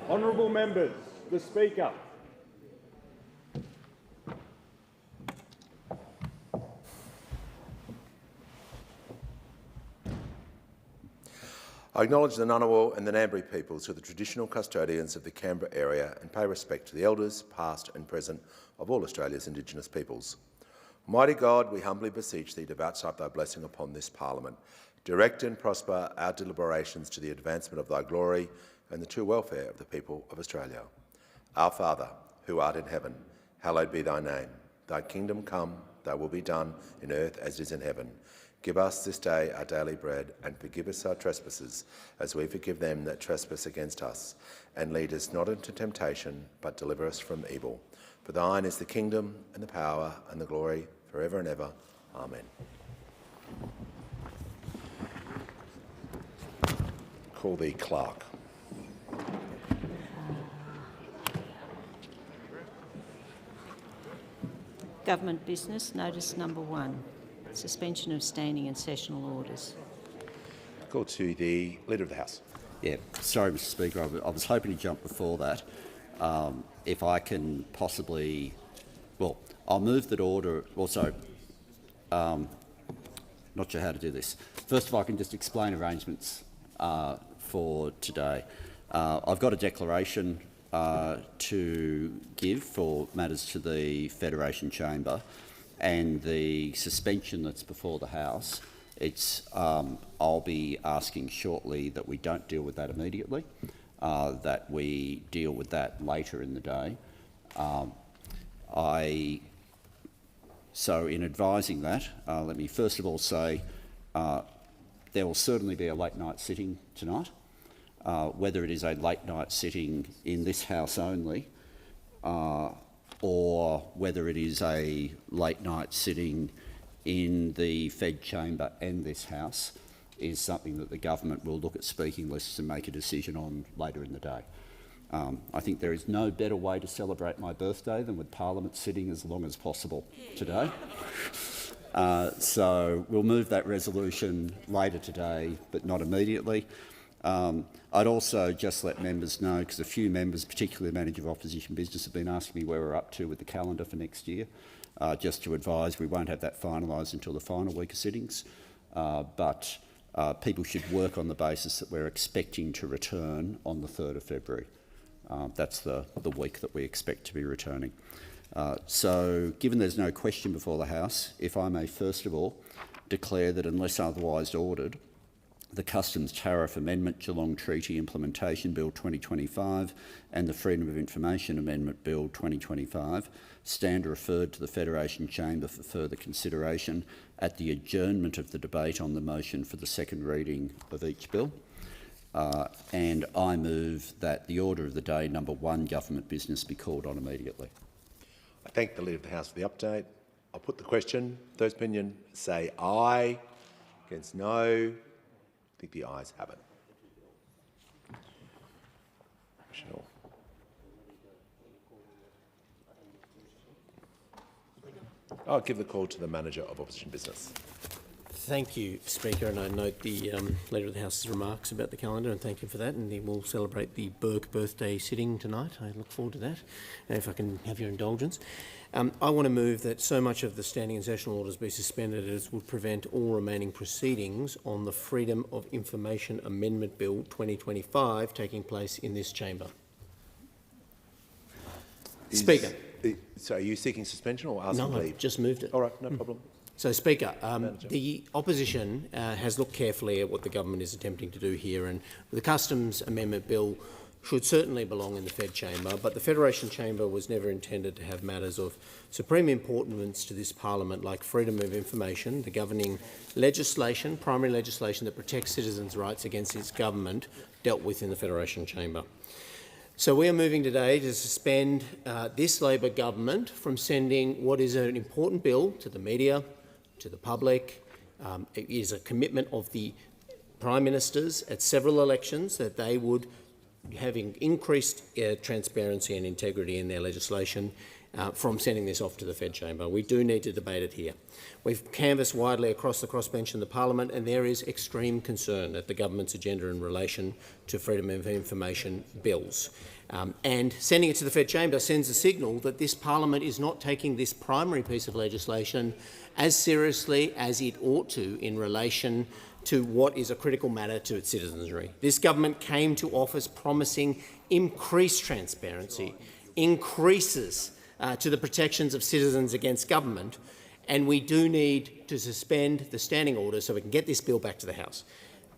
Honourable members, the Speaker. I acknowledge the Ngunnawal and the Ngambri peoples who are the traditional custodians of the Canberra area and pay respect to the elders, past and present, of all Australia's Indigenous peoples. Almighty God, we humbly beseech thee to vouchsafe thy blessing upon this Parliament. Direct and prosper our deliberations to the advancement of thy glory and the true welfare of the people of Australia. Our Father, who art in heaven, hallowed be thy name. Thy kingdom come, thy will be done, in earth as it is in heaven. Give us this day our daily bread, and forgive us our trespasses, as we forgive them that trespass against us. And lead us not into temptation, but deliver us from evil. For thine is the kingdom, and the power, and the glory, forever and ever. Amen. Call the clerk. Government business, notice number 1, suspension of standing and sessional orders. Call to the Leader of the House. Yeah, sorry, Mr Speaker, I was hoping to jump before that. If I can possibly, well, I'll move that order. Also, not sure how to do this. First of all, I can just explain arrangements for today. I've got a declaration to give for matters to the Federation Chamber, and the suspension that's before the House. I'll be asking shortly that we don't deal with that immediately, that we deal with that later in the day. So in advising that, let me first of all say there will certainly be a late night sitting tonight. Whether it is a late night sitting in this House only, or whether it is a late night sitting in the Fed chamber and this House, is something that the government will look at speaking lists and make a decision on later in the day. I think there is no better way to celebrate my birthday than with Parliament sitting as long as possible today. So we'll move that resolution later today, but not immediately. I'd also just let members know, because a few members, particularly the Manager of Opposition Business, have been asking me where we're up to with the calendar for next year. Just to advise, we won't have that finalised until the final week of sittings, but people should work on the basis that we're expecting to return on the 3rd of February. That's the week that we expect to be returning. So, given there's no question before the House, if I may first of all declare that unless otherwise ordered, the Customs Tariff Amendment Geelong Treaty Implementation Bill 2025 and the Freedom of Information Amendment Bill 2025 stand referred to the Federation Chamber for further consideration at the adjournment of the debate on the motion for the second reading of each bill. and I move that the order of the day number 1 government business be called on immediately. I thank the Leader of the House for the update. I'll put the question. Those opinion say aye. Against no. I think the ayes have it. Sure. I'll give the call to the Manager of Opposition Business. Thank you, Speaker, and I note the Leader of the House's remarks about the calendar, and thank you for that. And he will celebrate the Burke birthday sitting tonight. I look forward to that, if I can have your indulgence. I want to move that so much of the standing and sessional orders be suspended as would prevent all remaining proceedings on the Freedom of Information Amendment Bill 2025 taking place in this chamber. Speaker. So are you seeking suspension or asking No, leave? I've just moved it. All right, no problem. So, Speaker, the opposition has looked carefully at what the government is attempting to do here, and the Customs Amendment Bill should certainly belong in the Fed chamber, but the Federation chamber was never intended to have matters of supreme importance to this parliament like freedom of information, the governing legislation, primary legislation that protects citizens' rights against its government, dealt with in the Federation chamber. So we are moving today to suspend this Labor government from sending what is an important bill to the media, to the public. It is a commitment of the Prime Ministers at several elections that they would having increased transparency and integrity in their legislation from sending this off to the Fed chamber. We do need to debate it here. We've canvassed widely across the crossbench in the parliament, and there is extreme concern at the government's agenda in relation to freedom of information bills. And sending it to the Fed chamber sends a signal that this parliament is not taking this primary piece of legislation as seriously as it ought to in relation to what is a critical matter to its citizenry. This government came to office promising increased transparency, increases to the protections of citizens against government, and we do need to suspend the standing order so we can get this bill back to the House.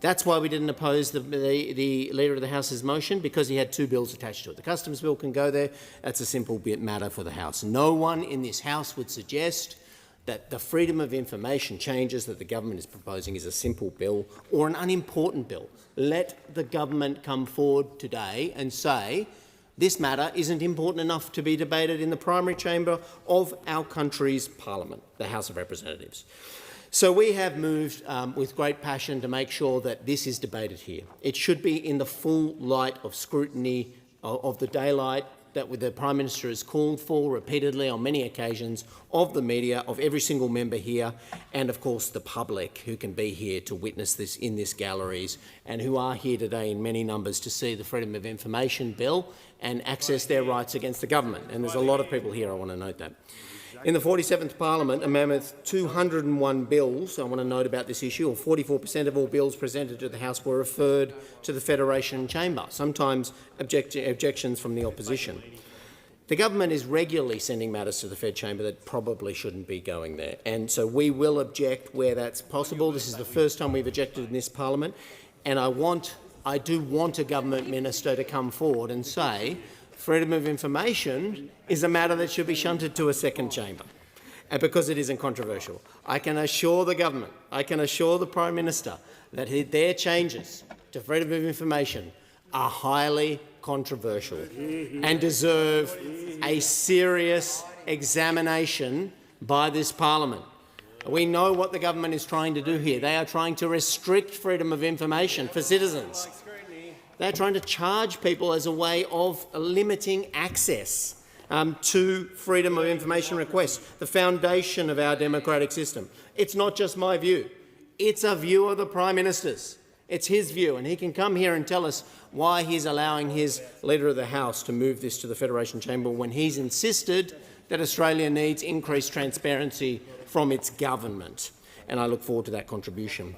That's why we didn't oppose the Leader of the House's motion, because he had 2 bills attached to it. The Customs Bill can go there. That's a simple matter for the House. No one in this House would suggest that the freedom of information changes that the government is proposing is a simple bill or an unimportant bill. Let the government come forward today and say this matter isn't important enough to be debated in the primary chamber of our country's parliament, the House of Representatives. So we have moved with great passion to make sure that this is debated here. It should be in the full light of scrutiny of the daylight that the Prime Minister has called for repeatedly on many occasions, of the media, of every single member here, and of course the public who can be here to witness this in this galleries and who are here today in many numbers to see the Freedom of Information Bill and access their rights against the government. And there's a lot of people here, I want to note that. In the 47th Parliament, a mammoth 201 bills, I want to note about this issue, or 44% of all bills presented to the House were referred to the Federation chamber, sometimes objections from the opposition. The government is regularly sending matters to the Fed chamber that probably shouldn't be going there, and so we will object where that's possible. This is the first time we've objected in this parliament, and I do want a government minister to come forward and say freedom of information is a matter that should be shunted to a second chamber, and because it isn't controversial. I can assure the government, I can assure the Prime Minister that their changes to freedom of information are highly controversial and deserve a serious examination by this parliament. We know what the government is trying to do here. They are trying to restrict freedom of information for citizens. They're trying to charge people as a way of limiting access to freedom of information requests, the foundation of our democratic system. It's not just my view. It's a view of the Prime Minister's. It's his view, and he can come here and tell us why he's allowing his Leader of the House to move this to the Federation chamber when he's insisted that Australia needs increased transparency from its government. And I look forward to that contribution.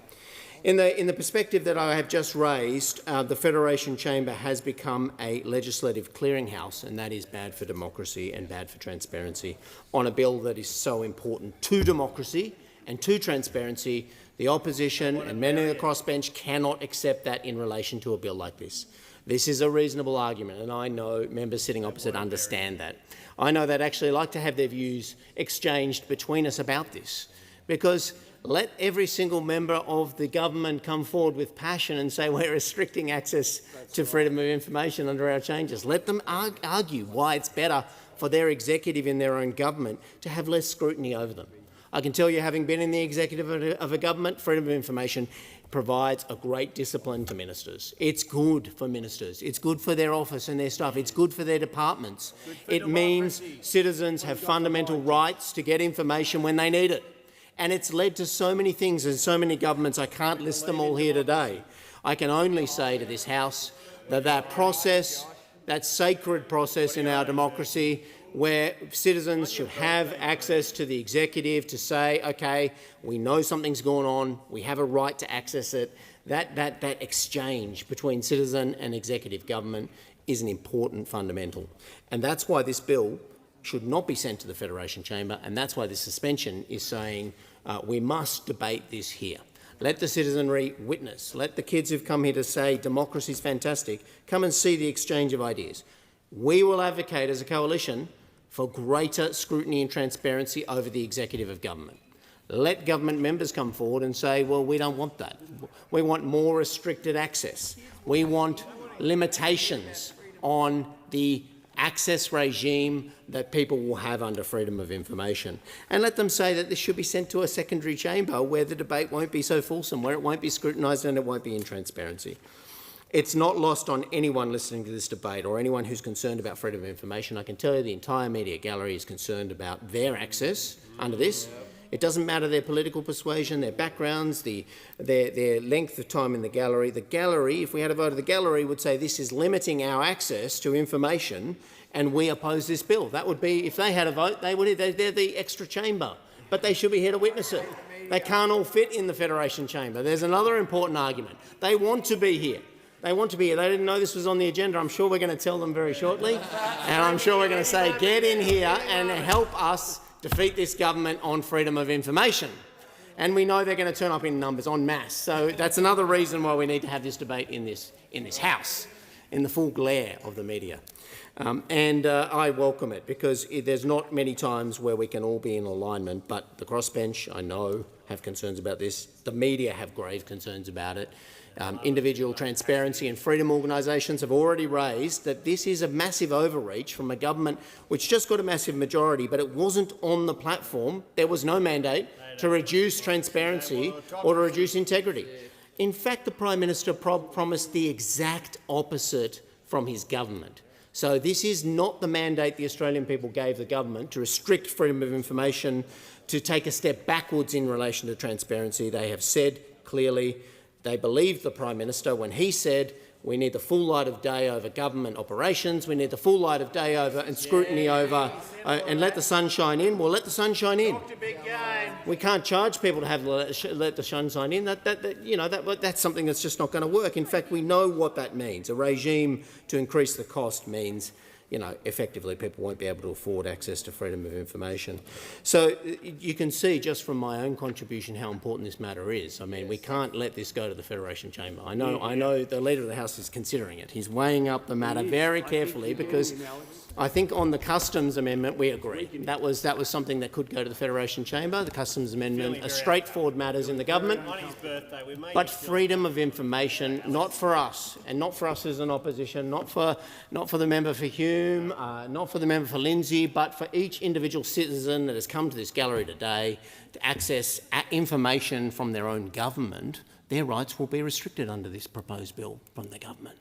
In the perspective that I have just raised, the Federation chamber has become a legislative clearinghouse, and that is bad for democracy and bad for transparency. On a bill that is so important to democracy and to transparency, the opposition and many of the crossbench cannot accept that in relation to a bill like this. This is a reasonable argument, and I know members sitting opposite understand that. I know they'd actually like to have their views exchanged between us about this, because Let every single member of the government come forward with passion and say we're restricting access to freedom of information under our changes. Let them argue why it's better for their executive in their own government to have less scrutiny over them. I can tell you, having been in the executive of a government, freedom of information provides a great discipline to ministers. It's good for ministers. It's good for their office and their staff. It's good for their departments. It means citizens have fundamental rights to get information when they need it. And it's led to so many things and so many governments. I can't list them all here today. I can only say to this House that that process, that sacred process in our democracy, where citizens should have access to the executive to say, OK, we know something's going on, we have a right to access it, that exchange between citizen and executive government is an important fundamental. And that's why this bill should not be sent to the Federation Chamber, and that's why this suspension is saying we must debate this here. Let the citizenry witness. Let the kids who've come here to say democracy is fantastic come and see the exchange of ideas. We will advocate as a coalition for greater scrutiny and transparency over the executive of government. Let government members come forward and say, well, we don't want that. We want more restricted access. We want limitations on the access regime that people will have under freedom of information. And let them say that this should be sent to a secondary chamber where the debate won't be so fulsome, where it won't be scrutinised and it won't be in transparency. It's not lost on anyone listening to this debate or anyone who's concerned about freedom of information. I can tell you the entire media gallery is concerned about their access under this. It doesn't matter their political persuasion, their backgrounds, their length of time in the gallery. The gallery, if we had a vote of the gallery, would say this is limiting our access to information and we oppose this bill. That would be, if they had a vote, they're the extra chamber, but they should be here to witness it. They can't all fit in the Federation Chamber. There's another important argument. They want to be here. They want to be here. They didn't know this was on the agenda. I'm sure we're going to tell them very shortly. And I'm sure we're going to say, get in here and help us defeat this government on freedom of information. And we know they're going to turn up in numbers en masse. So that's another reason why we need to have this debate in this House, in the full glare of the media. I welcome it because there's not many times where we can all be in alignment, but the crossbench, I know, have concerns about this. The media have grave concerns about it. Individual transparency and freedom organisations have already raised that this is a massive overreach from a government which just got a massive majority, but it wasn't on the platform. There was no mandate to reduce transparency or to reduce integrity. In fact, the Prime Minister promised the exact opposite from his government. So this is not the mandate the Australian people gave the government to restrict freedom of information, to take a step backwards in relation to transparency. They have said clearly they believed the Prime Minister when he said we need the full light of day over government operations, we need the full light of day over and scrutiny over and let the sun shine in. Well, let the sun shine in. We can't charge people to have let the sun shine in. That's something that's just not going to work. In fact, we know what that means. A regime to increase the cost means effectively people won't be able to afford access to freedom of information. So you can see just from my own contribution how important this matter is. I mean, we can't let this go to the Federation Chamber. I know the Leader of the House is considering it. He's weighing up the matter very carefully because I think on the Customs Amendment we agree. That was something that could go to the Federation Chamber. The Customs Amendment are straightforward matters in the government. But freedom of information, not for us, and not for us as an opposition, not for the member for Hume, not for the member for Lindsay, but for each individual citizen that has come to this gallery today to access information from their own government, their rights will be restricted under this proposed bill from the government.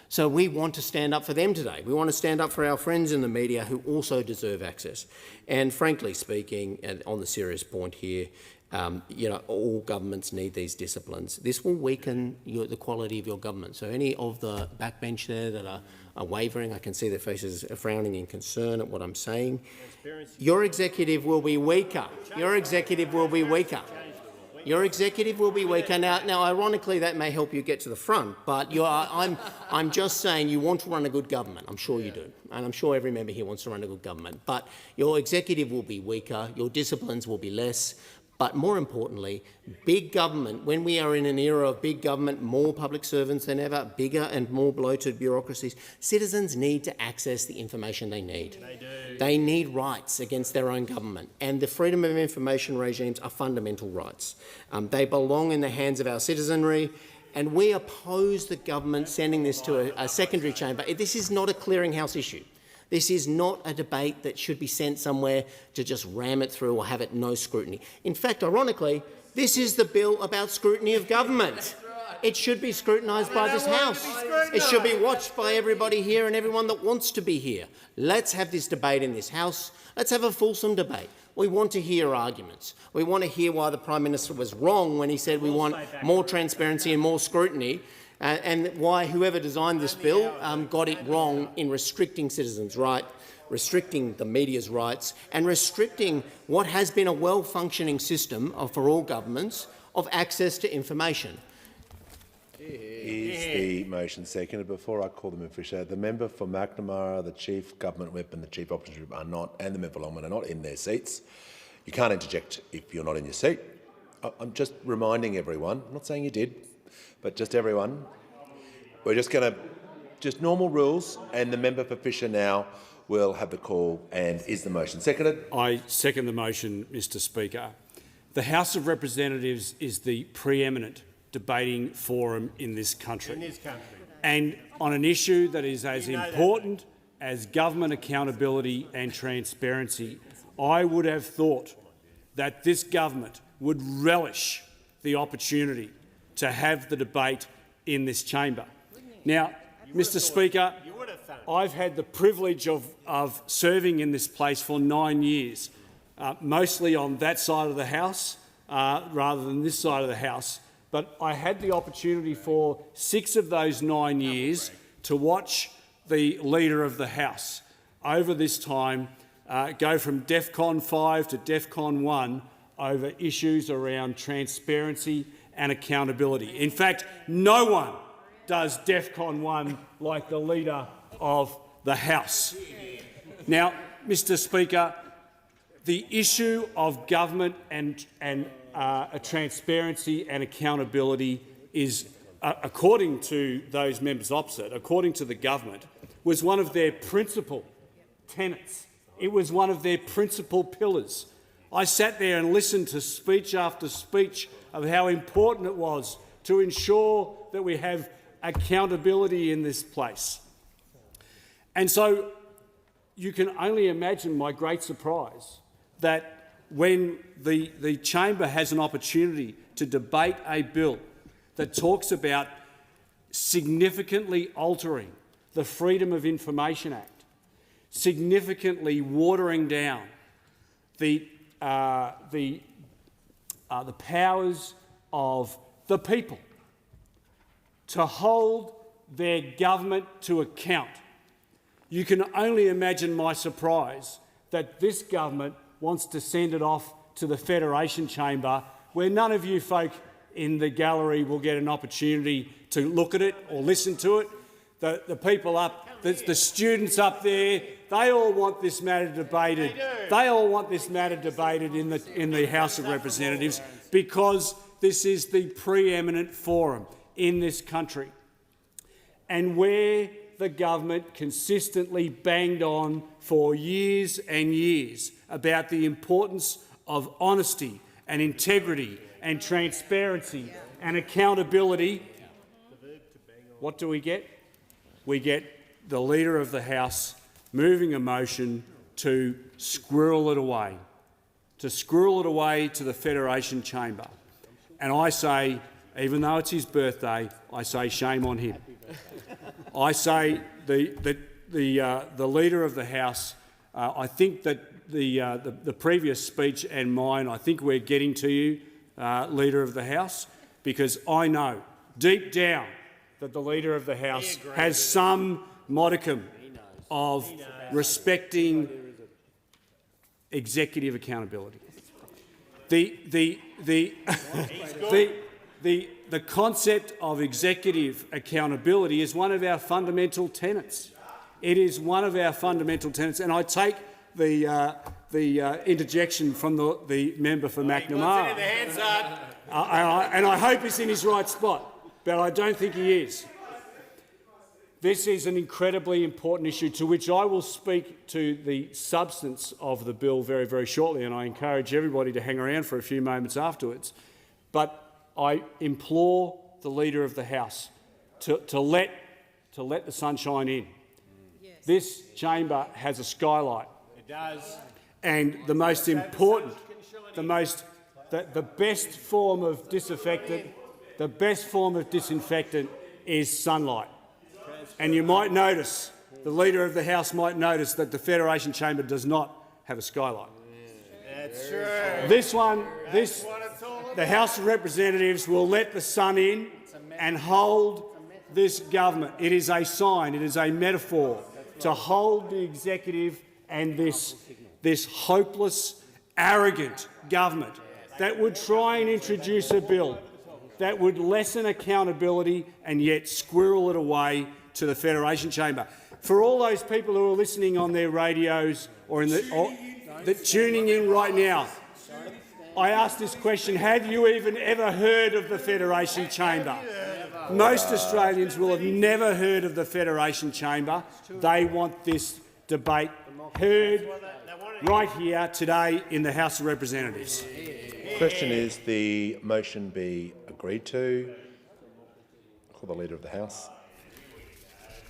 So we want to stand up for them today. We want to stand up for our friends in the media who also deserve access. And frankly speaking, and on the serious point here, all governments need these disciplines. This will weaken the quality of your government. So any of the backbench there that are wavering, I can see their faces are frowning in concern at what I'm saying. Your executive will be weaker. Your executive will be weaker. Your executive will be weaker. Now, ironically, that may help you get to the front, but I'm just saying you want to run a good government. I'm sure you do, and I'm sure every member here wants to run a good government. But your executive will be weaker, your disciplines will be less, but more importantly, big government, when we are in an era of big government, more public servants than ever, bigger and more bloated bureaucracies, citizens need to access the information they need. They do. They need rights against their own government, and the freedom of information regimes are fundamental rights. They belong in the hands of our citizenry, and we oppose the government sending this to a secondary chamber. This is not a clearinghouse issue. This is not a debate that should be sent somewhere to just ram it through or have it no scrutiny. In fact, ironically, this is the bill about scrutiny of government. It should be scrutinised by this House. It should be watched by everybody here and everyone that wants to be here. Let's have this debate in this House. Let's have a fulsome debate. We want to hear arguments. We want to hear why the Prime Minister was wrong when he said we want more transparency and more scrutiny, and why whoever designed this bill got it wrong in restricting citizens' rights, restricting the media's rights, and restricting what has been a well-functioning system for all governments of access to information. Is the motion seconded? Before I call them official, the member for McNamara, the Chief Government Whip and the Chief Opposition Whip are not, and the member for Longman are not in their seats. You can't interject if you're not in your seat. I'm just reminding everyone, I'm not saying you did, but just everyone, we're just going to, just normal rules, and the member for Fisher now will have the call. And is the motion seconded? I second the motion, Mr Speaker. The House of Representatives is the preeminent debating forum in this country. And on an issue that is as important as government accountability and transparency, I would have thought that this government would relish the opportunity to have the debate in this chamber. Now, Mr Speaker, I've had the privilege of serving in this place for 9 years, mostly on that side of the House rather than this side of the House. But I had the opportunity for 6 of those 9 years to watch the Leader of the House over this time go from DEFCON 5 to DEFCON 1 over issues around transparency and accountability. In fact, no one does DEFCON 1 like the Leader of the House. Now, Mr Speaker, the issue of government and transparency and accountability is, according to those members opposite, according to the government, was one of their principal tenets. It was one of their principal pillars. I sat there and listened to speech after speech of how important it was to ensure that we have accountability in this place. And so you can only imagine my great surprise that when the chamber has an opportunity to debate a bill that talks about significantly altering the Freedom of Information Act, significantly watering down the powers of the people to hold their government to account, you can only imagine my surprise that this government wants to send it off to the Federation Chamber, where none of you folk in the gallery will get an opportunity to look at it or listen to it. The people up, the students up there, they all want this matter debated. They all want this matter debated in the House of Representatives because this is the preeminent forum in this country. And where the government consistently banged on for years and years about the importance of honesty and integrity and transparency and accountability, what do we get? We get the Leader of the House moving a motion to squirrel it away, to the Federation Chamber. And I say, even though it's his birthday, I say shame on him. I say the Leader of the House, I think that the previous speech and mine, I think we're getting to you, Leader of the House, because I know deep down that the Leader of the House has some modicum of respecting executive accountability. The concept of executive accountability is one of our fundamental tenets. It is one of our fundamental tenets, and I take the interjection from the member for McNamara, and I hope he's in his right spot, but I don't think he is. This is an incredibly important issue to which I will speak to the substance of the bill very, very shortly, and I encourage everybody to hang around for a few moments afterwards. But I implore the Leader of the House to let the sunshine in. Yes. This chamber has a skylight. It does. And the most important, the best form of disinfectant, is sunlight. And you might notice, the Leader of the House might notice that the Federation Chamber does not have a skylight. That's true. The House of Representatives will let the sun in and hold this government. It is a sign, it is a metaphor to hold the executive and this hopeless, arrogant government that would try and introduce a bill that would lessen accountability and yet squirrel it away to the Federation Chamber. For all those people who are listening on their radios or tuning in right now, I ask this question: have you even ever heard of the Federation Chamber? Most Australians will have never heard of the Federation Chamber. They want this debate heard right here today in the House of Representatives. The question is the motion be agreed to. Call the Leader of the House.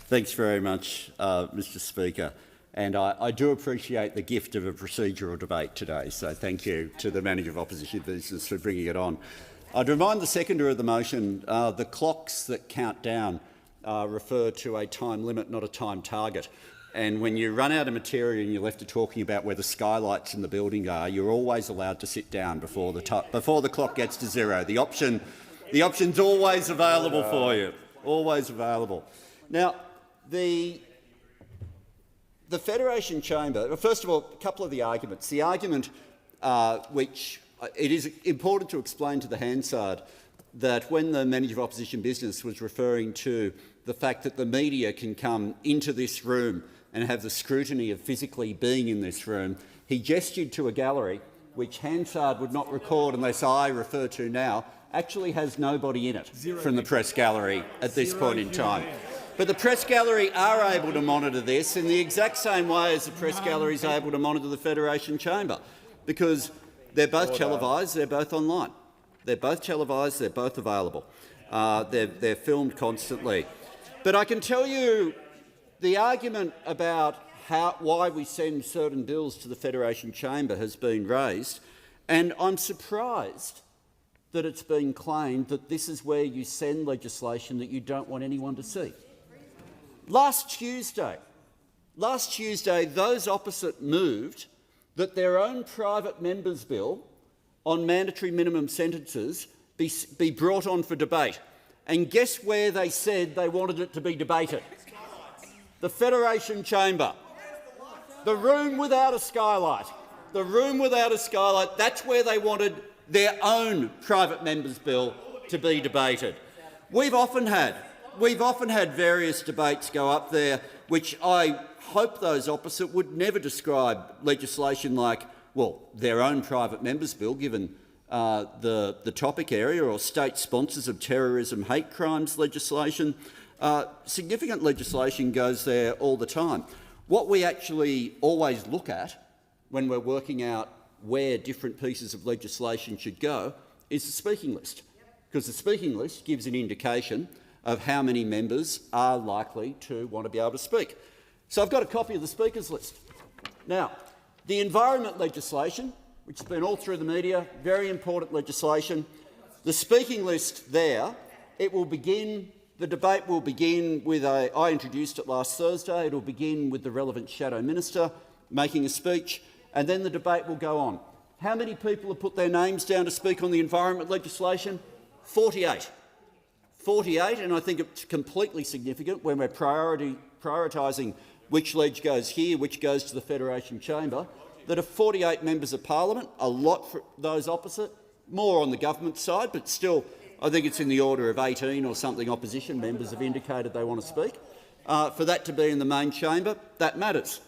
Thanks very much, Mr Speaker. And I do appreciate the gift of a procedural debate today, so thank you to the Manager of Opposition Business for bringing it on. I'd remind the seconder of the motion, the clocks that count down refer to a time limit, not a time target. And when you run out of material and you're left to talking about where the skylights in the building are, you're always allowed to sit down before the clock gets to zero. The option's always available for you, always available. Now, the Federation Chamber, first of all, a couple of the arguments. The argument which it is important to explain to the Hansard that when the Manager of Opposition Business was referring to the fact that the media can come into this room and have the scrutiny of physically being in this room, he gestured to a gallery which Hansard would not record unless I refer to now, actually has nobody in it from the press gallery at this point in time. But the press gallery are able to monitor this in the exact same way as the press gallery is able to monitor the Federation Chamber, because they're both televised, they're both online. They're both televised, they're both available. They're filmed constantly. But I can tell you the argument about why we send certain bills to the Federation Chamber has been raised, and I'm surprised that it's been claimed that this is where you send legislation that you don't want anyone to see. Last Tuesday, those opposite moved that their own private members' bill on mandatory minimum sentences be brought on for debate. And guess where they said they wanted it to be debated? The Federation Chamber. The room without a skylight. The room without a skylight, that's where they wanted their own private members' bill to be debated. We've often had various debates go up there, which I hope those opposite would never describe legislation like, well, their own private members' bill, given the topic area, or state sponsors of terrorism, hate crimes legislation. Significant legislation goes there all the time. What we actually always look at when we're working out where different pieces of legislation should go is the speaking list, because the speaking list gives an indication of how many members are likely to want to be able to speak. So I've got a copy of the speakers list. Now, the environment legislation, which has been all through the media, very important legislation. The speaking list there, the debate will begin with I introduced it last Thursday. It will begin with the relevant shadow minister making a speech, and then the debate will go on. How many people have put their names down to speak on the environment legislation? 48. 48, and I think it's completely significant when we're prioritising which ledge goes here, which goes to the Federation Chamber, that are 48 members of parliament, a lot for those opposite, more on the government side, but still I think it's in the order of 18 or something opposition members have indicated they want to speak. For that to be in the main chamber, that matters.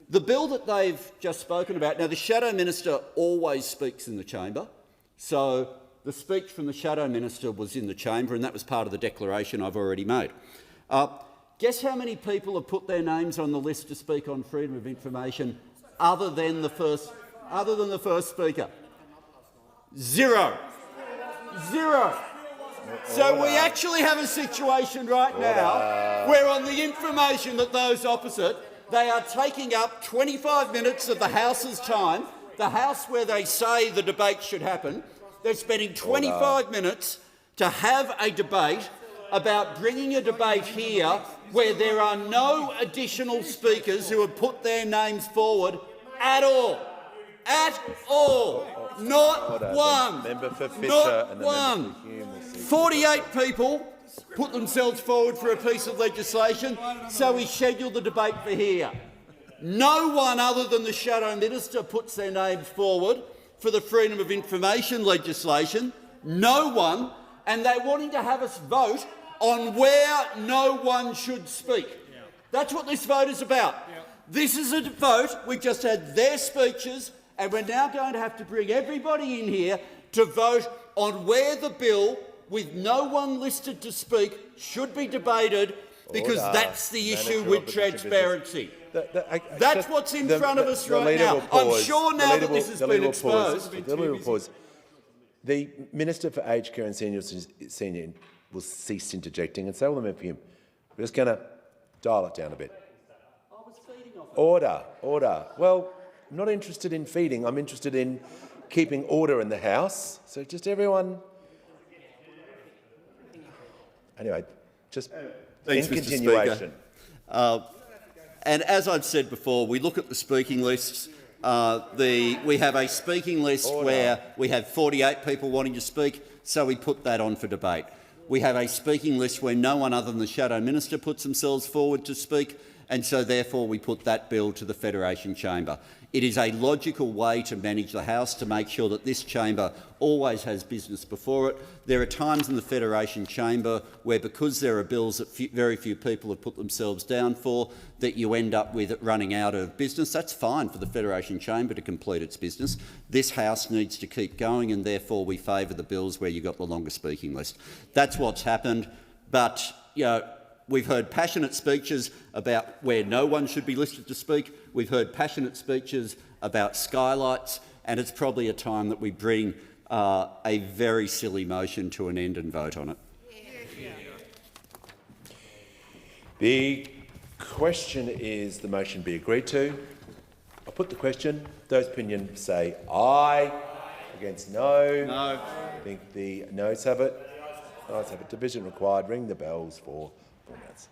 The bill that they've just spoken about, now the Shadow Minister always speaks in the chamber, so the speech from the Shadow Minister was in the chamber, and that was part of the declaration I've already made. Guess how many people have put their names on the list to speak on freedom of information other than the first speaker? Zero. Zero. So we actually have a situation right now where on the information that those opposite, they are taking up 25 minutes of the House's time, the House where they say the debate should happen. They're spending 25 minutes to have a debate about bringing a debate here where there are no additional speakers who have put their names forward at all. At all. Not one. Not one. 48 people put themselves forward for a piece of legislation, so we scheduled the debate for here. No one other than the Shadow Minister puts their names forward for the freedom of information legislation. No one. And they're wanting to have us vote on where no one should speak. That's what this vote is about. This is a vote. We've just had their speeches, and we're now going to have to bring everybody in here to vote on where the bill, with no one listed to speak, should be debated, because that's the issue with transparency. That's what's in front of us right now. I'm sure now that this has been exposed. The Minister for Aged Care and Senior will cease interjecting, and so will the member for him. We're just going to dial it down a bit. Order, order. Well, I'm not interested in feeding. I'm interested in keeping order in the House. So just everyone. Anyway, just Thanks, in Mr. continuation. And as I've said before, we look at the speaking lists. We have a speaking list where we have 48 people wanting to speak, so we put that on for debate. We have a speaking list where no one other than the Shadow Minister puts themselves forward to speak, and so therefore we put that bill to the Federation Chamber. It is a logical way to manage the House, to make sure that this chamber always has business before it. There are times in the Federation Chamber where, because there are bills that very few people have put themselves down for, that you end up with it running out of business. That's fine for the Federation Chamber to complete its business. This House needs to keep going, and therefore we favour the bills where you've got the longer speaking list. That's what's happened. But, you know, we've heard passionate speeches about where no one should be listed to speak. We've heard passionate speeches about skylights, and it's probably a time that we bring a very silly motion to an end and vote on it. The question is the motion be agreed to. I'll put the question. Those opinions say aye. Against no. No. I think the noes have it. Noes have it. Division required. Ring the bells for 4 minutes.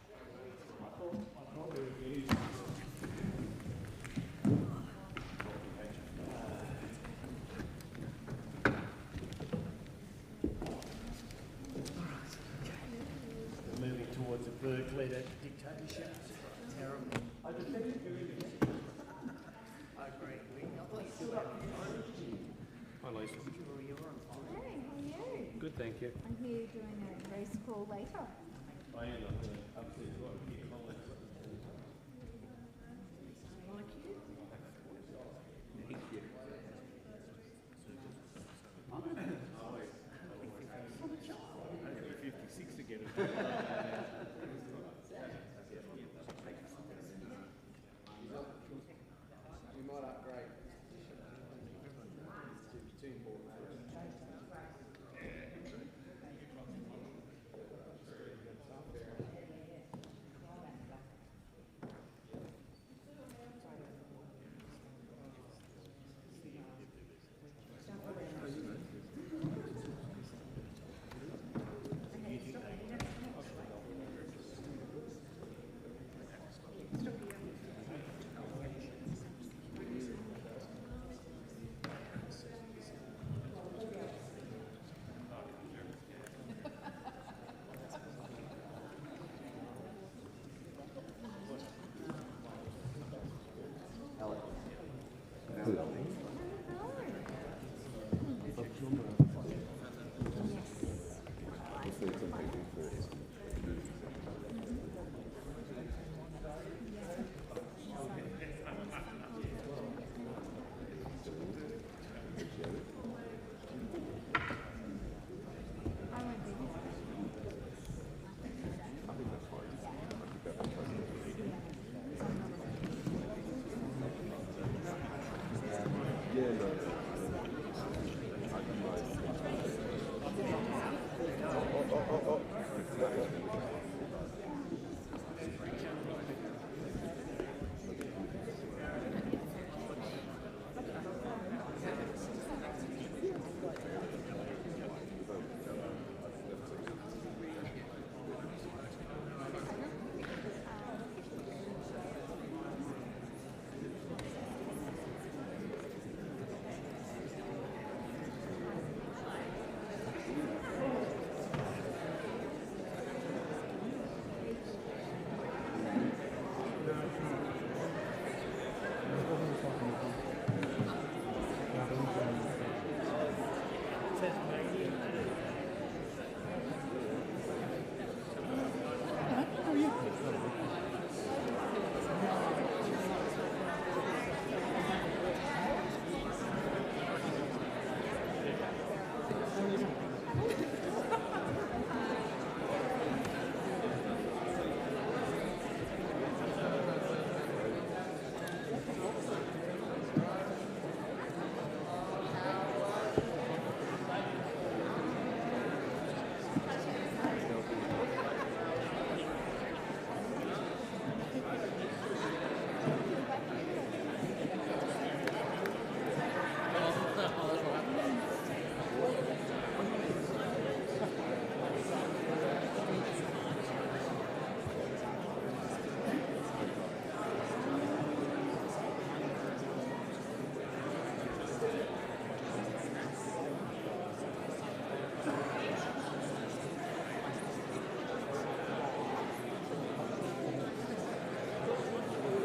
Moving towards a Berkeley dictatorship. Terrible. I agree. Hi, Lisa. Hey, how are you? Good, thank you. I hear you're doing a race call later. I am. I'm going to upstairs as well.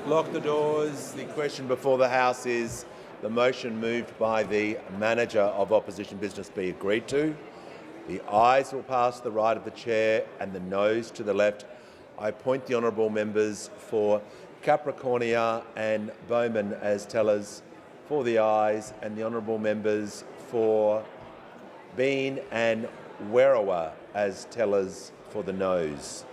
Lock the doors. The question before the House is the motion moved by the manager of opposition business be agreed to. The ayes will pass to the right of the chair and the noes to the left. I appoint the honourable members for Capricornia and Bowman as tellers for the ayes and the honourable members for Bean and Werriwa as tellers for the noes.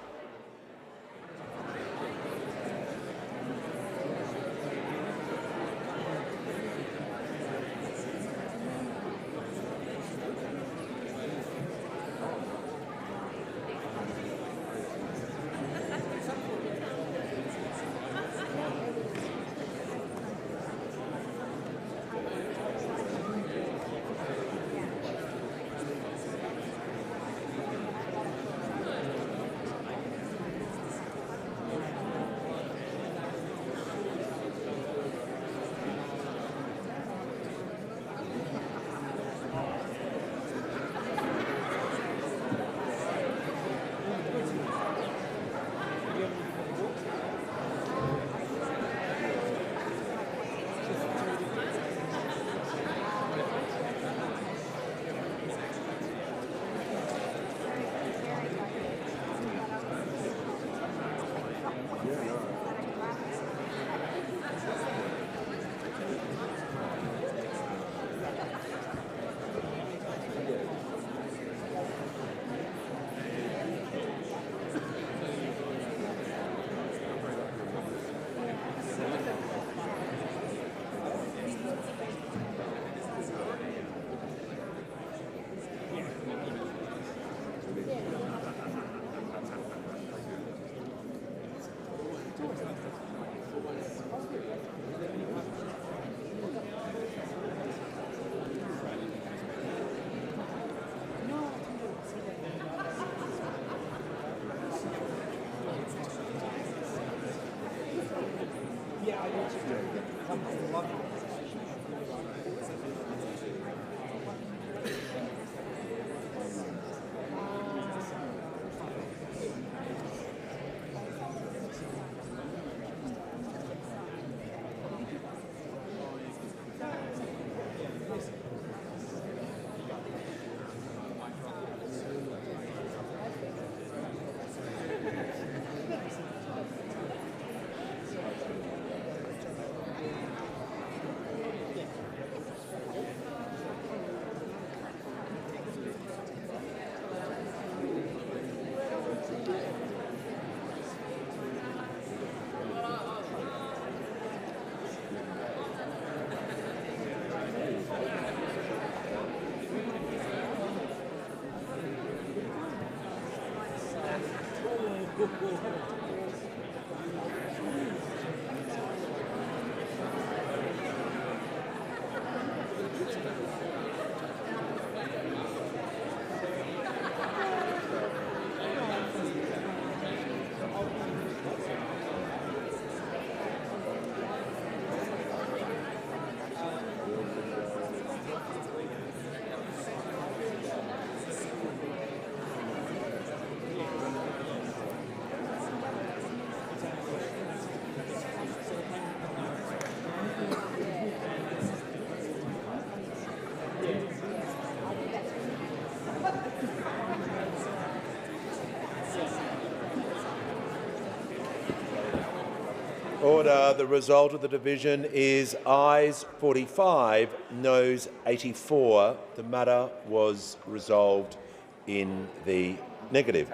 Order. The result of the division is ayes 45, noes 84. The matter was resolved in the negative.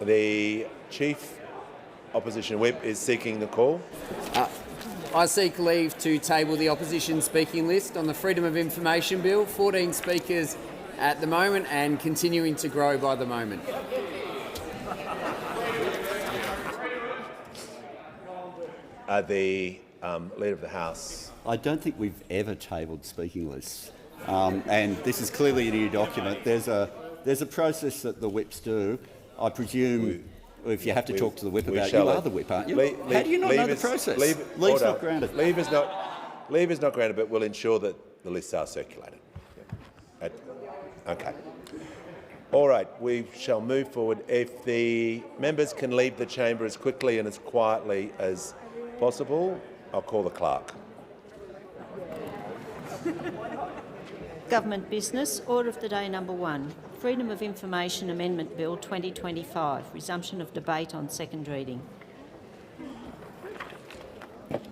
The Chief Opposition Whip is seeking the call. I seek leave to table the opposition speaking list on the Freedom of Information Bill. 14 speakers at the moment and continuing to grow by the moment. The Leader of the House. I don't think we've ever tabled speaking lists, and this is clearly a new document. There's a process that the whips do. I presume if you have to talk to the whip about, you are the whip, aren't you? How do you not know the process? Leave's not granted. Leave is not granted, but we'll ensure that the lists are circulated. Okay. All right, we shall move forward. If the members can leave the chamber as quickly and as quietly as possible, I'll call the clerk. Government business. Order of the day number 1. Freedom of Information Amendment Bill 2025. Resumption of debate on second reading.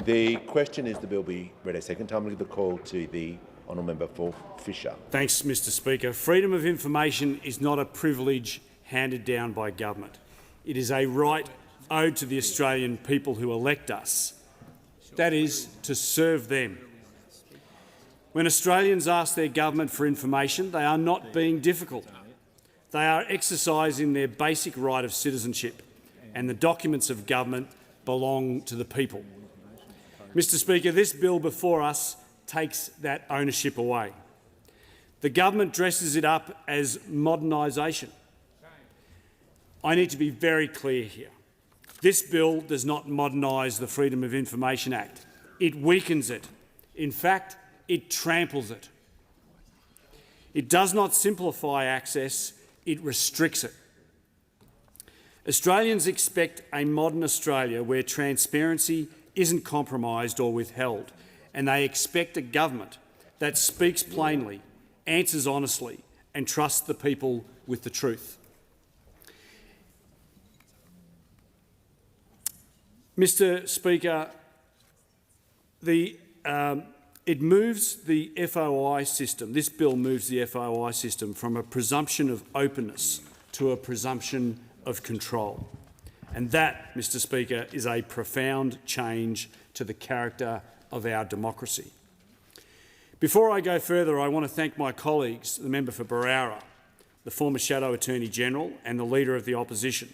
The question is the bill be read a second time. I'll give the call to the honourable member for Fisher. Thanks, Mr Speaker. Freedom of information is not a privilege handed down by government. It is a right owed to the Australian people who elect us. That is, to serve them. When Australians ask their government for information, they are not being difficult. They are exercising their basic right of citizenship, and the documents of government belong to the people. Mr Speaker, this bill before us takes that ownership away. The government dresses it up as modernisation. I need to be very clear here. This bill does not modernise the Freedom of Information Act. It weakens it. In fact, it tramples it. It does not simplify access, it restricts it. Australians expect a modern Australia where transparency isn't compromised or withheld, and they expect a government that speaks plainly, answers honestly and trusts the people with the truth. Mr Speaker, it moves the FOI system, this bill moves the FOI system from a presumption of openness to a presumption of control. And that, Mr Speaker, is a profound change to the character of our democracy. Before I go further, I want to thank my colleagues, the member for Barara, the former Shadow Attorney-General and the Leader of the Opposition,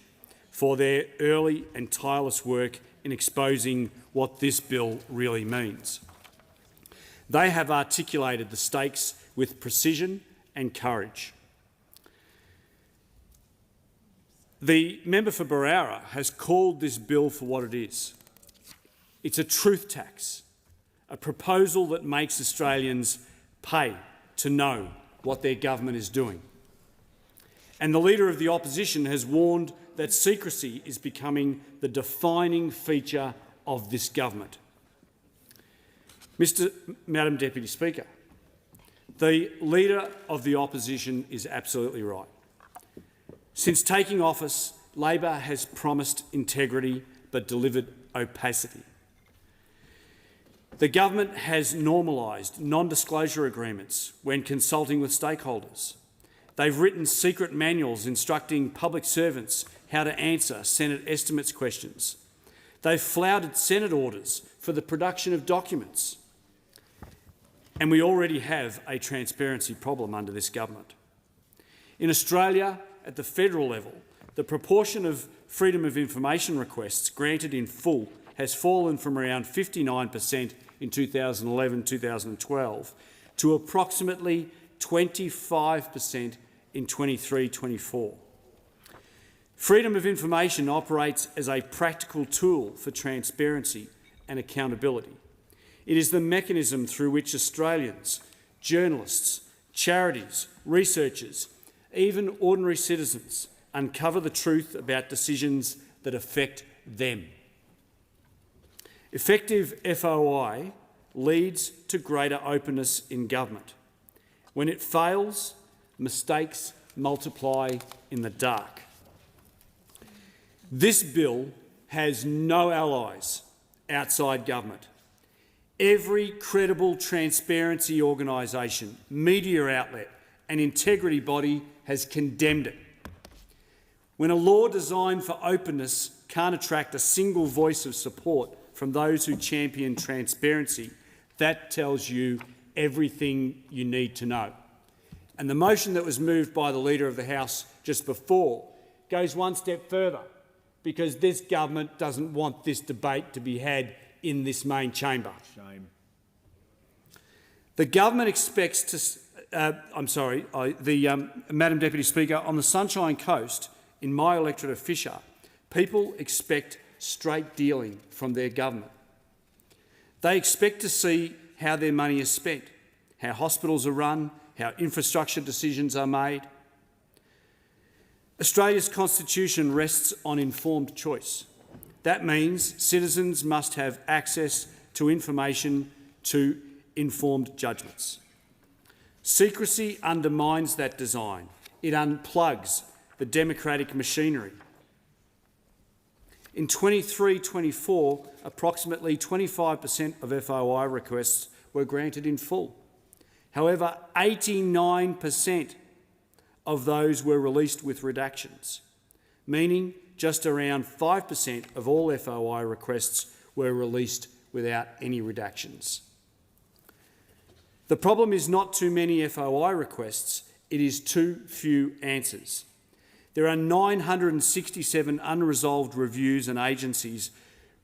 for their early and tireless work in exposing what this bill really means. They have articulated the stakes with precision and courage. The member for Barara has called this bill for what it is. It's a truth tax, a proposal that makes Australians pay to know what their government is doing. And the Leader of the Opposition has warned that secrecy is becoming the defining feature of this government. Madam Deputy Speaker, the Leader of the Opposition is absolutely right. Since taking office, Labor has promised integrity but delivered opacity. The government has normalised non-disclosure agreements when consulting with stakeholders. They've written secret manuals instructing public servants how to answer Senate estimates questions. They've flouted Senate orders for the production of documents. And we already have a transparency problem under this government. In Australia, at the federal level, the proportion of freedom of information requests granted in full has fallen from around 59% in 2011-2012 to approximately 25% in 23-24. Freedom of information operates as a practical tool for transparency and accountability. It is the mechanism through which Australians, journalists, charities, researchers, even ordinary citizens uncover the truth about decisions that affect them. Effective FOI leads to greater openness in government. When it fails, mistakes multiply in the dark. This bill has no allies outside government. Every credible transparency organisation, media outlet and integrity body has condemned it. When a law designed for openness can't attract a single voice of support from those who champion transparency, that tells you everything you need to know. And the motion that was moved by the Leader of the House just before goes one step further, because this government doesn't want this debate to be had in this main chamber. Shame. The government expects to... Madam Deputy Speaker, on the Sunshine Coast, in my electorate of Fisher, people expect straight dealing from their government. They expect to see how their money is spent, how hospitals are run, how infrastructure decisions are made. Australia's constitution rests on informed choice. That means citizens must have access to information to informed judgments. Secrecy undermines that design. It unplugs the democratic machinery. In 23-24, approximately 25% of FOI requests were granted in full. However, 89% of those were released with redactions, meaning just around 5% of all FOI requests were released without any redactions. The problem is not too many FOI requests, it is too few answers. There are 967 unresolved reviews and agencies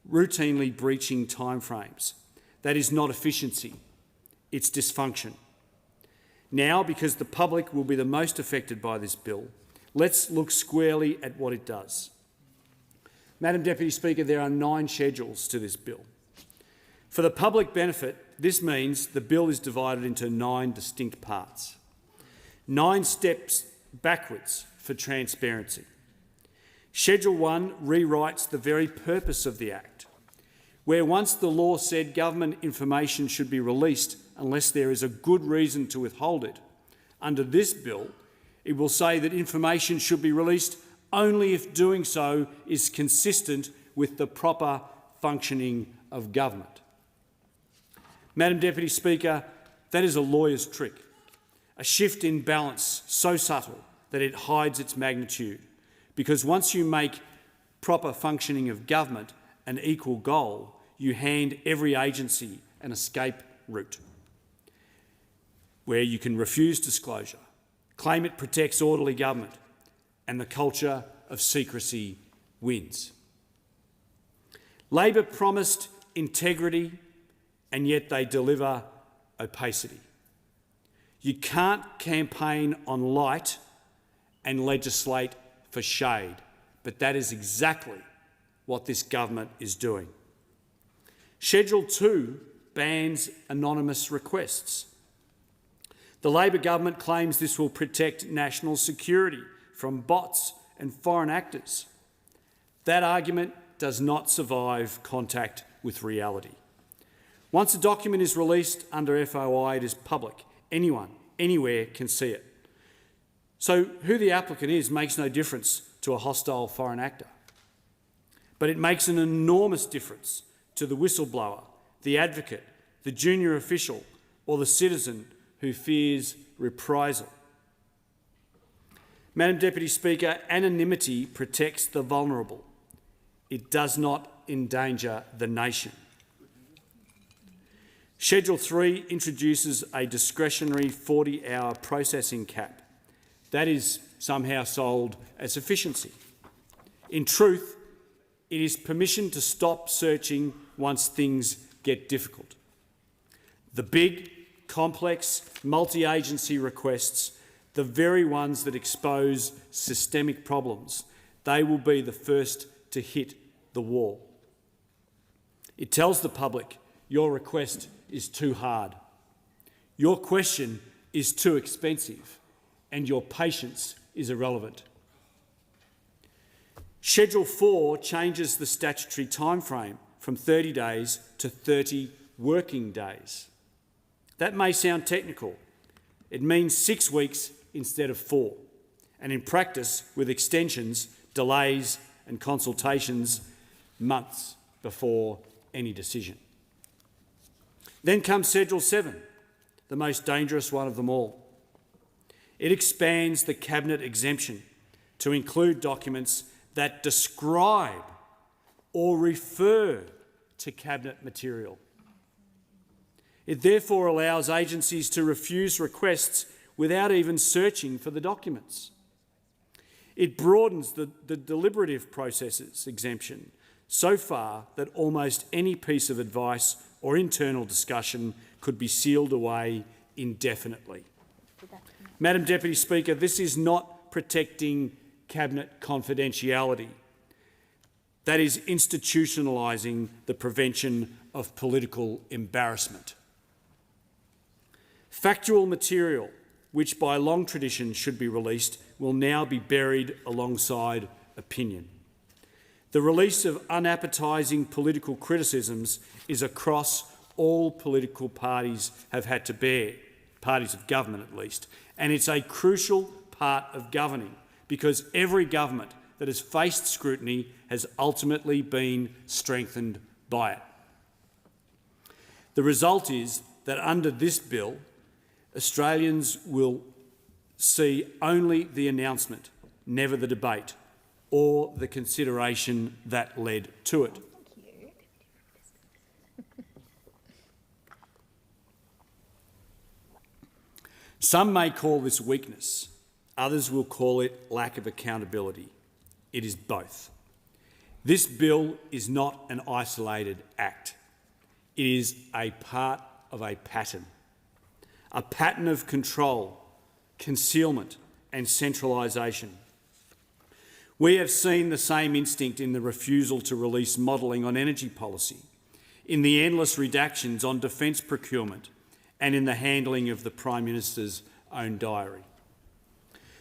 routinely breaching timeframes. That is not efficiency, it's dysfunction. Now, because the public will be the most affected by this bill, let's look squarely at what it does. Madam Deputy Speaker, there are 9 schedules to this bill. For the public benefit, this means the bill is divided into 9 distinct parts. 9 steps backwards for transparency. Schedule 1 rewrites the very purpose of the Act. Where once the law said government information should be released unless there is a good reason to withhold it, under this bill, it will say that information should be released only if doing so is consistent with the proper functioning of government. Madam Deputy Speaker, that is a lawyer's trick, a shift in balance so subtle that it hides its magnitude. Because once you make proper functioning of government an equal goal, you hand every agency an escape route where you can refuse disclosure, claim it protects orderly government, and the culture of secrecy wins. Labor promised integrity, and yet they deliver opacity. You can't campaign on light and legislate for shade, but that is exactly what this government is doing. Schedule 2 bans anonymous requests. The Labor government claims this will protect national security from bots and foreign actors. That argument does not survive contact with reality. Once a document is released under FOI, it is public. Anyone, anywhere can see it. So who the applicant is makes no difference to a hostile foreign actor. But it makes an enormous difference to the whistleblower, the advocate, the junior official, or the citizen who fears reprisal. Madam Deputy Speaker, anonymity protects the vulnerable. It does not endanger the nation. Schedule 3 introduces a discretionary 40-hour processing cap. That is somehow sold as efficiency. In truth, it is permission to stop searching once things get difficult. The big, complex, multi-agency requests, the very ones that expose systemic problems, they will be the first to hit the wall. It tells the public your request is too hard, your question is too expensive, and your patience is irrelevant. Schedule 4 changes the statutory timeframe from 30 days to 30 working days. That may sound technical. It means 6 weeks instead of 4, and in practice, with extensions, delays and consultations, months before any decision. Then comes Schedule 7, the most dangerous one of them all. It expands the Cabinet exemption to include documents that describe or refer to Cabinet material. It therefore allows agencies to refuse requests without even searching for the documents. It broadens the deliberative processes exemption so far that almost any piece of advice or internal discussion could be sealed away indefinitely. Madam Deputy Speaker, this is not protecting Cabinet confidentiality. That is institutionalising the prevention of political embarrassment. Factual material, which by long tradition should be released, will now be buried alongside opinion. The release of unappetising political criticisms is a cross all political parties have had to bear, parties of government at least, and it's a crucial part of governing because every government that has faced scrutiny has ultimately been strengthened by it. The result is that under this bill, Australians will see only the announcement, never the debate or the consideration that led to it. Some may call this weakness, others will call it lack of accountability. It is both. This bill is not an isolated act. It is a part of a pattern of control, concealment and centralisation. We have seen the same instinct in the refusal to release modelling on energy policy, in the endless redactions on defence procurement and in the handling of the Prime Minister's own diary.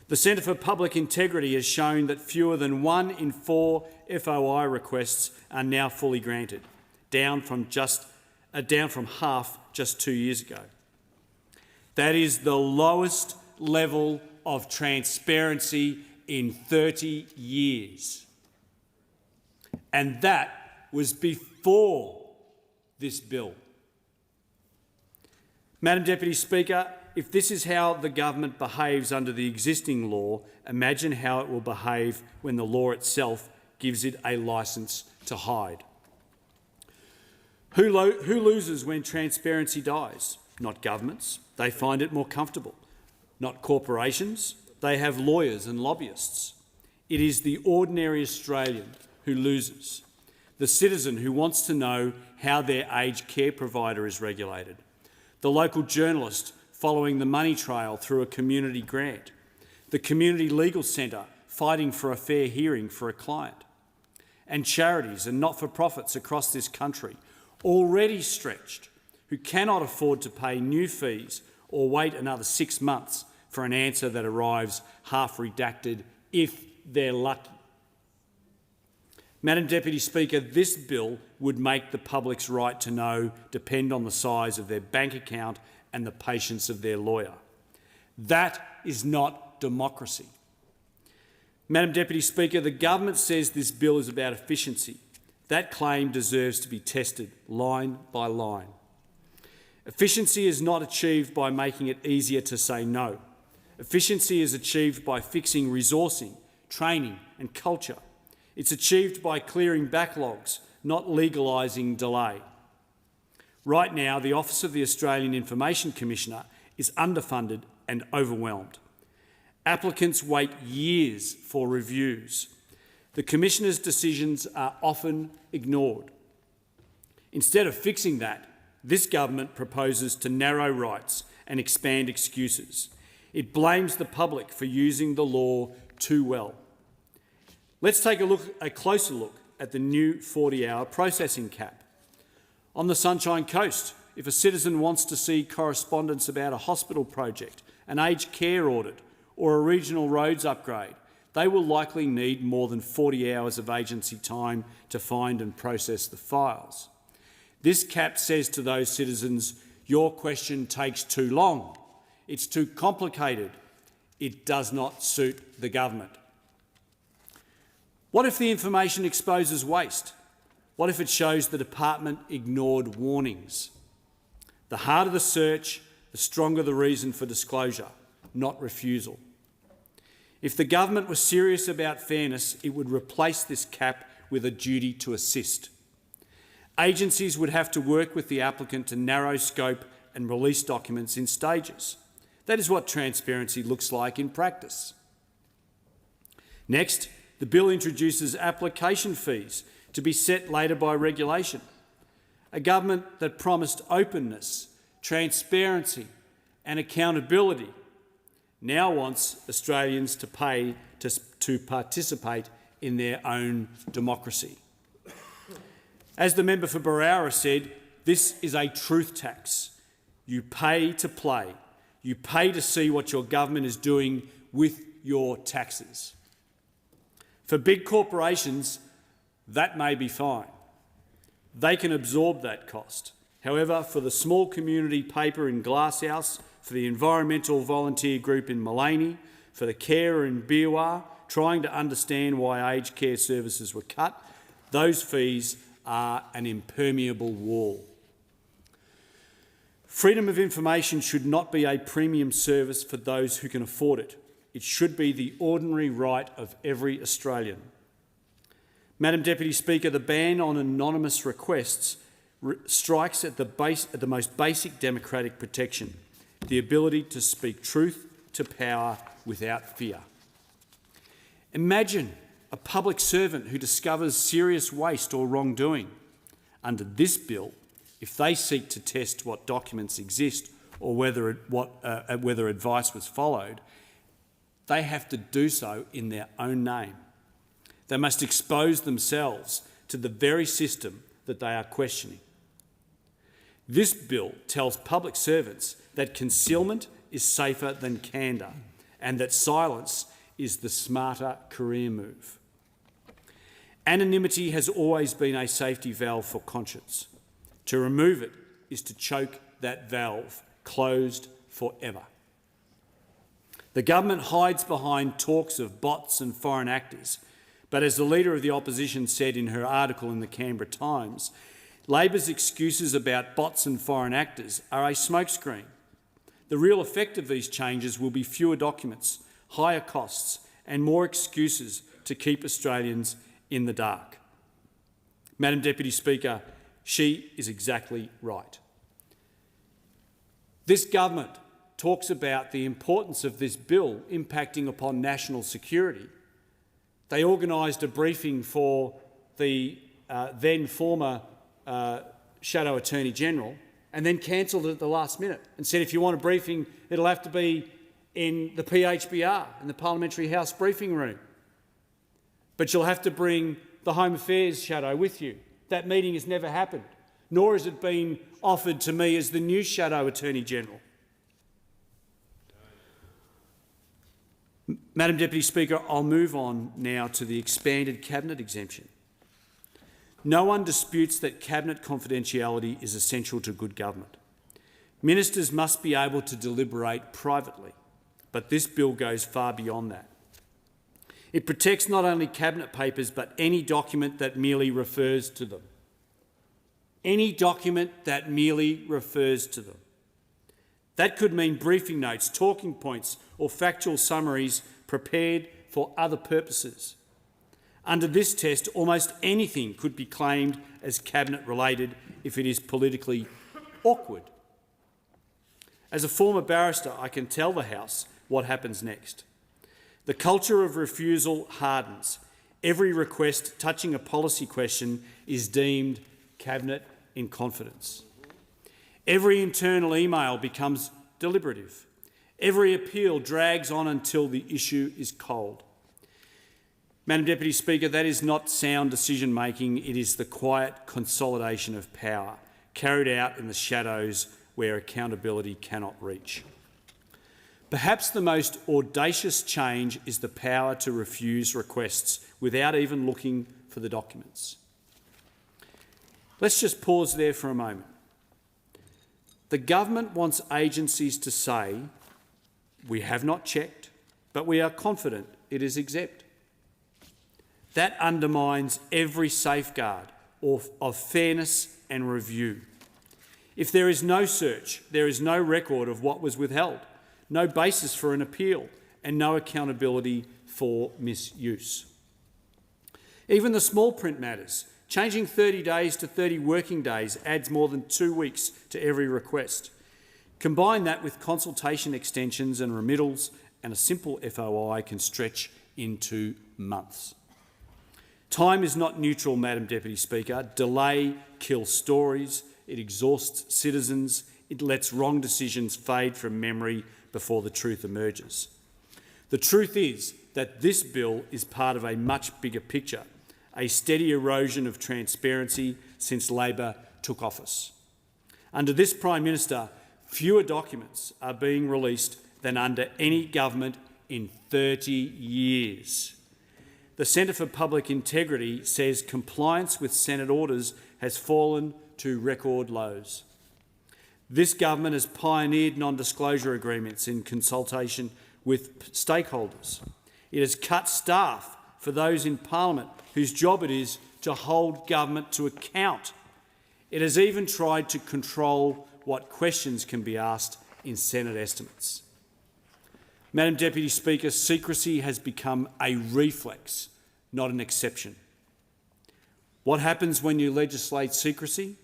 The Centre for Public Integrity has shown that fewer than 1 in 4 FOI requests are now fully granted, down from half just 2 years ago. That is the lowest level of transparency in 30 years. And that was before this bill. Madam Deputy Speaker, if this is how the government behaves under the existing law, imagine how it will behave when the law itself gives it a licence to hide. Who loses when transparency dies? Not governments. They find it more comfortable. Not corporations. They have lawyers and lobbyists. It is the ordinary Australian who loses, the citizen who wants to know how their aged care provider is regulated, the local journalist following the money trail through a community grant, the community legal centre fighting for a fair hearing for a client, and charities and not-for-profits across this country already stretched who cannot afford to pay new fees or wait another 6 months for an answer that arrives half redacted if they're lucky. Madam Deputy Speaker, this bill would make the public's right to know depend on the size of their bank account and the patience of their lawyer. That is not democracy. Madam Deputy Speaker, the government says this bill is about efficiency. That claim deserves to be tested line by line. Efficiency is not achieved by making it easier to say no. Efficiency is achieved by fixing resourcing, training and culture. It's achieved by clearing backlogs, not legalising delay. Right now, the Office of the Australian Information Commissioner is underfunded and overwhelmed. Applicants wait years for reviews. The Commissioner's decisions are often ignored. Instead of fixing that, this government proposes to narrow rights and expand excuses. It blames the public for using the law too well. Let's take a closer look at the new 40-hour processing cap. On the Sunshine Coast, if a citizen wants to see correspondence about a hospital project, an aged care audit or a regional roads upgrade, they will likely need more than 40 hours of agency time to find and process the files. This cap says to those citizens, your question takes too long, it's too complicated, it does not suit the government. What if the information exposes waste? What if it shows the department ignored warnings? The harder the search, the stronger the reason for disclosure, not refusal. If the government was serious about fairness, it would replace this cap with a duty to assist. Agencies would have to work with the applicant to narrow scope and release documents in stages. That is what transparency looks like in practice. Next, the bill introduces application fees to be set later by regulation. A government that promised openness, transparency and accountability now wants Australians to pay to participate in their own democracy. As the member for Barara said, this is a truth tax. You pay to play. You pay to see what your government is doing with your taxes. For big corporations, that may be fine. They can absorb that cost. However, for the small community paper in Glasshouse, for the environmental volunteer group in Mullaney, for the carer in Biwa, trying to understand why aged care services were cut, those fees are an impermeable wall. Freedom of information should not be a premium service for those who can afford it. It should be the ordinary right of every Australian. Madam Deputy Speaker, the ban on anonymous requests strikes at the most basic democratic protection, the ability to speak truth to power without fear. Imagine a public servant who discovers serious waste or wrongdoing. Under this bill, if they seek to test what documents exist or whether advice was followed, they have to do so in their own name. They must expose themselves to the very system that they are questioning. This bill tells public servants that concealment is safer than candour and that silence is the smarter career move. Anonymity has always been a safety valve for conscience. To remove it is to choke that valve closed forever. The government hides behind talks of bots and foreign actors, but as the Leader of the Opposition said in her article in the Canberra Times, Labor's excuses about bots and foreign actors are a smokescreen. The real effect of these changes will be fewer documents, higher costs and more excuses to keep Australians in the dark. Madam Deputy Speaker, she is exactly right. This government talks about the importance of this bill impacting upon national security. They organised a briefing for the then former Shadow Attorney General and then cancelled it at the last minute and said if you want a briefing, it'll have to be in the PHBR, in the Parliamentary House briefing room. But you'll have to bring the Home Affairs Shadow with you. That meeting has never happened, nor has it been offered to me as the new Shadow Attorney General. Madam Deputy Speaker, I'll move on now to the expanded Cabinet exemption. No one disputes that Cabinet confidentiality is essential to good government. Ministers must be able to deliberate privately, but this bill goes far beyond that. It protects not only Cabinet papers but any document that merely refers to them. Any document that merely refers to them. That could mean briefing notes, talking points or factual summaries prepared for other purposes. Under this test, almost anything could be claimed as Cabinet-related if it is politically awkward. As a former barrister, I can tell the House what happens next. The culture of refusal hardens. Every request touching a policy question is deemed Cabinet in confidence. Every internal email becomes deliberative. Every appeal drags on until the issue is cold. Madam Deputy Speaker, that is not sound decision-making, it is the quiet consolidation of power, carried out in the shadows where accountability cannot reach. Perhaps the most audacious change is the power to refuse requests without even looking for the documents. Let's just pause there for a moment. The government wants agencies to say, we have not checked, but we are confident it is exempt. That undermines every safeguard of fairness and review. If there is no search, there is no record of what was withheld, no basis for an appeal and no accountability for misuse. Even the small print matters. Changing 30 days to 30 working days adds more than 2 weeks to every request. Combine that with consultation extensions and remittals, and a simple FOI can stretch into months. Time is not neutral, Madam Deputy Speaker. Delay kills stories, it exhausts citizens, it lets wrong decisions fade from memory before the truth emerges. The truth is that this bill is part of a much bigger picture, a steady erosion of transparency since Labor took office. Under this Prime Minister, fewer documents are being released than under any government in 30 years. The Centre for Public Integrity says compliance with Senate orders has fallen to record lows. This government has pioneered non-disclosure agreements in consultation with stakeholders. It has cut staff for those in Parliament whose job it is to hold government to account. It has even tried to control what questions can be asked in Senate estimates. Madam Deputy Speaker, secrecy has become a reflex, not an exception. What happens when you legislate secrecy?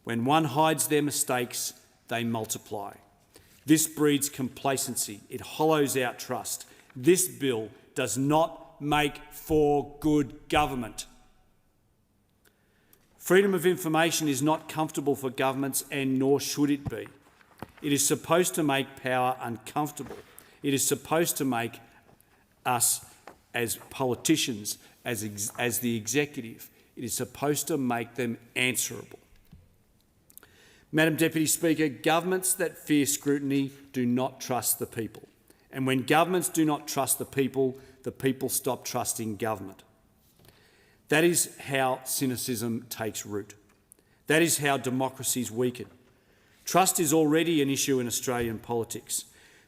When one hides their mistakes, they multiply. This breeds complacency. It hollows out trust. This bill does not make for good government. Freedom of information is not comfortable for governments, and nor should it be. It is supposed to make power uncomfortable. It is supposed to make us as politicians, as the executive, it is supposed to make them answerable. Madam Deputy Speaker, governments that fear scrutiny do not trust the people. And when governments do not trust the people stop trusting government. That is how cynicism takes root. That is how democracies weaken. Trust is already an issue in Australian politics.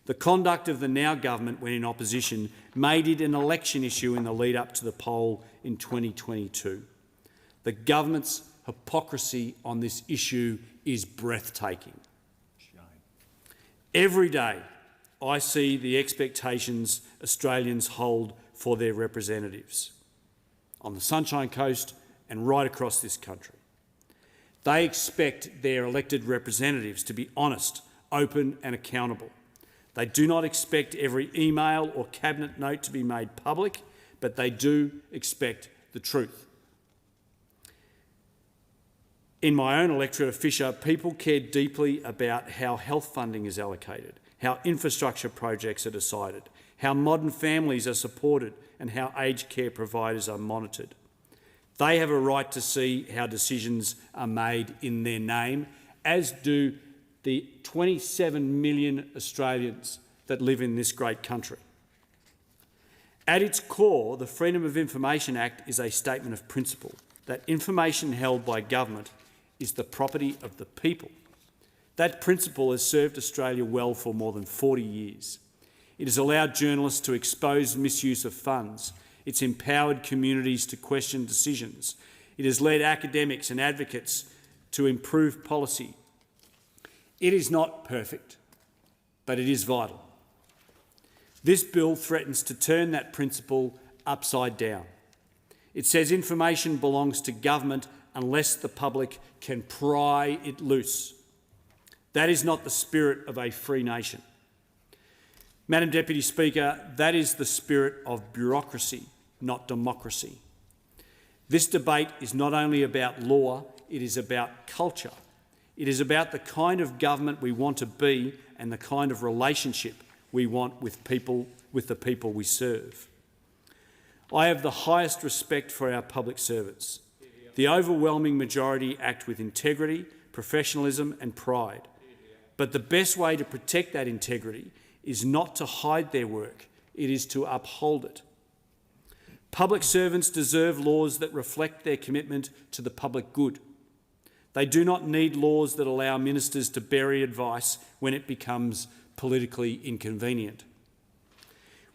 The conduct of the now government when in opposition made it an election issue in the lead-up to the poll in 2022. The government's hypocrisy on this issue is breathtaking. Every day I see the expectations Australians hold for their representatives on the Sunshine Coast and right across this country. They expect their elected representatives to be honest, open and accountable. They do not expect every email or cabinet note to be made public, but they do expect the truth. In my own electorate of Fisher, people care deeply about how health funding is allocated, how infrastructure projects are decided, how modern families are supported and how aged care providers are monitored. They have a right to see how decisions are made in their name, as do the 27 million Australians that live in this great country. At its core, the Freedom of Information Act is a statement of principle that information held by government is the property of the people. That principle has served Australia well for more than 40 years. It has allowed journalists to expose misuse of funds. It's empowered communities to question decisions. It has led academics and advocates to improve policy. It is not perfect, but it is vital. This bill threatens to turn that principle upside down. It says information belongs to government unless the public can pry it loose. That is not the spirit of a free nation. Madam Deputy Speaker, that is the spirit of bureaucracy, not democracy. This debate is not only about law, it is about culture. It is about the kind of government we want to be and the kind of relationship we want with the people we serve. I have the highest respect for our public servants. The overwhelming majority act with integrity, professionalism and pride. But the best way to protect that integrity is not to hide their work, it is to uphold it. Public servants deserve laws that reflect their commitment to the public good. They do not need laws that allow ministers to bury advice when it becomes politically inconvenient.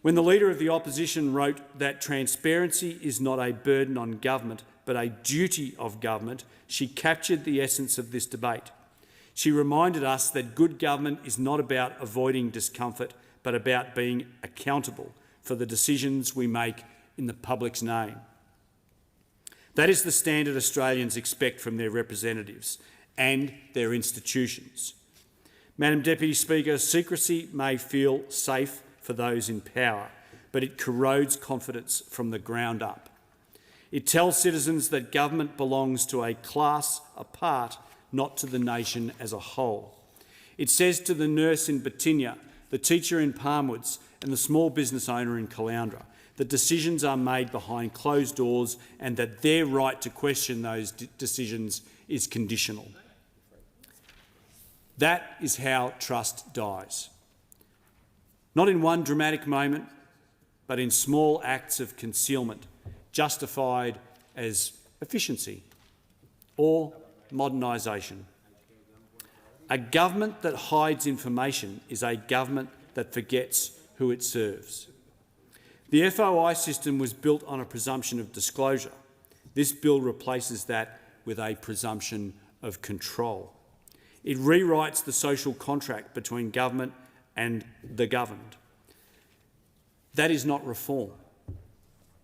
When the Leader of the Opposition wrote that transparency is not a burden on government but a duty of government, she captured the essence of this debate. She reminded us that good government is not about avoiding discomfort but about being accountable for the decisions we make in the public's name. That is the standard Australians expect from their representatives and their institutions. Madam Deputy Speaker, secrecy may feel safe for those in power, but it corrodes confidence from the ground up. It tells citizens that government belongs to a class apart, not to the nation as a whole. It says to the nurse in Batinia, the teacher in Palmwoods and the small business owner in Caloundra that decisions are made behind closed doors and that their right to question those decisions is conditional. That is how trust dies. not in one dramatic moment, but in small acts of concealment, justified as efficiency or modernisation. A government that hides information is a government that forgets who it serves. The FOI system was built on a presumption of disclosure. This bill replaces that with a presumption of control. It rewrites the social contract between government and the governed. That is not reform.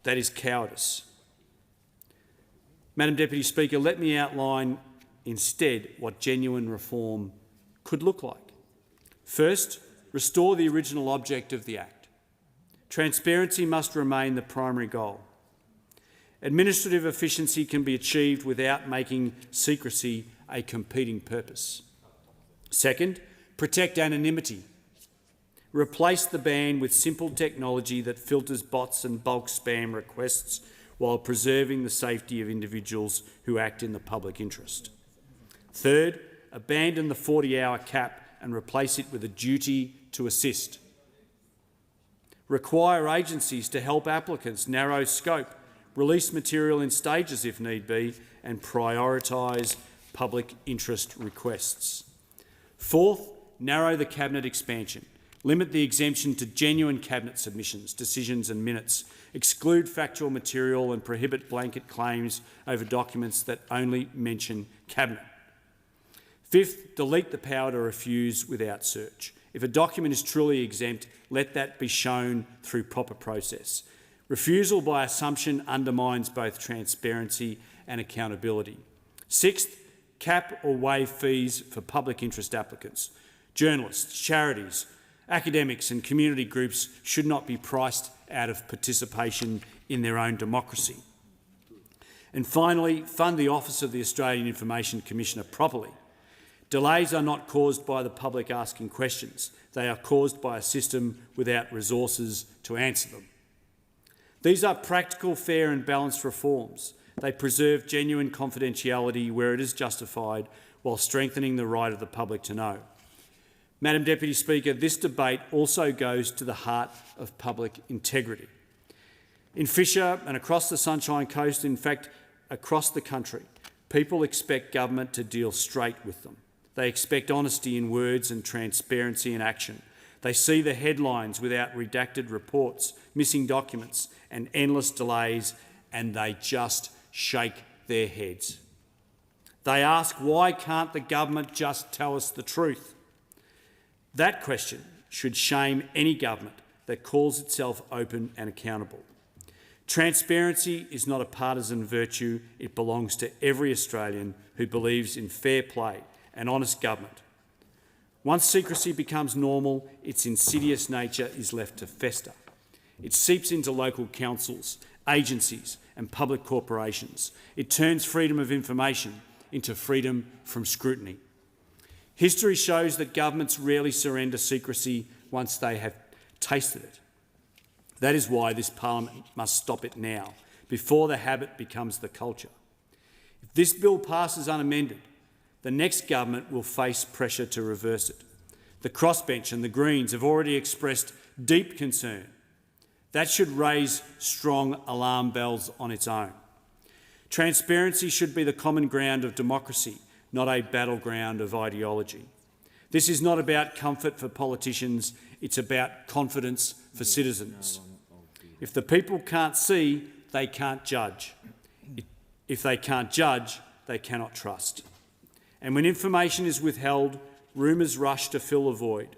That is cowardice. Madam Deputy Speaker, let me outline instead what genuine reform could look like. First, restore the original object of the Act. Transparency must remain the primary goal. Administrative efficiency can be achieved without making secrecy a competing purpose. Second, protect anonymity. Replace the ban with simple technology that filters bots and bulk spam requests while preserving the safety of individuals who act in the public interest. Third, abandon the 40-hour cap and replace it with a duty to assist. Require agencies to help applicants narrow scope, release material in stages if need be, and prioritise public interest requests. Fourth, narrow the Cabinet expansion. Limit the exemption to genuine Cabinet submissions, decisions and minutes. Exclude factual material and prohibit blanket claims over documents that only mention Cabinet. Fifth, delete the power to refuse without search. If a document is truly exempt, let that be shown through proper process. Refusal by assumption undermines both transparency and accountability. Sixth, cap or waive fees for public interest applicants. Journalists, charities, academics and community groups should not be priced out of participation in their own democracy. And finally, fund the Office of the Australian Information Commissioner properly. Delays are not caused by the public asking questions. They are caused by a system without resources to answer them. These are practical, fair and balanced reforms. They preserve genuine confidentiality where it is justified while strengthening the right of the public to know. Madam Deputy Speaker, this debate also goes to the heart of public integrity. In Fisher and across the Sunshine Coast, in fact across the country, people expect government to deal straight with them. They expect honesty in words and transparency in action. They see the headlines without redacted reports, missing documents and endless delays, and they just shake their heads. They ask, why can't the government just tell us the truth? That question should shame any government that calls itself open and accountable. Transparency is not a partisan virtue. It belongs to every Australian who believes in fair play and honest government. Once secrecy becomes normal, its insidious nature is left to fester. It seeps into local councils, agencies and public corporations. It turns freedom of information into freedom from scrutiny. History shows that governments rarely surrender secrecy once they have tasted it. That is why this Parliament must stop it now, before the habit becomes the culture. If this bill passes unamended, the next government will face pressure to reverse it. The crossbench and the Greens have already expressed deep concern. That should raise strong alarm bells on its own. Transparency should be the common ground of democracy, not a battleground of ideology. This is not about comfort for politicians, it's about confidence for citizens. If the people can't see, they can't judge. If they can't judge, they cannot trust. And when information is withheld, rumours rush to fill a void.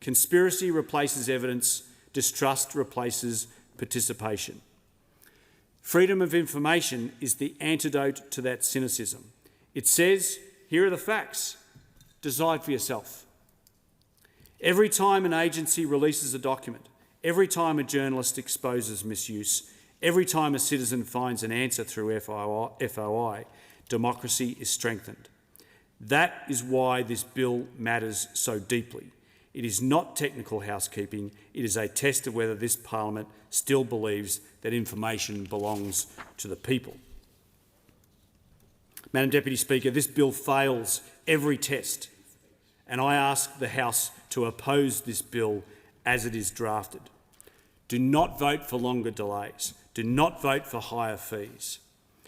Conspiracy replaces evidence, distrust replaces participation. Freedom of information is the antidote to that cynicism. It says, here are the facts, decide for yourself. Every time an agency releases a document, every time a journalist exposes misuse, every time a citizen finds an answer through FOI, democracy is strengthened. That is why this bill matters so deeply. It is not technical housekeeping, it is a test of whether this Parliament still believes that information belongs to the people. Madam Deputy Speaker, this bill fails every test, and I ask the House to oppose this bill as it is drafted. Do not vote for longer delays. Do not vote for higher fees.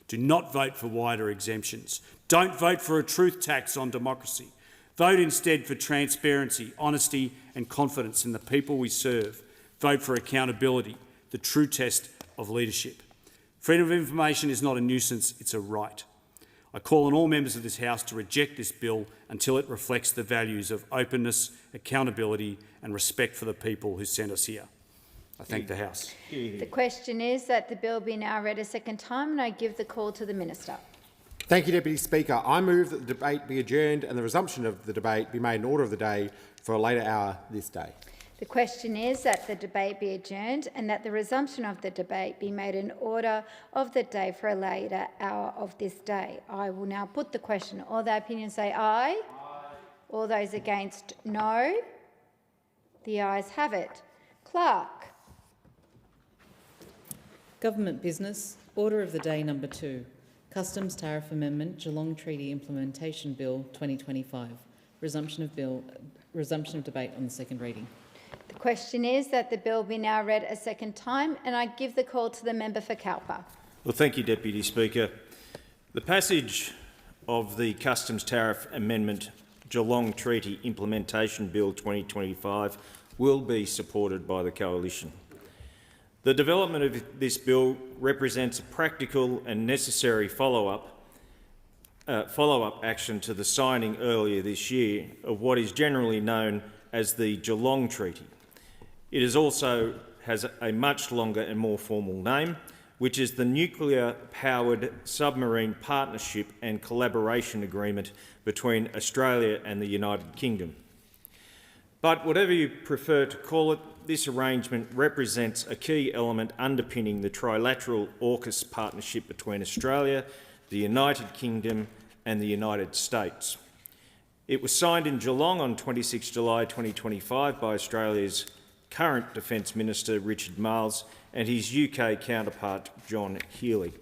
Do not vote for wider exemptions. Don't vote for a truth tax on democracy. Vote instead for transparency, honesty and confidence in the people we serve. Vote for accountability, the true test of leadership. Freedom of information is not a nuisance, it's a right. I call on all members of this House to reject this bill until it reflects the values of openness, accountability and respect for the people who sent us here. I thank the House. The question is that the bill be now read a second time, and I give the call to the Minister. Thank you, Deputy Speaker. I move that the debate be adjourned and the resumption of the debate be made in order of the day for a later hour this day. The question is that the debate be adjourned and that the resumption of the debate be made in order of the day for a later hour of this day. I will now put the question. All the opinions say aye. All those against, no. The ayes have it. Clerk. Government business. Order of the day number 2. Customs Tariff Amendment Geelong Treaty Implementation Bill 2025. Resumption of debate on the second reading. The question is that the bill be now read a second time, and I give the call to the member for Cowper. Well, thank you, Deputy Speaker. The passage of the Customs Tariff Amendment Geelong Treaty Implementation Bill 2025 will be supported by the Coalition. The development of this bill represents a practical and necessary follow-up action to the signing earlier this year of what is generally known as the Geelong Treaty. It also has a much longer and more formal name, which is the Nuclear-Powered Submarine Partnership and Collaboration Agreement between Australia and the United Kingdom. But whatever you prefer to call it, this arrangement represents a key element underpinning the trilateral AUKUS partnership between Australia, the United Kingdom and the United States. It was signed in Geelong on 26 July 2025 by Australia's current Defence Minister Richard Marles and his UK counterpart John Healey.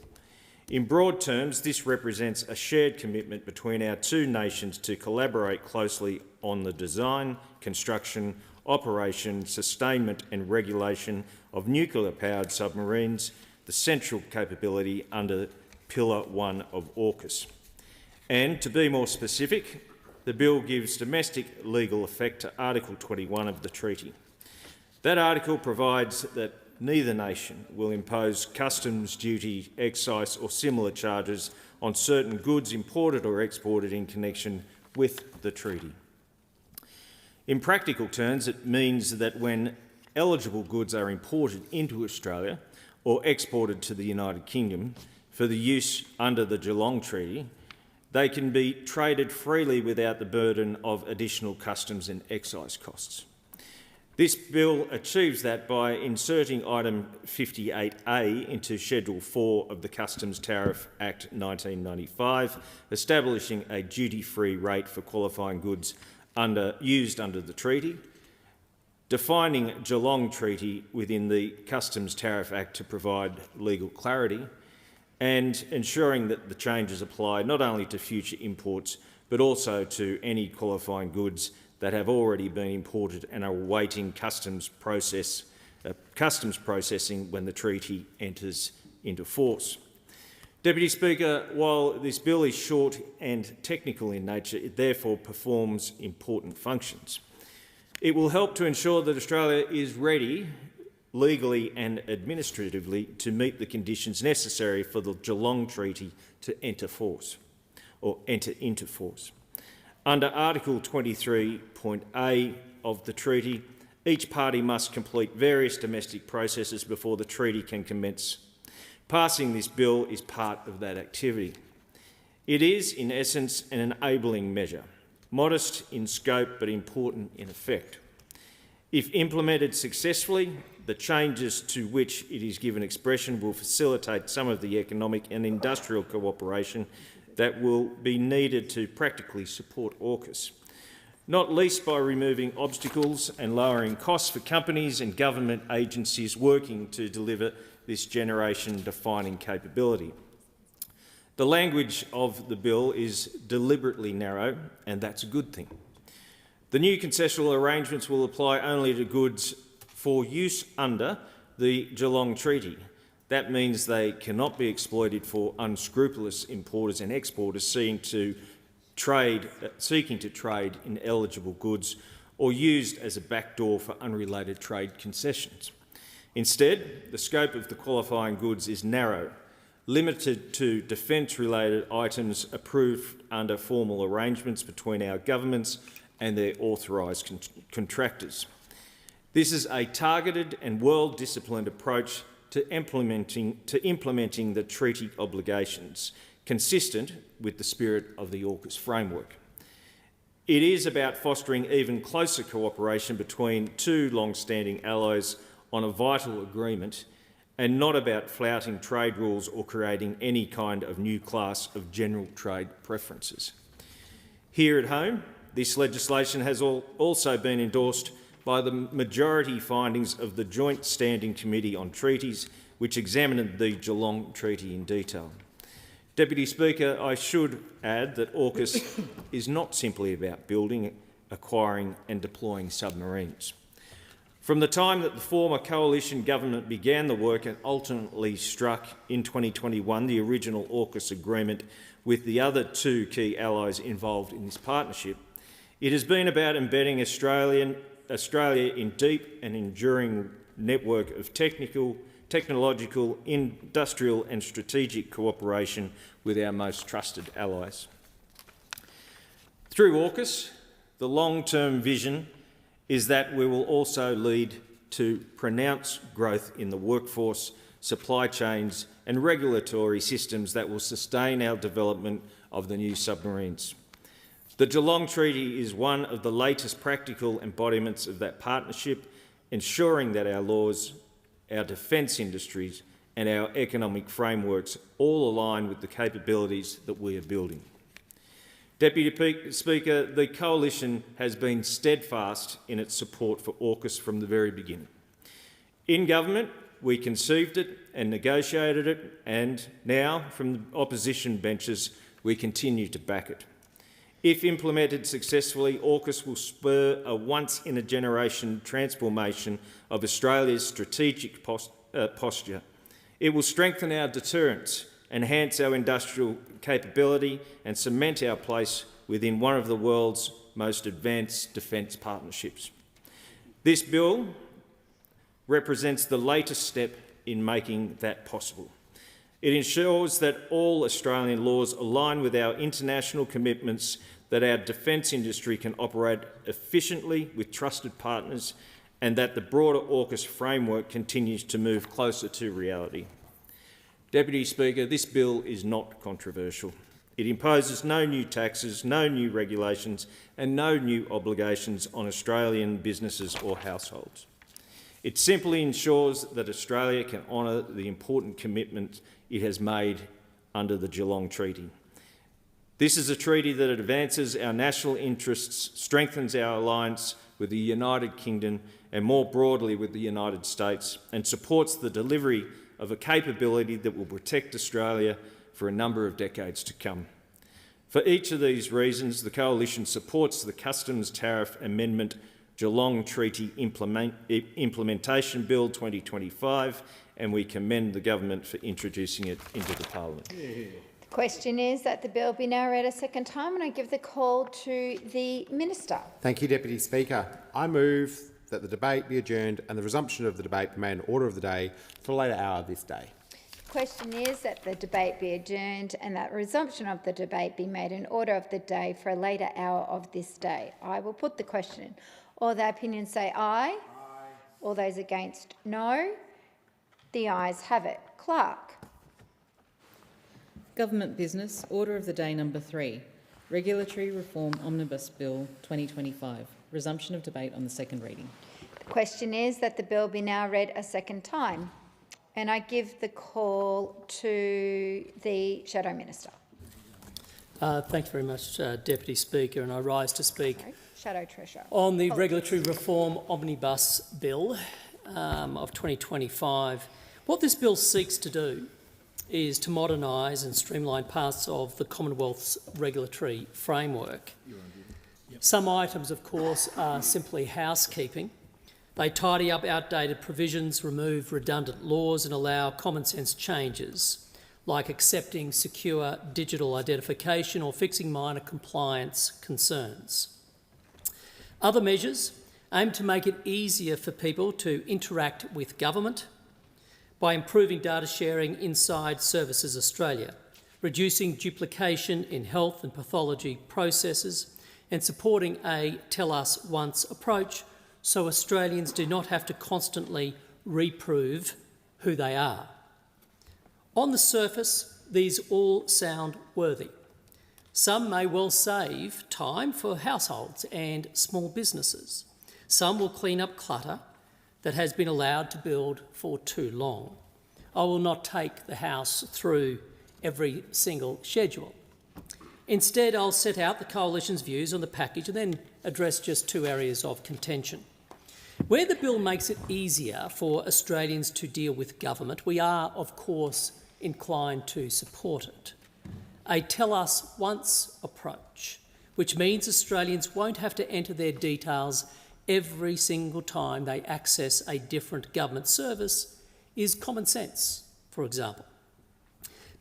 In broad terms, this represents a shared commitment between our two nations to collaborate closely on the design, construction, operation, sustainment and regulation of nuclear-powered submarines, the central capability under Pillar 1 of AUKUS. And, to be more specific, the bill gives domestic legal effect to Article 21 of the treaty. That article provides that neither nation will impose customs, duty, excise or similar charges on certain goods imported or exported in connection with the treaty. In practical terms, it means that when eligible goods are imported into Australia or exported to the United Kingdom for the use under the Geelong Treaty, they can be traded freely without the burden of additional customs and excise costs. This bill achieves that by inserting item 58A into Schedule 4 of the Customs Tariff Act 1995, establishing a duty-free rate for qualifying goods used under the treaty, defining Geelong Treaty within the Customs Tariff Act to provide legal clarity, and ensuring that the changes apply not only to future imports but also to any qualifying goods that have already been imported and are awaiting customs processing when the treaty enters into force. Deputy Speaker, while this bill is short and technical in nature, it therefore performs important functions. It will help to ensure that Australia is ready, legally and administratively, to meet the conditions necessary for the Geelong Treaty to enter into force. Under Article 23.A of the treaty, each party must complete various domestic processes before the treaty can commence. Passing this bill is part of that activity. It is, in essence, an enabling measure, modest in scope but important in effect. If implemented successfully, the changes to which it is given expression will facilitate some of the economic and industrial cooperation that will be needed to practically support AUKUS, not least by removing obstacles and lowering costs for companies and government agencies working to deliver this generation-defining capability. The language of the bill is deliberately narrow, and that's a good thing. The new concessional arrangements will apply only to goods for use under the Geelong Treaty. That means they cannot be exploited for unscrupulous importers and exporters seeking to trade in eligible goods or used as a backdoor for unrelated trade concessions. Instead, the scope of the qualifying goods is narrow, limited to defence-related items approved under formal arrangements between our governments and their authorised contractors. This is a targeted and well-disciplined approach to implementing the treaty obligations, consistent with the spirit of the AUKUS framework. It is about fostering even closer cooperation between two long-standing allies on a vital agreement, and not about flouting trade rules or creating any kind of new class of general trade preferences. Here at home, this legislation has also been endorsed by the majority findings of the Joint Standing Committee on Treaties, which examined the Geelong Treaty in detail. Deputy Speaker, I should add that AUKUS is not simply about building, acquiring and deploying submarines. From the time that the former coalition government began the work and ultimately struck in 2021 the original AUKUS agreement with the other two key allies involved in this partnership, it has been about embedding Australia in deep and enduring network of technological, industrial and strategic cooperation with our most trusted allies. Through AUKUS, the long-term vision is that we will also lead to pronounced growth in the workforce, supply chains and regulatory systems that will sustain our development of the new submarines. The Geelong Treaty is one of the latest practical embodiments of that partnership, ensuring that our laws, our defence industries and our economic frameworks all align with the capabilities that we are building. Deputy Speaker, the Coalition has been steadfast in its support for AUKUS from the very beginning. In government, we conceived it and negotiated it, and now, from the opposition benches, we continue to back it. If implemented successfully, AUKUS will spur a once-in-a-generation transformation of Australia's strategic posture. It will strengthen our deterrence, enhance our industrial capability and cement our place within one of the world's most advanced defence partnerships. This bill represents the latest step in making that possible. It ensures that all Australian laws align with our international commitments, that our defence industry can operate efficiently with trusted partners, and that the broader AUKUS framework continues to move closer to reality. Deputy Speaker, this bill is not controversial. It imposes no new taxes, no new regulations and no new obligations on Australian businesses or households. It simply ensures that Australia can honour the important commitment it has made under the Geelong Treaty. This is a treaty that advances our national interests, strengthens our alliance with the United Kingdom and more broadly with the United States, and supports the delivery of a capability that will protect Australia for a number of decades to come. For each of these reasons, the Coalition supports the Customs Tariff Amendment Geelong Treaty Implementation Bill 2025, and we commend the government for introducing it into the Parliament. The question is that the bill be now read a second time, and I give the call to the Minister. Thank you, Deputy Speaker. I move that the debate be adjourned and the resumption of the debate be made in order of the day for a later hour this day. The question is that the debate be adjourned and that resumption of the debate be made in order of the day for a later hour of this day. I will put the question. All the opinions say aye. Aye. All those against, no. The ayes have it. Clerk. Government business, order of the day number 3, Regulatory Reform Omnibus Bill 2025, resumption of debate on the second reading. The question is that the bill be now read a second time, and I give the call to the Shadow Minister. Thanks very much, Deputy Speaker, and I rise to speak Shadow Treasurer. On the Regulatory Reform Omnibus Bill of 2025. What this bill seeks to do is to modernise and streamline parts of the Commonwealth's regulatory framework. Some items, of course, are simply housekeeping. They tidy up outdated provisions, remove redundant laws and allow common sense changes, like accepting secure digital identification or fixing minor compliance concerns. Other measures aim to make it easier for people to interact with government by improving data sharing inside Services Australia, reducing duplication in health and pathology processes, and supporting a tell us once approach so Australians do not have to constantly reprove who they are. On the surface, these all sound worthy. Some may well save time for households and small businesses. Some will clean up clutter that has been allowed to build for too long. I will not take the House through every single schedule. Instead, I'll set out the Coalition's views on the package and then address just two areas of contention. Where the bill makes it easier for Australians to deal with government, we are, of course, inclined to support it. A tell us once approach, which means Australians won't have to enter their details every single time they access a different government service, is common sense, for example.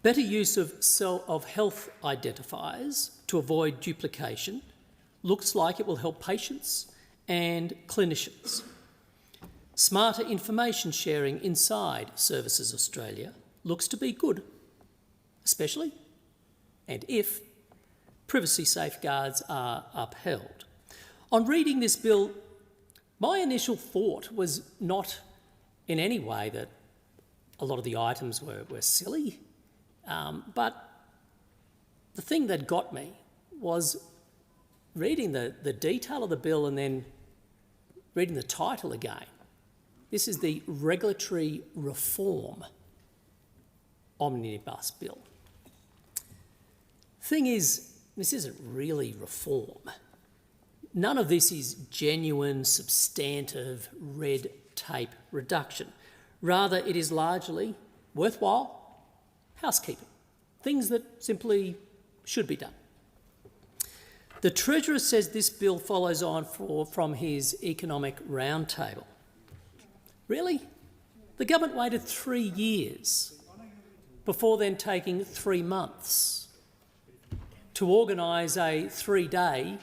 Better use of health identifiers to avoid duplication looks like it will help patients and clinicians. Smarter information sharing inside Services Australia looks to be good, especially and if privacy safeguards are upheld. On reading this bill, my initial thought was not in any way that a lot of the items were silly, but the thing that got me was reading the detail of the bill and then reading the title again. This is the Regulatory Reform Omnibus Bill. Thing is, this isn't really reform. None of this is genuine, substantive, red tape reduction. Rather, it is largely worthwhile housekeeping, things that simply should be done. The Treasurer says this bill follows on from his economic roundtable. Really? The government waited 3 years before then taking 3 months to organise a 3-day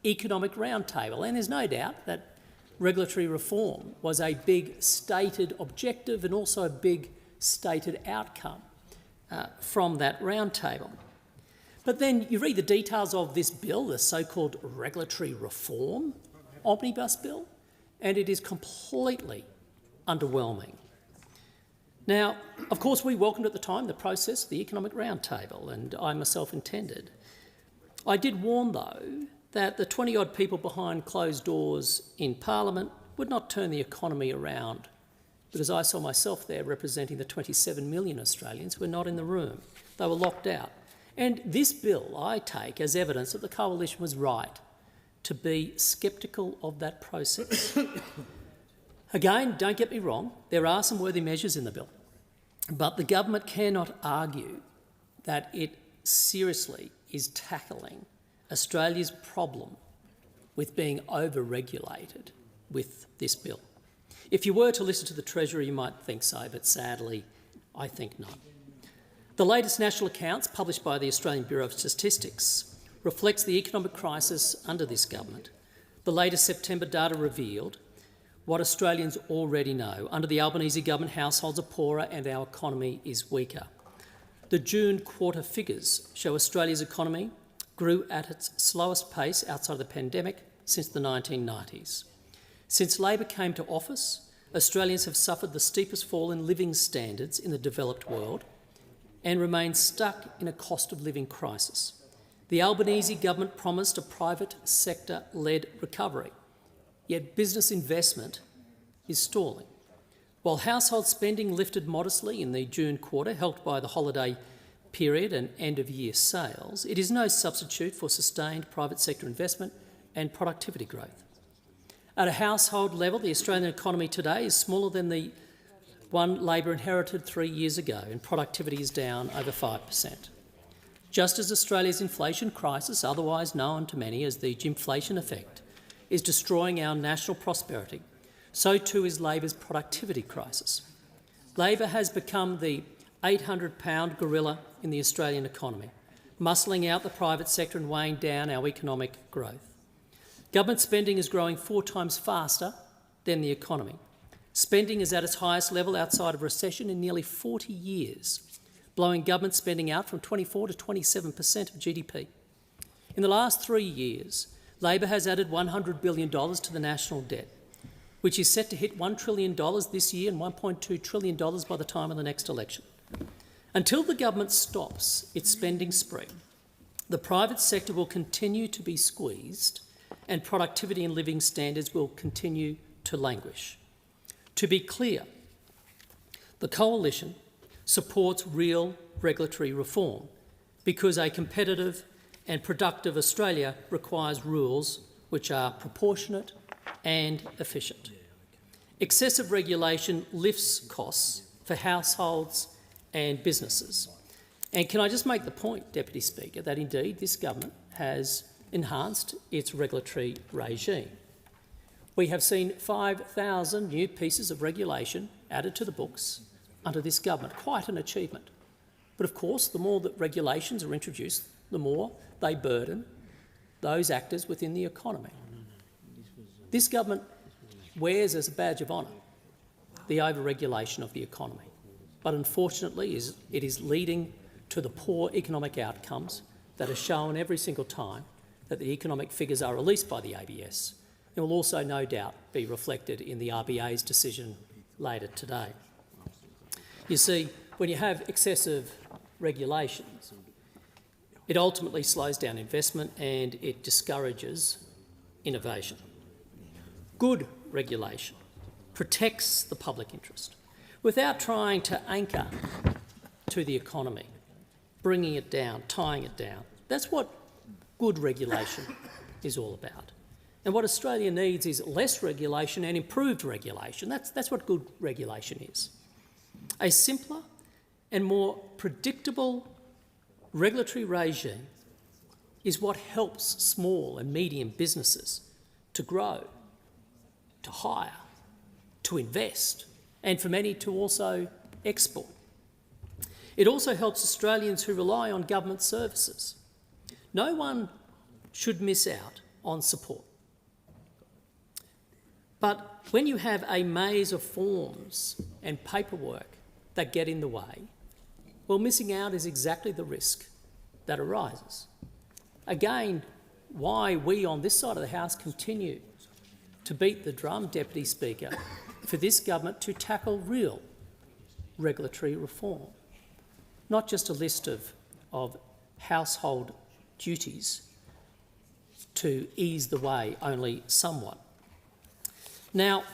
economic roundtable, and there's no doubt that regulatory reform was a big stated objective and also a big stated outcome from that roundtable. But then you read the details of this bill, the so-called Regulatory Reform Omnibus Bill, and it is completely underwhelming. Now, of course, we welcomed at the time the process of the economic roundtable, and I myself attended. I did warn, though, that the 20-odd people behind closed doors in Parliament would not turn the economy around, because I saw myself there representing the 27 million Australians who were not in the room. They were locked out. And this bill I take as evidence that the Coalition was right to be sceptical of that process. Again, don't get me wrong, there are some worthy measures in the bill, but the government cannot argue that it seriously is tackling Australia's problem with being over-regulated with this bill. If you were to listen to the Treasurer, you might think so, but sadly, I think not. The latest national accounts published by the Australian Bureau of Statistics reflects the economic crisis under this government. The latest September data revealed what Australians already know. Under the Albanese government, households are poorer and our economy is weaker. The June quarter figures show Australia's economy grew at its slowest pace outside of the pandemic since the 1990s. Since Labor came to office, Australians have suffered the steepest fall in living standards in the developed world and remain stuck in a cost of living crisis. The Albanese government promised a private sector-led recovery, yet business investment is stalling. While household spending lifted modestly in the June quarter, helped by the holiday period and end-of-year sales, it is no substitute for sustained private sector investment and productivity growth. At a household level, the Australian economy today is smaller than the one Labor inherited 3 years ago, and productivity is down over 5%. Just as Australia's inflation crisis, otherwise known to many as the Gymflation effect, is destroying our national prosperity, so too is Labor's productivity crisis. Labor has become the 800-pound gorilla in the Australian economy, muscling out the private sector and weighing down our economic growth. Government spending is growing 4 times faster than the economy. Spending is at its highest level outside of recession in nearly 40 years, blowing government spending out from 24 to 27% of GDP. In the last 3 years, Labor has added $100 billion to the national debt, which is set to hit $1 trillion this year and $1.2 trillion by the time of the next election. Until the government stops its spending spree, the private sector will continue to be squeezed and productivity and living standards will continue to languish. To be clear, the Coalition supports real regulatory reform because a competitive and productive Australia requires rules which are proportionate and efficient. Excessive regulation lifts costs for households and businesses. And can I just make the point, Deputy Speaker, that indeed this government has enhanced its regulatory regime. We have seen 5,000 new pieces of regulation added to the books under this government, quite an achievement. But of course, the more that regulations are introduced, the more they burden those actors within the economy. This government wears as a badge of honour the over-regulation of the economy, but unfortunately it is leading to the poor economic outcomes that are shown every single time that the economic figures are released by the ABS, and will also no doubt be reflected in the RBA's decision later today. You see, when you have excessive regulations, it ultimately slows down investment and it discourages innovation. Good regulation protects the public interest without trying to anchor to the economy, bringing it down, tying it down. That's what good regulation is all about. And what Australia needs is less regulation and improved regulation. That's what good regulation is. A simpler and more predictable regulatory regime is what helps small and medium businesses to grow, to hire, to invest, and for many to also export. It also helps Australians who rely on government services. No one should miss out on support. But when you have a maze of forms and paperwork that get in the way, well, missing out is exactly the risk that arises. Again, why we on this side of the House continue to beat the drum, Deputy Speaker, for this government to tackle real regulatory reform, not just a list of household duties to ease the way only somewhat. Now,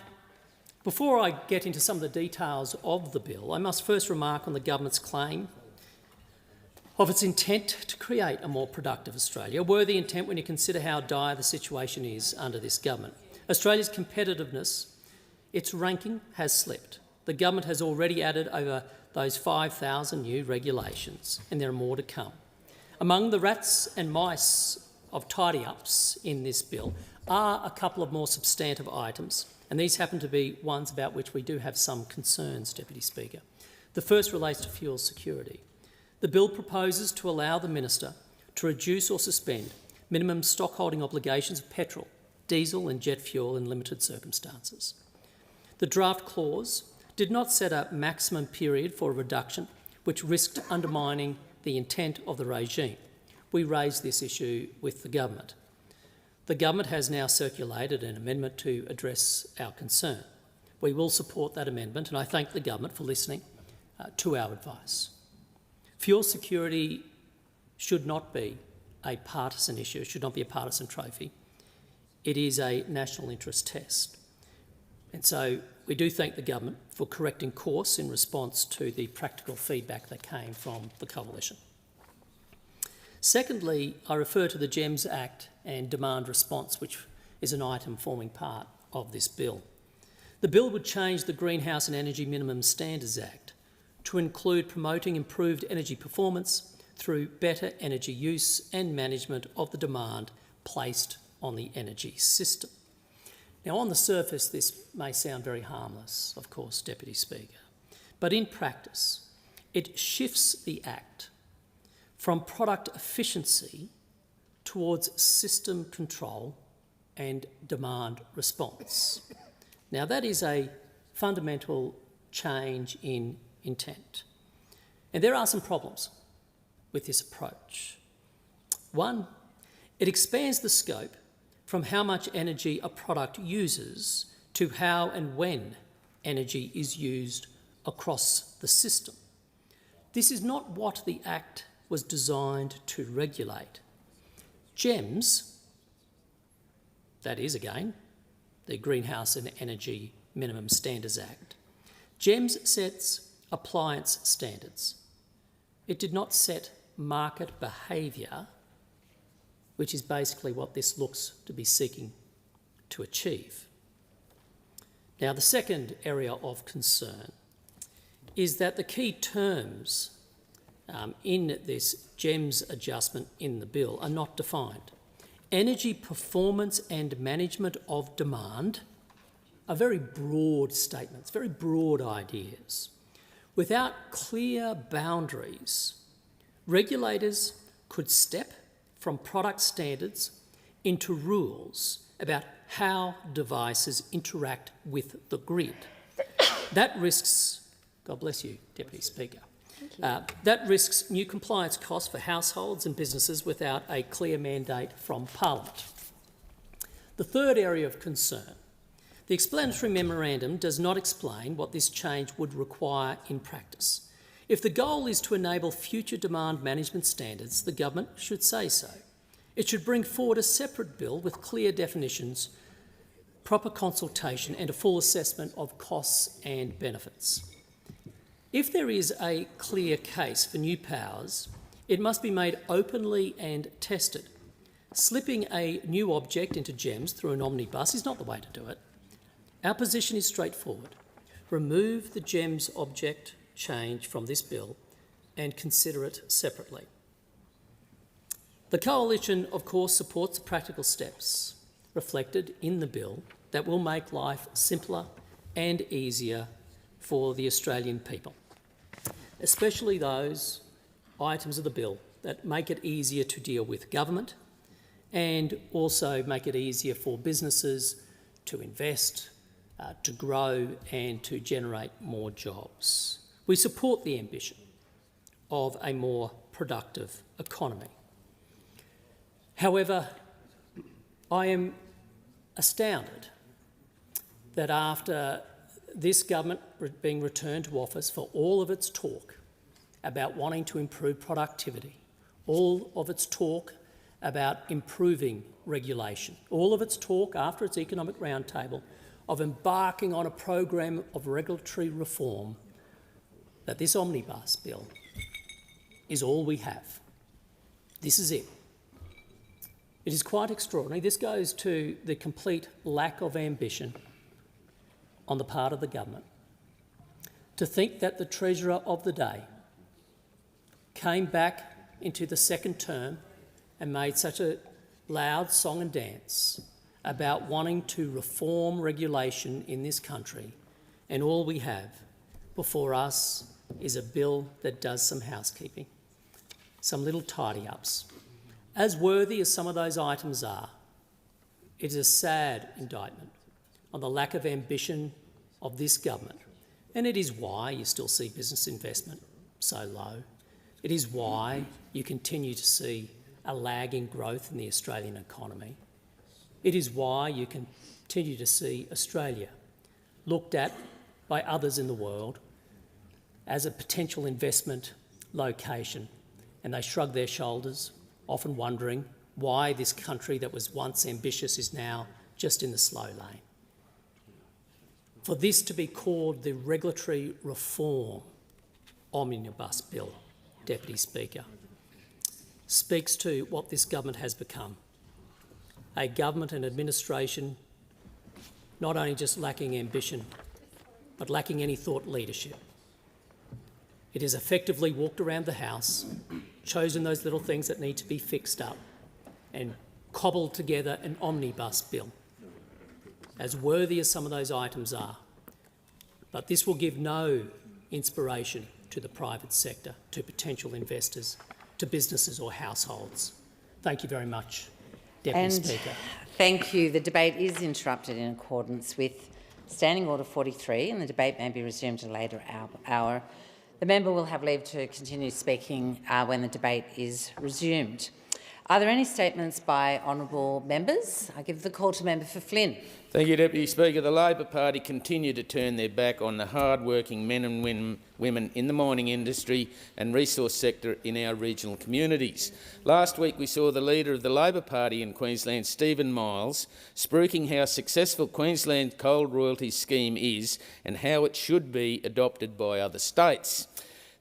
before I get into some of the details of the bill, I must first remark on the government's claim of its intent to create a more productive Australia, a worthy intent when you consider how dire the situation is under this government. Australia's competitiveness, its ranking has slipped. The government has already added over those 5,000 new regulations, and there are more to come. Among the rats and mice of tidy-ups in this bill are a couple of more substantive items, and these happen to be ones about which we do have some concerns, Deputy Speaker. The first relates to fuel security. The bill proposes to allow the Minister to reduce or suspend minimum stockholding obligations of petrol, diesel and jet fuel in limited circumstances. The draft clause did not set a maximum period for a reduction, which risked undermining the intent of the regime. We raised this issue with the government. The government has now circulated an amendment to address our concern. We will support that amendment, and I thank the government for listening to our advice. Fuel security should not be a partisan issue, it should not be a partisan trophy. It is a national interest test. And so we do thank the government for correcting course in response to the practical feedback that came from the Coalition. Secondly, I refer to the GEMS Act and demand response, which is an item forming part of this bill. The bill would change the Greenhouse and Energy Minimum Standards Act to include promoting improved energy performance, through better energy use and management of the demand placed on the energy system. Now, on the surface, this may sound very harmless, of course, Deputy Speaker, but in practice, it shifts the Act from product efficiency towards system control and demand response. Now, that is a fundamental change in intent. And there are some problems with this approach. One, it expands the scope from how much energy a product uses to how and when energy is used across the system. This is not what the Act was designed to regulate. GEMS, that is again, the Greenhouse and Energy Minimum Standards Act, GEMS sets appliance standards. It did not set market behaviour, which is basically what this looks to be seeking to achieve. Now, the second area of concern is that the key terms in this GEMS adjustment in the bill are not defined. Energy performance and management of demand are very broad statements, very broad ideas. Without clear boundaries, regulators could step from product standards into rules about how devices interact with the grid. That risks, God bless you, Deputy Speaker, that risks new compliance costs for households and businesses without a clear mandate from Parliament. The third area of concern, the explanatory memorandum does not explain what this change would require in practice. If the goal is to enable future demand management standards, the government should say so. It should bring forward a separate bill with clear definitions, proper consultation and a full assessment of costs and benefits. If there is a clear case for new powers, it must be made openly and tested. Slipping a new object into GEMS through an omnibus is not the way to do it. Our position is straightforward. Remove the GEMS object change from this bill and consider it separately. The Coalition, of course, supports the practical steps reflected in the bill that will make life simpler and easier for the Australian people, especially those items of the bill that make it easier to deal with government and also make it easier for businesses to invest, to grow and to generate more jobs. We support the ambition of a more productive economy. However, I am astounded that after this government being returned to office, for all of its talk about wanting to improve productivity, all of its talk about improving regulation, all of its talk after its economic roundtable of embarking on a program of regulatory reform, that this omnibus bill is all we have. This is it. It is quite extraordinary. This goes to the complete lack of ambition on the part of the government to think that the Treasurer of the day came back into the second term and made such a loud song and dance about wanting to reform regulation in this country, and all we have before us is a bill that does some housekeeping, some little tidy-ups. As worthy as some of those items are, it is a sad indictment on the lack of ambition of this government, and it is why you still see business investment so low. It is why you continue to see a lagging growth in the Australian economy. It is why you continue to see Australia looked at by others in the world as a potential investment location, and they shrug their shoulders, often wondering why this country that was once ambitious is now just in the slow lane. For this to be called the regulatory reform omnibus bill, Deputy Speaker, speaks to what this government has become. A government and administration not only just lacking ambition, but lacking any thought leadership. It has effectively walked around the House chosen those little things that need to be fixed up and cobbled together an omnibus bill, as worthy as some of those items are. But this will give no inspiration to the private sector, to potential investors, to businesses or households. Thank you very much, Deputy Speaker. Thank you. The debate is interrupted in accordance with Standing Order 43, and the debate may be resumed at a later hour. The member will have leave to continue speaking when the debate is resumed. Are there any statements by honourable members? I give the call to member for Flynn. Thank you, Deputy Speaker. The Labor Party continue to turn their back on the hard-working men and women in the mining industry and resource sector in our regional communities. Last week we saw the leader of the Labor Party in Queensland, Stephen Miles, spruiking how successful Queensland's coal royalties scheme is and how it should be adopted by other states.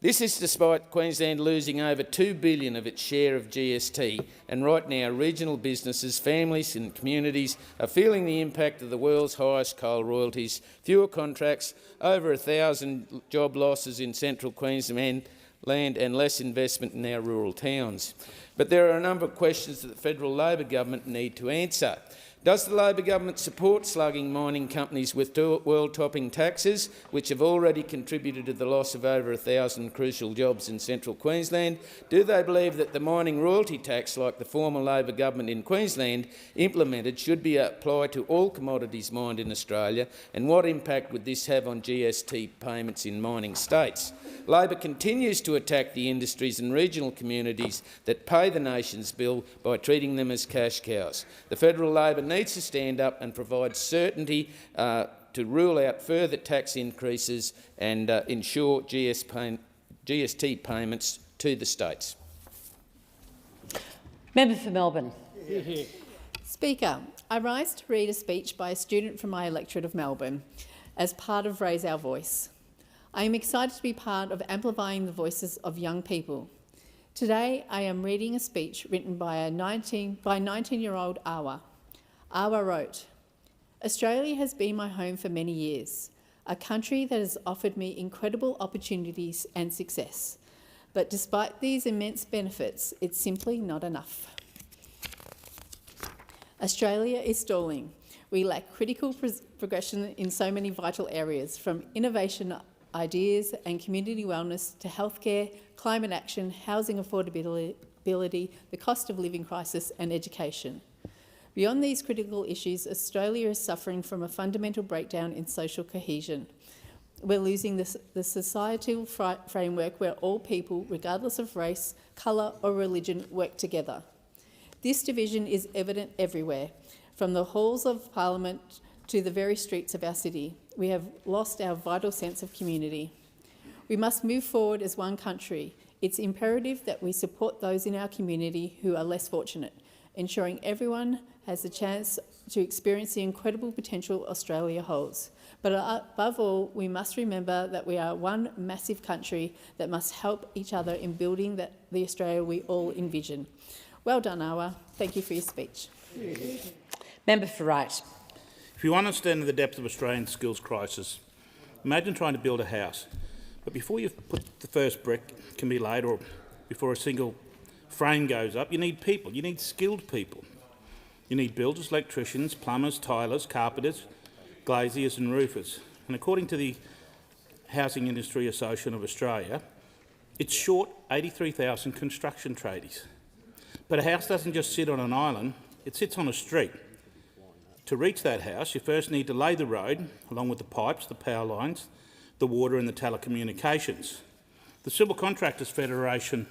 This is despite Queensland losing over $2 billion of its share of GST, and right now regional businesses, families and communities are feeling the impact of the world's highest coal royalties, fewer contracts, over 1,000 job losses in central Queensland and less investment in our rural towns. But there are a number of questions that the federal Labor government need to answer. Does the Labor government support slugging mining companies with world-topping taxes, which have already contributed to the loss of over 1,000 crucial jobs in central Queensland? Do they believe that the mining royalty tax, like the former Labor government in Queensland implemented, should be applied to all commodities mined in Australia? And what impact would this have on GST payments in mining states? Labor continues to attack the industries and regional communities that pay the nation's bill by treating them as cash cows. The federal Labor needs to stand up and provide certainty to rule out further tax increases and ensure GST payments to the states. Member for Melbourne. Speaker, I rise to read a speech by a student from my electorate of Melbourne as part of Raise Our Voice. I am excited to be part of amplifying the voices of young people. Today I am reading a speech written by 19-year-old Awa. Awa wrote, "Australia has been my home for many years, a country that has offered me incredible opportunities and success. But despite these immense benefits, it's simply not enough. Australia is stalling. We lack critical progression in so many vital areas, from innovation ideas and community wellness to healthcare, climate action, housing affordability, the cost of living crisis and education. Beyond these critical issues, Australia is suffering from a fundamental breakdown in social cohesion. We're losing the societal framework where all people, regardless of race, colour or religion, work together. This division is evident everywhere, from the halls of Parliament to the very streets of our city. We have lost our vital sense of community. We must move forward as one country. It's imperative that we support those in our community who are less fortunate, ensuring everyone has the chance to experience the incredible potential Australia holds. But above all, we must remember that we are one massive country that must help each other in building the Australia we all envision." Well done, Awa. Thank you for your speech. Member for Wright. If you understand the depth of Australian skills crisis, imagine trying to build a house, but before you've put the first brick can be laid or before a single frame goes up, you need people. You need skilled people. You need builders, electricians, plumbers, tilers, carpenters, glaziers and roofers. And according to the Housing Industry Association of Australia, it's short 83,000 construction tradies. But a house doesn't just sit on an island, it sits on a street. To reach that house, you first need to lay the road, along with the pipes, the power lines, the water and the telecommunications. The Civil Contractors Federation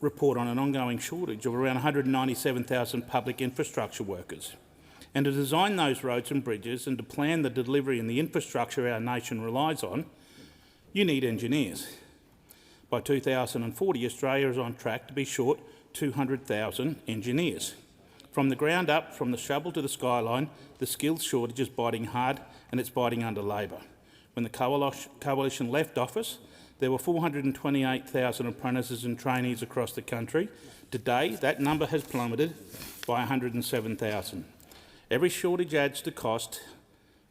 report on an ongoing shortage of around 197,000 public infrastructure workers. And to design those roads and bridges and to plan the delivery and the infrastructure our nation relies on, you need engineers. By 2040, Australia is on track to be short 200,000 engineers. From the ground up, from the shovel to the skyline, the skills shortage is biting hard and it's biting under Labor. When the Coalition left office, there were 428,000 apprentices and trainees across the country. Today, that number has plummeted by 107,000. Every shortage adds to cost,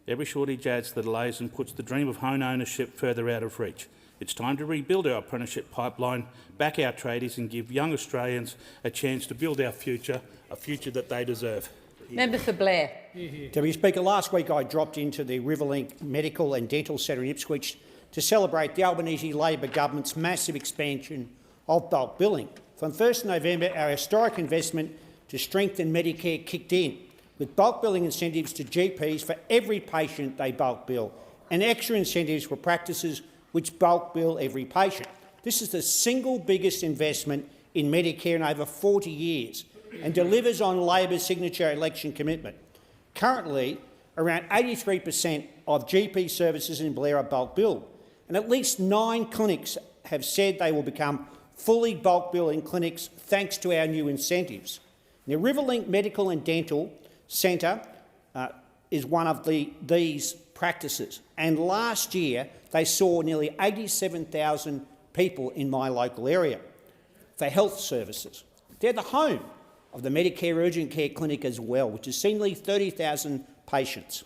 every shortage adds to delays and puts the dream of home ownership further out of reach. It's time to rebuild our apprenticeship pipeline, back our tradies and give young Australians a chance to build our future, a future that they deserve. Member for Blair. Deputy Speaker, last week I dropped into the Riverlink Medical and Dental Centre in Ipswich to celebrate the Albanese Labor government's massive expansion of bulk billing. From 1st November, our historic investment to strengthen Medicare kicked in, with bulk billing incentives to GPs for every patient they bulk bill, and extra incentives for practices which bulk bill every patient. This is the single biggest investment in Medicare in over 40 years and delivers on Labor's signature election commitment. Currently, around 83% of GP services in Blair are bulk billed, and at least 9 clinics have said they will become fully bulk billing clinics thanks to our new incentives. The Riverlink Medical and Dental Centre is one of these practices, and last year they saw nearly 87,000 people in my local area for health services. They're the home of the Medicare Urgent Care Clinic as well, which has seen nearly 30,000 patients.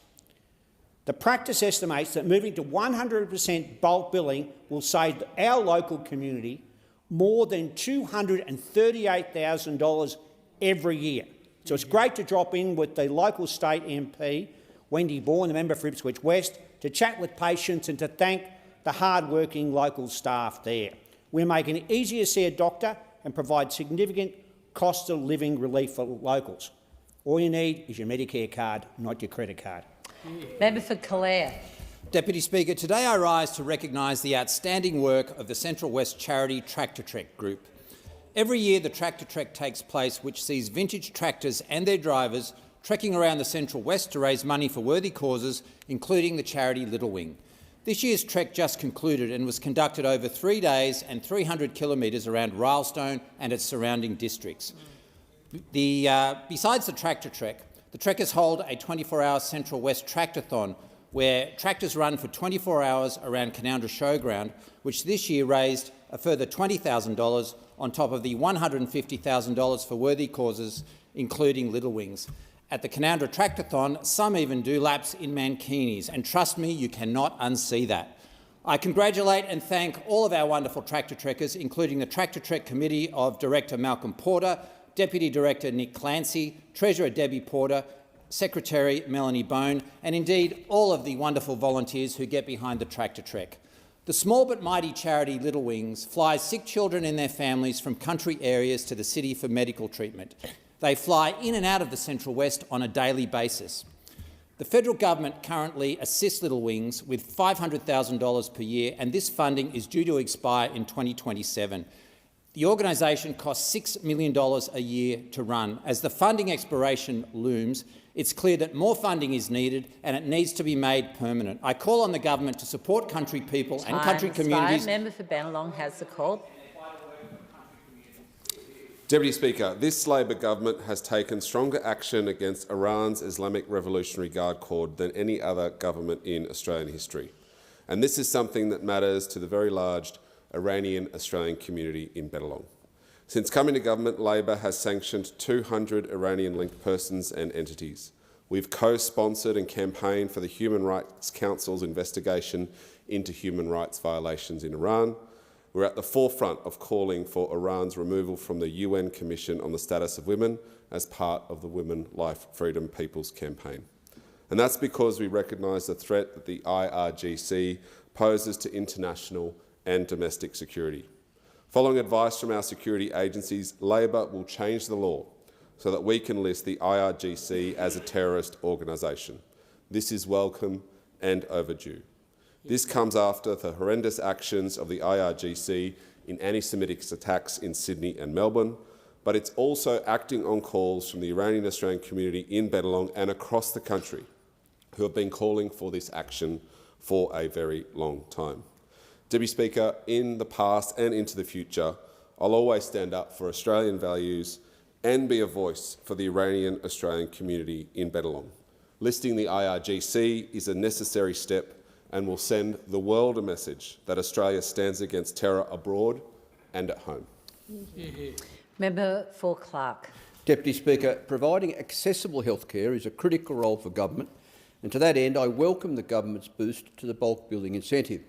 The practice estimates that moving to 100% bulk billing will save our local community more than $238,000 every year. So it's great to drop in with the local state MP, Wendy Bourne, the member for Ipswich West, to chat with patients and to thank the hard-working local staff there. We're making it easier to see a doctor and provide significant cost of living relief for locals. All you need is your Medicare card, not your credit card. Member for Calare. Deputy Speaker, today I rise to recognise the outstanding work of the Central West charity Tractor Trek Group. Every year the Tractor Trek takes place, which sees vintage tractors and their drivers trekking around the Central West to raise money for worthy causes, including the charity Little Wing. This year's trek just concluded and was conducted over 3 days and 300 kilometres around Rylestone and its surrounding districts. Besides the Tractor Trek, the trekkers hold a 24-hour Central West Tractathon, where tractors run for 24 hours around Canowindra Showground, which this year raised a further $20,000 on top of the $150,000 for worthy causes, including Little Wings. At the Canowindra Tractathon, some even do laps in mankinis, and trust me, you cannot unsee that. I congratulate and thank all of our wonderful Tractor Trekkers, including the Tractor Trek Committee of Director Malcolm Porter, Deputy Director Nick Clancy, Treasurer Debbie Porter, Secretary Melanie Bone, and indeed all of the wonderful volunteers who get behind the Tractor Trek. The small but mighty charity Little Wings flies sick children and their families from country areas to the city for medical treatment. They fly in and out of the Central West on a daily basis. The federal government currently assists Little Wings with $500,000 per year, and this funding is due to expire in 2027. The organisation costs $6 million a year to run. As the funding expiration looms, it's clear that more funding is needed and it needs to be made permanent. I call on the government to support country people and country communities. Member for Bennelong has the call. Deputy Speaker, this Labor government has taken stronger action against Iran's Islamic Revolutionary Guard Corps than any other government in Australian history. And this is something that matters to the very large Iranian Australian community in Bennelong. Since coming to government, Labor has sanctioned 200 Iranian-linked persons and entities. We've co-sponsored and campaigned for the Human Rights Council's investigation into human rights violations in Iran. We're at the forefront of calling for Iran's removal from the UN Commission on the Status of Women as part of the Women, Life, Freedom, People's campaign. And that's because we recognise the threat that the IRGC poses to international and domestic security. Following advice from our security agencies, Labor will change the law so that we can list the IRGC as a terrorist organisation. This is welcome and overdue. This comes after the horrendous actions of the IRGC in anti-Semitic attacks in Sydney and Melbourne, but it's also acting on calls from the Iranian Australian community in Bennelong and across the country who have been calling for this action for a very long time. Deputy Speaker, in the past and into the future, I'll always stand up for Australian values and be a voice for the Iranian Australian community in Bennelong. Listing the IRGC is a necessary step and will send the world a message that Australia stands against terror abroad and at home. Member for Clark. Deputy Speaker, providing accessible healthcare is a critical role for government, and to that end I welcome the government's boost to the bulk billing incentive.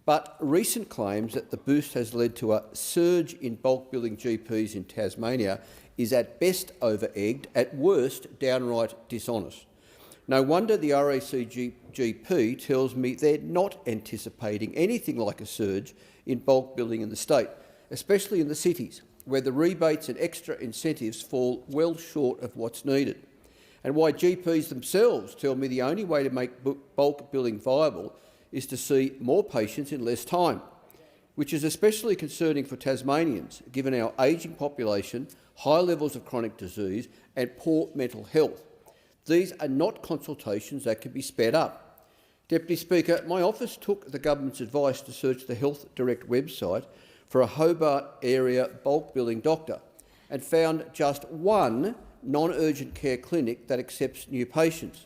But recent claims that the boost has led to a surge in bulk billing GPs in Tasmania is at best over-egged, at worst downright dishonest. No wonder the RACGP tells me they're not anticipating anything like a surge in bulk billing in the state, especially in the cities, where the rebates and extra incentives fall well short of what's needed, and why GPs themselves tell me the only way to make bulk billing viable is to see more patients in less time, which is especially concerning for Tasmanians, given our ageing population, high levels of chronic disease and poor mental health. These are not consultations that can be sped up. Deputy Speaker, my office took the government's advice to search the Health Direct website for a Hobart area bulk billing doctor and found just one non-urgent care clinic that accepts new patients.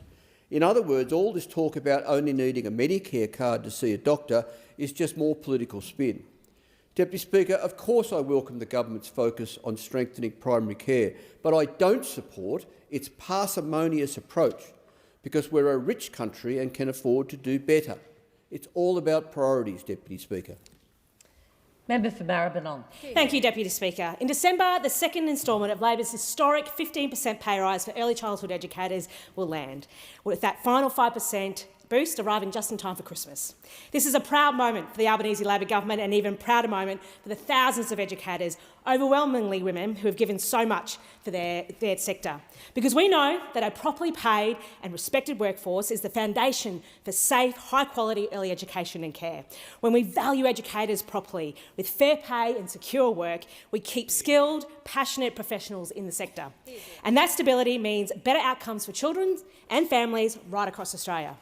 In other words, all this talk about only needing a Medicare card to see a doctor is just more political spin. Deputy Speaker, of course I welcome the government's focus on strengthening primary care, but I don't support its parsimonious approach because we're a rich country and can afford to do better. It's all about priorities, Deputy Speaker. Member for Maribyrnong. Thank you, Deputy Speaker. In December, the second instalment of Labor's historic 15% pay rise for early childhood educators will land, with that final 5% boost arriving just in time for Christmas. This is a proud moment for the Albanese Labor government, and an even prouder moment for the thousands of educators, overwhelmingly women, who have given so much for their sector. Because we know that a properly paid and respected workforce is the foundation for safe, high-quality early education and care. When we value educators properly, with fair pay and secure work, we keep skilled, passionate professionals in the sector. And that stability means better outcomes for children and families right across Australia.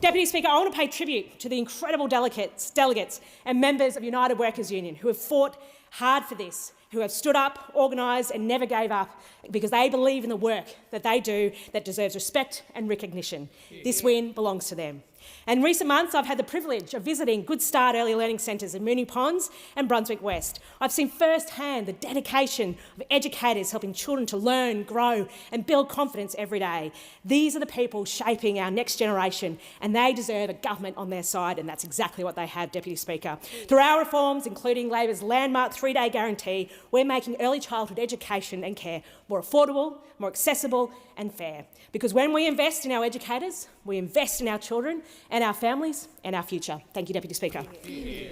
Deputy Speaker, I want to pay tribute to the incredible delegates and members of United Workers Union who have fought hard for this, who have stood up, organised and never gave up because they believe in the work that they do that deserves respect and recognition. This win belongs to them. And in recent months, I've had the privilege of visiting Good Start Early Learning Centres in Moonee Ponds and Brunswick West. I've seen firsthand the dedication of educators helping children to learn, grow and build confidence every day. These are the people shaping our next generation, and they deserve a government on their side, and that's exactly what they have, Deputy Speaker. Through our reforms, including Labor's landmark 3-day guarantee, we're making early childhood education and care more affordable, more accessible and fair. Because when we invest in our educators, we invest in our children and our families and our future. Thank you, Deputy Speaker.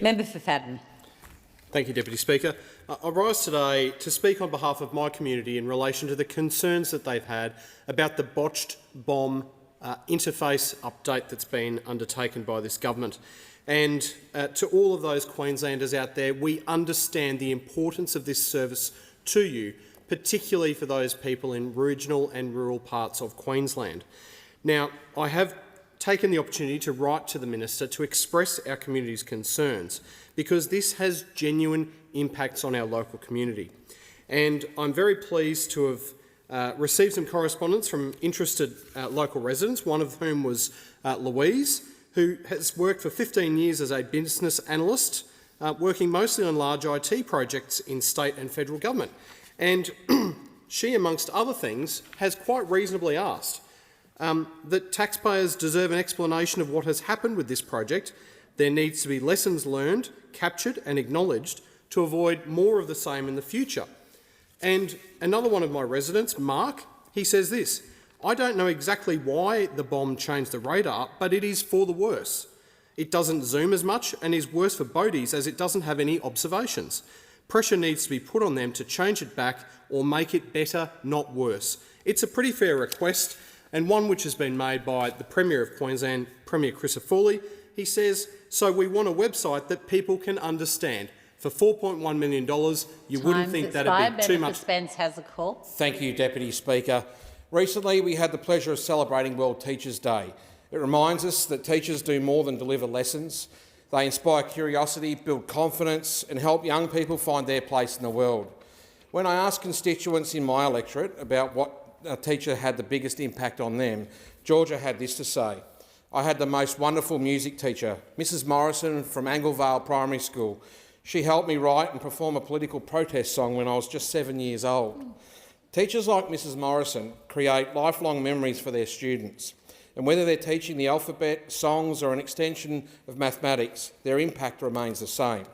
Member for Fadden. Thank you, Deputy Speaker. I rise today to speak on behalf of my community in relation to the concerns that they've had about the botched BOM interface update that's been undertaken by this government. And to all of those Queenslanders out there, we understand the importance of this service to you, particularly for those people in regional and rural parts of Queensland. Now, I have taken the opportunity to write to the Minister to express our community's concerns because this has genuine impacts on our local community. And I'm very pleased to have received some correspondence from interested local residents, one of whom was Louise, who has worked for 15 years as a business analyst, working mostly on large IT projects in state and federal government. And she, amongst other things, has quite reasonably asked that taxpayers deserve an explanation of what has happened with this project. There needs to be lessons learned, captured and acknowledged to avoid more of the same in the future. And another one of my residents, Mark, he says this: I don't know exactly why the BOM changed the radar, but it is for the worse. It doesn't zoom as much and is worse for boaties as it doesn't have any observations. Pressure needs to be put on them to change it back or make it better, not worse. It's a pretty fair request, and one which has been made by the Premier of Queensland, Premier Chris Foley. He says, so we want a website that people can understand. For $4.1 million, you wouldn't think that would be too much. Spence has a call. Thank you, Deputy Speaker. Recently, we had the pleasure of celebrating World Teachers' Day. It reminds us that teachers do more than deliver lessons. They inspire curiosity, build confidence and help young people find their place in the world. When I asked constituents in my electorate about what teacher had the biggest impact on them, Georgia had this to say: I had the most wonderful music teacher, Mrs Morrison from Anglevale Primary School. She helped me write and perform a political protest song when I was just 7 years old. Teachers like Mrs Morrison create lifelong memories for their students. And whether they're teaching the alphabet, songs or an extension of mathematics, their impact remains the same.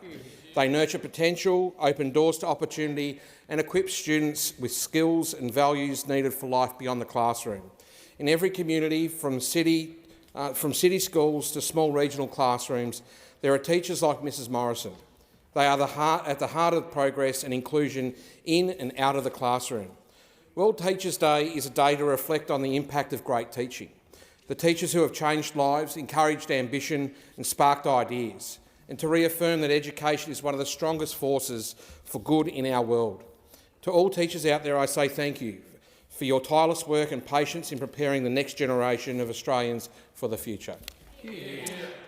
They nurture potential, open doors to opportunity and equip students with skills and values needed for life beyond the classroom. In every community, from city schools to small regional classrooms, there are teachers like Mrs Morrison. They are at the heart of progress and inclusion in and out of the classroom. World Teachers' Day is a day to reflect on the impact of great teaching. The teachers who have changed lives, encouraged ambition and sparked ideas, and to reaffirm that education is one of the strongest forces for good in our world. To all teachers out there, I say thank you for your tireless work and patience in preparing the next generation of Australians for the future.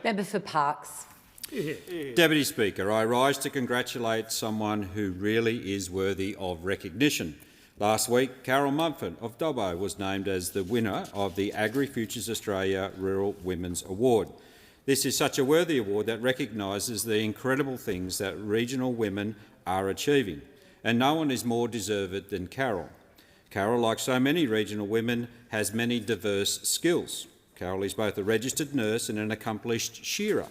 Member for Parkes. Deputy Speaker, I rise to congratulate someone who really is worthy of recognition. Last week, Carol Mumford of Dobbo was named as the winner of the AgriFutures Australia Rural Women's Award. This is such a worthy award that recognises the incredible things that regional women are achieving, and no one is more deserved than Carol. Carol, like so many regional women, has many diverse skills. Carol is both a registered nurse and an accomplished shearer.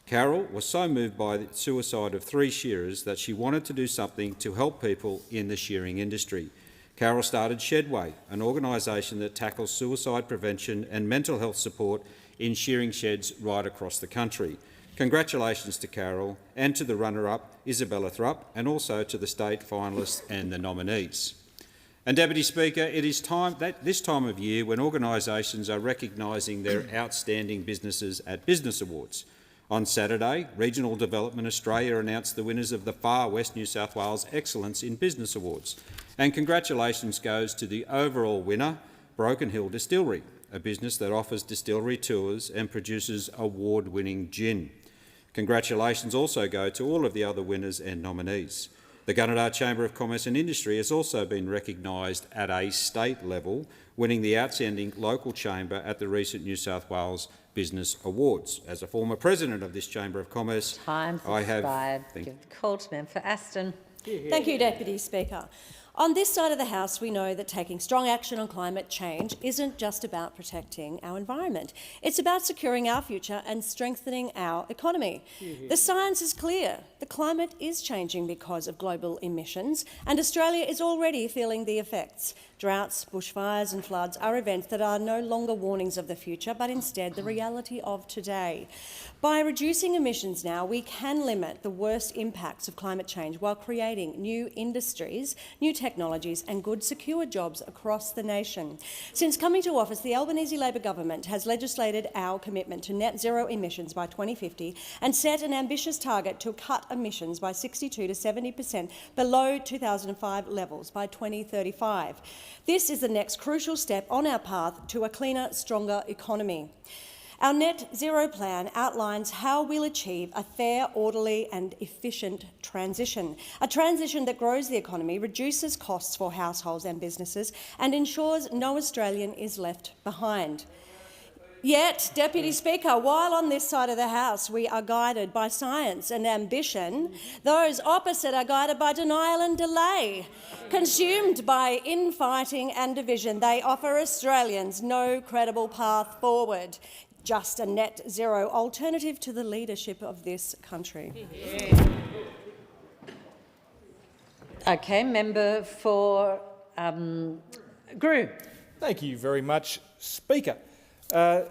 Carol was so moved by the suicide of 3 shearers that she wanted to do something to help people in the shearing industry. Carol started Shedway, an organisation that tackles suicide prevention and mental health support in shearing sheds right across the country. Congratulations to Carol and to the runner-up, Isabella Thrupp, and also to the state finalists and the nominees. And Deputy Speaker, it is this time of year when organisations are recognising their outstanding businesses at Business Awards. On Saturday, Regional Development Australia announced the winners of the Far West New South Wales Excellence in Business Awards. And congratulations goes to the overall winner, Broken Hill Distillery, a business that offers distillery tours and produces award-winning gin. Congratulations also go to all of the other winners and nominees. The Gunnedah Chamber of Commerce and Industry has also been recognised at a state level, winning the Outstanding Local Chamber at the recent New South Wales Business Awards. As a former president of this Chamber of Commerce, I have... Give the call to Member for Aston. Thank you, Deputy Speaker. On this side of the House, we know that taking strong action on climate change isn't just about protecting our environment. It's about securing our future and strengthening our economy. The science is clear. The climate is changing because of global emissions, and Australia is already feeling the effects. Droughts, bushfires and floods are events that are no longer warnings of the future, but instead the reality of today. By reducing emissions now, we can limit the worst impacts of climate change while creating new industries, new technologies and good, secure jobs across the nation. Since coming to office, the Albanese Labor government has legislated our commitment to net zero emissions by 2050 and set an ambitious target to cut emissions by 62 to 70% below 2005 levels by 2035. This is the next crucial step on our path to a cleaner, stronger economy. Our net zero plan outlines how we'll achieve a fair, orderly and efficient transition, a transition that grows the economy, reduces costs for households and businesses and ensures no Australian is left behind. Yet, Deputy Speaker, while on this side of the House we are guided by science and ambition, those opposite are guided by denial and delay. Consumed by infighting and division, they offer Australians no credible path forward. Just a net zero alternative to the leadership of this country. Okay, member for Grew. Thank you very much, Speaker. On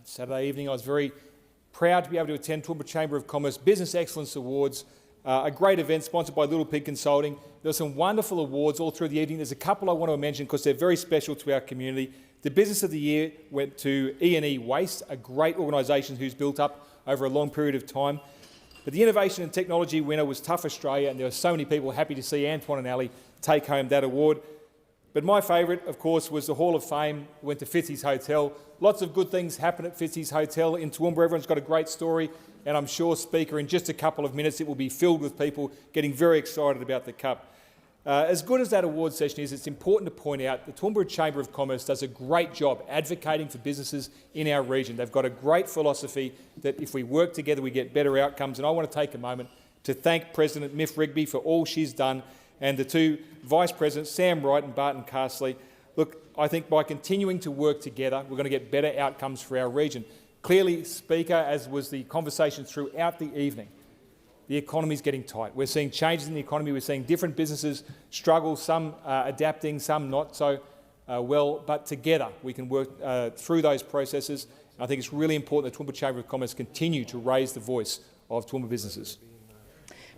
Saturday evening, I was very proud to be able to attend Toowoomba Chamber of Commerce Business Excellence Awards, a great event sponsored by Little Pig Consulting. There were some wonderful awards all through the evening. There's a couple I want to mention because they're very special to our community. The Business of the Year went to E&E Waste, a great organisation who's built up over a long period of time. But the Innovation and Technology winner was Tough Australia, and there were so many people happy to see Antoine and Ali take home that award. But my favourite, of course, was the Hall of Fame. Went to Fitzy's Hotel. Lots of good things happen at Fitzy's Hotel in Toowoomba. Everyone's got a great story, and I'm sure, Speaker, in just a couple of minutes it will be filled with people getting very excited about the Cup. As good as that award session is, it's important to point out the Toowoomba Chamber of Commerce does a great job advocating for businesses in our region. They've got a great philosophy that if we work together we get better outcomes, and I want to take a moment to thank President Miff Rigby for all she's done and the two Vice Presidents, Sam Wright and Barton Castley. Look, I think by continuing to work together, we're going to get better outcomes for our region. Clearly, Speaker, as was the conversation throughout the evening, the economy is getting tight. We're seeing changes in the economy. We're seeing different businesses struggle, some adapting, some not so well, but together we can work through those processes. I think it's really important that Toowoomba Chamber of Commerce continue to raise the voice of Toowoomba businesses.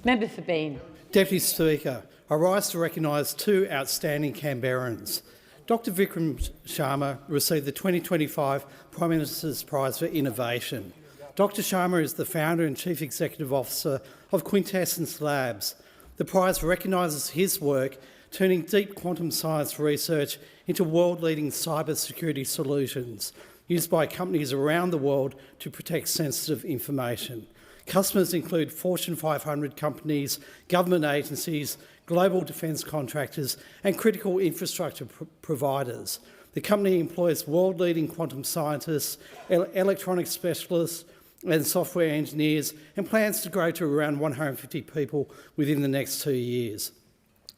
Member for Bean. Deputy Speaker, I rise to recognise two outstanding Canberrans. Dr Vikram Sharma received the 2025 Prime Minister's Prize for Innovation. Dr Sharma is the founder and chief executive officer of Quintessence Labs. The prize recognises his work turning deep quantum science research into world-leading cybersecurity solutions used by companies around the world to protect sensitive information. Customers include Fortune 500 companies, government agencies, global defence contractors and critical infrastructure providers. The company employs world-leading quantum scientists, electronics specialists and software engineers and plans to grow to around 150 people within the next 2 years.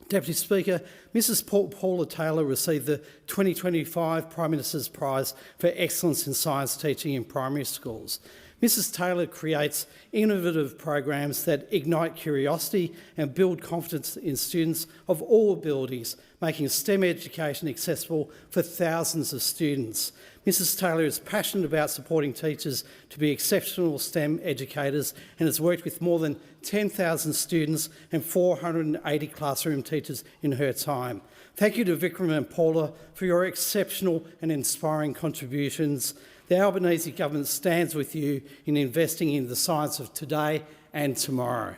Deputy Speaker, Mrs Paula Taylor received the 2025 Prime Minister's Prize for Excellence in Science Teaching in Primary Schools. Mrs Taylor creates innovative programs that ignite curiosity and build confidence in students of all abilities, making STEM education accessible for thousands of students. Mrs Taylor is passionate about supporting teachers to be exceptional STEM educators and has worked with more than 10,000 students and 480 classroom teachers in her time. Thank you to Vikram and Paula for your exceptional and inspiring contributions. The Albanese government stands with you in investing in the science of today and tomorrow.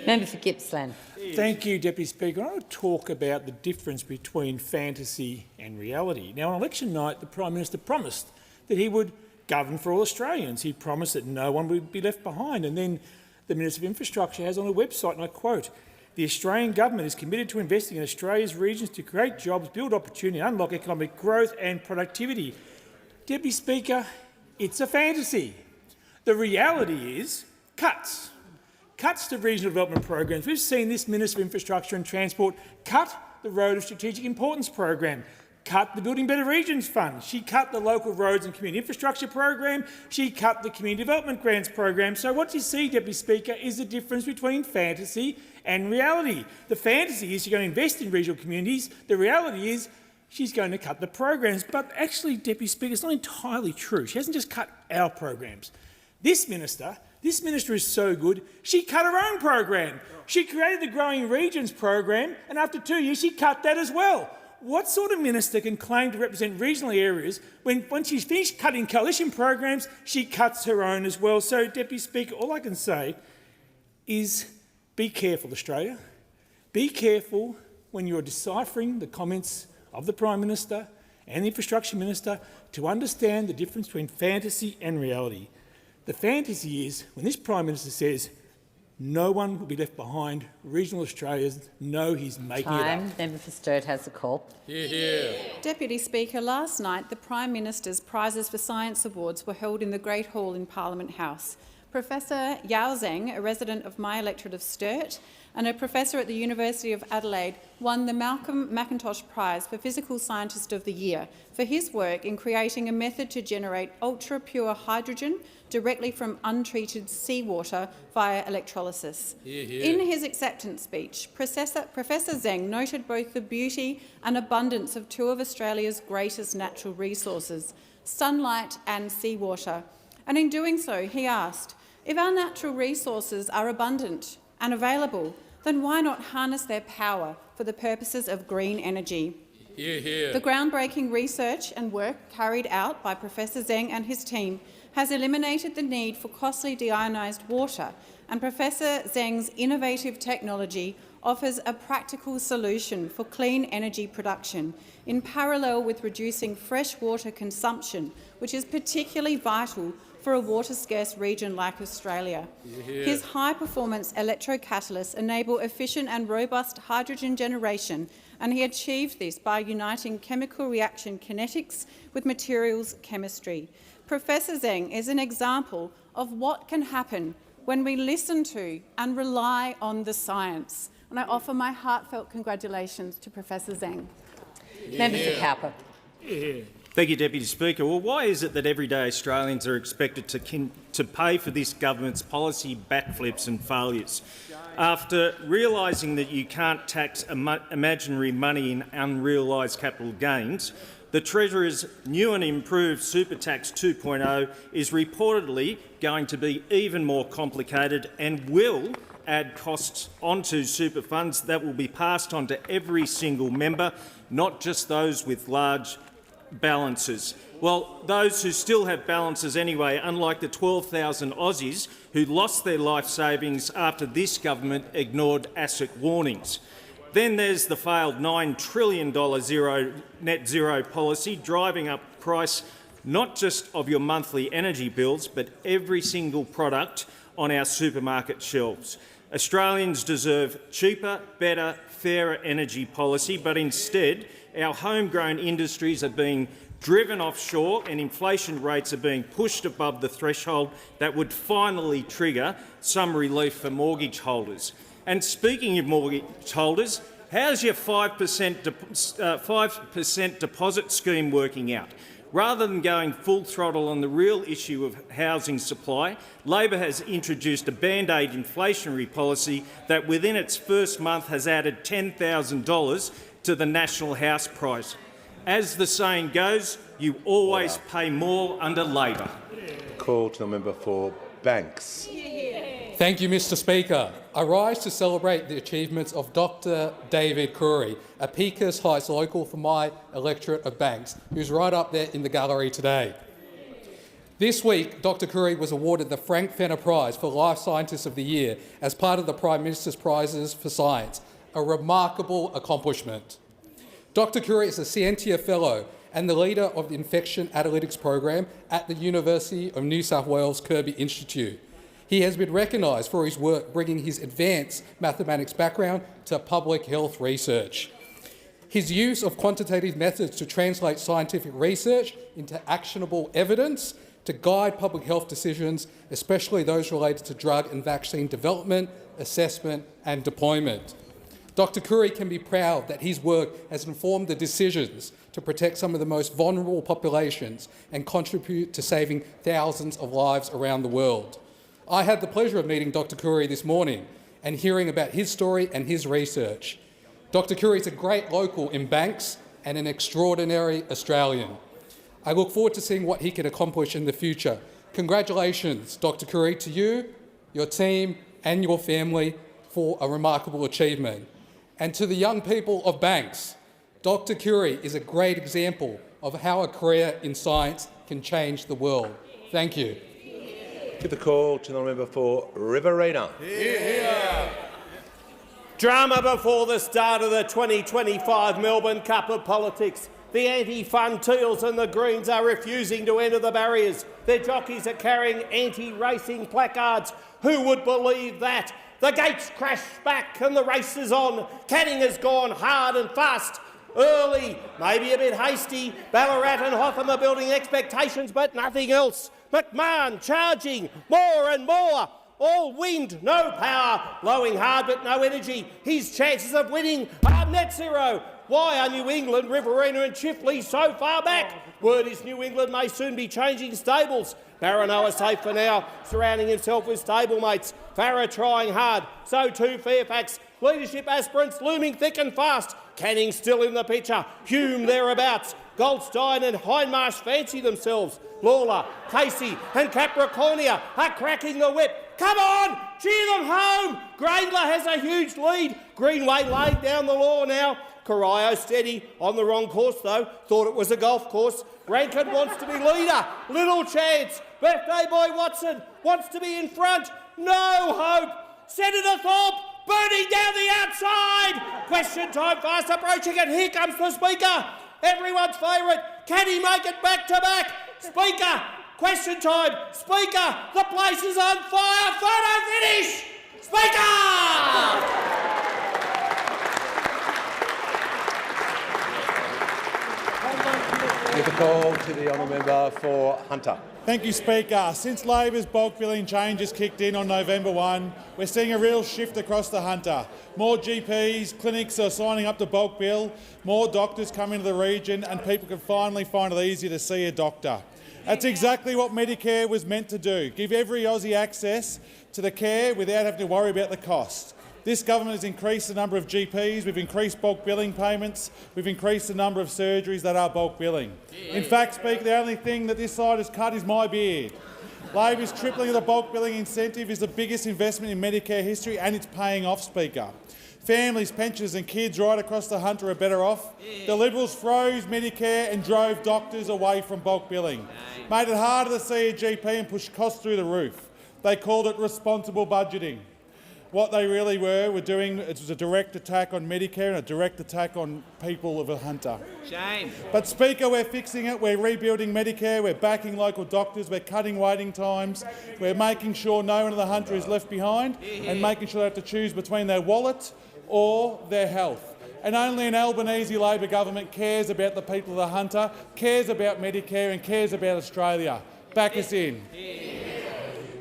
Member for Gippsland. Thank you, Deputy Speaker. I want to talk about the difference between fantasy and reality. Now, on election night, the Prime Minister promised that he would govern for all Australians. He promised that no one would be left behind. And then the Minister of Infrastructure has on her website, and I quote, "The Australian government is committed to investing in Australia's regions to create jobs, build opportunity, unlock economic growth and productivity." Deputy Speaker, it's a fantasy. The reality is cuts. Cuts to regional development programs. We've seen this Minister of Infrastructure and Transport cut the Road of Strategic Importance program, cut the Building Better Regions Fund. She cut the Local Roads and Community Infrastructure program. She cut the Community Development Grants program. So what you see, Deputy Speaker, is the difference between fantasy and reality. The fantasy is you're going to invest in regional communities. The reality is she's going to cut the programs. But actually, Deputy Speaker, it's not entirely true. She hasn't just cut our programs. This minister is so good, she cut her own program. She created the Growing Regions program, and after 2 years, she cut that as well. What sort of minister can claim to represent regional areas when, once she's finished cutting coalition programs, she cuts her own as well? So, Deputy Speaker, all I can say is be careful, Australia. Be careful when you're deciphering the comments of the Prime Minister and the Infrastructure Minister to understand the difference between fantasy and reality. The fantasy is when this Prime Minister says no one will be left behind, regional Australians know he's making it up. Member for Sturt has the call. Hear, hear. Deputy Speaker, last night the Prime Minister's Prizes for Science Awards were held in the Great Hall in Parliament House. Professor Yao Zheng, a resident of my electorate of Sturt and a professor at the University of Adelaide, won the Malcolm McIntosh Prize for Physical Scientist of the Year for his work in creating a method to generate ultra-pure hydrogen directly from untreated seawater via electrolysis. Hear, hear. In his acceptance speech, Professor Zheng noted both the beauty and abundance of two of Australia's greatest natural resources, sunlight and seawater. And in doing so, he asked, if our natural resources are abundant and available, then why not harness their power for the purposes of green energy? Hear, hear. The groundbreaking research and work carried out by Professor Zheng and his team has eliminated the need for costly deionised water, and Professor Zheng's innovative technology offers a practical solution for clean energy production, in parallel with reducing fresh water consumption, which is particularly vital for a water-scarce region like Australia. Yeah. His high-performance electrocatalysts enable efficient and robust hydrogen generation, and he achieved this by uniting chemical reaction kinetics with materials chemistry. Professor Zheng is an example of what can happen when we listen to and rely on the science. And I offer my heartfelt congratulations to Professor Zheng. Member for Cowper. Thank you, Deputy Speaker. Well, why is it that everyday Australians are expected to pay for this government's policy backflips and failures? After realising that you can't tax imaginary money in unrealised capital gains, the Treasurer's new and improved Super Tax 2.0 is reportedly going to be even more complicated and will add costs onto super funds that will be passed on to every single member, not just those with large balances. Well, those who still have balances anyway, unlike the 12,000 Aussies who lost their life savings after this government ignored ASIC warnings. Then there's the failed $9 trillion net zero policy, driving up price not just of your monthly energy bills, but every single product on our supermarket shelves. Australians deserve cheaper, better, fairer energy policy, but instead our homegrown industries are being driven offshore and inflation rates are being pushed above the threshold that would finally trigger some relief for mortgage holders. And speaking of mortgage holders, how's your 5% deposit scheme working out? Rather than going full throttle on the real issue of housing supply, Labor has introduced a Band-Aid inflationary policy that within its first month has added $10,000 to the national house price. As the saying goes, you always pay more under Labor. Call to the member for Banks. Thank you, Mr Speaker. I rise to celebrate the achievements of Dr David Curry, a Peakers Heights local for my electorate of Banks, who's right up there in the gallery today. This week, Dr Curry was awarded the Frank Fenner Prize for Life Scientist of the Year as part of the Prime Minister's Prizes for Science, a remarkable accomplishment. Dr Curry is a Scientia Fellow and the leader of the Infection Analytics Program at the University of New South Wales Kirby Institute. He has been recognised for his work bringing his advanced mathematics background to public health research. His use of quantitative methods to translate scientific research into actionable evidence to guide public health decisions, especially those related to drug and vaccine development, assessment and deployment. Dr Curry can be proud that his work has informed the decisions to protect some of the most vulnerable populations and contribute to saving thousands of lives around the world. I had the pleasure of meeting Dr Curry this morning and hearing about his story and his research. Dr Curry is a great local in Banks and an extraordinary Australian. I look forward to seeing what he can accomplish in the future. Congratulations, Dr Curry, to you, your team and your family for a remarkable achievement. And to the young people of Banks, Dr Curry is a great example of how a career in science can change the world. Thank you. Give the call to the member for Riverina. Drama before the start of the 2025 Melbourne Cup of Politics. The anti-fun Teals and the Greens are refusing to enter the barriers. Their jockeys are carrying anti-racing placards. Who would believe that? The gates crash back and the race is on. Canning has gone hard and fast. Early, maybe a bit hasty. Ballarat and Hotham are building expectations, but nothing else. McMahon charging more and more. All wind, no power. Blowing hard but no energy. His chances of winning are net zero. Why are New England, Riverina and Chifley so far back? Word is New England may soon be changing stables. Baranoa safe for now, surrounding himself with stablemates. Farah trying hard, so too Fairfax. Leadership aspirants looming thick and fast. Canning still in the picture, Hume thereabouts. Goldstein and Hindmarsh fancy themselves. Lawler, Casey and Capricornia are cracking the whip. Come on, cheer them home. Graingler has a huge lead. Greenway laid down the law now. Corio steady, on the wrong course though, thought it was a golf course. Rankin wants to be leader, little chance. Birthday boy Watson wants to be in front, no hope. Senator Thorpe burning down the outside. Question time fast approaching and here comes the Speaker. Everyone's favourite, can he make it back to back? Speaker, question time. Speaker, the place is on fire. Photo finish. Speaker! Give the call to the honourable member for Hunter. Thank you, Speaker. Since Labor's bulk billing changes kicked in on November 1, we're seeing a real shift across the Hunter. More GPs, clinics are signing up to bulk bill, more doctors come into the region, and people can finally find it easier to see a doctor. That's exactly what Medicare was meant to do, give every Aussie access to the care without having to worry about the cost. This government has increased the number of GPs, we've increased bulk billing payments, we've increased the number of surgeries that are bulk billing. In fact, Speaker, the only thing that this side has cut is my beard. Labor's tripling of the bulk billing incentive is the biggest investment in Medicare history, and it's paying off, Speaker. Families, pensioners and kids right across the Hunter are better off. The Liberals froze Medicare and drove doctors away from bulk billing, made it harder to see a GP and pushed costs through the roof. They called it responsible budgeting. What they really were doing, it was a direct attack on Medicare and a direct attack on people of the Hunter. Shame. But, Speaker, we're fixing it. We're rebuilding Medicare. We're backing local doctors. We're cutting waiting times. We're making sure no one in the Hunter is left behind and making sure they have to choose between their wallet or their health. And only an Albanese Labor government cares about the people of the Hunter, cares about Medicare and cares about Australia. Back us in.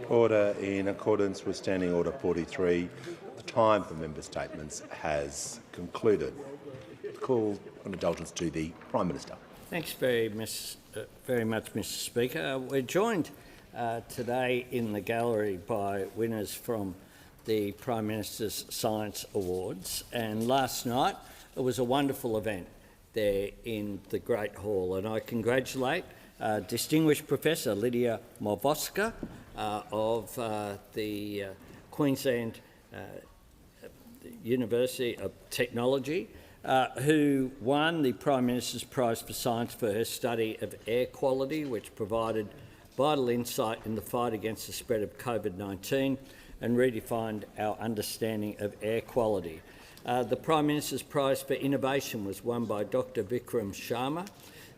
Order in accordance with Standing Order 43. The time for member statements has concluded. Call on indulgence to the Prime Minister. Thanks very much, Mr Speaker. We're joined today in the gallery by winners from the Prime Minister's Science Awards, and last night it was a wonderful event there in the Great Hall, and I congratulate distinguished Professor Lydia Morvoska of the Queensland University of Technology, who won the Prime Minister's Prize for Science for her study of air quality, which provided vital insight in the fight against the spread of COVID-19 and redefined our understanding of air quality. The Prime Minister's Prize for Innovation was won by Dr Vikram Sharma.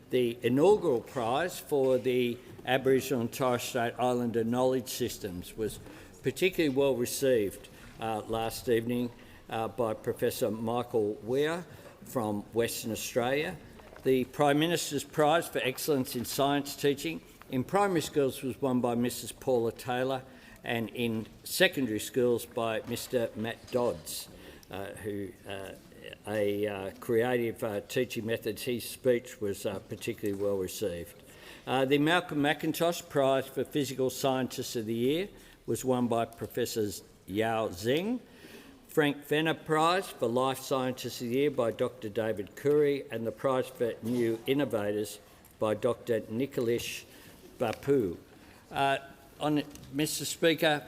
The inaugural prize for the Aboriginal and Torres Strait Islander knowledge systems was particularly well received last evening by Professor Michael Weir from Western Australia. The Prime Minister's Prize for Excellence in Science Teaching in primary schools was won by Mrs Paula Taylor, and in secondary schools by Mr Matt Dodds, who a creative teaching method. His speech was particularly well received. The Malcolm McIntosh Prize for Physical Scientists of the Year was won by Professors Yao Zeng. Frank Fenner Prize for Life Scientists of the Year by Dr David Curry, and the Prize for New Innovators by Dr Nikolish Bapu. Mr Speaker,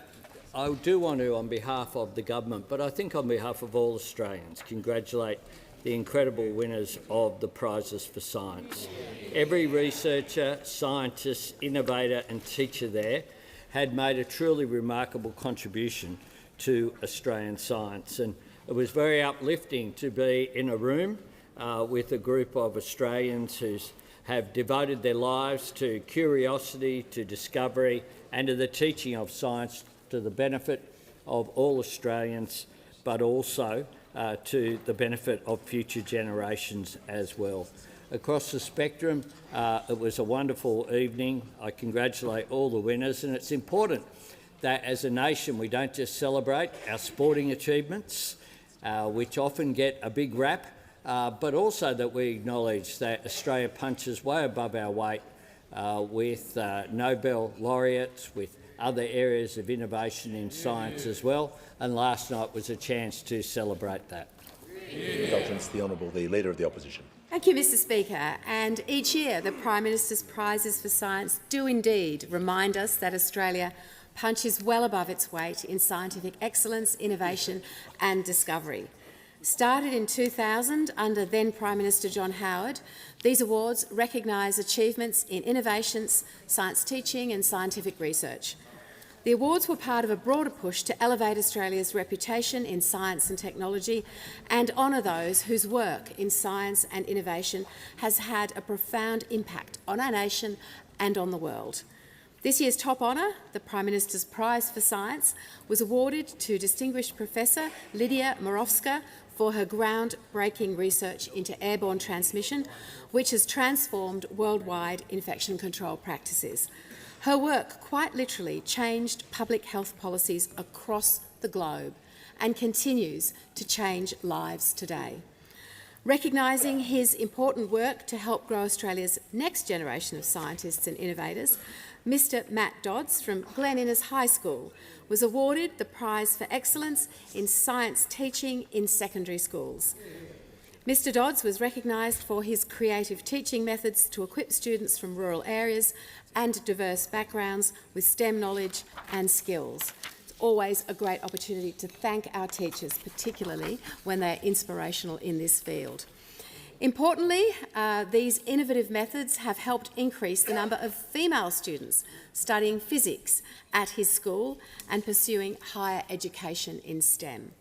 I do want to, on behalf of the government, but I think on behalf of all Australians, congratulate the incredible winners of the prizes for science. Every researcher, scientist, innovator and teacher there had made a truly remarkable contribution to Australian science, and it was very uplifting to be in a room with a group of Australians who have devoted their lives to curiosity, to discovery and to the teaching of science to the benefit of all Australians, but also to the benefit of future generations as well. Across the spectrum, it was a wonderful evening. I congratulate all the winners, and it's important that as a nation we don't just celebrate our sporting achievements, which often get a big rap, but also that we acknowledge that Australia punches way above our weight with Nobel laureates, with other areas of innovation in science as well, and last night was a chance to celebrate that. Indulgence, the Honourable, the Leader of the Opposition. Thank you, Mr Speaker. And each year the Prime Minister's Prizes for Science do indeed remind us that Australia punches well above its weight in scientific excellence, innovation and discovery. Started in 2000 under then Prime Minister John Howard, these awards recognise achievements in innovations, science teaching and scientific research. The awards were part of a broader push to elevate Australia's reputation in science and technology and honour those whose work in science and innovation has had a profound impact on our nation and on the world. This year's top honour, the Prime Minister's Prize for Science, was awarded to distinguished Professor Lydia Morvoska for her groundbreaking research into airborne transmission, which has transformed worldwide infection control practices. Her work quite literally changed public health policies across the globe and continues to change lives today. Recognising his important work to help grow Australia's next generation of scientists and innovators, Mr Matt Dodds from Glen Innes High School was awarded the Prize for Excellence in Science Teaching in Secondary Schools. Mr Dodds was recognised for his creative teaching methods to equip students from rural areas and diverse backgrounds with STEM knowledge and skills. It's always a great opportunity to thank our teachers, particularly when they're inspirational in this field. Importantly, these innovative methods have helped increase the number of female students studying physics at his school and pursuing higher education in STEM.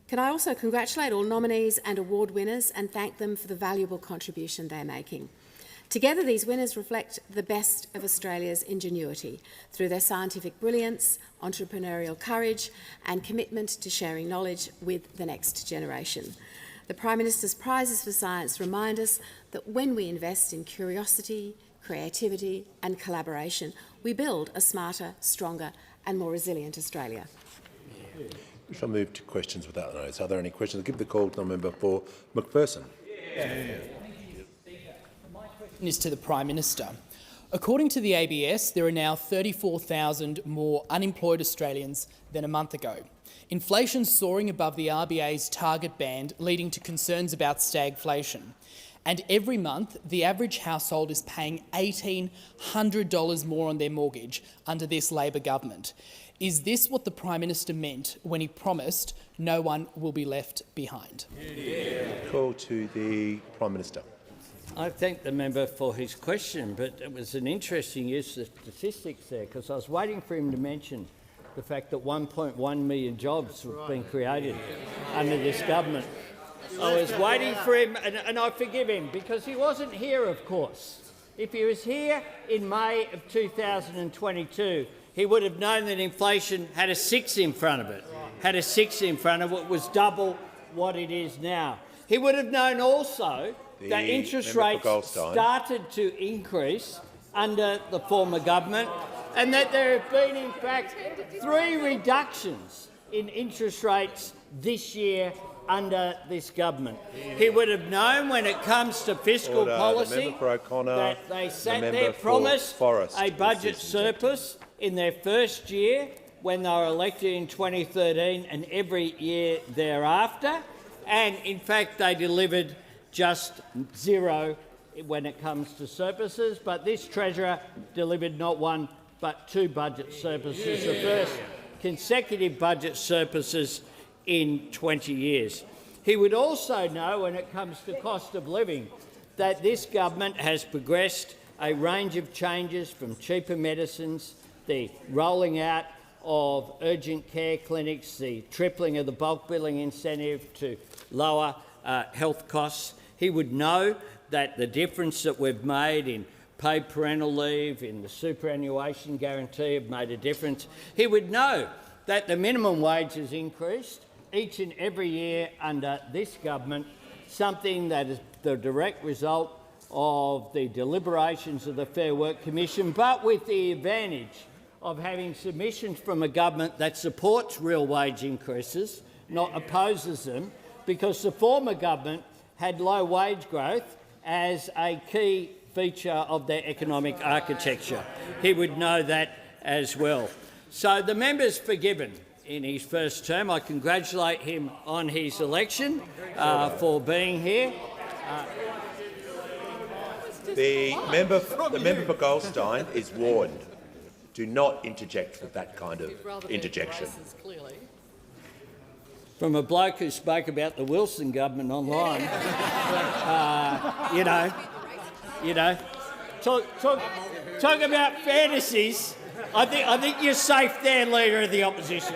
Can I also congratulate all nominees and award winners and thank them for the valuable contribution they're making. Together, these winners reflect the best of Australia's ingenuity through their scientific brilliance, entrepreneurial courage and commitment to sharing knowledge with the next generation. The Prime Minister's Prizes for Science remind us that when we invest in curiosity, creativity and collaboration, we build a smarter, stronger and more resilient Australia. We shall move to questions without notice. Are there any questions? I'll give the call to the member for McPherson. My question is to the Prime Minister. According to the ABS, there are now 34,000 more unemployed Australians than a month ago. Inflation soaring above the RBA's target band, leading to concerns about stagflation. And every month, the average household is paying $1,800 more on their mortgage under this Labor government. Is this what the Prime Minister meant when he promised no one will be left behind? Call to the Prime Minister. I thank the member for his question, but it was an interesting use of statistics there, because I was waiting for him to mention the fact that 1.1 million jobs have been created under this government. I was waiting for him, and I forgive him, because he wasn't here, of course. If he was here in May of 2022, he would have known that inflation had a 6 in front of it, was double what it is now. He would have known also that interest rates started to increase under the former government and that there have been, in fact, 3 reductions in interest rates this year under this government. He would have known when it comes to fiscal policy that they sat there, promised a budget surplus in their first year when they were elected in 2013 and every year thereafter, and in fact they delivered just 0 when it comes to surpluses, but this Treasurer delivered not 1 but 2 budget surpluses, the first consecutive budget surpluses in 20 years. He would also know when it comes to cost of living that this government has progressed a range of changes from cheaper medicines, the rolling out of urgent care clinics, the tripling of the bulk billing incentive to lower health costs. He would know that the difference that we've made in paid parental leave, in the superannuation guarantee have made a difference. He would know that the minimum wage has increased each and every year under this government, something that is the direct result of the deliberations of the Fair Work Commission, but with the advantage of having submissions from a government that supports real wage increases, not opposes them, because the former government had low wage growth as a key feature of their economic architecture. He would know that as well. So the member's forgiven in his first term. I congratulate him on his election for being here. The member for Goldstein is warned. Do not interject with that kind of interjection. From a bloke who spoke about the Wilson government online, talk about fantasies. I think you're safe there, Leader of the Opposition.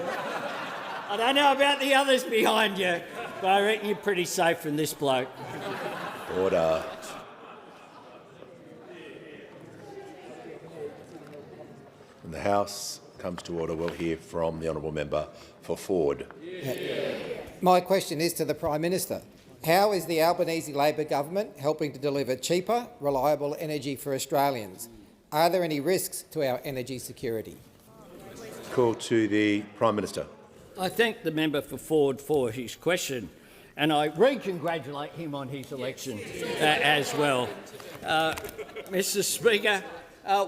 I don't know about the others behind you, but I reckon you're pretty safe from this bloke. Order. When the House comes to order, we'll hear from the honourable member for Ford. My question is to the Prime Minister. How is the Albanese Labor government helping to deliver cheaper, reliable energy for Australians? Are there any risks to our energy security? Call to the Prime Minister. I thank the member for Ford for his question, and I re-congratulate him on his election as well. Mr Speaker,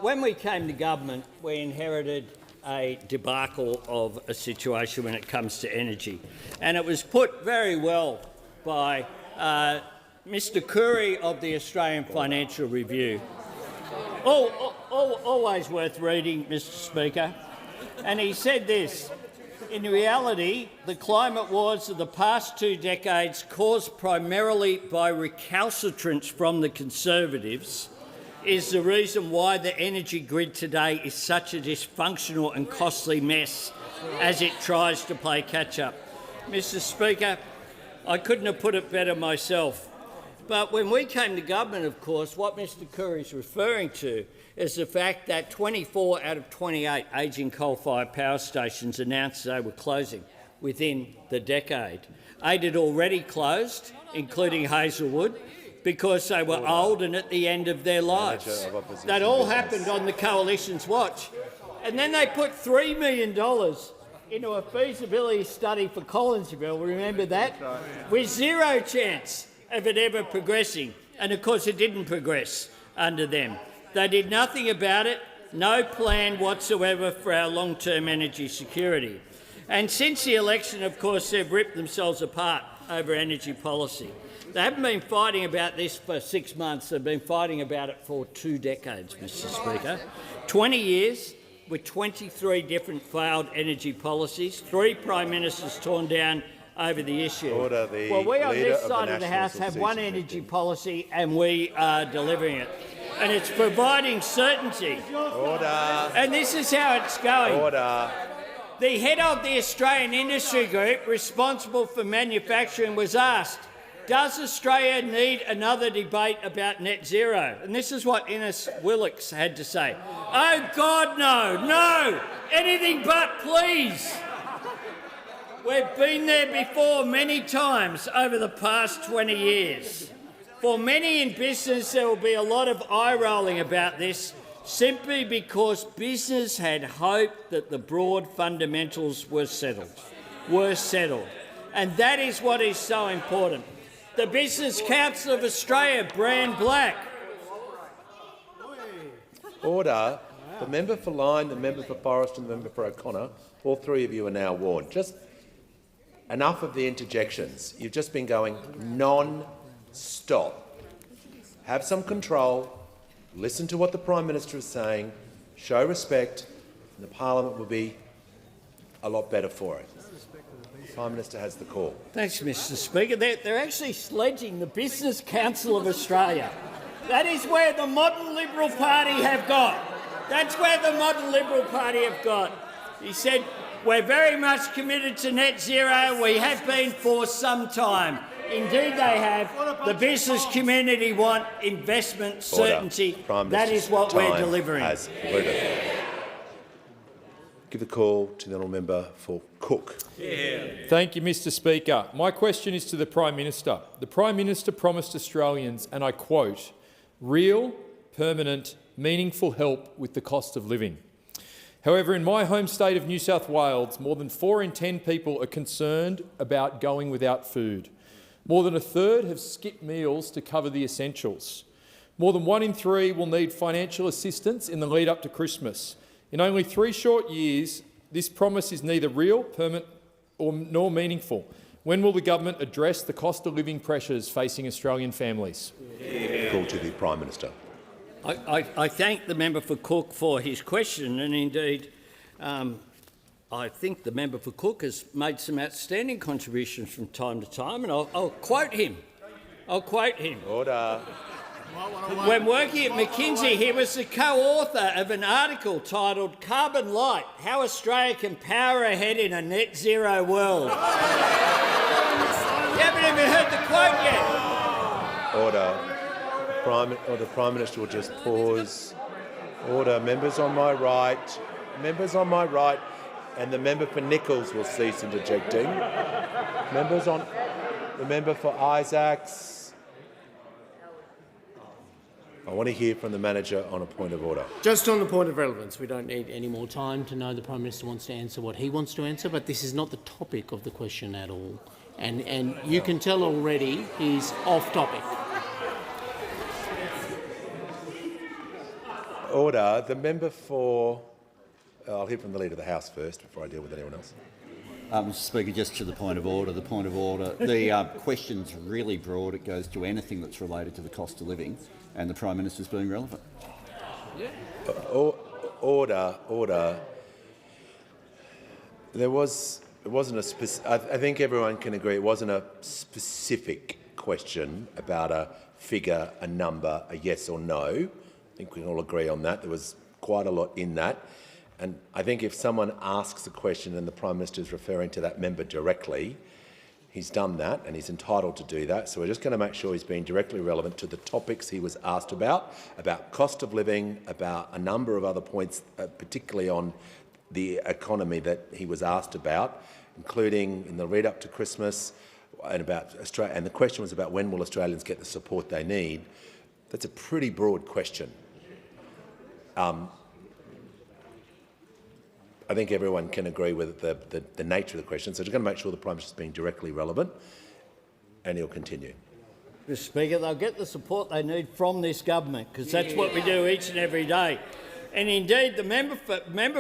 when we came to government, we inherited a debacle of a situation when it comes to energy, and it was put very well by Mr Curry of the Australian Financial Review. Always worth reading, Mr Speaker. And he said this: in reality, the climate wars of the past 2 decades, caused primarily by recalcitrance from the Conservatives, is the reason why the energy grid today is such a dysfunctional and costly mess as it tries to play catch-up. Mr Speaker, I couldn't have put it better myself. But when we came to government, of course, what Mr Curry is referring to is the fact that 24 out of 28 ageing coal-fired power stations announced they were closing within the decade. 8 had already closed, including Hazelwood, because they were old and at the end of their lives. That all happened on the Coalition's watch. And then they put $3 million into a feasibility study for Collinsville, remember that? With zero chance of it ever progressing. And of course it didn't progress under them. They did nothing about it, no plan whatsoever for our long-term energy security. And since the election, of course, they've ripped themselves apart over energy policy. They haven't been fighting about this for 6 months, they've been fighting about it for 2 decades, Mr Speaker. 20 years with 23 different failed energy policies, 3 Prime Ministers torn down over the issue. Well, we on this side of the House have one energy policy and we are delivering it. And it's providing certainty. Order. And this is how it's going. Order. The head of the Australian Industry Group responsible for manufacturing was asked, does Australia need another debate about net zero? And this is what Innes Willox had to say. Oh God, no, no, anything but please. We've been there before many times over the past 20 years. For many in business, there will be a lot of eye-rolling about this, simply because business had hoped that the broad fundamentals were settled. And that is what is so important. The Business Council of Australia, brand black. Order. The member for Lyne, the member for Forrest and the member for O'Connor, all 3 of you are now warned. Just enough of the interjections. You've just been going non-stop. Have some control, listen to what the Prime Minister is saying, show respect, and the Parliament will be a lot better for it. The Prime Minister has the call. Thanks, Mr Speaker. They're actually sledging the Business Council of Australia. That is where the modern Liberal Party have got. That's where the modern Liberal Party have got. He said, we're very much committed to net zero. We have been for some time. Indeed they have. The business community want investment certainty. That is what we're delivering. Give the call to the honourable member for Cook. Thank you, Mr Speaker. My question is to the Prime Minister. The Prime Minister promised Australians, and I quote, real, permanent, meaningful help with the cost of living. However, in my home state of New South Wales, more than 4 in 10 people are concerned about going without food. More than a third have skipped meals to cover the essentials. More than 1 in 3 will need financial assistance in the lead up to Christmas. In only 3 short years, this promise is neither real, permanent nor meaningful. When will the government address the cost of living pressures facing Australian families? Call to the Prime Minister. I thank the member for Cook for his question, and indeed I think the member for Cook has made some outstanding contributions from time to time, and I'll quote him. Order. When working at McKinsey, he was the co-author of an article titled Carbon Light, How Australia Can Power Ahead in a Net Zero World. You haven't even heard the quote yet. Order. The Prime Minister will just pause. Order. Members on my right. Members on my right. And the member for Nichols will cease interjecting. Members on the member for Isaacs. I want to hear from the manager on a point of order. Just on the point of relevance, we don't need any more time to know the Prime Minister wants to answer what he wants to answer, but this is not the topic of the question at all. And you can tell already he's off topic. Order. The member for... I'll hear from the Leader of the House first before I deal with anyone else. Mr Speaker, just to the point of order. The question's really broad. It goes to anything that's related to the cost of living, and the Prime Minister's being relevant. Order. It wasn't a specific. I think everyone can agree it wasn't a specific question about a figure, a number, a yes or no. I think we can all agree on that. There was quite a lot in that. And I think if someone asks a question and the Prime Minister is referring to that member directly, he's done that and he's entitled to do that. So we're just going to make sure he's being directly relevant to the topics he was asked about cost of living, about a number of other points, particularly on the economy that he was asked about, including in the lead-up to Christmas, and about Australia. And the question was about when will Australians get the support they need. That's a pretty broad question. I think everyone can agree with the nature of the question, so just going to make sure the Prime Minister is being directly relevant, and he'll continue. Mr Speaker, they'll get the support they need from this government, because that's what we do each and every day. And indeed, the member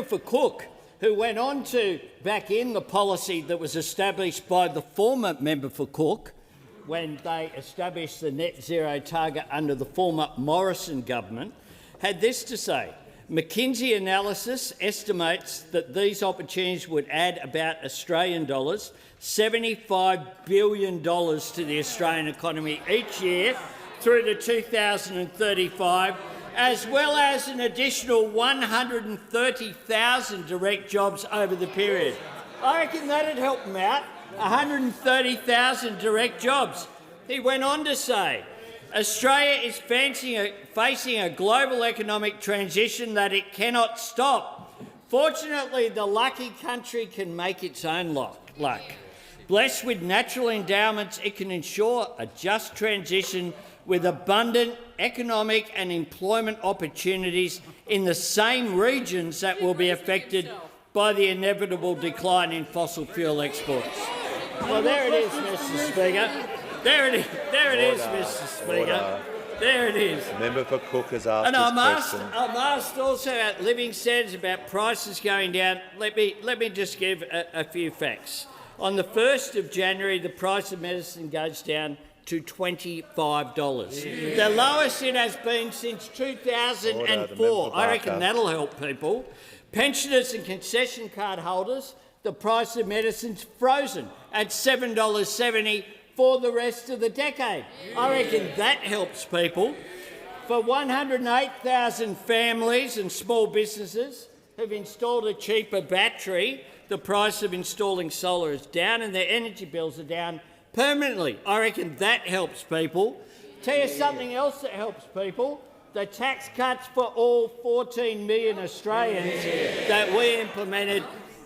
for Cook, who went on to back in the policy that was established by the former member for Cook when they established the net zero target under the former Morrison government, had this to say: McKinsey analysis estimates that these opportunities would add about Australian dollars $75 billion to the Australian economy each year through to 2035, as well as an additional 130,000 direct jobs over the period. I reckon that'd help them out, 130,000 direct jobs. He went on to say, Australia is facing a global economic transition that it cannot stop. Fortunately, the lucky country can make its own luck. Blessed with natural endowments, it can ensure a just transition with abundant economic and employment opportunities in the same regions that will be affected by the inevitable decline in fossil fuel exports. Well, there it is, Mr Speaker. There it is, Mr Speaker. There it is. The member for Cook has asked and I'm asked also about living standards, about prices going down. Let me just give a few facts. On the 1st of January, the price of medicine goes down to $25. The lowest it has been since 2004. I reckon that'll help people. Pensioners and concession card holders, the price of medicine's frozen at $7.70 for the rest of the decade. I reckon that helps people. For 108,000 families and small businesses who've installed a cheaper battery, the price of installing solar is down and their energy bills are down permanently. I reckon that helps people. Tell you something else that helps people: the tax cuts for all 14 million Australians that we implemented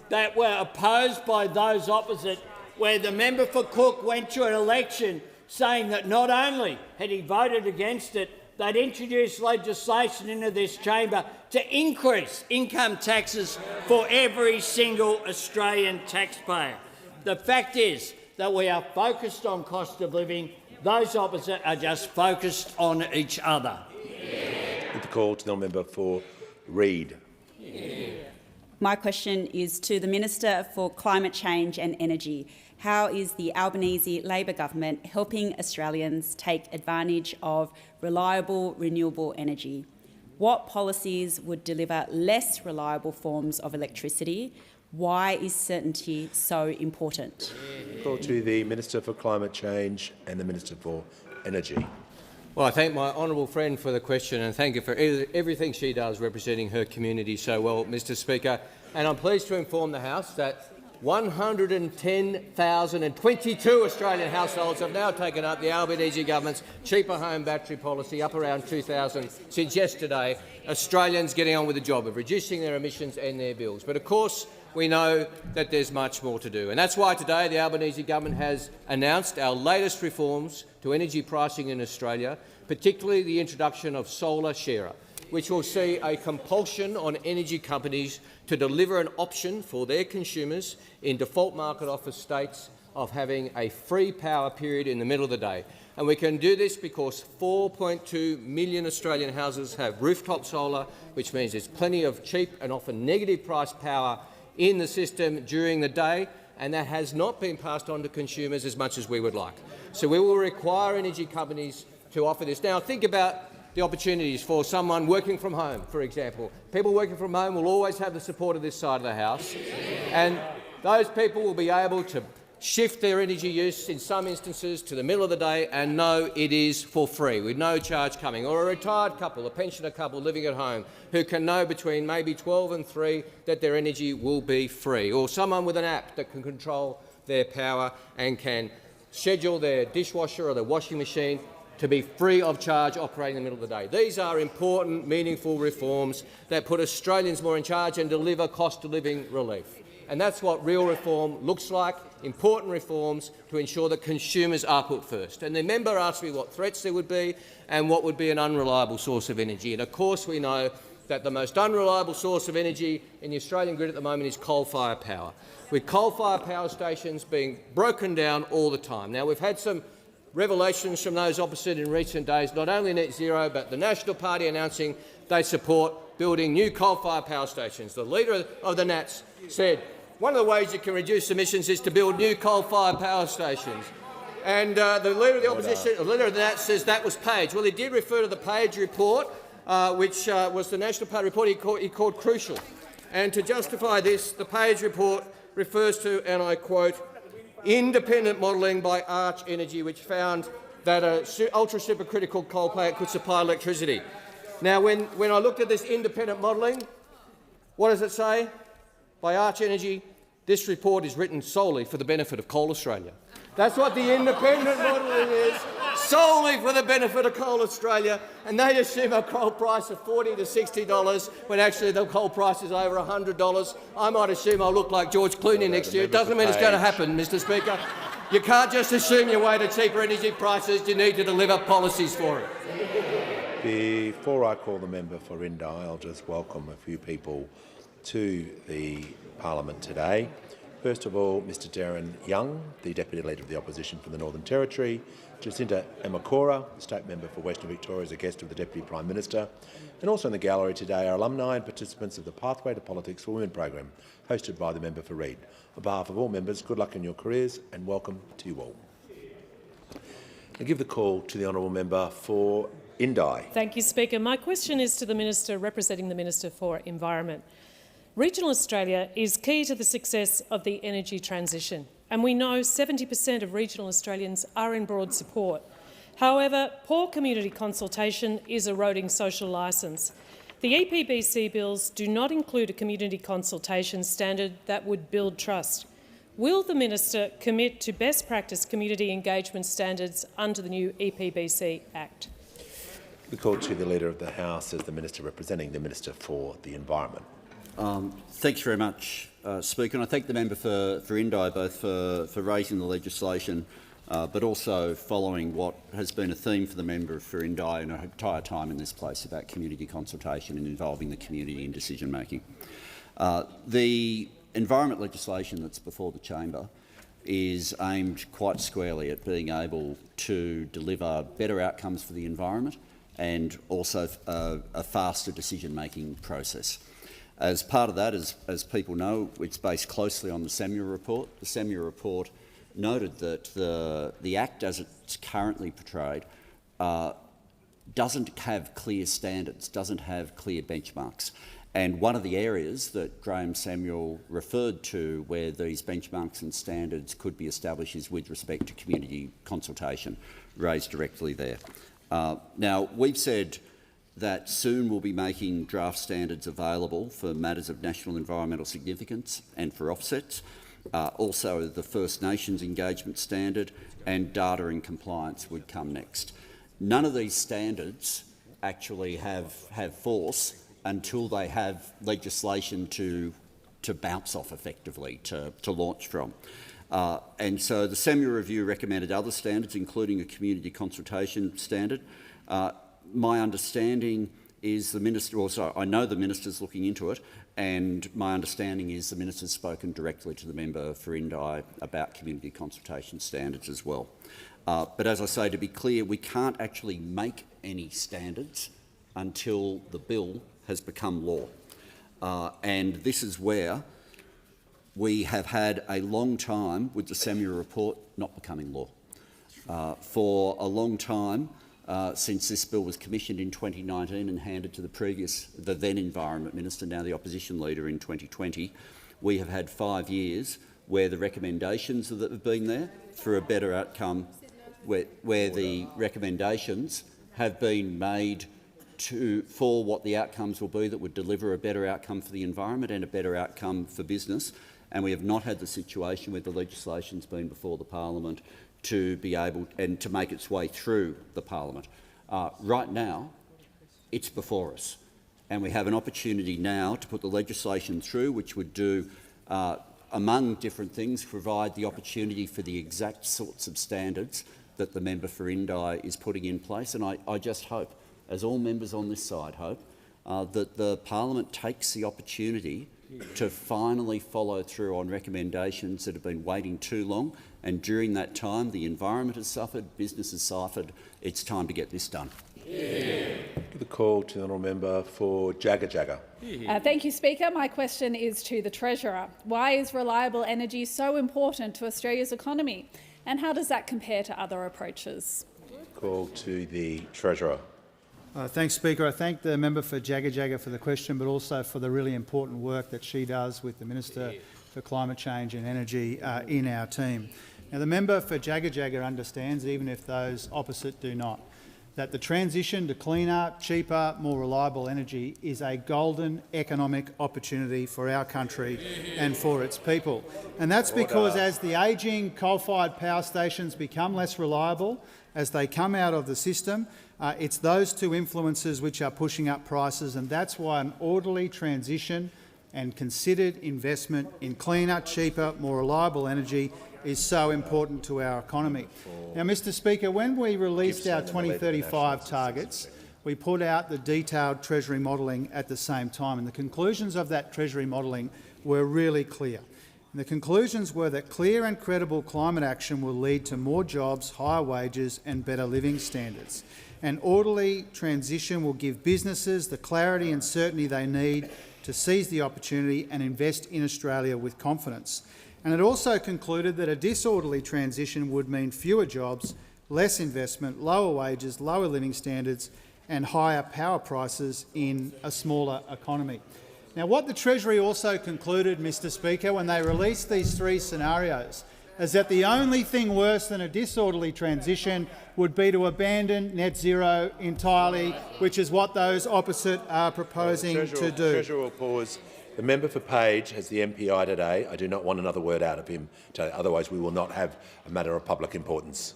that were opposed by those opposite, where the member for Cook went to an election saying that not only had he voted against it, they'd introduced legislation into this chamber to increase income taxes for every single Australian taxpayer. The fact is that we are focused on cost of living. Those opposite are just focused on each other. With the call to the member for Reid. My question is to the Minister for Climate Change and Energy. How is the Albanese Labor government helping Australians take advantage of reliable renewable energy? What policies would deliver less reliable forms of electricity? Why is certainty so important? Call to the Minister for Climate Change and the Minister for Energy. Well, I thank my honourable friend for the question and thank her for everything she does representing her community so well, Mr Speaker. And I'm pleased to inform the House that 110,022 Australian households have now taken up the Albanese government's cheaper home battery policy, up around 2,000 since yesterday. Australians getting on with the job of reducing their emissions and their bills. But of course, we know that there's much more to do. And that's why today the Albanese government has announced our latest reforms to energy pricing in Australia, particularly the introduction of solar sharer, which will see a compulsion on energy companies to deliver an option for their consumers in default market offer states of having a free power period in the middle of the day. And we can do this because 4.2 million Australian houses have rooftop solar, which means there's plenty of cheap and often negative price power in the system during the day, and that has not been passed on to consumers as much as we would like. So we will require energy companies to offer this. Now think about the opportunities for someone working from home, for example. People working from home will always have the support of this side of the House, and those people will be able to shift their energy use in some instances to the middle of the day and know it is for free, with no charge coming. Or a retired couple, a pensioner couple living at home who can know between maybe 12 and 3 that their energy will be free. Or someone with an app that can control their power and can schedule their dishwasher or their washing machine to be free of charge operating in the middle of the day. These are important, meaningful reforms that put Australians more in charge and deliver cost-of-living relief. And that's what real reform looks like, important reforms to ensure that consumers are put first. And the member asked me what threats there would be and what would be an unreliable source of energy. And of course we know that the most unreliable source of energy in the Australian grid at the moment is coal-fired power, with coal-fired power stations being broken down all the time. Now, we've had some revelations from those opposite in recent days, not only net zero, but the National Party announcing they support building new coal-fired power stations. The leader of the Nats said one of the ways you can reduce emissions is to build new coal-fired power stations. And the leader of the opposition, the leader of the Nats, says that was Page. Well, he did refer to the Page report, which was the National Party report he called crucial. And to justify this, the Page report refers to, and I quote, independent modelling by Arch Energy, which found that an ultra-supercritical coal plant could supply electricity. Now, when I looked at this independent modelling, what does it say? By Arch Energy, this report is written solely for the benefit of Coal Australia. That's what the independent modelling is, solely for the benefit of Coal Australia, and they assume a coal price of $40 to $60 when actually the coal price is over $100. I might assume I'll look like George Clooney next year. It doesn't mean it's going to happen, Mr Speaker. You can't just assume your way to cheaper energy prices. You need to deliver policies for it. Before I call the member for Indi, I'll just welcome a few people to the Parliament today. First of all, Mr Darren Young, the Deputy Leader of the Opposition from the Northern Territory, Jacinta Emakora, the State Member for Western Victoria, as a guest of the Deputy Prime Minister, and also in the gallery today are alumni and participants of the Pathway to Politics for Women program, hosted by the member for Reid. On behalf of all members, good luck in your careers and welcome to you all. I give the call to the honourable member for Indi. Thank you, Speaker. My question is to the Minister representing the Minister for Environment. Regional Australia is key to the success of the energy transition, and we know 70% of regional Australians are in broad support. However, poor community consultation is eroding social licence. The EPBC bills do not include a community consultation standard that would build trust. Will the Minister commit to best practice community engagement standards under the new EPBC Act? The call to the Leader of the House as the Minister representing the Minister for the Environment. Thanks very much, Speaker, and I thank the member for Indi both for raising the legislation but also following what has been a theme for the member for Indi in her entire time in this place about community consultation and involving the community in decision-making. The environment legislation that's before the chamber is aimed quite squarely at being able to deliver better outcomes for the environment and also a faster decision-making process. As part of that, as people know, it's based closely on the SEMIA report. The SEMIA report noted that the Act, as it's currently portrayed, doesn't have clear standards, doesn't have clear benchmarks. And one of the areas that Graham Samuel referred to where these benchmarks and standards could be established is with respect to community consultation, raised directly there. Now, we've said that soon we'll be making draft standards available for matters of national environmental significance and for offsets. Also, the First Nations engagement standard and data and compliance would come next. None of these standards actually have force until they have legislation to bounce off effectively, to launch from. And so the semi-review recommended other standards, including a community consultation standard. My understanding is the Minister, also I know the Minister's looking into it, and my understanding is the Minister's spoken directly to the member for Indi about community consultation standards as well. But as I say, to be clear, we can't actually make any standards until the bill has become law. And this is where we have had a long time with the Samuel report not becoming law. For a long time, since this bill was commissioned in 2019 and handed to the then Environment Minister, now the Opposition Leader in 2020, we have had 5 years where the recommendations that have been there for a better outcome, where the recommendations have been made for what the outcomes will be that would deliver a better outcome for the environment and a better outcome for business. And we have not had the situation where the legislation's been before the Parliament to be able and to make its way through the Parliament. Right now, it's before us, and we have an opportunity now to put the legislation through, which would do, among different things, provide the opportunity for the exact sorts of standards that the member for Indi is putting in place. And I just hope, as all members on this side hope, that the Parliament takes the opportunity to finally follow through on recommendations that have been waiting too long. And during that time, the environment has suffered, business has suffered. It's time to get this done. The call to the honourable member for Jagga. Thank you, Speaker. My question is to the Treasurer. Why is reliable energy so important to Australia's economy, and how does that compare to other approaches? Call to the Treasurer. Thanks, Speaker. I thank the member for Jagga for the question, but also for the really important work that she does with the Minister for Climate Change and Energy in our team. Now, the member for Jagga understands, even if those opposite do not, that the transition to cleaner, cheaper, more reliable energy is a golden economic opportunity for our country and for its people. And that's because as the ageing coal-fired power stations become less reliable, as they come out of the system, it's those two influences which are pushing up prices, and that's why an orderly transition and considered investment in cleaner, cheaper, more reliable energy is so important to our economy. Now, Mr Speaker, when we released our 2035 targets, we put out the detailed Treasury modelling at the same time, and the conclusions of that Treasury modelling were really clear. And the conclusions were that clear and credible climate action will lead to more jobs, higher wages and better living standards. An orderly transition will give businesses the clarity and certainty they need to seize the opportunity and invest in Australia with confidence. And it also concluded that a disorderly transition would mean fewer jobs, less investment, lower wages, lower living standards and higher power prices in a smaller economy. Now, what the Treasury also concluded, Mr Speaker, when they released these three scenarios, is that the only thing worse than a disorderly transition would be to abandon net zero entirely, which is what those opposite are proposing to do. The Treasurer will pause. The member for Page has the MPI today. I do not want another word out of him today, otherwise we will not have a matter of public importance.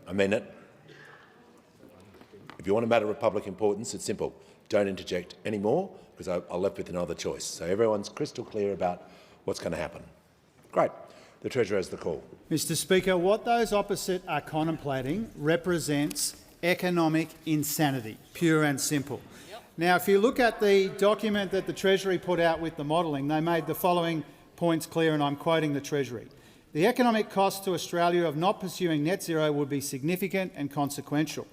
I mean it. If you want a matter of public importance, it's simple. Don't interject anymore, because I'm left with another choice. So everyone's crystal clear about what's going to happen. Great. The Treasurer has the call. Mr Speaker, what those opposite are contemplating represents economic insanity, pure and simple. Now, if you look at the document that the Treasury put out with the modelling, they made the following points clear, and I'm quoting the Treasury. The economic cost to Australia of not pursuing net zero would be significant and consequential.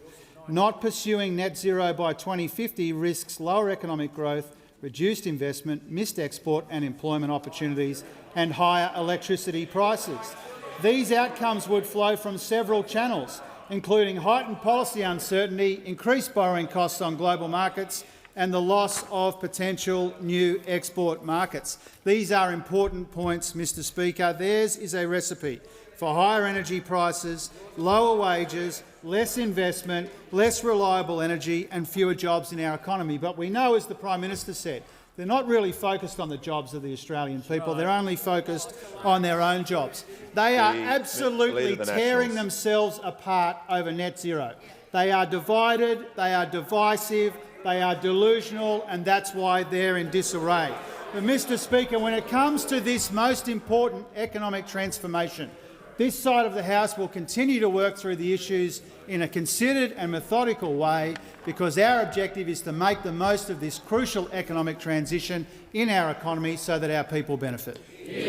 Not pursuing net zero by 2050 risks lower economic growth, reduced investment, missed export and employment opportunities and higher electricity prices. These outcomes would flow from several channels, including heightened policy uncertainty, increased borrowing costs on global markets and the loss of potential new export markets. These are important points, Mr Speaker. Theirs is a recipe for higher energy prices, lower wages, less investment, less reliable energy and fewer jobs in our economy. But we know, as the Prime Minister said, they're not really focused on the jobs of the Australian people. They're only focused on their own jobs. They are absolutely tearing themselves apart over net zero. They are divided, they are divisive, they are delusional, and that's why they're in disarray. But, Mr Speaker, when it comes to this most important economic transformation, this side of the House will continue to work through the issues in a considered and methodical way, because our objective is to make the most of this crucial economic transition in our economy so that our people benefit.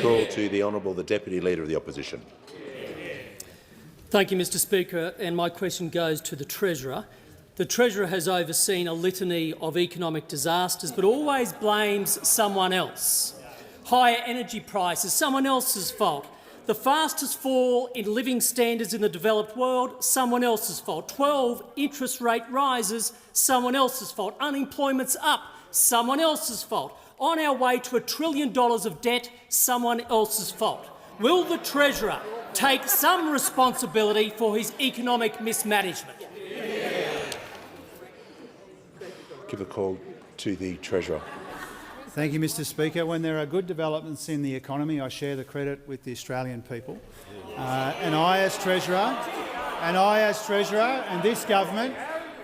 Call to the Honourable the Deputy Leader of the Opposition. Thank you, Mr Speaker, and my question goes to the Treasurer. The Treasurer has overseen a litany of economic disasters but always blames someone else. Higher energy prices, someone else's fault. The fastest fall in living standards in the developed world, someone else's fault. 12 interest rate rises, someone else's fault. Unemployment's up, someone else's fault. On our way to $1 trillion of debt, someone else's fault. Will the Treasurer take some responsibility for his economic mismanagement? Give a call to the Treasurer. Thank you, Mr Speaker. When there are good developments in the economy, I share the credit with the Australian people. And I, as Treasurer, and this government,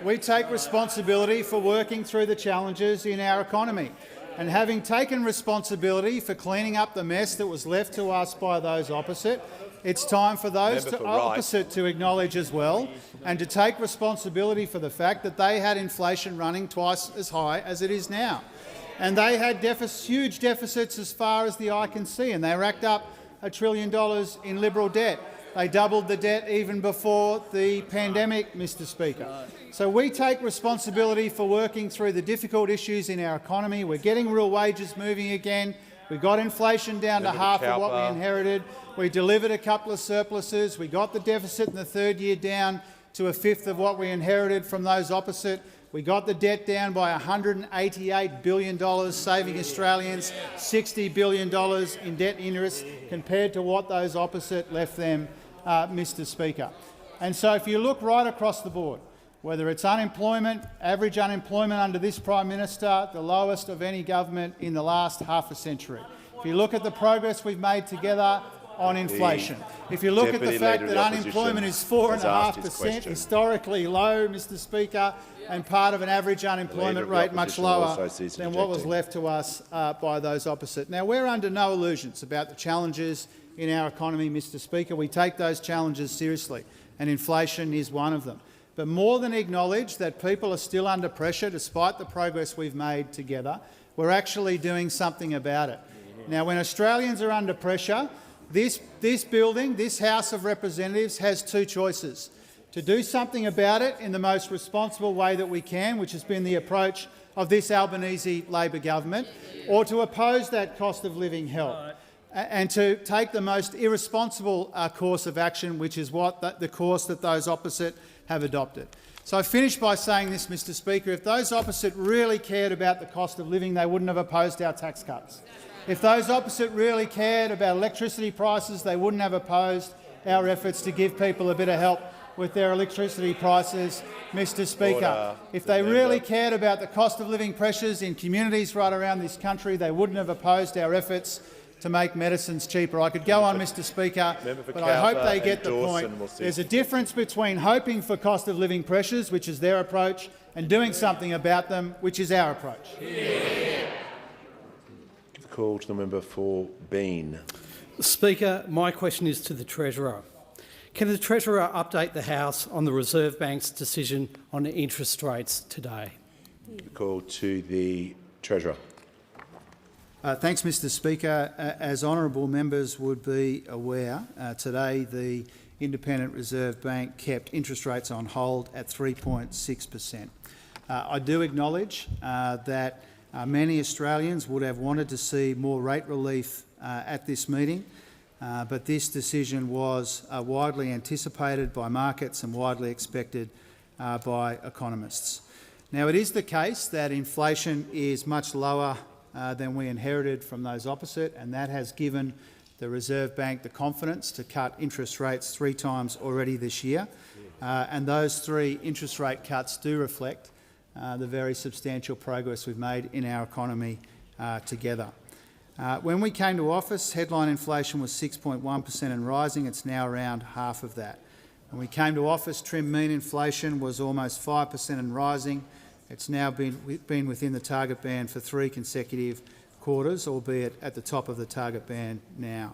we take responsibility for working through the challenges in our economy. And having taken responsibility for cleaning up the mess that was left to us by those opposite, it's time for those opposite to acknowledge as well and to take responsibility for the fact that they had inflation running twice as high as it is now. And they had huge deficits as far as the eye can see, and they racked up $1 trillion in Liberal debt. They doubled the debt even before the pandemic, Mr Speaker. So we take responsibility for working through the difficult issues in our economy. We're getting real wages moving again. We got inflation down to half of what we inherited. We delivered a couple of surpluses. We got the deficit in the third year down to a fifth of what we inherited from those opposite. We got the debt down by $188 billion, saving Australians $60 billion in debt interest compared to what those opposite left them, Mr Speaker. And so if you look right across the board, whether it's unemployment, average unemployment under this Prime Minister, the lowest of any government in the last half a century. If you look at the progress we've made together on inflation, if you look at the fact that unemployment is 4.5%, historically low, Mr Speaker, and part of an average unemployment rate much lower than what was left to us by those opposite. Now, we're under no illusions about the challenges in our economy, Mr Speaker. We take those challenges seriously, and inflation is one of them. But more than acknowledge that people are still under pressure despite the progress we've made together, we're actually doing something about it. Now, when Australians are under pressure, this building, this House of Representatives, has two choices: to do something about it in the most responsible way that we can, which has been the approach of this Albanese Labor government, or to oppose that cost of living help and to take the most irresponsible course of action, which is the course that those opposite have adopted. So I finish by saying this, Mr Speaker. If those opposite really cared about the cost of living, they wouldn't have opposed our tax cuts. If those opposite really cared about electricity prices, they wouldn't have opposed our efforts to give people a bit of help with their electricity prices, Mr Speaker. If they really cared about the cost of living pressures in communities right around this country, they wouldn't have opposed our efforts to make medicines cheaper. I could go on, Mr Speaker, but I hope they get the point. There's a difference between hoping for cost of living pressures, which is their approach, and doing something about them, which is our approach. Call to the member for Bean. Speaker, my question is to the Treasurer. Can the Treasurer update the House on the Reserve Bank's decision on interest rates today? Call to the Treasurer. Thanks, Mr Speaker. As honourable members would be aware, today the Independent Reserve Bank kept interest rates on hold at 3.6%. I do acknowledge that many Australians would have wanted to see more rate relief at this meeting, but this decision was widely anticipated by markets and widely expected by economists. Now, it is the case that inflation is much lower than we inherited from those opposite, and that has given the Reserve Bank the confidence to cut interest rates 3 times already this year. And those 3 interest rate cuts do reflect the very substantial progress we've made in our economy together. When we came to office, headline inflation was 6.1% and rising. It's now around half of that. When we came to office, trim mean inflation was almost 5% and rising. It's now been within the target band for 3 consecutive quarters, albeit at the top of the target band now.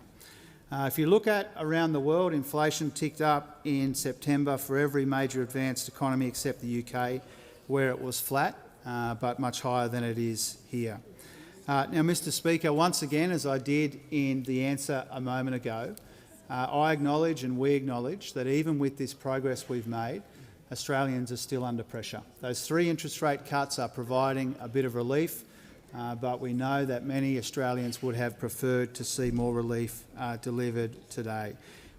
If you look at around the world, inflation ticked up in September for every major advanced economy except the UK, where it was flat, but much higher than it is here. Now, Mr Speaker, once again, as I did in the answer a moment ago, I acknowledge and we acknowledge that even with this progress we've made, Australians are still under pressure. Those 3 interest rate cuts are providing a bit of relief, but we know that many Australians would have preferred to see more relief delivered today.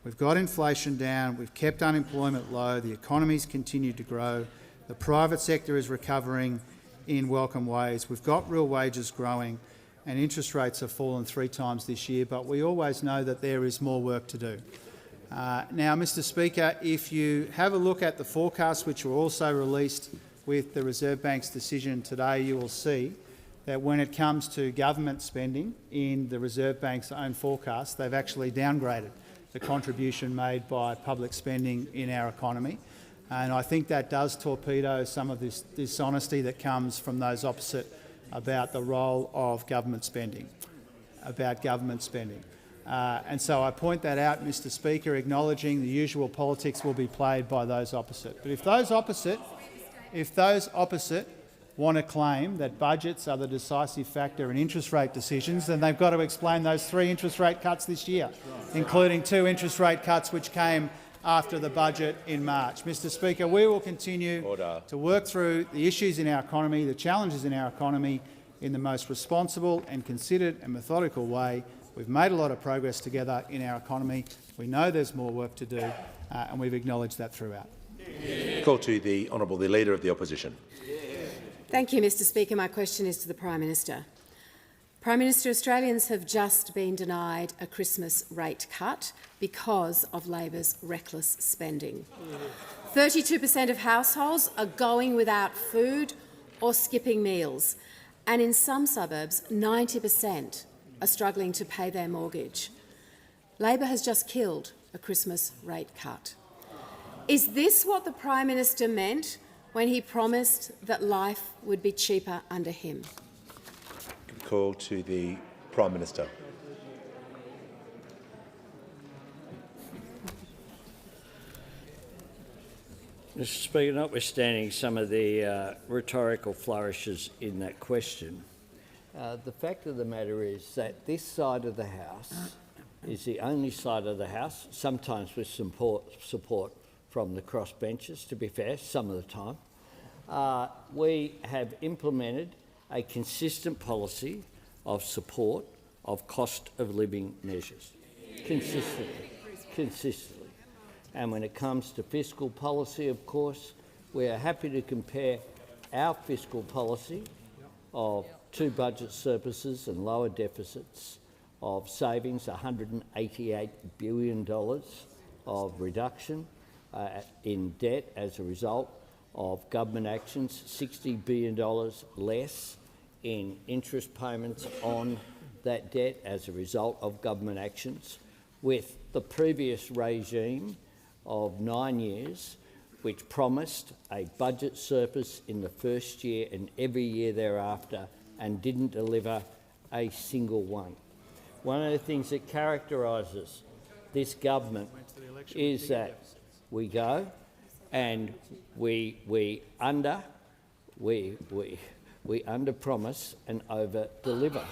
We've got inflation down, we've kept unemployment low, the economy's continued to grow, the private sector is recovering in welcome ways, we've got real wages growing, and interest rates have fallen 3 times this year, but we always know that there is more work to do. Now, Mr Speaker, if you have a look at the forecasts which were also released with the Reserve Bank's decision today, you will see that when it comes to government spending in the Reserve Bank's own forecast, they've actually downgraded the contribution made by public spending in our economy. And I think that does torpedo some of this dishonesty that comes from those opposite about the role of government spending, and so I point that out, Mr Speaker, acknowledging the usual politics will be played by those opposite. But if those opposite want to claim that budgets are the decisive factor in interest rate decisions, then they've got to explain those 3 interest rate cuts this year, including 2 interest rate cuts which came after the budget in March. Mr Speaker, we will continue to work through the issues in our economy, the challenges in our economy, in the most responsible and considered and methodical way. We've made a lot of progress together in our economy. We know there's more work to do, and we've acknowledged that throughout. Call to the Honourable the Leader of the Opposition. Thank you, Mr Speaker. My question is to the Prime Minister. Prime Minister, Australians have just been denied a Christmas rate cut because of Labor's reckless spending. 32% of households are going without food or skipping meals, and in some suburbs 90% are struggling to pay their mortgage. Labor has just killed a Christmas rate cut. Is this what the Prime Minister meant when he promised that life would be cheaper under him? Call to the Prime Minister. Mr Speaker, notwithstanding some of the rhetorical flourishes in that question, the fact of the matter is that this side of the House is the only side of the House, sometimes with support from the crossbenchers, to be fair, some of the time. We have implemented a consistent policy of support of cost of living measures, consistently. And when it comes to fiscal policy, of course, we are happy to compare our fiscal policy of 2 budget surpluses and lower deficits of savings, $188 billion of reduction in debt as a result of government actions, $60 billion less in interest payments on that debt as a result of government actions, with the previous regime of 9 years, which promised a budget surplus in the first year and every year thereafter and didn't deliver a single one. One of the things that characterises this government is that we go and we under-promise and over-deliver.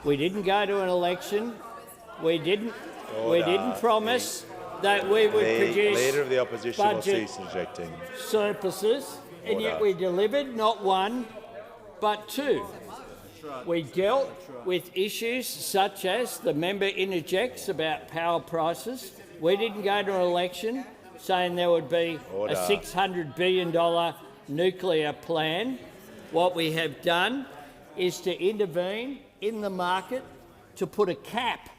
We didn't go to an election. We didn't promise that we would produce Leader of the Opposition will budget cease injecting surpluses, and yet we delivered not 1 but 2. We dealt with issues such as the member interjects about power prices. We didn't go to an election saying there would be a $600 billion nuclear plan. What we have done is to intervene in the market to put a cap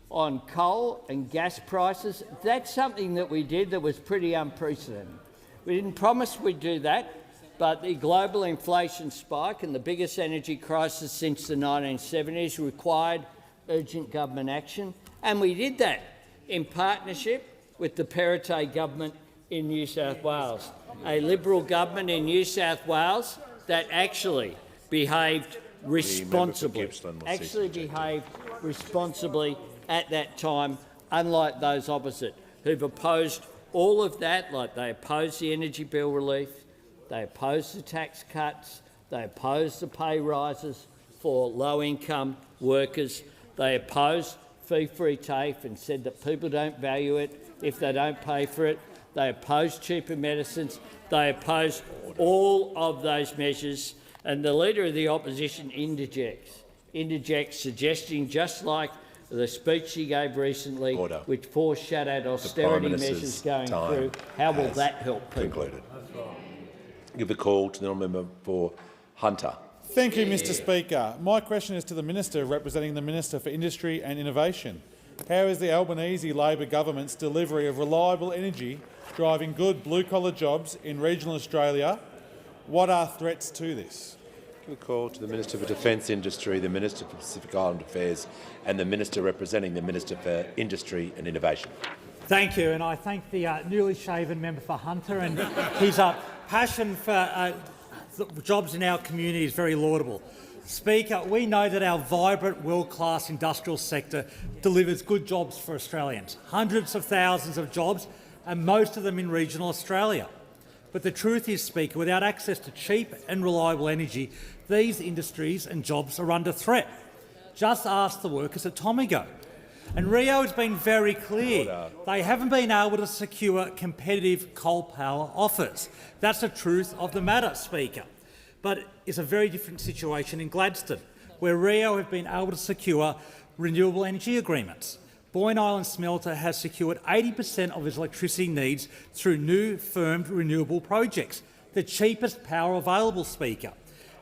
on coal and gas prices. That's something that we did that was pretty unprecedented. We didn't promise we'd do that, but the global inflation spike and the biggest energy crisis since the 1970s required urgent government action, and we did that in partnership with the Parliamentary government in New South Wales, a Liberal government in New South Wales that actually behaved responsibly, at that time, unlike those opposite who've opposed all of that, like they opposed the energy bill relief, they opposed the tax cuts, they opposed the pay rises for low-income workers, they opposed fee-free TAFE and said that people don't value it if they don't pay for it. They opposed cheaper medicines. They opposed all of those measures. And the Leader of the Opposition interjects, suggesting, just like the speech she gave recently, which foreshadowed austerity measures going through, how will that help people? Concluded. Give the call to the honourable member for Hunter. Thank you, Mr Speaker. My question is to the Minister representing the Minister for Industry and Innovation. How is the Albanese Labor government's delivery of reliable energy driving good blue-collar jobs in regional Australia? What are threats to this? We call to the Minister for Defence Industry, the Minister for Pacific Island Affairs and the Minister representing the Minister for Industry and Innovation. Thank you, and I thank the newly shaven member for Hunter, and his passion for jobs in our community is very laudable. Speaker, we know that our vibrant, world-class industrial sector delivers good jobs for Australians, hundreds of thousands of jobs, and most of them in regional Australia. But the truth is, Speaker, without access to cheap and reliable energy, these industries and jobs are under threat. Just ask the workers at Tomago. And Rio has been very clear. They haven't been able to secure competitive coal power offers. That's the truth of the matter, Speaker. But it's a very different situation in Gladstone, where Rio have been able to secure renewable energy agreements. Boyne Island Smelter has secured 80% of its electricity needs through new firmed renewable projects, the cheapest power available, Speaker,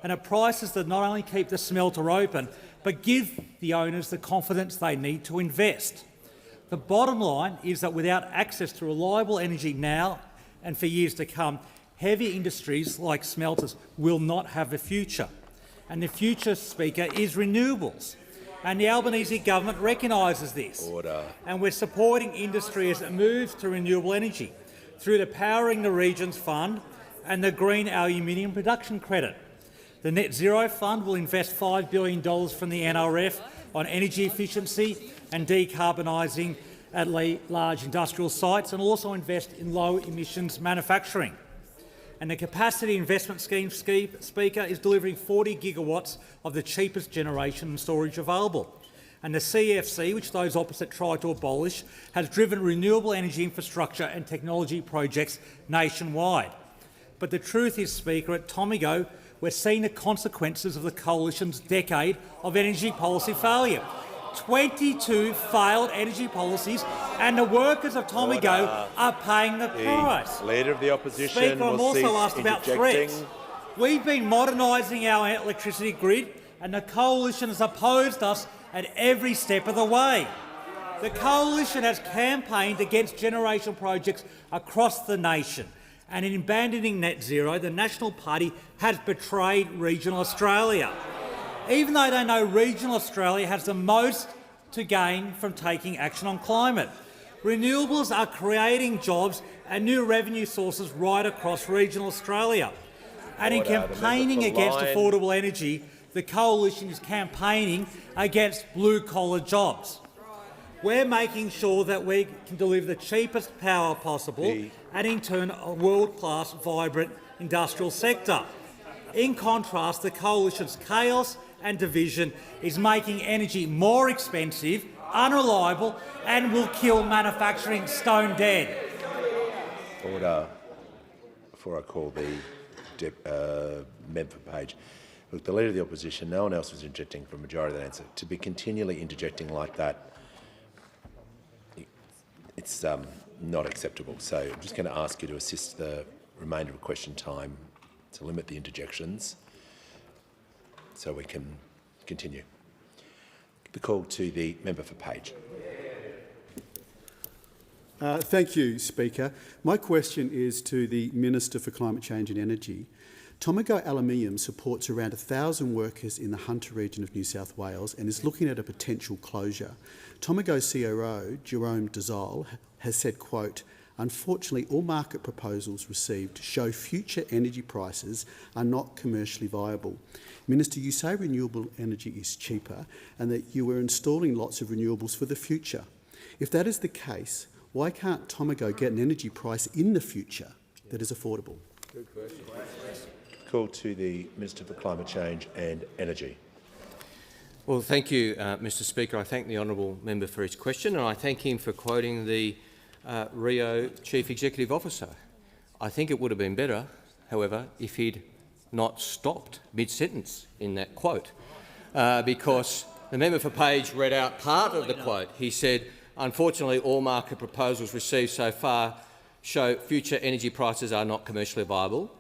and at prices that not only keep the smelter open, but give the owners the confidence they need to invest. The bottom line is that without access to reliable energy now and for years to come, heavy industries like smelters will not have a future. And the future, Speaker, is renewables. And the Albanese government recognises this. And we're supporting industry as it moves to renewable energy through the Powering the Regions Fund and the Green Aluminium Production Credit. The Net Zero Fund will invest $5 billion from the NRF on energy efficiency and decarbonising at large industrial sites, and also invest in low-emissions manufacturing. And the Capacity Investment Scheme, Speaker, is delivering 40 gigawatts of the cheapest generation and storage available. And the CFC, which those opposite try to abolish, has driven renewable energy infrastructure and technology projects nationwide. But the truth is, Speaker, at Tomago, we're seeing the consequences of the Coalition's decade of energy policy failure. 22 failed energy policies, and the workers of Tomago are paying the price. Leader of the Opposition, Speaker, I'm also asked about threats. We've been modernising our electricity grid, and the Coalition has opposed us at every step of the way. The Coalition has campaigned against generation projects across the nation, and in abandoning net zero, the National Party has betrayed regional Australia. Even though they know regional Australia has the most to gain from taking action on climate. Renewables are creating jobs and new revenue sources right across regional Australia. And in campaigning against affordable energy, the Coalition is campaigning against blue-collar jobs. We're making sure that we can deliver the cheapest power possible and, in turn, a world-class, vibrant industrial sector. In contrast, the Coalition's chaos and division is making energy more expensive, unreliable, and will kill manufacturing stone dead. Order. Before I call the member for Page. Look, the Leader of the Opposition, no one else was interjecting for a majority of that answer. To be continually interjecting like that, it's not acceptable. So I'm just going to ask you to assist the remainder of question time to limit the interjections so we can continue. The call to the member for Page. Thank you, Speaker. My question is to the Minister for Climate Change and Energy. Tomago Aluminium supports around 1,000 workers in the Hunter region of New South Wales and is looking at a potential closure. Tomago CRO, Jerome Dazal, has said, quote, "Unfortunately, all market proposals received show future energy prices are not commercially viable. Minister, you say renewable energy is cheaper and that you are installing lots of renewables for the future. If that is the case, why can't Tomago get an energy price in the future that is affordable? Good question. Call to the Minister for Climate Change and Energy. Well, thank you, Mr Speaker. I thank the honourable member for his question, and I thank him for quoting the Rio Chief Executive Officer. I think it would have been better, however, if he'd not stopped mid-sentence in that quote, because the member for Page read out part of the quote. He said, unfortunately, all market proposals received so far show future energy prices are not commercially viable.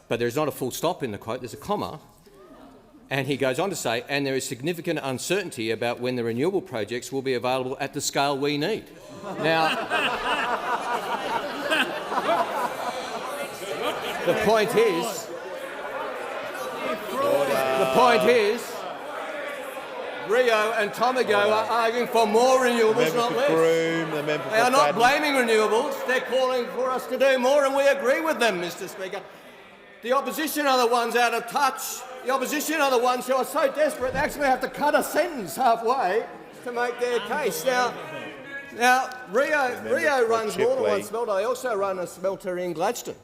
But there is not a full stop in the quote, there's a comma. And he goes on to say, and there is significant uncertainty about when the renewable projects will be available at the scale we need. Now, the point is, Rio and Tomago are arguing for more renewables, not less. They are not blaming renewables, they're calling for us to do more, and we agree with them, Mr Speaker. The opposition are the ones out of touch. The opposition are the ones who are so desperate they actually have to cut a sentence halfway to make their case. Now Rio runs more than one smelter. They also run a smelter in Gladstone,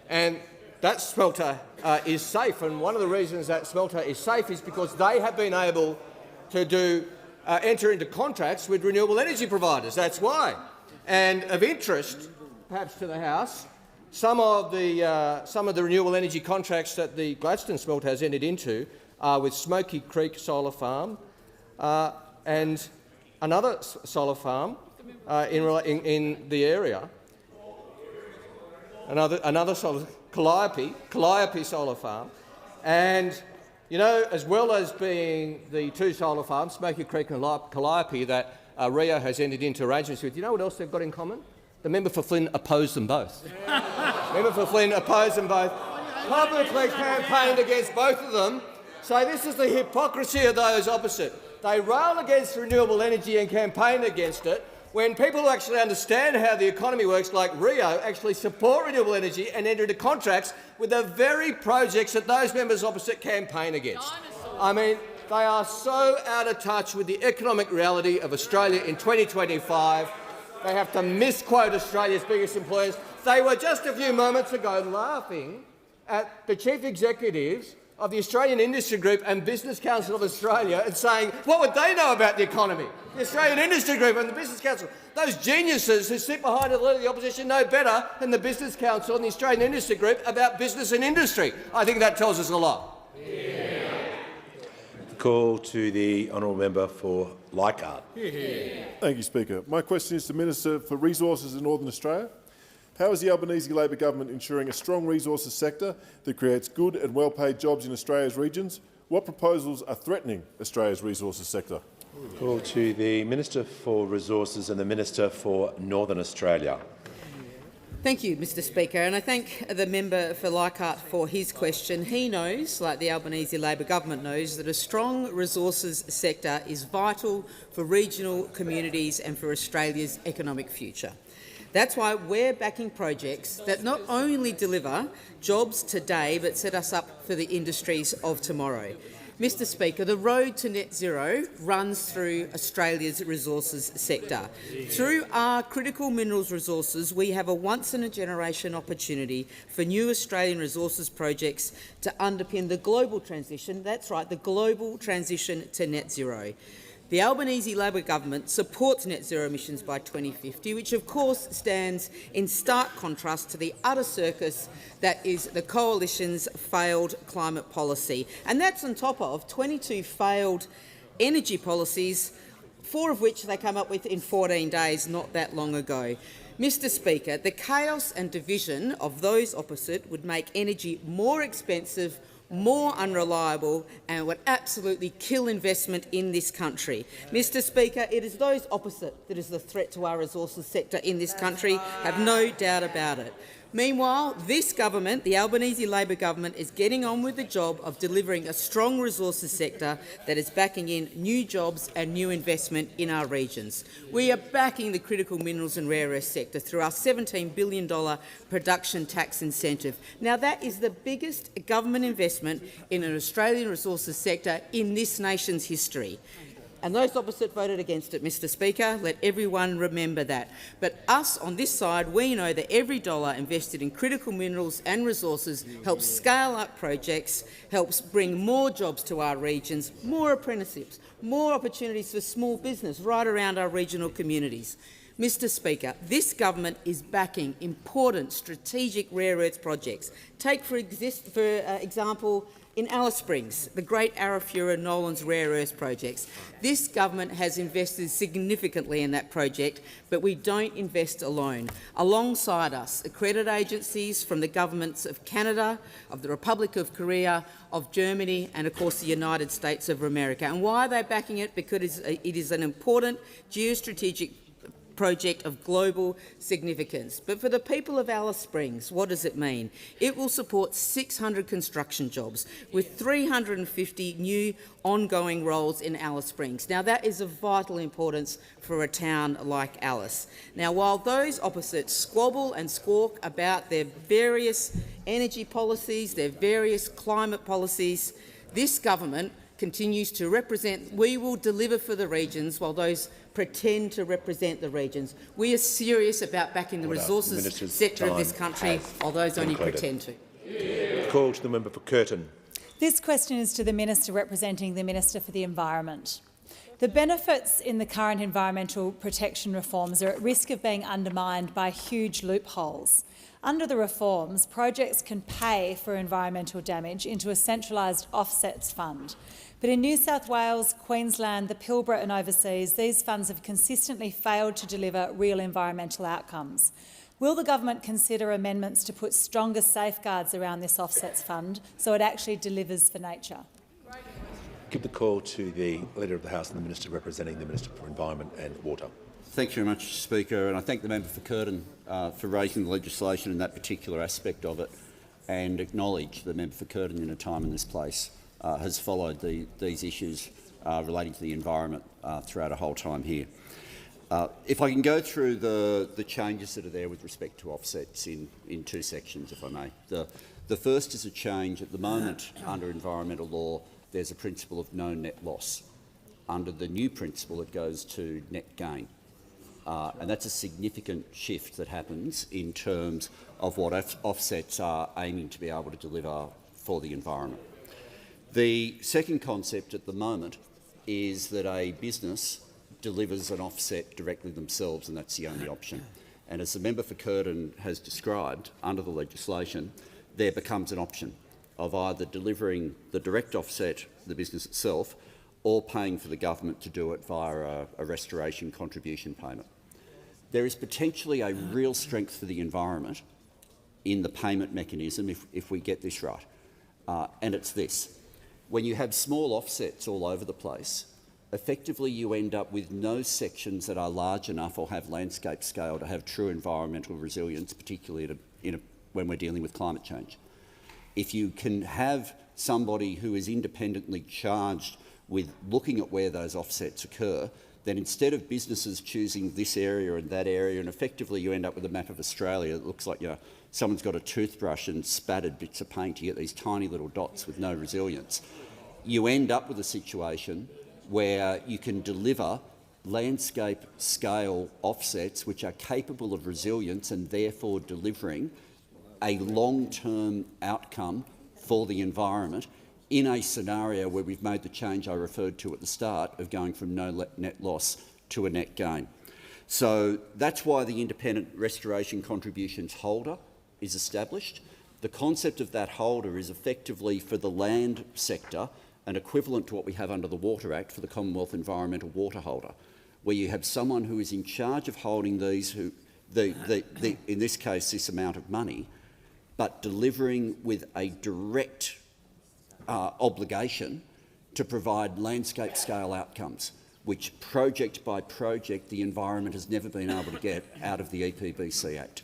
and that smelter is safe. And one of the reasons that smelter is safe is because they have been able to enter into contracts with renewable energy providers. That's why. And of interest, perhaps to the House, some of the renewable energy contracts that the Gladstone smelter has entered into are with Smoky Creek Solar Farm and another solar farm in the area. Another solar, Calliope Solar Farm, and you know, as well as being the two solar farms, Smoky Creek and Calliope, that Rio has entered into arrangements with, you know what else they've got in common? The member for Flynn opposed them both. Member for Flynn opposed them both, publicly campaigned against both of them. So this is the hypocrisy of those opposite. They rail against renewable energy and campaign against it, when people who actually understand how the economy works, like Rio, actually support renewable energy and enter into contracts with the very projects that those members opposite campaign against. I mean, they are so out of touch with the economic reality of Australia in 2025. They have to misquote Australia's biggest employers. They were just a few moments ago laughing at the chief executives of the Australian Industry Group and Business Council of Australia and saying, what would they know about the economy? The Australian Industry Group and the Business Council. Those geniuses who sit behind the leader of the opposition know better than the Business Council and the Australian Industry Group about business and industry. I think that tells us a lot. Yeah. Call to the honourable member for Leichhardt. Thank you, Speaker. My question is to the Minister for Resources in Northern Australia. How is the Albanese Labor government ensuring a strong resources sector that creates good and well-paid jobs in Australia's regions? What proposals are threatening Australia's resources sector? Call to the Minister for Resources and the Minister for Northern Australia. Thank you, Mr Speaker, and I thank the member for Leichhardt for his question. He knows, like the Albanese Labor government knows, that a strong resources sector is vital for regional communities and for Australia's economic future. That's why we're backing projects that not only deliver jobs today but set us up for the industries of tomorrow. Mr Speaker, the road to net zero runs through Australia's resources sector. Through our critical minerals resources, we have a once-in-a-generation opportunity for new Australian resources projects to underpin the global transition, that's right, the global transition to net zero. The Albanese Labor government supports net zero emissions by 2050, which of course stands in stark contrast to the utter circus that is the Coalition's failed climate policy. And that's on top of 22 failed energy policies, 4 of which they come up with in 14 days not that long ago. Mr Speaker, the chaos and division of those opposite would make energy more expensive, more unreliable, and would absolutely kill investment in this country. Mr Speaker, it is those opposite that is the threat to our resources sector in this country, have no doubt about it. Meanwhile, this government, the Albanese Labor government, is getting on with the job of delivering a strong resources sector that is backing in new jobs and new investment in our regions. We are backing the critical minerals and rare earth sector through our $17 billion production tax incentive. Now, that is the biggest government investment in an Australian resources sector in this nation's history. And those opposite voted against it, Mr Speaker. Let everyone remember that. But us on this side, we know that every dollar invested in critical minerals and resources helps scale up projects, helps bring more jobs to our regions, more apprenticeships, more opportunities for small business right around our regional communities. Mr Speaker, this government is backing important strategic rare earths projects. Take, for example, in Alice Springs, the Great Arafura Nolans Rare Earths projects. This government has invested significantly in that project, but we don't invest alone. Alongside us, accredited agencies from the governments of Canada, of the Republic of Korea, of Germany and, of course, the United States of America. And why are they backing it? Because it is an important geostrategic project of global significance. But for the people of Alice Springs, what does it mean? It will support 600 construction jobs with 350 new ongoing roles in Alice Springs. Now, that is of vital importance for a town like Alice. Now, while those opposites squabble and squawk about their various energy policies, their various climate policies, this government continues to represent. We will deliver for the regions while those pretend to represent the regions. We are serious about backing the resources sector of this country, while those only pretend to. Call to the member for Curtin. This question is to the Minister representing the Minister for the Environment. The benefits in the current environmental protection reforms are at risk of being undermined by huge loopholes. Under the reforms, projects can pay for environmental damage into a centralised offsets fund. But in New South Wales, Queensland, the Pilbara and overseas, these funds have consistently failed to deliver real environmental outcomes. Will the government consider amendments to put stronger safeguards around this offsets fund so it actually delivers for nature? Give the call to the Leader of the House and the Minister representing the Minister for Environment and Water. Thank you very much, Speaker, and I thank the member for Curtin for raising the legislation in that particular aspect of it, and acknowledge the member for Curtin in a time and this place has followed these issues relating to the environment throughout a whole time here. If I can go through the changes that are there with respect to offsets in two sections, if I may. The first is a change. At the moment, under environmental law, there's a principle of no net loss. Under the new principle, it goes to net gain. And that's a significant shift that happens in terms of what offsets are aiming to be able to deliver for the environment. The second concept at the moment is that a business delivers an offset directly themselves, and that's the only option. And as the member for Curtin has described, under the legislation, there becomes an option of either delivering the direct offset, the business itself, or paying for the government to do it via a restoration contribution payment. There is potentially a real strength for the environment in the payment mechanism if we get this right, and it's this. When you have small offsets all over the place, effectively you end up with no sections that are large enough or have landscape scale to have true environmental resilience, particularly when we're dealing with climate change. If you can have somebody who is independently charged with looking at where those offsets occur, then instead of businesses choosing this area and that area, and effectively you end up with a map of Australia that looks like someone's got a toothbrush and spattered bits of paint, you get these tiny little dots with no resilience. You end up with a situation where you can deliver landscape scale offsets which are capable of resilience and therefore delivering a long-term outcome for the environment in a scenario where we've made the change I referred to at the start of going from no net loss to a net gain. So that's why the independent restoration contributions holder is established. The concept of that holder is effectively for the land sector and equivalent to what we have under the Water Act for the Commonwealth Environmental Water Holder, where you have someone who is in charge of holding these, in this case this amount of money, but delivering with a direct obligation to provide landscape scale outcomes, which project by project the environment has never been able to get out of the EPBC Act.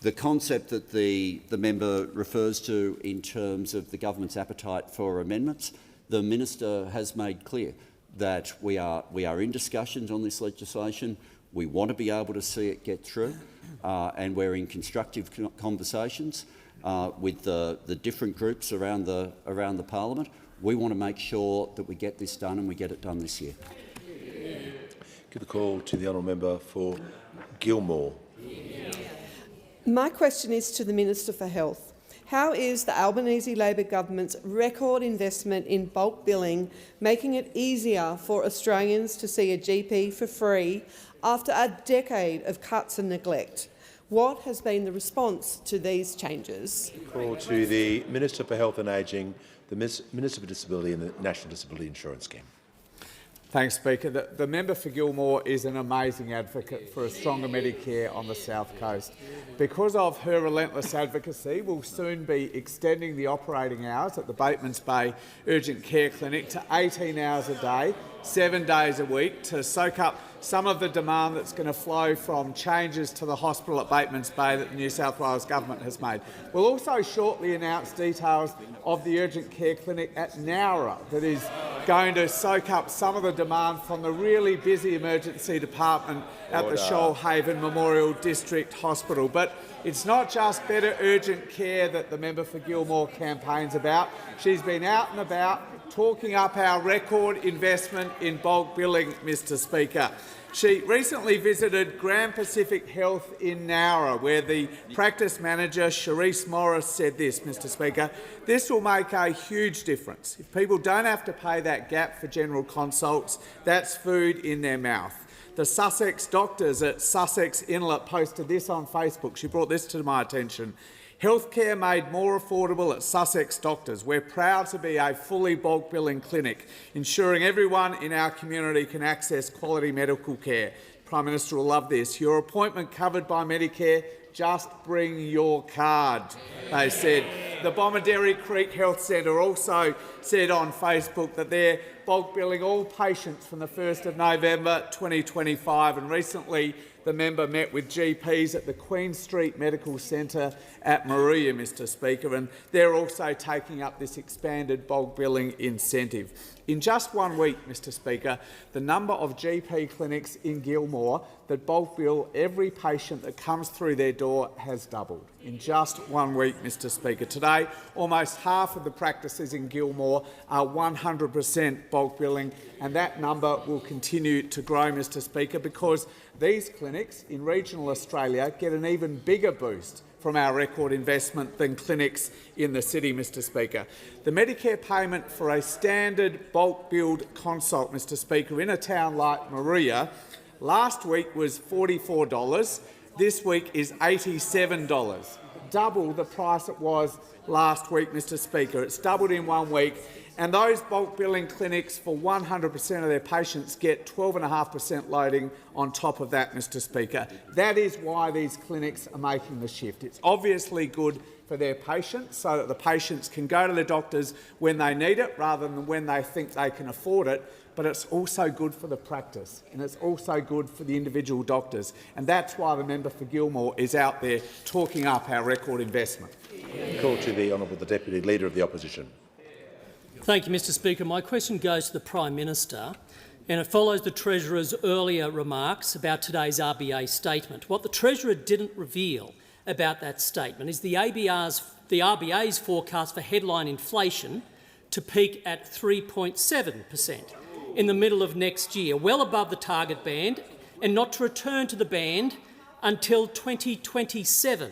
The concept that the member refers to in terms of the government's appetite for amendments, the minister has made clear that we are in discussions on this legislation. We want to be able to see it get through, and we're in constructive conversations with the different groups around the parliament. We want to make sure that we get this done and we get it done this year. Give the call to the honourable member for Gilmore. My question is to the Minister for Health. How is the Albanese Labor government's record investment in bulk billing making it easier for Australians to see a GP for free after a decade of cuts and neglect? What has been the response to these changes? Call to the Minister for Health and Ageing, the Minister for Disability and the National Disability Insurance Scheme. Thanks, Speaker. The member for Gilmore is an amazing advocate for a stronger Medicare on the South Coast. Because of her relentless advocacy, we'll soon be extending the operating hours at the Batemans Bay Urgent Care Clinic to 18 hours a day, 7 days a week, to soak up some of the demand that's going to flow from changes to the hospital at Batemans Bay that the New South Wales Government has made. We'll also shortly announce details of the urgent care clinic at Nowra that is going to soak up some of the demand from the really busy emergency department at the Shoalhaven Memorial District Hospital. But it's not just better urgent care that the member for Gilmore campaigns about. She's been out and about talking up our record investment in bulk billing, Mr Speaker. She recently visited Grand Pacific Health in Nowra, where the practice manager, Charisse Morris, said this, Mr Speaker: "This will make a huge difference. If people don't have to pay that gap for general consults, that's food in their mouth." The Sussex doctors at Sussex Inlet posted this on Facebook. She brought this to my attention. "Healthcare made more affordable at Sussex Doctors. We're proud to be a fully bulk billing clinic, ensuring everyone in our community can access quality medical care." Prime Minister will love this. "Your appointment covered by Medicare, just bring your card," they said. The Bomaderry Creek Health Centre also said on Facebook that they're bulk billing all patients from the 1st of November 2025, and recently the member met with GPs at the Queen Street Medical Centre at Maria, Mr Speaker, and they're also taking up this expanded bulk billing incentive. In just 1 week, Mr Speaker, the number of GP clinics in Gilmore that bulk bill every patient that comes through their door has doubled. In just 1 week, Mr Speaker. Today, almost half of the practices in Gilmore are 100% bulk billing, and that number will continue to grow, Mr Speaker, because these clinics in regional Australia get an even bigger boost from our record investment than clinics in the city, Mr Speaker. The Medicare payment for a standard bulk billed consult, Mr Speaker, in a town like Maria last week was $44. This week is $87, double the price it was last week, Mr Speaker. It's doubled in 1 week. And those bulk billing clinics for 100% of their patients get 12.5% loading on top of that, Mr Speaker. That is why these clinics are making the shift. It's obviously good for their patients, so that the patients can go to the doctors when they need it rather than when they think they can afford it, but it's also good for the practice, and it's also good for the individual doctors. And that's why the member for Gilmore is out there talking up our record investment. Call to the Honourable the Deputy Leader of the Opposition. Thank you, Mr Speaker. My question goes to the Prime Minister, and it follows the Treasurer's earlier remarks about today's RBA statement. What the Treasurer didn't reveal about that statement is the RBA's forecast for headline inflation to peak at 3.7% in the middle of next year, well above the target band, and not to return to the band until 2027.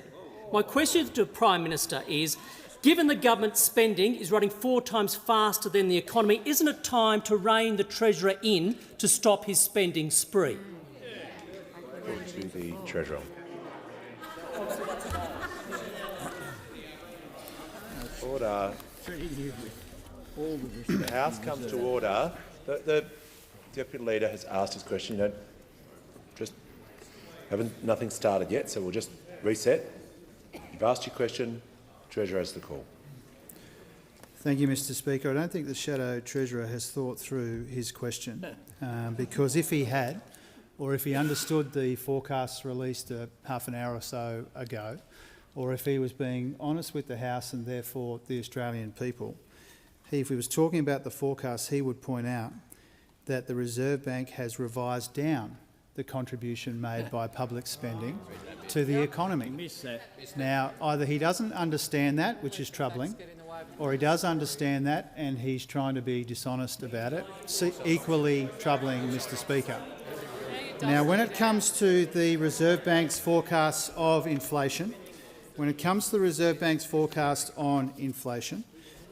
My question to the Prime Minister is, given the government spending is running 4 times faster than the economy, isn't it time to rein the Treasurer in to stop his spending spree? To the Treasurer. Order. The House comes to order. The Deputy Leader has asked his question. Nothing started yet, so we'll just reset. You've asked your question. Treasurer has the call. Thank you, Mr Speaker. I don't think the Shadow Treasurer has thought through his question, because if he had, or if he understood the forecasts released half an hour or so ago, or if he was being honest with the House and therefore the Australian people. If he was talking about the forecasts, he would point out that the Reserve Bank has revised down the contribution made by public spending to the economy. Now, either he doesn't understand that, which is troubling, or he does understand that and he's trying to be dishonest about it. Equally troubling, Mr Speaker. Now, when it comes to the Reserve Bank's forecasts of inflation,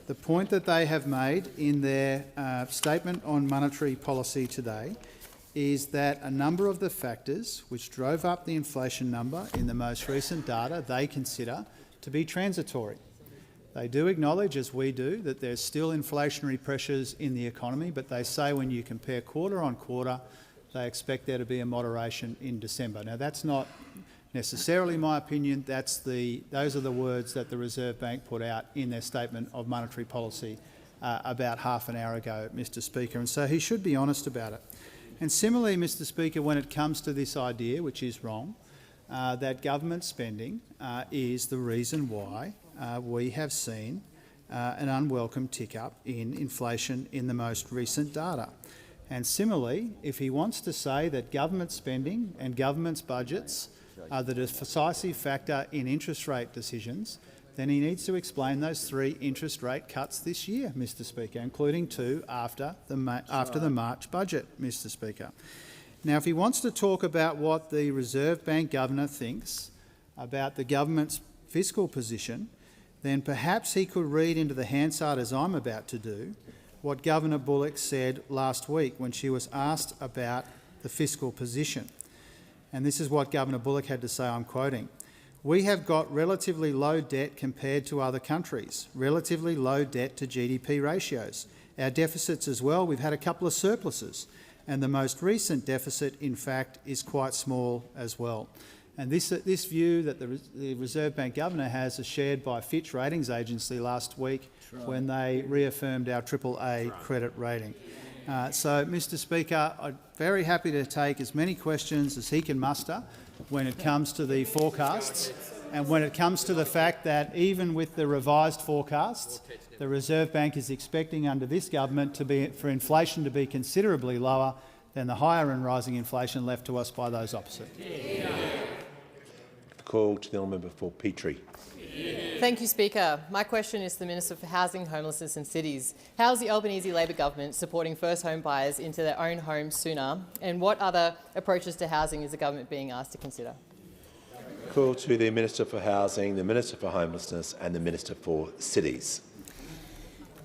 the point that they have made in their statement on monetary policy today is that a number of the factors which drove up the inflation number in the most recent data they consider to be transitory. They do acknowledge, as we do, that there's still inflationary pressures in the economy, but they say when you compare quarter on quarter, they expect there to be a moderation in December. Now, that's not necessarily my opinion. Those are the words that the Reserve Bank put out in their statement of monetary policy about half an hour ago, Mr Speaker, and so he should be honest about it. And similarly, Mr Speaker, when it comes to this idea, which is wrong, that government spending is the reason why we have seen an unwelcome tick-up in inflation in the most recent data. And similarly, if he wants to say that government spending and government's budgets are the decisive factor in interest rate decisions, then he needs to explain those 3 interest rate cuts this year, Mr Speaker, including 2 after the March budget, Mr Speaker. Now, if he wants to talk about what the Reserve Bank Governor thinks about the government's fiscal position, then perhaps he could read into the Hansard, as I'm about to do, what Governor Bullock said last week when she was asked about the fiscal position. And this is what Governor Bullock had to say, I'm quoting, "We have got relatively low debt compared to other countries, relatively low debt to GDP ratios. Our deficits as well, we've had a couple of surpluses, and the most recent deficit, in fact, is quite small as well." And this view that the Reserve Bank Governor has is shared by Fitch Ratings Agency last week when they reaffirmed our AAA credit rating. So, Mr Speaker, I'm very happy to take as many questions as he can muster when it comes to the forecasts and when it comes to the fact that even with the revised forecasts, the Reserve Bank is expecting under this government for inflation to be considerably lower than the higher and rising inflation left to us by those opposite. Call to the member for Petrie. Thank you, Speaker. My question is to the Minister for Housing, Homelessness and Cities. How is the Albanese Labor government supporting first home buyers into their own homes sooner, and what other approaches to housing is the government being asked to consider? Call to the Minister for Housing, the Minister for Homelessness and the Minister for Cities.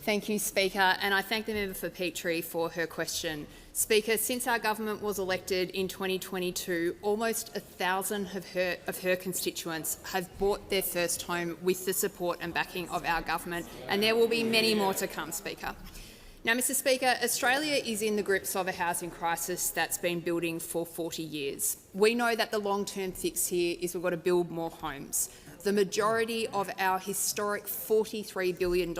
Thank you, Speaker, and I thank the member for Petrie for her question. Speaker, since our government was elected in 2022, almost 1,000 of her constituents have bought their first home with the support and backing of our government, and there will be many more to come, Speaker. Now, Mr Speaker, Australia is in the grips of a housing crisis that's been building for 40 years. We know that the long-term fix here is we've got to build more homes. The majority of our historic $43 billion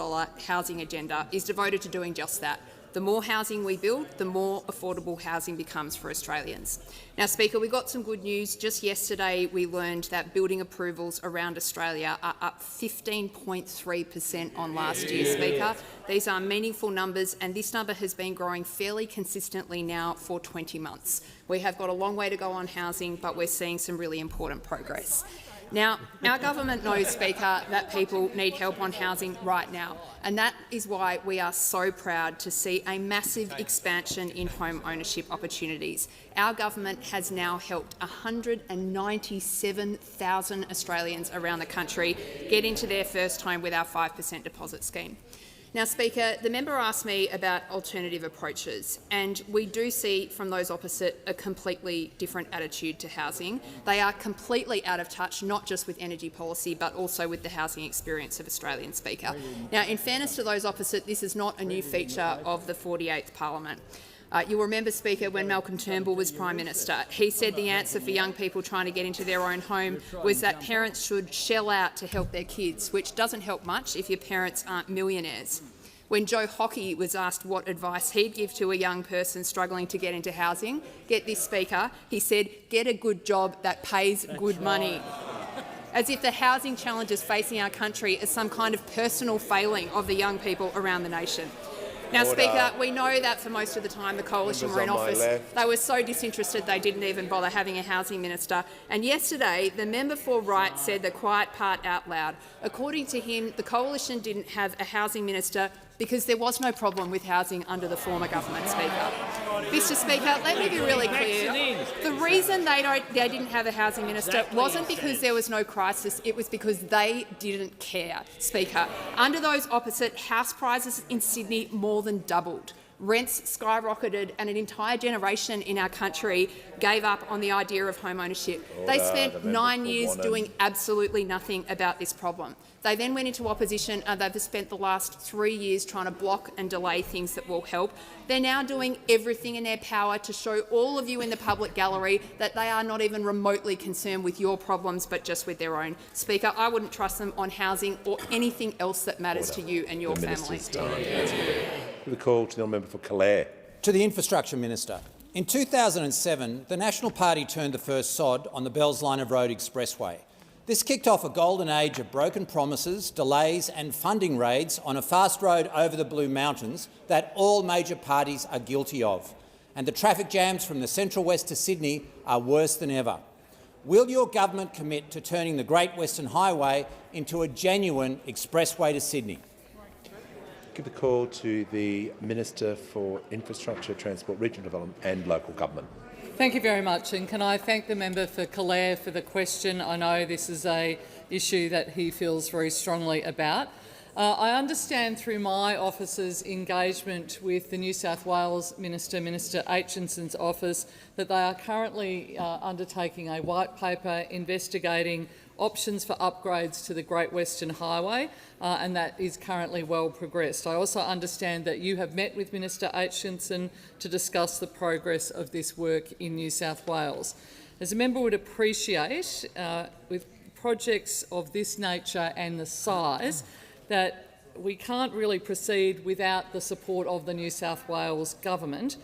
housing agenda is devoted to doing just that. The more housing we build, the more affordable housing becomes for Australians. Now, Speaker, we got some good news. Just yesterday we learned that building approvals around Australia are up 15.3% on last year, Speaker. These are meaningful numbers, and this number has been growing fairly consistently now for 20 months. We have got a long way to go on housing, but we're seeing some really important progress. Now, our government knows, Speaker, that people need help on housing right now, and that is why we are so proud to see a massive expansion in home ownership opportunities. Our government has now helped 197,000 Australians around the country get into their first home with our 5% deposit scheme. Now, Speaker, the member asked me about alternative approaches, and we do see from those opposite a completely different attitude to housing. They are completely out of touch, not just with energy policy, but also with the housing experience of Australians, Speaker. Now, in fairness to those opposite, this is not a new feature of the 48th Parliament. You'll remember, Speaker, when Malcolm Turnbull was Prime Minister, he said the answer for young people trying to get into their own home was that parents should shell out to help their kids, which doesn't help much if your parents aren't millionaires. When Joe Hockey was asked what advice he'd give to a young person struggling to get into housing, get this, Speaker, he said, "Get a good job that pays good money." As if the housing challenges facing our country is some kind of personal failing of the young people around the nation. Now, Order. Speaker, we know that for most of the time the Coalition were in office. They were so disinterested they didn't even bother having a housing minister. And yesterday, the member for Wright said the quiet part out loud. According to him, the Coalition didn't have a housing minister because there was no problem with housing under the former government, Speaker. Mr Speaker, let me be really clear. The reason they didn't have a housing minister wasn't because there was no crisis, it was because they didn't care, Speaker. Under those opposite, house prices in Sydney more than doubled. Rents skyrocketed and an entire generation in our country gave up on the idea of home ownership. They spent 9 years doing absolutely nothing about this problem. They then went into opposition and they've spent the last 3 years trying to block and delay things that will help. They're now doing everything in their power to show all of you in the public gallery that they are not even remotely concerned with your problems but just with their own. Speaker, I wouldn't trust them on housing or anything else that matters to you and your family. The call to the member for Calais. To the Infrastructure Minister. In 2007, the National Party turned the first sod on the Bells Line of Road Expressway. This kicked off a golden age of broken promises, delays and funding raids on a fast road over the Blue Mountains that all major parties are guilty of. And the traffic jams from the Central West to Sydney are worse than ever. Will your government commit to turning the Great Western Highway into a genuine expressway to Sydney? Give the call to the Minister for Infrastructure, Transport, Regional Development and Local Government. Thank you very much, and can I thank the member for Calais for the question. I know this is an issue that he feels very strongly about. I understand through my office's engagement with the New South Wales Minister, Minister Aitchinson's office, that they are currently undertaking a white paper investigating options for upgrades to the Great Western Highway, and that is currently well progressed. I also understand that you have met with Minister Aitchinson to discuss the progress of this work in New South Wales. As a member would appreciate, with projects of this nature and the size, that we can't really proceed without the support of the New South Wales Government.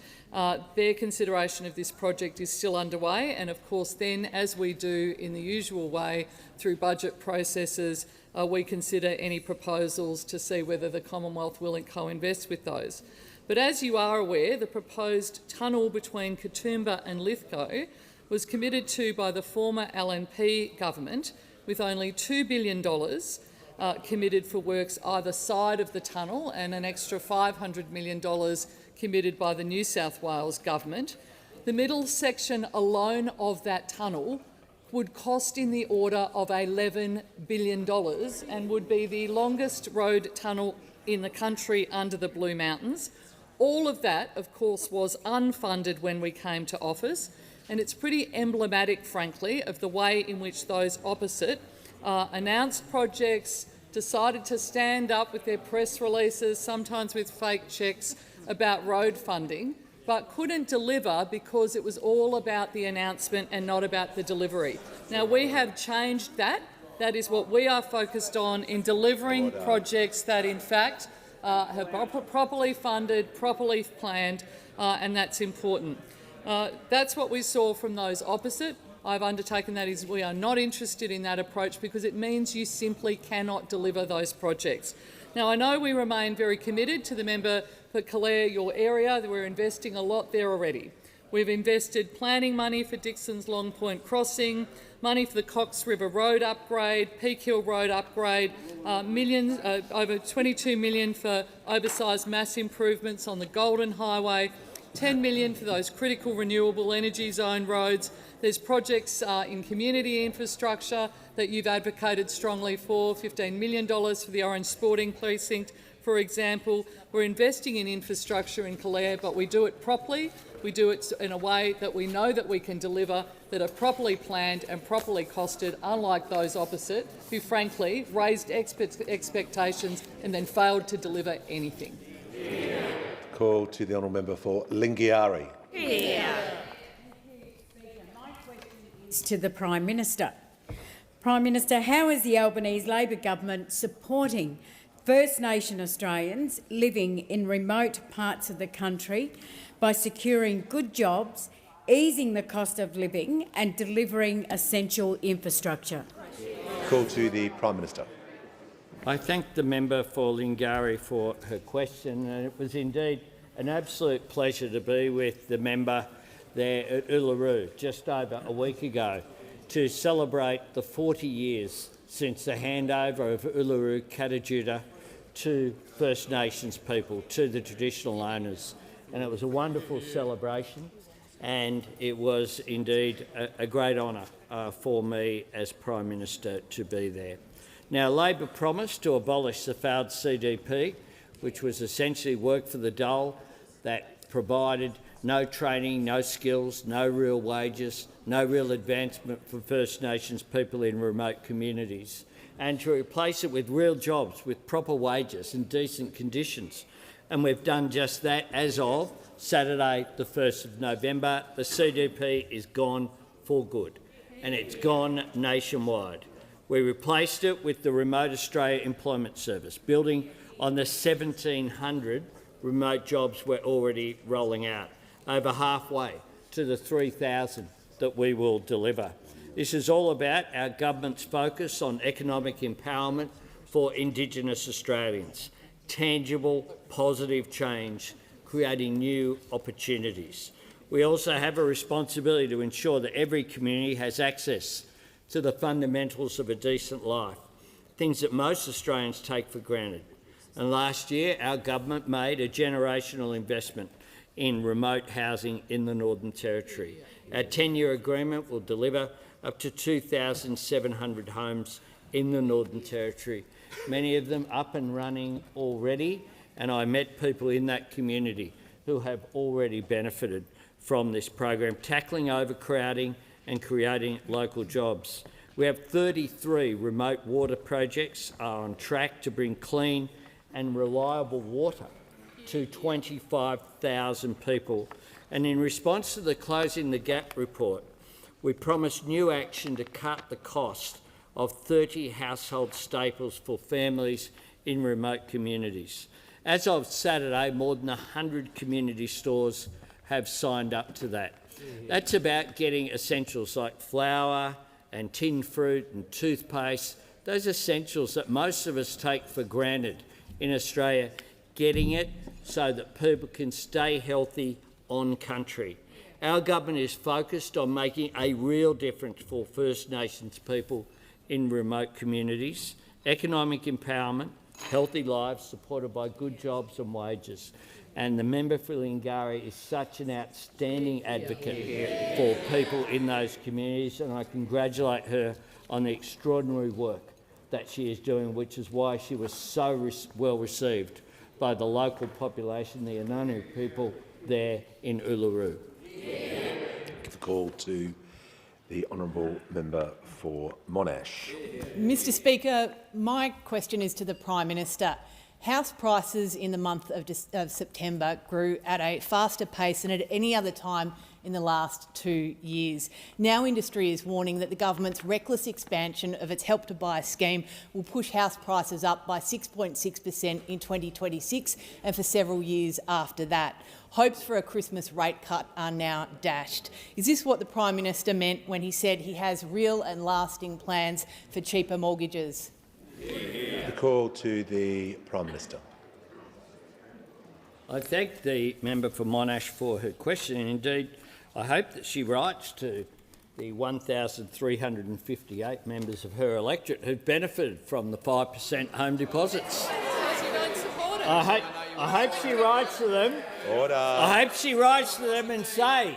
Their consideration of this project is still underway, and of course then, as we do in the usual way through budget processes, we consider any proposals to see whether the Commonwealth will co-invest with those. But as you are aware, the proposed tunnel between Katoomba and Lithgow was committed to by the former LNP government, with only $2 billion committed for works either side of the tunnel and an extra $500 million committed by the New South Wales Government. The middle section alone of that tunnel would cost in the order of $11 billion and would be the longest road tunnel in the country under the Blue Mountains. All of that, of course, was unfunded when we came to office, and it's pretty emblematic, frankly, of the way in which those opposite announced projects, decided to stand up with their press releases, sometimes with fake cheques, about road funding, but couldn't deliver because it was all about the announcement and not about the delivery. Now, we have changed that. That is what we are focused on, in delivering projects that, in fact, have properly funded, properly planned, and that's important. That's what we saw from those opposite. I've undertaken that is we are not interested in that approach because it means you simply cannot deliver those projects. Now, I know we remain very committed to the member for Calais, your area. We're investing a lot there already. We've invested planning money for Dixon's Long Point Crossing, money for the Cox River Road upgrade, Peak Hill Road upgrade, over $22 million for oversized mass improvements on the Golden Highway, $10 million for those critical renewable energy zone roads. There's projects in community infrastructure that you've advocated strongly for, $15 million for the Orange Sporting Precinct, for example. We're investing in infrastructure in Calais, but we do it properly. We do it in a way that we know that we can deliver, that are properly planned and properly costed, unlike those opposite, who frankly raised expectations and then failed to deliver anything. Call to the honourable member for Lingiari. To the Prime Minister. Prime Minister, how is the Albanese Labor government supporting First Nation Australians living in remote parts of the country by securing good jobs, easing the cost of living and delivering essential infrastructure. Call to the Prime Minister. I thank the member for Lingari for her question, and it was indeed an absolute pleasure to be with the member there at Uluru just over a week ago to celebrate the 40 years since the handover of Uluru Katajuta to First Nations people, to the traditional owners. And it was a wonderful celebration, and it was indeed a great honour for me as Prime Minister to be there. Now, Labor promised to abolish the failed CDP, which was essentially work for the dole that provided no training, no skills, no real wages, no real advancement for First Nations people in remote communities, and to replace it with real jobs with proper wages and decent conditions. And we've done just that as of Saturday, the 1st of November. The CDP is gone for good, and it's gone nationwide. We replaced it with the Remote Australia Employment Service, building on the 1,700 remote jobs we're already rolling out, over halfway to the 3,000 that we will deliver. This is all about our government's focus on economic empowerment for Indigenous Australians, tangible, positive change, creating new opportunities. We also have a responsibility to ensure that every community has access to the fundamentals of a decent life, things that most Australians take for granted. And last year, our government made a generational investment in remote housing in the Northern Territory. Our 10-year agreement will deliver up to 2,700 homes in the Northern Territory, many of them up and running already, and I met people in that community who have already benefited from this program, tackling overcrowding and creating local jobs. We have 33 remote water projects are on track to bring clean and reliable water to 25,000 people. And in response to the Closing the Gap report, we promised new action to cut the cost of 30 household staples for families in remote communities. As of Saturday, more than 100 community stores have signed up to that. That's about getting essentials like flour and tinned fruit and toothpaste, those essentials that most of us take for granted in Australia, getting it so that people can stay healthy on country. Our government is focused on making a real difference for First Nations people in remote communities, economic empowerment, healthy lives supported by good jobs and wages. And the member for Lingari is such an outstanding advocate for people in those communities, and I congratulate her on the extraordinary work that she is doing, which is why she was so well received by the local population, the Ananu people there in Uluru. Give a call to the honourable member for Monash. Mr Speaker, my question is to the Prime Minister. House prices in the month of September grew at a faster pace than at any other time in the last 2 years. Now industry is warning that the government's reckless expansion of its Help to Buy scheme will push house prices up by 6.6% in 2026 and for several years after that. Hopes for a Christmas rate cut are now dashed. Is this what the Prime Minister meant when he said he has real and lasting plans for cheaper mortgages? The call to the Prime Minister. I thank the member for Monash for her question, and indeed I hope that she writes to the 1,358 members of her electorate who've benefited from the 5% home deposits. I hope she writes to them. Order. I hope she writes to them and say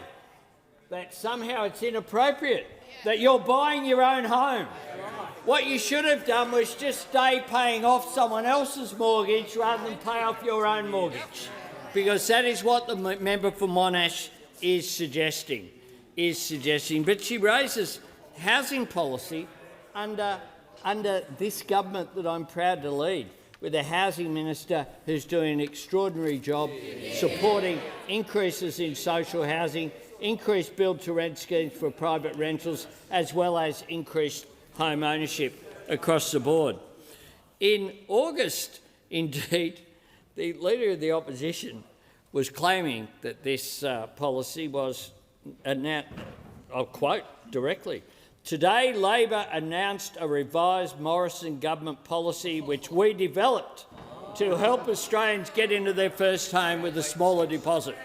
that somehow it's inappropriate that you're buying your own home. What you should have done was just stay paying off someone else's mortgage rather than pay off your own mortgage, because that is what the member for Monash is suggesting. But she raises housing policy under this government that I'm proud to lead, with a housing minister who's doing an extraordinary job supporting increases in social housing, increased build-to-rent schemes for private rentals, as well as increased home ownership across the board. In August, Indeed, the Leader of the Opposition was claiming that this policy was announced, I'll quote directly, "Today Labor announced a revised Morrison government policy which we developed to help Australians get into their first home with a smaller deposit."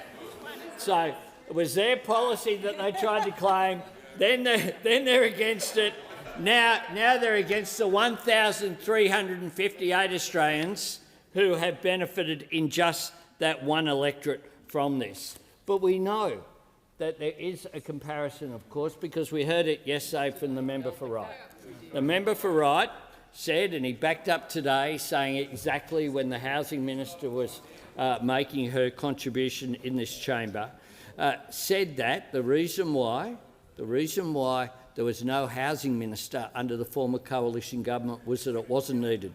So it was their policy that they tried to claim, then they're against it. Now they're against the 1,358 Australians who have benefited in just that one electorate from this. But we know that there is a comparison, of course, because we heard it yesterday from the member for Wright. The member for Wright said, and he backed up today, saying exactly when the Housing Minister was making her contribution in this chamber, said that the reason why there was no Housing Minister under the former coalition government was that it wasn't needed.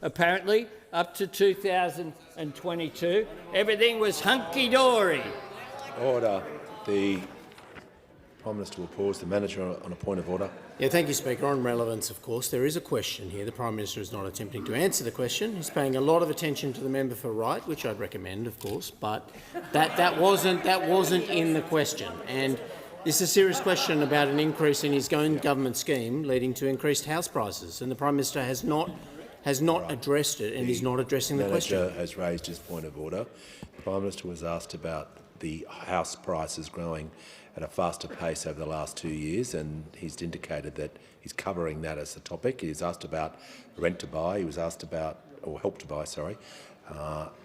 Apparently, up to 2022, everything was hunky-dory. Order. The Prime Minister will pause. The Manager on a point of order. Yeah, thank you, Speaker. On relevance, of course, there is a question here. The Prime Minister is not attempting to answer the question. He's paying a lot of attention to the member for Wright, which I'd recommend, of course, but that wasn't in the question. And this is a serious question about an increase in his own government scheme leading to increased house prices, and the Prime Minister has not addressed it, and he's not addressing the question. The Manager has raised his point of order. The Prime Minister was asked about the house prices growing at a faster pace over the last 2 years, and he's indicated that he's covering that as a topic. He was asked about rent to buy, he was asked about, or help to buy, sorry,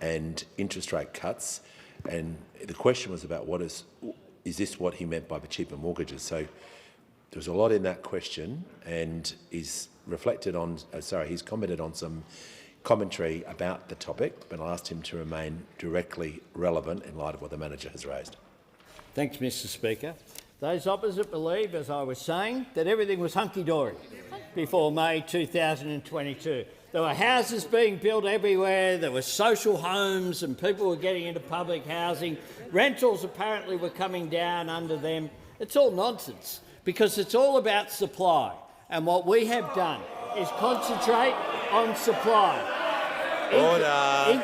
and interest rate cuts. And the question was about is this what he meant by the cheaper mortgages? So there's a lot in that question, and he's reflected on, he's commented on some commentary about the topic, but I'll ask him to remain directly relevant in light of what the Manager has raised. Thanks, Mr Speaker. Those opposite believe, as I was saying, that everything was hunky-dory before May 2022. There were houses being built everywhere, there were social homes and people were getting into public housing. Rentals apparently were coming down under them. It's all nonsense, because it's all about supply. And what we have done is concentrate on supply. Order.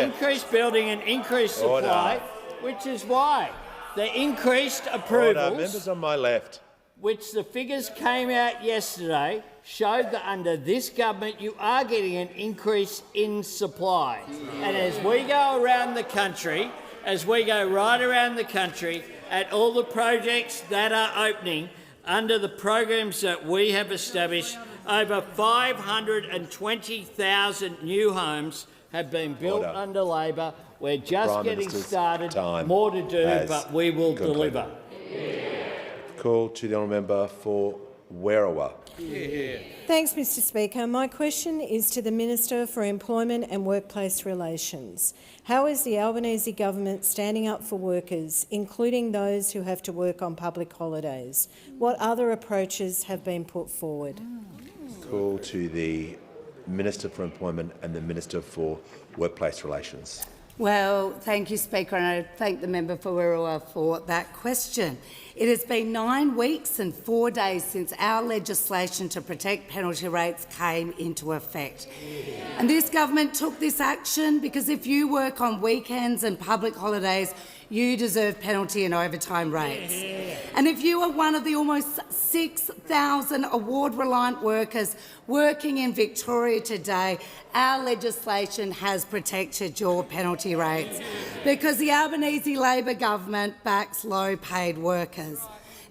Increase building and increase supply, which is why the increased approvals, Order. Members on my left, which the figures came out yesterday, showed that under this government you are getting an increase in supply. And as we go around the country, as we go right around the country at all the projects that are opening under the programs that we have established, over 520,000 new homes have been built under Labor. We're just getting started, more to do, but we will deliver. Call to the honourable member for Werriwa. Thanks, Mr Speaker. My question is to the Minister for Employment and Workplace Relations. How is the Albanese government standing up for workers, including those who have to work on public holidays? What other approaches have been put forward? Call to the Minister for Employment and the Minister for Workplace Relations. Well, thank you, Speaker, and I thank the member for Werriwa for that question. It has been 9 weeks and 4 days since our legislation to protect penalty rates came into effect. And this government took this action because if you work on weekends and public holidays, you deserve penalty and overtime rates. And if you are one of the almost 6,000 award-reliant workers working in Victoria today, our legislation has protected your penalty rates because the Albanese Labor government backs low-paid workers.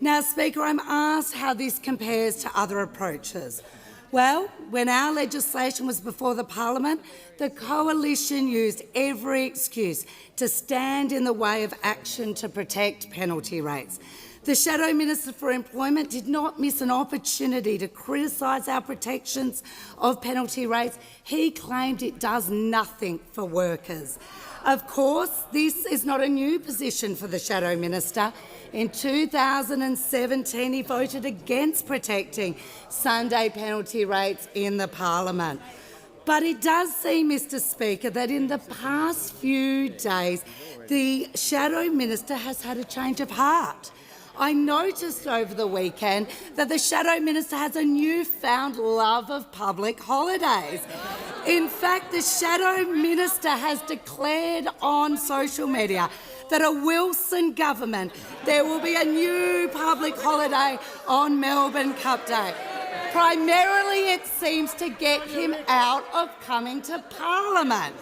Now, Speaker, I'm asked how this compares to other approaches. Well, when our legislation was before the Parliament, the Coalition used every excuse to stand in the way of action to protect penalty rates. The Shadow Minister for Employment did not miss an opportunity to criticise our protections of penalty rates. He claimed it does nothing for workers. Of course, this is not a new position for the Shadow Minister. In 2017, he voted against protecting Sunday penalty rates in the Parliament. But it does seem, Mr Speaker, that in the past few days, the Shadow Minister has had a change of heart. I noticed over the weekend that the Shadow Minister has a newfound love of public holidays. In fact, the Shadow Minister has declared on social media that a Wilson government, there will be a new public holiday on Melbourne Cup Day. Primarily, it seems to get him out of coming to Parliament.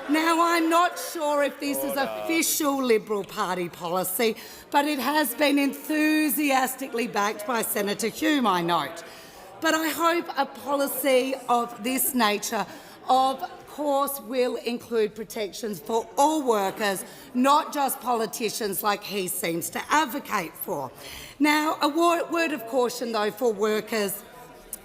Now, I'm not sure if this is official Liberal Party policy, but it has been enthusiastically backed by Senator Hume, I note. But I hope a policy of this nature, of course, will include protections for all workers, not just politicians like he seems to advocate for. Now, a word of caution, though, for workers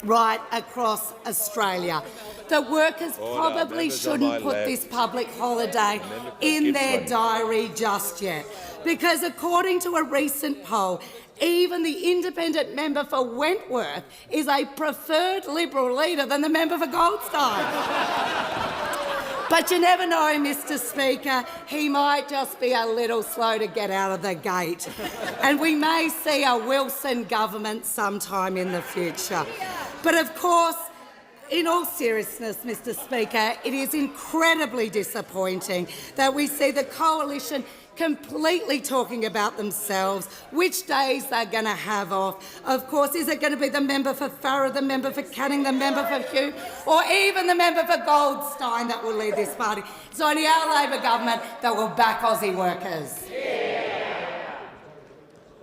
right across Australia. The workers probably shouldn't put this public holiday in their diary just yet, because according to a recent poll, even the independent member for Wentworth is a preferred Liberal leader than the member for Goldstein. But you never know, Mr Speaker, he might just be a little slow to get out of the gate. And we may see a Wilson government sometime in the future. But of course, in all seriousness, Mr Speaker, it is incredibly disappointing that we see the coalition completely talking about themselves, which days they're going to have off. Of course, is it going to be the member for Farrer, the member for Canning, the member for Hume, or even the member for Goldstein that will lead this party? It's only our Labor government that will back Aussie workers.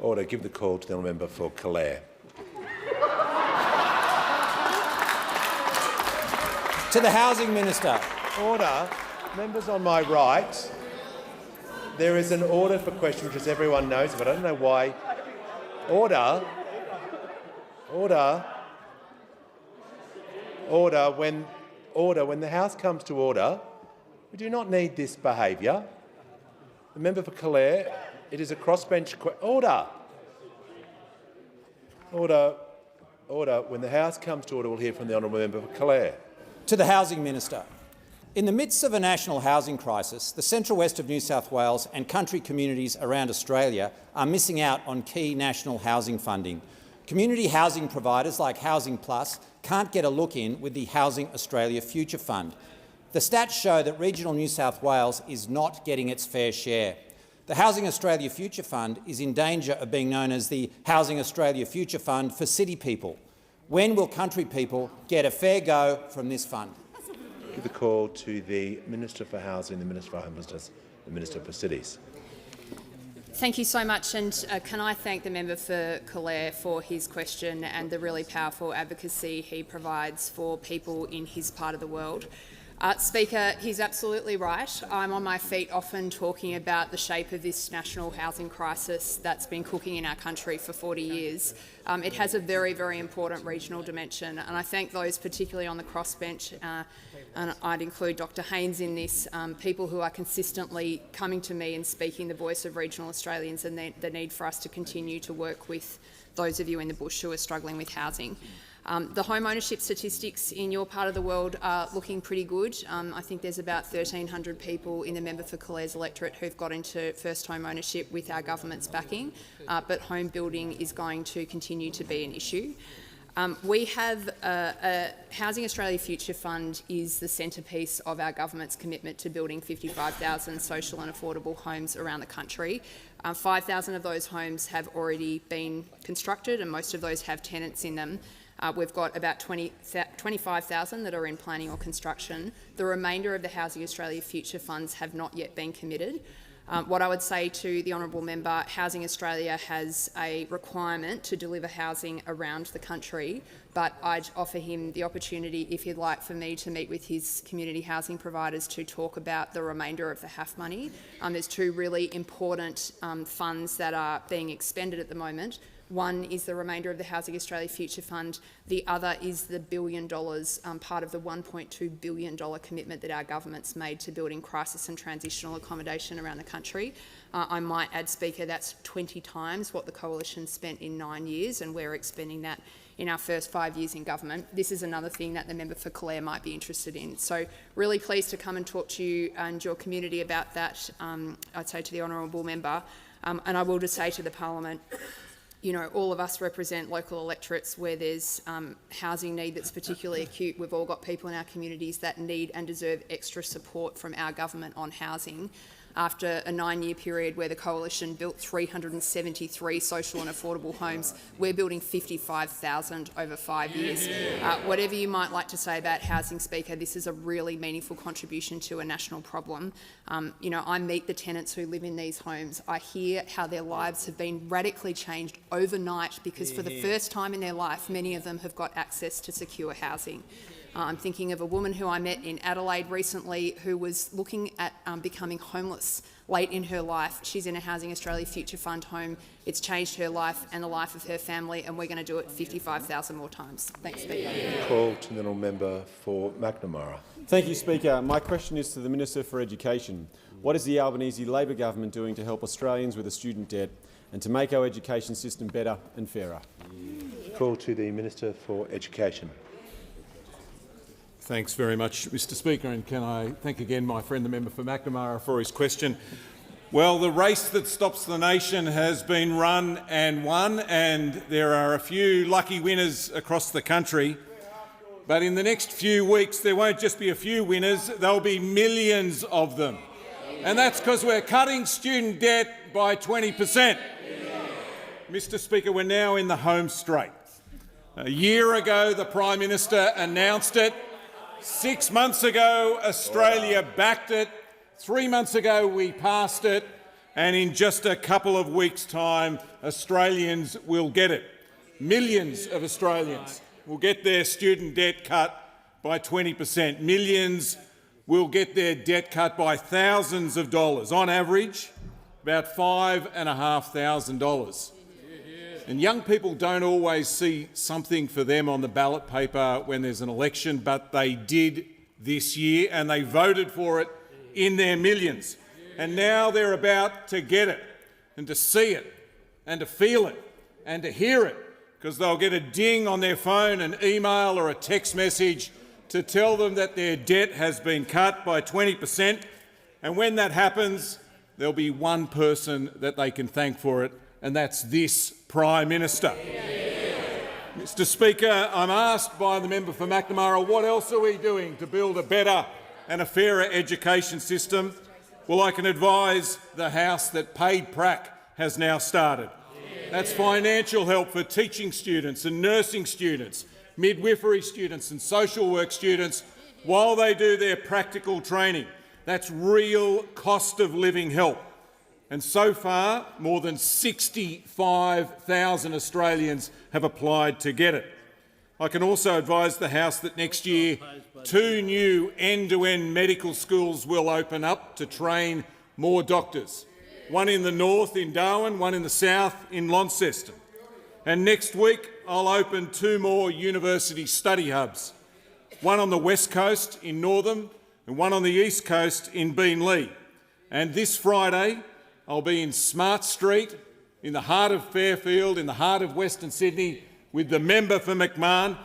Order. Give the call to the member for Calare. To the Housing Minister. Order. Members on my right. There is an order for question, which as everyone knows, but I don't know why. Order. When the House comes to order, we do not need this behaviour. The member for Calare, it is a crossbench order. Order. When the House comes to order, we'll hear from the honourable member for Calare. To the Housing Minister. In the midst of a national housing crisis, the central west of New South Wales and country communities around Australia are missing out on key national housing funding. Community housing providers like Housing Plus can't get a look in with the Housing Australia Future Fund. The stats show that regional New South Wales is not getting its fair share. The Housing Australia Future Fund is in danger of being known as the Housing Australia Future Fund for city people. When will country people get a fair go from this fund? Give the call to the Minister for Housing, the Minister for Homelessness, the Minister for Cities. Thank you so much, and can I thank the member for Calare for his question and the really powerful advocacy he provides for people in his part of the world. Speaker, he's absolutely right. I'm on my feet often talking about the shape of this national housing crisis that's been cooking in our country for 40 years. It has a very, very important regional dimension, and I thank those particularly on the crossbench, and I'd include Dr Haynes in this, people who are consistently coming to me and speaking the voice of regional Australians and the need for us to continue to work with those of you in the bush who are struggling with housing. The home ownership statistics in your part of the world are looking pretty good. I think there's about 1,300 people in the member for Calare's electorate who've got into first home ownership with our government's backing, but home building is going to continue to be an issue. We have a Housing Australia Future Fund is the centrepiece of our government's commitment to building 55,000 social and affordable homes around the country. 5,000 of those homes have already been constructed and most of those have tenants in them. We've got about 25,000 that are in planning or construction. The remainder of the Housing Australia Future Funds have not yet been committed. What I would say to the honourable member, Housing Australia has a requirement to deliver housing around the country, but I'd offer him the opportunity, if he'd like, for me to meet with his community housing providers to talk about the remainder of the HAF money. There's two really important funds that are being expended at the moment. One is the remainder of the Housing Australia Future Fund. The other is the $1 billion, part of the $1.2 billion commitment that our government's made to building crisis and transitional accommodation around the country. I might add, Speaker, that's 20 times what the Coalition spent in 9 years, and we're expending that in our first 5 years in government. This is another thing that the member for Calare might be interested in. So really pleased to come and talk to you and your community about that, I'd say to the honourable member. And I will just say to the Parliament, you know, all of us represent local electorates where there's housing need that's particularly acute. We've all got people in our communities that need and deserve extra support from our government on housing. After a 9-year period where the Coalition built 373 social and affordable homes, we're building 55,000 over 5 years. Whatever you might like to say about housing, Speaker, this is a really meaningful contribution to a national problem. You know, I meet the tenants who live in these homes. I hear how their lives have been radically changed overnight because for the first time in their life, many of them have got access to secure housing. I'm thinking of a woman who I met in Adelaide recently who was looking at becoming homeless late in her life. She's in a Housing Australia Future Fund home. It's changed her life and the life of her family, and we're going to do it 55,000 more times. Thanks, Speaker. Call to the honourable member for Macnamara. Thank you, Speaker. My question is to the Minister for Education. What is the Albanese Labor government doing to help Australians with a student debt and to make our education system better and fairer? Call to the Minister for Education. Thanks very much, Mr Speaker, and can I thank again my friend the member for Macnamara for his question. Well, the race that stops the nation has been run and won, and there are a few lucky winners across the country. But in the next few weeks there won't just be a few winners, there'll be millions of them. And that's because we're cutting student debt by 20%. Mr Speaker, we're now in the home straight. A year ago the Prime Minister announced it. 6 months ago, Australia backed it. 3 months ago, we passed it. And in just a couple of weeks' time, Australians will get it. Millions of Australians will get their student debt cut by 20%. Millions will get their debt cut by thousands of dollars. On average, about $5,500. And young people don't always see something for them on the ballot paper when there's an election, but they did this year and they voted for it in their millions. And now they're about to get it and to see it and to feel it and to hear it, because they'll get a ding on their phone, an email or a text message to tell them that their debt has been cut by 20%. And when that happens, there'll be one person that they can thank for it, and that's this Prime Minister. Mr Speaker, I'm asked by the member for Macnamara, what else are we doing to build a better and a fairer education system? Well, I can advise the House that paid prac has now started. That's financial help for teaching students and nursing students, midwifery students and social work students while they do their practical training. That's real cost of living help. And so far, more than 65,000 Australians have applied to get it. I can also advise the House that next year 2 new end-to-end medical schools will open up to train more doctors. One in the north in Darwin, one in the south in Launceston. And next week I'll open 2 more university study hubs, one on the west coast in Northam and one on the east coast in Beenleigh. And this Friday I'll be in Smart Street, in the heart of Fairfield, in the heart of Western Sydney, with the member for McMahon,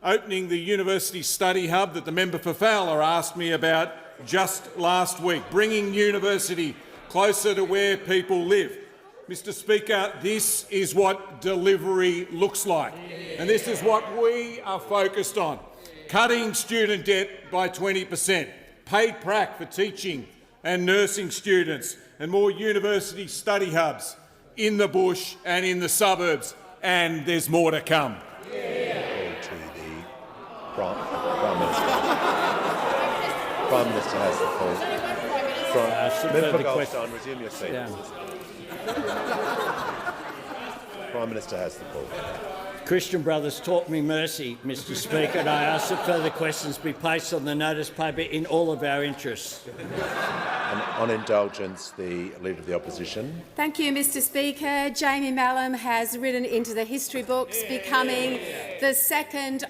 opening the University Study Hub that the member for Fowler asked me about just last week, bringing university closer to where people live. Mr Speaker, this is what delivery looks like, and this is what we are focused on: cutting student debt by 20%, paid prac for teaching and nursing students, and more university study hubs in the bush and in the suburbs, and there's more to come. To the Prime Minister. Prime Minister has the call. Member for Goldstein, resume your seat. Prime Minister has the call. Christian Brothers taught me mercy, Mr Speaker, and I ask that further questions be placed on the notice paper in all of our interests. And on indulgence, the Leader of the Opposition. Thank you, Mr Speaker. Jamie Mallam has written into the history books, becoming the second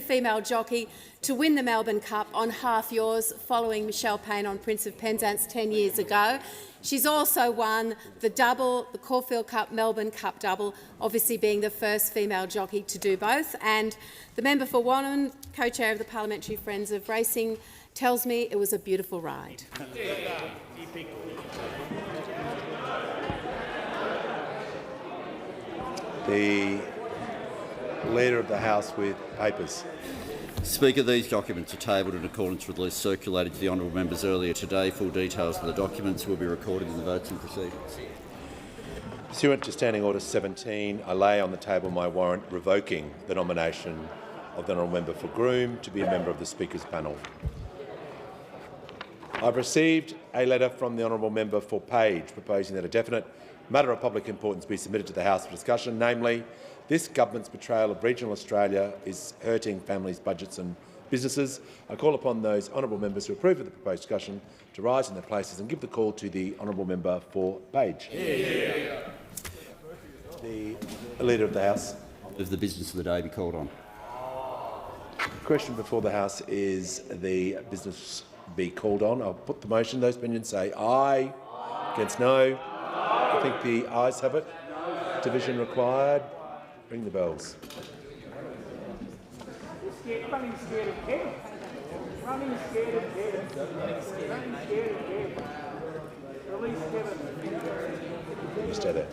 female jockey to win the Melbourne Cup on half yours, following Michelle Payne on Prince of Penzance 10 years ago. She's also won the double, the Caulfield Cup, Melbourne Cup double, obviously being the first female jockey to do both. And the member for Wannon, co-chair of the Parliamentary Friends of Racing, tells me it was a beautiful ride. The Leader of the House with papers. Speaker, these documents are tabled in accordance with the list circulated to the honourable members earlier today. Full details of the documents will be recorded in the votes and proceedings. Pursuant to Standing Order 17, I lay on the table my warrant revoking the nomination of the honourable member for Groom to be a member of the Speaker's panel. I've received a letter from the honourable member for Page proposing that a definite matter of public importance be submitted to the House for discussion, namely, this government's betrayal of regional Australia is hurting families' budgets and businesses. I call upon those honourable members who approve of the proposed discussion to rise in their places and give the call to the honourable member for Page. Yeah. The Leader of the House. Of the business of the day be called on. The question before the House is the business be called on. I'll put the motion. Those opinions say aye. Against no. I think the ayes have it. Division required. Ring the bells. Running scared of death. Running scared of death. Running scared of death. Release Kevin. You stay there.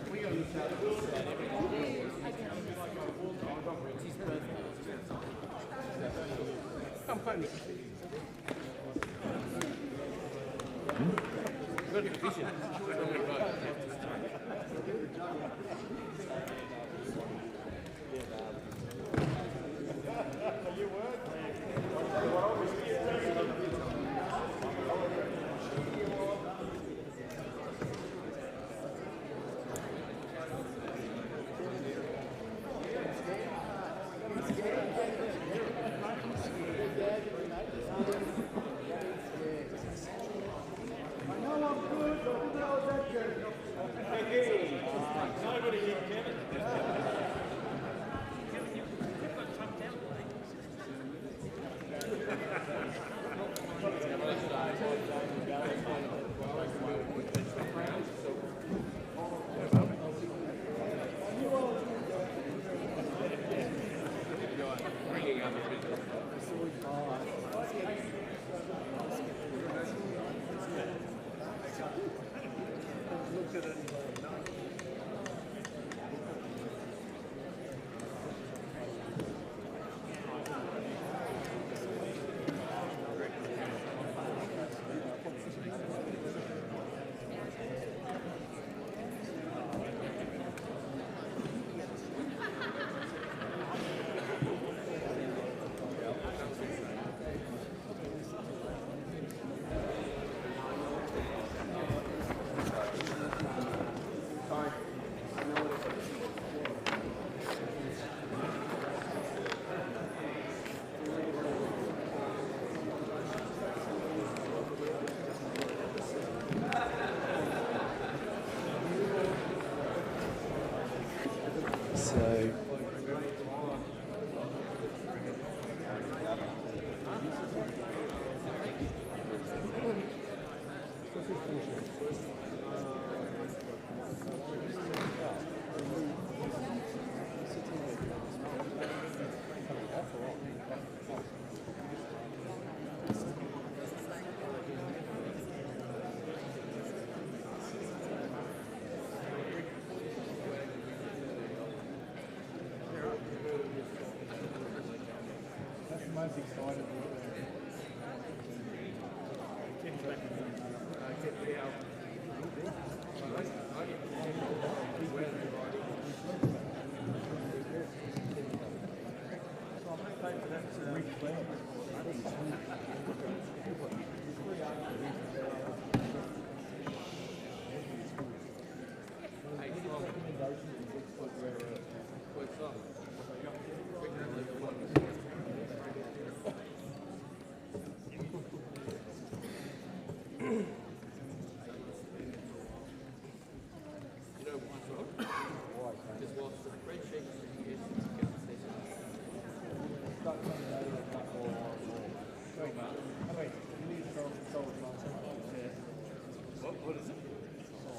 What is it?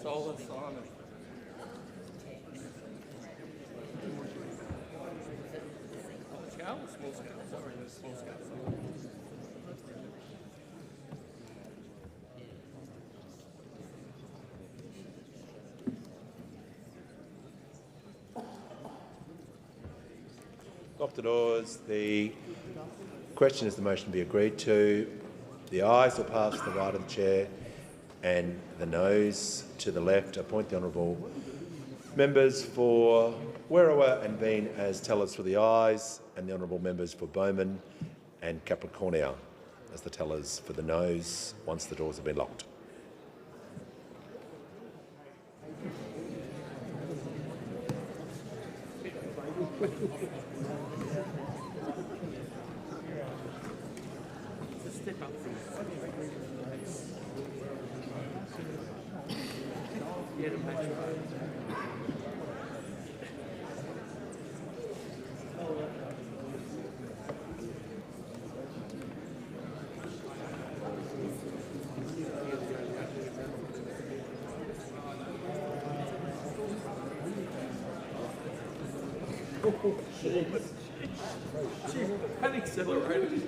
Solar Simon. Scale or small scale? Sorry, the small scale. Locked the doors. The question is the motion be agreed to. The ayes will pass to the right of the chair and the noes to the left. Appoint the honourable members for Werriwa and Bean as tellers for the ayes, and the honourable members for Bowman and Capricornia as the tellers for the noes once the doors have been locked. That accelerated.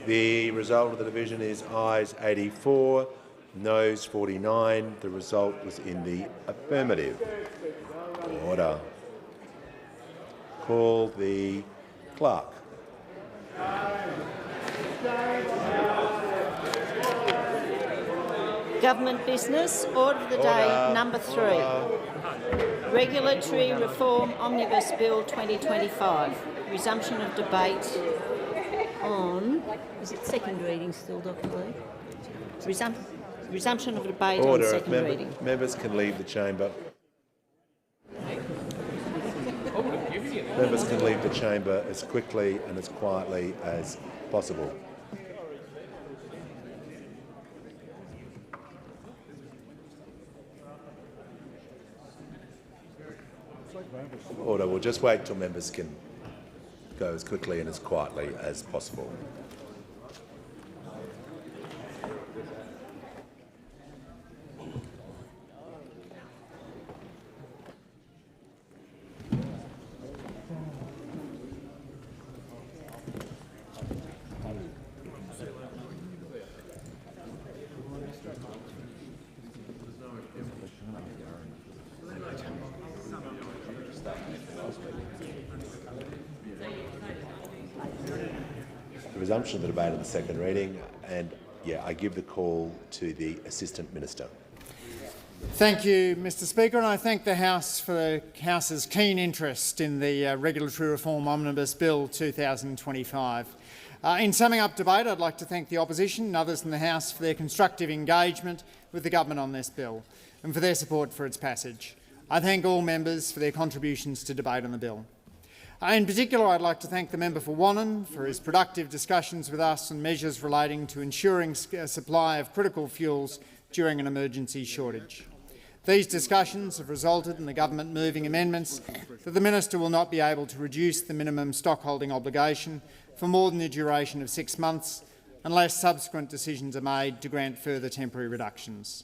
The result of the division is ayes 84, noes 49. The result was in the affirmative. Order. Call the clerk. Government business. Order of the day number 3. Regulatory Reform Omnibus Bill 2025. Resumption of debate on... Is it second reading still, Dr Lee? Resumption of debate on second reading. Members can leave the chamber. Members can leave the chamber as quickly and as quietly as possible. Order. We'll just wait till members can go as quickly and as quietly as possible. The resumption of the debate on the second reading, and I give the call to the Assistant Minister. Thank you, Mr Speaker, and I thank the House for the House's keen interest in the Regulatory Reform Omnibus Bill 2025. In summing up debate, I'd like to thank the opposition and others in the House for their constructive engagement with the government on this bill and for their support for its passage. I thank all members for their contributions to debate on the bill. In particular, I'd like to thank the member for Wannon for his productive discussions with us on measures relating to ensuring a supply of critical fuels during an emergency shortage. These discussions have resulted in the government moving amendments that the minister will not be able to reduce the minimum stockholding obligation for more than the duration of 6 months unless subsequent decisions are made to grant further temporary reductions.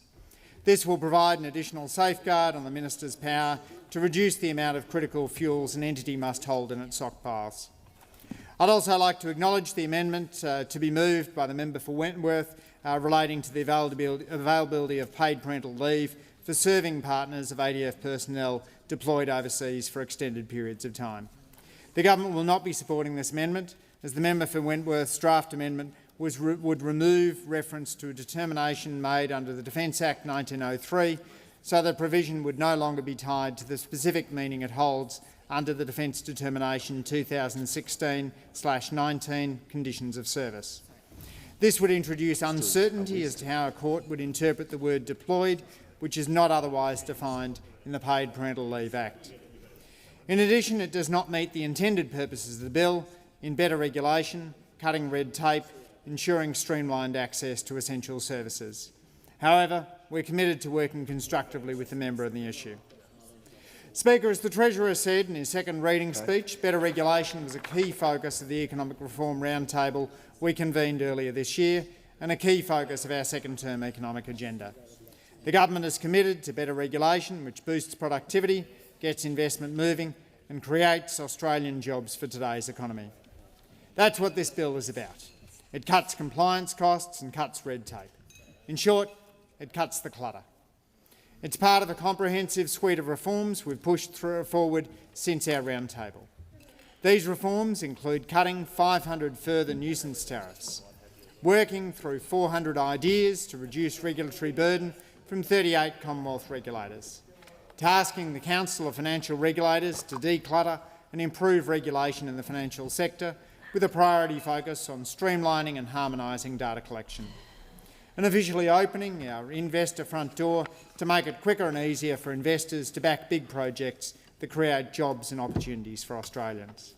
This will provide an additional safeguard on the minister's power to reduce the amount of critical fuels an entity must hold in its stockpiles. I'd also like to acknowledge the amendment to be moved by the member for Wentworth relating to the availability of paid parental leave for serving partners of ADF personnel deployed overseas for extended periods of time. The government will not be supporting this amendment, as the member for Wentworth's draft amendment would remove reference to a determination made under the Defence Act 1903, so that provision would no longer be tied to the specific meaning it holds under the Defence Determination 2016/19 Conditions of Service. This would introduce uncertainty as to how a court would interpret the word deployed which is not otherwise defined in the Paid Parental Leave Act. In addition, it does not meet the intended purposes of the bill in better regulation, cutting red tape, ensuring streamlined access to essential services. However, we're committed to working constructively with the member on the issue. Speaker, as the Treasurer said in his second reading speech, better regulation was a key focus of the Economic Reform Roundtable we convened earlier this year and a key focus of our second-term economic agenda. The government is committed to better regulation which boosts productivity, gets investment moving and creates Australian jobs for today's economy. That's what this bill is about. It cuts compliance costs and cuts red tape. In short, it cuts the clutter. It's part of a comprehensive suite of reforms we've pushed forward since our roundtable. These reforms include cutting 500 further nuisance tariffs, working through 400 ideas to reduce regulatory burden from 38 Commonwealth regulators, tasking the Council of Financial Regulators to declutter and improve regulation in the financial sector with a priority focus on streamlining and harmonising data collection, and officially opening our investor front door to make it quicker and easier for investors to back big projects that create jobs and opportunities for Australians.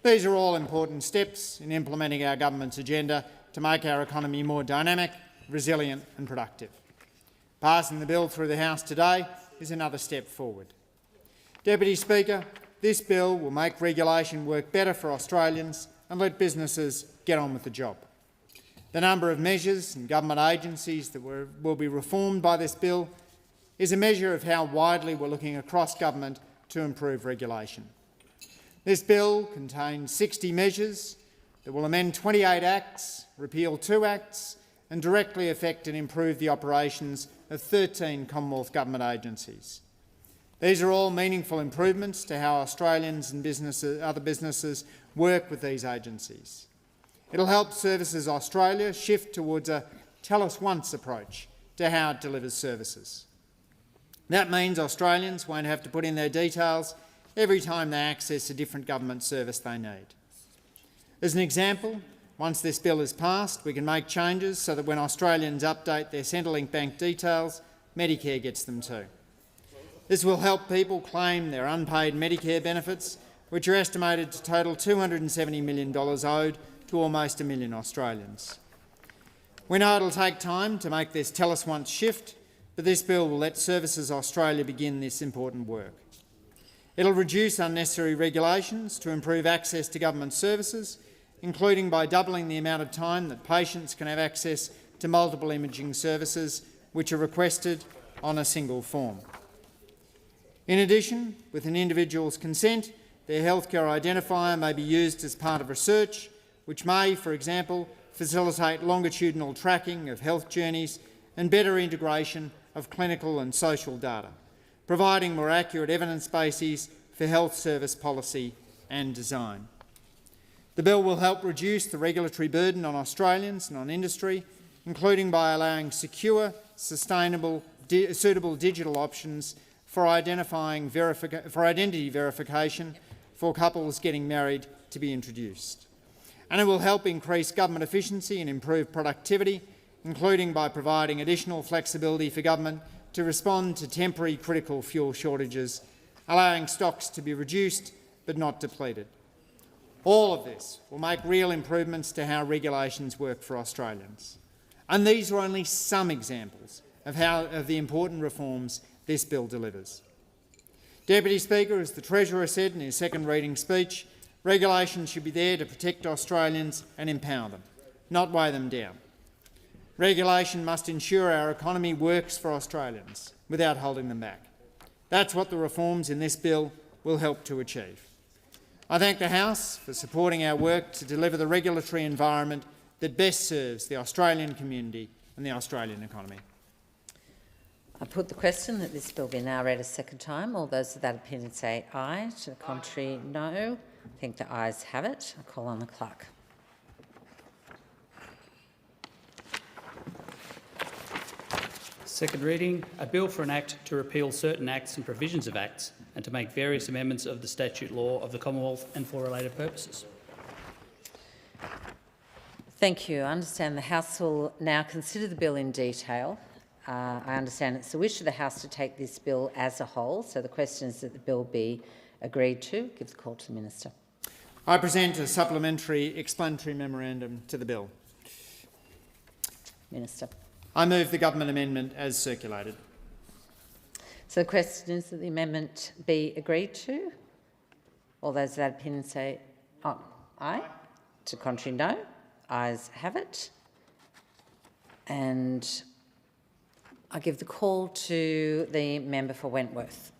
These are all important steps in implementing our government's agenda to make our economy more dynamic, resilient and productive. Passing the bill through the House today is another step forward. Deputy Speaker, this bill will make regulation work better for Australians and let businesses get on with the job. The number of measures and government agencies that will be reformed by this bill is a measure of how widely we're looking across government to improve regulation. This bill contains 60 measures that will amend 28 acts, repeal 2 acts and directly affect and improve the operations of 13 Commonwealth Government agencies. These are all meaningful improvements to how Australians and other businesses work with these agencies. It'll help Services Australia shift towards a tell-us-once approach to how it delivers services. That means Australians won't have to put in their details every time they access a different government service they need. As an example, once this bill is passed, we can make changes so that when Australians update their Centrelink bank details, Medicare gets them too. This will help people claim their unpaid Medicare benefits, which are estimated to total $270 million owed to almost 1 million Australians. We know it'll take time to make this tell-us-once shift, but this bill will let Services Australia begin this important work. It'll reduce unnecessary regulations to improve access to government services, including by doubling the amount of time that patients can have access to multiple imaging services which are requested on a single form. In addition, with an individual's consent, their healthcare identifier may be used as part of research, which may, for example, facilitate longitudinal tracking of health journeys and better integration of clinical and social data, providing more accurate evidence bases for health service policy and design. The bill will help reduce the regulatory burden on Australians and on industry, including by allowing secure, sustainable, suitable digital options for identity verification for couples getting married to be introduced. And it will help increase government efficiency and improve productivity, including by providing additional flexibility for government to respond to temporary critical fuel shortages, allowing stocks to be reduced but not depleted. All of this will make real improvements to how regulations work for Australians. And these are only some examples of the important reforms this bill delivers. Deputy Speaker, as the Treasurer said in his second reading speech, regulation should be there to protect Australians and empower them, not weigh them down. Regulation must ensure our economy works for Australians without holding them back. That's what the reforms in this bill will help to achieve. I thank the House for supporting our work to deliver the regulatory environment that best serves the Australian community and the Australian economy. I put the question that this bill be now read a second time. All those of that opinion say aye. To the contrary, no. I think the ayes have it. I call on the clerk. Second reading, a bill for an act to repeal certain acts and provisions of acts and to make various amendments of the statute law of the Commonwealth and for related purposes. Thank you. I understand the House will now consider the bill in detail. I understand it's the wish of the House to take this bill as a whole, so the question is that the bill be agreed to. Give the call to the Minister. I present a supplementary explanatory memorandum to the bill. Minister. I move the government amendment as circulated. So the question is that the amendment be agreed to. All those of that opinion say aye. To the contrary, no. Ayes have it. And I give the call to the member for Wentworth.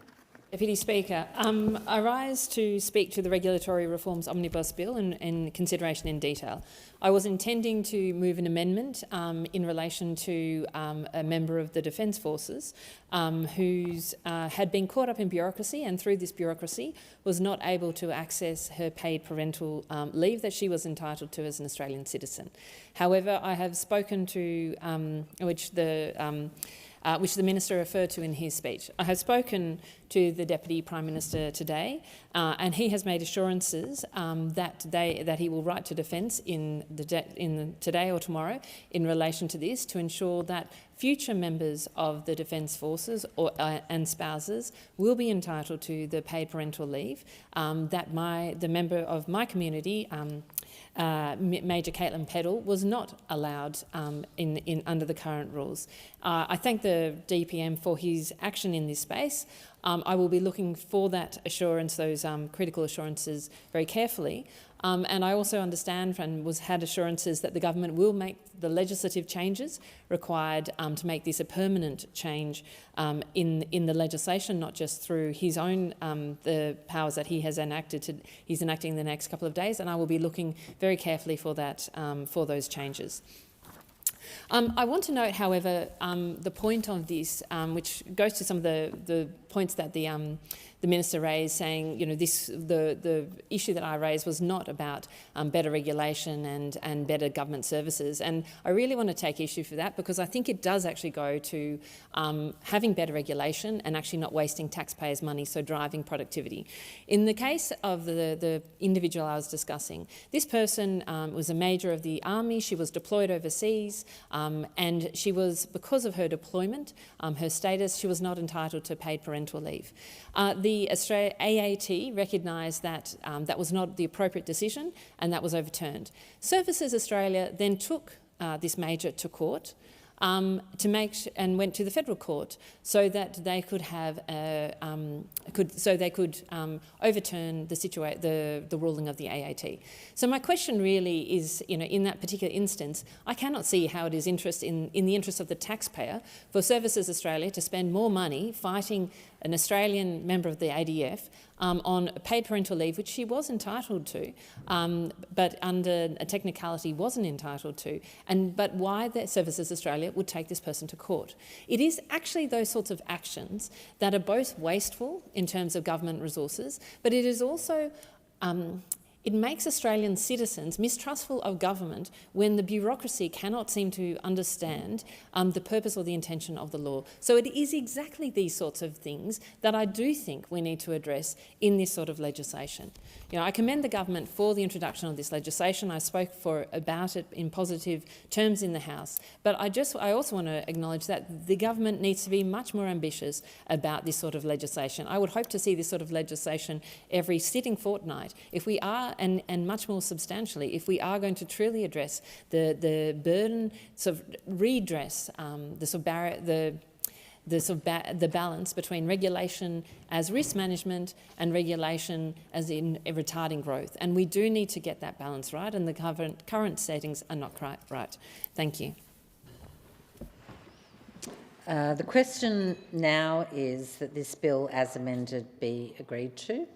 Deputy Speaker, I rise to speak to the Regulatory Reforms Omnibus Bill in consideration in detail. I was intending to move an amendment in relation to a member of the Defence Forces who had been caught up in bureaucracy and through this bureaucracy was not able to access her paid parental leave that she was entitled to as an Australian citizen. However, I have spoken to which the Minister referred to in his speech. I have spoken to the Deputy Prime Minister today and he has made assurances that he will write to Defence today or tomorrow in relation to this to ensure that future members of the Defence Forces and spouses will be entitled to the paid parental leave that the member of my community, Major Caitlin Peddle, was not allowed under the current rules. I thank the DPM for his action in this space. I will be looking for that assurance, those critical assurances, very carefully. And I also understand and had assurances that the government will make the legislative changes required to make this a permanent change in the legislation, not just through his own the powers that he has enacted. He's enacting in the next couple of days, and I will be looking very carefully for that for those changes. I want to note, however, the point on this, which goes to some of the points that the Minister raised, saying, the issue that I raised was not about better regulation and better government services. And I really want to take issue for that because I think it does actually go to having better regulation and actually not wasting taxpayers' money, so driving productivity. In the case of the individual I was discussing, this person was a major of the Army. She was deployed overseas and she was, because of her deployment, her status, she was not entitled to paid parental leave. The AAT recognised that that was not the appropriate decision and that was overturned. Services Australia then took this major to court and went to the federal court so that they could have overturn the ruling of the AAT. So my question really is, in that particular instance, I cannot see how it is in the interest of the taxpayer for Services Australia to spend more money fighting an Australian member of the ADF on paid parental leave, which she was entitled to, but under a technicality wasn't entitled to, but why the Services Australia would take this person to court. It is actually those sorts of actions that are both wasteful in terms of government resources, but it is also it makes Australian citizens mistrustful of government when the bureaucracy cannot seem to understand the purpose or the intention of the law. So it is exactly these sorts of things that I do think we need to address in this sort of legislation. I commend the government for the introduction of this legislation. I spoke about it in positive terms in the House, but I also want to acknowledge that the government needs to be much more ambitious about this sort of legislation. I would hope to see this sort of legislation every sitting fortnight if we are, and much more substantially, if we are going to truly address the burden, redress the balance between regulation as risk management and regulation as in retarding growth. And we do need to get that balance right, and the current settings are not quite right. Thank you. The question now is that this bill as amended be agreed to.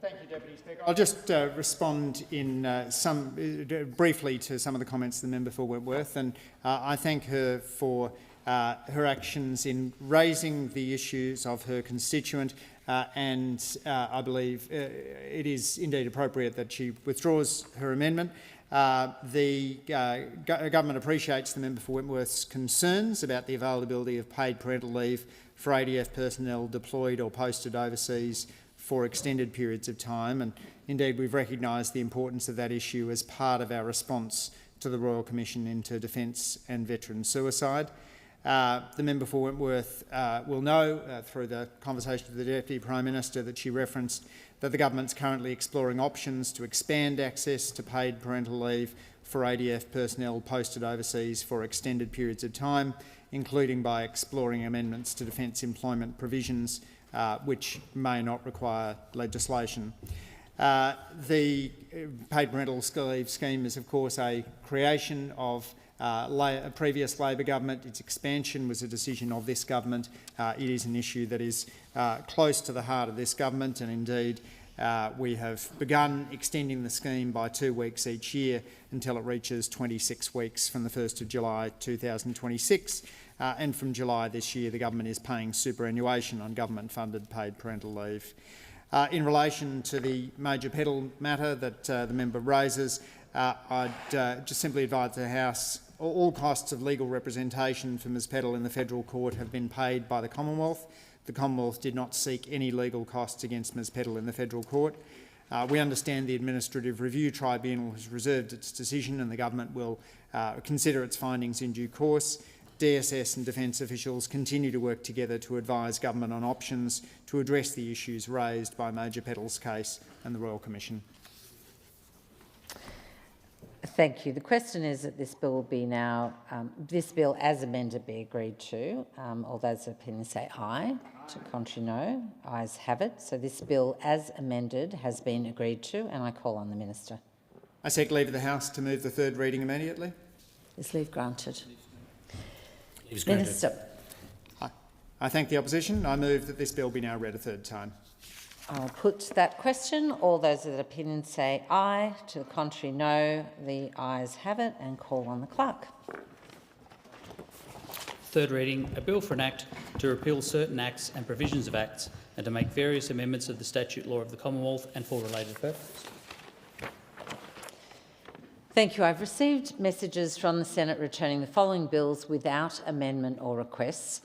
Thank you, Deputy Speaker. I'll just respond in briefly to some of the comments of the member for Wentworth, and I thank her for her actions in raising the issues of her constituent, and I believe it is indeed appropriate that she withdraws her amendment. The government appreciates the member for Wentworth's concerns about the availability of paid parental leave for ADF personnel deployed or posted overseas for extended periods of time, and indeed we've recognised the importance of that issue as part of our response to the Royal Commission into Defence and Veteran Suicide. The member for Wentworth will know through the conversation with the Deputy Prime Minister that she referenced that the government's currently exploring options to expand access to paid parental leave for ADF personnel posted overseas for extended periods of time, including by exploring amendments to defence employment provisions which may not require legislation. The paid parental leave scheme is, of course, a creation of a previous Labor government. Its expansion was a decision of this government. It is an issue that is close to the heart of this government, and indeed we have begun extending the scheme by 2 weeks each year until it reaches 26 weeks from the 1st of July 2026. And from July this year, the government is paying superannuation on government-funded paid parental leave. In relation to the Major Peddle matter that the member raises, I'd just simply advise the House all costs of legal representation for Ms Peddle in the federal court have been paid by the Commonwealth. The Commonwealth did not seek any legal costs against Ms Peddle in the federal court. We understand the Administrative Review Tribunal has reserved its decision and the government will consider its findings in due course. DSS and Defence officials continue to work together to advise government on options to address the issues raised by Major Peddle's case and the Royal Commission. Thank you. The question is that this bill will be now, this bill as amended be agreed to. All those of opinion say aye. To contrary, no. Ayes have it. So this bill as amended has been agreed to, and I call on the Minister. I seek leave of the House to move the third reading immediately. Is leave granted? Minister. I thank the opposition. I move that this bill be now read a third time. I'll put that question. All those of that opinion say aye. To the contrary, no. The ayes have it, and call on the clerk. Third reading, a bill for an act to repeal certain acts and provisions of acts and to make various amendments of the statute law of the Commonwealth and for related purposes. Thank you. I've received messages from the Senate returning the following bills without amendment or requests: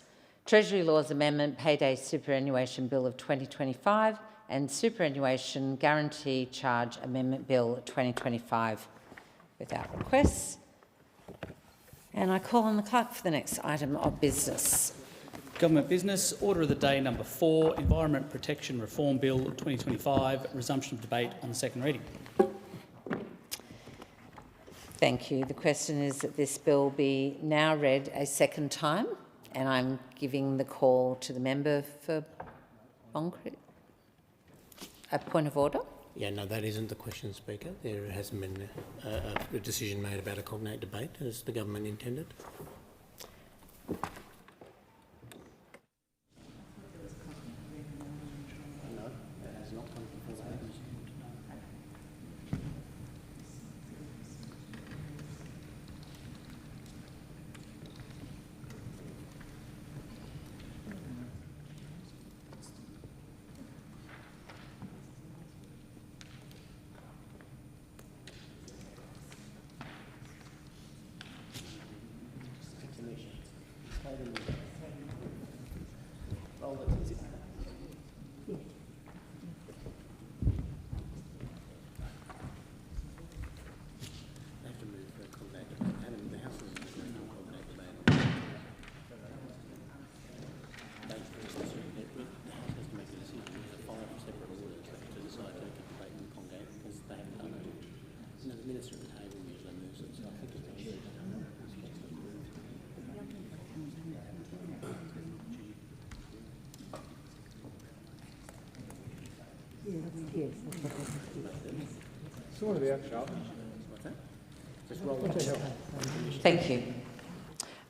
Treasury Laws Amendment Payday Superannuation Bill of 2025 and Superannuation Guarantee Charge Amendment Bill 2025 without requests. And I call on the clerk for the next item of business. Government business, order of the day number 4, Environment Protection Reform Bill 2025, resumption of debate on the second reading. Thank you. The question is that this bill be now read a second time, and I'm giving the call to the member for Bongret. A point of order? Yeah, no, that isn't the question, Speaker. There hasn't been a decision made about a cognate debate, as the government intended. No, that has not come before the House. Thank you.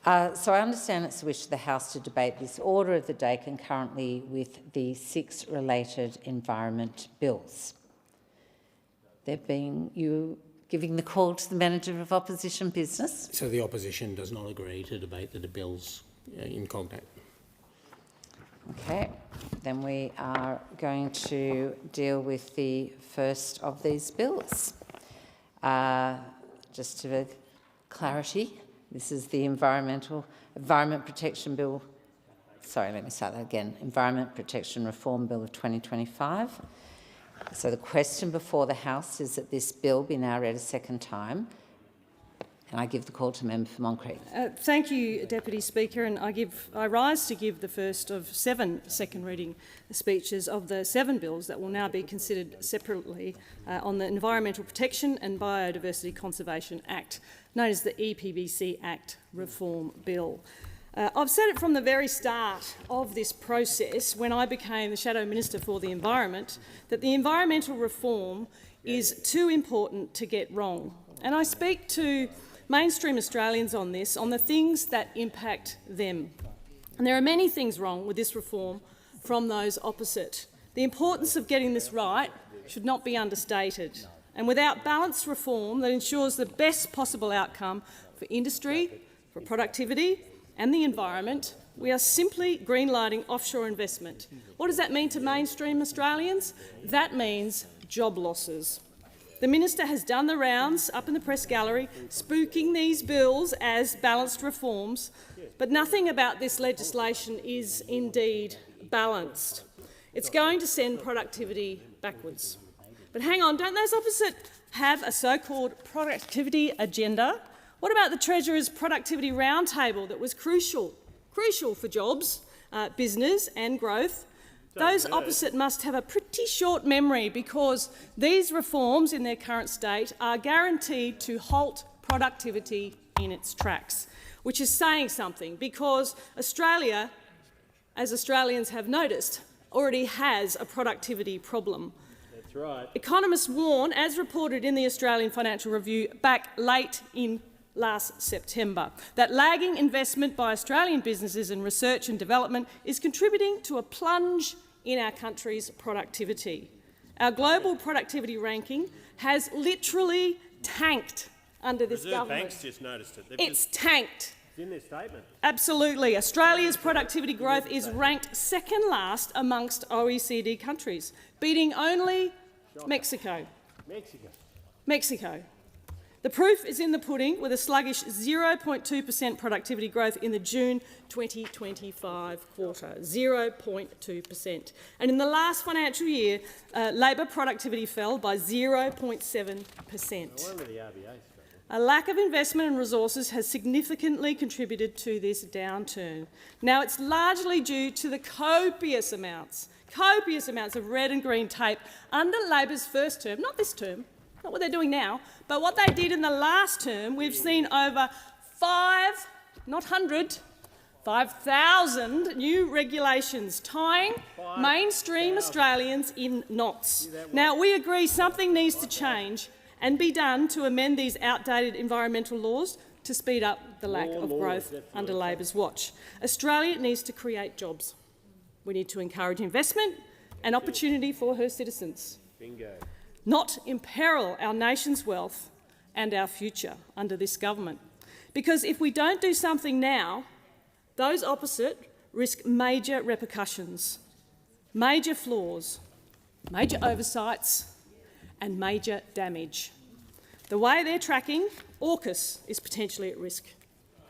So I understand it's the wish of the House to debate this order of the day concurrently with the 6 related environment bills. There being you giving the call to the Manager of Opposition Business. So the opposition does not agree to debate the bills in cognate. Okay, then we are going to deal with the first of these bills. Just for clarity, this is the Environment Protection Bill. Sorry, let me start that again. Environment Protection Reform Bill of 2025. So the question before the House is that this bill be now read a second time. Can I give the call to Member for Moncrief? Thank you, Deputy Speaker, and I rise to give the first of 7 second reading speeches of the 7 bills that will now be considered separately on the Environmental Protection and Biodiversity Conservation Act, known as the EPBC Act Reform Bill. I've said it from the very start of this process, when I became the Shadow Minister for the Environment, that the environmental reform is too important to get wrong. And I speak to mainstream Australians on this, on the things that impact them. And there are many things wrong with this reform from those opposite. The importance of getting this right should not be understated. And without balanced reform that ensures the best possible outcome for industry, for productivity and the environment, we are simply greenlighting offshore investment. What does that mean to mainstream Australians? That means job losses. The minister has done the rounds up in the press gallery, spooking these bills as balanced reforms, but nothing about this legislation is indeed balanced. It's going to send productivity backwards. But hang on, don't those opposite have a so-called productivity agenda? What about the Treasurer's productivity roundtable that was crucial for jobs, business and growth? Those opposite must have a pretty short memory, because these reforms in their current state are guaranteed to halt productivity in its tracks, which is saying something, because Australia, as Australians have noticed, already has a productivity problem. That's right. Economists warn, as reported in the Australian Financial Review back late in last September, that lagging investment by Australian businesses in research and development is contributing to a plunge in our country's productivity. Our global productivity ranking has literally tanked under this government. Banks just noticed it. It's tanked. It's in their statement. Absolutely. Australia's productivity growth is ranked second last amongst OECD countries, beating only Mexico. Mexico. The proof is in the pudding, with a sluggish 0.2% productivity growth in the June 2025 quarter, 0.2%. And in the last financial year, Labor productivity fell by 0.7%. A lack of investment and resources has significantly contributed to this downturn. Now, it's largely due to the copious amounts of red and green tape under Labor's first term, not this term, not what they're doing now, but what they did in the last term. We've seen over 5,000 new regulations tying mainstream Australians in knots. Now, we agree something needs to change and be done to amend these outdated environmental laws to speed up the lack of growth under Labor's watch. Australia needs to create jobs. We need to encourage investment and opportunity for her citizens. Bingo. Not imperil our nation's wealth and our future under this government. Because if we don't do something now, those opposite risk major repercussions, major flaws, major oversights and major damage. The way they're tracking, AUKUS is potentially at risk.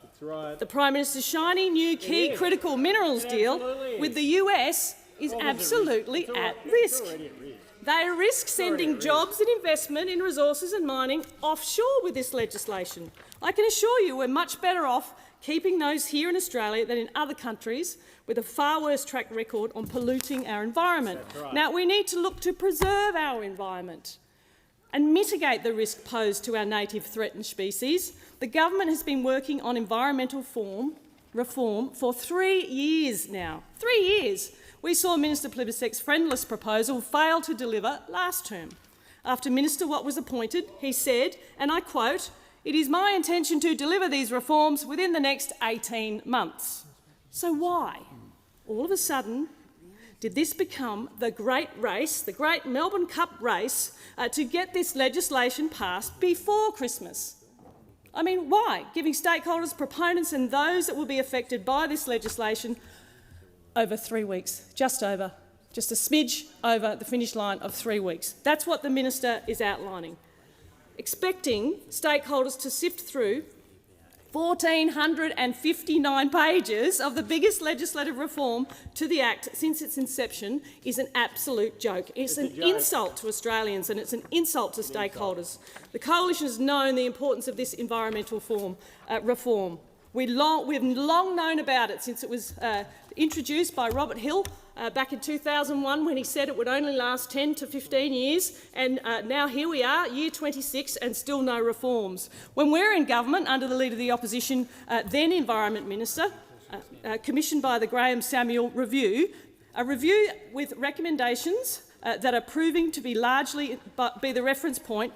That's right. The Prime Minister's shiny new key critical minerals deal with the US is absolutely at risk. They risk sending jobs and investment in resources and mining offshore with this legislation. I can assure you we're much better off keeping those here in Australia than in other countries with a far worse track record on polluting our environment. Right. Now, we need to look to preserve our environment and mitigate the risk posed to our native threatened species. The government has been working on environmental reform for 3 years now. 3 years. We saw Minister Plibersek's friendless proposal fail to deliver last term. After Minister Watt was appointed, he said, and I quote, "It is my intention to deliver these reforms within the next 18 months." So why, all of a sudden, did this become the great race, the great Melbourne Cup race, to get this legislation passed before Christmas? I mean, why? Giving stakeholders, proponents and those that will be affected by this legislation over 3 weeks, just a smidge over the finish line of 3 weeks. That's what the minister is outlining. Expecting stakeholders to sift through 1,459 pages of the biggest legislative reform to the Act since its inception is an absolute joke. It's an insult to Australians and it's an insult to stakeholders. The Coalition has known the importance of this environmental reform. We've long known about it since it was introduced by Robert Hill back in 2001 when he said it would only last 10 to 15 years, and now here we are, year 26, and still no reforms. When we're in government, under the Leader of the Opposition, then Environment Minister, commissioned by the Graham Samuel Review, a review with recommendations that are proving to be largely be the reference point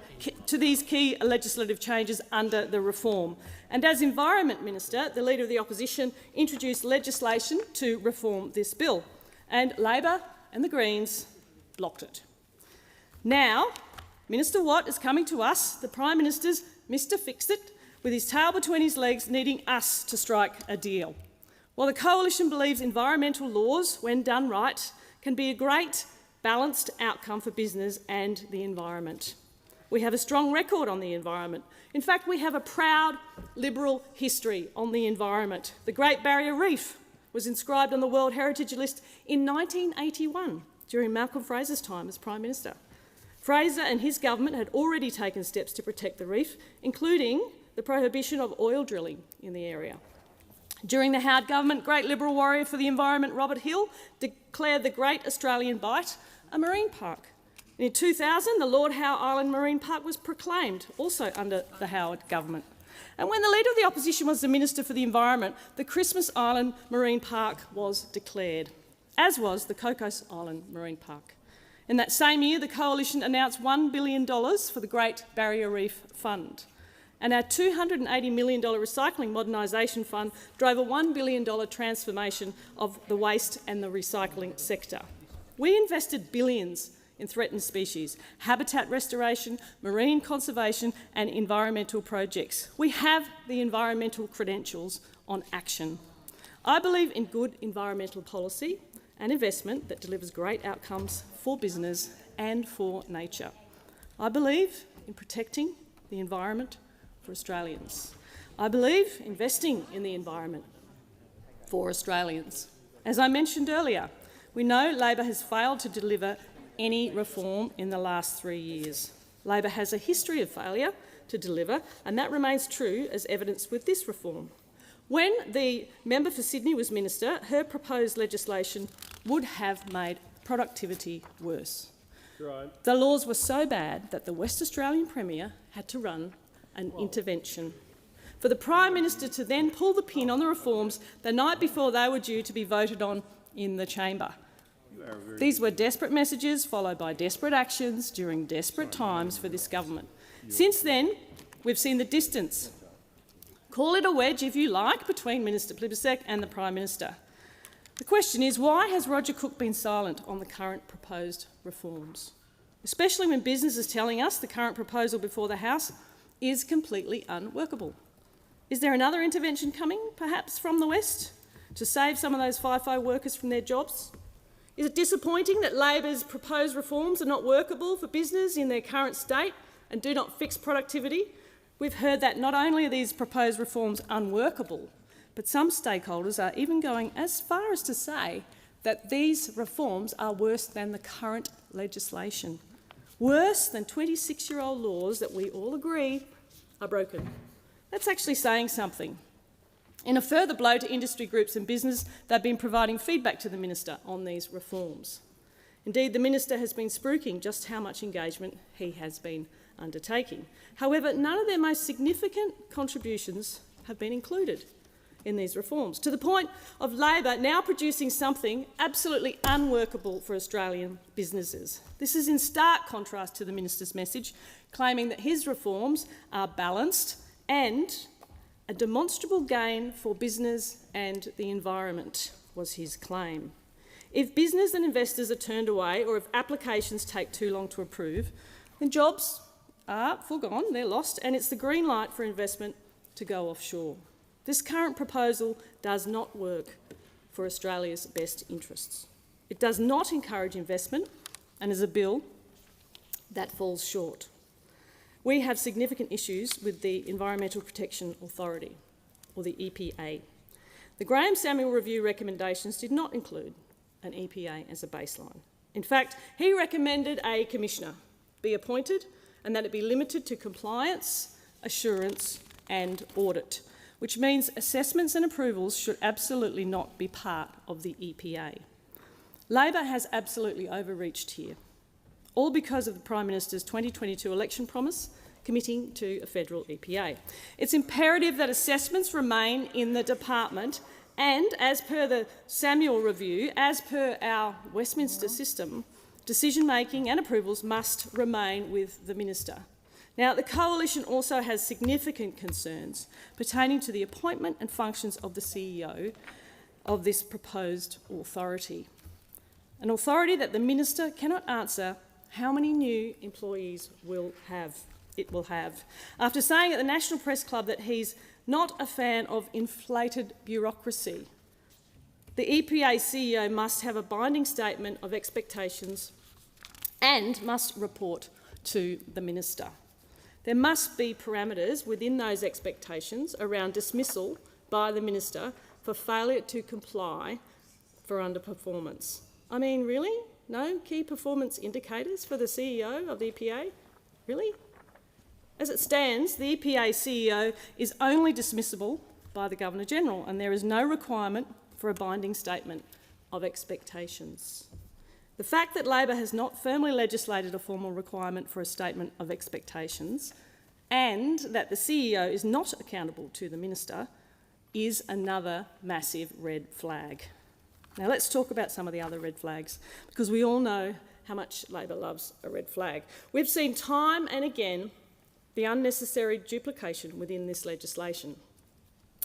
to these key legislative changes under the reform. And as Environment Minister, the Leader of the Opposition introduced legislation to reform this bill, and Labor and the Greens blocked it. Now, Minister Watt is coming to us, the Prime Minister's Mr Fix-It, with his tail between his legs, needing us to strike a deal. While the Coalition believes environmental laws, when done right, can be a great balanced outcome for business and the environment. We have a strong record on the environment. In fact, we have a proud Liberal history on the environment. The Great Barrier Reef was inscribed on the World Heritage List in 1981, during Malcolm Fraser's time as Prime Minister. Fraser and his government had already taken steps to protect the reef, including the prohibition of oil drilling in the area. During the Howard government, great Liberal warrior for the environment Robert Hill declared the Great Australian Bight a marine park. And in 2000, the Lord Howe Island Marine Park was proclaimed, also under the Howard government. And when the Leader of the Opposition was the Minister for the Environment, the Christmas Island Marine Park was declared, as was the Cocos Island Marine Park. In that same year, the Coalition announced $1 billion for the Great Barrier Reef Fund. And our $280 million Recycling Modernisation Fund drove a $1 billion transformation of the waste and the recycling sector. We invested billions in threatened species, habitat restoration, marine conservation and environmental projects. We have the environmental credentials on action. I believe in good environmental policy and investment that delivers great outcomes for business and for nature. I believe in protecting the environment for Australians. I believe investing in the environment for Australians. As I mentioned earlier, we know Labor has failed to deliver any reform in the last 3 years. Labor has a history of failure to deliver, and that remains true as evidenced with this reform. When the member for Sydney was Minister, her proposed legislation would have made productivity worse. Right. The laws were so bad that the West Australian Premier had to run an intervention. For the Prime Minister to then pull the pin on the reforms the night before they were due to be voted on in the chamber. These were desperate messages followed by desperate actions during desperate times for this government. Since then, we've seen the distance. Call it a wedge if you like between Minister Plibersek and the Prime Minister. The question is, why has Roger Cook been silent on the current proposed reforms? Especially when business is telling us the current proposal before the House is completely unworkable. Is there another intervention coming, perhaps from the West, to save some of those FIFO workers from their jobs? Is it disappointing that Labor's proposed reforms are not workable for business in their current state and do not fix productivity? We've heard that not only are these proposed reforms unworkable, but some stakeholders are even going as far as to say that these reforms are worse than the current legislation, worse than 26-year-old laws that we all agree are broken. That's actually saying something. In a further blow to industry groups and business, they've been providing feedback to the Minister on these reforms. Indeed, the Minister has been spruiking just how much engagement he has been undertaking. However, none of their most significant contributions have been included in these reforms, to the point of Labor now producing something absolutely unworkable for Australian businesses. This is in stark contrast to the Minister's message, claiming that his reforms are balanced and a demonstrable gain for business and the environment, was his claim. If business and investors are turned away or if applications take too long to approve, then jobs are foregone, they're lost, and it's the green light for investment to go offshore. This current proposal does not work for Australia's best interests. It does not encourage investment and is a bill that falls short. We have significant issues with the Environmental Protection Authority. or the EPA. The Graham-Samuel Review recommendations did not include an EPA as a baseline. In fact, he recommended a commissioner be appointed and that it be limited to compliance, assurance and audit, which means assessments and approvals should absolutely not be part of the EPA. Labor has absolutely overreached here, all because of the Prime Minister's 2022 election promise committing to a federal EPA. It's imperative that assessments remain in the department and, as per the Samuel Review, as per our Westminster system, decision-making and approvals must remain with the Minister. Now, the Coalition also has significant concerns pertaining to the appointment and functions of the CEO of this proposed authority, an authority that the Minister cannot answer how many new employees it will have, after saying at the National Press Club that he's not a fan of inflated bureaucracy. The EPA CEO must have a binding statement of expectations and must report to the Minister. There must be parameters within those expectations around dismissal by the Minister for failure to comply for underperformance. I mean, really? No key performance indicators for the CEO of the EPA? Really? As it stands, the EPA CEO is only dismissible by the Governor-General, and there is no requirement for a binding statement of expectations. The fact that Labor has not firmly legislated a formal requirement for a statement of expectations and that the CEO is not accountable to the Minister is another massive red flag. Now let's talk about some of the other red flags, because we all know how much Labor loves a red flag. We've seen time and again the unnecessary duplication within this legislation,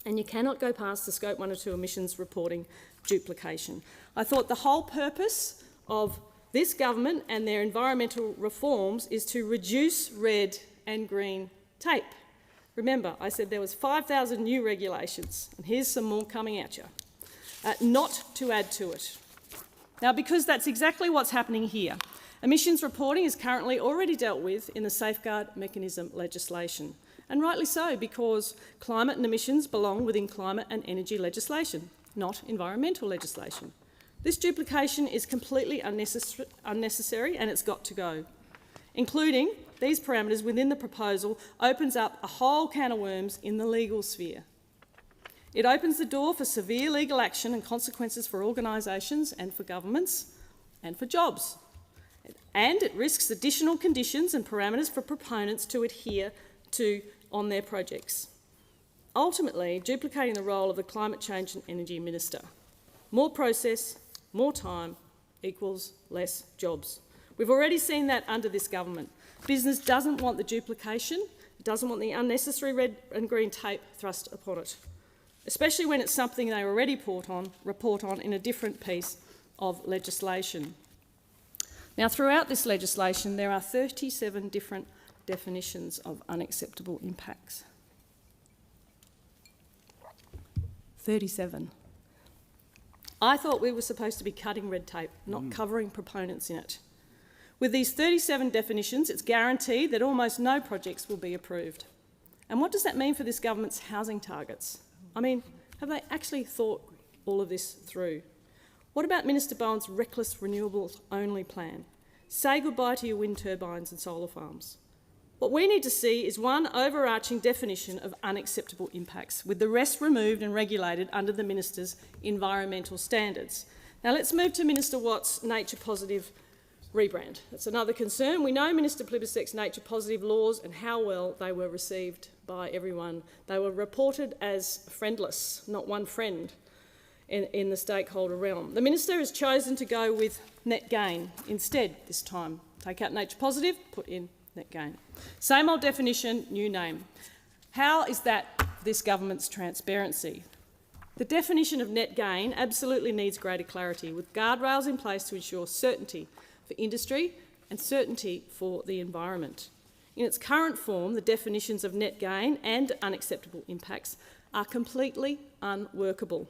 and you cannot go past the Scope 1 or 2 emissions reporting duplication. I thought the whole purpose of this government and their environmental reforms is to reduce red and green tape. Remember, I said there was 5,000 new regulations, and here's some more coming at you. Not to add to it. Now, because that's exactly what's happening here. Emissions reporting is currently already dealt with in the Safeguard Mechanism legislation, and rightly so, because climate and emissions belong within climate and energy legislation, not environmental legislation. This duplication is completely unnecessary and it's got to go. Including these parameters within the proposal opens up a whole can of worms in the legal sphere. It opens the door for severe legal action and consequences for organisations and for governments and for jobs. And it risks additional conditions and parameters for proponents to adhere to on their projects. Ultimately, duplicating the role of the Climate Change and Energy Minister. More process, more time equals less jobs. We've already seen that under this government. Business doesn't want the duplication, it doesn't want the unnecessary red and green tape thrust upon it, especially when it's something they already report on in a different piece of legislation. Now, throughout this legislation, there are 37 different definitions of unacceptable impacts. 37. I thought we were supposed to be cutting red tape, not covering proponents in it. With these 37 definitions, it's guaranteed that almost no projects will be approved. And what does that mean for this government's housing targets? I mean, have they actually thought all of this through? What about Minister Bowen's reckless renewables-only plan? Say goodbye to your wind turbines and solar farms. What we need to see is one overarching definition of unacceptable impacts, with the rest removed and regulated under the Minister's environmental standards. Now let's move to Minister Watt's nature-positive rebrand. That's another concern. We know Minister Plibersek's nature-positive laws and how well they were received by everyone. They were reported as friendless, not one friend in the stakeholder realm. The Minister has chosen to go with net gain instead this time. Take out nature-positive, put in net gain. Same old definition, new name. How is that this government's transparency? The definition of net gain absolutely needs greater clarity, with guardrails in place to ensure certainty for industry and certainty for the environment. In its current form, the definitions of net gain and unacceptable impacts are completely unworkable.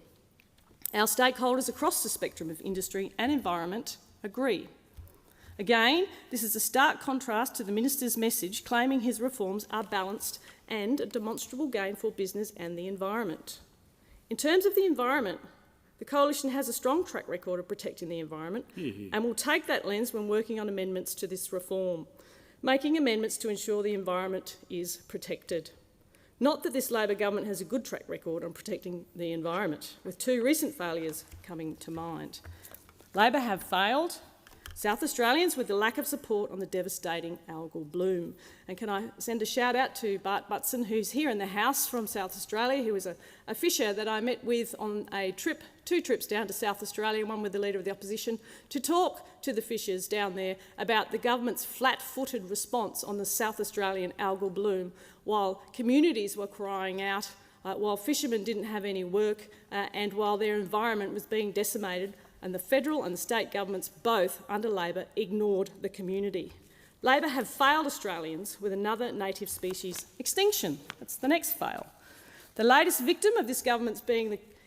Our stakeholders across the spectrum of industry and environment agree. Again, this is a stark contrast to the minister's message claiming his reforms are balanced and a demonstrable gain for business and the environment. In terms of the environment, the Coalition has a strong track record of protecting the environment and will take that lens when working on amendments to this reform, making amendments to ensure the environment is protected. Not that this Labor government has a good track record on protecting the environment, with 2 recent failures coming to mind. Labor have failed South Australians with the lack of support on the devastating algal bloom. And can I send a shout out to Bart Butson, who's here in the House from South Australia, who was a fisher that I met with on a trip, 2 trips down to South Australia, one with the Leader of the Opposition, to talk to the fishers down there about the government's flat-footed response on the South Australian algal bloom, while communities were crying out, while fishermen didn't have any work, and while their environment was being decimated, and the federal and the state governments, both under Labor, ignored the community. Labor have failed Australians with another native species extinction. That's the next fail. The latest victim of this government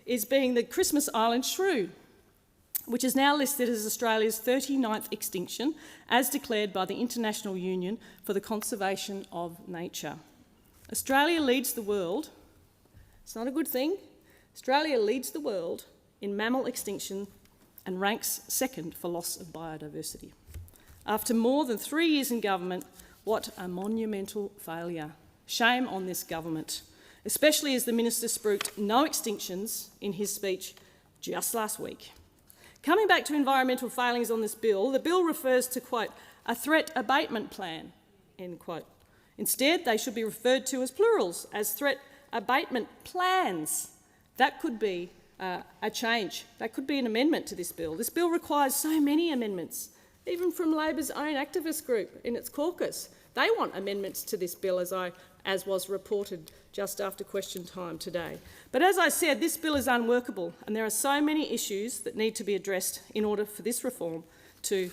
is being the Christmas Island shrew, which is now listed as Australia's 39th extinction, as declared by the International Union for the Conservation of Nature. Australia leads the world. It's not a good thing. Australia leads the world in mammal extinction and ranks second for loss of biodiversity. After more than 3 years in government, what a monumental failure. Shame on this government, especially as the minister spruiked no extinctions in his speech just last week. Coming back to environmental failings on this bill, the bill refers to, quote, a threat abatement plan, end quote. Instead, they should be referred to as plurals, as threat abatement plans. That could be a change. That could be an amendment to this bill. This bill requires so many amendments, even from Labor's own activist group in its caucus. They want amendments to this bill, as was reported just after question time today. But as I said, this bill is unworkable, and there are so many issues that need to be addressed in order for this reform to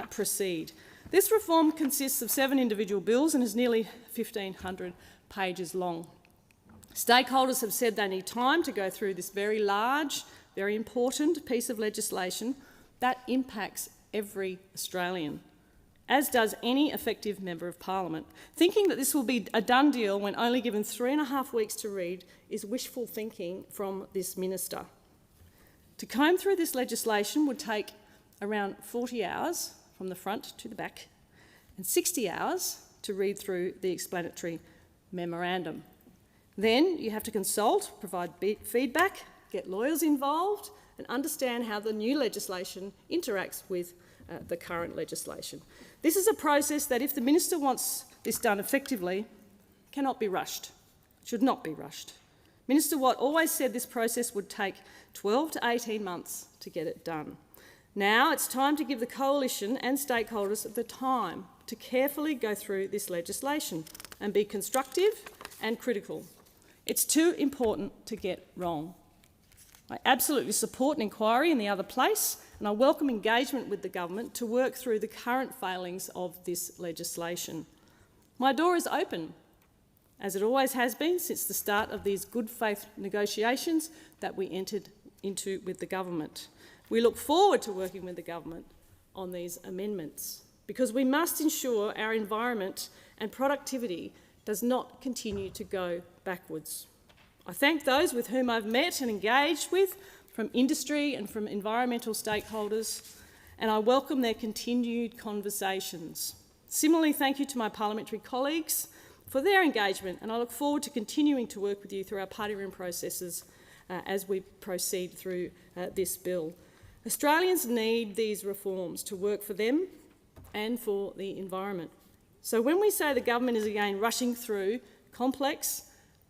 proceed. This reform consists of 7 individual bills and is nearly 1,500 pages long. Stakeholders have said they need time to go through this very large, very important piece of legislation that impacts every Australian, as does any effective Member of Parliament. Thinking that this will be a done deal when only given 3.5 weeks to read is wishful thinking from this minister. To comb through this legislation would take around 40 hours from the front to the back and 60 hours to read through the explanatory memorandum. Then you have to consult, provide feedback, get lawyers involved and understand how the new legislation interacts with the current legislation. This is a process that, if the minister wants this done effectively, cannot be rushed, should not be rushed. Minister Watt always said this process would take 12 to 18 months to get it done. Now it's time to give the Coalition and stakeholders the time to carefully go through this legislation and be constructive and critical. It's too important to get wrong. I absolutely support an inquiry in the other place, and I welcome engagement with the government to work through the current failings of this legislation. My door is open, as it always has been since the start of these good faith negotiations that we entered into with the government. We look forward to working with the government on these amendments, because we must ensure our environment and productivity does not continue to go backwards. I thank those with whom I've met and engaged with from industry and from environmental stakeholders, and I welcome their continued conversations. Similarly, thank you to my parliamentary colleagues for their engagement, and I look forward to continuing to work with you through our party room processes as we proceed through this bill. Australians need these reforms to work for them and for the environment. So when we say the government is again rushing through complex,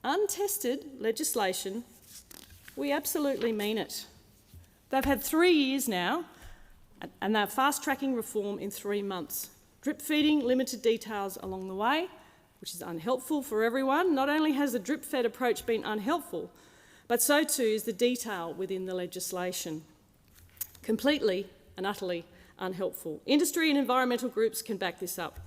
untested legislation, we absolutely mean it. They've had 3 years now, and they're fast-tracking reform in 3 months, drip-feeding limited details along the way, which is unhelpful for everyone. Not only has the drip-fed approach been unhelpful, but so too is the detail within the legislation. Completely and utterly unhelpful. Industry and environmental groups can back this up.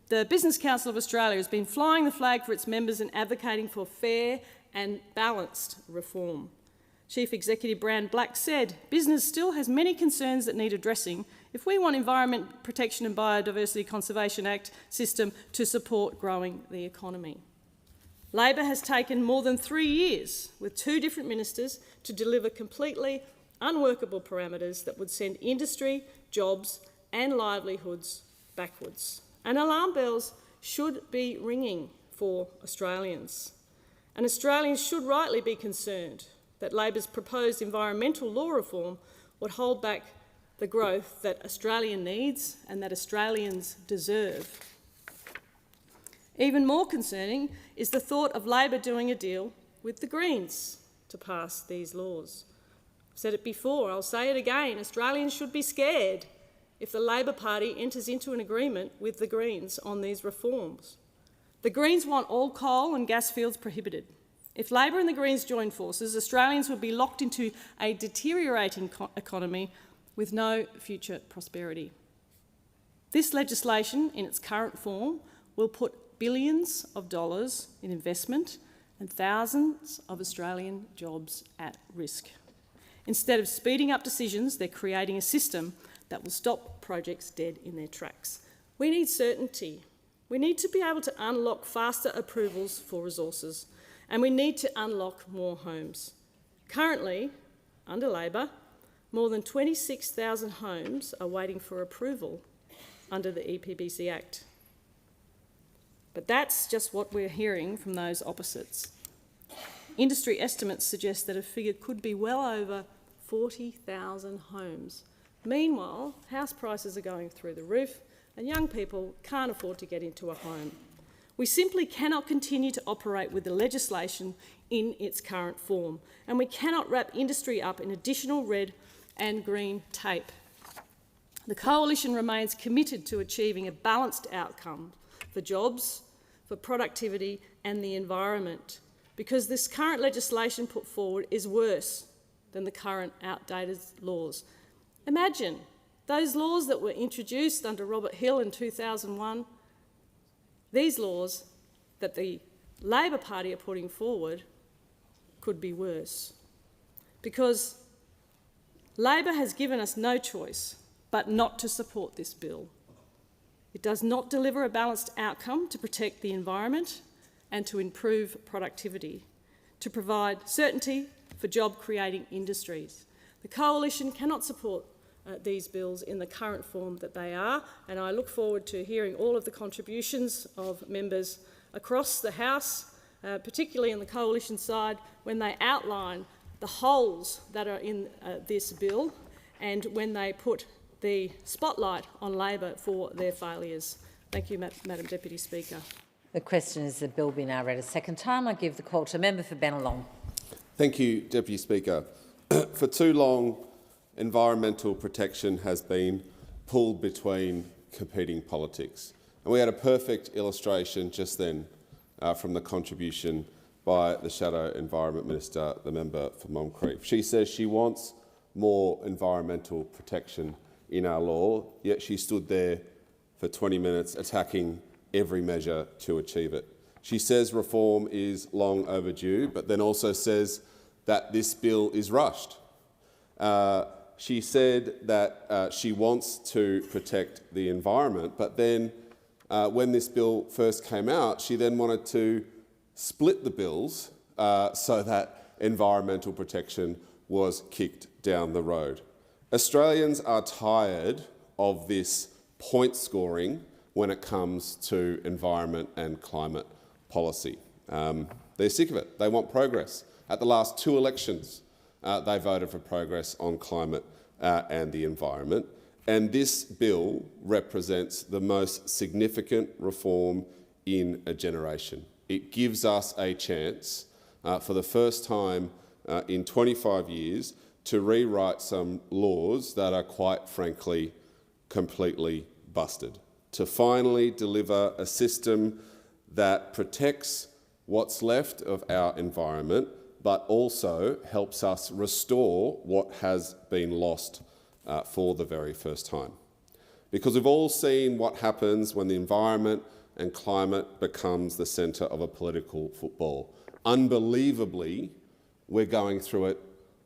The Business Council of Australia has been flying the flag for its members and advocating for fair and balanced reform. Chief Executive Brand Black said, "Business still has many concerns that need addressing if we want Environment Protection and Biodiversity Conservation Act system to support growing the economy. Labor has taken more than 3 years with 2 different ministers to deliver completely unworkable parameters that would send industry, jobs and livelihoods backwards. And alarm bells should be ringing for Australians. And Australians should rightly be concerned that Labor's proposed environmental law reform would hold back the growth that Australia needs and that Australians deserve. Even more concerning is the thought of Labor doing a deal with the Greens to pass these laws. I've said it before, I'll say it again, Australians should be scared if the Labor Party enters into an agreement with the Greens on these reforms. The Greens want all coal and gas fields prohibited. If Labor and the Greens join forces, Australians would be locked into a deteriorating economy with no future prosperity. This legislation, in its current form, will put billions of dollars in investment and thousands of Australian jobs at risk. Instead of speeding up decisions, they're creating a system that will stop projects dead in their tracks. We need certainty. We need to be able to unlock faster approvals for resources, and we need to unlock more homes. Currently, under Labor, more than 26,000 homes are waiting for approval under the EPBC Act. But that's just what we're hearing from those opposites. Industry estimates suggest that a figure could be well over 40,000 homes. Meanwhile, house prices are going through the roof and young people can't afford to get into a home. We simply cannot continue to operate with the legislation in its current form, and we cannot wrap industry up in additional red and green tape. The Coalition remains committed to achieving a balanced outcome for jobs, for productivity and the environment, because this current legislation put forward is worse than the current outdated laws. Imagine those laws that were introduced under Robert Hill in 2001, these laws that the Labor Party are putting forward could be worse, because Labor has given us no choice but not to support this bill. It does not deliver a balanced outcome to protect the environment and to improve productivity, to provide certainty for job-creating industries. The Coalition cannot support these bills in the current form that they are, and I look forward to hearing all of the contributions of members across the House, particularly on the Coalition side, when they outline the holes that are in this bill and when they put the spotlight on Labor for their failures. Thank you, Madam Deputy Speaker. The question is the bill be now read a second time. I give the call to member for Bennelong. Thank you, Deputy Speaker. For too long, environmental protection has been pulled between competing politics. And we had a perfect illustration just then from the contribution by the Shadow Environment Minister, the member for Moncrief. She says she wants more environmental protection in our law, yet she stood there for 20 minutes attacking every measure to achieve it. She says reform is long overdue, but then also says that this bill is rushed. She said that she wants to protect the environment, but then when this bill first came out, she then wanted to split the bills so that environmental protection was kicked down the road. Australians are tired of this point scoring when it comes to environment and climate policy. They're sick of it. They want progress. At the last 2 elections, they voted for progress on climate and the environment. And this bill represents the most significant reform in a generation. It gives us a chance, for the first time in 25 years, to rewrite some laws that are, quite frankly, completely busted, to finally deliver a system that protects what's left of our environment, but also helps us restore what has been lost for the very first time. Because we've all seen what happens when the environment and climate becomes the centre of a political football. Unbelievably, we're going through it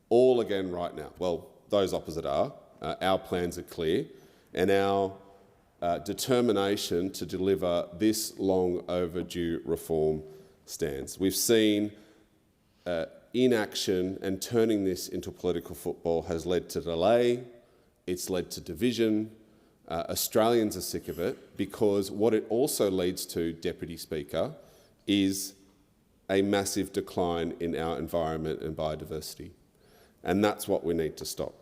all again right now. Well, those opposite are. Our plans are clear. and our determination to deliver this long overdue reform stands. We've seen inaction, and turning this into political football has led to delay, it's led to division. Australians are sick of it, because what it also leads to, Deputy Speaker, is a massive decline in our environment and biodiversity. And that's what we need to stop.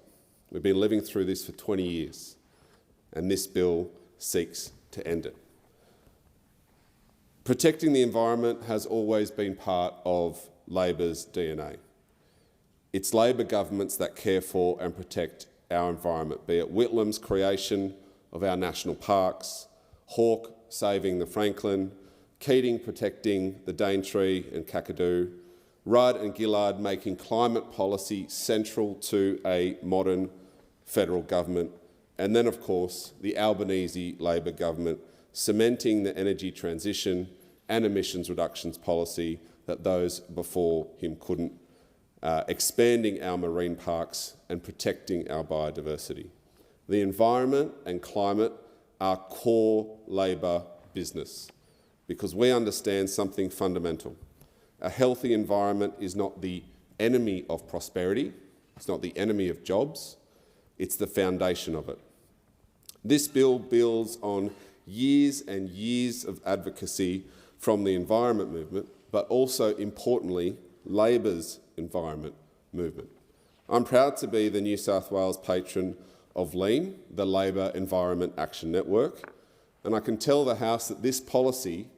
We've been living through this for 20 years, and this bill seeks to end it. Protecting the environment has always been part of Labor's DNA. It's Labor governments that care for and protect our environment, be it Whitlam's creation of our national parks, Hawke saving the Franklin, Keating protecting the Daintree and Kakadu, Rudd and Gillard making climate policy central to a modern federal government, and then, of course, the Albanese Labor government cementing the energy transition and emissions reductions policy that those before him couldn't, expanding our marine parks and protecting our biodiversity. The environment and climate are core Labor business, because we understand something fundamental. A healthy environment is not the enemy of prosperity, it's not the enemy of jobs, it's the foundation of it. This bill builds on years and years of advocacy from the environment movement, but also, importantly, Labor's environment movement. I'm proud to be the New South Wales patron of LEAN, the Labor Environment Action Network, and I can tell the House that this policy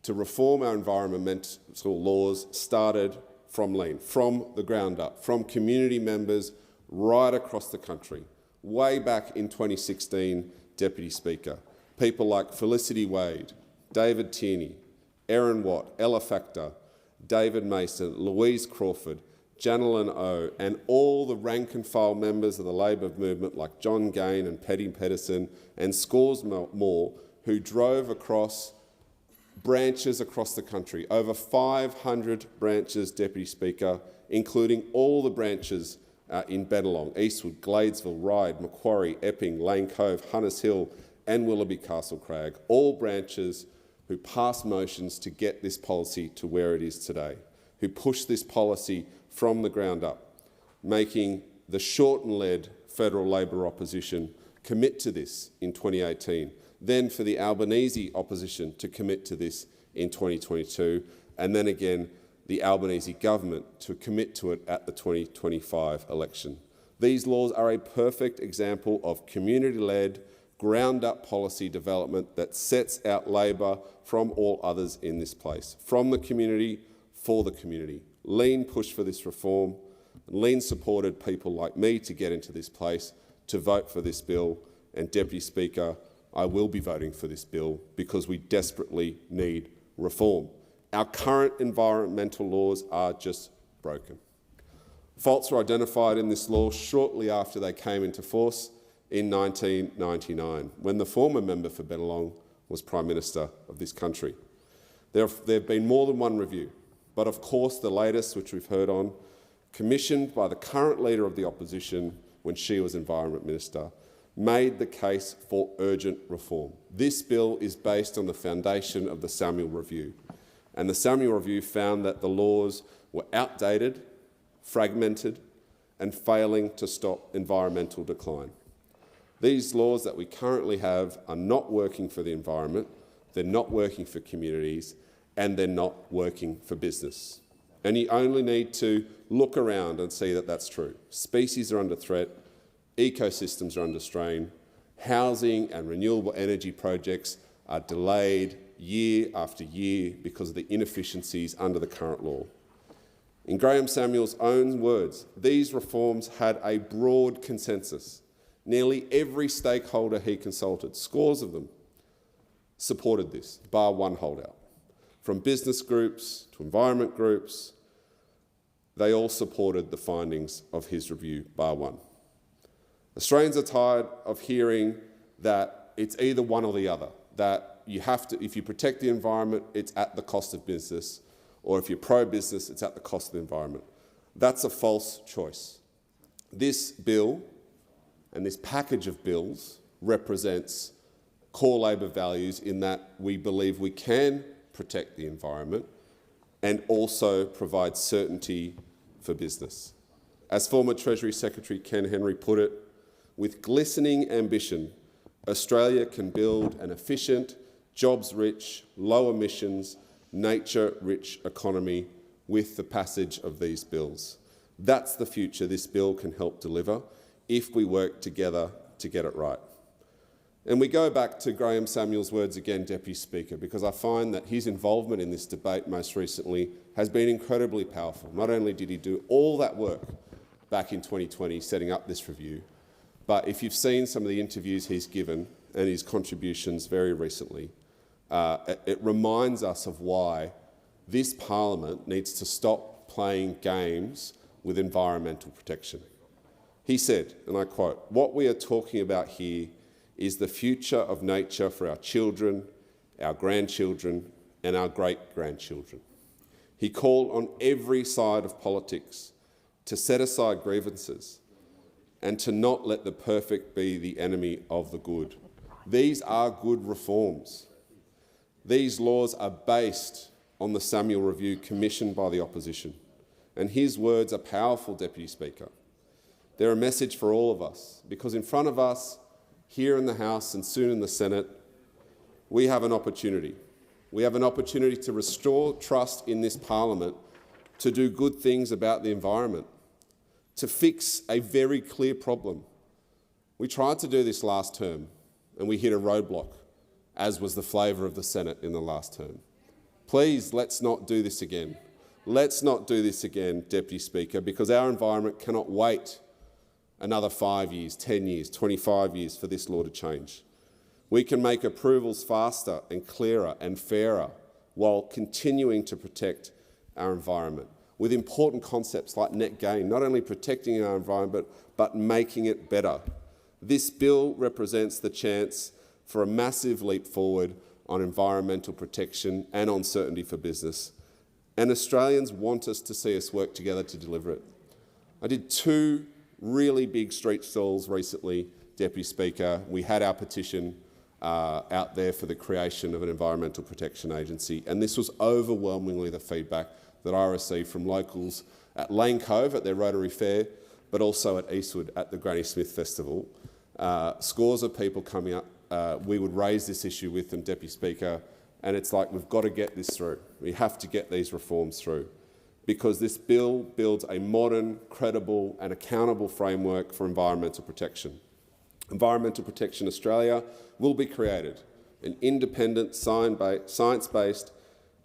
to reform our environmental laws started from LEAN, from the ground up, from community members right across the country. Way back in 2016, Deputy Speaker, people like Felicity Wade, David Tierney, Erin Watt, Ella Factor, David Mason, Louise Crawford, Janelyn O, and all the rank-and-file members of the Labor movement like John Gain and Petty Pedersen and scores more who drove across branches across the country, over 500 branches, Deputy Speaker, including all the branches in Bennelong, Eastwood, Gladesville, Ryde, Macquarie, Epping, Lane Cove, Hunters Hill and Willoughby Castle Crag, all branches who passed motions to get this policy to where it is today, who pushed this policy from the ground up, making the Shorten-led federal Labor opposition commit to this in 2018, then for the Albanese opposition to commit to this in 2022, and then again the Albanese government to commit to it at the 2025 election. These laws are a perfect example of community-led, ground-up policy development that sets out Labor from all others in this place, from the community, for the community. LEAN pushed for this reform. LEAN supported people like me to get into this place, to vote for this bill, and Deputy Speaker, I will be voting for this bill because we desperately need reform. Our current environmental laws are just broken. Faults were identified in this law shortly after they came into force in 1999, when the former member for Bennelong was Prime Minister of this country. There have been more than one review, but of course the latest, which we've heard on, commissioned by the current Leader of the Opposition when she was Environment Minister, made the case for urgent reform. This bill is based on the foundation of the Samuel Review, and the Samuel Review found that the laws were outdated, fragmented and failing to stop environmental decline. These laws that we currently have are not working for the environment, they're not working for communities, and they're not working for business. And you only need to look around and see that that's true. Species are under threat, ecosystems are under strain, housing and renewable energy projects are delayed year after year because of the inefficiencies under the current law. In Graham Samuel's own words, these reforms had a broad consensus. Nearly every stakeholder he consulted, scores of them, supported this, bar one holdout. From business groups to environment groups, they all supported the findings of his review, bar one. Australians are tired of hearing that it's either one or the other, that you have to, if you protect the environment, it's at the cost of business, or if you're pro-business, it's at the cost of the environment. That's a false choice. This bill and this package of bills represents core Labor values in that we believe we can protect the environment and also provide certainty for business. As former Treasury Secretary Ken Henry put it, with glistening ambition, Australia can build an efficient, jobs-rich, low-emissions, nature-rich economy with the passage of these bills. That's the future this bill can help deliver if we work together to get it right. And we go back to Graham Samuel's words again, Deputy Speaker, because I find that his involvement in this debate most recently has been incredibly powerful. Not only did he do all that work back in 2020 setting up this review, but if you've seen some of the interviews he's given and his contributions very recently, it reminds us of why this parliament needs to stop playing games with environmental protection. He said, and I quote, "What we are talking about here is the future of nature for our children, our grandchildren and our great-grandchildren." He called on every side of politics to set aside grievances and to not let the perfect be the enemy of the good. These are good reforms. These laws are based on the Samuel Review commissioned by the opposition. And his words are powerful, Deputy Speaker. They're a message for all of us, because in front of us, here in the House and soon in the Senate, we have an opportunity. We have an opportunity to restore trust in this parliament to do good things about the environment, to fix a very clear problem. We tried to do this last term and we hit a roadblock, as was the flavour of the Senate in the last term. Please, let's not do this again. Let's not do this again, Deputy Speaker, because our environment cannot wait another 5 years, 10 years, 25 years for this law to change. We can make approvals faster and clearer and fairer while continuing to protect our environment, with important concepts like net gain, not only protecting our environment, but making it better. This bill represents the chance for a massive leap forward on environmental protection and on certainty for business. And Australians want us to see us work together to deliver it. I did 2 really big street stalls recently, Deputy Speaker. We had our petition out there for the creation of an environmental protection agency, and this was overwhelmingly the feedback that I received from locals at Lane Cove at their Rotary Fair, but also at Eastwood at the Granny Smith Festival. Scores of people coming up. We would raise this issue with them, Deputy Speaker, and it's like, we've got to get this through. We have to get these reforms through, because this bill builds a modern, credible and accountable framework for environmental protection. Environmental Protection Australia will be created, an independent, science-based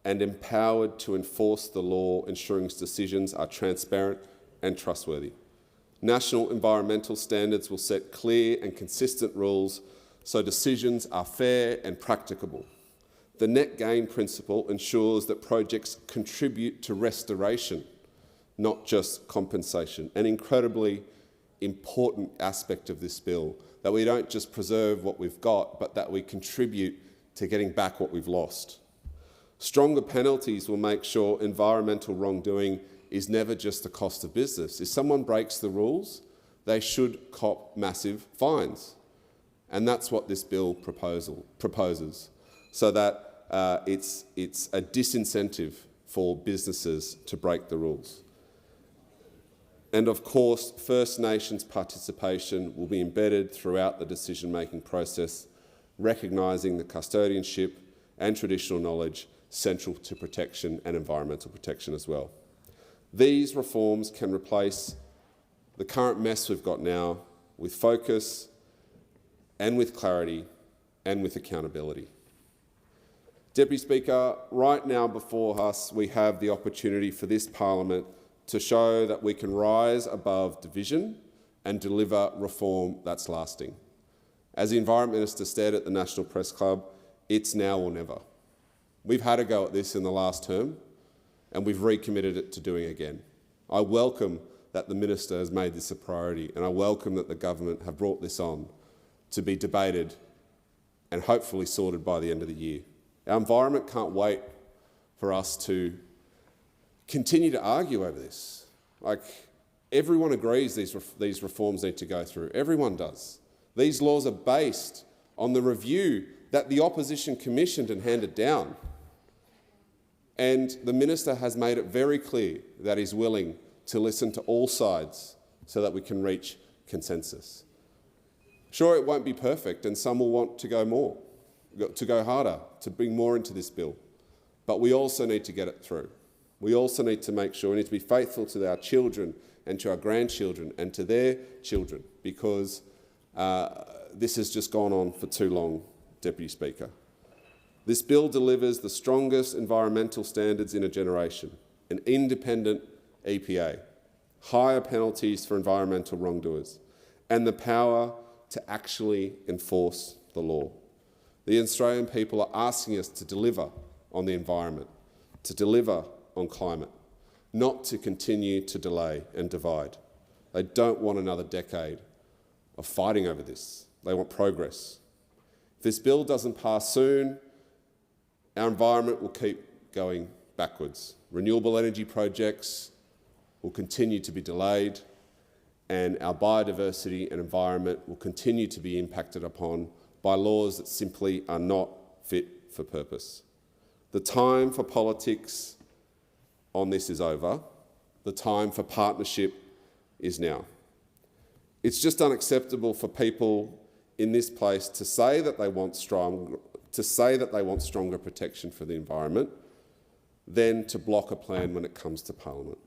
and empowered to enforce the law, ensuring its decisions are transparent and trustworthy. National environmental standards will set clear and consistent rules so decisions are fair and practicable. The net gain principle ensures that projects contribute to restoration, not just compensation. An incredibly important aspect of this bill, that we don't just preserve what we've got, but that we contribute to getting back what we've lost. Stronger penalties will make sure environmental wrongdoing is never just the cost of business. If someone breaks the rules, they should cop massive fines. And that's what this bill proposes, so that it's a disincentive for businesses to break the rules. And of course, First Nations participation will be embedded throughout the decision-making process, recognising the custodianship and traditional knowledge central to protection and environmental protection as well. These reforms can replace the current mess we've got now with focus and with clarity and with accountability. Deputy Speaker, right now before us we have the opportunity for this parliament to show that we can rise above division and deliver reform that's lasting. As the Environment Minister said at the National Press Club, it's now or never. We've had a go at this in the last term and we've recommitted it to doing it again. I welcome that the Minister has made this a priority, and I welcome that the government have brought this on to be debated and hopefully sorted by the end of the year. Our environment can't wait for us to continue to argue over this. Like, everyone agrees these reforms need to go through. Everyone does. These laws are based on the review that the opposition commissioned and handed down. And the minister has made it very clear that he's willing to listen to all sides so that we can reach consensus. Sure, it won't be perfect, and some will want to go more, to go harder, to bring more into this bill. But we also need to get it through. We also need to make sure we need to be faithful to our children and to our grandchildren and to their children, because this has just gone on for too long, Deputy Speaker. This bill delivers the strongest environmental standards in a generation, an independent EPA, higher penalties for environmental wrongdoers, and the power to actually enforce the law. The Australian people are asking us to deliver on the environment, to deliver on climate, not to continue to delay and divide. They don't want another decade of fighting over this. They want progress. If this bill doesn't pass soon, our environment will keep going backwards. Renewable energy projects will continue to be delayed, and our biodiversity and environment will continue to be impacted upon by laws that simply are not fit for purpose. The time for politics on this is over. The time for partnership is now. It's just unacceptable for people in this place to say that they want stronger protection for the environment, then to block a plan when it comes to Parliament.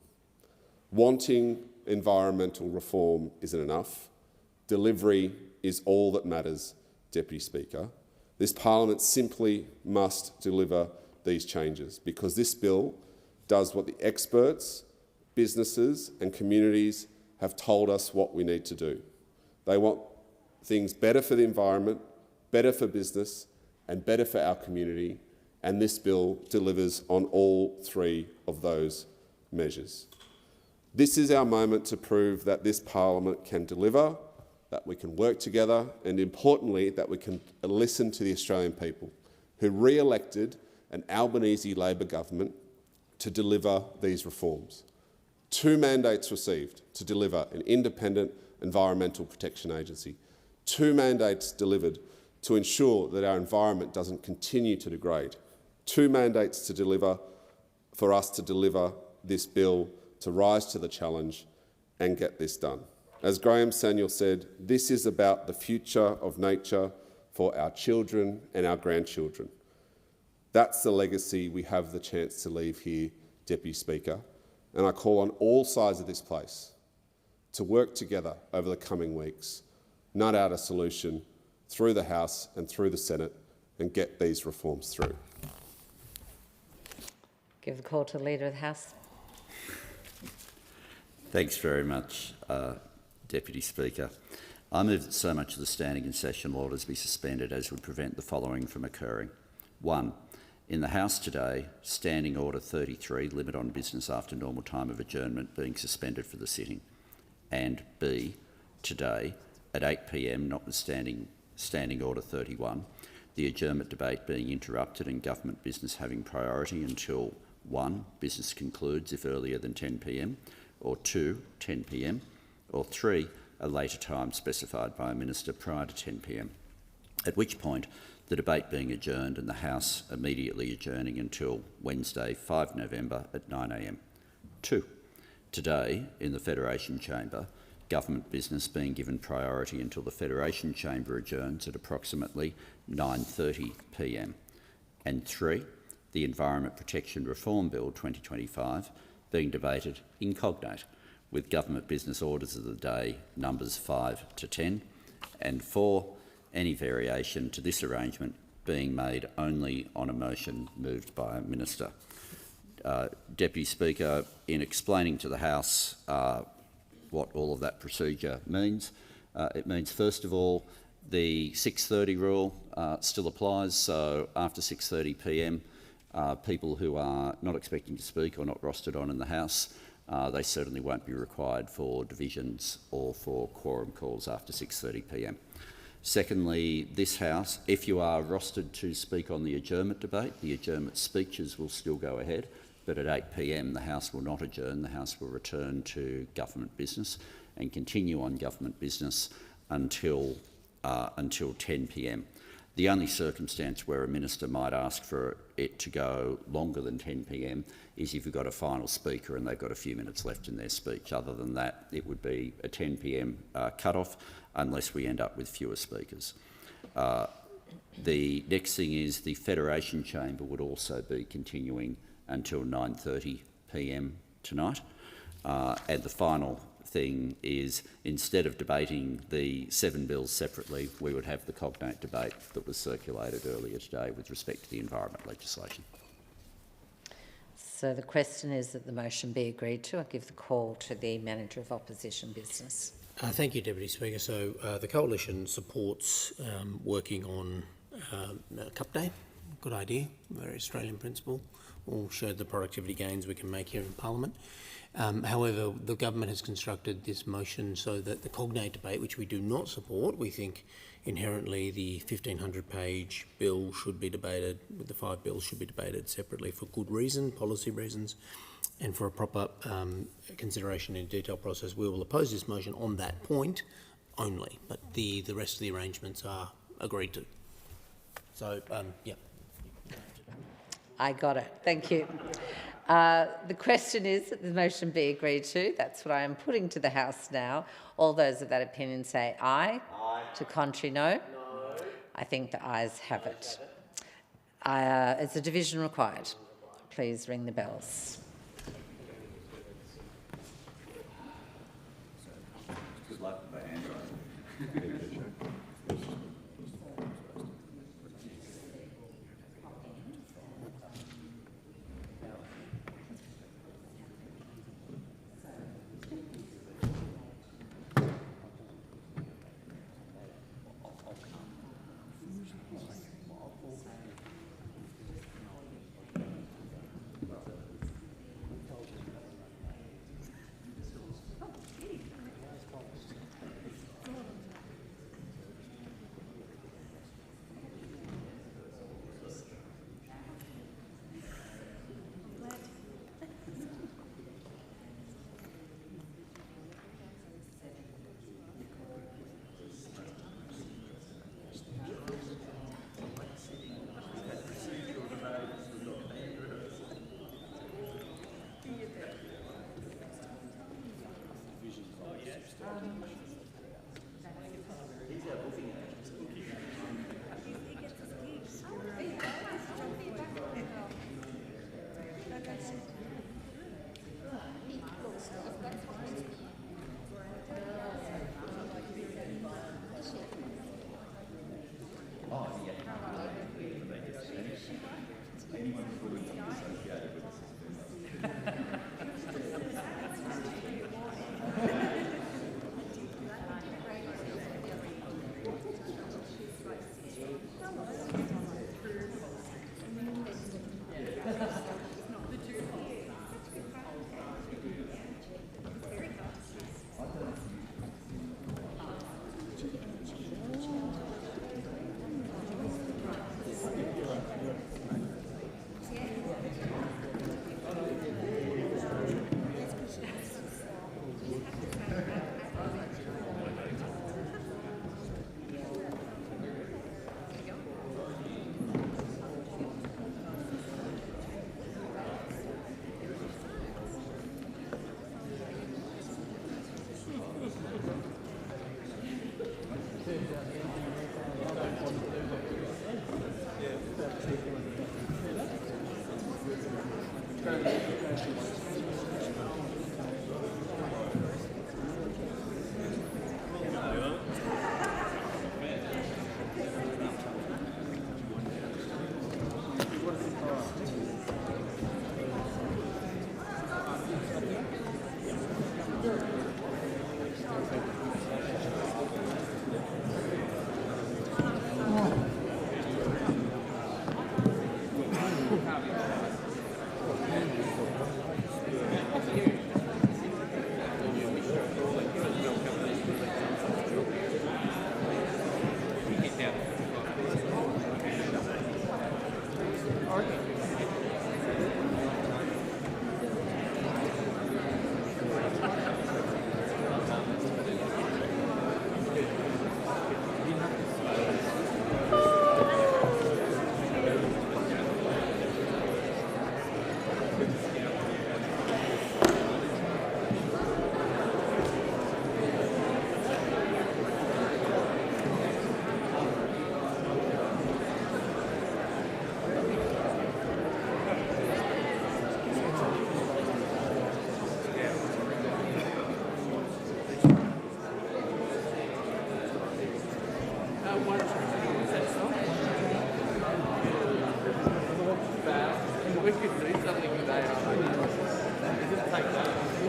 Wanting environmental reform isn't enough. Delivery is all that matters, Deputy Speaker. This Parliament simply must deliver these changes, because this bill does what the experts, businesses and communities have told us what we need to do. They want things better for the environment, better for business and better for our community, and this bill delivers on all three of those measures. This is our moment to prove that this Parliament can deliver, that we can work together, and importantly, that we can listen to the Australian people who re-elected an Albanese Labor government to deliver these reforms. 2 mandates received to deliver an independent environmental protection agency. 2 mandates delivered to ensure that our environment doesn't continue to degrade. 2 mandates to deliver, for us to deliver this bill, to rise to the challenge and get this done. As Graham Samuel said, this is about the future of nature for our children and our grandchildren. That's the legacy we have the chance to leave here, Deputy Speaker, and I call on all sides of this place to work together over the coming weeks, nut out a solution through the House and through the Senate, and get these reforms through. Give the call to the Leader of the House. Thanks very much, Deputy Speaker. I move that so much of the standing and sessional orders be suspended as would prevent the following from occurring. 1. In the House today, Standing Order 33, limit on business after normal time of adjournment, being suspended for the sitting. And B, today, at 8 p.m, notwithstanding Standing Order 31, the adjournment debate being interrupted and government business having priority until 1. Business concludes if earlier than 10 p.m, or 2. 10 p.m, or 3. A later time specified by a minister prior to 10 p.m, at which point the debate being adjourned and the House immediately adjourning until Wednesday, 5 November at 9 a.m. 2. Today, in the Federation Chamber, government business being given priority until the Federation Chamber adjourns at approximately 9:30 p.m. And 3. The Environment Protection Reform Bill 2025 being debated incognate, with government business orders of the day numbers 5 to 10, and 4. Any variation to this arrangement being made only on a motion moved by a minister. Deputy Speaker, in explaining to the House what all of that procedure means, it means, first of all, the 6:30 rule still applies, so after 6:30 p.m, people who are not expecting to speak or not rostered on in the House, they certainly won't be required for divisions or for quorum calls after 6:30 p.m. Secondly, this House, if you are rostered to speak on the adjournment debate, the adjournment speeches will still go ahead, but at 8 p.m. the House will not adjourn. The House will return to government business and continue on government business until until 10 p.m. The only circumstance where a minister might ask for it to go longer than 10 p.m. is if you've got a final speaker and they've got a few minutes left in their speech. Other than that, it would be a 10 p.m. cut-off unless we end up with fewer speakers. The next thing is the Federation Chamber would also be continuing until 9:30 p.m. tonight. And the final thing is, instead of debating the 7 bills separately, we would have the cognate debate that was circulated earlier today with respect to the environment legislation. So the question is that the motion be agreed to. I give the call to the Manager of Opposition Business. Thank you, Deputy Speaker. So the Coalition supports working on Cup Day. Good idea, very Australian principle. All showed the productivity gains we can make here in Parliament. However, the government has constructed this motion so that the cognate debate, which we do not support, we think inherently the 1,500-page bill should be debated, with the 5 bills should be debated separately for good reason, policy reasons, and for a proper consideration in detail process. We will oppose this motion on that point only, but the rest of the arrangements are agreed to. So, yeah. I got it. Thank you. The question is that the motion be agreed to. That's what I am putting to the House now. All those of that opinion say aye. Aye. To contrary, no. No. I think the ayes have it. Is a division required? Please ring the bells.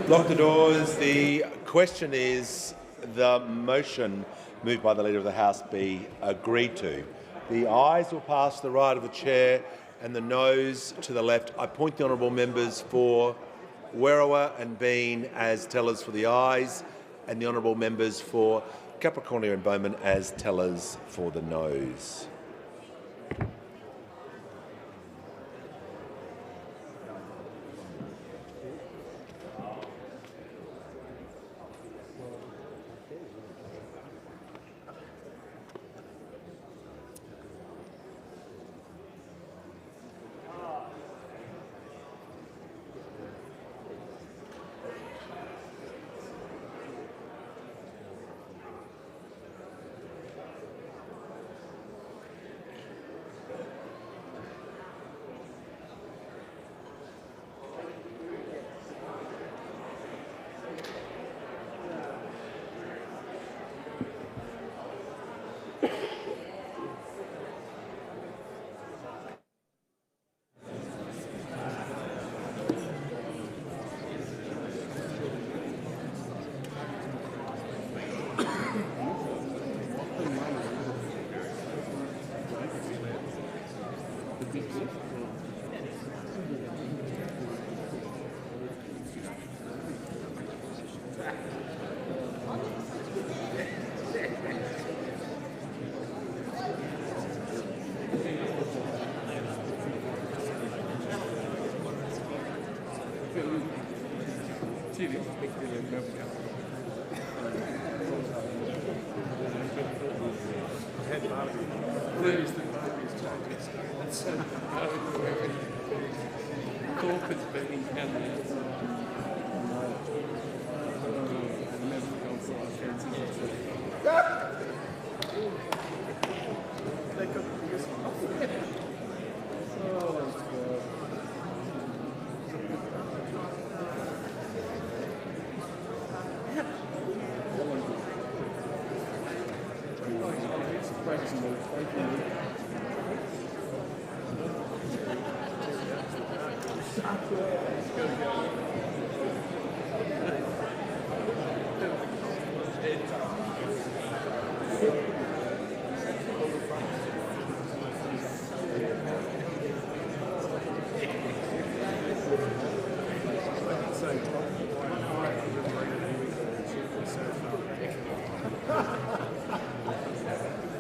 Lock the doors. The question is the motion moved by the Leader of the House be agreed to. The ayes will pass to the right of the chair and the noes to the left. I point the honourable members for Werriwa and Bean as tellers for the ayes, and the honourable members for Capricornia and Bowman as tellers for the noes.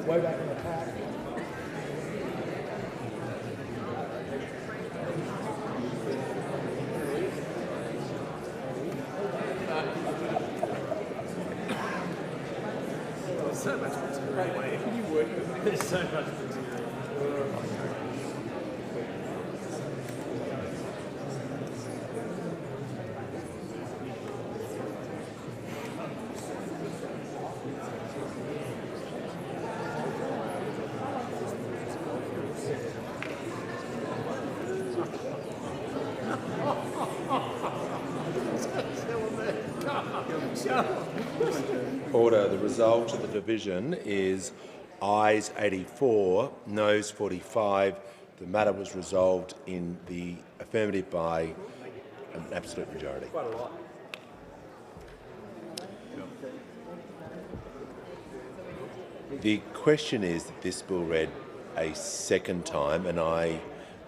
Way back in the pack. There's so much material. Wait, can you work with me? There's so much material. Order. The result of the division is ayes 84, noes 45. The matter was resolved in the affirmative by an absolute majority. Quite a lot. The question is that this bill read a second time, and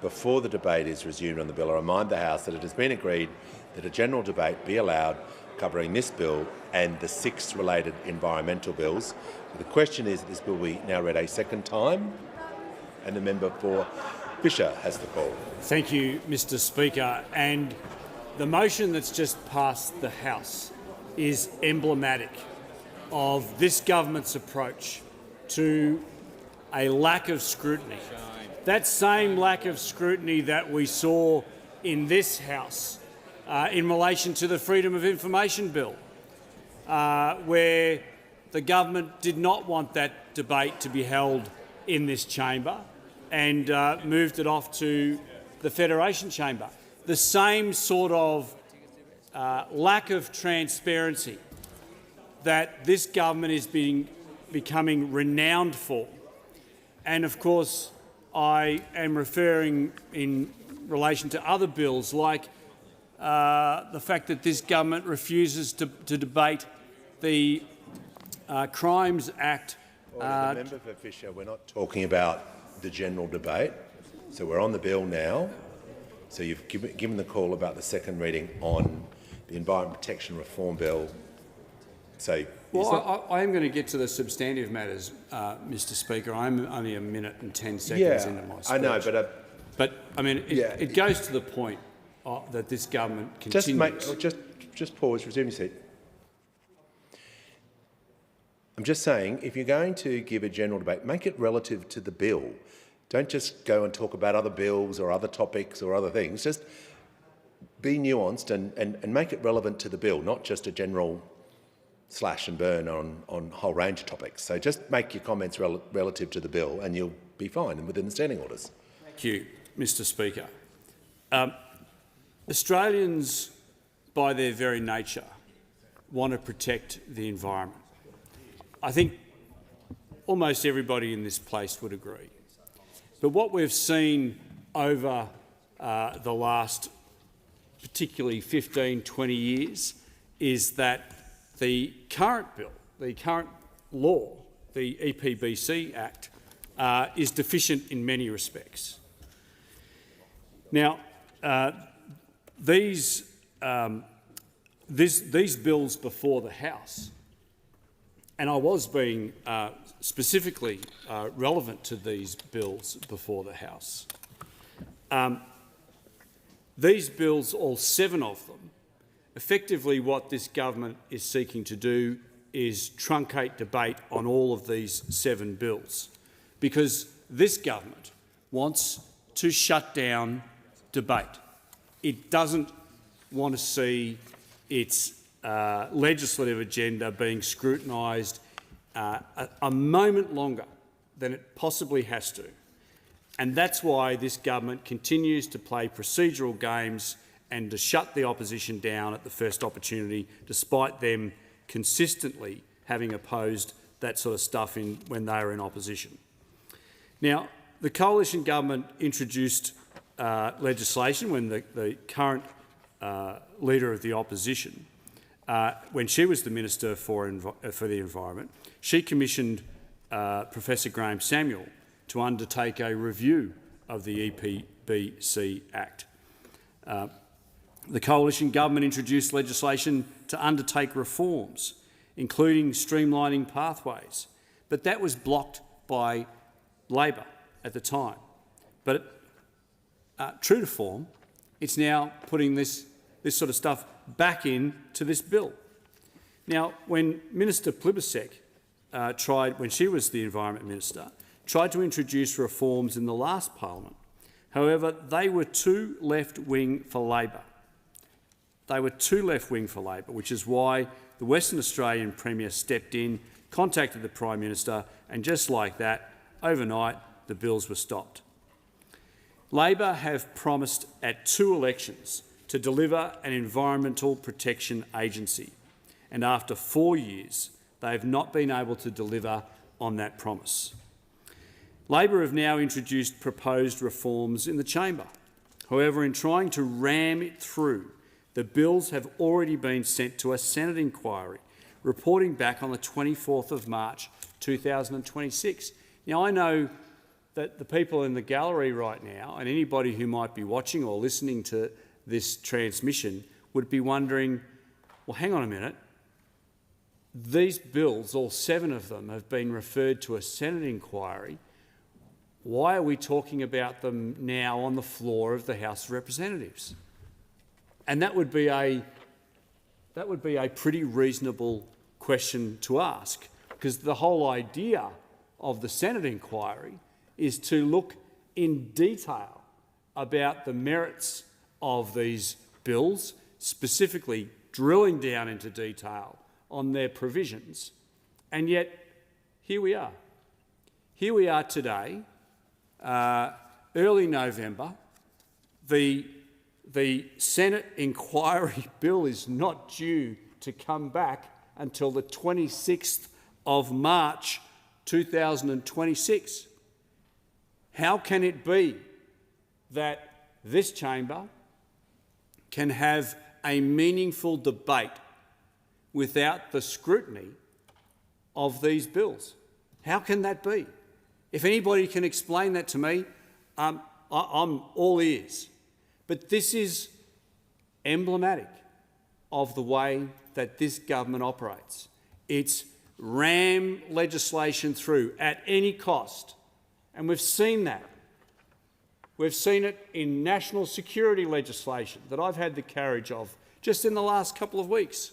before the debate is resumed on the bill, I remind the House that it has been agreed that a general debate be allowed covering this bill and the 6 related environmental bills. The question is that this bill be now read a second time, and the member for Fisher has the call. Thank you, Mr Speaker. And the motion that's just passed the House is emblematic of this government's approach to a lack of scrutiny. That same lack of scrutiny that we saw in this House in relation to the Freedom of Information Bill, where the government did not want that debate to be held in this chamber and moved it off to the Federation Chamber. The same sort of lack of transparency that this government is being becoming renowned for. And of course, I am referring in relation to other bills like the fact that this government refuses to debate the Crimes Act. Member for Fisher, we're not talking about the general debate. So we're on the bill now. So you've given the call about the second reading on the Environment Protection Reform Bill. So well, I am going to get to the substantive matters, Mr. Speaker. I'm only a minute and 10 seconds into my speech. I know, but I mean, it goes to the point that this government continues. Just pause. Resume your seat. I'm just saying, if you're going to give a general debate, make it relative to the bill. Don't just go and talk about other bills or other topics or other things. Just be nuanced and make it relevant to the bill, not just a general slash and burn on a whole range of topics. So just make your comments relative to the bill and you'll be fine and within the standing orders. Thank you, Mr. Speaker. Australians, by their very nature, want to protect the environment. I think almost everybody in this place would agree. But what we've seen over the last particularly 15, 20 years is that the current bill, the current law, the EPBC Act, is deficient in many respects. Now, these bills before the House, and I was being specifically relevant to these bills before the House. These bills, all 7 of them, effectively what this government is seeking to do is truncate debate on all of these 7 bills, because this government wants to shut down debate. It doesn't want to see its legislative agenda being scrutinised a moment longer than it possibly has to. And that's why this government continues to play procedural games and to shut the opposition down at the first opportunity, despite them consistently having opposed that sort of stuff when they were in opposition. Now, the coalition government introduced legislation when the current leader of the opposition, when she was the Minister for the Environment, she commissioned Professor Graham Samuel to undertake a review of the EPBC Act. The coalition government introduced legislation to undertake reforms, including streamlining pathways, but that was blocked by Labor at the time. But true to form, it's now putting this sort of stuff back into this bill. Now, when Minister Plibersek when she was the Environment Minister, tried to introduce reforms in the last Parliament, however, they were too left-wing for Labor. They were too left-wing for Labor, which is why the Western Australian Premier stepped in, contacted the Prime Minister, and just like that, overnight, the bills were stopped. Labor have promised at 2 elections to deliver an environmental protection agency, and after 4 years, they have not been able to deliver on that promise. Labor have now introduced proposed reforms in the chamber. However, in trying to ram it through, the bills have already been sent to a Senate inquiry, reporting back on the 24th of March 2026. Now, I know that the people in the gallery right now, and anybody who might be watching or listening to this transmission, would be wondering, well, hang on a minute, these bills, all 7 of them, have been referred to a Senate inquiry. Why are we talking about them now on the floor of the House of Representatives? And that would be a pretty reasonable question to ask, because the whole idea of the Senate inquiry is to look in detail about the merits of these bills, specifically drilling down into detail on their provisions. And yet, here we are. Here we are today, early November. The Senate inquiry bill is not due to come back until the 26th of March 2026. How can it be that this chamber can have a meaningful debate without the scrutiny of these bills? How can that be? If anybody can explain that to me, I'm all ears. But this is emblematic of the way that this government operates. It's ram legislation through at any cost, and we've seen that. We've seen it in national security legislation that I've had the carriage of just in the last couple of weeks.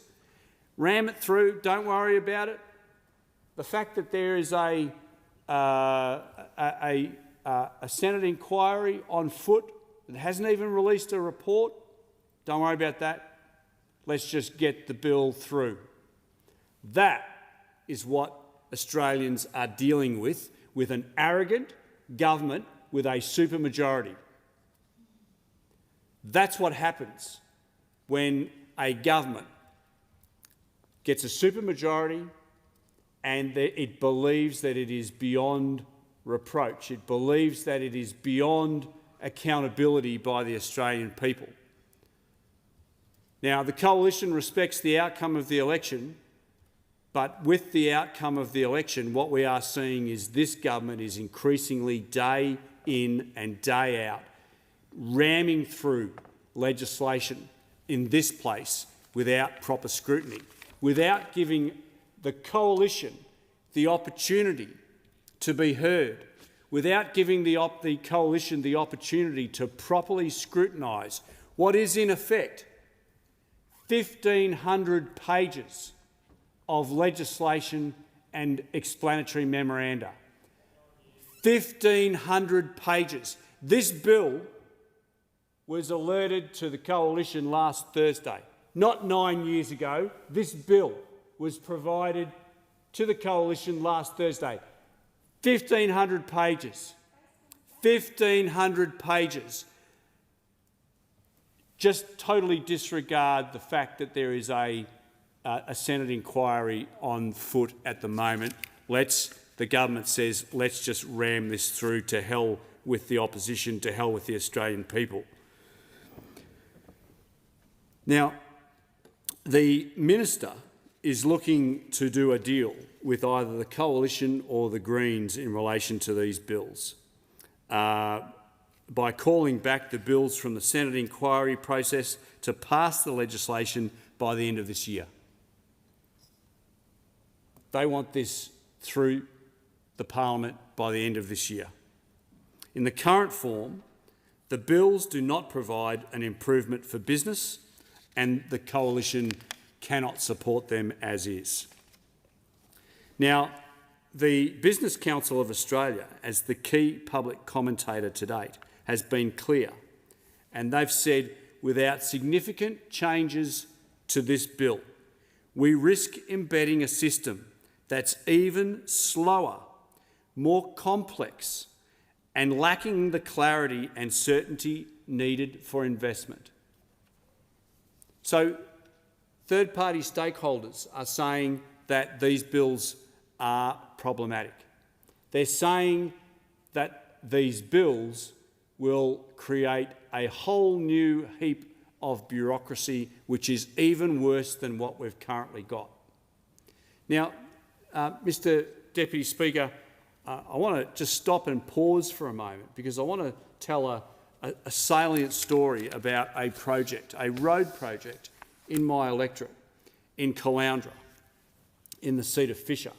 Ram it through, don't worry about it. The fact that there is a Senate inquiry on foot that hasn't even released a report, don't worry about that. Let's just get the bill through. That is what Australians are dealing with an arrogant government with a supermajority. That's what happens when a government gets a supermajority and it believes that it is beyond reproach. It believes that it is beyond accountability by the Australian people. Now, the coalition respects the outcome of the election, but with the outcome of the election, what we are seeing is this government is increasingly day in and day out ramming through legislation in this place without proper scrutiny, without giving the coalition the opportunity to be heard, without giving the coalition the opportunity to properly scrutinise what is in effect 1,500 pages of legislation and explanatory memoranda. 1,500 pages. This bill was alerted to the coalition last Thursday. Not 9 years ago. This bill was provided to the coalition last Thursday. 1,500 pages. 1,500 pages. Just totally disregard the fact that there is a Senate inquiry on foot at the moment. The government says, let's just ram this through, to hell with the opposition, to hell with the Australian people. Now, the minister is looking to do a deal with either the coalition or the Greens in relation to these bills by calling back the bills from the Senate inquiry process to pass the legislation by the end of this year. They want this through the Parliament by the end of this year. In the current form, the bills do not provide an improvement for business, and the coalition cannot support them as is. Now, the Business Council of Australia, as the key public commentator to date, has been clear, and they've said without significant changes to this bill, we risk embedding a system that's even slower, more complex, and lacking the clarity and certainty needed for investment. So, third-party stakeholders are saying that these bills are problematic. They're saying that these bills will create a whole new heap of bureaucracy, which is even worse than what we've currently got. Now, Mr Deputy Speaker, I want to just stop and pause for a moment, because I want to tell a salient story about a project, a road project in my electorate in Caloundra, in the seat of Fisher.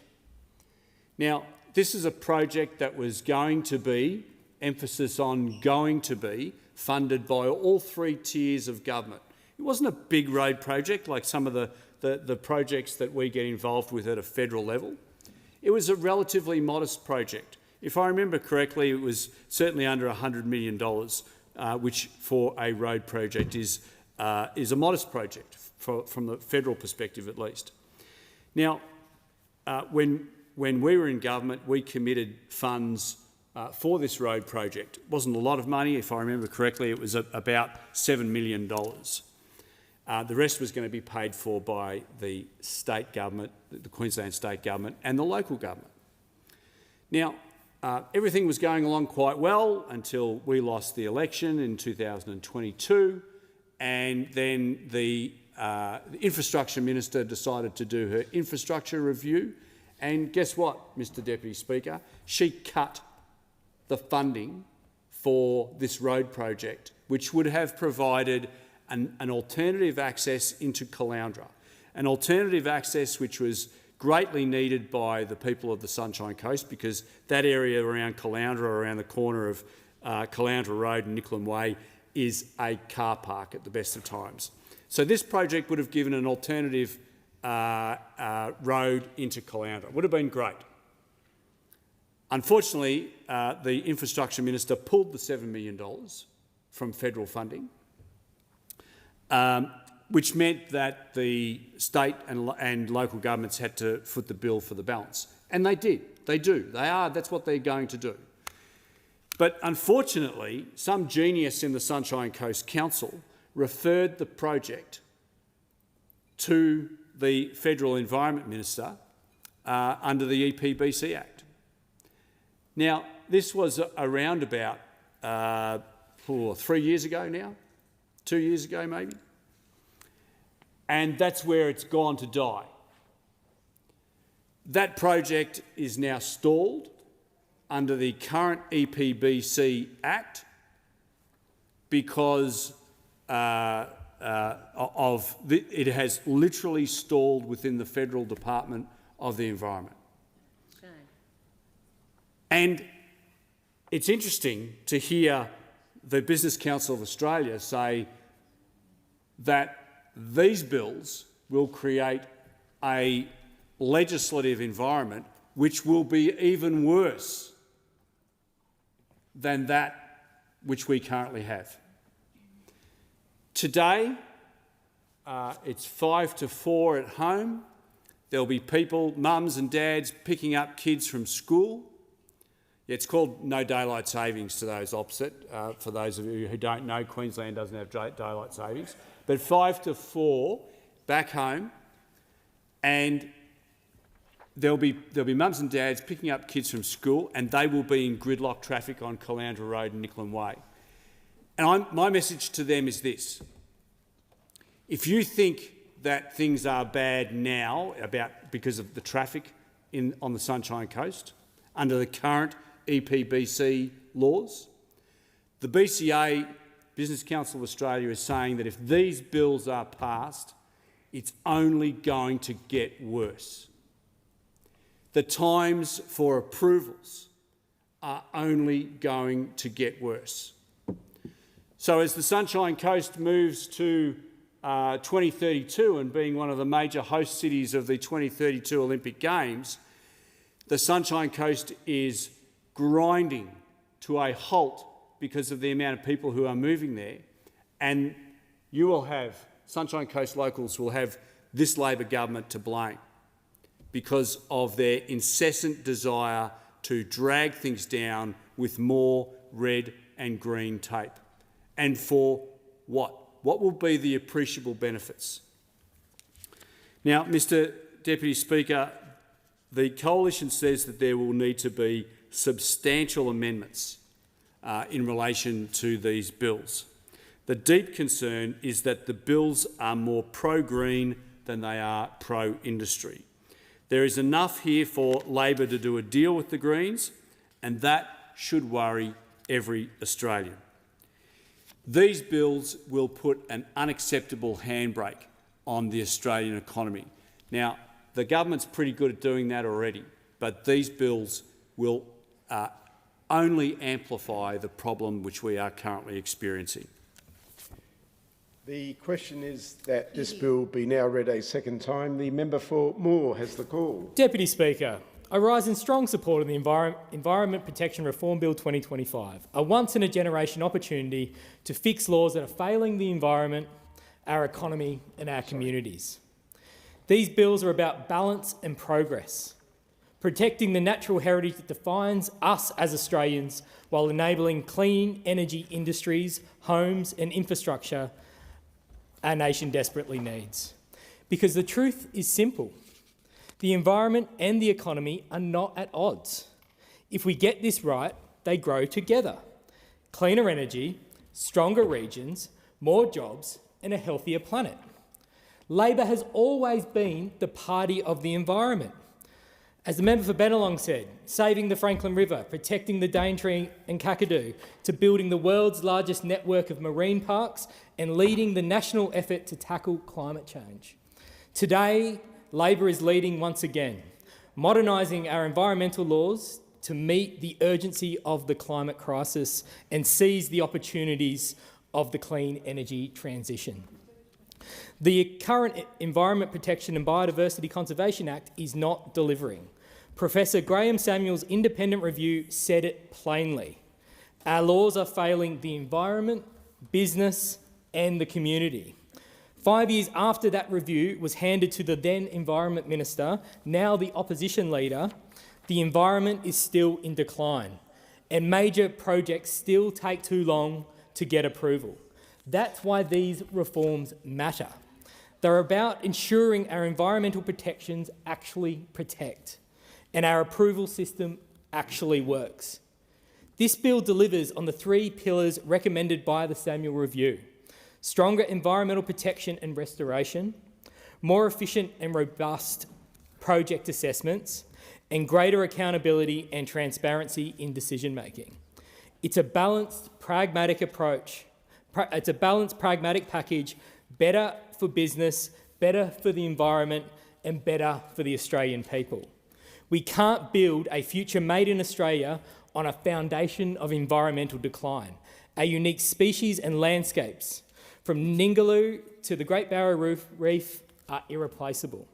Now, this is a project that was going to be, emphasis on going to be, funded by all three tiers of government. It wasn't a big road project like some of the projects that we get involved with at a federal level. It was a relatively modest project. If I remember correctly, it was certainly under $100 million, which for a road project is a modest project from the federal perspective at least. Now, when we were in government, we committed funds for this road project. It wasn't a lot of money. If I remember correctly, it was about $7 million. The rest was going to be paid for by the state government, the Queensland state government and the local government. Now, everything was going along quite well until we lost the election in 2022, and then the infrastructure minister decided to do her infrastructure review, and guess what, Mr Deputy Speaker? She cut the funding for this road project, which would have provided an alternative access into Caloundra, an alternative access which was greatly needed by the people of the Sunshine Coast, because that area around Caloundra, around the corner of Caloundra Road and Nicklin Way, is a car park at the best of times. So this project would have given an alternative road into Caloundra. Would have been great. Unfortunately, the Infrastructure Minister pulled the $7 million from federal funding, which meant that the state and local governments had to foot the bill for the balance. And they did. They do. They are. That's what they're going to do. But unfortunately, some genius in the Sunshine Coast Council referred the project to the Federal Environment Minister under the EPBC Act. Now, this was around about 3 years ago now, 2 years ago maybe, and that's where it's gone to die. That project is now stalled under the current EPBC Act because it has literally stalled within the Federal Department of the Environment. Shame. And it's interesting to hear the Business Council of Australia say that these bills will create a legislative environment which will be even worse than that which we currently have. Today, it's 5 to 4 at home. There'll be people, mums and dads, picking up kids from school. It's called no daylight savings to those opposite. For those of you who don't know, Queensland doesn't have daylight savings. But 5 to 4 back home, and there'll be mums and dads picking up kids from school, and they will be in gridlock traffic on Caloundra Road and Nicklin Way. And my message to them is this: if you think that things are bad now because of the traffic on the Sunshine Coast under the current EPBC laws, the BCA, Business Council of Australia, is saying that if these bills are passed, it's only going to get worse. The times for approvals are only going to get worse. So as the Sunshine Coast moves to 2032 and being one of the major host cities of the 2032 Olympic Games, the Sunshine Coast is grinding to a halt because of the amount of people who are moving there. And you will have, Sunshine Coast locals will have this Labor government to blame because of their incessant desire to drag things down with more red and green tape. And for what? What will be the appreciable benefits? Now, Mr Deputy Speaker, the Coalition says that there will need to be substantial amendments in relation to these bills. The deep concern is that the bills are more pro-green than they are pro-industry. There is enough here for Labor to do a deal with the Greens, and that should worry every Australian. These bills will put an unacceptable handbrake on the Australian economy. Now, the government's pretty good at doing that already, but these bills will only amplify the problem which we are currently experiencing. The question is that this bill be now read a second time. The member for Moore has the call. Deputy Speaker, I rise in strong support of the Environment Protection Reform Bill 2025, a once-in-a-generation opportunity to fix laws that are failing the environment, our economy and our communities. These bills are about balance and progress, protecting the natural heritage that defines us as Australians while enabling clean energy industries, homes and infrastructure our nation desperately needs. Because the truth is simple. The environment and the economy are not at odds. If we get this right, they grow together. Cleaner energy, stronger regions, more jobs and a healthier planet. Labor has always been the party of the environment. As the member for Bennelong said, saving the Franklin River, protecting the Daintree and Kakadu, to building the world's largest network of marine parks and leading the national effort to tackle climate change. Today, Labor is leading once again, modernising our environmental laws to meet the urgency of the climate crisis and seize the opportunities of the clean energy transition. The current Environment Protection and Biodiversity Conservation Act is not delivering. Professor Graham Samuel's independent review said it plainly. Our laws are failing the environment, business and the community. 5 years after that review was handed to the then Environment Minister, now the opposition leader, the environment is still in decline and major projects still take too long to get approval. That's why these reforms matter. They're about ensuring our environmental protections actually protect and our approval system actually works. This bill delivers on the 3 pillars recommended by the Samuel Review: stronger environmental protection and restoration, more efficient and robust project assessments, and greater accountability and transparency in decision-making. It's a balanced, pragmatic approach. It's a balanced, pragmatic package, better for business, better for the environment, and better for the Australian people. We can't build a future made in Australia on a foundation of environmental decline. Our unique species and landscapes, from Ningaloo to the Great Barrier Reef, are irreplaceable.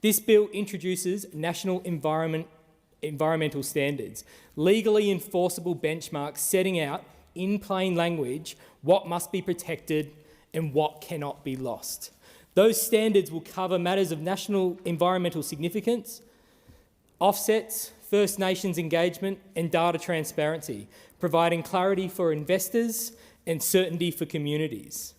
This bill introduces national environmental standards, legally enforceable benchmarks setting out in plain language what must be protected and what cannot be lost. Those standards will cover matters of national environmental significance, offsets, First Nations engagement and data transparency, providing clarity for investors and certainty for communities.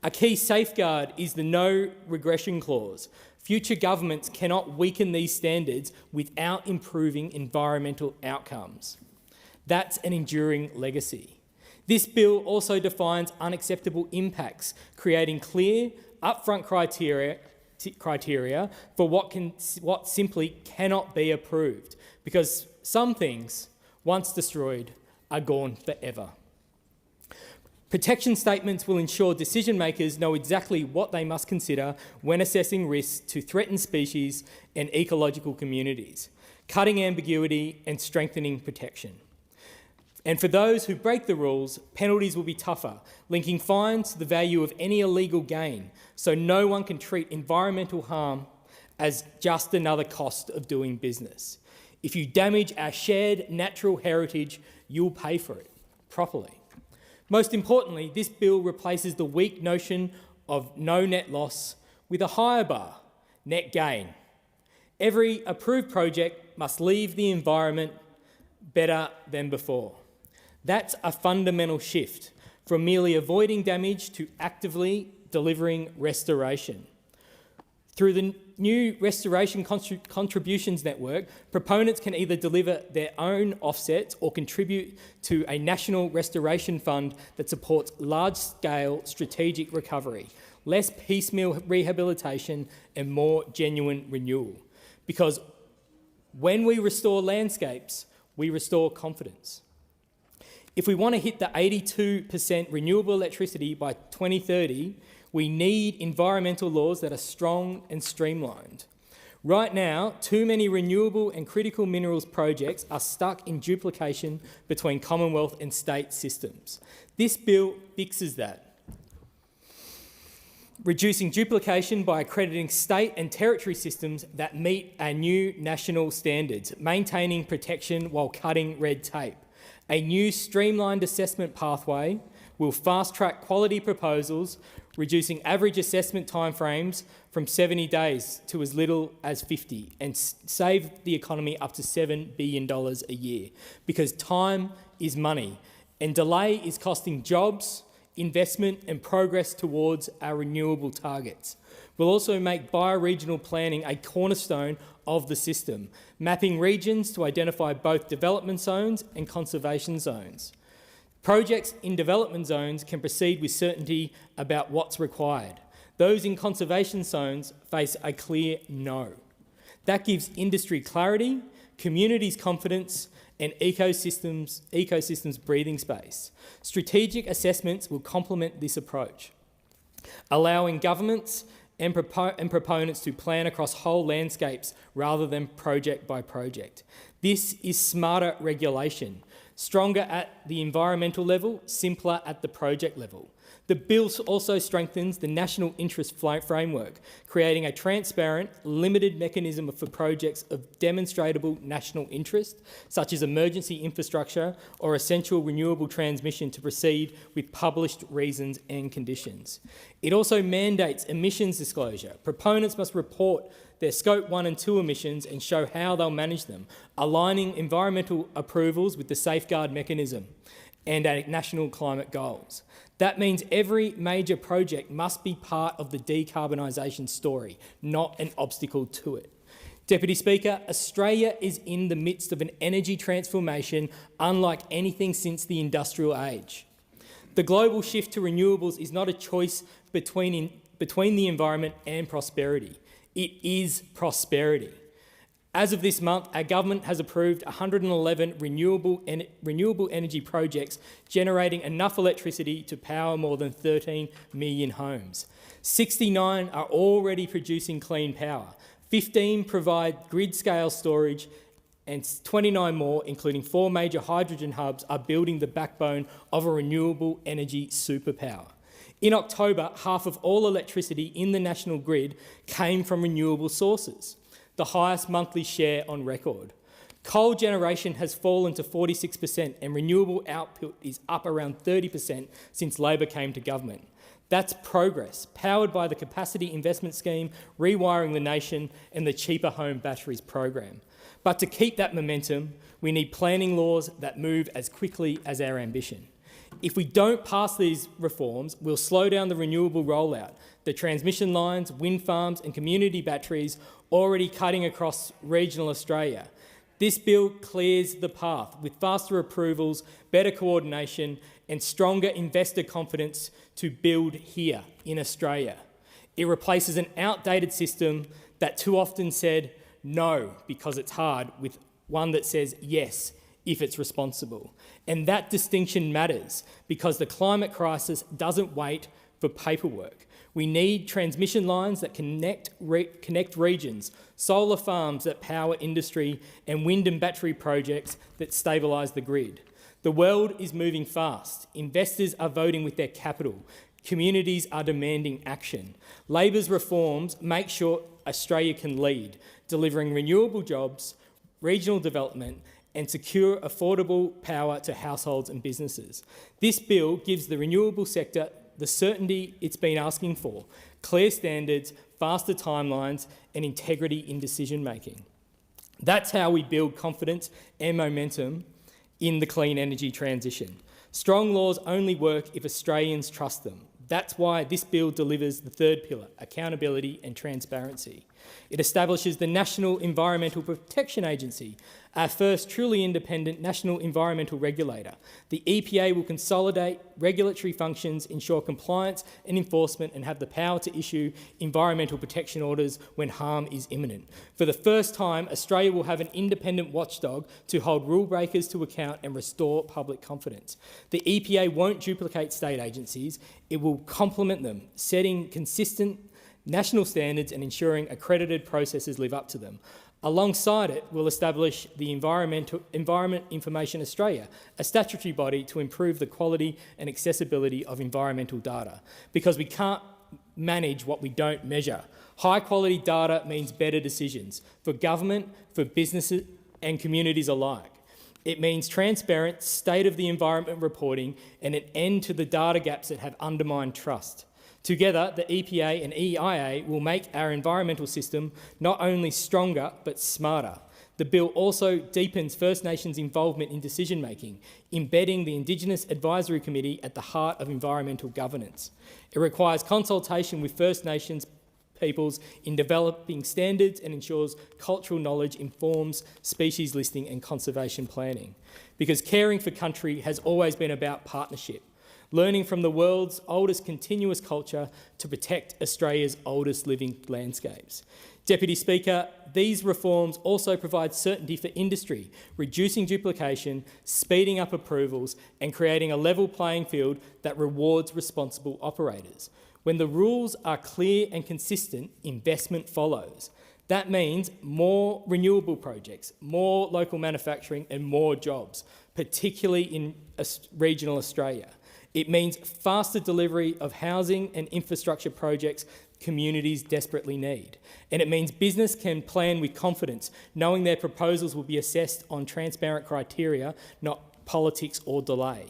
A key safeguard is the no regression clause. Future governments cannot weaken these standards without improving environmental outcomes. That's an enduring legacy. This bill also defines unacceptable impacts, creating clear, upfront criteria for what simply cannot be approved, because some things, once destroyed, are gone forever. Protection statements will ensure decision makers know exactly what they must consider when assessing risks to threatened species and ecological communities, cutting ambiguity and strengthening protection. And for those who break the rules, penalties will be tougher, linking fines to the value of any illegal gain, so no one can treat environmental harm as just another cost of doing business. If you damage our shared natural heritage, you'll pay for it properly. Most importantly, this bill replaces the weak notion of no net loss with a higher bar, net gain. Every approved project must leave the environment better than before. That's a fundamental shift from merely avoiding damage to actively delivering restoration. Through the new Restoration Contributions Network, proponents can either deliver their own offsets or contribute to a national restoration fund that supports large-scale strategic recovery, less piecemeal rehabilitation and more genuine renewal. Because when we restore landscapes, we restore confidence. If we want to hit the 82% renewable electricity by 2030, we need environmental laws that are strong and streamlined. Right now, too many renewable and critical minerals projects are stuck in duplication between Commonwealth and state systems. This bill fixes that, reducing duplication by accrediting state and territory systems that meet our new national standards, maintaining protection while cutting red tape. A new streamlined assessment pathway will fast-track quality proposals, reducing average assessment timeframes from 70 days to as little as 50 and save the economy up to $7 billion a year, because time is money and delay is costing jobs, investment and progress towards our renewable targets. We'll also make bioregional planning a cornerstone of the system, mapping regions to identify both development zones and conservation zones. Projects in development zones can proceed with certainty about what's required. Those in conservation zones face a clear no. That gives industry clarity, communities confidence, and ecosystems breathing space. Strategic assessments will complement this approach, allowing governments and proponents to plan across whole landscapes rather than project by project. This is smarter regulation, stronger at the environmental level, simpler at the project level. The bill also strengthens the national interest framework, creating a transparent, limited mechanism for projects of demonstrable national interest, such as emergency infrastructure or essential renewable transmission, to proceed with published reasons and conditions. It also mandates emissions disclosure. Proponents must report their Scope 1 and 2 emissions and show how they'll manage them, aligning environmental approvals with the safeguard mechanism and our national climate goals. That means every major project must be part of the decarbonisation story, not an obstacle to it. Deputy Speaker, Australia is in the midst of an energy transformation unlike anything since the industrial age. The global shift to renewables is not a choice between the environment and prosperity. It is prosperity. As of this month, our government has approved 111 renewable energy projects generating enough electricity to power more than 13 million homes. 69 are already producing clean power. 15 provide grid-scale storage, and 29 more, including 4 major hydrogen hubs, are building the backbone of a renewable energy superpower. In October, half of all electricity in the national grid came from renewable sources, the highest monthly share on record. Coal generation has fallen to 46% and renewable output is up around 30% since Labor came to government. That's progress, powered by the Capacity Investment Scheme, Rewiring the Nation and the Cheaper Home Batteries program. But to keep that momentum, we need planning laws that move as quickly as our ambition. If we don't pass these reforms, we'll slow down the renewable rollout, the transmission lines, wind farms and community batteries already cutting across regional Australia. This bill clears the path with faster approvals, better coordination and stronger investor confidence to build here in Australia. It replaces an outdated system that too often said no because it's hard with one that says yes if it's responsible. And that distinction matters because the climate crisis doesn't wait for paperwork. We need transmission lines that connect regions, solar farms that power industry, and wind and battery projects that stabilise the grid. The world is moving fast. Investors are voting with their capital. Communities are demanding action. Labor's reforms make sure Australia can lead, delivering renewable jobs, regional development, and secure affordable power to households and businesses. This bill gives the renewable sector the certainty it's been asking for, clear standards, faster timelines and integrity in decision-making. That's how we build confidence and momentum in the clean energy transition. Strong laws only work if Australians trust them. That's why this bill delivers the third pillar, accountability and transparency. It establishes the National Environmental Protection Agency, our first truly independent national environmental regulator. The EPA will consolidate regulatory functions, ensure compliance and enforcement, and have the power to issue environmental protection orders when harm is imminent. For the first time, Australia will have an independent watchdog to hold rule breakers to account and restore public confidence. The EPA won't duplicate state agencies, it will complement them, setting consistent national standards and ensuring accredited processes live up to them. Alongside it, we'll establish the Environment Information Australia, a statutory body to improve the quality and accessibility of environmental data, because we can't manage what we don't measure. High-quality data means better decisions for government, for businesses and communities alike. It means transparent, state-of-the-environment reporting and an end to the data gaps that have undermined trust. Together, the EPA and EIA will make our environmental system not only stronger but smarter. The bill also deepens First Nations involvement in decision-making, embedding the Indigenous Advisory Committee at the heart of environmental governance. It requires consultation with First Nations peoples in developing standards and ensures cultural knowledge informs species listing and conservation planning. Because caring for country has always been about partnership, learning from the world's oldest continuous culture to protect Australia's oldest living landscapes. Deputy Speaker, these reforms also provide certainty for industry, reducing duplication, speeding up approvals and creating a level playing field that rewards responsible operators. When the rules are clear and consistent, investment follows. That means more renewable projects, more local manufacturing and more jobs, particularly in regional Australia. It means faster delivery of housing and infrastructure projects communities desperately need. And it means business can plan with confidence, knowing their proposals will be assessed on transparent criteria, not politics or delay.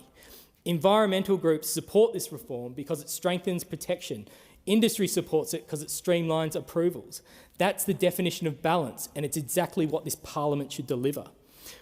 Environmental groups support this reform because it strengthens protection. Industry supports it because it streamlines approvals. That's the definition of balance, and it's exactly what this parliament should deliver.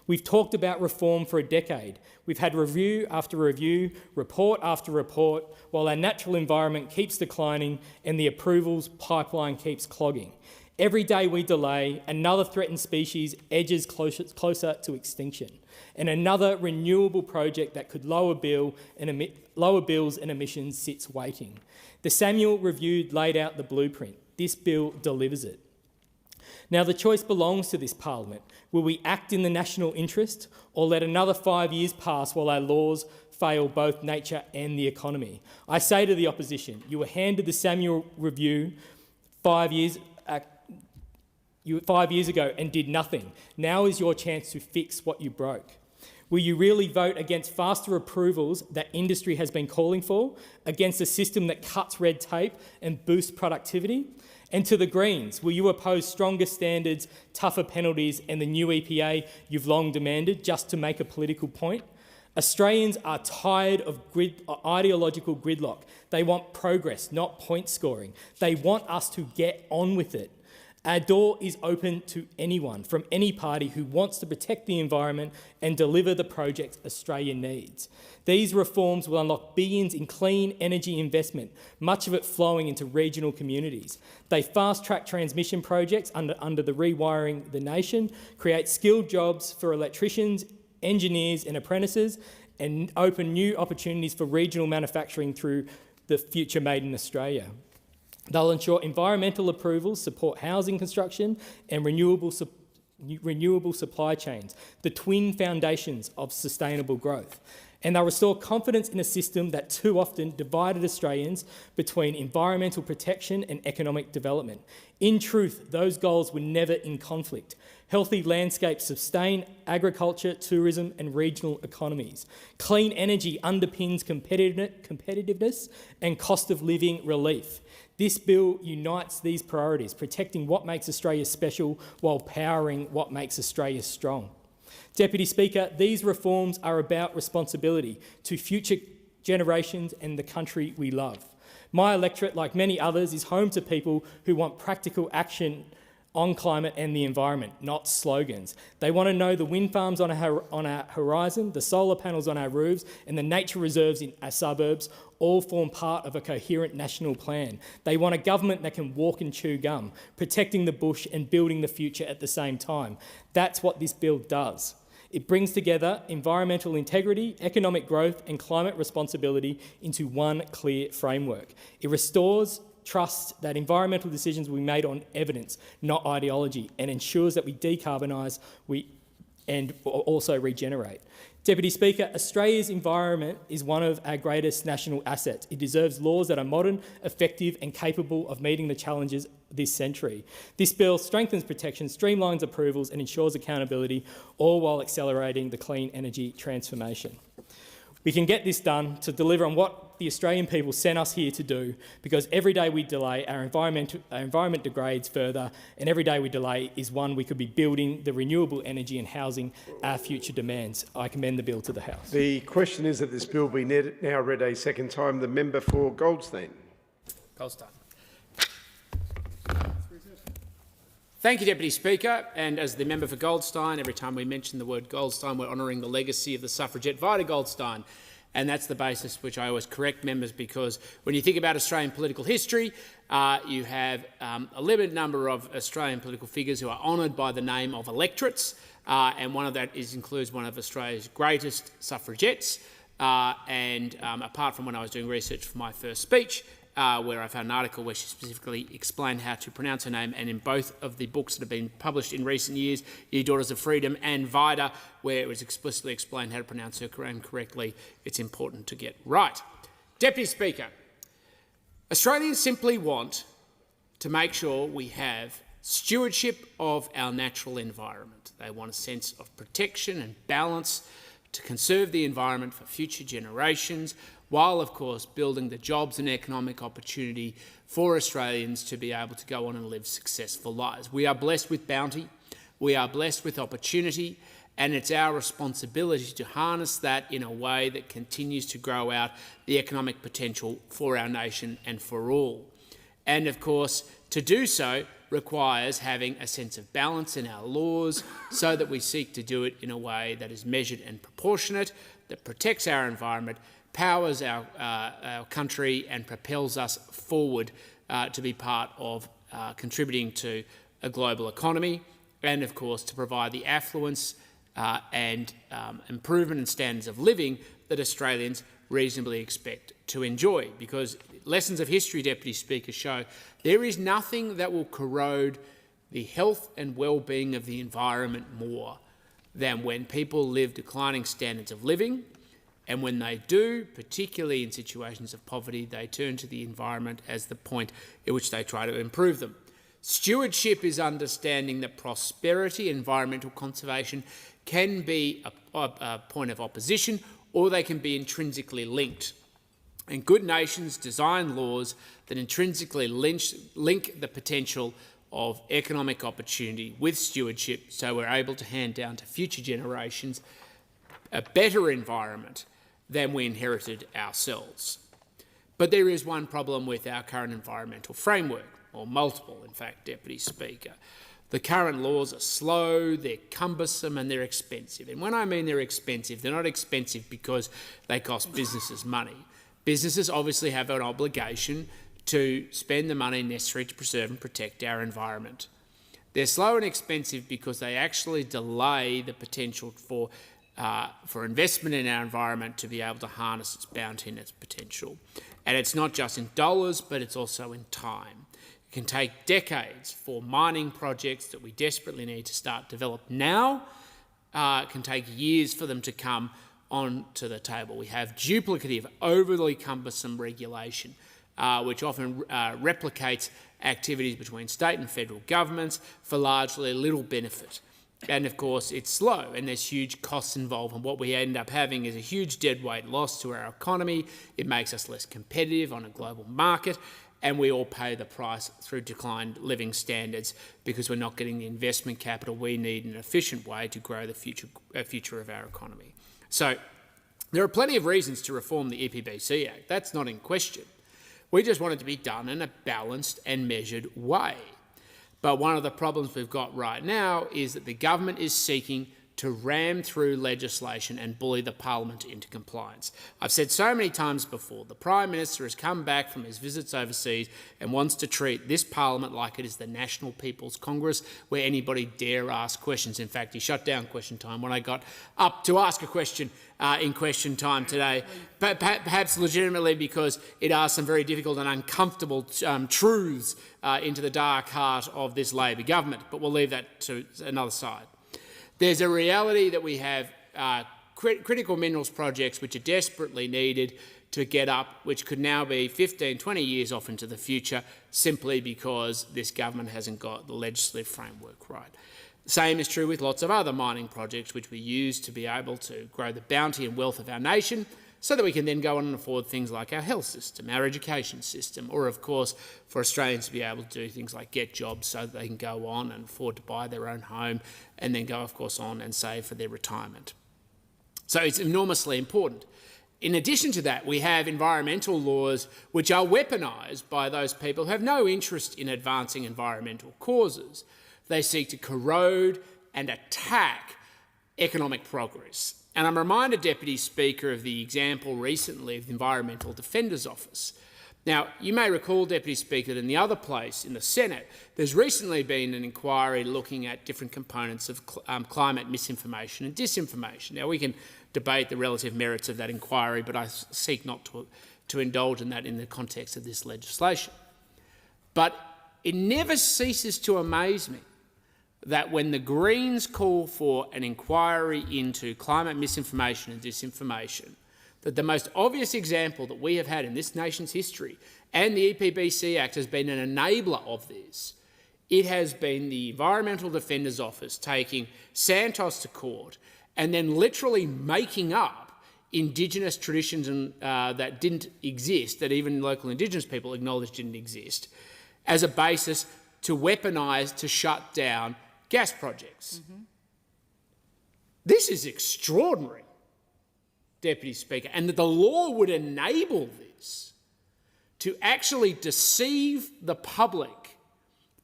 We've talked about reform for a decade. We've had review after review, report after report, while our natural environment keeps declining and the approvals pipeline keeps clogging. Every day we delay, another threatened species edges closer to extinction, and another renewable project that could lower bills and emissions sits waiting. The Samuel Review laid out the blueprint. This bill delivers it. Now, the choice belongs to this parliament. Will we act in the national interest or let another 5 years pass while our laws fail both nature and the economy? I say to the opposition, you were handed the Samuel Review 5 years ago and did nothing. Now is your chance to fix what you broke. Will you really vote against faster approvals that industry has been calling for, against a system that cuts red tape and boosts productivity? And to the Greens, will you oppose stronger standards, tougher penalties and the new EPA you've long demanded just to make a political point? Australians are tired of ideological gridlock. They want progress, not point scoring. They want us to get on with it. Our door is open to anyone from any party who wants to protect the environment and deliver the projects Australia needs. These reforms will unlock billions in clean energy investment, much of it flowing into regional communities. They fast-track transmission projects under the Rewiring the Nation, create skilled jobs for electricians, engineers and apprentices, and open new opportunities for regional manufacturing through the Future Made in Australia. They'll ensure environmental approvals support housing construction and renewable supply chains, the twin foundations of sustainable growth. And they'll restore confidence in a system that too often divided Australians between environmental protection and economic development. In truth, those goals were never in conflict. Healthy landscapes sustain agriculture, tourism and regional economies. Clean energy underpins competitiveness and cost of living relief. This bill unites these priorities, protecting what makes Australia special while powering what makes Australia strong. Deputy Speaker, these reforms are about responsibility to future generations and the country we love. My electorate, like many others, is home to people who want practical action on climate and the environment, not slogans. They want to know the wind farms on our horizon, the solar panels on our roofs and the nature reserves in our suburbs all form part of a coherent national plan. They want a government that can walk and chew gum, protecting the bush and building the future at the same time. That's what this bill does. It brings together environmental integrity, economic growth and climate responsibility into one clear framework. It restores trust that environmental decisions will be made on evidence, not ideology, and ensures that we decarbonise and also regenerate. Deputy Speaker, Australia's environment is one of our greatest national assets. It deserves laws that are modern, effective and capable of meeting the challenges this century. This bill strengthens protection, streamlines approvals and ensures accountability, all while accelerating the clean energy transformation. We can get this done to deliver on what the Australian people sent us here to do, because every day we delay, our environment degrades further, and every day we delay is one we could be building the renewable energy and housing our future demands. I commend the bill to the House. The question is that this bill be now read a second time. The member for Goldstein. Thank you, Deputy Speaker. And as the member for Goldstein, every time we mention the word Goldstein, we're honouring the legacy of the suffragette Vida Goldstein. And that's the basis which I always correct members, because when you think about Australian political history, you have a limited number of Australian political figures who are honoured by the name of electorates, and one of that includes one of Australia's greatest suffragettes. Apart from when I was doing research for my first speech, where I found an article where she specifically explained how to pronounce her name, and in both of the books that have been published in recent years, Ye Daughters of Freedom and Vida, where it was explicitly explained how to pronounce her name correctly, it's important to get right. Deputy Speaker, Australians simply want to make sure we have stewardship of our natural environment. They want a sense of protection and balance to conserve the environment for future generations, while, of course, building the jobs and economic opportunity for Australians to be able to go on and live successful lives. We are blessed with bounty, we are blessed with opportunity, and it's our responsibility to harness that in a way that continues to grow out the economic potential for our nation and for all. And, of course, to do so requires having a sense of balance in our laws so that we seek to do it in a way that is measured and proportionate, that protects our environment, powers our country and propels us forward to be part of contributing to a global economy, and of course to provide the affluence and improvement in standards of living that Australians reasonably expect to enjoy. Because lessons of history, Deputy Speaker, show there is nothing that will corrode the health and well-being of the environment more than when people live declining standards of living. And when they do, particularly in situations of poverty, they turn to the environment as the point at which they try to improve them. Stewardship is understanding that prosperity, environmental conservation, can be a point of opposition, or they can be intrinsically linked. And good nations design laws that intrinsically link the potential of economic opportunity with stewardship, so we're able to hand down to future generations a better environment than we inherited ourselves. But there is one problem with our current environmental framework, or multiple, in fact, Deputy Speaker. The current laws are slow, they're cumbersome, and they're expensive. And when I mean they're expensive, they're not expensive because they cost businesses money. Businesses obviously have an obligation to spend the money necessary to preserve and protect our environment. They're slow and expensive because they actually delay the potential for investment in our environment to be able to harness its bounty and its potential. And it's not just in dollars, but it's also in time. It can take decades for mining projects that we desperately need to start develop now. It can take years for them to come onto the table. We have duplicative, overly cumbersome regulation, which often replicates activities between state and federal governments for largely little benefit. And of course, it's slow and there's huge costs involved. And what we end up having is a huge deadweight loss to our economy. It makes us less competitive on a global market, and we all pay the price through declined living standards because we're not getting the investment capital we need in an efficient way to grow the future of our economy. So there are plenty of reasons to reform the EPBC Act. That's not in question. We just want it to be done in a balanced and measured way. But one of the problems we've got right now is that the government is seeking to ram through legislation and bully the Parliament into compliance. I've said so many times before, the Prime Minister has come back from his visits overseas and wants to treat this Parliament like it is the National People's Congress, where anybody dare ask questions. In fact, he shut down question time when I got up to ask a question in question time today, but perhaps legitimately because it asked some very difficult and uncomfortable truths into the dark heart of this Labor government. But we'll leave that to another side. There's a reality that we have critical minerals projects which are desperately needed to get up, which could now be 15, 20 years off into the future simply because this government hasn't got the legislative framework right. The same is true with lots of other mining projects which we use to be able to grow the bounty and wealth of our nation so that we can then go on and afford things like our health system, our education system, or of course for Australians to be able to do things like get jobs so that they can go on and afford to buy their own home and then go of course on and save for their retirement. So it's enormously important. In addition to that, we have environmental laws which are weaponised by those people who have no interest in advancing environmental causes. They seek to corrode and attack economic progress. And I'm reminded, Deputy Speaker, of the example recently of the Environmental Defender's Office. Now, you may recall, Deputy Speaker, that in the other place, in the Senate, there's recently been an inquiry looking at different components of climate misinformation and disinformation. Now, we can debate the relative merits of that inquiry, but I seek not to indulge in that in the context of this legislation. But it never ceases to amaze me that when the Greens call for an inquiry into climate misinformation and disinformation, that the most obvious example that we have had in this nation's history, and the EPBC Act has been an enabler of this, it has been the Environmental Defender's Office taking Santos to court and then literally making up Indigenous traditions that didn't exist, that even local Indigenous people acknowledged didn't exist, as a basis to weaponise to shut down gas projects. This is extraordinary, Deputy Speaker, and that the law would enable this, to actually deceive the public,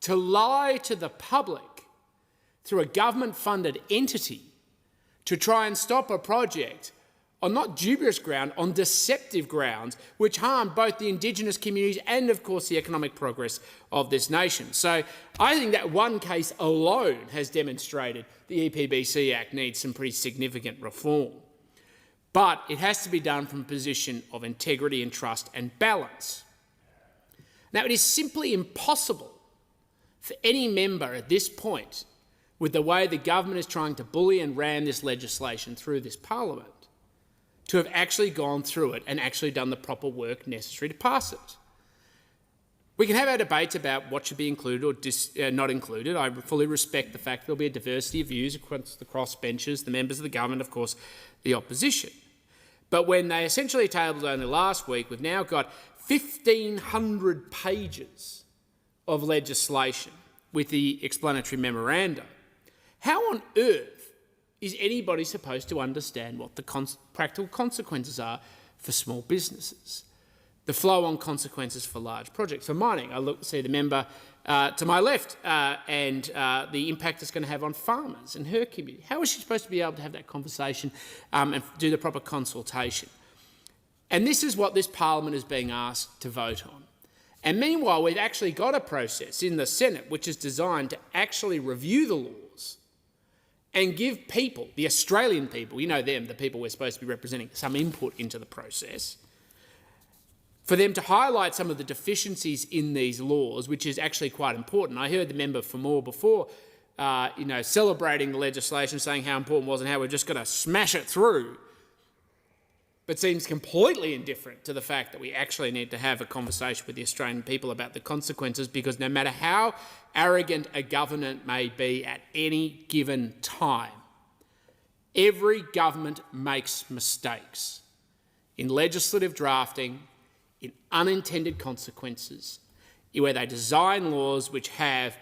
to lie to the public through a government-funded entity to try and stop a project on not dubious ground, on deceptive grounds, which harm both the Indigenous communities and, of course, the economic progress of this nation. So I think that one case alone has demonstrated the EPBC Act needs some pretty significant reform. But it has to be done from a position of integrity and trust and balance. Now, it is simply impossible for any member at this point, with the way the government is trying to bully and ram this legislation through this parliament, to have actually gone through it and actually done the proper work necessary to pass it. We can have our debates about what should be included or not included. I fully respect the fact there will be a diversity of views across the crossbenchers, the members of the government, of course, the opposition. But when they essentially tabled only last week, we've now got 1,500 pages of legislation with the explanatory memorandum. How on earth is anybody supposed to understand what the practical consequences are for small businesses, the flow-on consequences for large projects? For mining, I see the member to my left and the impact it's going to have on farmers and her community. How is she supposed to be able to have that conversation and do the proper consultation? And this is what this parliament is being asked to vote on. And meanwhile, we've actually got a process in the Senate which is designed to actually review the laws and give people, the Australian people, you know them, the people we're supposed to be representing, some input into the process, for them to highlight some of the deficiencies in these laws, which is actually quite important. I heard the member for Moore before, celebrating the legislation, saying how important it was and how we've just got to smash it through, but seems completely indifferent to the fact that we actually need to have a conversation with the Australian people about the consequences, because no matter how arrogant a government may be at any given time, every government makes mistakes in legislative drafting, in unintended consequences, where they design laws which have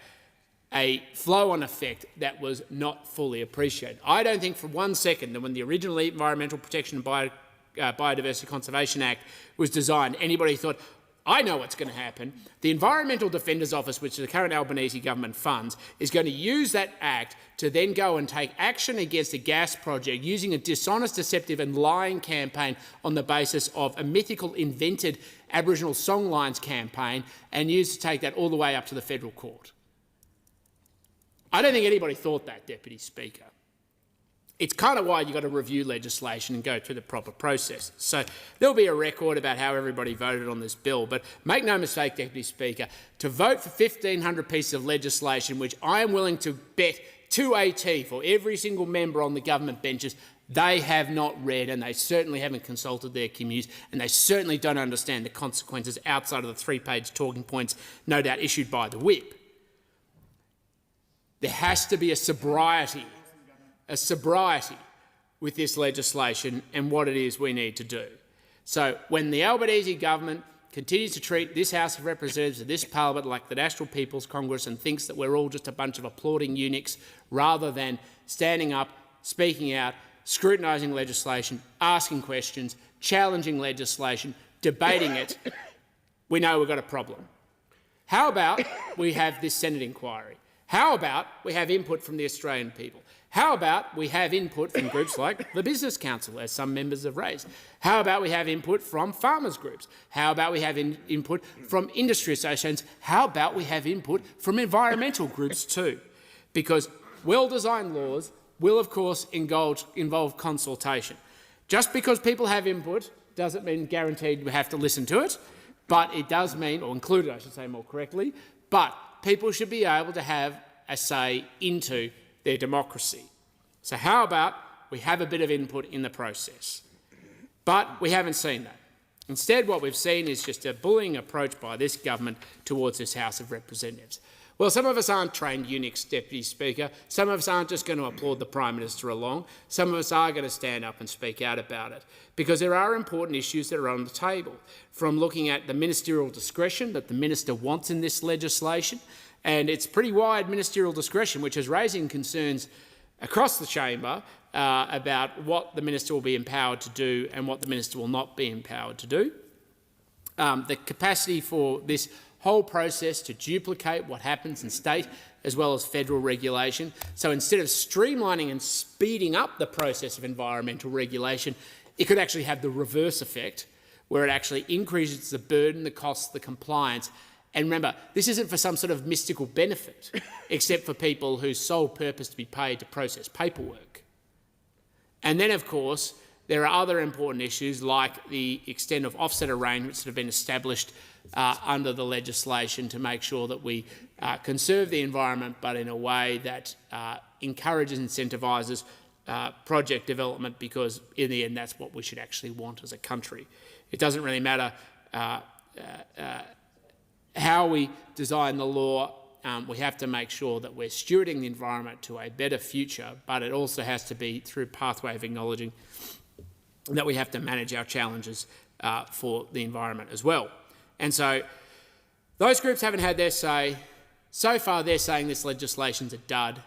a flow-on effect that was not fully appreciated. I don't think for 1 second that when the original Environmental Protection and Biodiversity Conservation Act was designed, anybody thought, I know what's going to happen. The Environmental Defender's Office, which the current Albanese government funds, is going to use that act to then go and take action against a gas project using a dishonest, deceptive and lying campaign on the basis of a mythical, invented Aboriginal songlines campaign, and use to take that all the way up to the federal court. I don't think anybody thought that, Deputy Speaker. It's kind of why you've got to review legislation and go through the proper process. So there'll be a record about how everybody voted on this bill, but make no mistake, Deputy Speaker, to vote for 1,500 pieces of legislation, which I am willing to bet 2AT for every single member on the government benches, they have not read, and they certainly haven't consulted their communities, and they certainly don't understand the consequences outside of the 3-page talking points, no doubt issued by the whip. There has to be a sobriety with this legislation and what it is we need to do. So when the Albanese government continues to treat this House of Representatives of this parliament like the National People's Congress and thinks that we're all just a bunch of applauding eunuchs rather than standing up, speaking out, scrutinising legislation, asking questions, challenging legislation, debating it, we know we've got a problem. How about we have this Senate inquiry? How about we have input from the Australian people? How about we have input from groups like the Business Council, as some members have raised? How about we have input from farmers' groups? How about we have input from industry associations? How about we have input from environmental groups too? Because well-designed laws will, of course, involve consultation. Just because people have input doesn't mean guaranteed we have to listen to it, but it does mean, or included I should say more correctly, but people should be able to have a say into their democracy. So how about we have a bit of input in the process? But we haven't seen that. Instead, what we've seen is just a bullying approach by this government towards this House of Representatives. Well, some of us aren't trained eunuchs, Deputy Speaker. Some of us aren't just going to applaud the Prime Minister along. Some of us are going to stand up and speak out about it, because there are important issues that are on the table, from looking at the ministerial discretion that the minister wants in this legislation, and it's pretty wide ministerial discretion, which is raising concerns across the chamber about what the minister will be empowered to do and what the minister will not be empowered to do. The capacity for this whole process to duplicate what happens in state as well as federal regulation. So instead of streamlining and speeding up the process of environmental regulation, it could actually have the reverse effect, where it actually increases the burden, the costs, the compliance. And remember, this isn't for some sort of mystical benefit, except for people whose sole purpose to be paid to process paperwork. And then, of course, there are other important issues like the extent of offset arrangements that have been established under the legislation to make sure that we conserve the environment, but in a way that encourages and incentivises project development, because in the end that's what we should actually want as a country. It doesn't really matter how we design the law. We have to make sure that we're stewarding the environment to a better future, but it also has to be through a pathway of acknowledging that we have to manage our challenges for the environment as well. And so those groups haven't had their say. So far they're saying this legislation's a dud.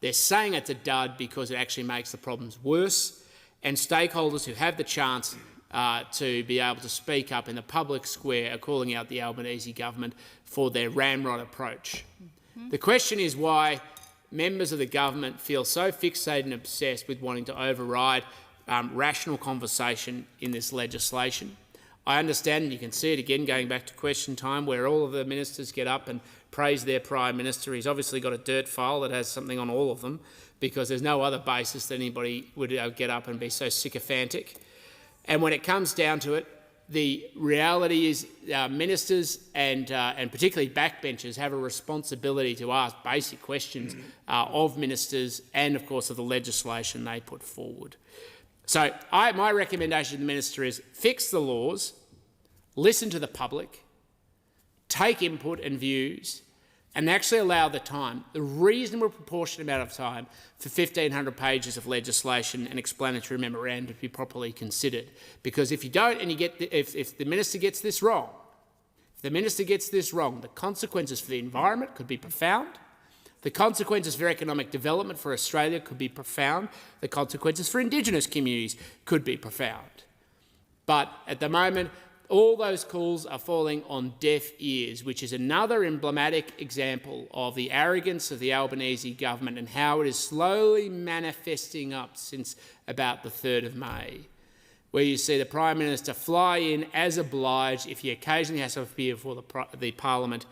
They're saying it's a dud because it actually makes the problems worse, and stakeholders who have the chance to be able to speak up in the public square are calling out the Albanese government for their ramrod approach. The question is why members of the government feel so fixated and obsessed with wanting to override rational conversation in this legislation. I understand, and you can see it again going back to question time, where all of the ministers get up and praise their Prime Minister. He's obviously got a dirt file that has something on all of them, because there's no other basis that anybody would get up and be so sycophantic. And when it comes down to it, the reality is ministers and particularly backbenchers have a responsibility to ask basic questions of ministers and, of course, of the legislation they put forward. So my recommendation to the minister is fix the laws, listen to the public, take input and views, and actually allow the time, the reasonable proportionate amount of time, for 1,500 pages of legislation and explanatory memorandum to be properly considered. Because if you don't, and you get if the minister gets this wrong, the consequences for the environment could be profound. The consequences for economic development for Australia could be profound. The consequences for Indigenous communities could be profound. But at the moment, all those calls are falling on deaf ears, which is another emblematic example of the arrogance of the Albanese government and how it is slowly manifesting up since about the 3rd of May, where you see the Prime Minister fly in as obliged if he occasionally has to appear before the Parliament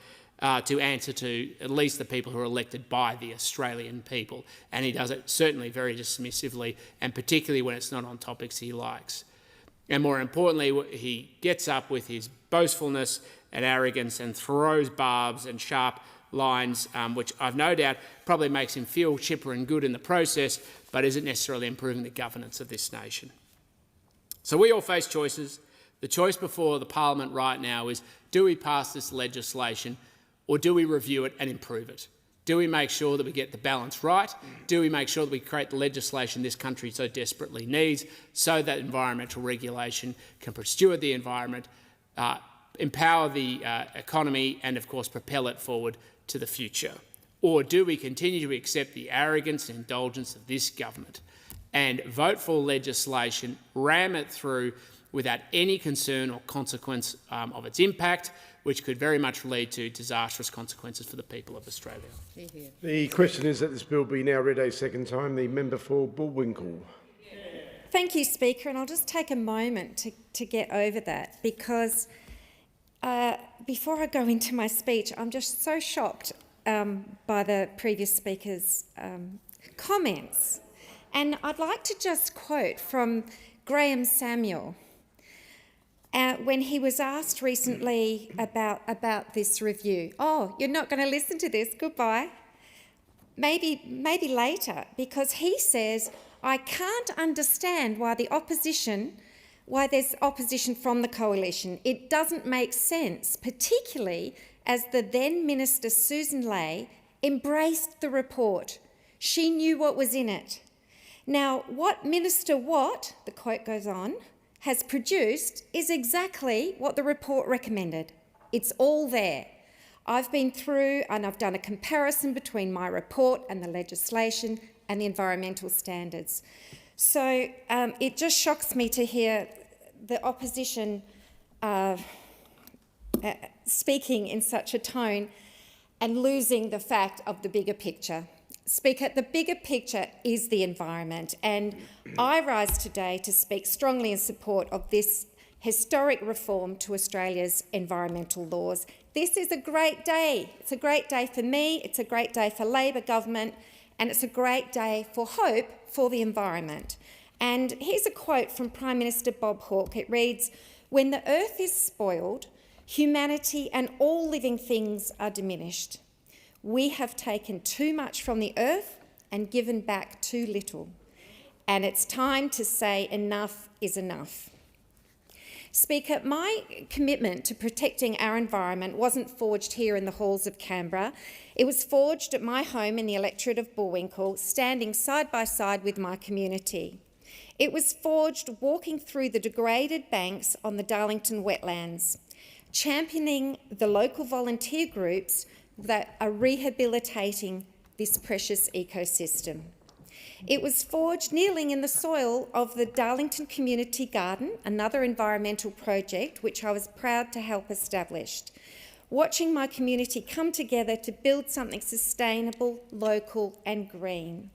to answer to at least the people who are elected by the Australian people. And he does it certainly very dismissively, and particularly when it's not on topics he likes. And more importantly, he gets up with his boastfulness and arrogance and throws barbs and sharp lines, which I've no doubt probably makes him feel chipper and good in the process, but isn't necessarily improving the governance of this nation. So we all face choices. The choice before the Parliament right now is, do we pass this legislation or do we review it and improve it? Do we make sure that we get the balance right? Do we make sure that we create the legislation this country so desperately needs so that environmental regulation can steward the environment, empower the economy and, of course, propel it forward to the future? Or do we continue to accept the arrogance and indulgence of this government and vote for legislation, ram it through without any concern or consequence of its impact, which could very much lead to disastrous consequences for the people of Australia. The question is that this bill be now read a second time. The member for Bullwinkle. Thank you, Speaker, and I'll just take a moment to get over that, because before I go into my speech, I'm just so shocked by the previous speaker's comments. And I'd like to just quote from Graham Samuel when he was asked recently about this review. Oh, you're not going to listen to this, goodbye. Maybe later, because he says, I can't understand why there's opposition from the coalition. It doesn't make sense, particularly as the then Minister Susan Ley embraced the report. She knew what was in it. Now, what Minister Watt, the quote goes on, has produced is exactly what the report recommended. It's all there. I've been through and I've done a comparison between my report and the legislation and the environmental standards. So it just shocks me to hear the opposition speaking in such a tone and losing the fact of the bigger picture. Speaker, the bigger picture is the environment, and I rise today to speak strongly in support of this historic reform to Australia's environmental laws. This is a great day. It's a great day for me, it's a great day for Labor government, and it's a great day for hope for the environment. And here's a quote from Prime Minister Bob Hawke. It reads, "When the earth is spoiled, humanity and all living things are diminished. We have taken too much from the earth and given back too little. And it's time to say enough is enough." Speaker, my commitment to protecting our environment wasn't forged here in the halls of Canberra. It was forged at my home in the electorate of Bullwinkle, standing side by side with my community. It was forged walking through the degraded banks on the Darlington wetlands, championing the local volunteer groups that are rehabilitating this precious ecosystem. It was forged kneeling in the soil of the Darlington Community Garden, another environmental project which I was proud to help establish, watching my community come together to build something sustainable, local and green.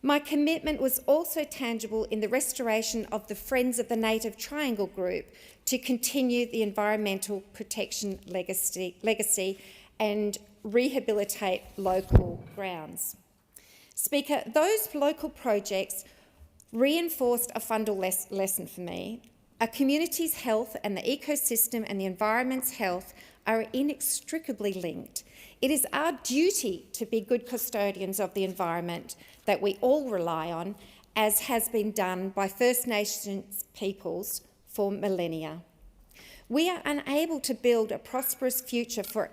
My commitment was also tangible in the restoration of the Friends of the Native Triangle group to continue the environmental protection legacy and rehabilitate local grounds. Speaker, those local projects reinforced a fundamental lesson for me. A community's health and the ecosystem and the environment's health are inextricably linked. It is our duty to be good custodians of the environment that we all rely on, as has been done by First Nations peoples for millennia. We are unable to build a prosperous future for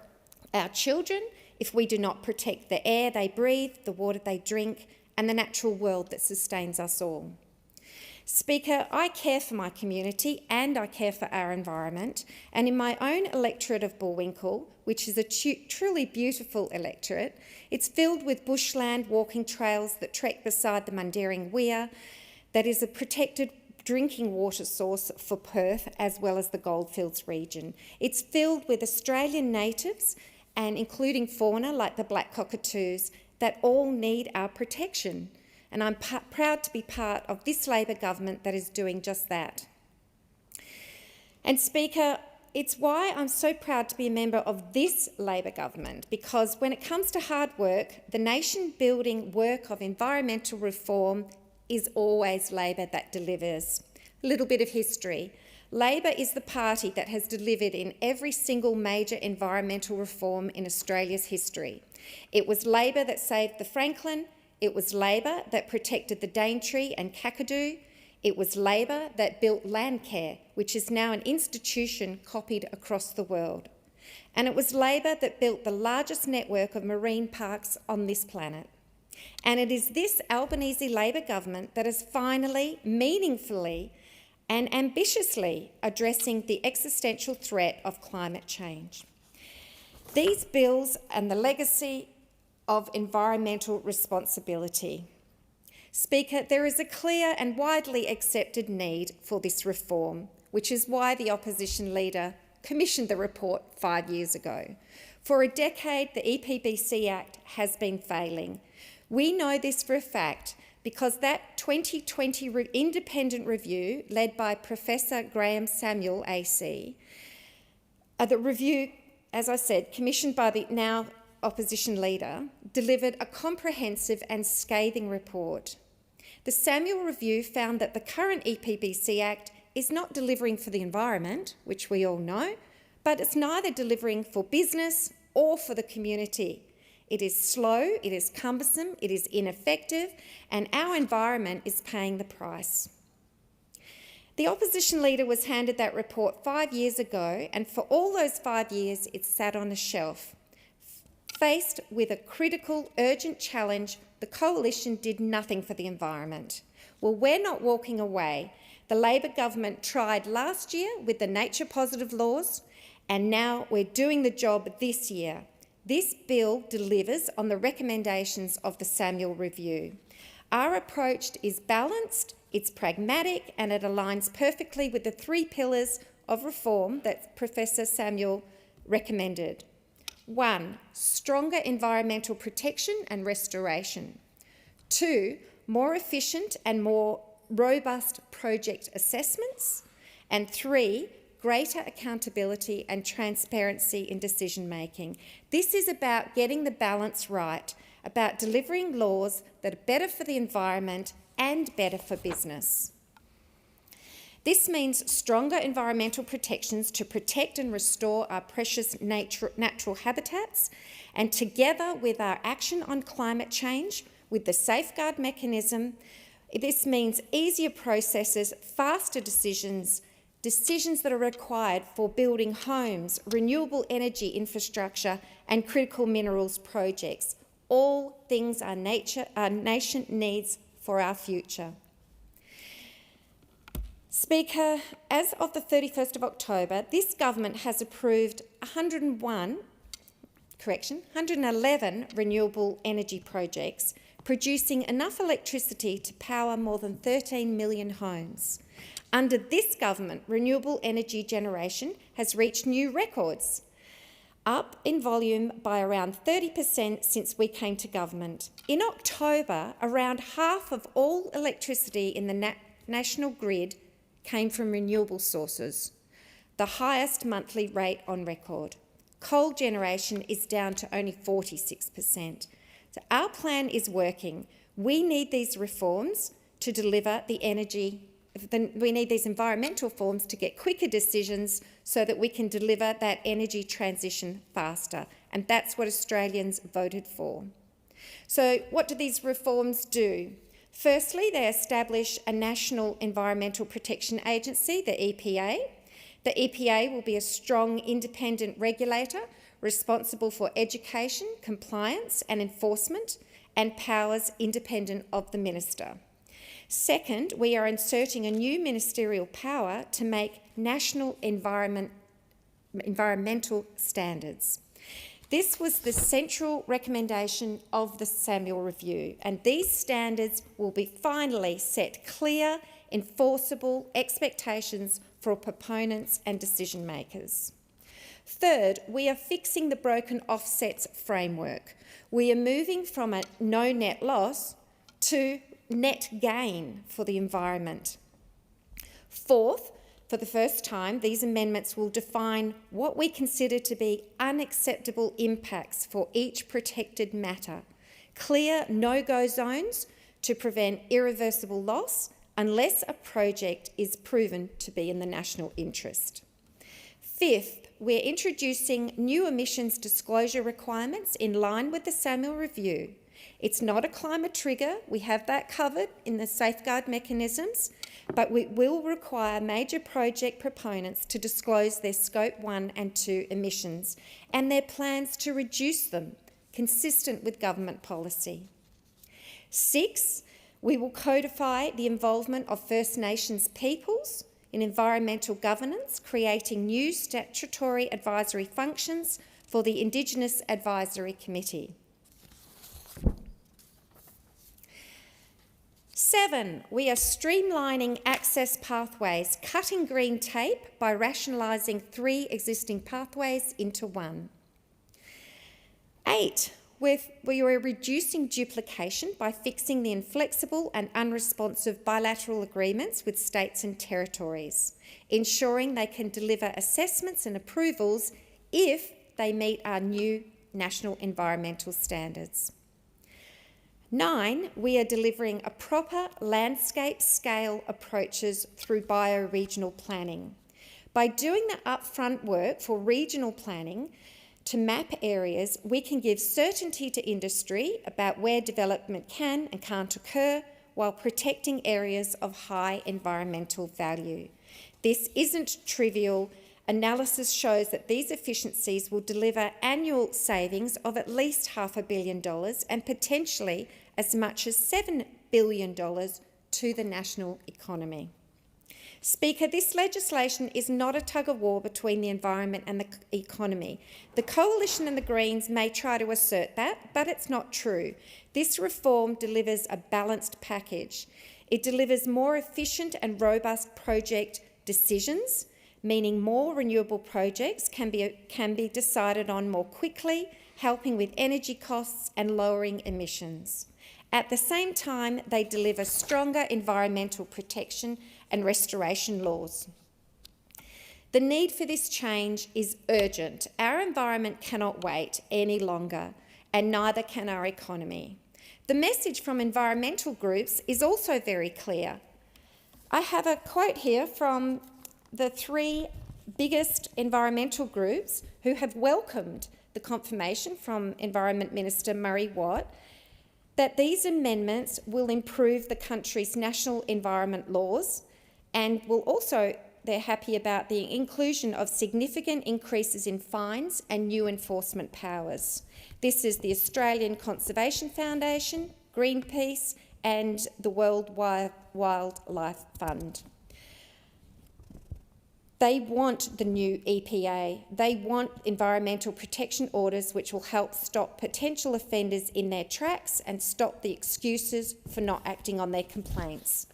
our children if we do not protect the air they breathe, the water they drink, and the natural world that sustains us all. Speaker, I care for my community and I care for our environment, and in my own electorate of Bullwinkle, which is a truly beautiful electorate, it's filled with bushland walking trails that trek beside the Mundaring Weir, that is a protected drinking water source for Perth as well as the Goldfields region. It's filled with Australian natives and including fauna like the black cockatoos that all need our protection. And I'm proud to be part of this Labor government that is doing just that. And Speaker, it's why I'm so proud to be a member of this Labor government, because when it comes to hard work, the nation-building work of environmental reform is always Labor that delivers. A little bit of history. Labor is the party that has delivered in every single major environmental reform in Australia's history. It was Labor that saved the Franklin. It was Labor that protected the Daintree and Kakadu. It was Labor that built Landcare, which is now an institution copied across the world. And it was Labor that built the largest network of marine parks on this planet. And it is this Albanese Labor government that is finally, meaningfully and ambitiously addressing the existential threat of climate change. These bills and the legacy of environmental responsibility. Speaker, there is a clear and widely accepted need for this reform. which is why the opposition leader commissioned the report 5 years ago. For a decade, the EPBC Act has been failing. We know this for a fact because that 2020 independent review, led by Professor Graham Samuel AC, the review, as I said, commissioned by the now opposition leader, delivered a comprehensive and scathing report. The Samuel Review found that the current EPBC Act is not delivering for the environment, which we all know, but it's neither delivering for business or for the community. It is slow, it is cumbersome, it is ineffective, and our environment is paying the price. The opposition leader was handed that report 5 years ago, and for all those 5 years it sat on a shelf. Faced with a critical, urgent challenge, the coalition did nothing for the environment. Well, we're not walking away. The Labor government tried last year with the nature positive laws, and now we're doing the job this year. This bill delivers on the recommendations of the Samuel Review. Our approach is balanced, it's pragmatic, and it aligns perfectly with the 3 pillars of reform that Professor Samuel recommended. 1, stronger environmental protection and restoration. 2, more efficient and more robust project assessments. And 3, greater accountability and transparency in decision-making. This is about getting the balance right, about delivering laws that are better for the environment and better for business. This means stronger environmental protections to protect and restore our precious natural habitats, and together with our action on climate change, with the safeguard mechanism, this means easier processes, faster decisions that are required for building homes, renewable energy infrastructure and critical minerals projects, all things our nation needs for our future. Speaker, as of the 31st of October, this government has approved 111 renewable energy projects, producing enough electricity to power more than 13 million homes. Under this government, renewable energy generation has reached new records, up in volume by around 30% since we came to government. In October, around half of all electricity in the national grid came from renewable sources, the highest monthly rate on record. Coal generation is down to only 46%. So our plan is working. We need these reforms to deliver the energy. We need these environmental reforms to get quicker decisions so that we can deliver that energy transition faster. And that's what Australians voted for. So what do these reforms do? Firstly, they establish a National Environmental Protection Agency, the EPA. The EPA will be a strong independent regulator responsible for education, compliance and enforcement, and powers independent of the minister. Second, we are inserting a new ministerial power to make national environmental standards. This was the central recommendation of the Samuel Review, and these standards will be finally set clear, enforceable expectations for proponents and decision makers. Third, we are fixing the broken offsets framework. We are moving from a no net loss to net gain for the environment. Fourth, for the first time, these amendments will define what we consider to be unacceptable impacts for each protected matter. Clear no-go zones to prevent irreversible loss unless a project is proven to be in the national interest. Fifth, we're introducing new emissions disclosure requirements in line with the Samuel Review. It's not a climate trigger, we have that covered in the safeguard mechanisms, but we will require major project proponents to disclose their Scope 1 and 2 emissions and their plans to reduce them, consistent with government policy. 6, we will codify the involvement of First Nations peoples in environmental governance, creating new statutory advisory functions for the Indigenous Advisory Committee. 7, we are streamlining access pathways, cutting green tape by rationalising 3 existing pathways into 1. 8, we are reducing duplication by fixing the inflexible and unresponsive bilateral agreements with states and territories, ensuring they can deliver assessments and approvals if they meet our new national environmental standards. 9, we are delivering a proper landscape scale approaches through bioregional planning. By doing the upfront work for regional planning to map areas, we can give certainty to industry about where development can and can't occur while protecting areas of high environmental value. This isn't trivial. Analysis shows that these efficiencies will deliver annual savings of at least $500 million and potentially as much as $7 billion to the national economy. Speaker, this legislation is not a tug-of-war between the environment and the economy. The Coalition and the Greens may try to assert that, but it's not true. This reform delivers a balanced package. It delivers more efficient and robust project decisions, meaning more renewable projects can be decided on more quickly, helping with energy costs and lowering emissions. At the same time, they deliver stronger environmental protection and restoration laws. The need for this change is urgent. Our environment cannot wait any longer, and neither can our economy. The message from environmental groups is also very clear. I have a quote here from the 3 biggest environmental groups who have welcomed the confirmation from Environment Minister Murray Watt that these amendments will improve the country's national environment laws and will also, they're happy about the inclusion of significant increases in fines and new enforcement powers. This is the Australian Conservation Foundation, Greenpeace and the World Wildlife Fund. They want the new EPA. They want environmental protection orders which will help stop potential offenders in their tracks and stop the excuses for not acting on their complaints.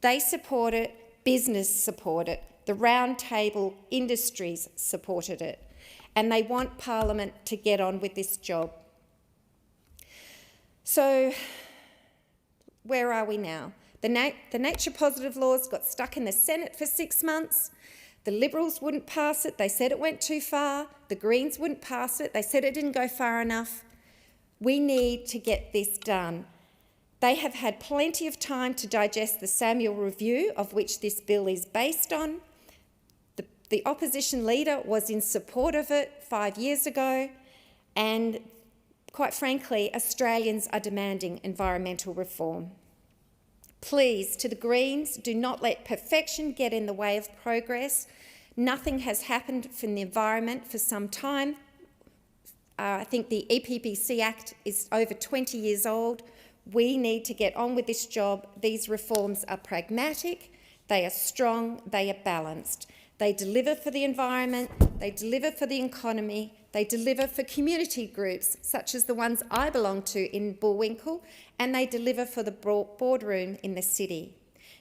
They support it, business support it, the round table industries supported it, and they want Parliament to get on with this job. So, where are we now? The nature positive laws got stuck in the Senate for 6 months. The Liberals wouldn't pass it. They said it went too far. The Greens wouldn't pass it. They said it didn't go far enough. We need to get this done. They have had plenty of time to digest the Samuel Review, of which this bill is based on. The opposition leader was in support of it 5 years ago, and quite frankly, Australians are demanding environmental reform. Please, to the Greens, do not let perfection get in the way of progress. Nothing has happened from the environment for some time. I think the EPBC Act is over 20 years old. We need to get on with this job. These reforms are pragmatic, they are strong, they are balanced. They deliver for the environment, they deliver for the economy, they deliver for community groups, such as the ones I belong to in Bullwinkle, and they deliver for the boardroom in the city.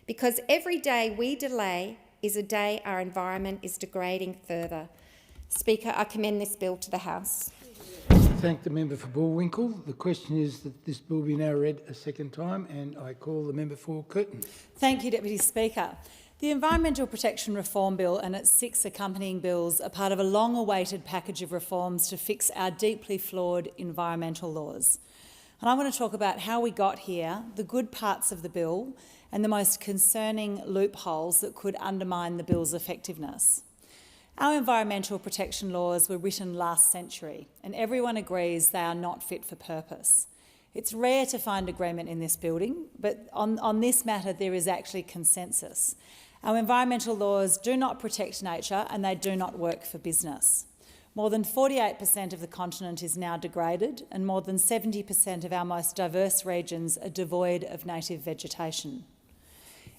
Because every day we delay is a day our environment is degrading further. Speaker, I commend this bill to the House. Thank the member for Bullwinkle. The question is that this bill be now read a second time, and I call the member for Curtin. Thank you, Deputy Speaker. The Environmental Protection Reform Bill and its 6 accompanying bills are part of a long-awaited package of reforms to fix our deeply flawed environmental laws. And I want to talk about how we got here, the good parts of the bill, and the most concerning loopholes that could undermine the bill's effectiveness. Our environmental protection laws were written last century, and everyone agrees they are not fit for purpose. It's rare to find agreement in this building, but on this matter there is actually consensus. Our environmental laws do not protect nature and they do not work for business. More than 48% of the continent is now degraded, and more than 70% of our most diverse regions are devoid of native vegetation.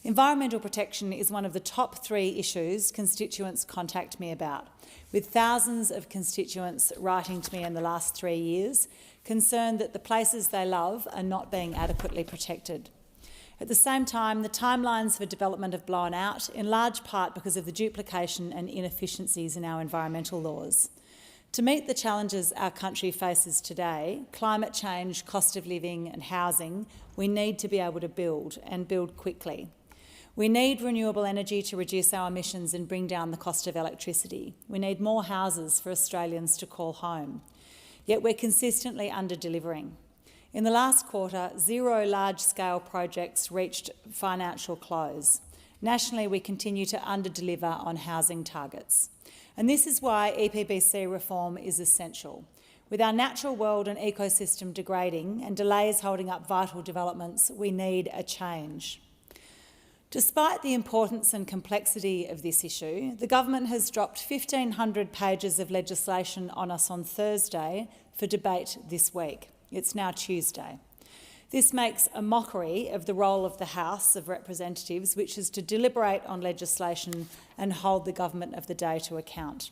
Environmental protection is one of the top 3 issues constituents contact me about, with thousands of constituents writing to me in the last 3 years, concerned that the places they love are not being adequately protected. At the same time, the timelines for development have blown out, in large part because of the duplication and inefficiencies in our environmental laws. To meet the challenges our country faces today, climate change, cost of living and housing, we need to be able to build, and build quickly. We need renewable energy to reduce our emissions and bring down the cost of electricity. We need more houses for Australians to call home. Yet we're consistently under-delivering. In the last quarter, 0 large-scale projects reached financial close. Nationally, we continue to under-deliver on housing targets. And this is why EPBC reform is essential. With our natural world and ecosystem degrading and delays holding up vital developments, we need a change. Despite the importance and complexity of this issue, the government has dropped 1,500 pages of legislation on us on Thursday for debate this week. It's now Tuesday. This makes a mockery of the role of the House of Representatives, which is to deliberate on legislation and hold the government of the day to account.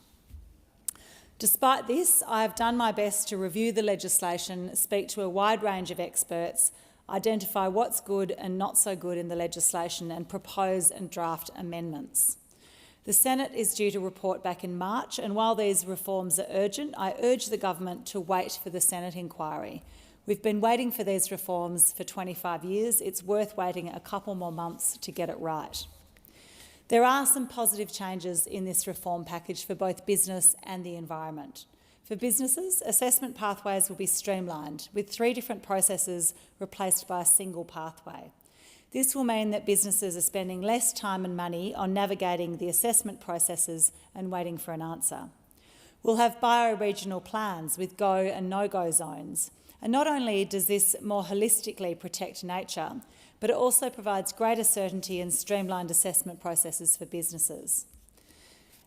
Despite this, I have done my best to review the legislation, speak to a wide range of experts, identify what's good and not so good in the legislation, and propose and draft amendments. The Senate is due to report back in March, and while these reforms are urgent, I urge the government to wait for the Senate inquiry. We've been waiting for these reforms for 25 years. It's worth waiting a couple more months to get it right. There are some positive changes in this reform package for both business and the environment. For businesses, assessment pathways will be streamlined, with 3 different processes replaced by a single pathway. This will mean that businesses are spending less time and money on navigating the assessment processes and waiting for an answer. We'll have bioregional plans with go and no-go zones. And not only does this more holistically protect nature, but it also provides greater certainty and streamlined assessment processes for businesses.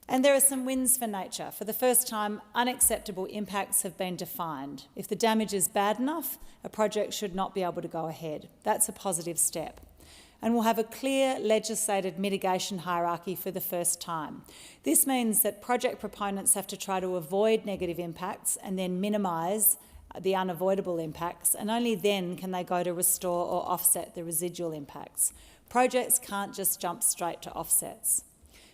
And there are some wins for nature. For the first time, unacceptable impacts have been defined. If the damage is bad enough, a project should not be able to go ahead. That's a positive step. And we'll have a clear legislated mitigation hierarchy for the first time. This means that project proponents have to try to avoid negative impacts and then minimise the unavoidable impacts, and only then can they go to restore or offset the residual impacts. Projects can't just jump straight to offsets.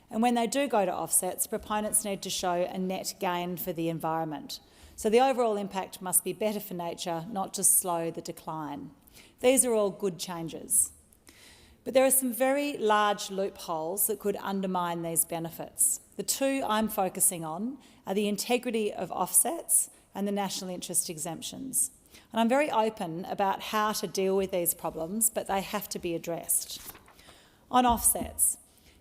And when they do go to offsets, proponents need to show a net gain for the environment. So the overall impact must be better for nature, not just slow the decline. These are all good changes. But there are some very large loopholes that could undermine these benefits. The 2 I'm focusing on are the integrity of offsets and the national interest exemptions. And I'm very open about how to deal with these problems, but they have to be addressed. On offsets,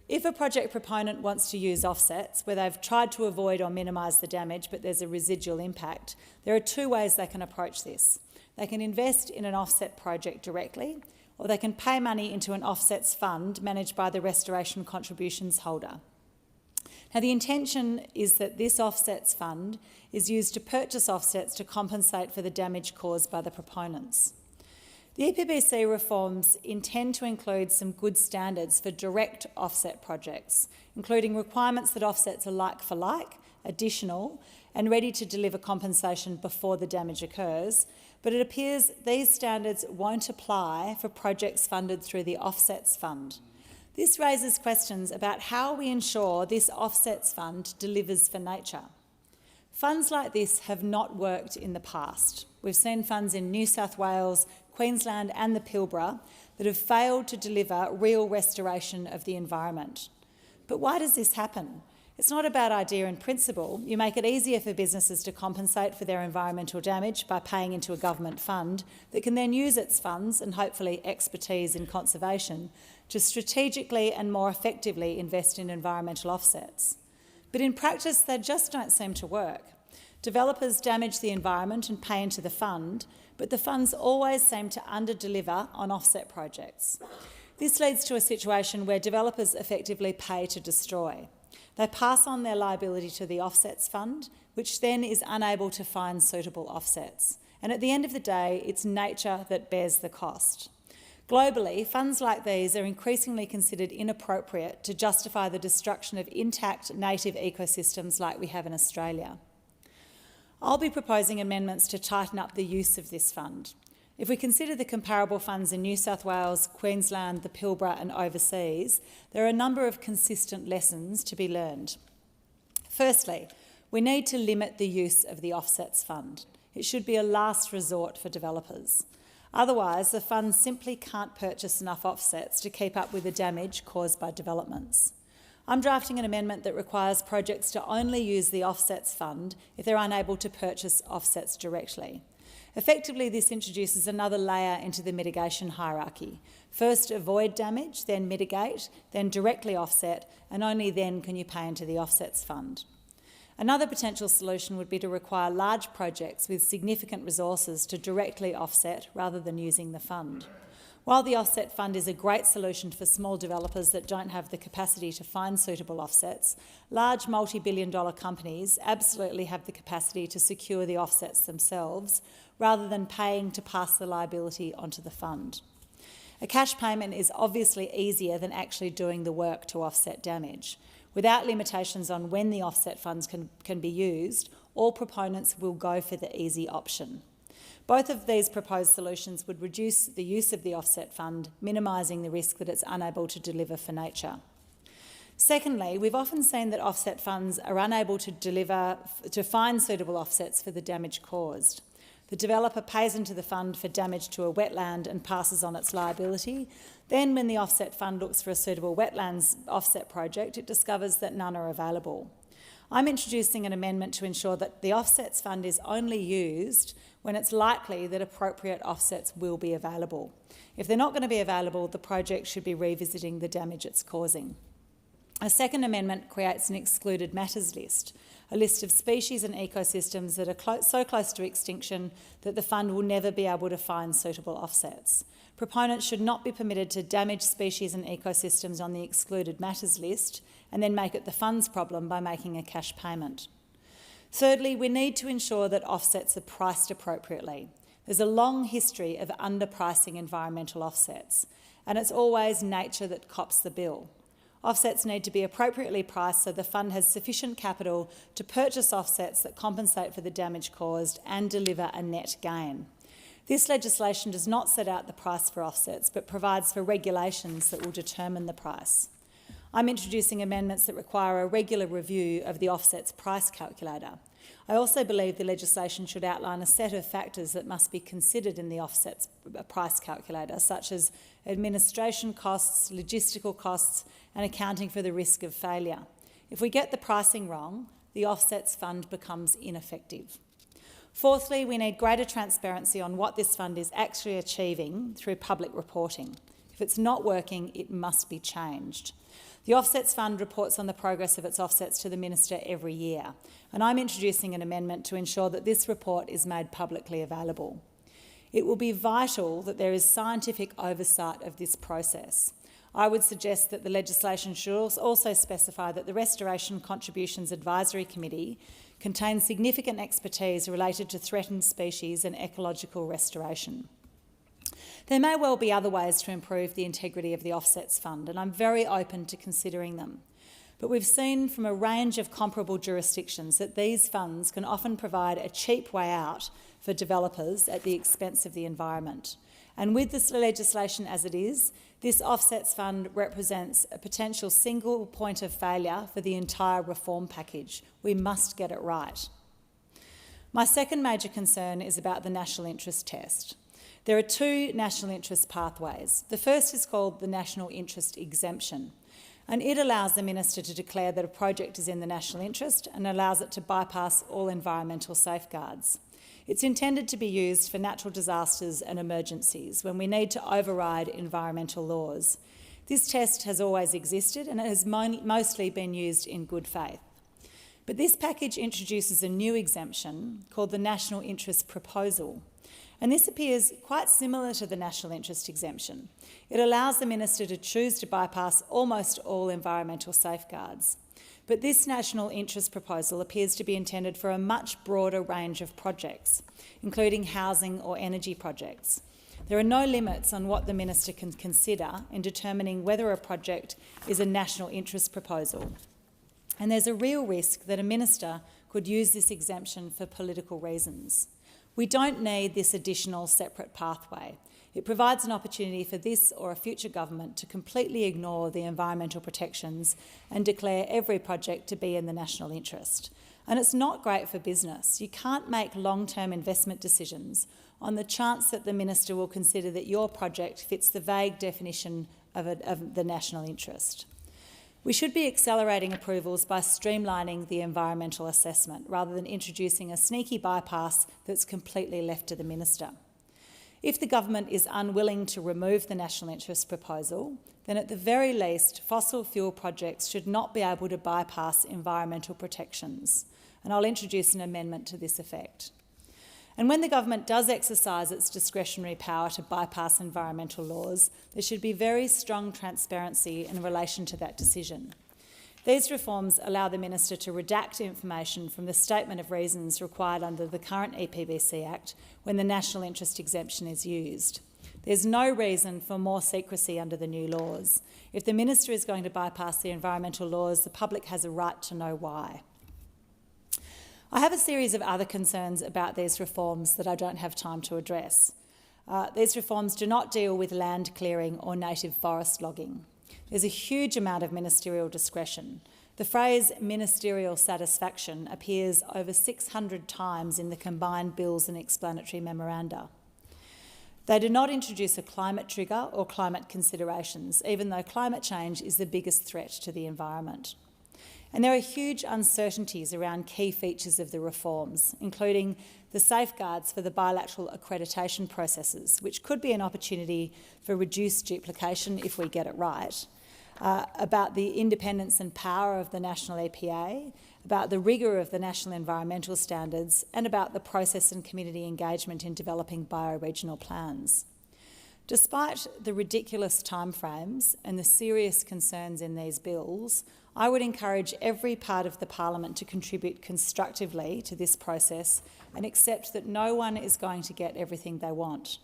if a project proponent wants to use offsets where they've tried to avoid or minimise the damage but there's a residual impact, there are 2 ways they can approach this. They can invest in an offset project directly, or they can pay money into an offsets fund managed by the restoration contributions holder. Now, the intention is that this offsets fund is used to purchase offsets to compensate for the damage caused by the proponents. The EPBC reforms intend to include some good standards for direct offset projects, including requirements that offsets are like for like, additional, and ready to deliver compensation before the damage occurs, but it appears these standards won't apply for projects funded through the offsets fund. This raises questions about how we ensure this offsets fund delivers for nature. Funds like this have not worked in the past. We've seen funds in New South Wales, Queensland and the Pilbara that have failed to deliver real restoration of the environment. But why does this happen? It's not a bad idea in principle. You make it easier for businesses to compensate for their environmental damage by paying into a government fund that can then use its funds and hopefully expertise in conservation to strategically and more effectively invest in environmental offsets. But in practice, they just don't seem to work. Developers damage the environment and pay into the fund, but the funds always seem to under-deliver on offset projects. This leads to a situation where developers effectively pay to destroy. They pass on their liability to the offsets fund, which then is unable to find suitable offsets. And at the end of the day, it's nature that bears the cost. Globally, funds like these are increasingly considered inappropriate to justify the destruction of intact native ecosystems like we have in Australia. I'll be proposing amendments to tighten up the use of this fund. If we consider the comparable funds in New South Wales, Queensland, the Pilbara and overseas, there are a number of consistent lessons to be learned. Firstly, we need to limit the use of the offsets fund. It should be a last resort for developers. Otherwise, the fund simply can't purchase enough offsets to keep up with the damage caused by developments. I'm drafting an amendment that requires projects to only use the offsets fund if they're unable to purchase offsets directly. Effectively, this introduces another layer into the mitigation hierarchy. First avoid damage, then mitigate, then directly offset, and only then can you pay into the offsets fund. Another potential solution would be to require large projects with significant resources to directly offset rather than using the fund. While the offset fund is a great solution for small developers that don't have the capacity to find suitable offsets, large multi-billion-dollar companies absolutely have the capacity to secure the offsets themselves rather than paying to pass the liability onto the fund. A cash payment is obviously easier than actually doing the work to offset damage. Without limitations on when the offset funds can be used, all proponents will go for the easy option. Both of these proposed solutions would reduce the use of the offset fund, minimising the risk that it's unable to deliver for nature. Secondly, we've often seen that offset funds are unable to find suitable offsets for the damage caused. The developer pays into the fund for damage to a wetland and passes on its liability. Then, when the offset fund looks for a suitable wetlands offset project, it discovers that none are available. I'm introducing an amendment to ensure that the offsets fund is only used when it's likely that appropriate offsets will be available. If they're not going to be available, the project should be revisiting the damage it's causing. A second amendment creates an excluded matters list, a list of species and ecosystems that are so close to extinction that the fund will never be able to find suitable offsets. Proponents should not be permitted to damage species and ecosystems on the excluded matters list and then make it the fund's problem by making a cash payment. Thirdly, we need to ensure that offsets are priced appropriately. There's a long history of underpricing environmental offsets, and it's always nature that cops the bill. Offsets need to be appropriately priced so the fund has sufficient capital to purchase offsets that compensate for the damage caused and deliver a net gain. This legislation does not set out the price for offsets, but provides for regulations that will determine the price. I'm introducing amendments that require a regular review of the offsets price calculator. I also believe the legislation should outline a set of factors that must be considered in the offsets price calculator, such as administration costs, logistical costs, and accounting for the risk of failure. If we get the pricing wrong, the offsets fund becomes ineffective. Fourthly, we need greater transparency on what this fund is actually achieving through public reporting. If it's not working, it must be changed. The Offsets Fund reports on the progress of its offsets to the Minister every year, and I'm introducing an amendment to ensure that this report is made publicly available. It will be vital that there is scientific oversight of this process. I would suggest that the legislation should also specify that the Restoration Contributions Advisory Committee contains significant expertise related to threatened species and ecological restoration. There may well be other ways to improve the integrity of the Offsets Fund, and I'm very open to considering them. But we've seen from a range of comparable jurisdictions that these funds can often provide a cheap way out for developers at the expense of the environment. And with this legislation as it is, this Offsets Fund represents a potential single point of failure for the entire reform package. We must get it right. My second major concern is about the national interest test. There are two national interest pathways. The first is called the national interest exemption, and it allows the minister to declare that a project is in the national interest and allows it to bypass all environmental safeguards. It's intended to be used for natural disasters and emergencies when we need to override environmental laws. This test has always existed and it has mostly been used in good faith. But this package introduces a new exemption called the national interest proposal. And this appears quite similar to the national interest exemption. It allows the minister to choose to bypass almost all environmental safeguards. But this national interest proposal appears to be intended for a much broader range of projects, including housing or energy projects. There are no limits on what the minister can consider in determining whether a project is a national interest proposal. And there's a real risk that a minister could use this exemption for political reasons. We don't need this additional separate pathway. It provides an opportunity for this or a future government to completely ignore the environmental protections and declare every project to be in the national interest. And it's not great for business. You can't make long-term investment decisions on the chance that the minister will consider that your project fits the vague definition of the national interest. We should be accelerating approvals by streamlining the environmental assessment rather than introducing a sneaky bypass that's completely left to the minister. If the government is unwilling to remove the national interest proposal, then at the very least, fossil fuel projects should not be able to bypass environmental protections. And I'll introduce an amendment to this effect. And when the government does exercise its discretionary power to bypass environmental laws, there should be very strong transparency in relation to that decision. These reforms allow the minister to redact information from the statement of reasons required under the current EPBC Act when the national interest exemption is used. There's no reason for more secrecy under the new laws. If the minister is going to bypass the environmental laws, the public has a right to know why. I have a series of other concerns about these reforms that I don't have time to address. These reforms do not deal with land clearing or native forest logging. There's a huge amount of ministerial discretion. The phrase ministerial satisfaction appears over 600 times in the combined bills and explanatory memoranda. They do not introduce a climate trigger or climate considerations, even though climate change is the biggest threat to the environment. And there are huge uncertainties around key features of the reforms, including the safeguards for the bilateral accreditation processes, which could be an opportunity for reduced duplication if we get it right, about the independence and power of the national EPA, about the rigour of the national environmental standards, and about the process and community engagement in developing bioregional plans. Despite the ridiculous timeframes and the serious concerns in these bills, I would encourage every part of the Parliament to contribute constructively to this process and accept that no one is going to get everything they want.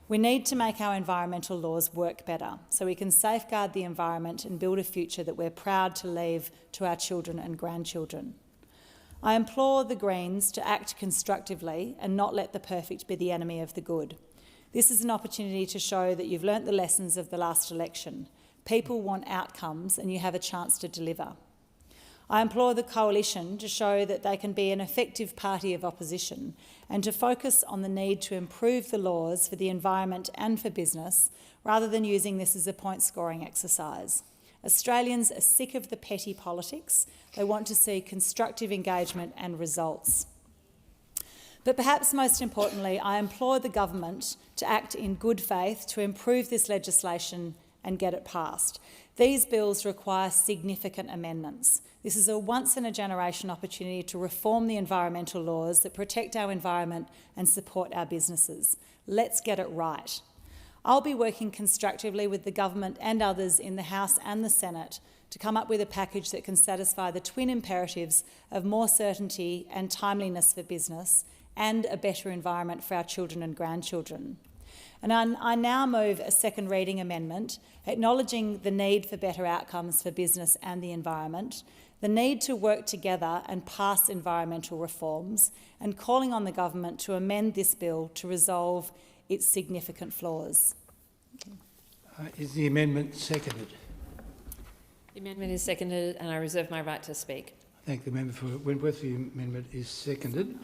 We need to make our environmental laws work better so we can safeguard the environment and build a future that we're proud to leave to our children and grandchildren. I implore the Greens to act constructively and not let the perfect be the enemy of the good. This is an opportunity to show that you've learnt the lessons of the last election. People want outcomes and you have a chance to deliver. I implore the Coalition to show that they can be an effective party of opposition and to focus on the need to improve the laws for the environment and for business, rather than using this as a point-scoring exercise. Australians are sick of the petty politics. They want to see constructive engagement and results. But perhaps most importantly, I implore the government to act in good faith to improve this legislation and get it passed. These bills require significant amendments. This is a once-in-a-generation opportunity to reform the environmental laws that protect our environment and support our businesses. Let's get it right. I'll be working constructively with the government and others in the House and the Senate to come up with a package that can satisfy the twin imperatives of more certainty and timeliness for business and a better environment for our children and grandchildren. And I now move a second reading amendment acknowledging the need for better outcomes for business and the environment, the need to work together and pass environmental reforms, and calling on the government to amend this bill to resolve its significant flaws. Is the amendment seconded? The amendment is seconded and I reserve my right to speak. I thank the member for Wentworth. The amendment is seconded.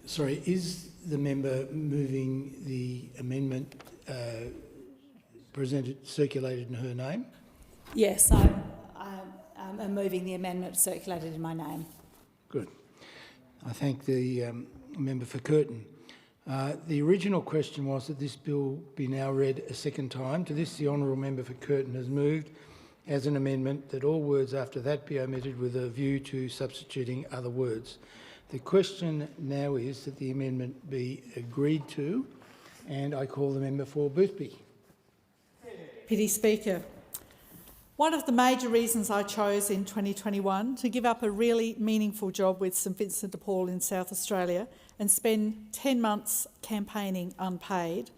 Sorry, is the member moving the amendment circulated in her name? Yes, I'm moving the amendment circulated in my name. Good. I thank the member for Curtin. The original question was that this bill be now read a second time. To this, the honourable member for Curtin has moved as an amendment that all words after that be omitted with a view to substituting other words. The question now is that the amendment be agreed to, and I call the member for Boothby. Deputy Speaker, one of the major reasons I chose in 2021 to give up a really meaningful job with St Vincent de Paul in South Australia and spend 10 months campaigning unpaid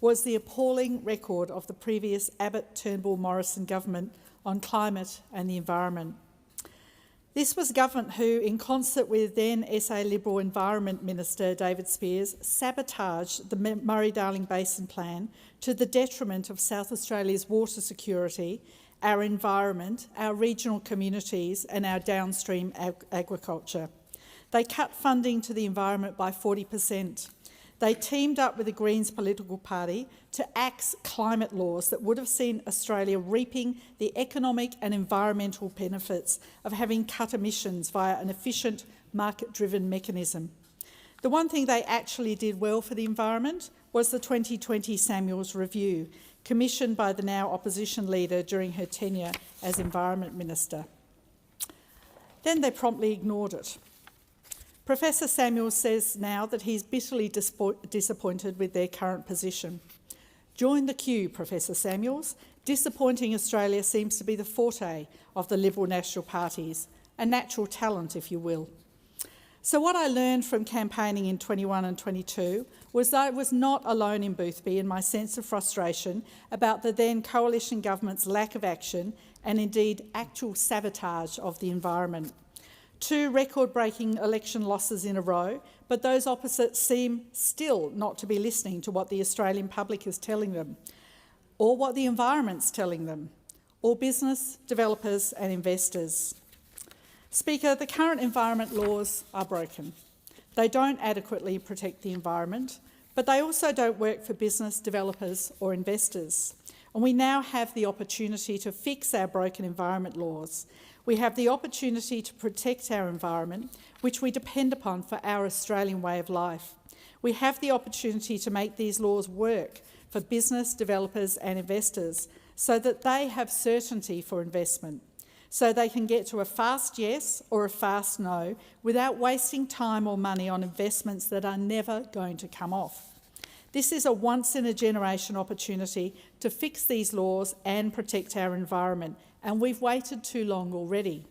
was the appalling record of the previous Abbott-Turnbull-Morrison government on climate and the environment. This was a government who, in concert with then SA Liberal Environment Minister David Spears, sabotaged the Murray-Darling Basin Plan to the detriment of South Australia's water security, our environment, our regional communities and our downstream agriculture. They cut funding to the environment by 40%. They teamed up with the Greens political party to axe climate laws that would have seen Australia reaping the economic and environmental benefits of having cut emissions via an efficient market-driven mechanism. The one thing they actually did well for the environment was the 2020 Samuels Review, commissioned by the now opposition leader during her tenure as Environment Minister. Then they promptly ignored it. Professor Samuels says now that he's bitterly disappointed with their current position. Join the queue, Professor Samuels. Disappointing Australia seems to be the forte of the Liberal national parties, a natural talent, if you will. So what I learned from campaigning in 21 and 22 was that I was not alone in Boothby in my sense of frustration about the then coalition government's lack of action and indeed actual sabotage of the environment. 2 record-breaking election losses in a row, but those opposite seem still not to be listening to what the Australian public is telling them, or what the environment's telling them, or business, developers and investors. Speaker, the current environment laws are broken. They don't adequately protect the environment, but they also don't work for business, developers or investors. And we now have the opportunity to fix our broken environment laws. We have the opportunity to protect our environment, which we depend upon for our Australian way of life. We have the opportunity to make these laws work for business, developers and investors so that they have certainty for investment, so they can get to a fast yes or a fast no without wasting time or money on investments that are never going to come off. This is a once-in-a-generation opportunity to fix these laws and protect our environment, and we've waited too long already.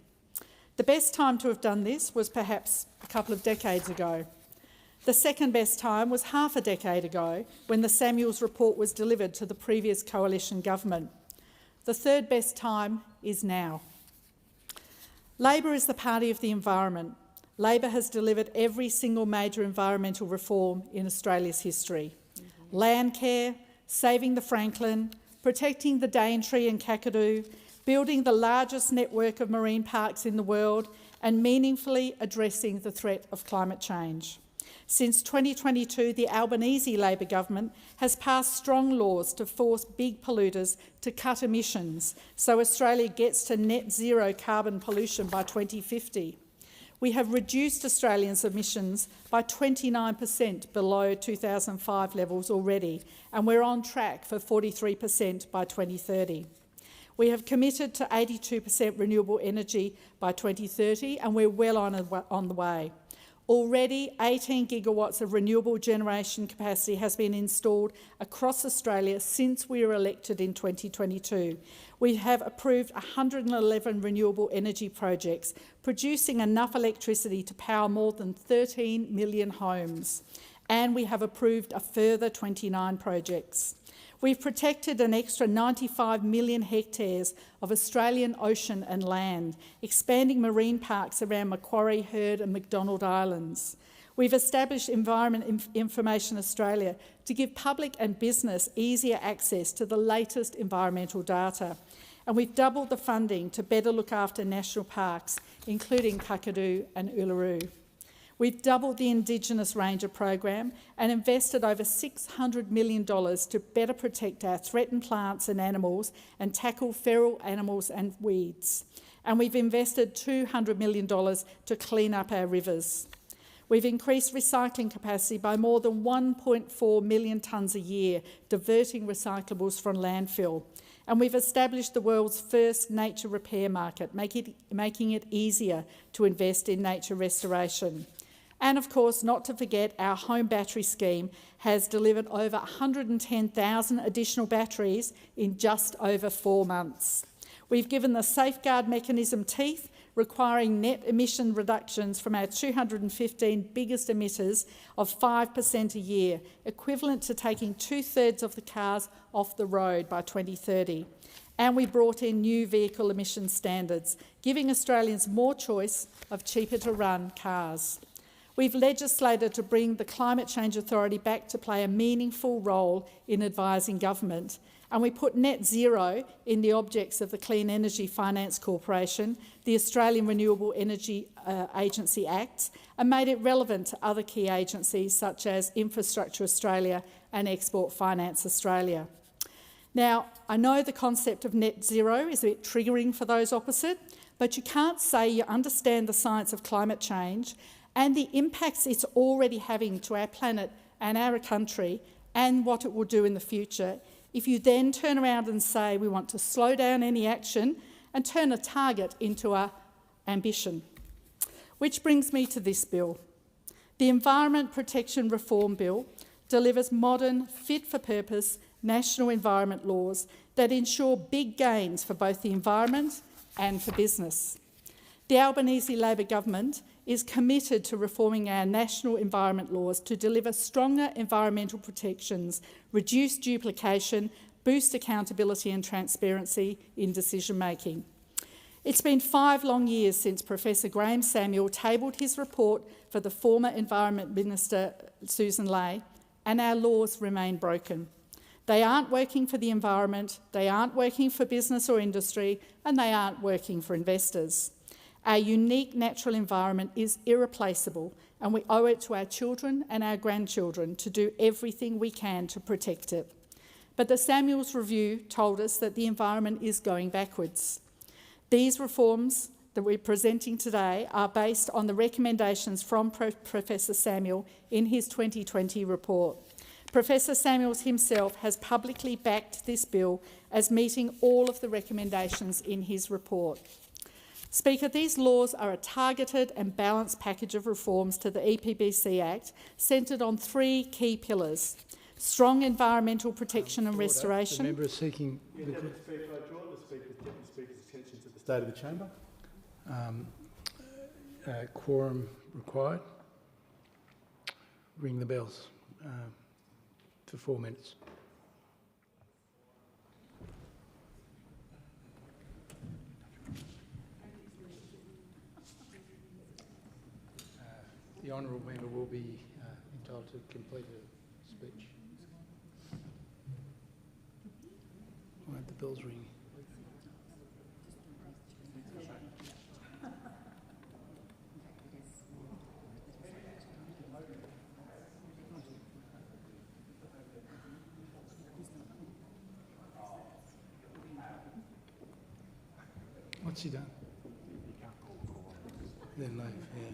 The best time to have done this was perhaps a couple of decades ago. The second best time was half a decade ago, when the Samuels report was delivered to the previous coalition government. The third best time is now. Labor is the party of the environment. Labor has delivered every single major environmental reform in Australia's history. Land care, saving the Franklin, protecting the Daintree and Kakadu, building the largest network of marine parks in the world and meaningfully addressing the threat of climate change. Since 2022, the Albanese Labor government has passed strong laws to force big polluters to cut emissions so Australia gets to net zero carbon pollution by 2050. We have reduced Australians' emissions by 29% below 2005 levels already, and we're on track for 43% by 2030. We have committed to 82% renewable energy by 2030, and we're well on the way. Already, 18 gigawatts of renewable generation capacity has been installed across Australia since we were elected in 2022. We have approved 111 renewable energy projects, producing enough electricity to power more than 13 million homes. And we have approved a further 29 projects. We've protected an extra 95 million hectares of Australian ocean and land, expanding marine parks around Macquarie, Heard and McDonald Islands. We've established Environment Information Australia to give public and business easier access to the latest environmental data. And we've doubled the funding to better look after national parks, including Kakadu and Uluru. We've doubled the Indigenous Ranger program and invested over $600 million to better protect our threatened plants and animals and tackle feral animals and weeds. And we've invested $200 million to clean up our rivers. We've increased recycling capacity by more than 1.4 million tonnes a year, diverting recyclables from landfill. And we've established the world's first nature repair market, making it easier to invest in nature restoration. And of course, not to forget, our home battery scheme has delivered over 110,000 additional batteries in just over 4 months. We've given the safeguard mechanism teeth, requiring net emission reductions from our 215 biggest emitters of 5% a year, equivalent to taking 2/3 of the cars off the road by 2030. And we brought in new vehicle emission standards, giving Australians more choice of cheaper-to-run cars. We've legislated to bring the Climate Change Authority back to play a meaningful role in advising government, and we put net zero in the objects of the Clean Energy Finance Corporation, the Australian Renewable Energy Agency Acts, and made it relevant to other key agencies such as Infrastructure Australia and Export Finance Australia. Now, I know the concept of net zero is a bit triggering for those opposite, but you can't say you understand the science of climate change and the impacts it's already having to our planet and our country and what it will do in the future if you then turn around and say we want to slow down any action and turn a target into an ambition. Which brings me to this bill. The Environment Protection Reform Bill delivers modern, fit-for-purpose national environment laws that ensure big gains for both the environment and for business. The Albanese Labor government is committed to reforming our national environment laws to deliver stronger environmental protections, reduce duplication, boost accountability and transparency in decision-making. It's been 5 long years since Professor Graham Samuel tabled his report for the former Environment Minister Susan Ley, and our laws remain broken. They aren't working for the environment, they aren't working for business or industry, and they aren't working for investors. Our unique natural environment is irreplaceable, and we owe it to our children and our grandchildren to do everything we can to protect it. But the Samuels Review told us that the environment is going backwards. These reforms that we're presenting today are based on the recommendations from Professor Samuel in his 2020 report. Professor Samuels himself has publicly backed this bill as meeting all of the recommendations in his report. Speaker, these laws are a targeted and balanced package of reforms to the EPBC Act centred on 3 key pillars: strong environmental protection and restoration. The member is seeking... Speaker, I draw the Deputy Speaker's attention to the state of the chamber. Quorum required. Ring the bells for 4 minutes. The honourable member will be entitled to complete a speech. I'll have the bells ring. What's he done? Then leave, yeah.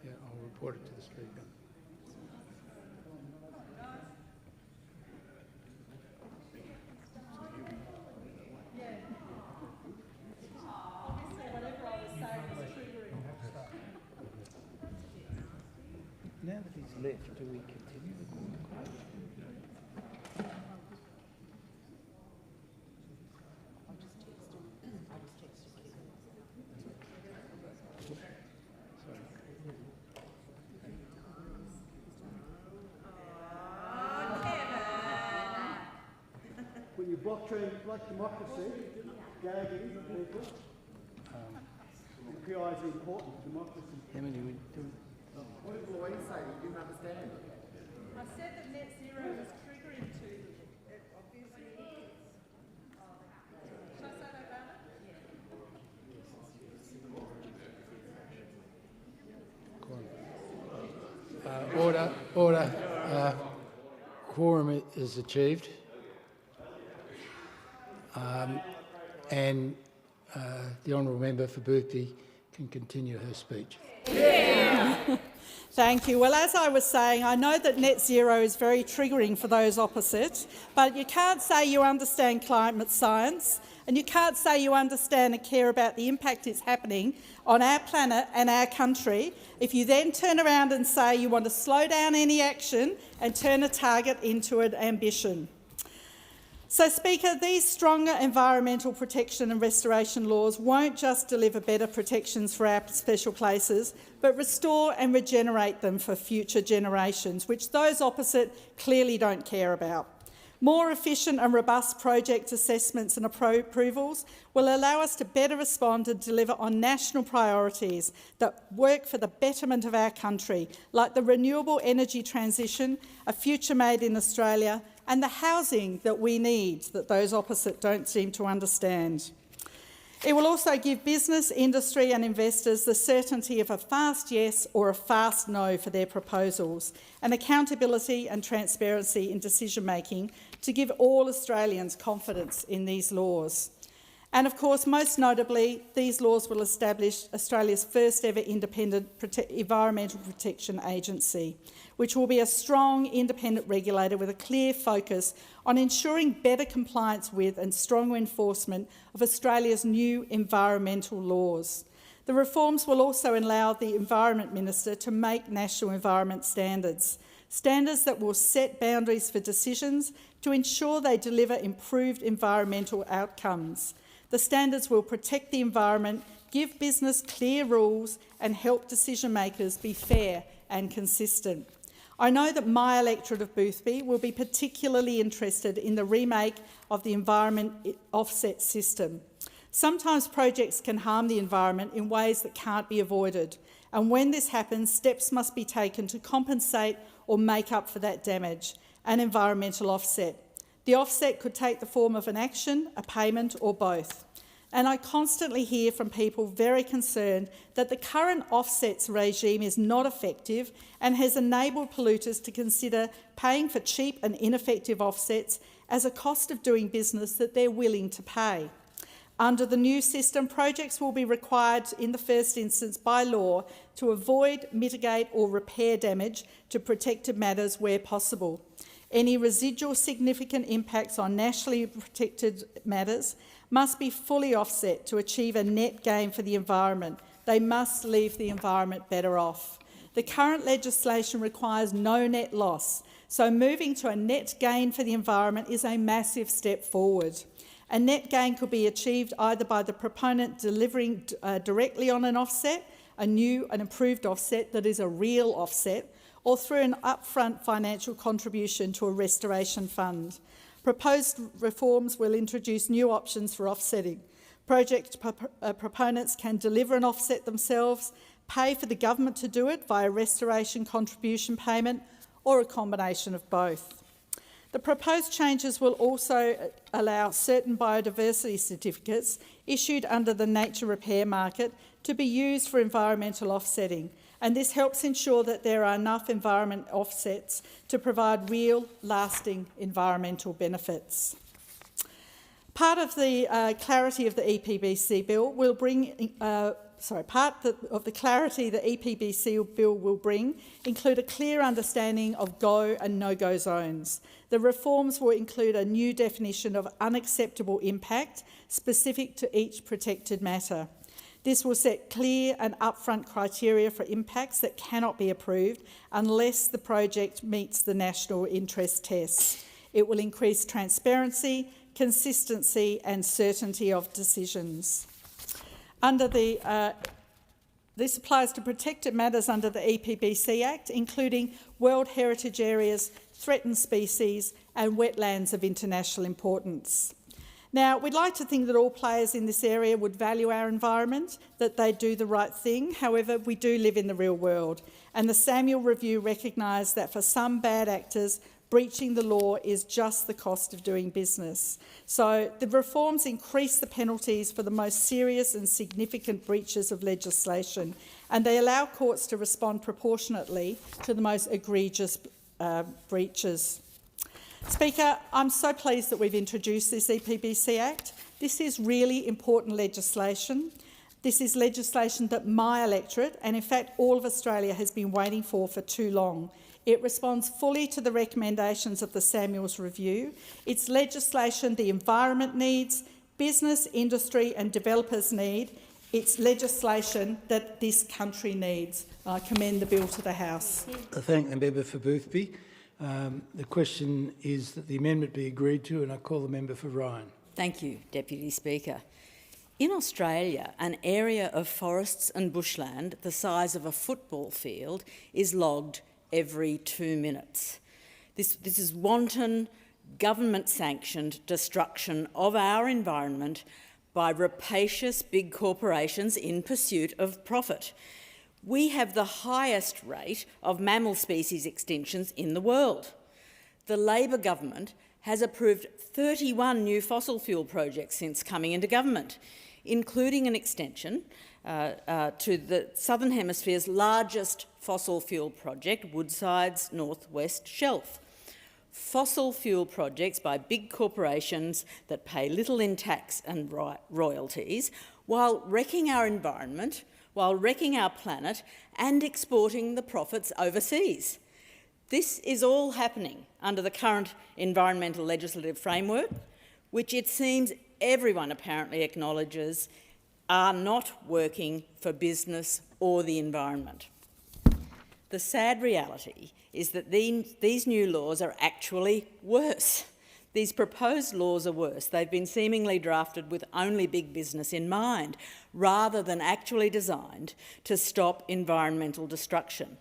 Yeah, I'll report it to the Speaker. Now that he's left, do we continue the call? When you block democracy, gagging people, PI is important to democracy. How many are we doing? What did Louise say? You didn't understand. I said that net zero was triggering to obviously. Should I say that about it? Order, order. Quorum is achieved. And the honourable member for Birthday can continue her speech. Yeah. Thank you. Well, as I was saying, I know that net zero is very triggering for those opposite, but you can't say you understand climate science and you can't say you understand and care about the impact it's happening on our planet and our country if you then turn around and say you want to slow down any action and turn a target into an ambition. So, Speaker, these stronger environmental protection and restoration laws won't just deliver better protections for our special places, but restore and regenerate them for future generations, which those opposite clearly don't care about. More efficient and robust project assessments and approvals will allow us to better respond and deliver on national priorities that work for the betterment of our country, like the renewable energy transition, a future made in Australia, and the housing that we need that those opposite don't seem to understand. It will also give business, industry and investors the certainty of a fast yes or a fast no for their proposals, and accountability and transparency in decision-making to give all Australians confidence in these laws. And of course, most notably, these laws will establish Australia's first ever independent environmental protection agency, which will be a strong independent regulator with a clear focus on ensuring better compliance with and stronger enforcement of Australia's new environmental laws. The reforms will also allow the Environment Minister to make national environment standards, standards that will set boundaries for decisions to ensure they deliver improved environmental outcomes. The standards will protect the environment, give business clear rules and help decision-makers be fair and consistent. I know that my electorate of Boothby will be particularly interested in the remake of the environment offset system. Sometimes projects can harm the environment in ways that can't be avoided, and when this happens, steps must be taken to compensate or make up for that damage, an environmental offset. The offset could take the form of an action, a payment or both. And I constantly hear from people very concerned that the current offsets regime is not effective and has enabled polluters to consider paying for cheap and ineffective offsets as a cost of doing business that they're willing to pay. Under the new system, projects will be required in the first instance by law to avoid, mitigate or repair damage to protected matters where possible. Any residual significant impacts on nationally protected matters must be fully offset to achieve a net gain for the environment. They must leave the environment better off. The current legislation requires no net loss, so moving to a net gain for the environment is a massive step forward. A net gain could be achieved either by the proponent delivering directly on an offset, a new and improved offset that is a real offset, or through an upfront financial contribution to a restoration fund. Proposed reforms will introduce new options for offsetting. Project proponents can deliver an offset themselves, pay for the government to do it via restoration contribution payment, or a combination of both. The proposed changes will also allow certain biodiversity certificates issued under the nature repair market to be used for environmental offsetting, and this helps ensure that there are enough environment offsets to provide real, lasting environmental benefits. Part of the clarity of the EPBC bill will bring part of the clarity the EPBC bill will bring include a clear understanding of go and no-go zones. The reforms will include a new definition of unacceptable impact specific to each protected matter. This will set clear and upfront criteria for impacts that cannot be approved unless the project meets the national interest tests. It will increase transparency, consistency and certainty of decisions. This applies to protected matters under the EPBC Act, including World Heritage Areas, threatened species and wetlands of international importance. Now, we'd like to think that all players in this area would value our environment, that they do the right thing. However, we do live in the real world, and the Samuel Review recognised that for some bad actors, breaching the law is just the cost of doing business. So the reforms increase the penalties for the most serious and significant breaches of legislation, and they allow courts to respond proportionately to the most egregious breaches. Speaker, I'm so pleased that we've introduced this EPBC Act. This is really important legislation. This is legislation that my electorate, and in fact all of Australia, has been waiting for too long. It responds fully to the recommendations of the Samuels Review. It's legislation the environment needs, business, industry and developers need. It's legislation that this country needs. I commend the bill to the House. I thank the member for Boothby. The question is that the amendment be agreed to, and I call the member for Ryan. Thank you, Deputy Speaker. In Australia, an area of forests and bushland the size of a football field is logged every 2 minutes. This is wanton, government-sanctioned destruction of our environment by rapacious big corporations in pursuit of profit. We have the highest rate of mammal species extinctions in the world. The Labor government has approved 31 new fossil fuel projects since coming into government, including an extension to the Southern Hemisphere's largest fossil fuel project, Woodside's North West Shelf. Fossil fuel projects by big corporations that pay little in tax and royalties while wrecking our environment, while wrecking our planet and exporting the profits overseas. This is all happening under the current environmental legislative framework, which it seems everyone apparently acknowledges are not working for business or the environment. The sad reality is that these new laws are actually worse. These proposed laws are worse. They've been seemingly drafted with only big business in mind, rather than actually designed to stop environmental destruction.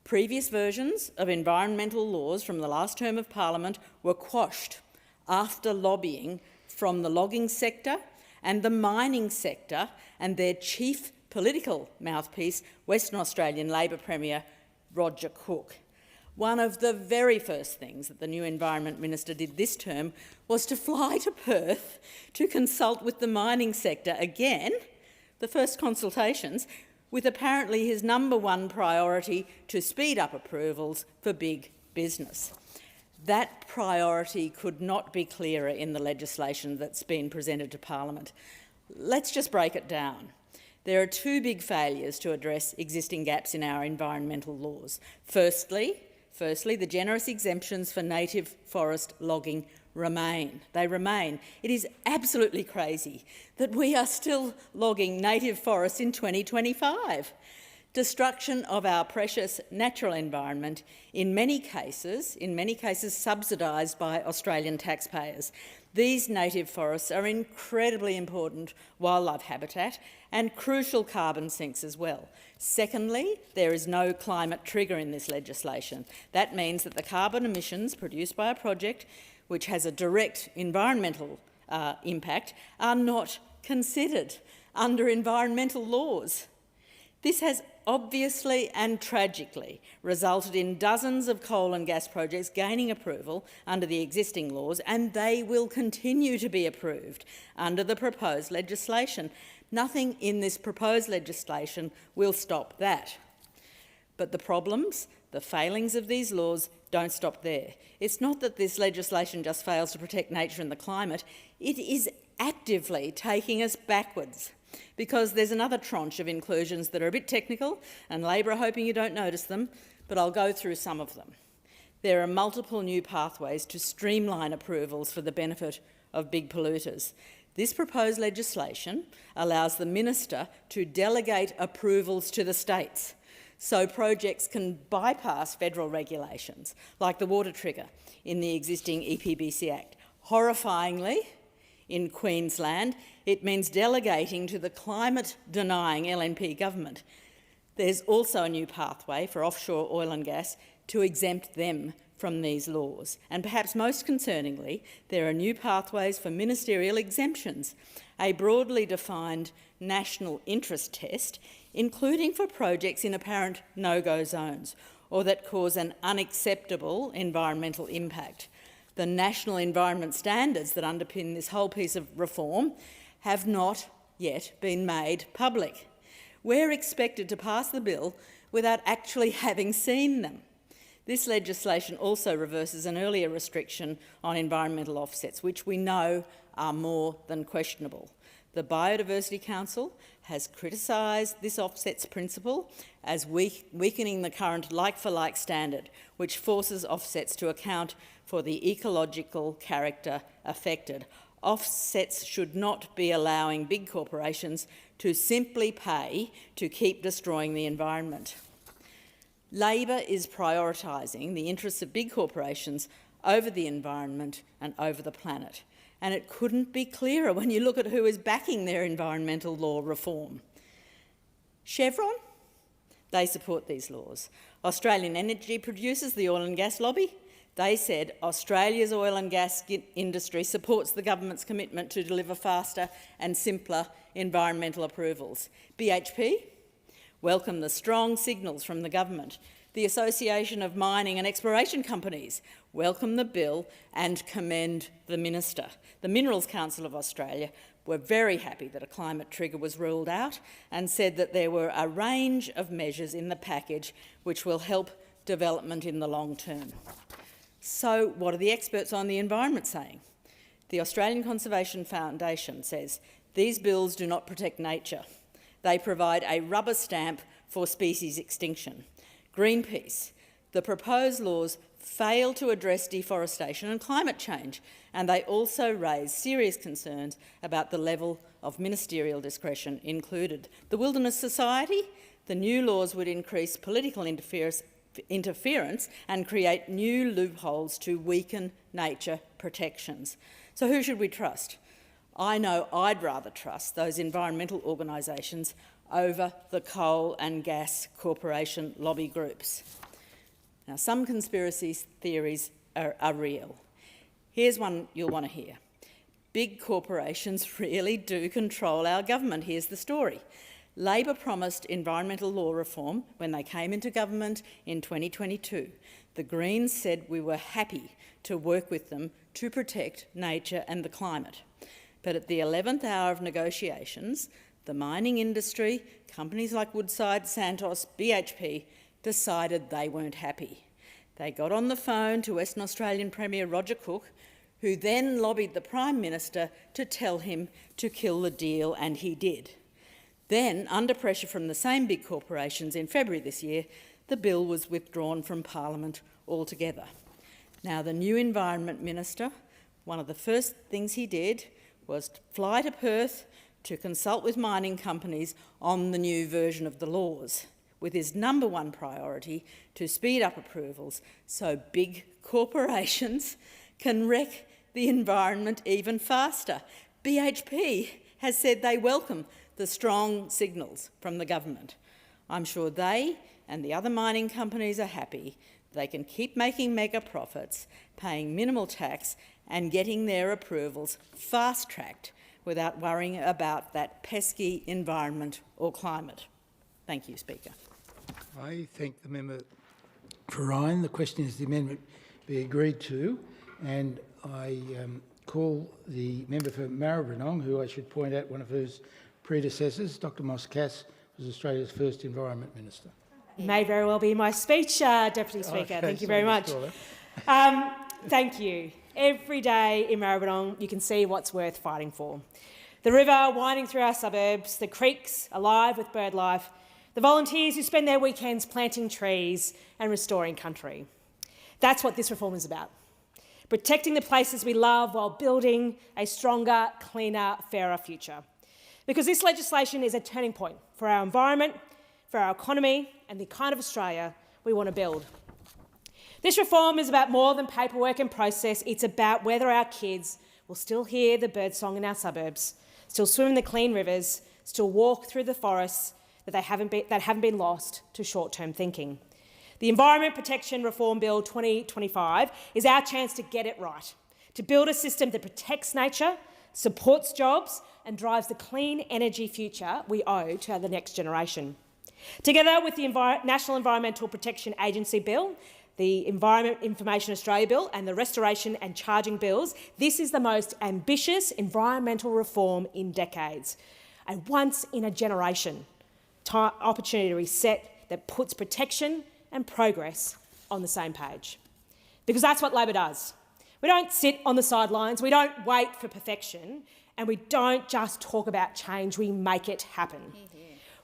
Previous versions of environmental laws from the last term of Parliament were quashed after lobbying from the logging sector and the mining sector and their chief political mouthpiece, Western Australian Labor Premier Roger Cook. One of the very first things that the new Environment Minister did this term was to fly to Perth to consult with the mining sector again, the first consultations, with apparently his #1 priority to speed up approvals for big business. That priority could not be clearer in the legislation that's been presented to Parliament. Let's just break it down. There are two big failures to address existing gaps in our environmental laws. Firstly, the generous exemptions for native forest logging remain. They remain. It is absolutely crazy that we are still logging native forests in 2025. Destruction of our precious natural environment, in many cases subsidised by Australian taxpayers. These native forests are incredibly important wildlife habitat and crucial carbon sinks as well. Secondly, there is no climate trigger in this legislation. That means that the carbon emissions produced by a project which has a direct environmental impact are not considered under environmental laws. This has obviously and tragically resulted in dozens of coal and gas projects gaining approval under the existing laws, and they will continue to be approved under the proposed legislation. Nothing in this proposed legislation will stop that. But the problems, the failings of these laws don't stop there. It's not that this legislation just fails to protect nature and the climate, it is actively taking us backwards. Because there's another tranche of inclusions that are a bit technical, and Labor are hoping you don't notice them, but I'll go through some of them. There are multiple new pathways to streamline approvals for the benefit of big polluters. This proposed legislation allows the Minister to delegate approvals to the states, so projects can bypass federal regulations, like the water trigger in the existing EPBC Act. Horrifyingly, in Queensland, it means delegating to the climate-denying LNP government. There's also a new pathway for offshore oil and gas to exempt them from these laws. And perhaps most concerningly, there are new pathways for ministerial exemptions, a broadly defined national interest test, including for projects in apparent no-go zones or that cause an unacceptable environmental impact. The national environment standards that underpin this whole piece of reform have not yet been made public. We're expected to pass the bill without actually having seen them. This legislation also reverses an earlier restriction on environmental offsets, which we know are more than questionable. The Biodiversity Council has criticised this offsets principle as weakening the current like-for-like standard, which forces offsets to account for the ecological character affected. Offsets should not be allowing big corporations to simply pay to keep destroying the environment. Labor is prioritising the interests of big corporations over the environment and over the planet. And it couldn't be clearer when you look at who is backing their environmental law reform. Chevron? They support these laws. Australian energy producers, the oil and gas lobby, they said Australia's oil and gas industry supports the government's commitment to deliver faster and simpler environmental approvals. BHP? Welcome the strong signals from the government. The Association of Mining and Exploration Companies welcome the bill and commend the Minister. The Minerals Council of Australia were very happy that a climate trigger was ruled out and said that there were a range of measures in the package which will help development in the long term. So what are the experts on the environment saying? The Australian Conservation Foundation says these bills do not protect nature. They provide a rubber stamp for species extinction. Greenpeace, the proposed laws fail to address deforestation and climate change, and they also raise serious concerns about the level of ministerial discretion included. The Wilderness Society, the new laws would increase political interference and create new loopholes to weaken nature protections. So who should we trust? I know I'd rather trust those environmental organisations over the coal and gas corporation lobby groups. Now, some conspiracy theories are real. Here's one you'll want to hear. Big corporations really do control our government. Here's the story. Labor promised environmental law reform when they came into government in 2022. The Greens said we were happy to work with them to protect nature and the climate. But at the 11th hour of negotiations, the mining industry, companies like Woodside, Santos, BHP, decided they weren't happy. They got on the phone to Western Australian Premier Roger Cook, who then lobbied the Prime Minister to tell him to kill the deal, and he did. Then, under pressure from the same big corporations in February this year, the bill was withdrawn from Parliament altogether. Now, the new Environment Minister, one of the first things he did was to fly to Perth to consult with mining companies on the new version of the laws, with his number one priority to speed up approvals so big corporations can wreck the environment even faster. BHP has said they welcome the strong signals from the government. I'm sure they and the other mining companies are happy they can keep making mega profits, paying minimal tax and getting their approvals fast-tracked without worrying about that pesky environment or climate. Thank you, Speaker. I thank the member for Ryan. The question is the amendment be agreed to, and I call the member for Maribyrnong, who I should point out one of whose predecessors, Dr Moss Cass, was Australia's first Environment Minister. May very well be my speech, Deputy Speaker. Okay, thank you very much. Thank you. Every day in Maribyrnong you can see what's worth fighting for. The river winding through our suburbs, the creeks alive with bird life, the volunteers who spend their weekends planting trees and restoring country. That's what this reform is about. Protecting the places we love while building a stronger, cleaner, fairer future. Because this legislation is a turning point for our environment, for our economy and the kind of Australia we want to build. This reform is about more than paperwork and process. It's about whether our kids will still hear the birdsong in our suburbs, still swim in the clean rivers, still walk through the forests that haven't been lost to short-term thinking. The Environment Protection Reform Bill 2025 is our chance to get it right, to build a system that protects nature, supports jobs and drives the clean energy future we owe to the next generation. Together with the National Environmental Protection Agency Bill, the Environment Information Australia Bill and the Restoration and Charging Bills, this is the most ambitious environmental reform in decades. A once-in-a-generation opportunity to reset that puts protection and progress on the same page. Because that's what Labor does. We don't sit on the sidelines, we don't wait for perfection, and we don't just talk about change, we make it happen.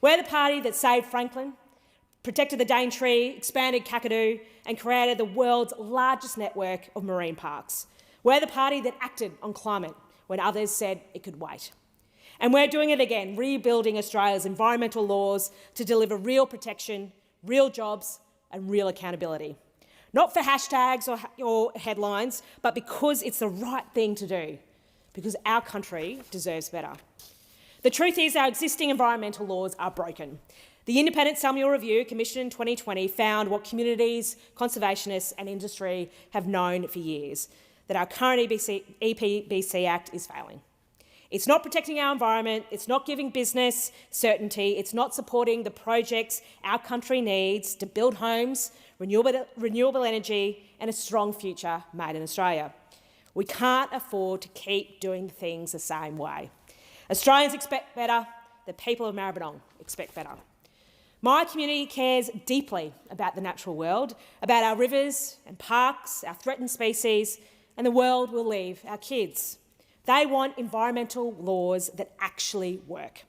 We're the party that saved Franklin, protected the Daintree, expanded Kakadu and created the world's largest network of marine parks. We're the party that acted on climate when others said it could wait. And we're doing it again, rebuilding Australia's environmental laws to deliver real protection, real jobs and real accountability. Not for hashtags or headlines, but because it's the right thing to do, because our country deserves better. The truth is our existing environmental laws are broken. The independent semi-annual review commissioned in 2020 found what communities, conservationists and industry have known for years, that our current EPBC Act is failing. It's not protecting our environment, it's not giving business certainty, it's not supporting the projects our country needs to build homes, renewable energy and a strong future made in Australia. We can't afford to keep doing things the same way. Australians expect better, the people of Maribyrnong expect better. My community cares deeply about the natural world, about our rivers and parks, our threatened species, and the world we'll leave our kids. They want environmental laws that actually work.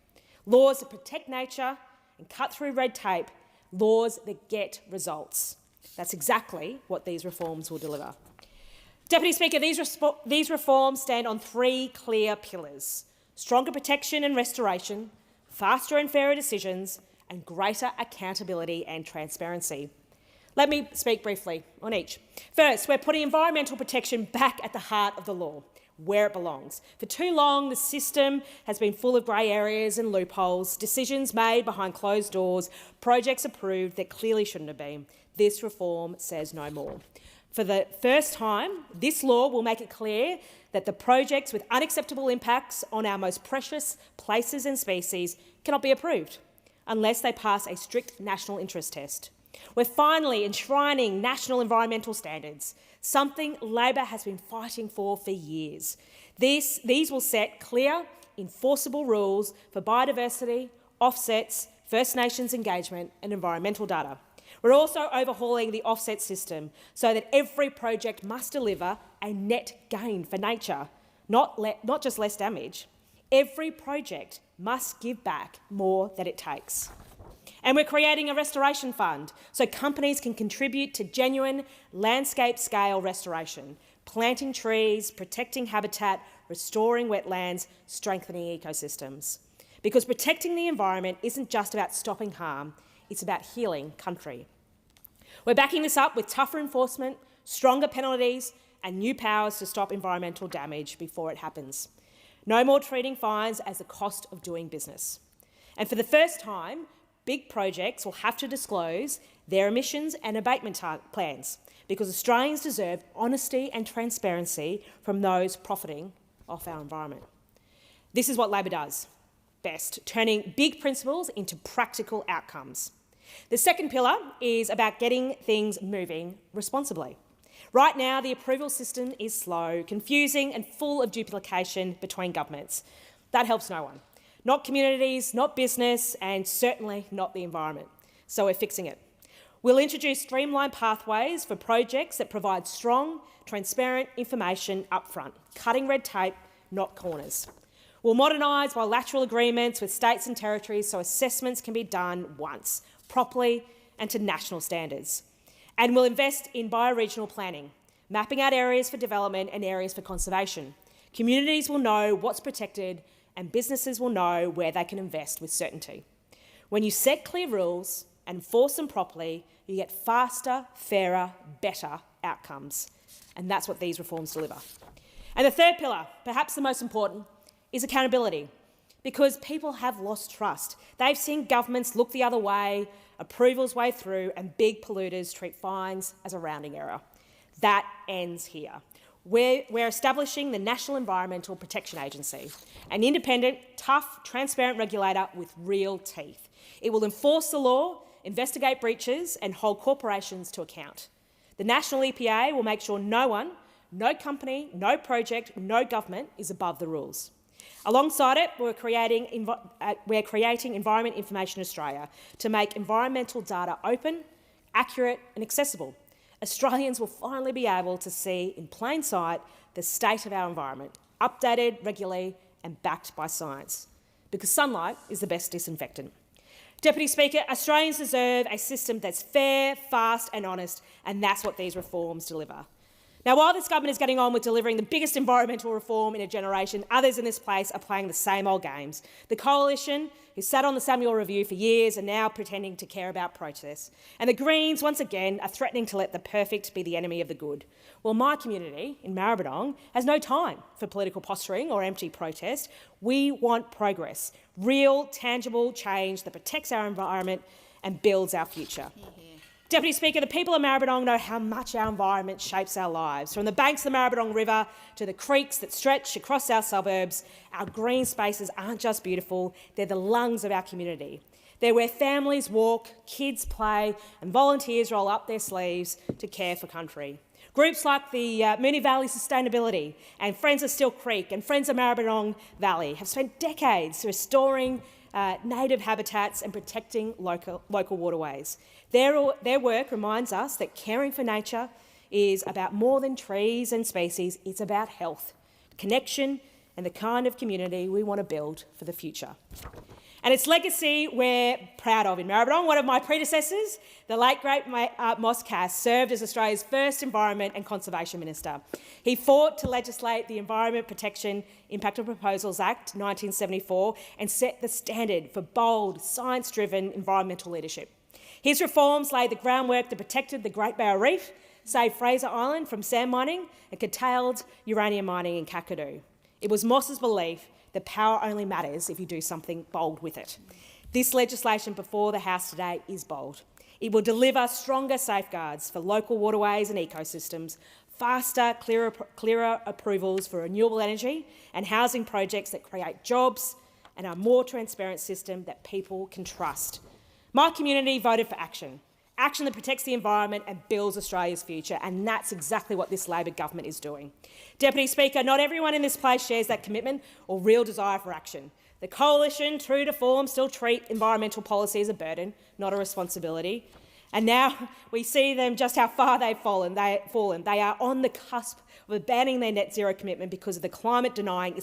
Laws that protect nature and cut through red tape, laws that get results. That's exactly what these reforms will deliver. Deputy Speaker, these reforms stand on three clear pillars: stronger protection and restoration, faster and fairer decisions, and greater accountability and transparency. Let me speak briefly on each. First, we're putting environmental protection back at the heart of the law, where it belongs. For too long, the system has been full of grey areas and loopholes, decisions made behind closed doors, projects approved that clearly shouldn't have been. This reform says no more. For the first time, this law will make it clear that the projects with unacceptable impacts on our most precious places and species cannot be approved unless they pass a strict national interest test. We're finally enshrining national environmental standards, something Labor has been fighting for years. These will set clear, enforceable rules for biodiversity, offsets, First Nations engagement and environmental data. We're also overhauling the offset system so that every project must deliver a net gain for nature, not just less damage. Every project must give back more than it takes. And we're creating a restoration fund so companies can contribute to genuine landscape-scale restoration, planting trees, protecting habitat, restoring wetlands, strengthening ecosystems. Because protecting the environment isn't just about stopping harm, it's about healing country. We're backing this up with tougher enforcement, stronger penalties and new powers to stop environmental damage before it happens. No more treating fines as the cost of doing business. And for the first time, big projects will have to disclose their emissions and abatement plans because Australians deserve honesty and transparency from those profiting off our environment. This is what Labor does best, turning big principles into practical outcomes. The second pillar is about getting things moving responsibly. Right now, the approval system is slow, confusing and full of duplication between governments. That helps no one. Not communities, not business, and certainly not the environment. So we're fixing it. We'll introduce streamlined pathways for projects that provide strong, transparent information upfront, cutting red tape, not corners. We'll modernise bilateral agreements with states and territories so assessments can be done once, properly and to national standards. And we'll invest in bioregional planning, mapping out areas for development and areas for conservation. Communities will know what's protected and businesses will know where they can invest with certainty. When you set clear rules and enforce them properly, you get faster, fairer, better outcomes. And that's what these reforms deliver. And the third pillar, perhaps the most important, is accountability. Because people have lost trust. They've seen governments look the other way, approvals way through, and big polluters treat fines as a rounding error. That ends here. We're establishing the National Environmental Protection Agency, an independent, tough, transparent regulator with real teeth. It will enforce the law, investigate breaches and hold corporations to account. The National EPA will make sure no one, no company, no project, no government is above the rules. Alongside it, we're creating Environment Information Australia to make environmental data open, accurate and accessible. Australians will finally be able to see in plain sight the state of our environment, updated regularly and backed by science. Because sunlight is the best disinfectant. Deputy Speaker, Australians deserve a system that's fair, fast and honest, and that's what these reforms deliver. Now, while this government is getting on with delivering the biggest environmental reform in a generation, others in this place are playing the same old games. The Coalition, who sat on the Samuel Review for years, are now pretending to care about protests. And the Greens, once again, are threatening to let the perfect be the enemy of the good. Well, my community in Maribyrnong has no time for political posturing or empty protest. We want progress, real, tangible change that protects our environment and builds our future. Deputy Speaker, the people of Maribyrnong know how much our environment shapes our lives. From the banks of the Maribyrnong River to the creeks that stretch across our suburbs, our green spaces aren't just beautiful, they're the lungs of our community. They're where families walk, kids play and volunteers roll up their sleeves to care for country. Groups like the Moonee Valley Sustainability and Friends of Still Creek and Friends of Maribyrnong Valley have spent decades restoring native habitats and protecting local waterways. Their work reminds us that caring for nature is about more than trees and species. It's about health, connection and the kind of community we want to build for the future. And its legacy we're proud of in Maribyrnong. One of my predecessors, the late great Moss Cass, served as Australia's first Environment and Conservation Minister. He fought to legislate the Environment Protection Impact of Proposals Act 1974 and set the standard for bold, science-driven environmental leadership. His reforms laid the groundwork that protected the Great Barrier Reef, saved Fraser Island from sand mining and curtailed uranium mining in Kakadu. It was Moss's belief that power only matters if you do something bold with it. This legislation before the House today is bold. It will deliver stronger safeguards for local waterways and ecosystems, faster, clearer approvals for renewable energy and housing projects that create jobs, and a more transparent system that people can trust. My community voted for action that protects the environment and builds Australia's future, and that's exactly what this Labor government is doing. Deputy Speaker, not everyone in this place shares that commitment or real desire for action. The Coalition, true to form, still treat environmental policy as a burden, not a responsibility. And now we see them just how far they've fallen. They are on the cusp of abandoning their net zero commitment because of the climate-denying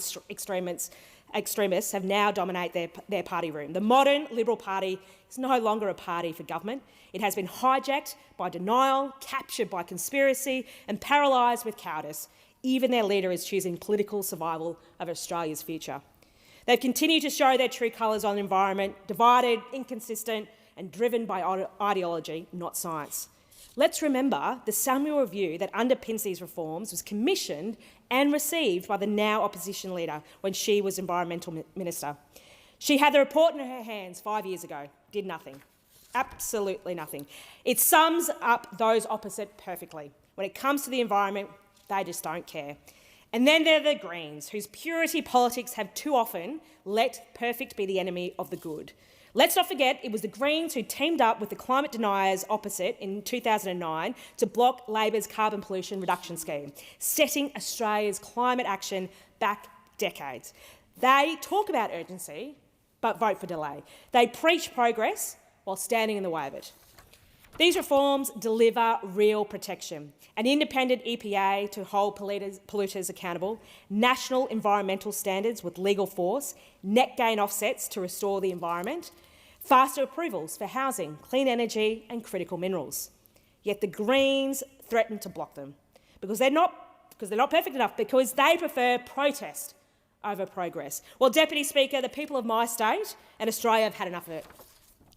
extremists have now dominated their party room. The modern Liberal Party is no longer a party for government. It has been hijacked by denial, captured by conspiracy and paralysed with cowardice. Even their leader is choosing political survival of Australia's future. They've continued to show their true colours on the environment, divided, inconsistent and driven by ideology, not science. Let's remember the Samuel Review that underpins these reforms was commissioned and received by the now opposition leader when she was Environmental Minister. She had the report in her hands 5 years ago, did nothing, absolutely nothing. It sums up those opposite perfectly. When it comes to the environment, they just don't care. And then there are the Greens, whose purity politics have too often let perfect be the enemy of the good. Let's not forget it was the Greens who teamed up with the climate deniers opposite in 2009 to block Labor's carbon pollution reduction scheme, setting Australia's climate action back decades. They talk about urgency, but vote for delay. They preach progress while standing in the way of it. These reforms deliver real protection, an independent EPA to hold polluters accountable, national environmental standards with legal force, net gain offsets to restore the environment, faster approvals for housing, clean energy and critical minerals. Yet the Greens threaten to block them because they're not perfect enough, because they prefer protest over progress. Well, Deputy Speaker, the people of my state and Australia have had enough of it.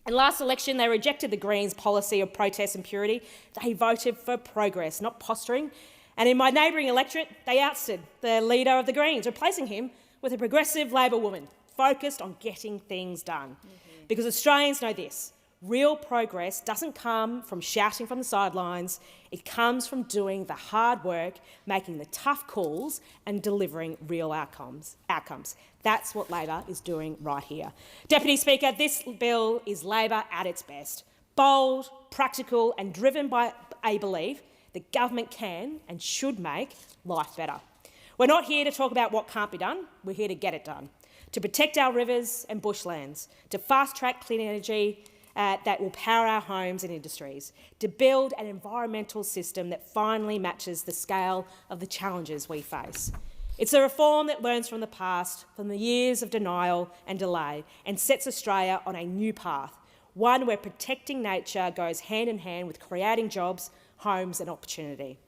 In last election, they rejected the Greens' policy of protest and purity. They voted for progress, not posturing. And in my neighbouring electorate, they ousted the leader of the Greens, replacing him with a progressive Labor woman focused on getting things done. Because Australians know this: real progress doesn't come from shouting from the sidelines. It comes from doing the hard work, making the tough calls and delivering real outcomes. That's what Labor is doing right here. Deputy Speaker, this bill is Labor at its best. Bold, practical and driven by a belief that government can and should make life better. We're not here to talk about what can't be done. We're here to get it done. To protect our rivers and bushlands, to fast-track clean energy that will power our homes and industries, to build an environmental system that finally matches the scale of the challenges we face. It's a reform that learns from the past, from the years of denial and delay, and sets Australia on a new path, one where protecting nature goes hand in hand with creating jobs, homes and opportunity.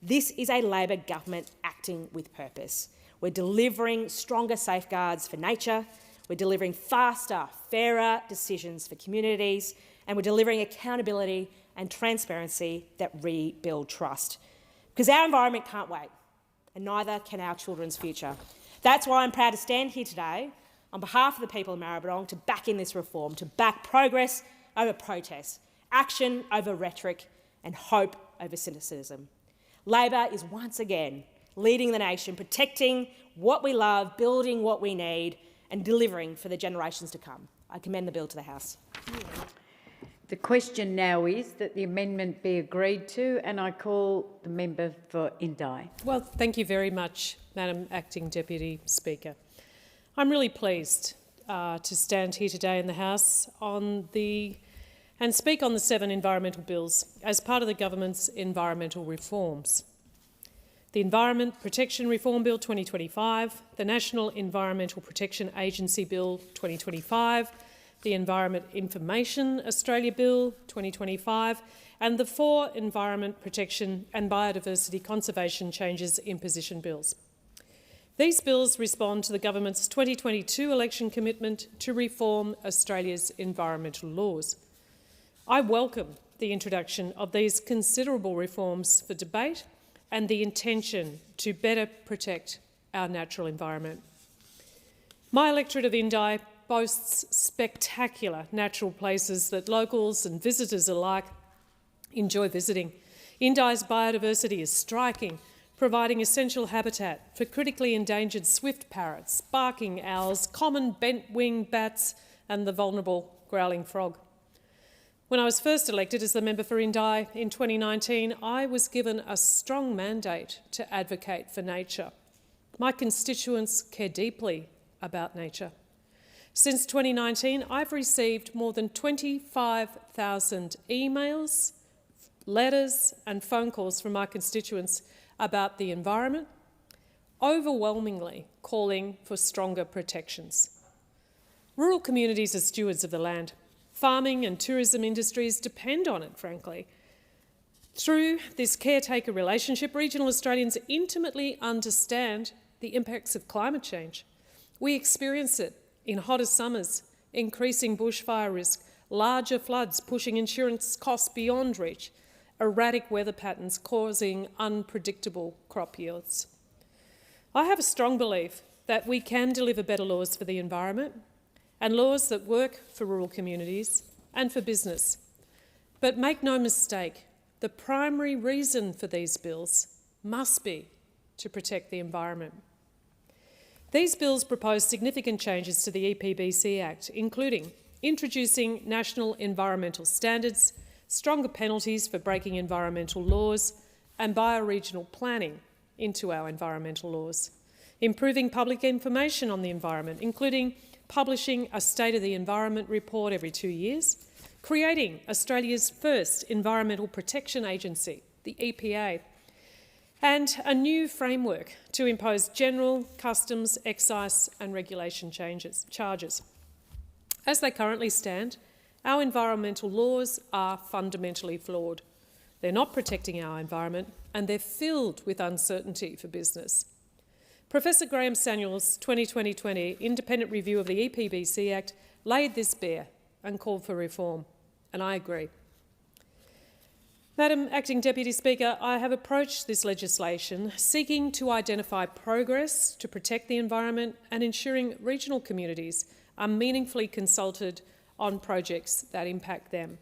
This is a Labor government acting with purpose. We're delivering stronger safeguards for nature, we're delivering faster, fairer decisions for communities, and we're delivering accountability and transparency that rebuild trust. Because our environment can't wait, and neither can our children's future. That's why I'm proud to stand here today on behalf of the people of Maribyrnong to back in this reform, to back progress over protest, action over rhetoric, and hope over cynicism. Labor is once again leading the nation, protecting what we love, building what we need, and delivering for the generations to come. I commend the bill to the House. The question now is that the amendment be agreed to, and I call the member for Indi. Well, thank you very much, Madam Acting Deputy Speaker. I'm really pleased to stand here today in the House and speak on the 7 environmental bills as part of the government's environmental reforms. The Environment Protection Reform Bill 2025, the National Environmental Protection Agency Bill 2025, the Environment Information Australia Bill 2025, and the 4 Environment Protection and Biodiversity Conservation Changes Imposition Bills. These bills respond to the government's 2022 election commitment to reform Australia's environmental laws. I welcome the introduction of these considerable reforms for debate and the intention to better protect our natural environment. My electorate of Indi boasts spectacular natural places that locals and visitors alike enjoy visiting. Indi's biodiversity is striking, providing essential habitat for critically endangered swift parrots, barking owls, common bent-winged bats and the vulnerable growling frog. When I was first elected as the member for Indi in 2019, I was given a strong mandate to advocate for nature. My constituents care deeply about nature. Since 2019, I've received more than 25,000 emails, letters and phone calls from my constituents about the environment, overwhelmingly calling for stronger protections. Rural communities are stewards of the land. Farming and tourism industries depend on it, frankly. Through this caretaker relationship, regional Australians intimately understand the impacts of climate change. We experience it in hotter summers, increasing bushfire risk, larger floods pushing insurance costs beyond reach, erratic weather patterns causing unpredictable crop yields. I have a strong belief that we can deliver better laws for the environment and laws that work for rural communities and for business. But make no mistake, the primary reason for these bills must be to protect the environment. These bills propose significant changes to the EPBC Act, including introducing national environmental standards, stronger penalties for breaking environmental laws, and bioregional planning into our environmental laws, improving public information on the environment, including publishing a State of the Environment report every 2 years, creating Australia's first Environmental Protection Agency, the EPA, and a new framework to impose general customs, excise and regulation charges. As they currently stand, our environmental laws are fundamentally flawed. They're not protecting our environment and they're filled with uncertainty for business. Professor Graham Samuel's 2020 independent review of the EPBC Act laid this bare and called for reform, and I agree. Madam Acting Deputy Speaker, I have approached this legislation seeking to identify progress to protect the environment and ensuring regional communities are meaningfully consulted on projects that impact them.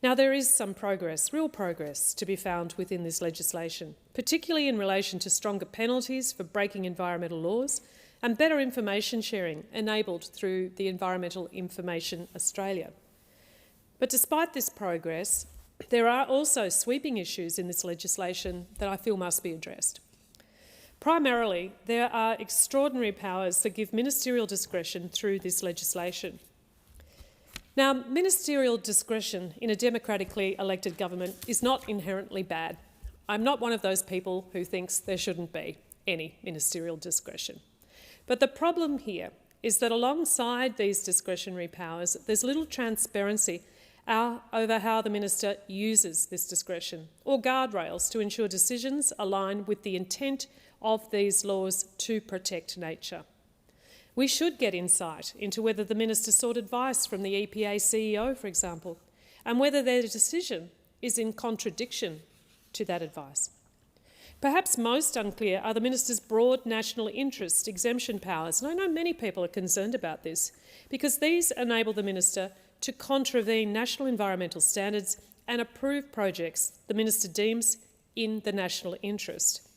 Now, there is some progress, real progress, to be found within this legislation, particularly in relation to stronger penalties for breaking environmental laws and better information sharing enabled through the Environmental Information Australia. But despite this progress, there are also sweeping issues in this legislation that I feel must be addressed. Primarily, there are extraordinary powers that give ministerial discretion through this legislation. Now, ministerial discretion in a democratically elected government is not inherently bad. I'm not one of those people who thinks there shouldn't be. any ministerial discretion. But the problem here is that alongside these discretionary powers, there's little transparency over how the minister uses this discretion, or guardrails to ensure decisions align with the intent of these laws to protect nature. We should get insight into whether the minister sought advice from the EPA CEO, for example, and whether their decision is in contradiction to that advice. Perhaps most unclear are the minister's broad national interest exemption powers, and I know many people are concerned about this, because these enable the minister to contravene national environmental standards and approve projects the minister deems in the national interest.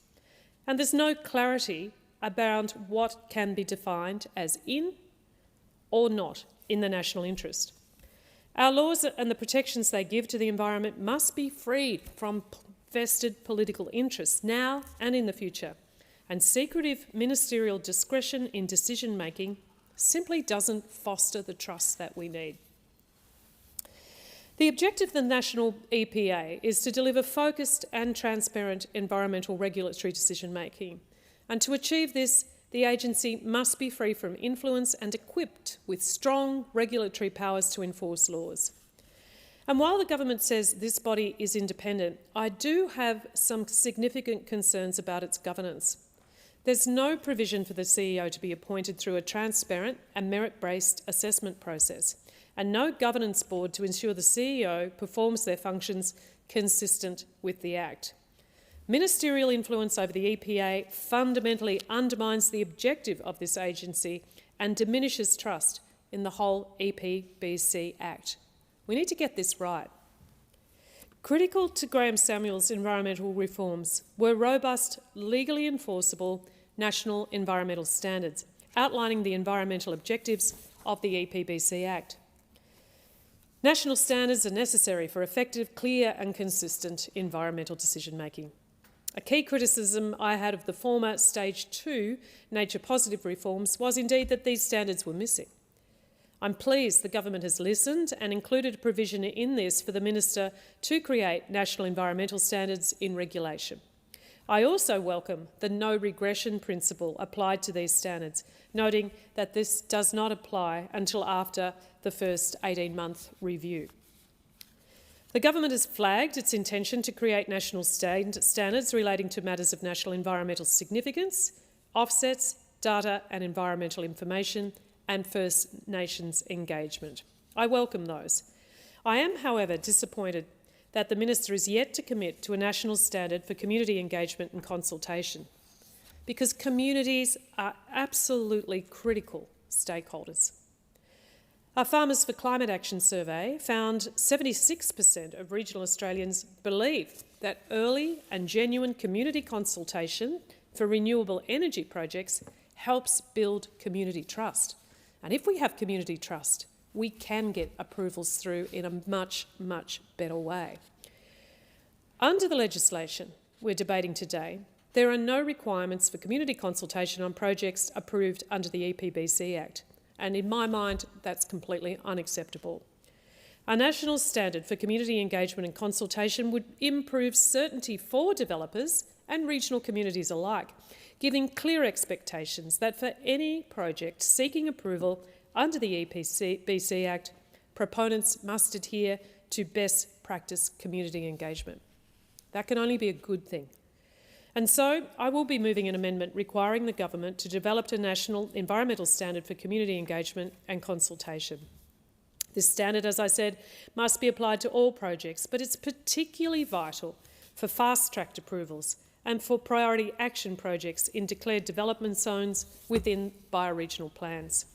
And there's no clarity about what can be defined as in or not in the national interest. Our laws and the protections they give to the environment must be freed from vested political interests now and in the future, and secretive ministerial discretion in decision-making simply doesn't foster the trust that we need. The objective of the national EPA is to deliver focused and transparent environmental regulatory decision-making, and to achieve this, the agency must be free from influence and equipped with strong regulatory powers to enforce laws. And while the government says this body is independent, I do have some significant concerns about its governance. There's no provision for the CEO to be appointed through a transparent and merit-based assessment process, and no governance board to ensure the CEO performs their functions consistent with the Act. Ministerial influence over the EPA fundamentally undermines the objective of this agency and diminishes trust in the whole EPBC Act. We need to get this right. Critical to Graham Samuel's environmental reforms were robust, legally enforceable national environmental standards, outlining the environmental objectives of the EPBC Act. National standards are necessary for effective, clear and consistent environmental decision-making. A key criticism I had of the former Stage 2 nature-positive reforms was indeed that these standards were missing. I'm pleased the government has listened and included a provision in this for the minister to create national environmental standards in regulation. I also welcome the no regression principle applied to these standards, noting that this does not apply until after the first 18-month review. The government has flagged its intention to create national standards relating to matters of national environmental significance, offsets, data and environmental information, and First Nations engagement. I welcome those. I am, however, disappointed that the minister is yet to commit to a national standard for community engagement and consultation, because communities are absolutely critical stakeholders. Our Farmers for Climate Action survey found 76% of regional Australians believe that early and genuine community consultation for renewable energy projects helps build community trust. And if we have community trust, we can get approvals through in a much, much better way. Under the legislation we're debating today, there are no requirements for community consultation on projects approved under the EPBC Act, and in my mind, that's completely unacceptable. A national standard for community engagement and consultation would improve certainty for developers and regional communities alike, giving clear expectations that for any project seeking approval under the EPBC Act, proponents must adhere to best practice community engagement. That can only be a good thing. And so I will be moving an amendment requiring the government to develop a national environmental standard for community engagement and consultation. This standard, as I said, must be applied to all projects, but it's particularly vital for fast-tracked approvals and for priority action projects in declared development zones within bioregional plans.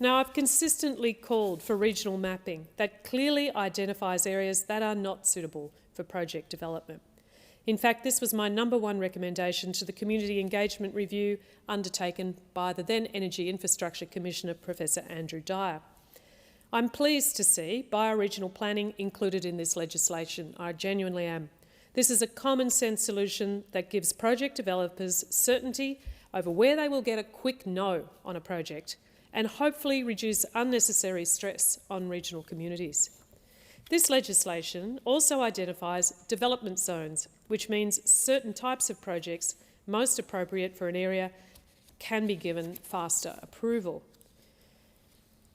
Now, I've consistently called for regional mapping that clearly identifies areas that are not suitable for project development. In fact, this was my #1 recommendation to the Community Engagement Review undertaken by the then Energy Infrastructure Commissioner, Professor Andrew Dyer. I'm pleased to see bioregional planning included in this legislation. I genuinely am. This is a common sense solution that gives project developers certainty over where they will get a quick no on a project and hopefully reduce unnecessary stress on regional communities. This legislation also identifies development zones, which means certain types of projects most appropriate for an area can be given faster approval.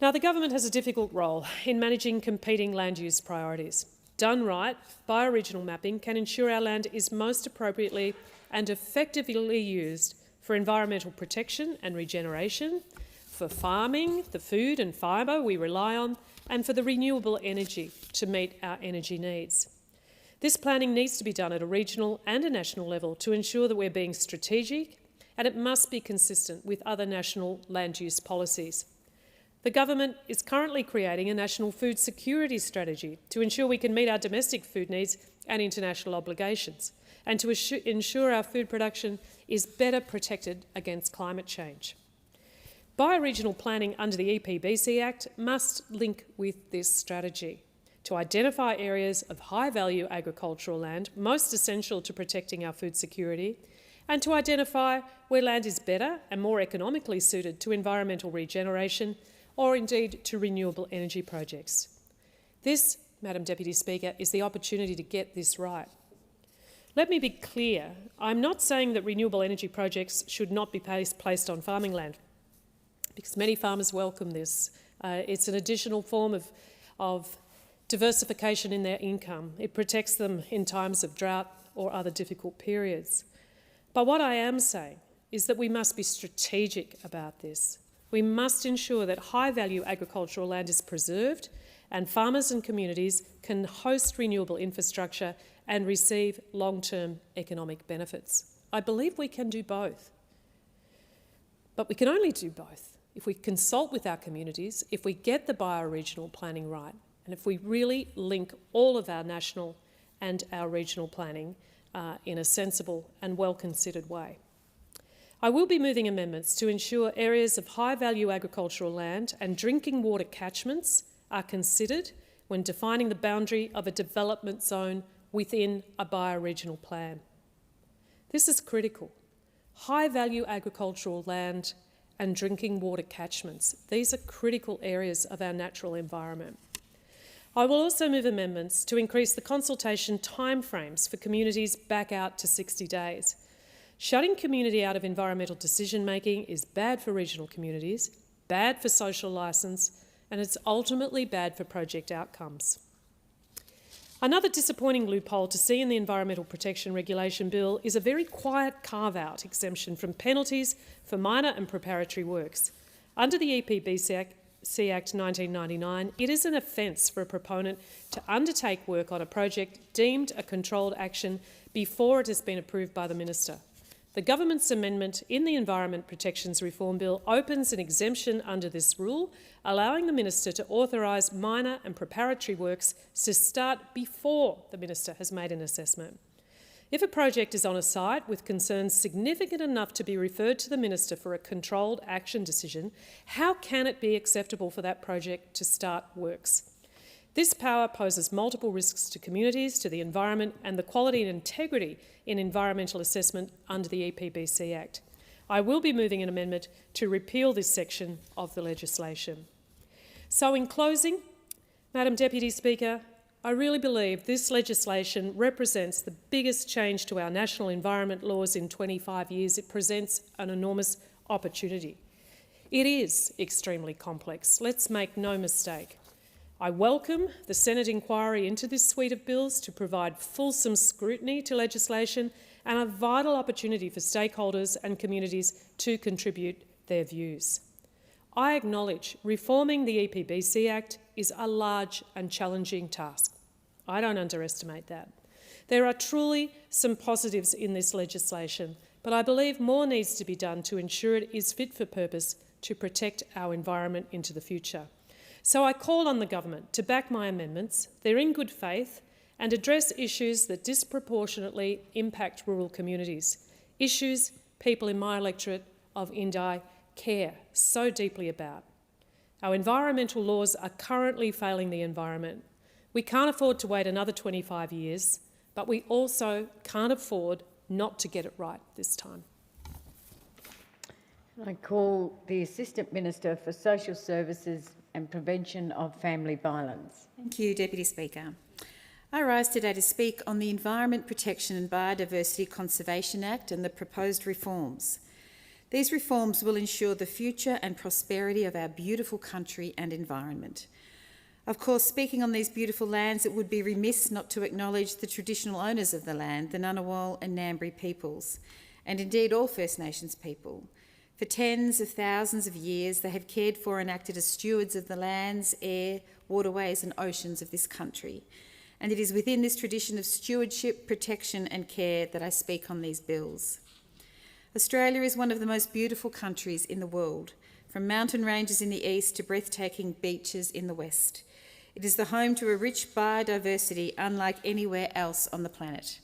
Now, the government has a difficult role in managing competing land use priorities. Done right, bioregional mapping can ensure our land is most appropriately and effectively used for environmental protection and regeneration, for farming, the food and fibre we rely on, and for the renewable energy to meet our energy needs. This planning needs to be done at a regional and a national level to ensure that we're being strategic, and it must be consistent with other national land use policies. The government is currently creating a national food security strategy to ensure we can meet our domestic food needs and international obligations, and to ensure our food production is better protected against climate change. Bioregional planning under the EPBC Act must link with this strategy to identify areas of high-value agricultural land most essential to protecting our food security, and to identify where land is better and more economically suited to environmental regeneration or indeed to renewable energy projects. This, Madam Deputy Speaker, is the opportunity to get this right. Let me be clear, I'm not saying that renewable energy projects should not be placed on farming land, because many farmers welcome this. It's an additional form of diversification in their income. It protects them in times of drought or other difficult periods. But what I am saying is that we must be strategic about this. We must ensure that high-value agricultural land is preserved and farmers and communities can host renewable infrastructure and receive long-term economic benefits. I believe we can do both. But we can only do both if we consult with our communities, if we get the bioregional planning right, and if we really link all of our national and our regional planning in a sensible and well-considered way. I will be moving amendments to ensure areas of high-value agricultural land and drinking water catchments are considered when defining the boundary of a development zone within a bioregional plan. This is critical. High-value agricultural land and drinking water catchments, these are critical areas of our natural environment. I will also move amendments to increase the consultation timeframes for communities back out to 60 days. Shutting community out of environmental decision-making is bad for regional communities, bad for social licence, and it's ultimately bad for project outcomes. Another disappointing loophole to see in the Environmental Protection Regulation Bill is a very quiet carve-out exemption from penalties for minor and preparatory works. Under the EPBC Act 1999, it is an offence for a proponent to undertake work on a project deemed a controlled action before it has been approved by the Minister. The government's amendment in the Environment Protections Reform Bill opens an exemption under this rule, allowing the Minister to authorise minor and preparatory works to start before the Minister has made an assessment. If a project is on a site with concerns significant enough to be referred to the Minister for a controlled action decision, how can it be acceptable for that project to start works? This power poses multiple risks to communities, to the environment and the quality and integrity in environmental assessment under the EPBC Act. I will be moving an amendment to repeal this section of the legislation. So in closing, Madam Deputy Speaker, I really believe this legislation represents the biggest change to our national environment laws in 25 years. It presents an enormous opportunity. It is extremely complex, let's make no mistake. I welcome the Senate inquiry into this suite of bills to provide fulsome scrutiny to legislation and a vital opportunity for stakeholders and communities to contribute their views. I acknowledge reforming the EPBC Act is a large and challenging task. I don't underestimate that. There are truly some positives in this legislation, but I believe more needs to be done to ensure it is fit for purpose to protect our environment into the future. So I call on the government to back my amendments. They're in good faith and address issues that disproportionately impact rural communities, issues people in my electorate of Indi care so deeply about. Our environmental laws are currently failing the environment. We can't afford to wait another 25 years, but we also can't afford not to get it right this time. I call the Assistant Minister for Social Services and Prevention of Family Violence. Thank you, Deputy Speaker. I rise today to speak on the Environment Protection and Biodiversity Conservation Act and the proposed reforms. These reforms will ensure the future and prosperity of our beautiful country and environment. Of course, speaking on these beautiful lands, it would be remiss not to acknowledge the traditional owners of the land, the Ngunnawal and Ngambri peoples, and indeed all First Nations people. For tens of thousands of years, they have cared for and acted as stewards of the lands, air, waterways and oceans of this country. And it is within this tradition of stewardship, protection and care that I speak on these bills. Australia is one of the most beautiful countries in the world, from mountain ranges in the east to breathtaking beaches in the west. It is the home to a rich biodiversity unlike anywhere else on the planet.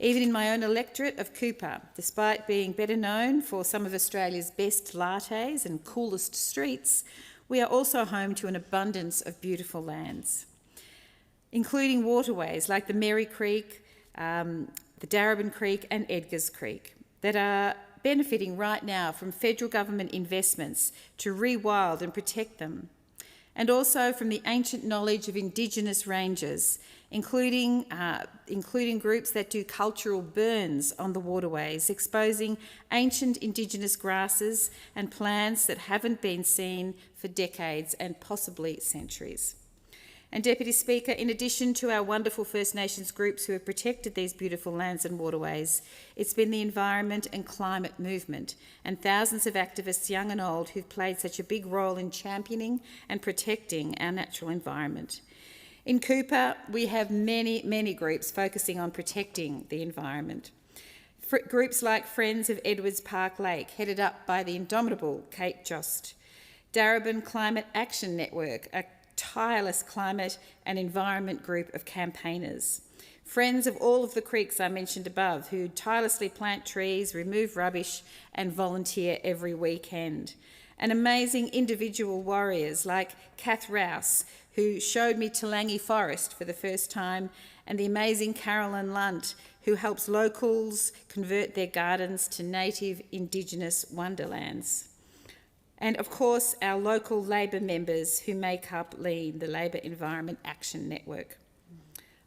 Even in my own electorate of Cooper, despite being better known for some of Australia's best lattes and coolest streets, we are also home to an abundance of beautiful lands, including waterways like the Merri Creek, the Darebin Creek and Edgars Creek, that are benefiting right now from federal government investments to rewild and protect them, and also from the ancient knowledge of Indigenous rangers, including groups that do cultural burns on the waterways, exposing ancient Indigenous grasses and plants that haven't been seen for decades and possibly centuries. And Deputy Speaker, in addition to our wonderful First Nations groups who have protected these beautiful lands and waterways, it's been the environment and climate movement and thousands of activists, young and old, who've played such a big role in championing and protecting our natural environment. In Cooper, we have many, many groups focusing on protecting the environment. Groups like Friends of Edwards Park Lake, headed up by the indomitable Kate Jost. Darebin Climate Action Network, a tireless climate and environment group of campaigners. Friends of all of the creeks I mentioned above, who tirelessly plant trees, remove rubbish and volunteer every weekend. And amazing individual warriors like Kath Rouse, who showed me Talangi Forest for the first time, and the amazing Carolyn Lunt, who helps locals convert their gardens to native Indigenous wonderlands. And of course, our local Labor members who make up LEAN, the Labor Environment Action Network.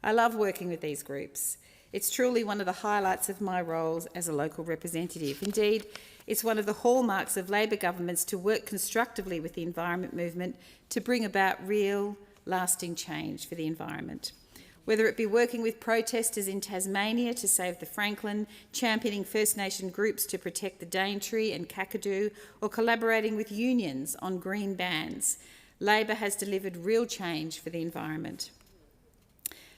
I love working with these groups. It's truly one of the highlights of my roles as a local representative. Indeed, it's one of the hallmarks of Labor governments to work constructively with the environment movement to bring about real, lasting change for the environment. Whether it be working with protesters in Tasmania to save the Franklin, championing First Nation groups to protect the Daintree and Kakadu, or collaborating with unions on green bans, Labor has delivered real change for the environment.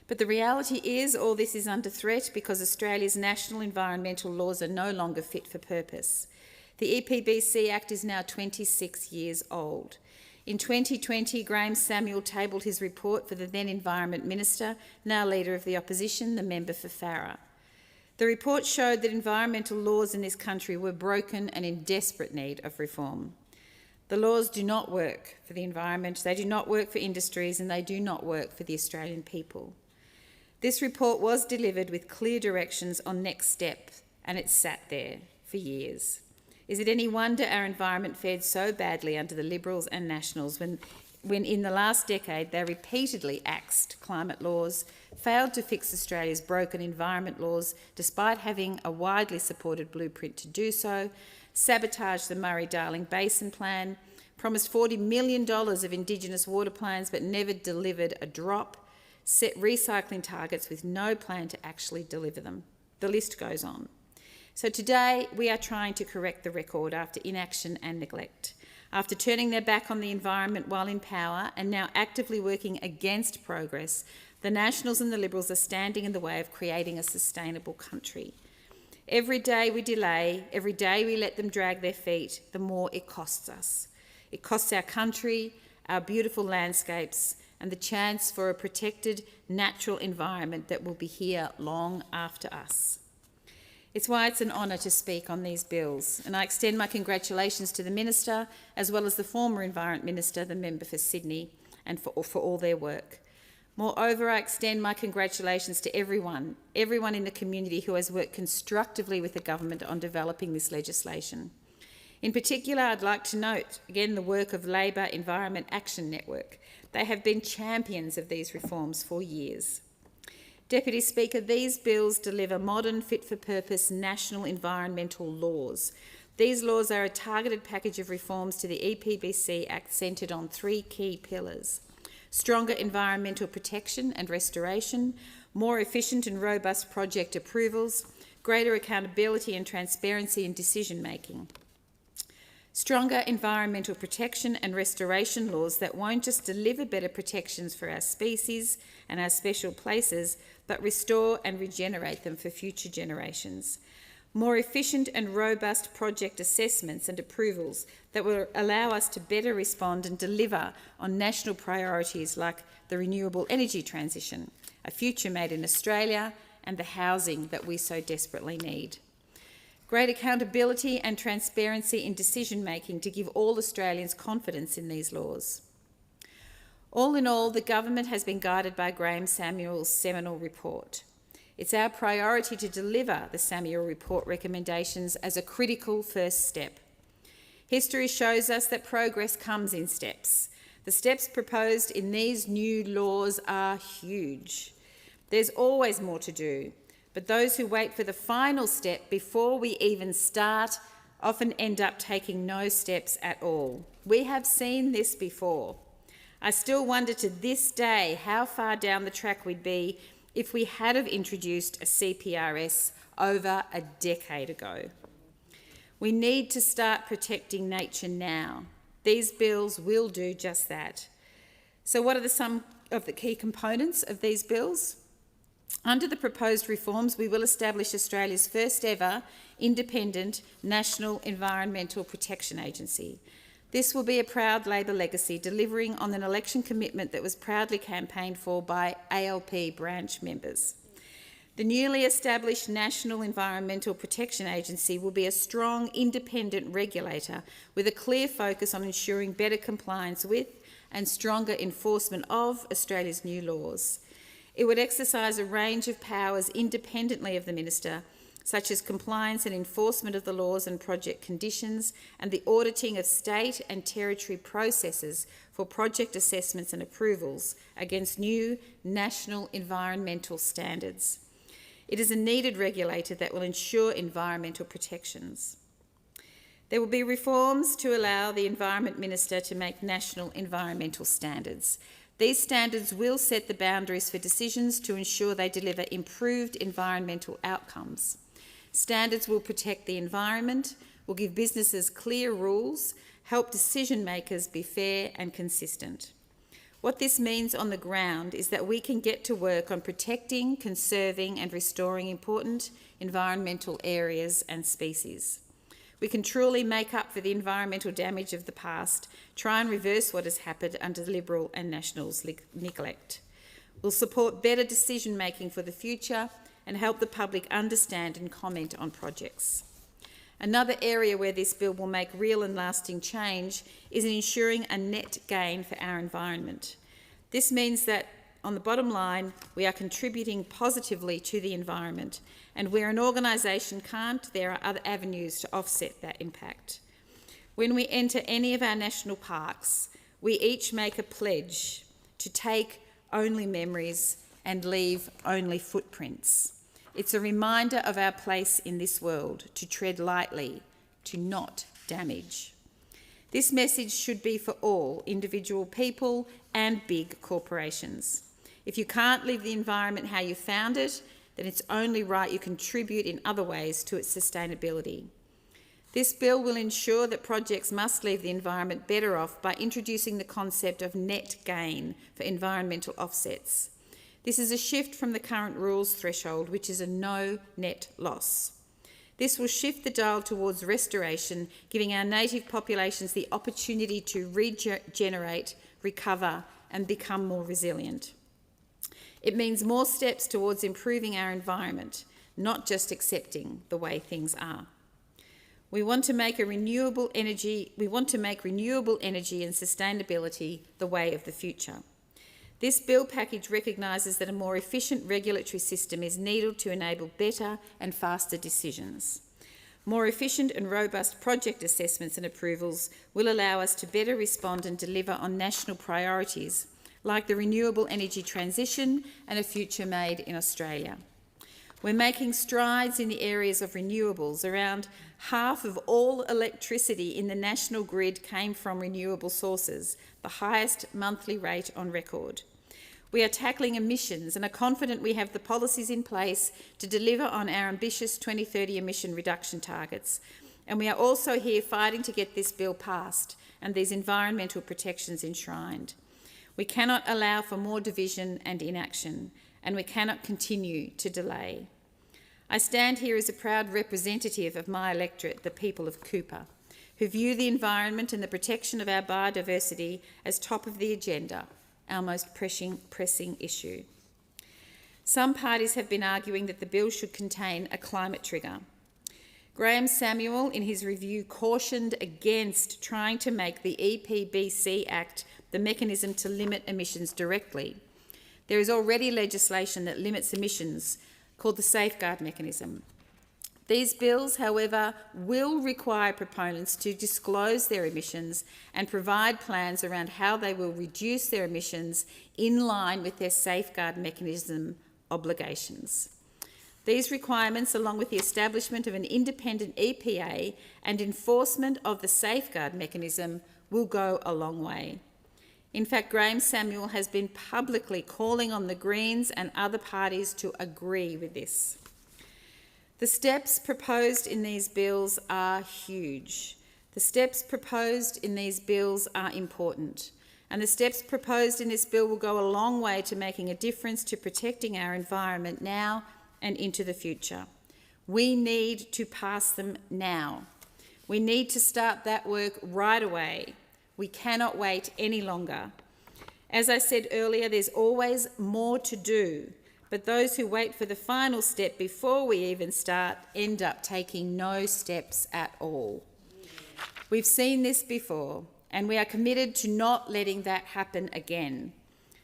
But the reality is all this is under threat because Australia's national environmental laws are no longer fit for purpose. The EPBC Act is now 26 years old. In 2020, Graham Samuel tabled his report for the then Environment Minister, now Leader of the Opposition, the member for Farrer. The report showed that environmental laws in this country were broken and in desperate need of reform. The laws do not work for the environment, they do not work for industries, and they do not work for the Australian people. This report was delivered with clear directions on next steps, and it sat there for years. Is it any wonder our environment fared so badly under the Liberals and Nationals when in the last decade they repeatedly axed climate laws, failed to fix Australia's broken environment laws despite having a widely supported blueprint to do so, sabotaged the Murray-Darling Basin Plan, promised $40 million of Indigenous water plans but never delivered a drop, set recycling targets with no plan to actually deliver them. The list goes on. So today we are trying to correct the record after inaction and neglect, after turning their back on the environment while in power and now actively working against progress. The Nationals and the Liberals are standing in the way of creating a sustainable country. Every day we delay, every day we let them drag their feet, the more it costs us. It costs our country, our beautiful landscapes, and the chance for a protected natural environment that will be here long after us. It's why it's an honour to speak on these bills, and I extend my congratulations to the Minister, as well as the former Environment Minister, the member for Sydney, and for all their work. Moreover, I extend my congratulations to everyone in the community who has worked constructively with the government on developing this legislation. In particular, I'd like to note, again, the work of Labor Environment Action Network. They have been champions of these reforms for years. Deputy Speaker, these bills deliver modern, fit-for-purpose national environmental laws. These laws are a targeted package of reforms to the EPBC Act centred on 3 key pillars: stronger environmental protection and restoration, more efficient and robust project approvals, greater accountability and transparency in decision-making. Stronger environmental protection and restoration laws that won't just deliver better protections for our species and our special places, but restore and regenerate them for future generations. More efficient and robust project assessments and approvals that will allow us to better respond and deliver on national priorities like the renewable energy transition, a future made in Australia, and the housing that we so desperately need. Great accountability and transparency in decision-making to give all Australians confidence in these laws. All in all, the government has been guided by Graham Samuel's seminal report. It's our priority to deliver the Samuel report recommendations as a critical first step. History shows us that progress comes in steps. The steps proposed in these new laws are huge. There's always more to do, but those who wait for the final step before we even start often end up taking no steps at all. We have seen this before. I still wonder to this day how far down the track we'd be if we had have introduced a CPRS over a decade ago. We need to start protecting nature now. These bills will do just that. So what are some of the key components of these bills? Under the proposed reforms, we will establish Australia's first ever independent National Environmental Protection Agency. This will be a proud Labor legacy, delivering on an election commitment that was proudly campaigned for by ALP branch members. The newly established National Environmental Protection Agency will be a strong, independent regulator with a clear focus on ensuring better compliance with and stronger enforcement of Australia's new laws. It would exercise a range of powers independently of the Minister, such as compliance and enforcement of the laws and project conditions, and the auditing of state and territory processes for project assessments and approvals against new national environmental standards. It is a needed regulator that will ensure environmental protections. There will be reforms to allow the Environment Minister to make national environmental standards. These standards will set the boundaries for decisions to ensure they deliver improved environmental outcomes. Standards will protect the environment, will give businesses clear rules, help decision makers be fair and consistent. What this means on the ground is that we can get to work on protecting, conserving and restoring important environmental areas and species. We can truly make up for the environmental damage of the past, try and reverse what has happened under Liberal and Nationals' neglect. We'll support better decision-making for the future and help the public understand and comment on projects. Another area where this bill will make real and lasting change is in ensuring a net gain for our environment. This means that, on the bottom line, we are contributing positively to the environment, and where an organisation can't, there are other avenues to offset that impact. When we enter any of our national parks, we each make a pledge to take only memories and leave only footprints. It's a reminder of our place in this world, to tread lightly, to not damage. This message should be for all, individual people and big corporations. If you can't leave the environment how you found it, then it's only right you contribute in other ways to its sustainability. This bill will ensure that projects must leave the environment better off by introducing the concept of net gain for environmental offsets. This is a shift from the current rules threshold, which is a no net loss. This will shift the dial towards restoration, giving our native populations the opportunity to regenerate, recover and become more resilient. It means more steps towards improving our environment, not just accepting the way things are. We want to make renewable energy and sustainability the way of the future. This bill package recognises that a more efficient regulatory system is needed to enable better and faster decisions. More efficient and robust project assessments and approvals will allow us to better respond and deliver on national priorities like the renewable energy transition and a future made in Australia. We're making strides in the areas of renewables. Around half of all electricity in the national grid came from renewable sources, the highest monthly rate on record. We are tackling emissions and are confident we have the policies in place to deliver on our ambitious 2030 emission reduction targets. And we are also here fighting to get this bill passed and these environmental protections enshrined. We cannot allow for more division and inaction, and we cannot continue to delay. I stand here as a proud representative of my electorate, the people of Cooper, who view the environment and the protection of our biodiversity as top of the agenda, our most pressing issue. Some parties have been arguing that the bill should contain a climate trigger. Graham Samuel, in his review, cautioned against trying to make the EPBC Act the mechanism to limit emissions directly. There is already legislation that limits emissions called the Safeguard Mechanism. These bills, however, will require proponents to disclose their emissions and provide plans around how they will reduce their emissions in line with their Safeguard Mechanism obligations. These requirements, along with the establishment of an independent EPA and enforcement of the Safeguard Mechanism, will go a long way. In fact, Graham Samuel has been publicly calling on the Greens and other parties to agree with this. The steps proposed in these bills are huge. The steps proposed in these bills are important. And the steps proposed in this bill will go a long way to making a difference to protecting our environment now and into the future. We need to pass them now. We need to start that work right away. We cannot wait any longer. As I said earlier, there's always more to do, but those who wait for the final step before we even start end up taking no steps at all. We've seen this before, and we are committed to not letting that happen again,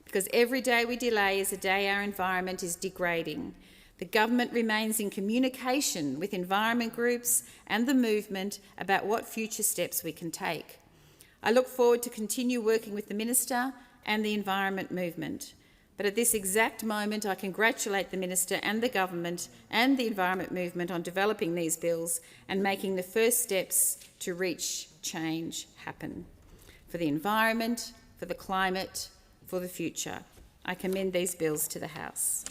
because every day we delay is a day our environment is degrading. The government remains in communication with environment groups and the movement about what future steps we can take. I look forward to continue working with the Minister and the environment movement. But at this exact moment, I congratulate the Minister and the government and the environment movement on developing these bills and making the first steps to reach change happen. For the environment, for the climate, for the future. I commend these bills to the House.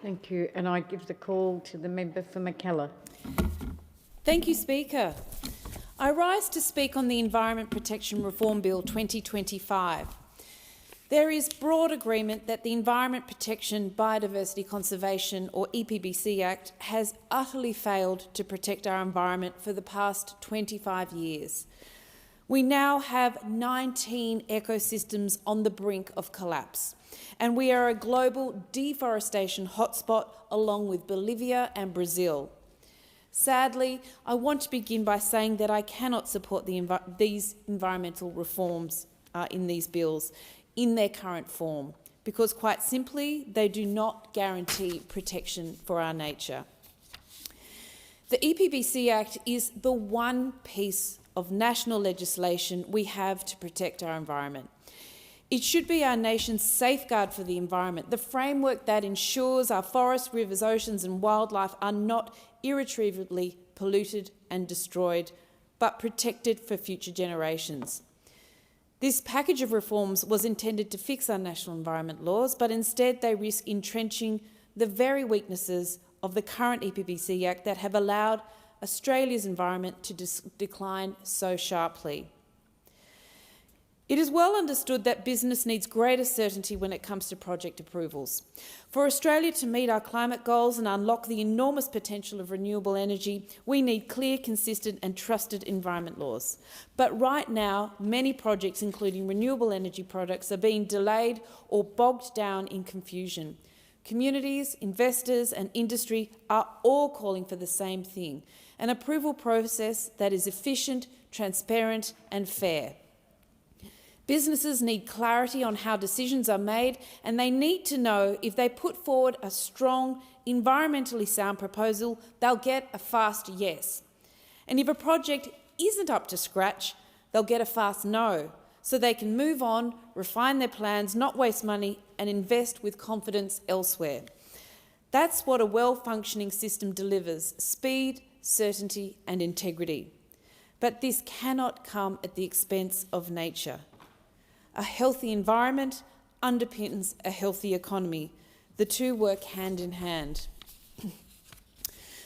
Thank you. And I give the call to the member for McKellar. Thank you, Speaker. I rise to speak on the Environment Protection Reform Bill 2025. There is broad agreement that the Environment Protection, Biodiversity Conservation or EPBC Act has utterly failed to protect our environment for the past 25 years. We now have 19 ecosystems on the brink of collapse, and we are a global deforestation hotspot along with Bolivia and Brazil. Sadly, I want to begin by saying that I cannot support these environmental reforms in these bills in their current form, because quite simply, they do not guarantee protection for our nature. The EPBC Act is the one piece of national legislation we have to protect our environment. It should be our nation's safeguard for the environment, the framework that ensures our forests, rivers, oceans and wildlife are not irretrievably polluted and destroyed, but protected for future generations. This package of reforms was intended to fix our national environment laws, but instead they risk entrenching the very weaknesses of the current EPBC Act that have allowed Australia's environment to decline so sharply. It is well understood that business needs greater certainty when it comes to project approvals. For Australia to meet our climate goals and unlock the enormous potential of renewable energy, we need clear, consistent and trusted environment laws. But right now, many projects, including renewable energy products, are being delayed or bogged down in confusion. Communities, investors and industry are all calling for the same thing, an approval process that is efficient, transparent and fair. Businesses need clarity on how decisions are made, and they need to know if they put forward a strong, environmentally sound proposal, they'll get a fast yes. And if a project isn't up to scratch, they'll get a fast no. so they can move on, refine their plans, not waste money and invest with confidence elsewhere. That's what a well-functioning system delivers: speed, certainty and integrity. But this cannot come at the expense of nature. A healthy environment underpins a healthy economy. The two work hand in hand.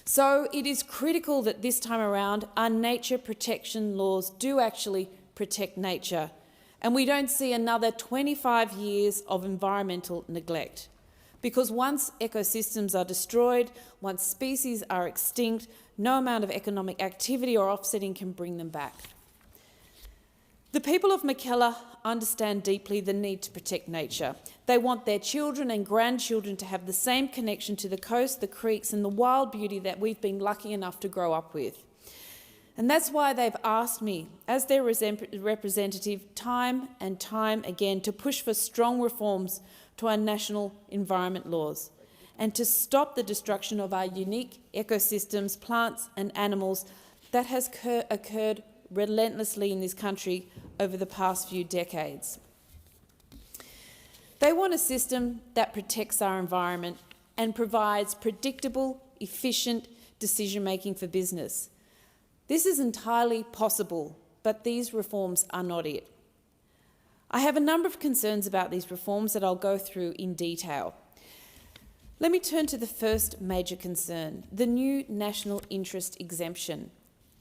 So it is critical that this time around our nature protection laws do actually protect nature, and we don't see another 25 years of environmental neglect. Because once ecosystems are destroyed, once species are extinct, no amount of economic activity or offsetting can bring them back. The people of Mackellar understand deeply the need to protect nature. They want their children and grandchildren to have the same connection to the coast, the creeks and the wild beauty that we've been lucky enough to grow up with. And that's why they've asked me, as their representative, time and time again, to push for strong reforms to our national environment laws and to stop the destruction of our unique ecosystems, plants and animals that has occurred relentlessly in this country over the past few decades. They want a system that protects our environment and provides predictable, efficient decision-making for business. This is entirely possible, but these reforms are not it. I have a number of concerns about these reforms that I'll go through in detail. Let me turn to the first major concern, the new national interest exemption.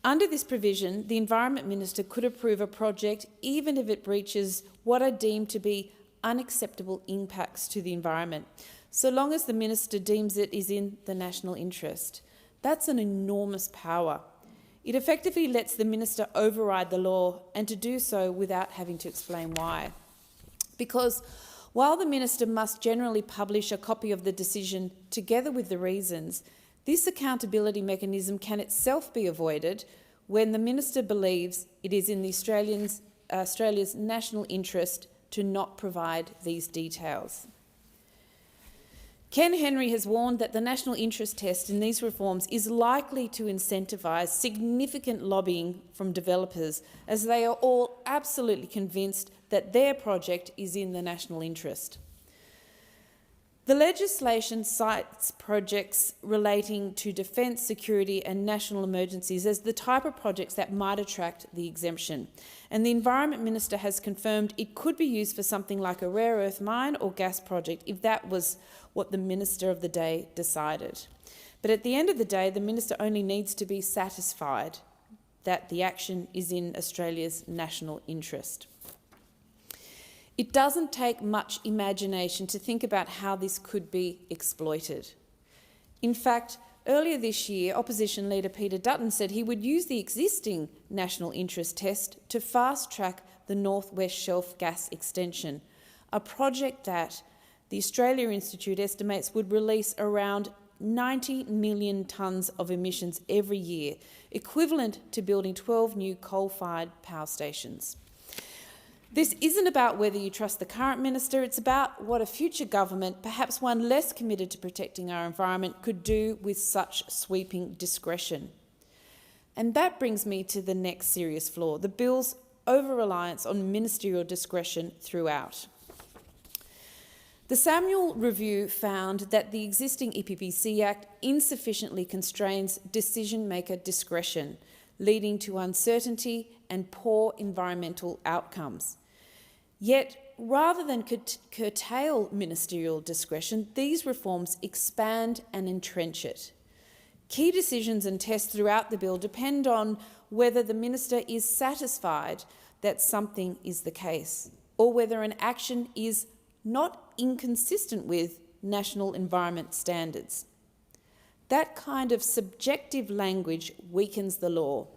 Under this provision, the Environment Minister could approve a project even if it breaches what are deemed to be unacceptable impacts to the environment, so long as the Minister deems it is in the national interest. That's an enormous power. It effectively lets the Minister override the law, and to do so without having to explain why. Because while the Minister must generally publish a copy of the decision together with the reasons, this accountability mechanism can itself be avoided when the Minister believes it is in the Australia's national interest to not provide these details. Ken Henry has warned that the national interest test in these reforms is likely to incentivise significant lobbying from developers, as they are all absolutely convinced that their project is in the national interest. The legislation cites projects relating to defence, security and national emergencies as the type of projects that might attract the exemption, and the Environment Minister has confirmed it could be used for something like a rare earth mine or gas project if that was what the Minister of the day decided. But at the end of the day, the Minister only needs to be satisfied that the action is in Australia's national interest. It doesn't take much imagination to think about how this could be exploited. In fact, earlier this year, Opposition Leader Peter Dutton said he would use the existing national interest test to fast-track the North West Shelf gas extension, a project that the Australia Institute estimates would release around 90 million tonnes of emissions every year, equivalent to building 12 new coal-fired power stations. This isn't about whether you trust the current minister, it's about what a future government, perhaps one less committed to protecting our environment, could do with such sweeping discretion. And that brings me to the next serious flaw, the bill's over-reliance on ministerial discretion throughout. The Samuel Review found that the existing EPBC Act insufficiently constrains decision-maker discretion, leading to uncertainty and poor environmental outcomes. Yet, rather than curtail ministerial discretion, these reforms expand and entrench it. Key decisions and tests throughout the bill depend on whether the minister is satisfied that something is the case, or whether an action is not inconsistent with national environment standards. That kind of subjective language weakens the law.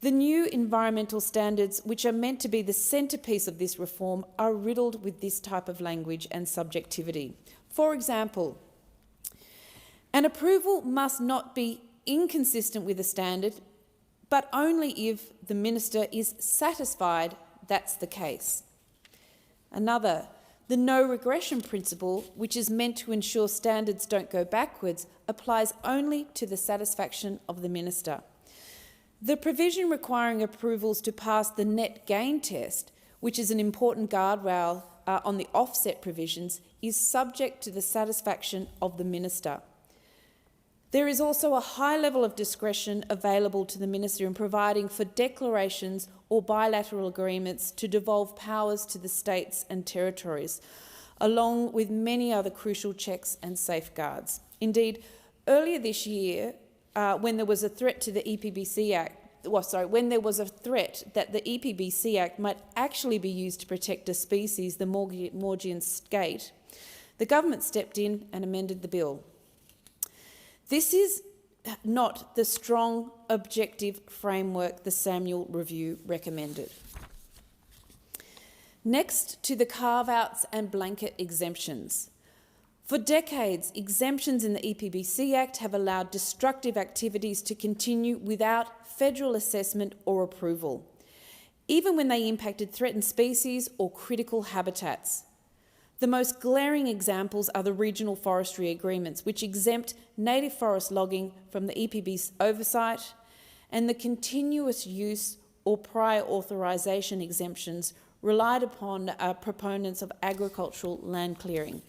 The new environmental standards, which are meant to be the centrepiece of this reform, are riddled with this type of language and subjectivity. For example, an approval must not be inconsistent with a standard, but only if the minister is satisfied that's the case. Another, the no regression principle, which is meant to ensure standards don't go backwards, applies only to the satisfaction of the minister. The provision requiring approvals to pass the net gain test, which is an important guardrail on the offset provisions, is subject to the satisfaction of the Minister. There is also a high level of discretion available to the Minister in providing for declarations or bilateral agreements to devolve powers to the states and territories, along with many other crucial checks and safeguards. Indeed, earlier this year, when there was a threat to the EPBC Act, when there was a threat that the EPBC Act might actually be used to protect a species, the Maugean skate, the government stepped in and amended the bill. This is not the strong, objective framework the Samuel Review recommended. Next, to the carve-outs and blanket exemptions. For decades, exemptions in the EPBC Act have allowed destructive activities to continue without federal assessment or approval, even when they impacted threatened species or critical habitats. The most glaring examples are the regional forestry agreements, which exempt native forest logging from the EPB's oversight, and the continuous use or prior authorisation exemptions relied upon proponents of agricultural land clearing.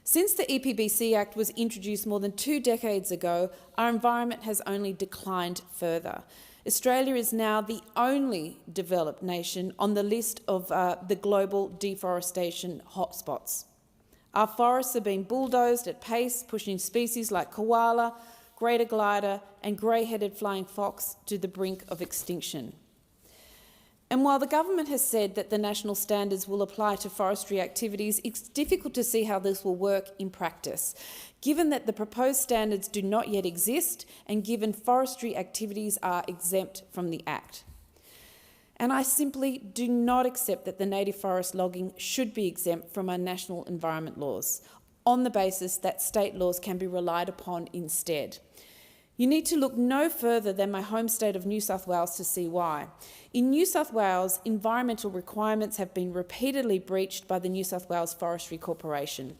Since the EPBC Act was introduced more than 2 decades ago, our environment has only declined further. Australia is now the only developed nation on the list of the global deforestation hotspots. Our forests are being bulldozed at pace, pushing species like koala, greater glider and grey-headed flying fox to the brink of extinction. And while the government has said that the national standards will apply to forestry activities, it's difficult to see how this will work in practice, given that the proposed standards do not yet exist and given forestry activities are exempt from the Act. And I simply do not accept that the native forest logging should be exempt from our national environment laws, on the basis that state laws can be relied upon instead. You need to look no further than my home state of New South Wales to see why. In New South Wales, environmental requirements have been repeatedly breached by the New South Wales Forestry Corporation.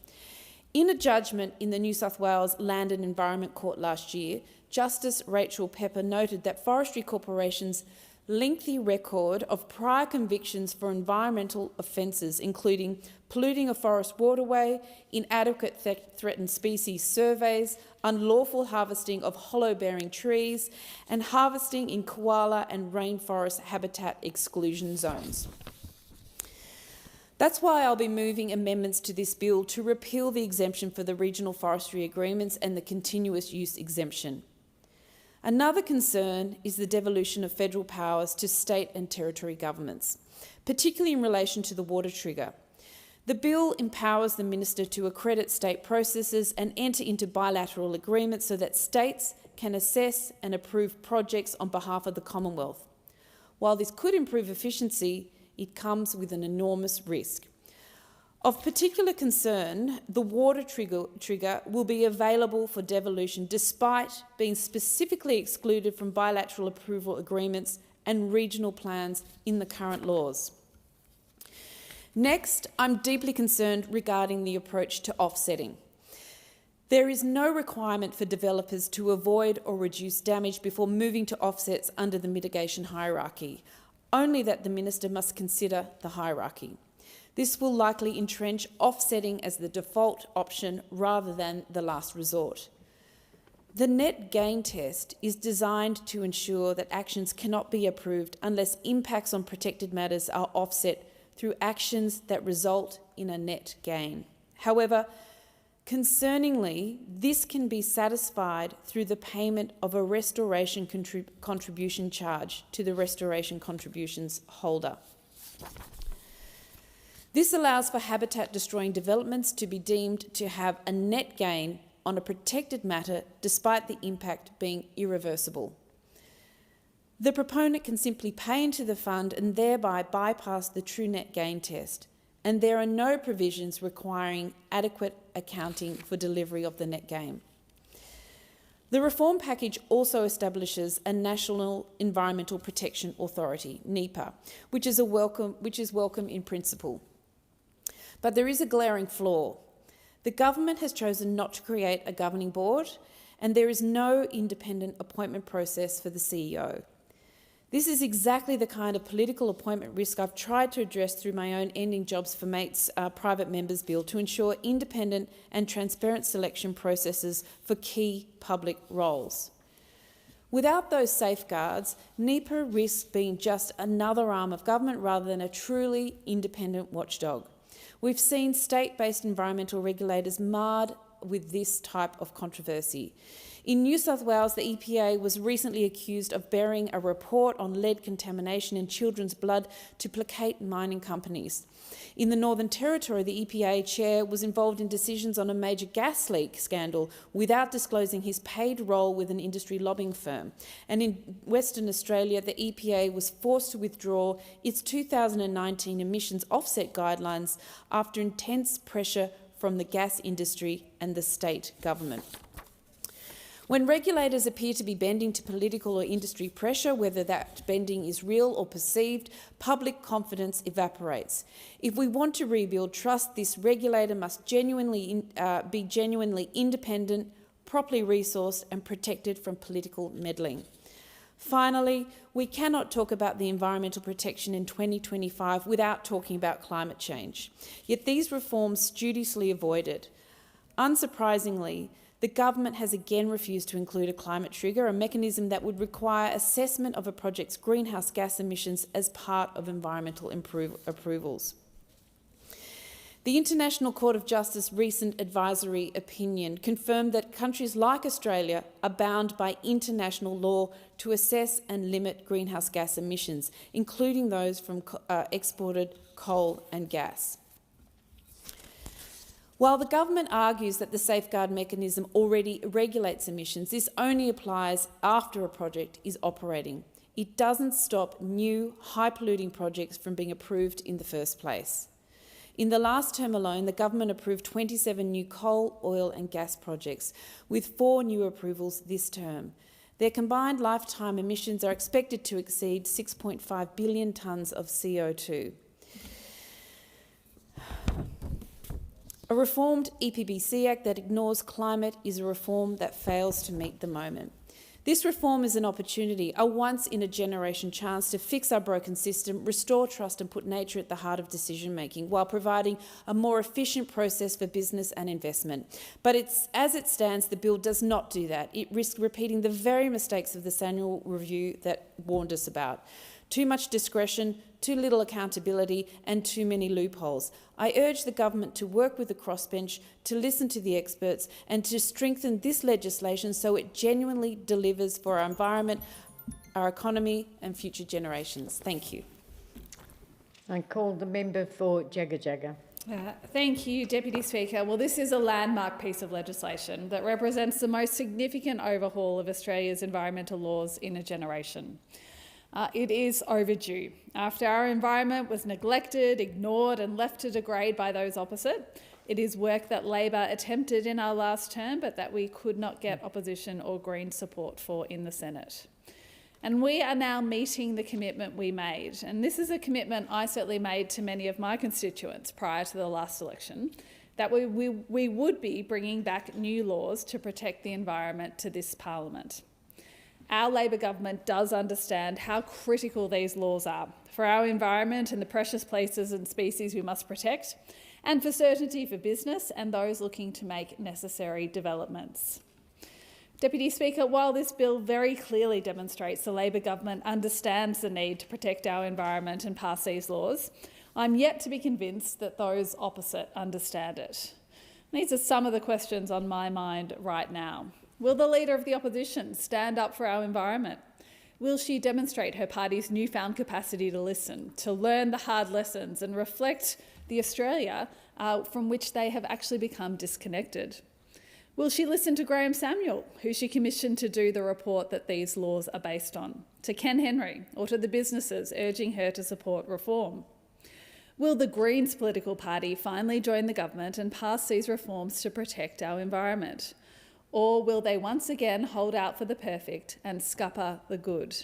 In a judgment in the New South Wales Land and Environment Court last year, Justice Rachel Pepper noted that Forestry Corporation's lengthy record of prior convictions for environmental offences, including polluting a forest waterway, inadequate threatened species surveys, unlawful harvesting of hollow-bearing trees, and harvesting in koala and rainforest habitat exclusion zones. That's why I'll be moving amendments to this bill to repeal the exemption for the regional forestry agreements and the continuous use exemption. Another concern is the devolution of federal powers to state and territory governments, particularly in relation to the water trigger. The bill empowers the Minister to accredit state processes and enter into bilateral agreements so that states can assess and approve projects on behalf of the Commonwealth. While this could improve efficiency, it comes with an enormous risk. Of particular concern, the water trigger will be available for devolution despite being specifically excluded from bilateral approval agreements and regional plans in the current laws. Next, I'm deeply concerned regarding the approach to offsetting. There is no requirement for developers to avoid or reduce damage before moving to offsets under the mitigation hierarchy, only that the Minister must consider the hierarchy. This will likely entrench offsetting as the default option rather than the last resort. The net gain test is designed to ensure that actions cannot be approved unless impacts on protected matters are offset through actions that result in a net gain. However, concerningly, this can be satisfied through the payment of a restoration contribution charge to the restoration contributions holder. This allows for habitat-destroying developments to be deemed to have a net gain on a protected matter despite the impact being irreversible. The proponent can simply pay into the fund and thereby bypass the true net gain test, and there are no provisions requiring adequate accounting for delivery of the net gain. The reform package also establishes a National Environmental Protection Authority, NEPA, which is welcome in principle. But there is a glaring flaw. The government has chosen not to create a governing board, and there is no independent appointment process for the CEO. This is exactly the kind of political appointment risk I've tried to address through my own Ending Jobs for Mates private members bill to ensure independent and transparent selection processes for key public roles. Without those safeguards, NEPA risks being just another arm of government rather than a truly independent watchdog. We've seen state-based environmental regulators marred with this type of controversy. In New South Wales, the EPA was recently accused of burying a report on lead contamination in children's blood to placate mining companies. In the Northern Territory, the EPA chair was involved in decisions on a major gas leak scandal without disclosing his paid role with an industry lobbying firm. And in Western Australia, the EPA was forced to withdraw its 2019 emissions offset guidelines after intense pressure from the gas industry and the state government. When regulators appear to be bending to political or industry pressure, whether that bending is real or perceived, public confidence evaporates. If we want to rebuild trust, this regulator must be genuinely independent, properly resourced and protected from political meddling. Finally, we cannot talk about the environmental protection in 2025 without talking about climate change. Yet these reforms studiously avoided. Unsurprisingly, the government has again refused to include a climate trigger, a mechanism that would require assessment of a project's greenhouse gas emissions as part of environmental approvals. The International Court of Justice's recent advisory opinion confirmed that countries like Australia are bound by international law to assess and limit greenhouse gas emissions, including those from exported coal and gas. While the government argues that the safeguard mechanism already regulates emissions, this only applies after a project is operating. It doesn't stop new, high-polluting projects from being approved in the first place. In the last term alone, the government approved 27 new coal, oil and gas projects, with 4 new approvals this term. Their combined lifetime emissions are expected to exceed 6.5 billion tonnes of CO2. A reformed EPBC Act that ignores climate is a reform that fails to meet the moment. This reform is an opportunity, a once-in-a-generation chance to fix our broken system, restore trust and put nature at the heart of decision-making while providing a more efficient process for business and investment. But as it stands, the bill does not do that. It risks repeating the very mistakes of this annual review that warned us about. Too much discretion, too little accountability and too many loopholes. I urge the government to work with the crossbench, to listen to the experts and to strengthen this legislation so it genuinely delivers for our environment, our economy and future generations. Thank you. I call the member for Jagga Jagga. Thank you, Deputy Speaker. Well, this is a landmark piece of legislation that represents the most significant overhaul of Australia's environmental laws in a generation. It is overdue. After our environment was neglected, ignored and left to degrade by those opposite, it is work that Labor attempted in our last term but that we could not get opposition or Green support for in the Senate. And we are now meeting the commitment we made. And this is a commitment I certainly made to many of my constituents prior to the last election, that we would be bringing back new laws to protect the environment to this parliament. Our Labor government does understand how critical these laws are for our environment and the precious places and species we must protect, and for certainty for business and those looking to make necessary developments. Deputy Speaker, while this bill very clearly demonstrates the Labor government understands the need to protect our environment and pass these laws, I'm yet to be convinced that those opposite understand it. These are some of the questions on my mind right now. Will the Leader of the Opposition stand up for our environment? Will she demonstrate her party's newfound capacity to listen, to learn the hard lessons and reflect the Australia from which they have actually become disconnected? Will she listen to Graham Samuel, who she commissioned to do the report that these laws are based on, to Ken Henry or to the businesses urging her to support reform? Will the Greens political party finally join the government and pass these reforms to protect our environment? Or will they once again hold out for the perfect and scupper the good?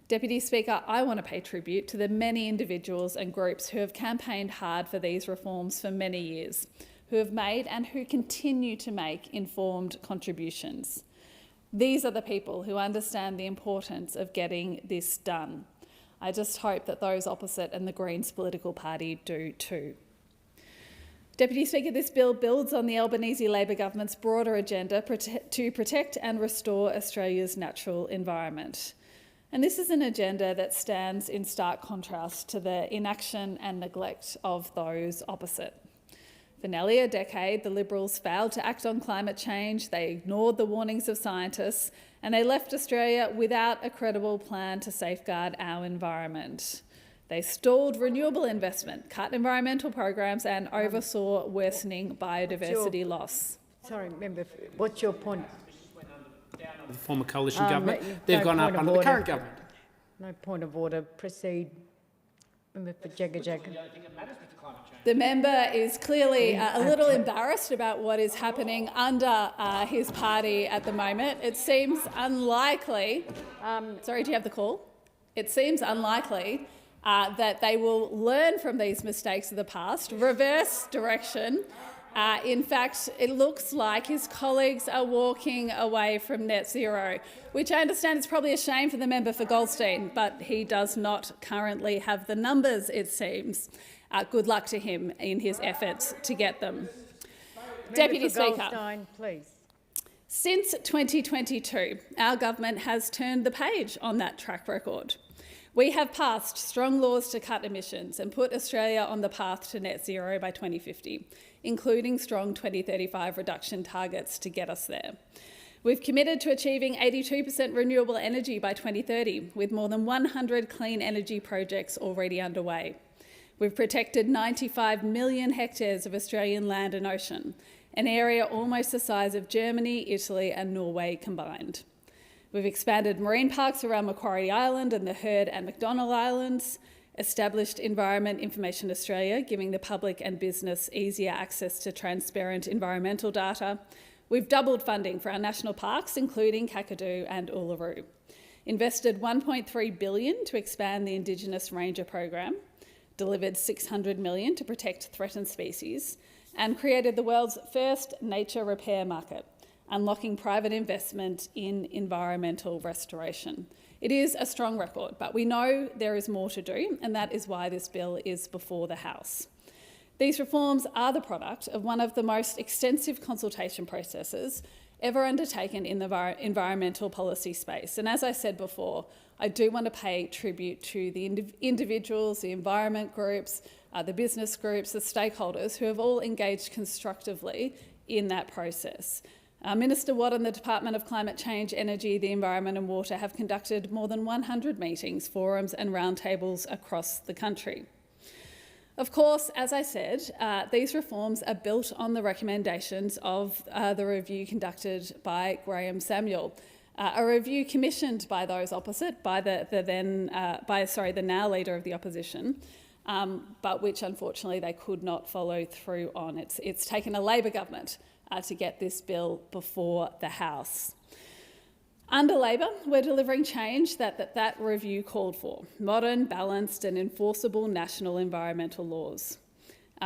Deputy Speaker, I want to pay tribute to the many individuals and groups who have campaigned hard for these reforms for many years, who have made and who continue to make informed contributions. These are the people who understand the importance of getting this done. I just hope that those opposite and the Greens political party do too. Deputy Speaker, this bill builds on the Albanese Labor government's broader agenda to protect and restore Australia's natural environment. And this is an agenda that stands in stark contrast to the inaction and neglect of those opposite. For nearly a decade, the Liberals failed to act on climate change, they ignored the warnings of scientists, and they left Australia without a credible plan to safeguard our environment. They stalled renewable investment, cut environmental programs and oversaw worsening biodiversity loss. Sorry, member, what's your point? The former coalition government, they've gone up under the current government. No point of order. Proceed. Member for Jagga. The member is clearly a little embarrassed about what is happening under his party at the moment. It seems unlikely, sorry, do you have the call? It seems unlikely that they will learn from these mistakes of the past, reverse direction. In fact, it looks like his colleagues are walking away from net zero, which I understand is probably a shame for the member for Goldstein, but he does not currently have the numbers, it seems. Good luck to him in his efforts to get them. Deputy Speaker, Goldstein, please. Since 2022, our government has turned the page on that track record. We have passed strong laws to cut emissions and put Australia on the path to net zero by 2050, including strong 2035 reduction targets to get us there. We've committed to achieving 82% renewable energy by 2030, with more than 100 clean energy projects already underway. We've protected 95 million hectares of Australian land and ocean, an area almost the size of Germany, Italy and Norway combined. We've expanded marine parks around Macquarie Island and the Heard and McDonnell Islands, established Environment Information Australia, giving the public and business easier access to transparent environmental data. We've doubled funding for our national parks, including Kakadu and Uluru. Invested $1.3 billion to expand the Indigenous Ranger program, delivered $600 million to protect threatened species, and created the world's first nature repair market, unlocking private investment in environmental restoration. It is a strong record, but we know there is more to do, and that is why this bill is before the House. These reforms are the product of one of the most extensive consultation processes ever undertaken in the environmental policy space. And as I said before, I do want to pay tribute to the individuals, the environment groups, the business groups, the stakeholders who have all engaged constructively in that process. Minister Watt and the Department of Climate Change, Energy, the Environment and Water have conducted more than 100 meetings, forums and roundtables across the country. Of course, as I said, these reforms are built on the recommendations of the review conducted by Graham Samuel, a review commissioned by those opposite, by the now Leader of the Opposition, but which unfortunately they could not follow through on. It's taken a Labor government to get this bill before the House. Under Labor, we're delivering change that review called for: modern, balanced and enforceable national environmental laws.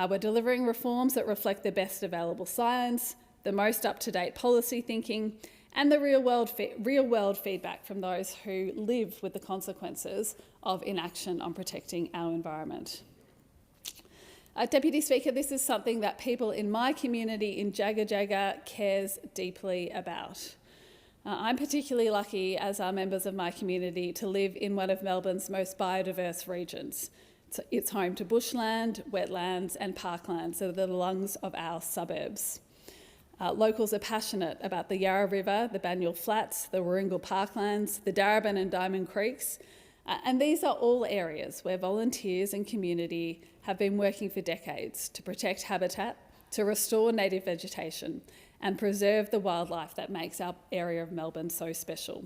We're delivering reforms that reflect the best available science, the most up-to-date policy thinking and the real-world feedback from those who live with the consequences of inaction on protecting our environment. Deputy Speaker, this is something that people in my community in Jagga cares deeply about. I'm particularly lucky, as are members of my community, to live in one of Melbourne's most biodiverse regions. It's home to bushland, wetlands and parklands that are the lungs of our suburbs. Locals are passionate about the Yarra River, the Banyule Flats, the Warringal Parklands, the Darebin and Diamond Creeks, and these are all areas where volunteers and community have been working for decades to protect habitat, to restore native vegetation and preserve the wildlife that makes our area of Melbourne so special.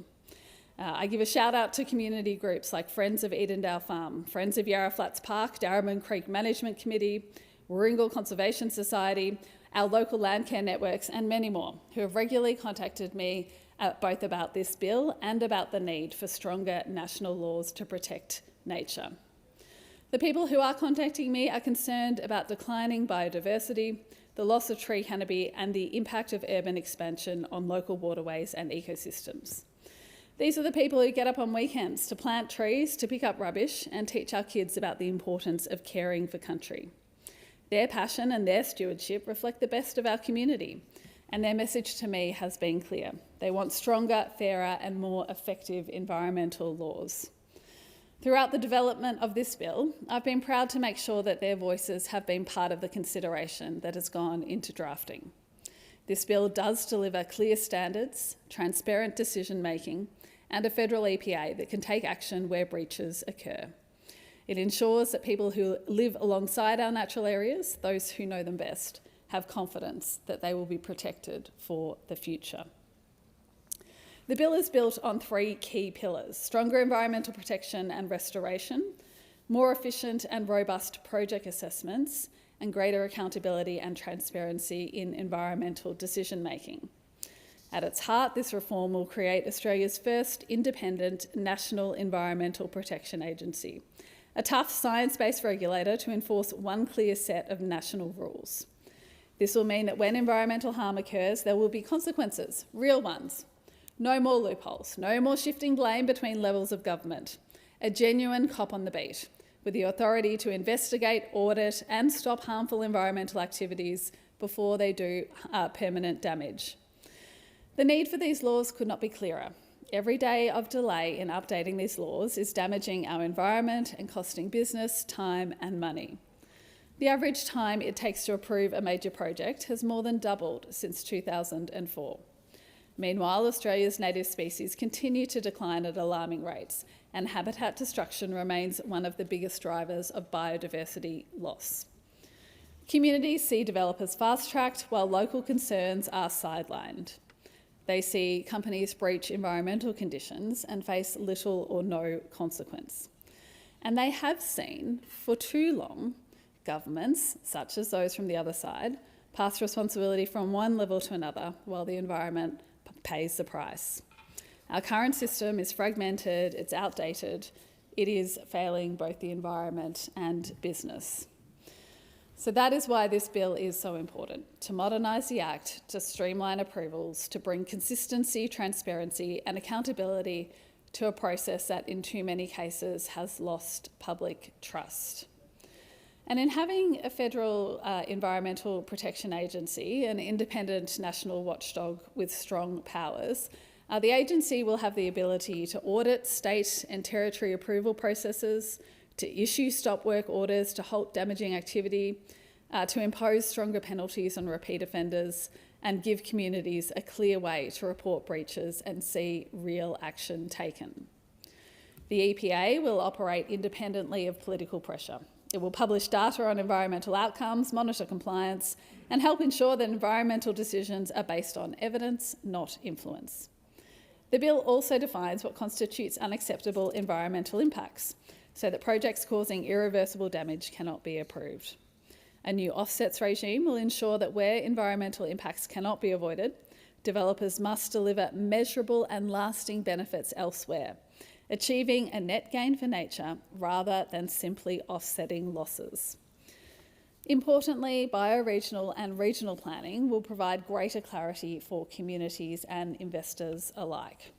I give a shout out to community groups like Friends of Edendale Farm, Friends of Yarra Flats Park, Darebin Creek Management Committee, Warringal Conservation Society, our local land care networks and many more who have regularly contacted me both about this bill and about the need for stronger national laws to protect nature. The people who are contacting me are concerned about declining biodiversity, the loss of tree canopy and the impact of urban expansion on local waterways and ecosystems. These are the people who get up on weekends to plant trees, to pick up rubbish and teach our kids about the importance of caring for country. Their passion and their stewardship reflect the best of our community, and their message to me has been clear. They want stronger, fairer and more effective environmental laws. Throughout the development of this bill, I've been proud to make sure that their voices have been part of the consideration that has gone into drafting. This bill does deliver clear standards, transparent decision-making, and a federal EPA that can take action where breaches occur. It ensures that people who live alongside our natural areas, those who know them best, have confidence that they will be protected for the future. The bill is built on 3 key pillars: stronger environmental protection and restoration, more efficient and robust project assessments, and greater accountability and transparency in environmental decision-making. At its heart, this reform will create Australia's first independent national environmental protection agency, a tough science-based regulator to enforce one clear set of national rules. This will mean that when environmental harm occurs, there will be consequences, real ones. No more loopholes, no more shifting blame between levels of government. A genuine cop on the beat, with the authority to investigate, audit and stop harmful environmental activities before they do permanent damage. The need for these laws could not be clearer. Every day of delay in updating these laws is damaging our environment and costing business time and money. The average time it takes to approve a major project has more than doubled since 2004. Meanwhile, Australia's native species continue to decline at alarming rates, and habitat destruction remains one of the biggest drivers of biodiversity loss. Communities see developers fast-tracked while local concerns are sidelined. They see companies breach environmental conditions and face little or no consequence. And they have seen, for too long, governments, such as those from the other side, pass responsibility from one level to another while the environment pays the price. Our current system is fragmented, it's outdated, it is failing both the environment and business. So that is why this bill is so important: to modernise the Act, to streamline approvals, to bring consistency, transparency and accountability to a process that in too many cases has lost public trust. And in having a federal environmental protection agency, an independent national watchdog with strong powers, the agency will have the ability to audit state and territory approval processes, to issue stop work orders to halt damaging activity, to impose stronger penalties on repeat offenders, and give communities a clear way to report breaches and see real action taken. The EPA will operate independently of political pressure. It will publish data on environmental outcomes, monitor compliance, and help ensure that environmental decisions are based on evidence, not influence. The bill also defines what constitutes unacceptable environmental impacts, so that projects causing irreversible damage cannot be approved. A new offsets regime will ensure that where environmental impacts cannot be avoided, developers must deliver measurable and lasting benefits elsewhere, achieving a net gain for nature rather than simply offsetting losses. Importantly, bioregional and regional planning will provide greater clarity for communities and investors alike.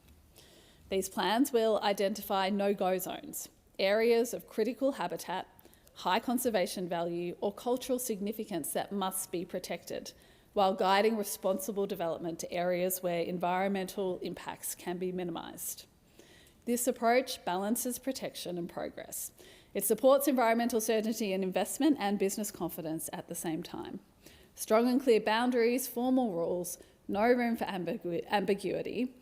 These plans will identify no-go zones, areas of critical habitat, high conservation value or cultural significance that must be protected, while guiding responsible development to areas where environmental impacts can be minimised. This approach balances protection and progress. It supports environmental certainty and investment and business confidence at the same time. Strong and clear boundaries, formal rules, no room for ambiguity.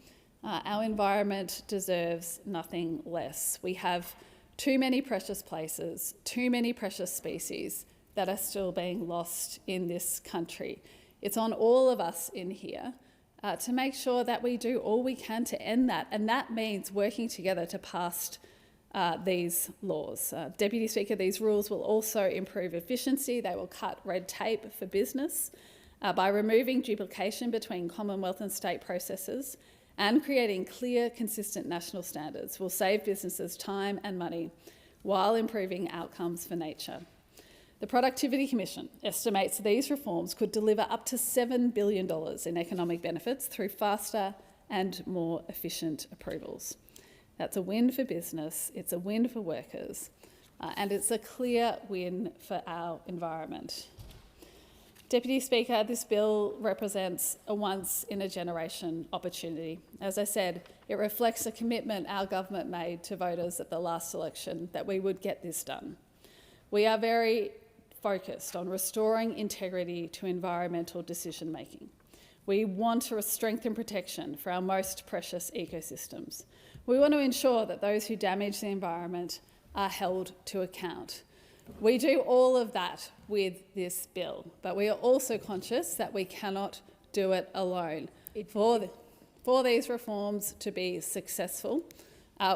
Our environment deserves nothing less. We have too many precious places, too many precious species that are still being lost in this country. It's on all of us in here to make sure that we do all we can to end that, and that means working together to pass these laws. Deputy Speaker, these rules will also improve efficiency. They will cut red tape for business by removing duplication between Commonwealth and state processes, and creating clear, consistent national standards will save businesses time and money while improving outcomes for nature. The Productivity Commission estimates these reforms could deliver up to $7 billion in economic benefits through faster and more efficient approvals. That's a win for business, it's a win for workers, and it's a clear win for our environment. Deputy Speaker, this bill represents a once-in-a-generation opportunity. As I said, it reflects a commitment our government made to voters at the last election that we would get this done. We are very focused on restoring integrity to environmental decision-making. We want to strengthen protection for our most precious ecosystems. We want to ensure that those who damage the environment are held to account. We do all of that with this bill, but we are also conscious that we cannot do it alone. For these reforms to be successful,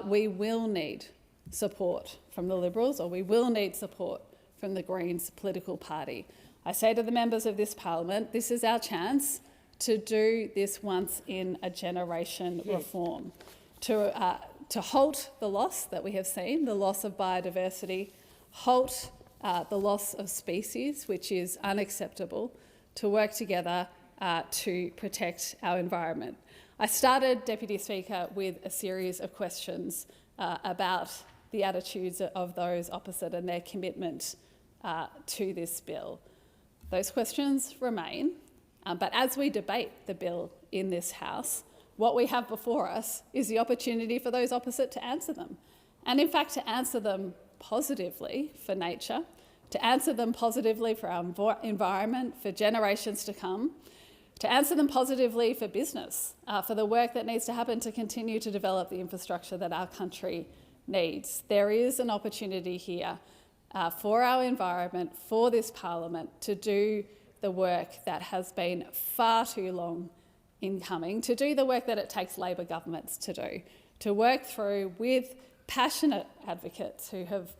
we will need support from the Liberals, or we will need support from the Greens political party. I say to the members of this parliament, this is our chance to do this once-in-a-generation reform, to halt the loss that we have seen, the loss of biodiversity, halt the loss of species, which is unacceptable, to work together to protect our environment. I started, Deputy Speaker, with a series of questions about the attitudes of those opposite and their commitment to this bill. Those questions remain, but as we debate the bill in this House, what we have before us is the opportunity for those opposite to answer them. And in fact, to answer them positively for nature, to answer them positively for our environment, for generations to come, to answer them positively for business, for the work that needs to happen to continue to develop the infrastructure that our country needs. There is an opportunity here for our environment, for this parliament, to do the work that has been far too long in coming, to do the work that it takes Labor governments to do, to work through with passionate advocates who have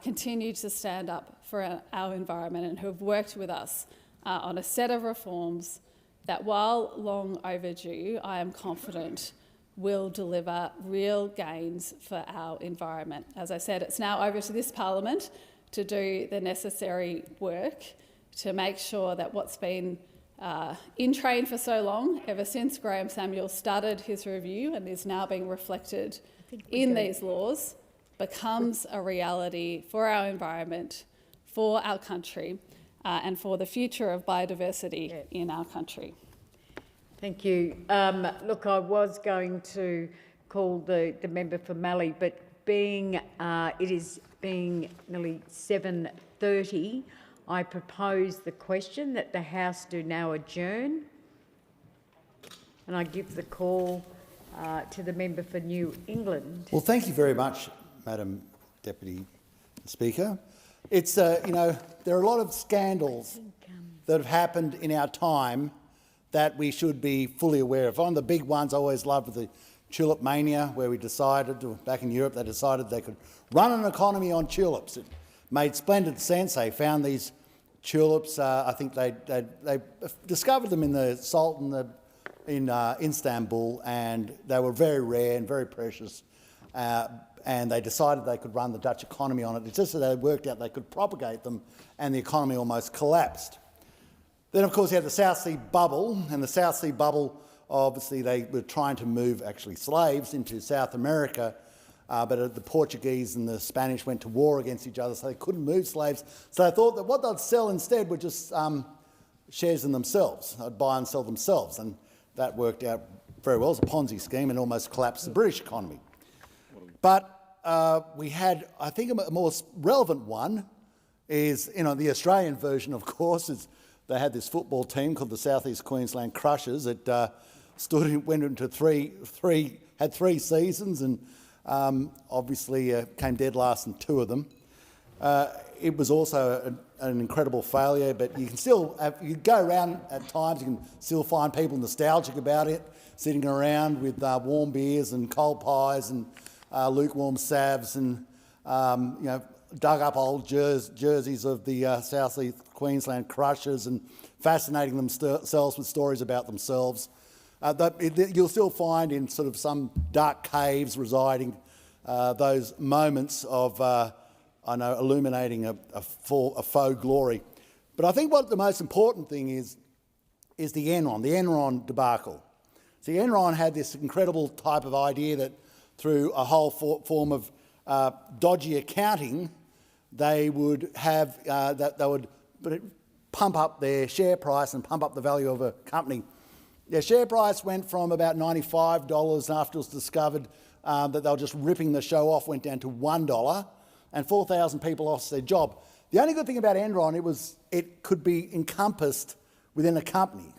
continued to stand up for our environment and who have worked with us on a set of reforms that, while long overdue, I am confident will deliver real gains for our environment. As I said, it's now over to this parliament to do the necessary work to make sure that what's been in train for so long, ever since Graham Samuel started his review and is now being reflected in these laws, becomes a reality for our environment, for our country, and for the future of biodiversity in our country. Thank you. Look, I was going to call the member for Mallee, but being it is being nearly 7:30, I propose the question that the House do now adjourn, and I give the call to the member for New England. Well, thank you very much, Madam Deputy Speaker. It's, you know, there are a lot of scandals that have happened in our time that we should be fully aware of. One of the big ones I always loved was the tulip mania, where we decided, back in Europe, they decided they could run an economy on tulips. It made splendid sense. They found these tulips. I think they discovered them in the salt in Istanbul, and they were very rare and very precious. And they decided they could run the Dutch economy on it. It's just that they worked out they could propagate them, and the economy almost collapsed. Then, of course, you had the South Sea Bubble, and the South Sea Bubble, obviously, they were trying to move actually slaves into South America, but the Portuguese and the Spanish went to war against each other, so they couldn't move slaves. So they thought that what they'd sell instead were just shares in themselves. They'd buy and sell themselves, and that worked out very well. It was a Ponzi scheme and almost collapsed the British economy. But we had, I think, a more relevant one is, you know, the Australian version, of course, is they had this football team called the South East Queensland Crushers. It went into had three seasons, and obviously came dead last in two of them. It was also an incredible failure, but you can still, you go around at times, you can still find people nostalgic about it, sitting around with warm beers and cold pies and lukewarm salves, and you know, dug up old jerseys of the South East Queensland Crushers and fascinating themselves with stories about themselves. You'll still find in sort of some dark caves residing those moments of I know, illuminating a faux glory. But I think what the most important thing is the Enron debacle. See, Enron had this incredible type of idea that through a whole form of dodgy accounting, they would have they would pump up their share price and pump up the value of a company. Their share price went from about $95 after it was discovered that they were just ripping the show off, went down to $1, and 4,000 people lost their job. The only good thing about Enron, it could be encompassed within a company.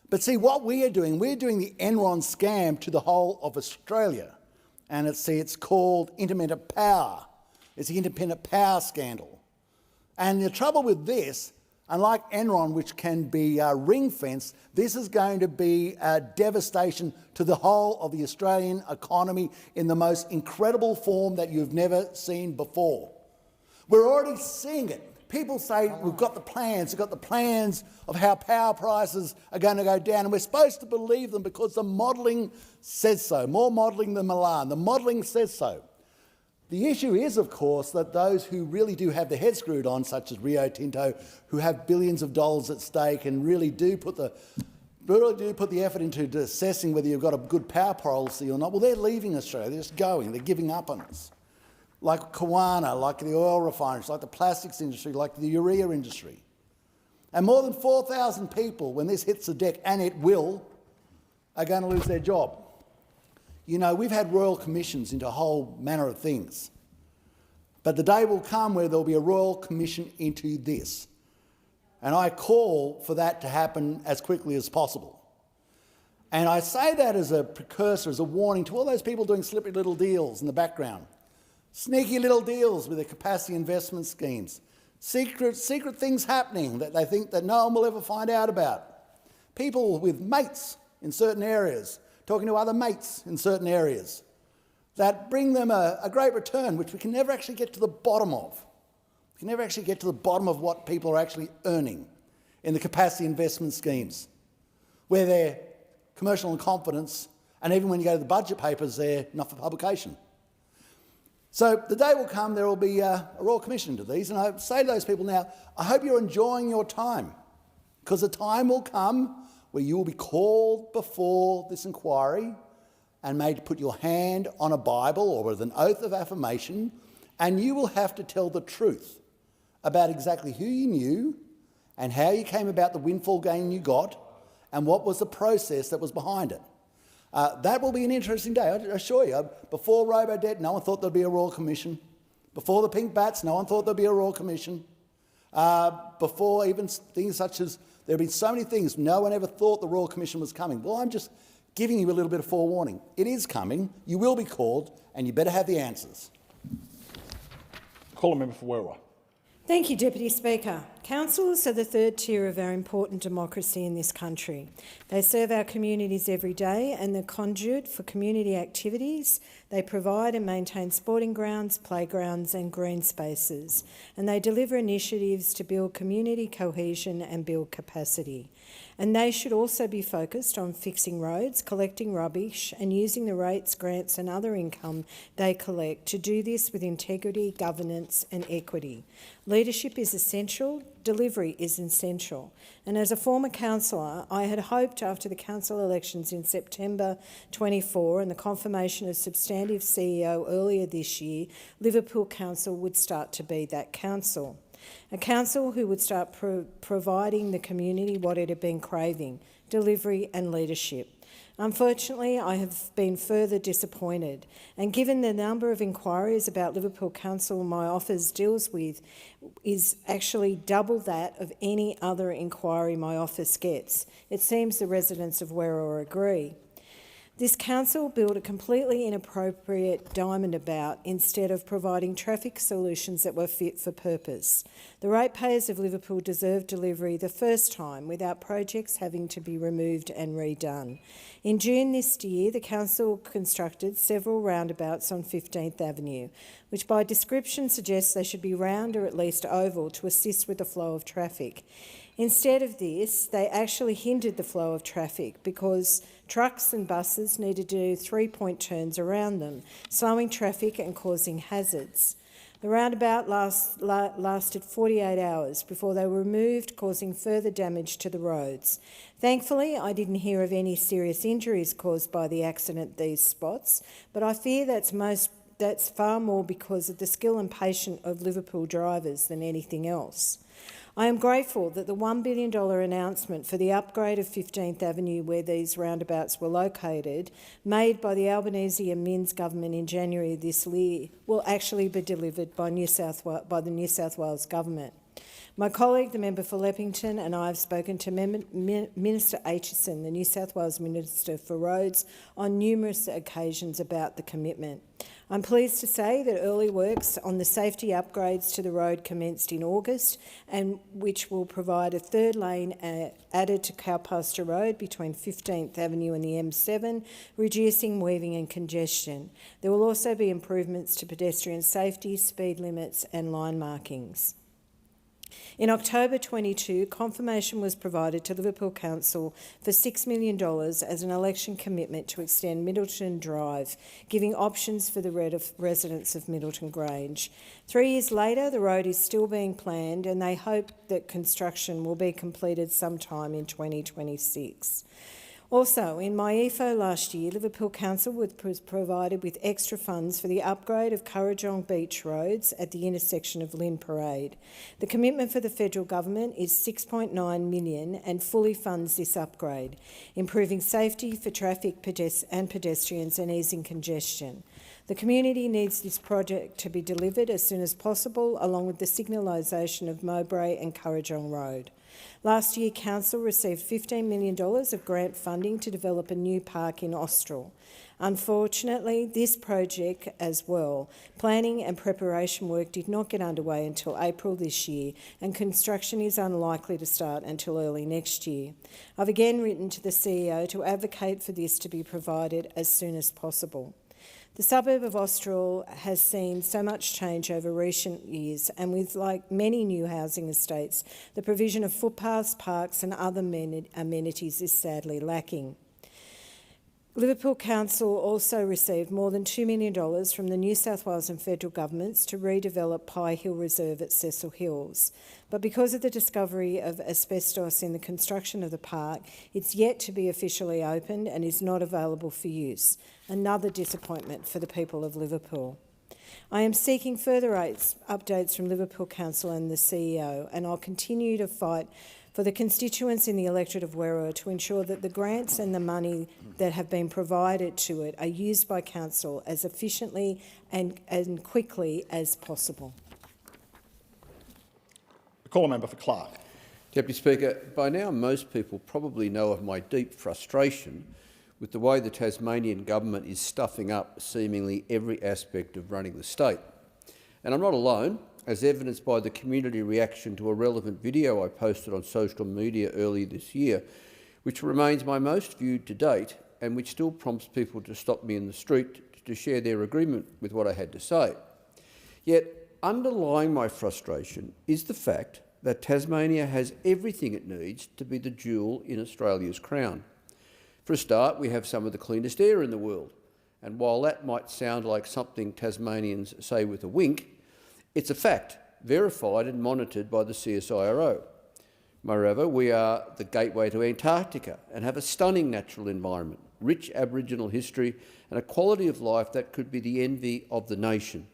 But see, what we're doing the Enron scam to the whole of Australia. And it's called independent power. It's the independent power scandal. And the trouble with this, unlike Enron, which can be ring-fenced, this is going to be a devastation to the whole of the Australian economy in the most incredible form that you've never seen before. We're already seeing it. People say we've got the plans of how power prices are going to go down, and we're supposed to believe them because the modelling says so. More modelling than Milan. The modelling says so. The issue is, of course, that those who really do have their head screwed on, such as Rio Tinto, who have billions of dollars at stake and really do put the effort into assessing whether you've got a good power policy or not, well, they're leaving Australia. They're just going. They're giving up on us. Like Kawana, like the oil refineries, like the plastics industry, like the urea industry. And more than 4,000 people, when this hits the deck, and it will, are going to lose their job. You know, we've had royal commissions into a whole manner of things. But the day will come where there'll be a royal commission into this. And I call for that to happen as quickly as possible. And I say that as a precursor, as a warning to all those people doing slippery little deals in the background. Sneaky little deals with their capacity investment schemes. Secret things happening that they think that no one will ever find out about. People with mates in certain areas, talking to other mates in certain areas, that bring them a great return, which we can never actually get to the bottom of. We can never actually get to the bottom of what people are actually earning in the capacity investment schemes, where they're commercial in confidence, and even when you go to the budget papers, they're not for publication. So the day will come, there will be a Royal Commission into these, and I say to those people now, I hope you're enjoying your time, because the time will come where you will be called before this inquiry and made to put your hand on a Bible or with an oath of affirmation, and you will have to tell the truth about exactly who you knew and how you came about the windfall gain you got and what was the process that was behind it. That will be an interesting day, I assure you. Before Robodebt, no one thought there'd be a Royal Commission. Before the pink bats, no one thought there'd be a Royal Commission. Before even things such as, there have been so many things, no one ever thought the Royal Commission was coming. Well, I'm just giving you a little bit of forewarning. It is coming, you will be called, and you better have the answers. Call a member for Werriwa. Thank you, Deputy Speaker. Councillors are the third tier of our important democracy in this country. They serve our communities every day and the conduit for community activities. They provide and maintain sporting grounds, playgrounds and green spaces, and they deliver initiatives to build community cohesion and build capacity. And they should also be focused on fixing roads, collecting rubbish and using the rates, grants and other income they collect to do this with integrity, governance and equity. Leadership is essential, delivery is essential. And as a former councillor, I had hoped after the council elections in September 24 and the confirmation of substantive CEO earlier this year, Liverpool Council would start to be that council. A council who would start providing the community what it had been craving, delivery and leadership. Unfortunately, I have been further disappointed, and given the number of inquiries about Liverpool Council my office deals with is actually double that of any other inquiry my office gets, it seems the residents of Werriwa agree. This council built a completely inappropriate diamond about instead of providing traffic solutions that were fit for purpose. The ratepayers of Liverpool deserve delivery the first time without projects having to be removed and redone. In June this year, the council constructed several roundabouts on 15th Avenue, which by description suggests they should be round or at least oval to assist with the flow of traffic. Instead of this, they actually hindered the flow of traffic because trucks and buses need to do 3-point turns around them, slowing traffic and causing hazards. The roundabout lasted 48 hours before they were removed, causing further damage to the roads. Thankfully, I didn't hear of any serious injuries caused by the accident at these spots, but I fear that's far more because of the skill and patience of Liverpool drivers than anything else. I am grateful that the $1 billion announcement for the upgrade of 15th Avenue, where these roundabouts were located, made by the Albanese and Minns government in January this year, will actually be delivered by the New South Wales government. My colleague, the member for Leppington, and I have spoken to Minister Aitchison, the New South Wales Minister for Roads, on numerous occasions about the commitment. I'm pleased to say that early works on the safety upgrades to the road commenced in August, and which will provide a third lane added to Cowpasture Road between 15th Avenue and the M7, reducing weaving and congestion. There will also be improvements to pedestrian safety, speed limits and line markings. In October 22, confirmation was provided to Liverpool Council for $6 million as an election commitment to extend Middleton Drive, giving options for the residents of Middleton Grange. 3 years later, the road is still being planned and they hope that construction will be completed sometime in 2026. Also, in my EFO last year, Liverpool Council was provided with extra funds for the upgrade of Currajong Beach roads at the intersection of Lynn Parade. The commitment for the federal government is $6.9 million and fully funds this upgrade, improving safety for traffic and pedestrians and easing congestion. The community needs this project to be delivered as soon as possible, along with the signalisation of Mowbray and Currajong Road. Last year, Council received $15 million of grant funding to develop a new park in Austral. Unfortunately, this project as well, planning and preparation work did not get underway until April this year, and construction is unlikely to start until early next year. I've again written to the CEO to advocate for this to be provided as soon as possible. The suburb of Austral has seen so much change over recent years, and with like many new housing estates, the provision of footpaths, parks and other amenities is sadly lacking. Liverpool Council also received more than $2 million from the New South Wales and federal governments to redevelop Pye Hill Reserve at Cecil Hills. But because of the discovery of asbestos in the construction of the park, it's yet to be officially opened and is not available for use. Another disappointment for the people of Liverpool. I am seeking further updates from Liverpool Council and the CEO, and I'll continue to fight for the constituents in the electorate of Werriwa to ensure that the grants and the money that have been provided to it are used by Council as efficiently and quickly as possible. Call a member for Clark. Deputy Speaker, by now most people probably know of my deep frustration with the way the Tasmanian government is stuffing up seemingly every aspect of running the state. And I'm not alone, as evidenced by the community reaction to a relevant video I posted on social media earlier this year, which remains my most viewed to date and which still prompts people to stop me in the street to share their agreement with what I had to say. Yet, underlying my frustration is the fact that Tasmania has everything it needs to be the jewel in Australia's crown. For a start, we have some of the cleanest air in the world, and while that might sound like something Tasmanians say with a wink, it's a fact, verified and monitored by the CSIRO. Moreover, we are the gateway to Antarctica and have a stunning natural environment, rich Aboriginal history and a quality of life that could be the envy of the nation.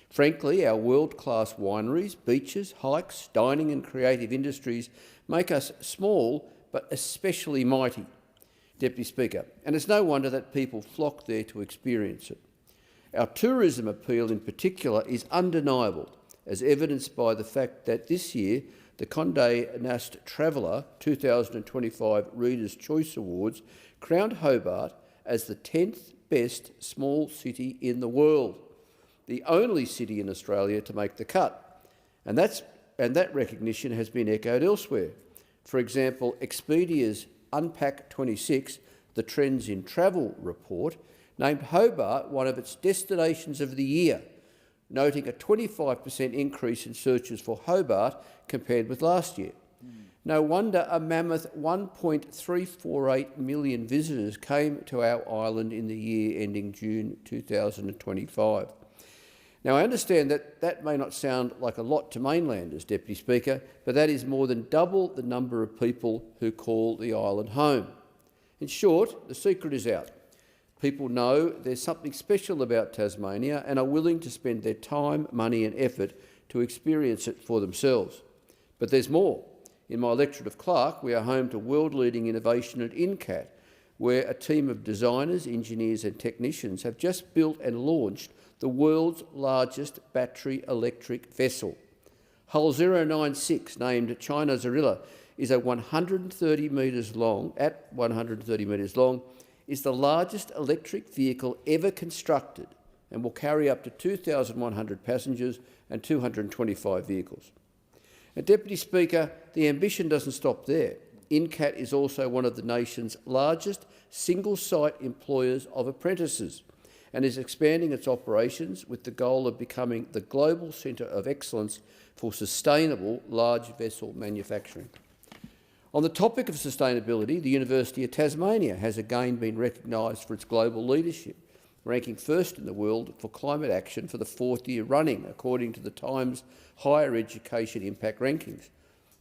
Frankly, our world-class wineries, beaches, hikes, dining and creative industries make us small but especially mighty, Deputy Speaker, and it's no wonder that people flock there to experience it. Our tourism appeal in particular is undeniable, as evidenced by the fact that this year the Condé Nast Traveller 2025 Readers' Choice Awards crowned Hobart as the 10th best small city in the world, the only city in Australia to make the cut. And that recognition has been echoed elsewhere. For example, Expedia's Unpack 26, the Trends in Travel report, named Hobart one of its destinations of the year, noting a 25% increase in searches for Hobart compared with last year. No wonder a mammoth 1.348 million visitors came to our island in the year ending June 2025. Now, I understand that that may not sound like a lot to mainlanders, Deputy Speaker, but that is more than double the number of people who call the island home. In short, the secret is out. People know there's something special about Tasmania and are willing to spend their time, money and effort to experience it for themselves. But there's more. In my electorate of Clark, we are home to world-leading innovation at INCAT, where a team of designers, engineers and technicians have just built and launched the world's largest battery electric vessel. Hull 096, named China Zarilla, is 130 metres long, is the largest electric vehicle ever constructed and will carry up to 2,100 passengers and 225 vehicles. And Deputy Speaker, the ambition doesn't stop there. INCAT is also one of the nation's largest single-site employers of apprentices and is expanding its operations with the goal of becoming the global centre of excellence for sustainable large vessel manufacturing. On the topic of sustainability, the University of Tasmania has again been recognised for its global leadership, ranking first in the world for climate action for the 4th year running, according to the Times Higher Education Impact Rankings.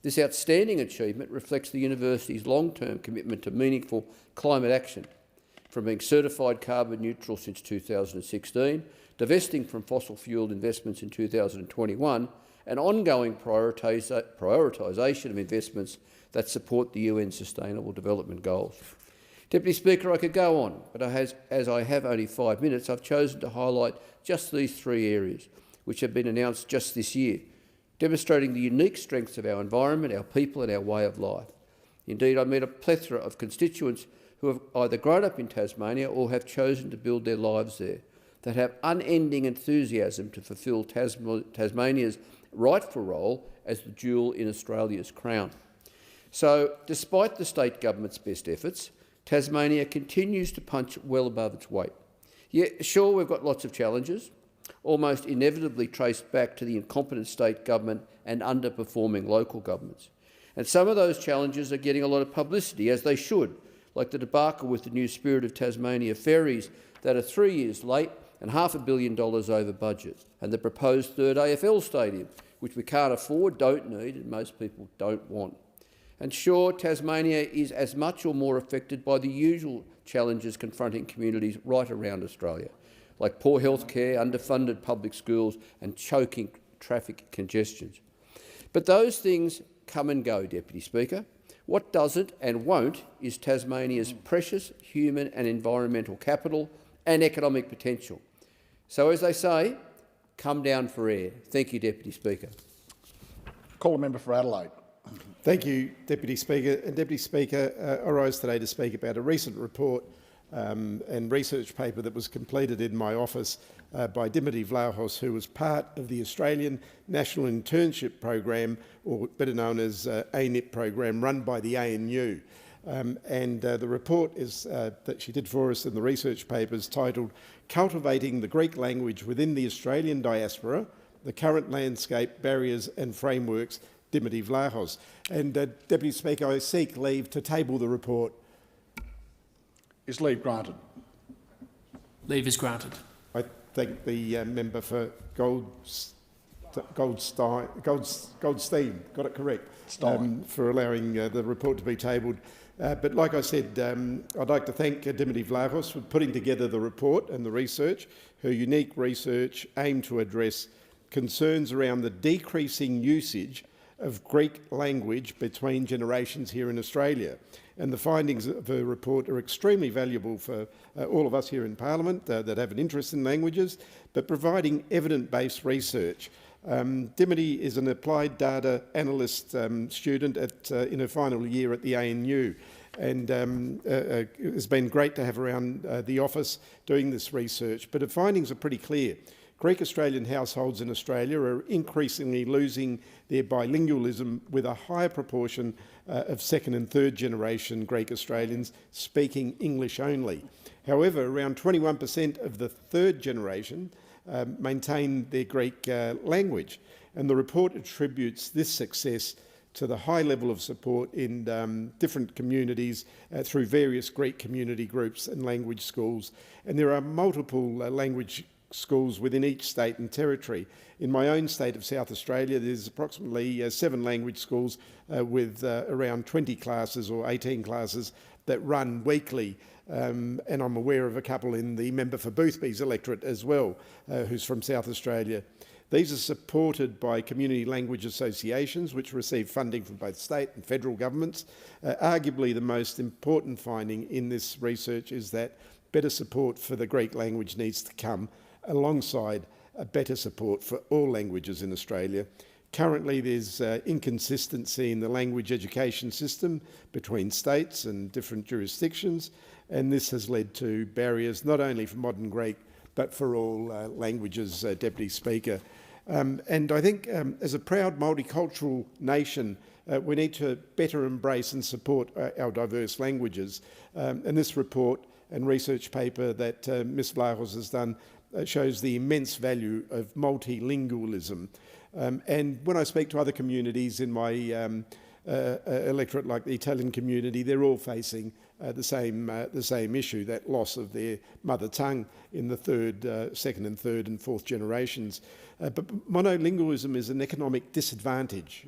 This outstanding achievement reflects the university's long-term commitment to meaningful climate action, from being certified carbon neutral since 2016, divesting from fossil fuel investments in 2021, and ongoing prioritisation of investments that support the UN Sustainable Development Goals. Deputy Speaker, I could go on, but as I have only 5 minutes, I've chosen to highlight just these 3 areas, which have been announced just this year, demonstrating the unique strengths of our environment, our people and our way of life. Indeed, I met a plethora of constituents who have either grown up in Tasmania or have chosen to build their lives there, that have unending enthusiasm to fulfil Tasmania's rightful role as the jewel in Australia's crown. So, despite the state government's best efforts, Tasmania continues to punch well above its weight. Yeah, sure, we've got lots of challenges, almost inevitably traced back to the incompetent state government and underperforming local governments. And some of those challenges are getting a lot of publicity, as they should, like the debacle with the new Spirit of Tasmania ferries that are 3 years late and $500 million over budget, and the proposed third AFL stadium, which we can't afford, don't need and most people don't want. And sure, Tasmania is as much or more affected by the usual challenges confronting communities right around Australia, like poor healthcare, underfunded public schools and choking traffic congestions. But those things come and go, Deputy Speaker. What doesn't and won't is Tasmania's precious human and environmental capital and economic potential. So, as they say, come down for air. Thank you, Deputy Speaker. Call a member for Adelaide. Thank you, Deputy Speaker. And Deputy Speaker, I rise today to speak about a recent report and research paper that was completed in my office by Dimitri Vlahos, who was part of the Australian National Internship Program, or better known as ANIP program, run by the ANU. The report is, that she did for us in the research paper is titled Cultivating the Greek Language Within the Australian Diaspora, the Current Landscape, Barriers and Frameworks, Dimitri Vlahos. And Deputy Speaker, I seek leave to table the report. Is leave granted? Leave is granted. I thank the member for Goldstein, got it correct, for allowing the report to be tabled. But like I said, I'd like to thank Dimitri Vlahos for putting together the report and the research. Her unique research aimed to address concerns around the decreasing usage of Greek language between generations here in Australia. And the findings of her report are extremely valuable for all of us here in Parliament that have an interest in languages, but providing evidence-based research. Dimitri is an applied data analyst student in her final year at the ANU, and it's been great to have her around the office doing this research. But her findings are pretty clear. Greek Australian households in Australia are increasingly losing their bilingualism, with a higher proportion of second and third generation Greek Australians speaking English only. However, around 21% of the third generation maintain their Greek language, and the report attributes this success to the high level of support in different communities through various Greek community groups and language schools. And there are multiple language schools within each state and territory. In my own state of South Australia, there's approximately 7 language schools with around 20 classes or 18 classes that run weekly. And I'm aware of a couple in the member for Boothby's electorate as well, who's from South Australia. These are supported by community language associations, which receive funding from both state and federal governments. Arguably, the most important finding in this research is that better support for the Greek language needs to come alongside a better support for all languages in Australia. Currently, there's inconsistency in the language education system between states and different jurisdictions, and this has led to barriers not only for modern Greek, but for all languages, Deputy Speaker. And I think as a proud multicultural nation, we need to better embrace and support our diverse languages. And this report and research paper that Ms Vlahos has done shows the immense value of multilingualism. And when I speak to other communities in my electorate, like the Italian community, they're all facing the same issue, that loss of their mother tongue in the second and third and fourth generations. But monolingualism is an economic disadvantage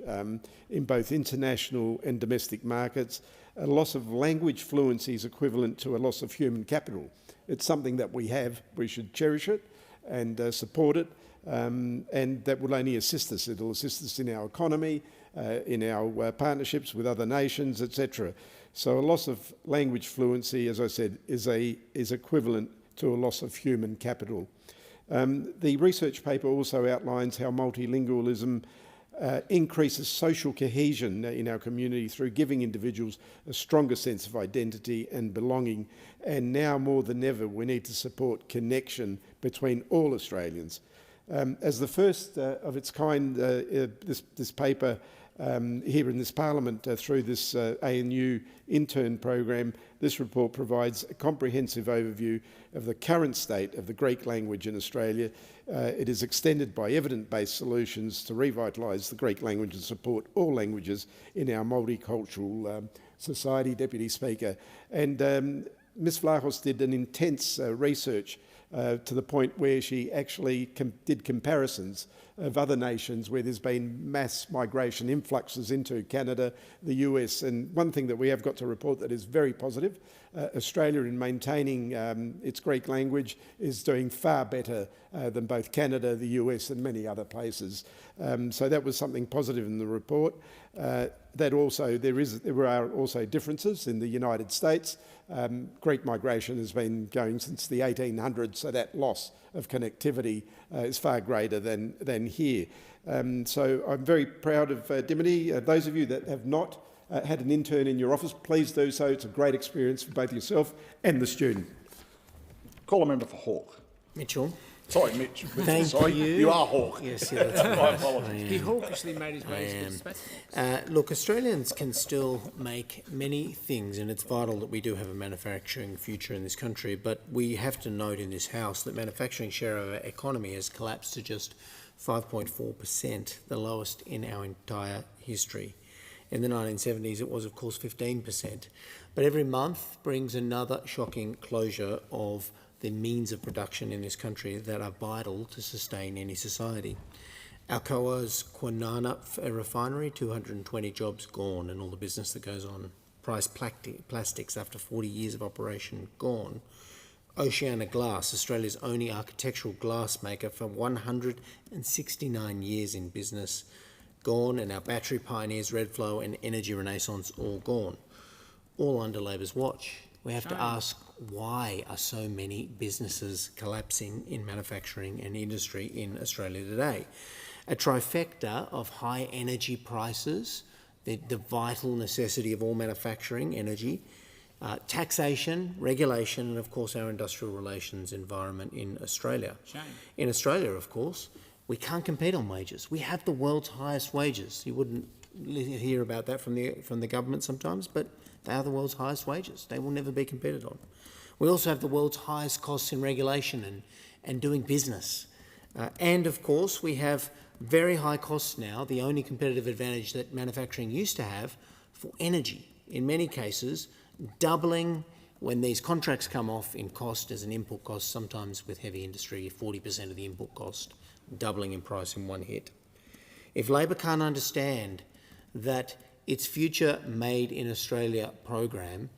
in both international and domestic markets. A loss of language fluency is equivalent to a loss of human capital. It's something that we have. We should cherish it and support it, and that will only assist us. It'll assist us in our economy, in our partnerships with other nations, etc. So a loss of language fluency, as I said, is equivalent to a loss of human capital. The research paper also outlines how multilingualism increases social cohesion in our community through giving individuals a stronger sense of identity and belonging. And now more than ever, we need to support connection between all Australians. As the first of its kind, this paper here in this Parliament through this ANU intern program, this report provides a comprehensive overview of the current state of the Greek language in Australia. It is extended by evidence-based solutions to revitalise the Greek language and support all languages in our multicultural society, Deputy Speaker. And Ms Vlahos did an intense research to the point where she actually did comparisons of other nations where there's been mass migration influxes into Canada, the US. And one thing that we have got to report that is very positive, Australia in maintaining its Greek language is doing far better than both Canada, the US and many other places. So that was something positive in the report. That also, there are also differences in the United States. Greek migration has been going since the 1800s, so that loss of connectivity is far greater than here. So I'm very proud of Dimity. Those of you that have not had an intern in your office, please do so. It's a great experience for both yourself and the student. Call a member for Hawke. Mitchell. Sorry, Mitch. Thank Sorry, you. You are Hawke. Yes, yeah, that's right. My apologies. He hawkishly made his way into the space. Look, Australians can still make many things, and it's vital that we do have a manufacturing future in this country, but we have to note in this House that manufacturing share of our economy has collapsed to just 5.4%, the lowest in our entire history. In the 1970s, it was, of course, 15%. But every month brings another shocking closure of the means of production in this country that are vital to sustain any society. Alcoa's Kwinana refinery, 220 jobs gone, and all the business that goes on. Price Plastics, after 40 years of operation, gone. Oceana Glass, Australia's only architectural glass maker for 169 years in business, gone, and our battery pioneers Redflow and Energy Renaissance all gone. All under Labor's watch. We have to ask, why are so many businesses collapsing in manufacturing and industry in Australia today? A trifecta of high energy prices, the vital necessity of all manufacturing, energy, taxation, regulation, and of course our industrial relations environment in Australia. Shame. In Australia, of course, we can't compete on wages. We have the world's highest wages. You wouldn't hear about that from the government sometimes, but they are the world's highest wages. They will never be competed on. We also have the world's highest costs in regulation and doing business. And of course, we have very high costs now, the only competitive advantage that manufacturing used to have for energy. In many cases, doubling when these contracts come off in cost as an input cost, sometimes with heavy industry, 40% of the input cost, doubling in price in one hit. If Labor can't understand that its future Made in Australia program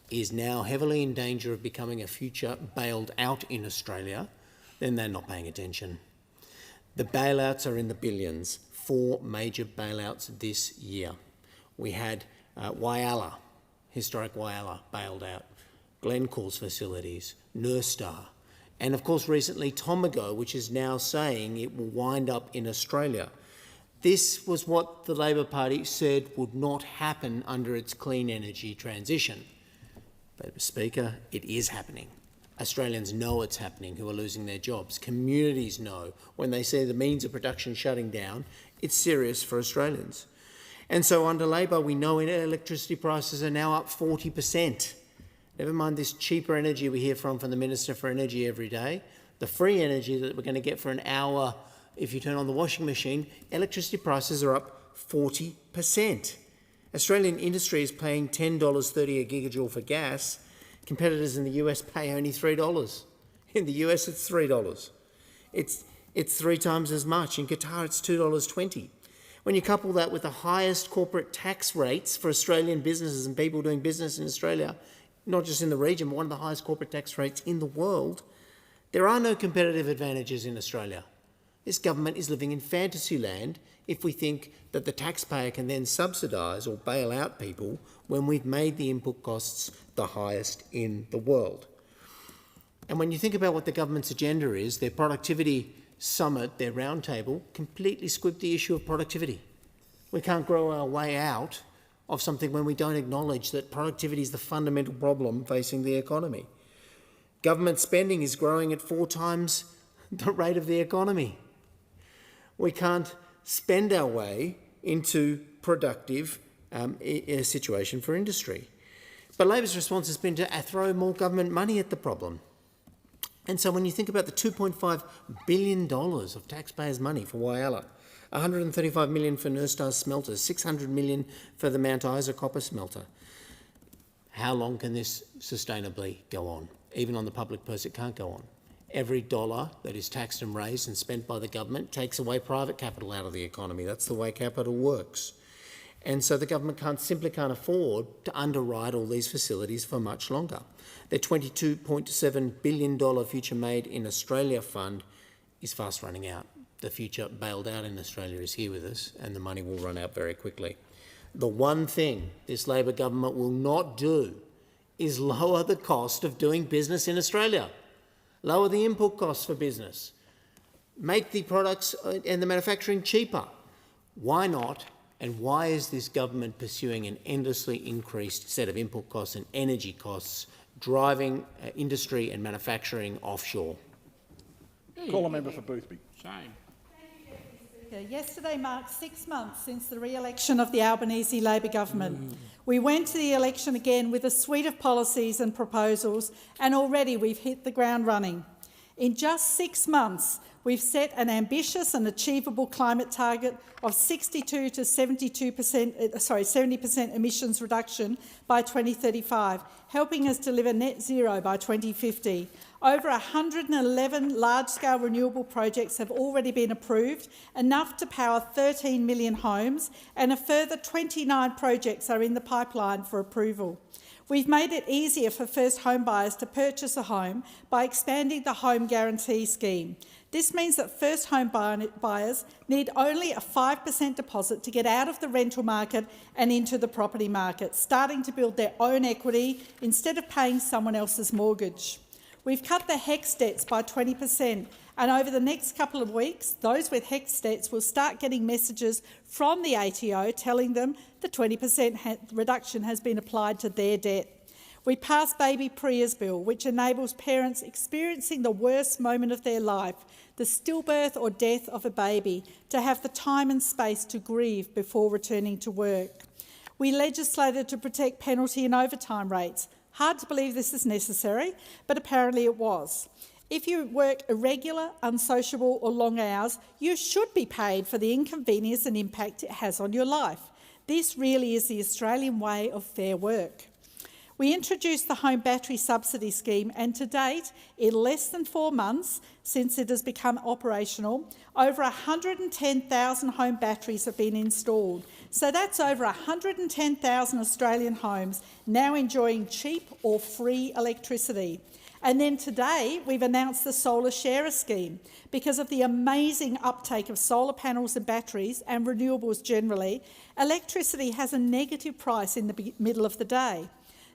is now heavily in danger of becoming a future bailed out in Australia, then they're not paying attention. The bailouts are in the billions. 4 major bailouts this year. We had Whyalla, historic Whyalla, bailed out, Glencore's facilities, Nurstar, and of course recently Tomago, which is now saying it will wind up in Australia. This was what the Labor Party said would not happen under its clean energy transition. But, Speaker, it is happening. Australians know it's happening who are losing their jobs. Communities know when they see the means of production shutting down, it's serious for Australians. And so under Labor, we know electricity prices are now up 40%. Never mind this cheaper energy we hear from the Minister for Energy every day, the free energy that we're going to get for an hour if you turn on the washing machine, electricity prices are up 40%. Australian industry is paying $10.30 a gigajoule for gas. Competitors in the US pay only $3. In the US, it's $3. It's 3 times as much. In Qatar, it's $2.20. When you couple that with the highest corporate tax rates for Australian businesses and people doing business in Australia, not just in the region, but one of the highest corporate tax rates in the world, there are no competitive advantages in Australia. This government is living in fantasy land if we think that the taxpayer can then subsidise or bail out people when we've made the input costs the highest in the world. And when you think about what the government's agenda is, their productivity summit, their roundtable, completely squibbed the issue of productivity. We can't grow our way out of something when we don't acknowledge that productivity is the fundamental problem facing the economy. Government spending is growing at 4 times the rate of the economy. We can't spend our way into productive a situation for industry. But Labor's response has been to throw more government money at the problem. And so when you think about the $2.5 billion of taxpayers' money for Whyalla, $135 million for Nurstar's smelters, $600 million for the Mount Isa copper smelter, how long can this sustainably go on? Even on the public purse, it can't go on. Every dollar that is taxed and raised and spent by the government takes away private capital out of the economy. That's the way capital works. And so the government simply can't afford to underwrite all these facilities for much longer. Their $22.7 billion Future Made in Australia fund is fast running out. The future bailed out in Australia is here with us, and the money will run out very quickly. The one thing this Labor government will not do is lower the cost of doing business in Australia. Lower the input costs for business. Make the products and the manufacturing cheaper. Why not? And why is this government pursuing an endlessly increased set of input costs and energy costs, driving industry and manufacturing offshore? Call a member for Boothby. Shame. Yesterday marked 6 months since the re-election of the Albanese Labor government. We went to the election again with a suite of policies and proposals, and already we've hit the ground running. In just 6 months, we've set an ambitious and achievable climate target of 62 to 70% emissions reduction by 2035, helping us deliver net zero by 2050. Over 111 large-scale renewable projects have already been approved, enough to power 13 million homes, and a further 29 projects are in the pipeline for approval. We've made it easier for first home buyers to purchase a home by expanding the Home Guarantee Scheme. This means that first home buyers need only a 5% deposit to get out of the rental market and into the property market, starting to build their own equity instead of paying someone else's mortgage. We've cut the HECS debts by 20%, and over the next couple of weeks, those with HECS debts will start getting messages from the ATO telling them the 20% reduction has been applied to their debt. We passed Baby Priya's Bill, which enables parents experiencing the worst moment of their life, the stillbirth or death of a baby, to have the time and space to grieve before returning to work. We legislated to protect penalty and overtime rates. Hard to believe this is necessary, but apparently it was. If you work irregular, unsociable or long hours, you should be paid for the inconvenience and impact it has on your life. This really is the Australian way of fair work. We introduced the Home Battery Subsidy Scheme, and to date, in less than 4 months since it has become operational, over 110,000 home batteries have been installed. So that's over 110,000 Australian homes now enjoying cheap or free electricity. And then today, we've announced the Solar Sharer Scheme. Because of the amazing uptake of solar panels and batteries and renewables generally, electricity has a negative price in the middle of the day.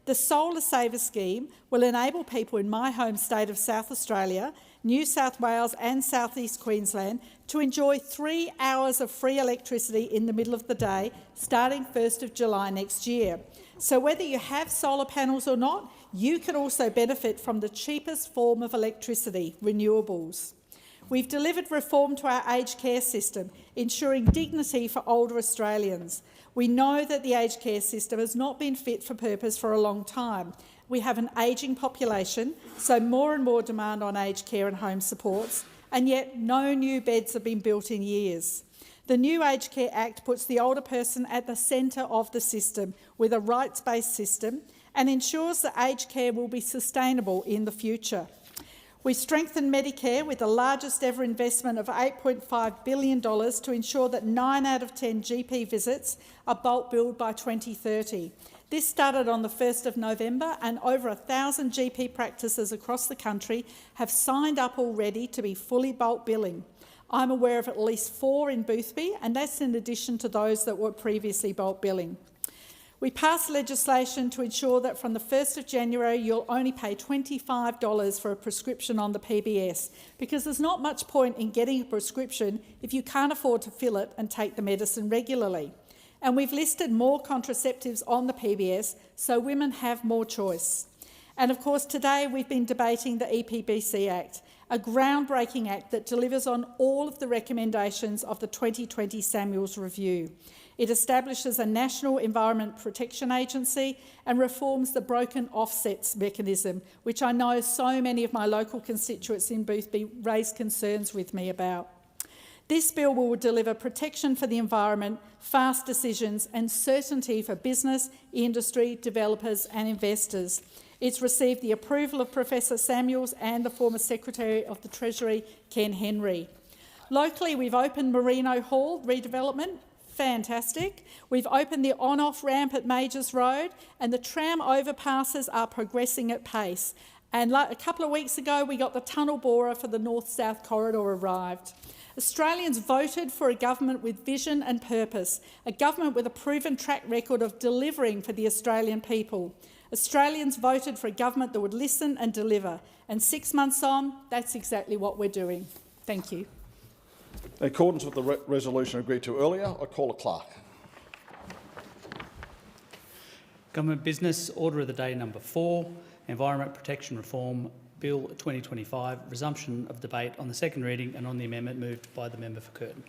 The Solar Saver Scheme will enable people in my home state of South Australia, New South Wales and South East Queensland to enjoy 3 hours of free electricity in the middle of the day, starting 1st of July next year. So whether you have solar panels or not, you can also benefit from the cheapest form of electricity, renewables. We've delivered reform to our aged care system, ensuring dignity for older Australians. We know that the aged care system has not been fit for purpose for a long time. We have an ageing population, so more and more demand on aged care and home supports, and yet no new beds have been built in years. The new Aged Care Act puts the older person at the centre of the system with a rights-based system and ensures that aged care will be sustainable in the future. We strengthened Medicare with the largest ever investment of $8.5 billion to ensure that 9 out of 10 GP visits are bulk billed by 2030. This started on the 1st of November, and over 1,000 GP practices across the country have signed up already to be fully bulk billing. I'm aware of at least 4 in Boothby, and that's in addition to those that were previously bulk billing. We passed legislation to ensure that from the 1st of January you'll only pay $25 for a prescription on the PBS, because there's not much point in getting a prescription if you can't afford to fill it and take the medicine regularly. And we've listed more contraceptives on the PBS so women have more choice. And of course today we've been debating the EPBC Act, a groundbreaking act that delivers on all of the recommendations of the 2020 Samuels Review. It establishes a National Environment Protection Agency and reforms the broken offsets mechanism, which I know so many of my local constituents in Boothby raised concerns with me about. This bill will deliver protection for the environment, fast decisions and certainty for business, industry, developers and investors. It's received the approval of Professor Samuels and the former Secretary of the Treasury, Ken Henry. Locally, we've opened Merino Hall redevelopment. Fantastic. We've opened the on-off ramp at Majors Road, and the tram overpasses are progressing at pace. And a couple of weeks ago, we got the tunnel borer for the north-south corridor arrived. Australians voted for a government with vision and purpose, a government with a proven track record of delivering for the Australian people. Australians voted for a government that would listen and deliver, and 6 months on, that's exactly what we're doing. Thank you. In accordance with the resolution agreed to earlier, I call a clerk. Government Business Order of the Day number 4, Environment Protection Reform Bill 2025, resumption of debate on the second reading and on the amendment moved by the member for Curtin.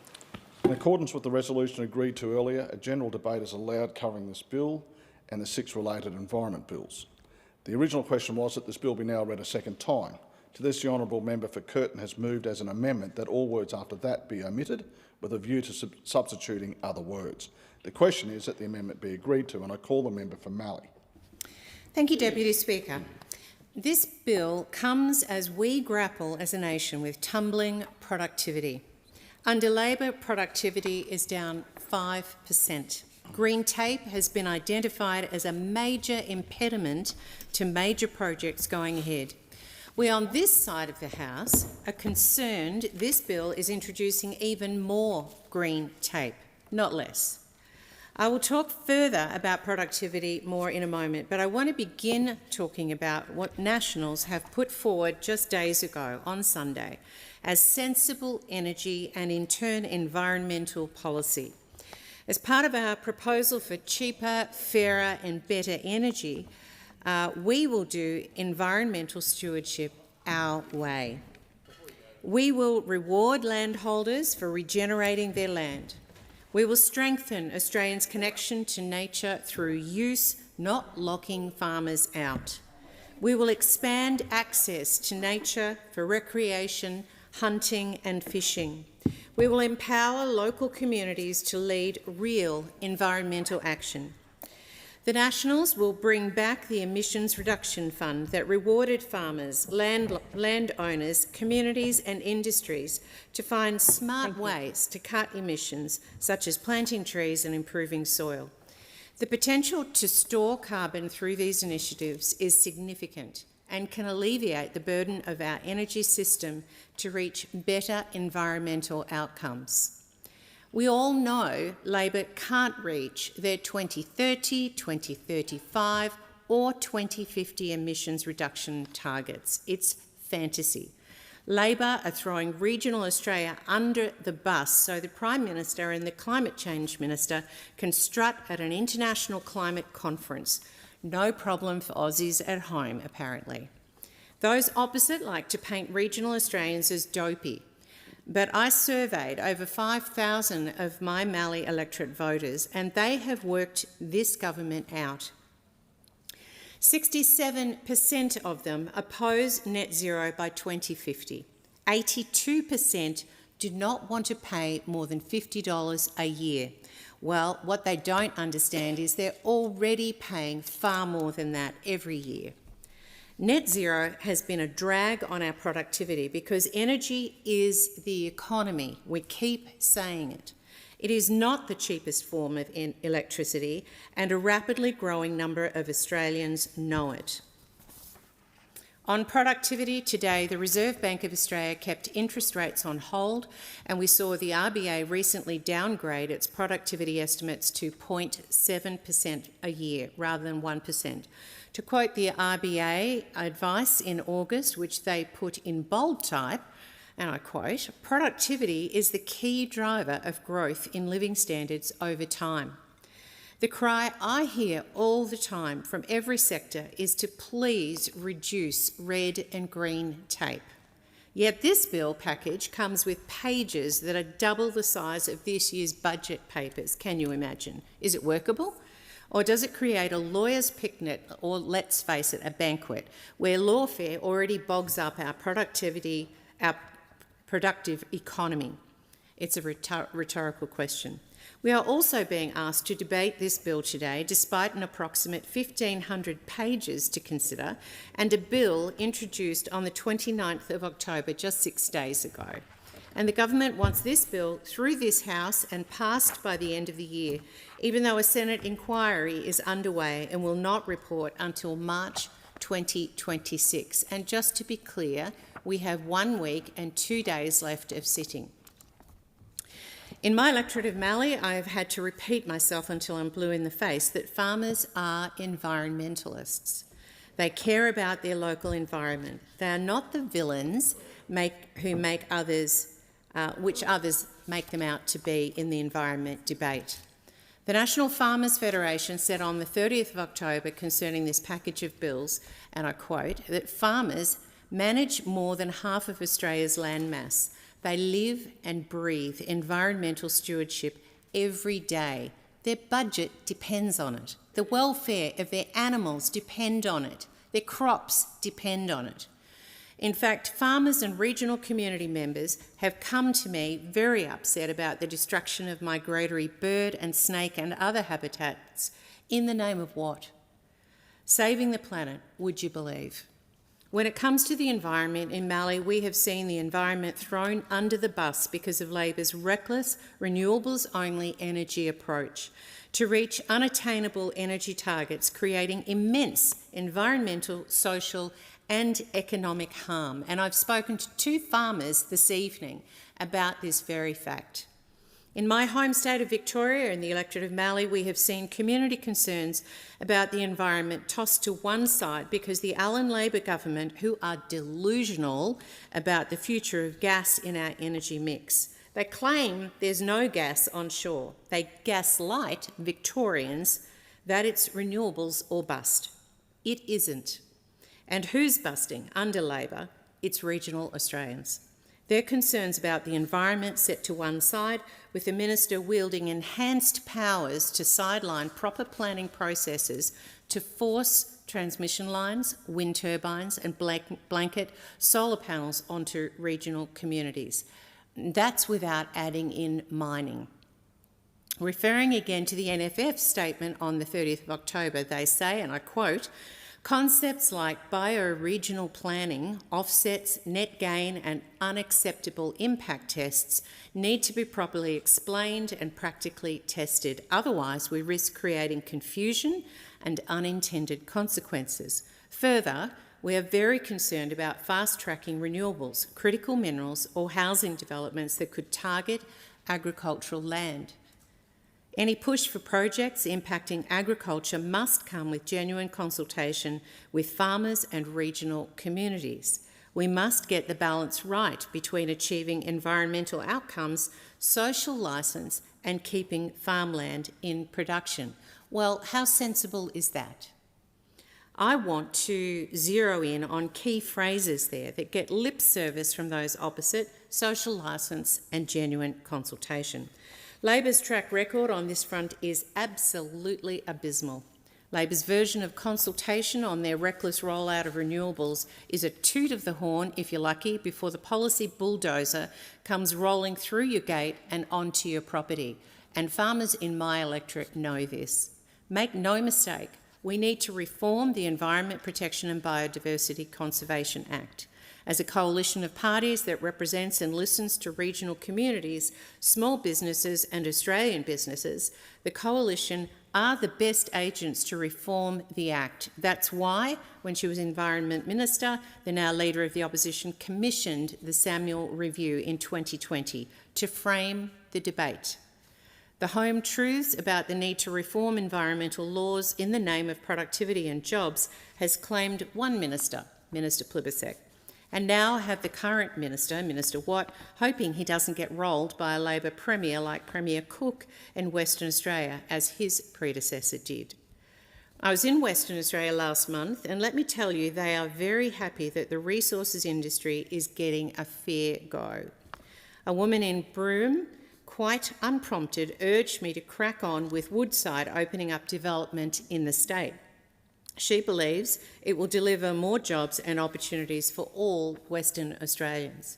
In accordance with the resolution agreed to earlier, a general debate is allowed covering this bill and the 6 related environment bills. The original question was that this bill be now read a second time. To this, the honourable member for Curtin has moved as an amendment that all words after that be omitted, with a view to substituting other words. The question is that the amendment be agreed to, and I call the member for Mallee. Thank you, Deputy Speaker. This bill comes as we grapple as a nation with tumbling productivity. Under Labor, productivity is down 5%. Green tape has been identified as a major impediment to major projects going ahead. We on this side of the House are concerned this bill is introducing even more green tape, not less. I will talk further about productivity more in a moment, but I want to begin talking about what Nationals have put forward just days ago on Sunday as sensible energy and, in turn, environmental policy. As part of our proposal for cheaper, fairer and better energy, we will do environmental stewardship our way. We will reward landholders for regenerating their land. We will strengthen Australians' connection to nature through use, not locking farmers out. We will expand access to nature for recreation, hunting and fishing. We will empower local communities to lead real environmental action. The Nationals will bring back the emissions reduction fund that rewarded farmers, landowners, communities and industries to find smart ways to cut emissions, such as planting trees and improving soil. The potential to store carbon through these initiatives is significant and can alleviate the burden of our energy system to reach better environmental outcomes. We all know Labor can't reach their 2030, 2035 or 2050 emissions reduction targets. It's fantasy. Labor are throwing regional Australia under the bus so the Prime Minister and the Climate Change Minister can strut at an international climate conference. No problem for Aussies at home, apparently. Those opposite like to paint regional Australians as dopey. But I surveyed over 5,000 of my Mallee electorate voters and they have worked this government out. 67% of them oppose net zero by 2050. 82% do not want to pay more than $50 a year. Well, what they don't understand is they're already paying far more than that every year. Net zero has been a drag on our productivity because energy is the economy. We keep saying it. It is not the cheapest form of electricity, and a rapidly growing number of Australians know it. On productivity today, the Reserve Bank of Australia kept interest rates on hold, and we saw the RBA recently downgrade its productivity estimates to 0.7% a year rather than 1%. To quote the RBA advice in August, which they put in bold type, and I quote, "Productivity is the key driver of growth in living standards over time." The cry I hear all the time from every sector is to please reduce red and green tape. Yet this bill package comes with pages that are double the size of this year's budget papers. Can you imagine? Is it workable? Or does it create a lawyer's picnic, or let's face it, a banquet, where lawfare already bogs up our productive economy? It's a rhetorical question. We are also being asked to debate this bill today, despite an approximate 1,500 pages to consider, and a bill introduced on the 29th of October, just 6 days ago. And the government wants this bill through this House and passed by the end of the year, even though a Senate inquiry is underway and will not report until March 2026. And just to be clear, we have 1 week and 2 days left of sitting. In my electorate of Mallee, I have had to repeat myself until I'm blue in the face that farmers are environmentalists. They care about their local environment. They are not the villains who make others, which others make them out to be in the environment debate. The National Farmers Federation said on the 30th of October concerning this package of bills, and I quote, that farmers manage more than half of Australia's land mass. They live and breathe environmental stewardship every day. Their budget depends on it. The welfare of their animals depend on it. Their crops depend on it. In fact, farmers and regional community members have come to me very upset about the destruction of migratory bird and snake and other habitats. In the name of what? Saving the planet, would you believe? When it comes to the environment in Mallee, we have seen the environment thrown under the bus because of Labor's reckless, renewables-only energy approach to reach unattainable energy targets, creating immense environmental, social and economic harm. And I've spoken to 2 farmers this evening about this very fact. In my home state of Victoria, in the electorate of Mallee, we have seen community concerns about the environment tossed to one side because the Allan Labor government, who are delusional about the future of gas in our energy mix. They claim there's no gas on shore. They gaslight Victorians that it's renewables or bust. It isn't. And who's busting under Labor? It's regional Australians. Their concerns about the environment set to one side, with the minister wielding enhanced powers to sideline proper planning processes to force transmission lines, wind turbines and blanket solar panels onto regional communities. That's without adding in mining. Referring again to the NFF statement on the 30th of October, they say, and I quote, "Concepts like bioregional planning, offsets, net gain and unacceptable impact tests need to be properly explained and practically tested. Otherwise, we risk creating confusion and unintended consequences. Further, we are very concerned about fast-tracking renewables, critical minerals or housing developments that could target agricultural land. Any push for projects impacting agriculture must come with genuine consultation with farmers and regional communities. We must get the balance right between achieving environmental outcomes, social licence and keeping farmland in production." Well, how sensible is that? I want to zero in on key phrases there that get lip service from those opposite: social licence and genuine consultation. Labor's track record on this front is absolutely abysmal. Labor's version of consultation on their reckless rollout of renewables is a toot of the horn, if you're lucky, before the policy bulldozer comes rolling through your gate and onto your property. And farmers in my electorate know this. Make no mistake, we need to reform the Environment Protection and Biodiversity Conservation Act. As a coalition of parties that represents and listens to regional communities, small businesses and Australian businesses, the coalition are the best agents to reform the Act. That's why, when she was Environment Minister, the now Leader of the Opposition commissioned the Samuel Review in 2020 to frame the debate. The home truths about the need to reform environmental laws in the name of productivity and jobs has claimed one minister, Minister Plibersek, and now have the current minister, Minister Watt, hoping he doesn't get rolled by a Labor Premier like Premier Cook in Western Australia, as his predecessor did. I was in Western Australia last month, and let me tell you, they are very happy that the resources industry is getting a fair go. A woman in Broome, quite unprompted, urged me to crack on with Woodside opening up development in the state. She believes it will deliver more jobs and opportunities for all Western Australians.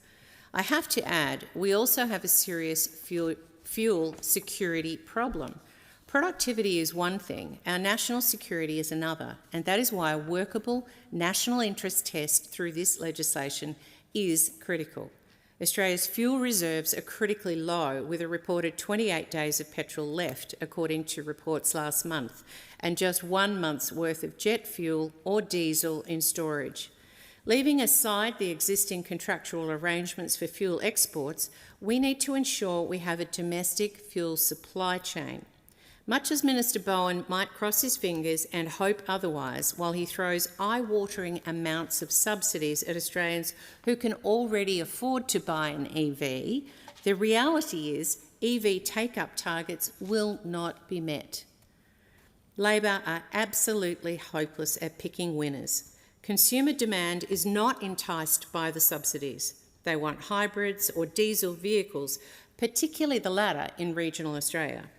I have to add, we also have a serious fuel security problem. Productivity is one thing, our national security is another, and that is why a workable national interest test through this legislation is critical. Australia's fuel reserves are critically low, with a reported 28 days of petrol left, according to reports last month, and just 1 month's worth of jet fuel or diesel in storage. Leaving aside the existing contractual arrangements for fuel exports, we need to ensure we have a domestic fuel supply chain. Much as Minister Bowen might cross his fingers and hope otherwise, while he throws eye-watering amounts of subsidies at Australians who can already afford to buy an EV, the reality is EV take-up targets will not be met. Labor are absolutely hopeless at picking winners. Consumer demand is not enticed by the subsidies. They want hybrids or diesel vehicles, particularly the latter in regional Australia.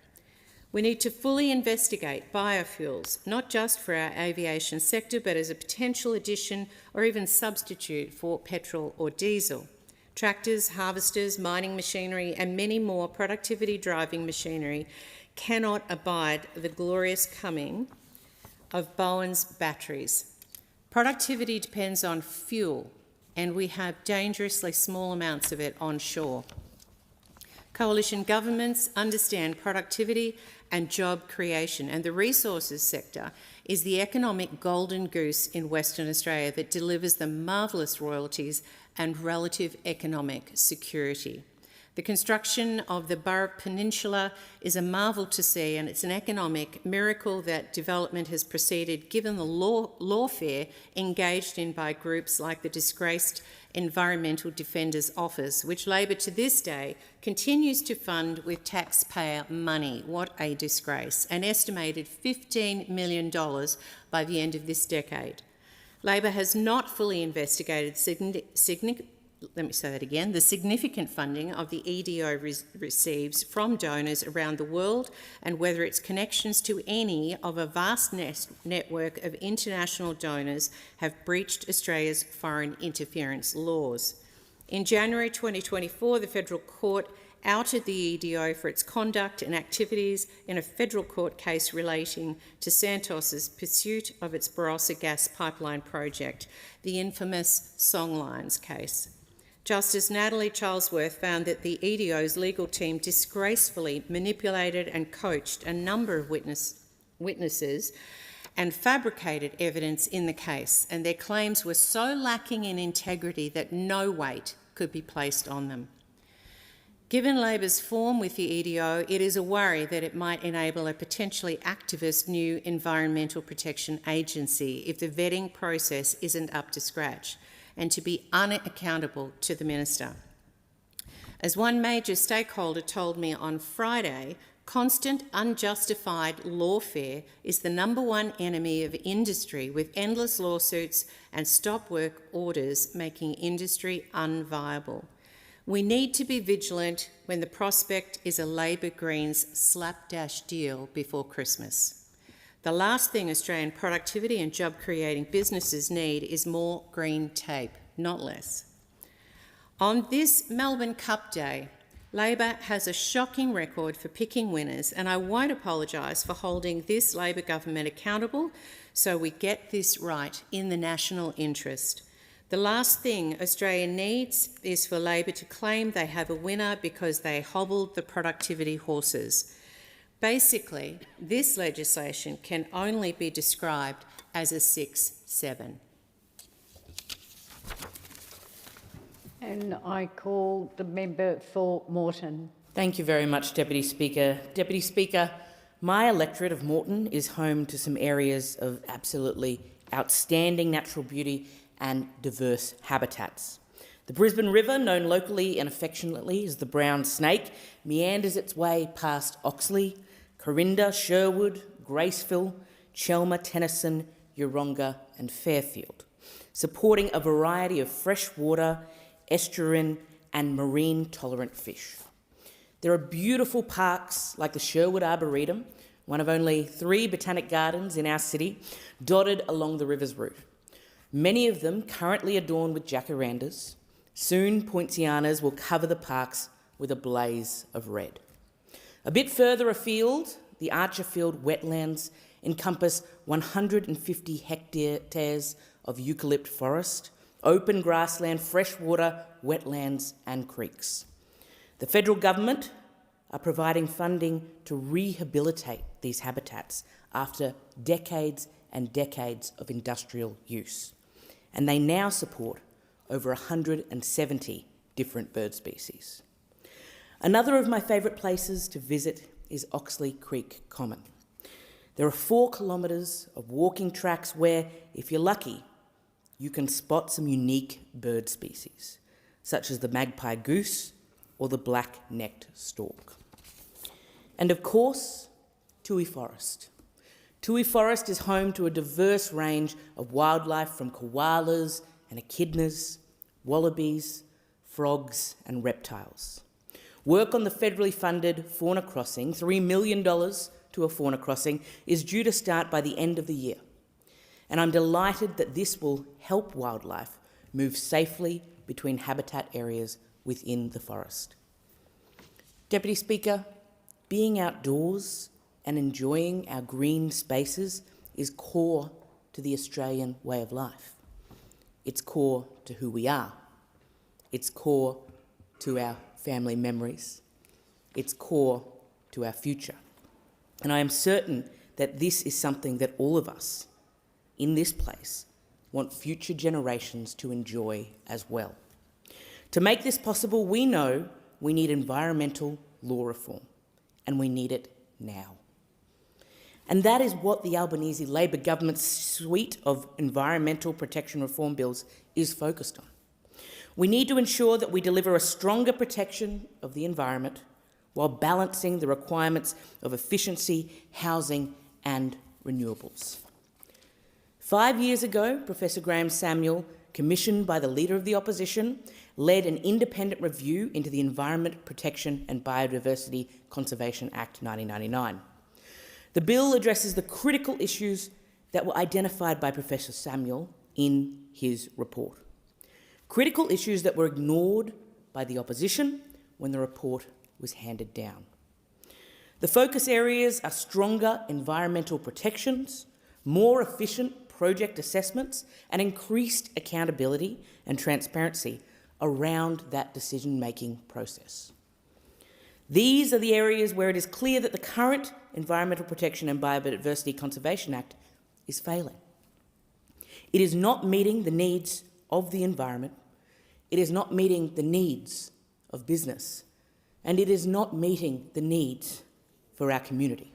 We need to fully investigate biofuels, not just for our aviation sector, but as a potential addition or even substitute for petrol or diesel. Tractors, harvesters, mining machinery and many more productivity-driving machinery cannot abide the glorious coming of Bowen's batteries. Productivity depends on fuel, and we have dangerously small amounts of it onshore. Coalition governments understand productivity and job creation, and the resources sector is the economic golden goose in Western Australia that delivers the marvellous royalties and relative economic security. The construction of the Burrup Peninsula is a marvel to see, and it's an economic miracle that development has proceeded given the lawfare engaged in by groups like the disgraced Environmental Defenders Office, which Labor to this day continues to fund with taxpayer money. What a disgrace. An estimated $15 million by the end of this decade. Labor has not fully investigated the significant funding of the EDO receives from donors around the world, and whether its connections to any of a vast network of international donors have breached Australia's foreign interference laws. In January 2024, the Federal Court outed the EDO for its conduct and activities in a federal court case relating to Santos's pursuit of its Barossa gas pipeline project, the infamous Songlines case. Justice Natalie Charlesworth found that the EDO's legal team disgracefully manipulated and coached a number of witnesses and fabricated evidence in the case, and their claims were so lacking in integrity that no weight could be placed on them. Given Labor's form with the EDO, it is a worry that it might enable a potentially activist new Environmental Protection Agency if the vetting process isn't up to scratch, and to be unaccountable to the Minister. As one major stakeholder told me on Friday, constant, unjustified lawfare is the #1 enemy of industry, with endless lawsuits and stop work orders making industry unviable. We need to be vigilant when the prospect is a Labor Greens slapdash deal before Christmas. The last thing Australian productivity and job-creating businesses need is more green tape, not less. On this Melbourne Cup Day, Labor has a shocking record for picking winners, and I won't apologise for holding this Labor government accountable so we get this right in the national interest. The last thing Australia needs is for Labor to claim they have a winner because they hobbled the productivity horses. Basically, this legislation can only be described as a 6-7. And I call the member for Moreton. Thank you very much, Deputy Speaker. Deputy Speaker, my electorate of Moreton is home to some areas of absolutely outstanding natural beauty and diverse habitats. The Brisbane River, known locally and affectionately as the Brown Snake, meanders its way past Oxley, Corinda, Sherwood, Graceville, Chelmer, Tennyson, Yeronga and Fairfield, supporting a variety of freshwater, estuarine and marine-tolerant fish. There are beautiful parks like the Sherwood Arboretum, one of only 3 botanic gardens in our city, dotted along the river's route. Many of them currently adorned with jacarandas. Soon, poincianas will cover the parks with a blaze of red. A bit further afield, the Archerfield wetlands encompass 150 hectares of eucalypt forest, open grassland, freshwater, wetlands and creeks. The federal government are providing funding to rehabilitate these habitats after decades and decades of industrial use. And they now support over 170 different bird species. Another of my favourite places to visit is Oxley Creek Common. There are 4 kilometres of walking tracks where, if you're lucky, you can spot some unique bird species, such as the magpie goose or the black-necked stork. And of course, Toohey Forest. Toohey Forest is home to a diverse range of wildlife from koalas and echidnas, wallabies, frogs and reptiles. Work on the federally funded fauna crossing, $3 million to a fauna crossing, is due to start by the end of the year. And I'm delighted that this will help wildlife move safely between habitat areas within the forest. Deputy Speaker, being outdoors and enjoying our green spaces is core to the Australian way of life. It's core to who we are. It's core to our family memories. It's core to our future. And I am certain that this is something that all of us in this place want future generations to enjoy as well. To make this possible, we know we need environmental law reform, and we need it now. And that is what the Albanese Labor government's suite of environmental protection reform bills is focused on. We need to ensure that we deliver a stronger protection of the environment while balancing the requirements of efficiency, housing and renewables. 5 years ago, Professor Graham Samuel, commissioned by the Leader of the Opposition, led an independent review into the Environment Protection and Biodiversity Conservation Act 1999. The bill addresses the critical issues that were identified by Professor Samuel in his report. Critical issues that were ignored by the opposition when the report was handed down. The focus areas are stronger environmental protections, more efficient project assessments, and increased accountability and transparency around that decision-making process. These are the areas where it is clear that the current Environmental Protection and Biodiversity Conservation Act is failing. It is not meeting the needs of the environment, it is not meeting the needs of business, and it is not meeting the needs for our community.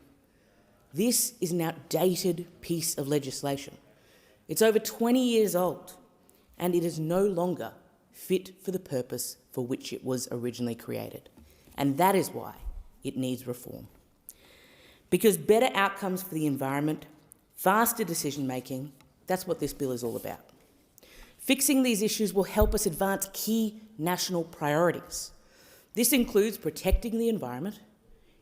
This is an outdated piece of legislation. It's over 20 years old, and it is no longer fit for the purpose for which it was originally created. And that is why it needs reform. Because better outcomes for the environment, faster decision-making, that's what this bill is all about. Fixing these issues will help us advance key national priorities. This includes protecting the environment,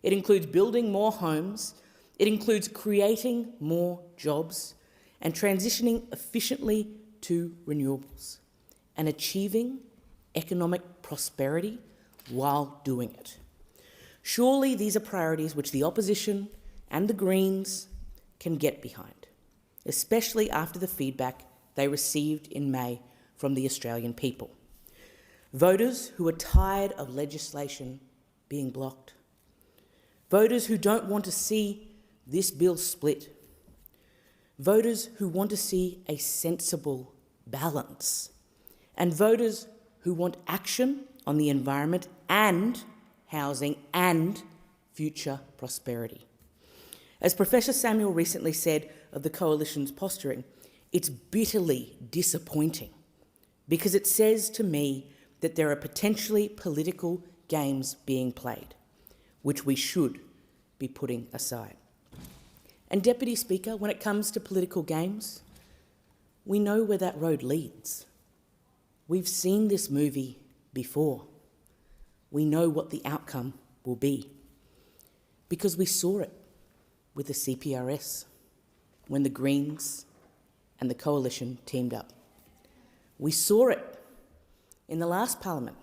it includes building more homes, it includes creating more jobs and transitioning efficiently to renewables and achieving economic prosperity while doing it. Surely these are priorities which the opposition and the Greens can get behind, especially after the feedback they received in May from the Australian people. Voters who are tired of legislation being blocked. Voters who don't want to see this bill split. Voters who want to see a sensible balance. And voters who want action on the environment and housing and future prosperity. As Professor Samuel recently said of the Coalition's posturing, it's bitterly disappointing because it says to me that there are potentially political games being played, which we should be putting aside. And Deputy Speaker, when it comes to political games, we know where that road leads. We've seen this movie before. We know what the outcome will be because we saw it with the CPRS when the Greens and the Coalition teamed up. We saw it in the last Parliament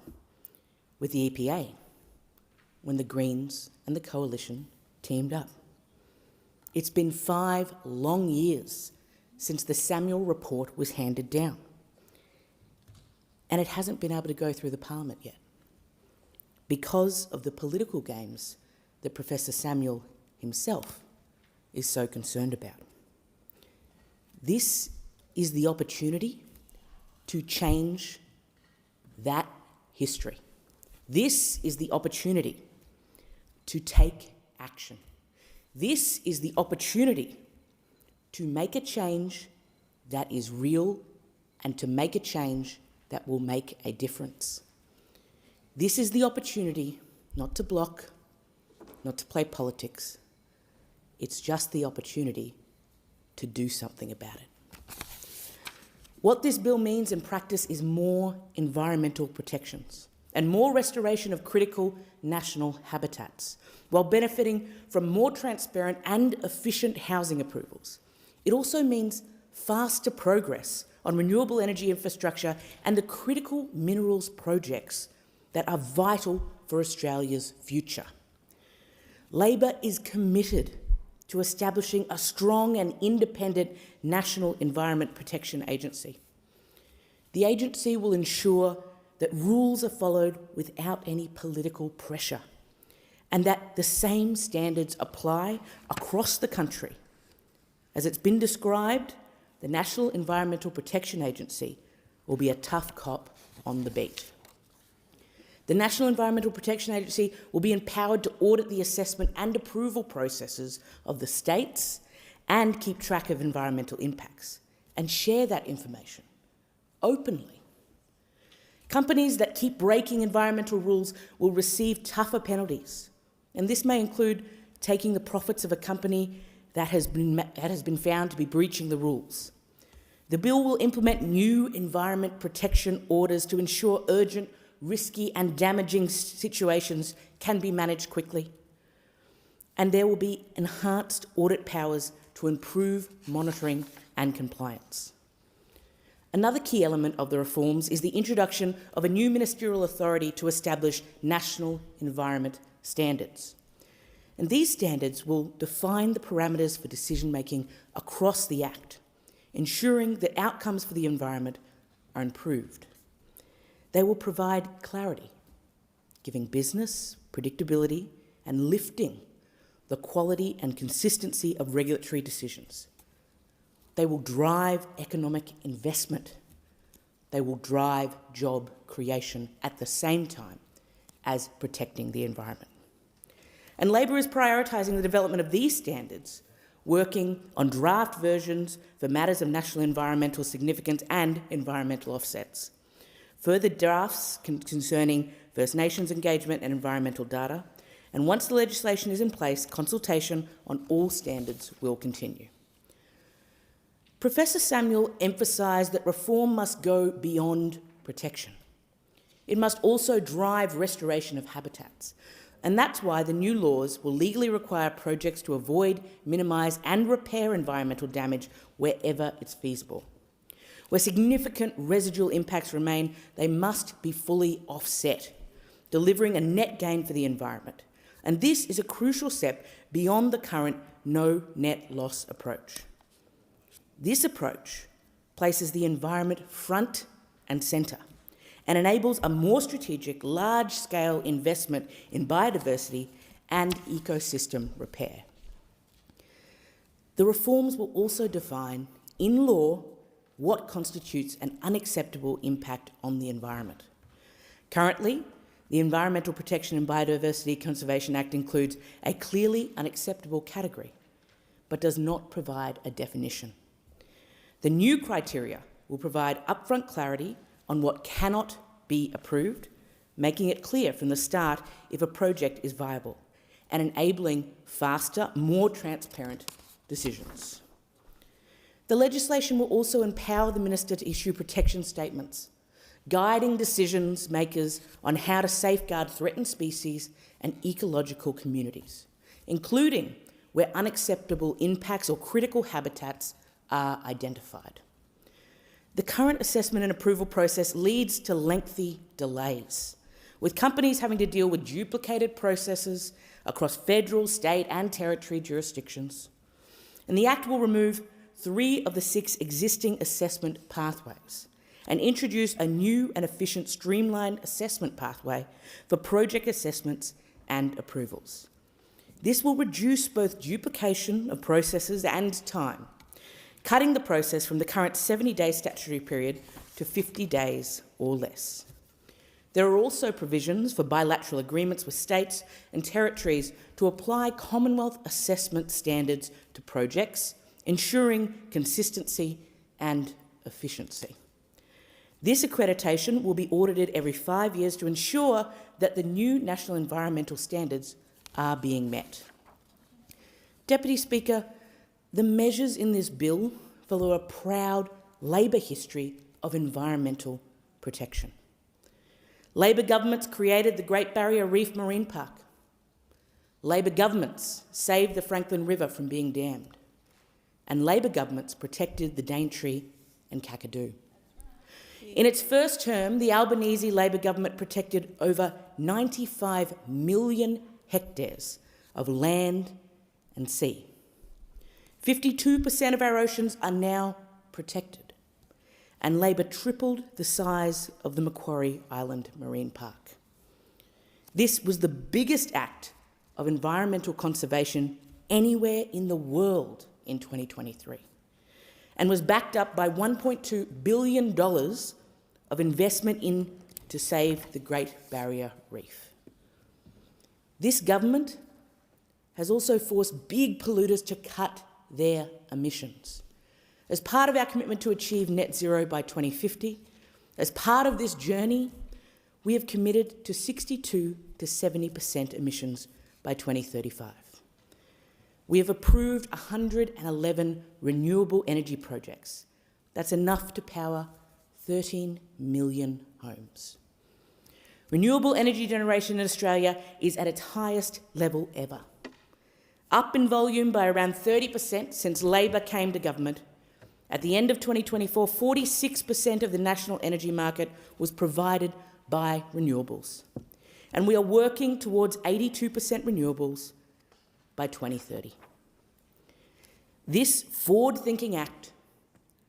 with the EPA when the Greens and the Coalition teamed up. It's been 5 long years since the Samuel report was handed down, and it hasn't been able to go through the Parliament yet because of the political games that Professor Samuel himself is so concerned about. This is the opportunity to change that history. This is the opportunity to take action. This is the opportunity to make a change that is real and to make a change that will make a difference. This is the opportunity not to block, not to play politics. It's just the opportunity to do something about it. What this bill means in practice is more environmental protections and more restoration of critical national habitats, while benefiting from more transparent and efficient housing approvals. It also means faster progress on renewable energy infrastructure and the critical minerals projects that are vital for Australia's future. Labor is committed to establishing a strong and independent National Environment Protection Agency. The agency will ensure that rules are followed without any political pressure and that the same standards apply across the country. As it's been described, the National Environmental Protection Agency will be a tough cop on the beat. The National Environmental Protection Agency will be empowered to audit the assessment and approval processes of the states and keep track of environmental impacts and share that information openly. Companies that keep breaking environmental rules will receive tougher penalties, and this may include taking the profits of a company that has been found to be breaching the rules. The bill will implement new environment protection orders to ensure urgent, risky and damaging situations can be managed quickly. And there will be enhanced audit powers to improve monitoring and compliance. Another key element of the reforms is the introduction of a new ministerial authority to establish national environment standards. And these standards will define the parameters for decision-making across the Act, ensuring that outcomes for the environment are improved. They will provide clarity, giving business predictability and lifting the quality and consistency of regulatory decisions. They will drive economic investment. They will drive job creation at the same time as protecting the environment. And Labor is prioritising the development of these standards, working on draft versions for matters of national environmental significance and environmental offsets. Further drafts concerning First Nations engagement and environmental data, and once the legislation is in place, consultation on all standards will continue. Professor Samuel emphasised that reform must go beyond protection. It must also drive restoration of habitats, and that's why the new laws will legally require projects to avoid, minimise and repair environmental damage wherever it's feasible. Where significant residual impacts remain, they must be fully offset, delivering a net gain for the environment. And this is a crucial step beyond the current no net loss approach. This approach places the environment front and centre and enables a more strategic, large-scale investment in biodiversity and ecosystem repair. The reforms will also define, in law, what constitutes an unacceptable impact on the environment. Currently, the Environmental Protection and Biodiversity Conservation Act includes a clearly unacceptable category, but does not provide a definition. The new criteria will provide upfront clarity on what cannot be approved, making it clear from the start if a project is viable, and enabling faster, more transparent decisions. The legislation will also empower the Minister to issue protection statements, guiding decisions makers on how to safeguard threatened species and ecological communities, including where unacceptable impacts or critical habitats are identified. The current assessment and approval process leads to lengthy delays, with companies having to deal with duplicated processes across federal, state and territory jurisdictions. And the Act will remove 3 of the 6 existing assessment pathways and introduce a new and efficient streamlined assessment pathway for project assessments and approvals. This will reduce both duplication of processes and time, cutting the process from the current 70-day statutory period to 50 days or less. There are also provisions for bilateral agreements with states and territories to apply Commonwealth assessment standards to projects, ensuring consistency and efficiency. This accreditation will be audited every 5 years to ensure that the new national environmental standards are being met. Deputy Speaker, the measures in this bill follow a proud Labor history of environmental protection. Labor governments created the Great Barrier Reef Marine Park. Labor governments saved the Franklin River from being dammed. And Labor governments protected the Daintree and Kakadu. In its first term, the Albanese Labor government protected over 95 million hectares of land and sea. 52% of our oceans are now protected, and Labor tripled the size of the Macquarie Island Marine Park. This was the biggest act of environmental conservation anywhere in the world in 2023, and was backed up by $1.2 billion of investment in to save the Great Barrier Reef. This government has also forced big polluters to cut their emissions. As part of our commitment to achieve net zero by 2050, as part of this journey, we have committed to 62 to 70% emissions by 2035. We have approved 111 renewable energy projects. That's enough to power 13 million homes. Renewable energy generation in Australia is at its highest level ever, up in volume by around 30% since Labor came to government. At the end of 2024, 46% of the national energy market was provided by renewables. and we are working towards 82% renewables by 2030. This forward-thinking act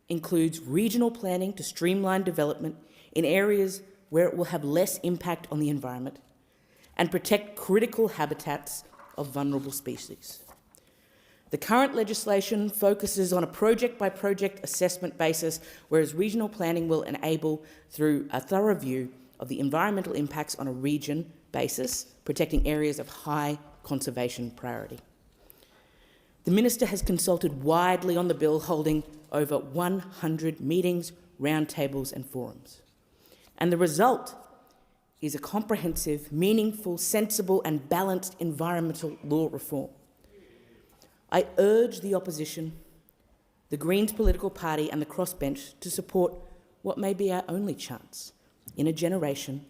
includes regional planning to streamline development in areas where it will have less impact on the environment and protect critical habitats of vulnerable species. The current legislation focuses on a project-by-project assessment basis, whereas regional planning will enable, through a thorough view of the environmental impacts on a region basis, protecting areas of high conservation priority. The Minister has consulted widely on the bill, holding over 100 meetings, roundtables and forums. And the result is a comprehensive, meaningful, sensible and balanced environmental law reform. I urge the opposition, the Greens political party and the crossbench to support what may be our only chance in a generation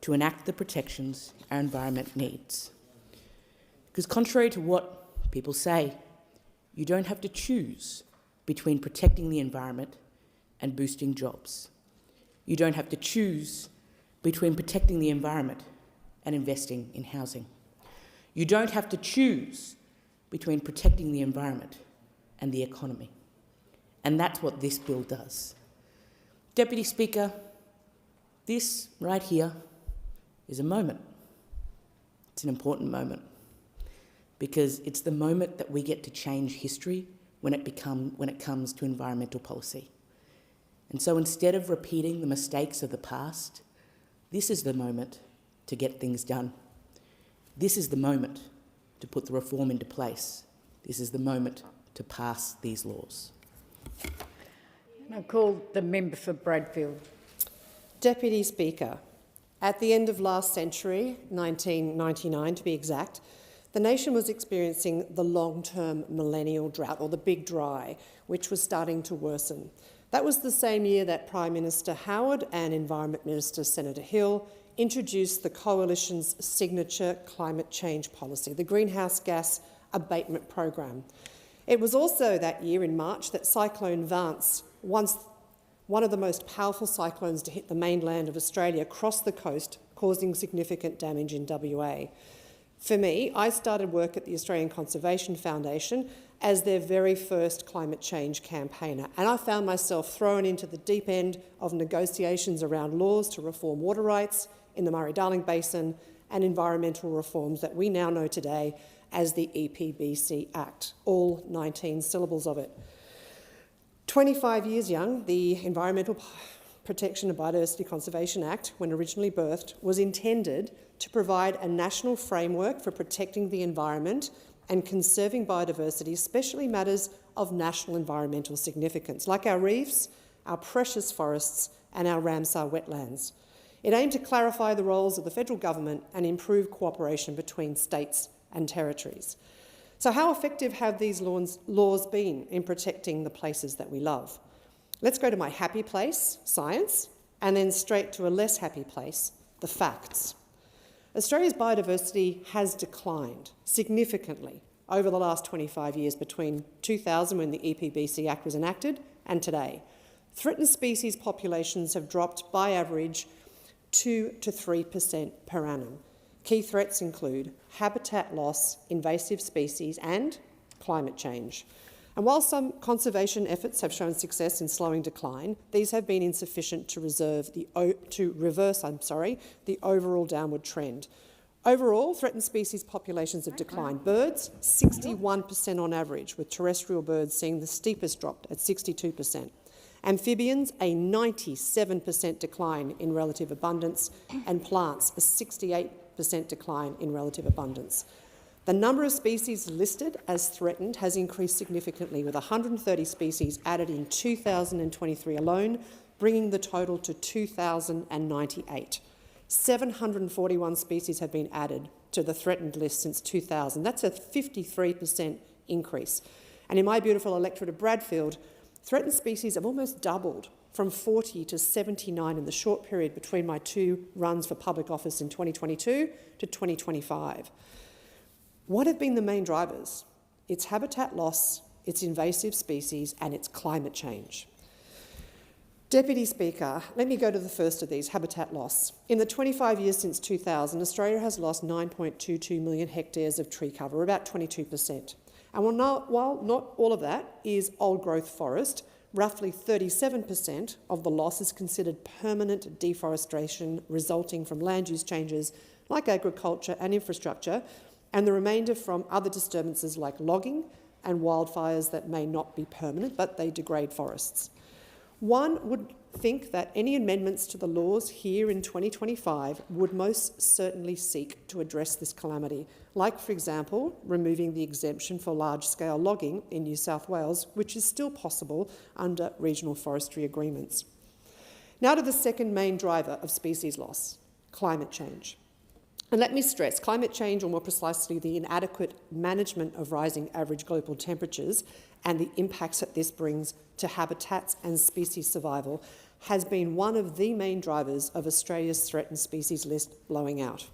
to enact the protections our environment needs. Because contrary to what people say, you don't have to choose between protecting the environment and boosting jobs. You don't have to choose between protecting the environment and investing in housing. You don't have to choose between protecting the environment and the economy. And that's what this bill does. Deputy Speaker, this right here is a moment. It's an important moment because it's the moment that we get to change history when it comes to environmental policy. And so instead of repeating the mistakes of the past, this is the moment to get things done. This is the moment to put the reform into place. This is the moment to pass these laws. I call the member for Bradfield. Deputy Speaker, at the end of last century, 1999 to be exact, the nation was experiencing the long-term millennial drought, or the big dry, which was starting to worsen. That was the same year that Prime Minister Howard and Environment Minister Senator Hill introduced the Coalition's signature climate change policy, the Greenhouse Gas Abatement Program. It was also that year in March that Cyclone Vance, once one of the most powerful cyclones to hit the mainland of Australia, crossed the coast, causing significant damage in WA. For me, I started work at the Australian Conservation Foundation as their very first climate change campaigner, and I found myself thrown into the deep end of negotiations around laws to reform water rights in the Murray-Darling Basin and environmental reforms that we now know today as the EPBC Act, all 19 syllables of it. 25 years young, the Environmental Protection and Biodiversity Conservation Act, when originally birthed, was intended to provide a national framework for protecting the environment and conserving biodiversity, especially matters of national environmental significance, like our reefs, our precious forests and our Ramsar wetlands. It aimed to clarify the roles of the federal government and improve cooperation between states and territories. So how effective have these laws been in protecting the places that we love? Let's go to my happy place, science, and then straight to a less happy place, the facts. Australia's biodiversity has declined significantly over the last 25 years between 2000, when the EPBC Act was enacted, and today. Threatened species populations have dropped by average 2 to 3% per annum. Key threats include habitat loss, invasive species and climate change. And while some conservation efforts have shown success in slowing decline, these have been insufficient to reverse the overall downward trend. Overall, threatened species populations have declined. Birds, 61% on average, with terrestrial birds seeing the steepest drop at 62%. Amphibians, a 97% decline in relative abundance, and plants, a 68% decline in relative abundance. The number of species listed as threatened has increased significantly, with 130 species added in 2023 alone, bringing the total to 2,098. 741 species have been added to the threatened list since 2000. That's a 53% increase. And in my beautiful electorate of Bradfield, threatened species have almost doubled from 40 to 79 in the short period between my two runs for public office in 2022 to 2025. What have been the main drivers? It's habitat loss, it's invasive species, and it's climate change. Deputy Speaker, let me go to the first of these, habitat loss. In the 25 years since 2000, Australia has lost 9.22 million hectares of tree cover, about 22%. And while not all of that is old-growth forest, roughly 37% of the loss is considered permanent deforestation resulting from land use changes like agriculture and infrastructure, and the remainder from other disturbances like logging and wildfires that may not be permanent, but they degrade forests. One would think that any amendments to the laws here in 2025 would most certainly seek to address this calamity, like, for example, removing the exemption for large-scale logging in New South Wales, which is still possible under regional forestry agreements. Now to the second main driver of species loss, climate change. And let me stress, climate change, or more precisely the inadequate management of rising average global temperatures and the impacts that this brings to habitats and species survival, has been one of the main drivers of Australia's threatened species list blowing out.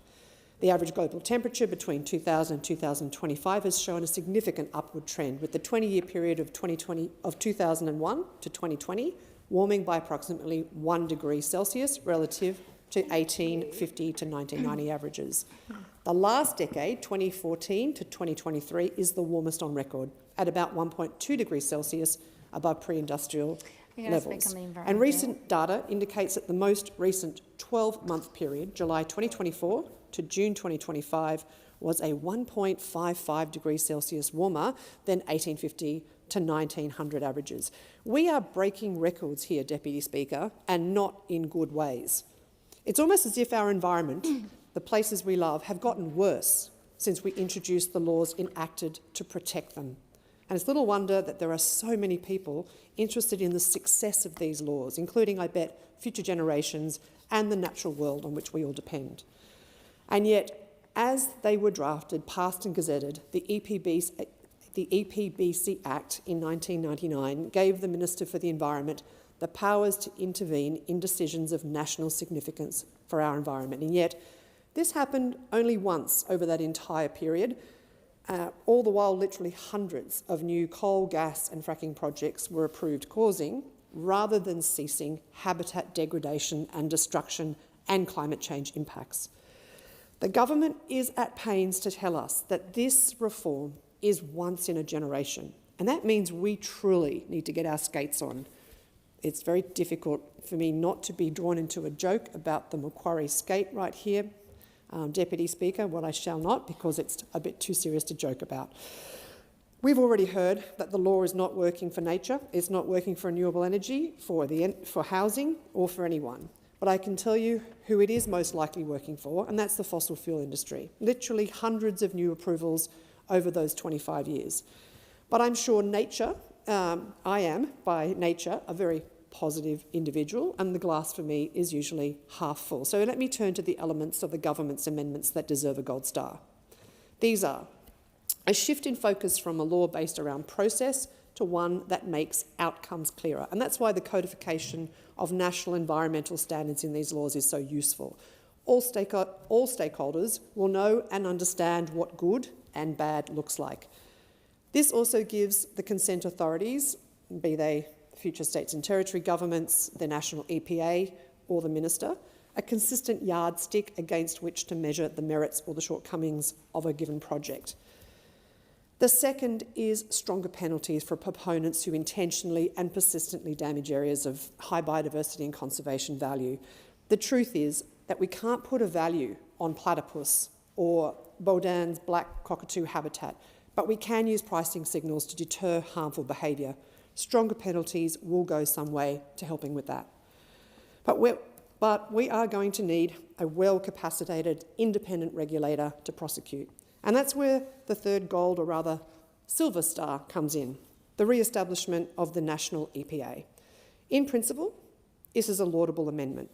The average global temperature between 2000 and 2025 has shown a significant upward trend, with the 20-year period of 2001 to 2020 warming by approximately 1 degree Celsius relative to 1850 to 1990 averages. The last decade, 2014 to 2023, is the warmest on record, at about 1.2 degrees Celsius above pre-industrial levels. And recent data indicates that the most recent 12-month period, July 2024 to June 2025, was a 1.55 degrees Celsius warmer than 1850 to 1900 averages. We are breaking records here, Deputy Speaker, and not in good ways. It's almost as if our environment, the places we love, have gotten worse since we introduced the laws enacted to protect them. And it's little wonder that there are so many people interested in the success of these laws, including, I bet, future generations and the natural world on which we all depend. And yet, as they were drafted, passed and gazetted, the EPBC Act in 1999 gave the Minister for the Environment the powers to intervene in decisions of national significance for our environment. And yet, this happened only once over that entire period. All the while, literally hundreds of new coal, gas and fracking projects were approved, causing, rather than ceasing, habitat degradation and destruction and climate change impacts. The government is at pains to tell us that this reform is once in a generation, and that means we truly need to get our skates on. It's very difficult for me not to be drawn into a joke about the Macquarie skate right here, Deputy Speaker, what I shall not, because it's a bit too serious to joke about. We've already heard that the law is not working for nature, it's not working for renewable energy, for housing, or for anyone. But I can tell you who it is most likely working for, and that's the fossil fuel industry. Literally hundreds of new approvals over those 25 years. But I'm sure nature, I am, by nature, a very positive individual, and the glass for me is usually half full. So let me turn to the elements of the government's amendments that deserve a gold star. These are a shift in focus from a law based around process to one that makes outcomes clearer. And that's why the codification of national environmental standards in these laws is so useful. All stakeholders will know and understand what good and bad looks like. This also gives the consent authorities, be they future states and territory governments, the national EPA or the minister, a consistent yardstick against which to measure the merits or the shortcomings of a given project. The second is stronger penalties for proponents who intentionally and persistently damage areas of high biodiversity and conservation value. The truth is that we can't put a value on platypus or Baudin's black cockatoo habitat, but we can use pricing signals to deter harmful behaviour. Stronger penalties will go some way to helping with that. But we are going to need a well-capacitated, independent regulator to prosecute. And that's where the third gold, or rather silver star, comes in, the re-establishment of the national EPA. In principle, this is a laudable amendment.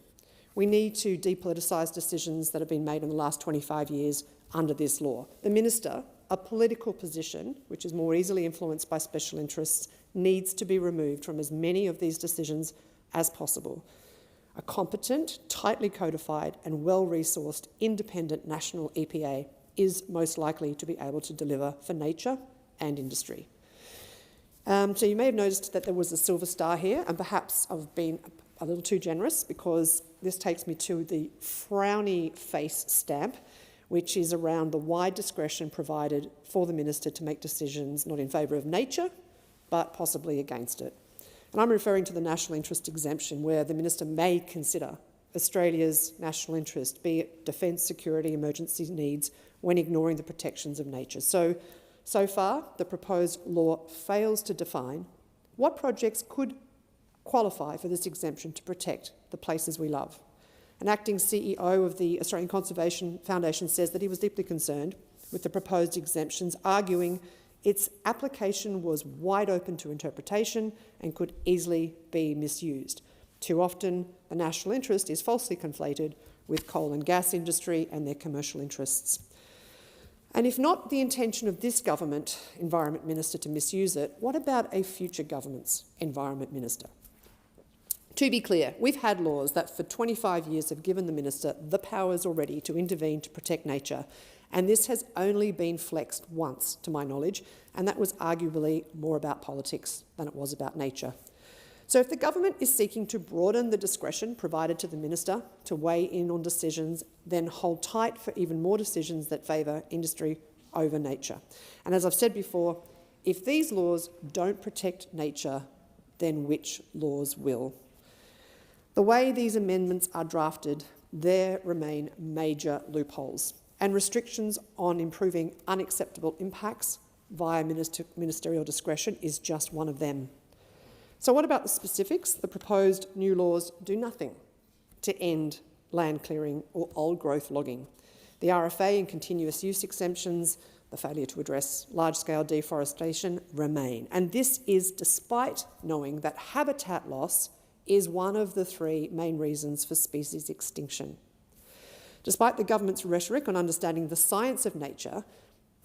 We need to depoliticise decisions that have been made in the last 25 years under this law. The minister, a political position which is more easily influenced by special interests, needs to be removed from as many of these decisions as possible. A competent, tightly codified and well-resourced independent national EPA is most likely to be able to deliver for nature and industry. So you may have noticed that there was a silver star here, and perhaps I've been a little too generous, because this takes me to the frowny face stamp, which is around the wide discretion provided for the minister to make decisions not in favour of nature, but possibly against it. And I'm referring to the national interest exemption, where the minister may consider Australia's national interest, be it defence, security, emergency needs, when ignoring the protections of nature. So far, the proposed law fails to define what projects could qualify for this exemption to protect the places we love. An acting CEO of the Australian Conservation Foundation says that he was deeply concerned with the proposed exemptions, arguing its application was wide open to interpretation and could easily be misused. Too often, the national interest is falsely conflated with coal and gas industry and their commercial interests. And if not the intention of this government Environment Minister to misuse it, what about a future government's Environment Minister? To be clear, we've had laws that for 25 years have given the minister the powers already to intervene to protect nature, and this has only been flexed once, to my knowledge, and that was arguably more about politics than it was about nature. So if the government is seeking to broaden the discretion provided to the minister to weigh in on decisions, then hold tight for even more decisions that favour industry over nature. And as I've said before, if these laws don't protect nature, then which laws will? The way these amendments are drafted, there remain major loopholes, and restrictions on improving unacceptable impacts via ministerial discretion is just one of them. So what about the specifics? The proposed new laws do nothing to end land clearing or old growth logging. The RFA and continuous use exemptions, the failure to address large-scale deforestation remain. And this is despite knowing that habitat loss is one of the three main reasons for species extinction. Despite the government's rhetoric on understanding the science of nature,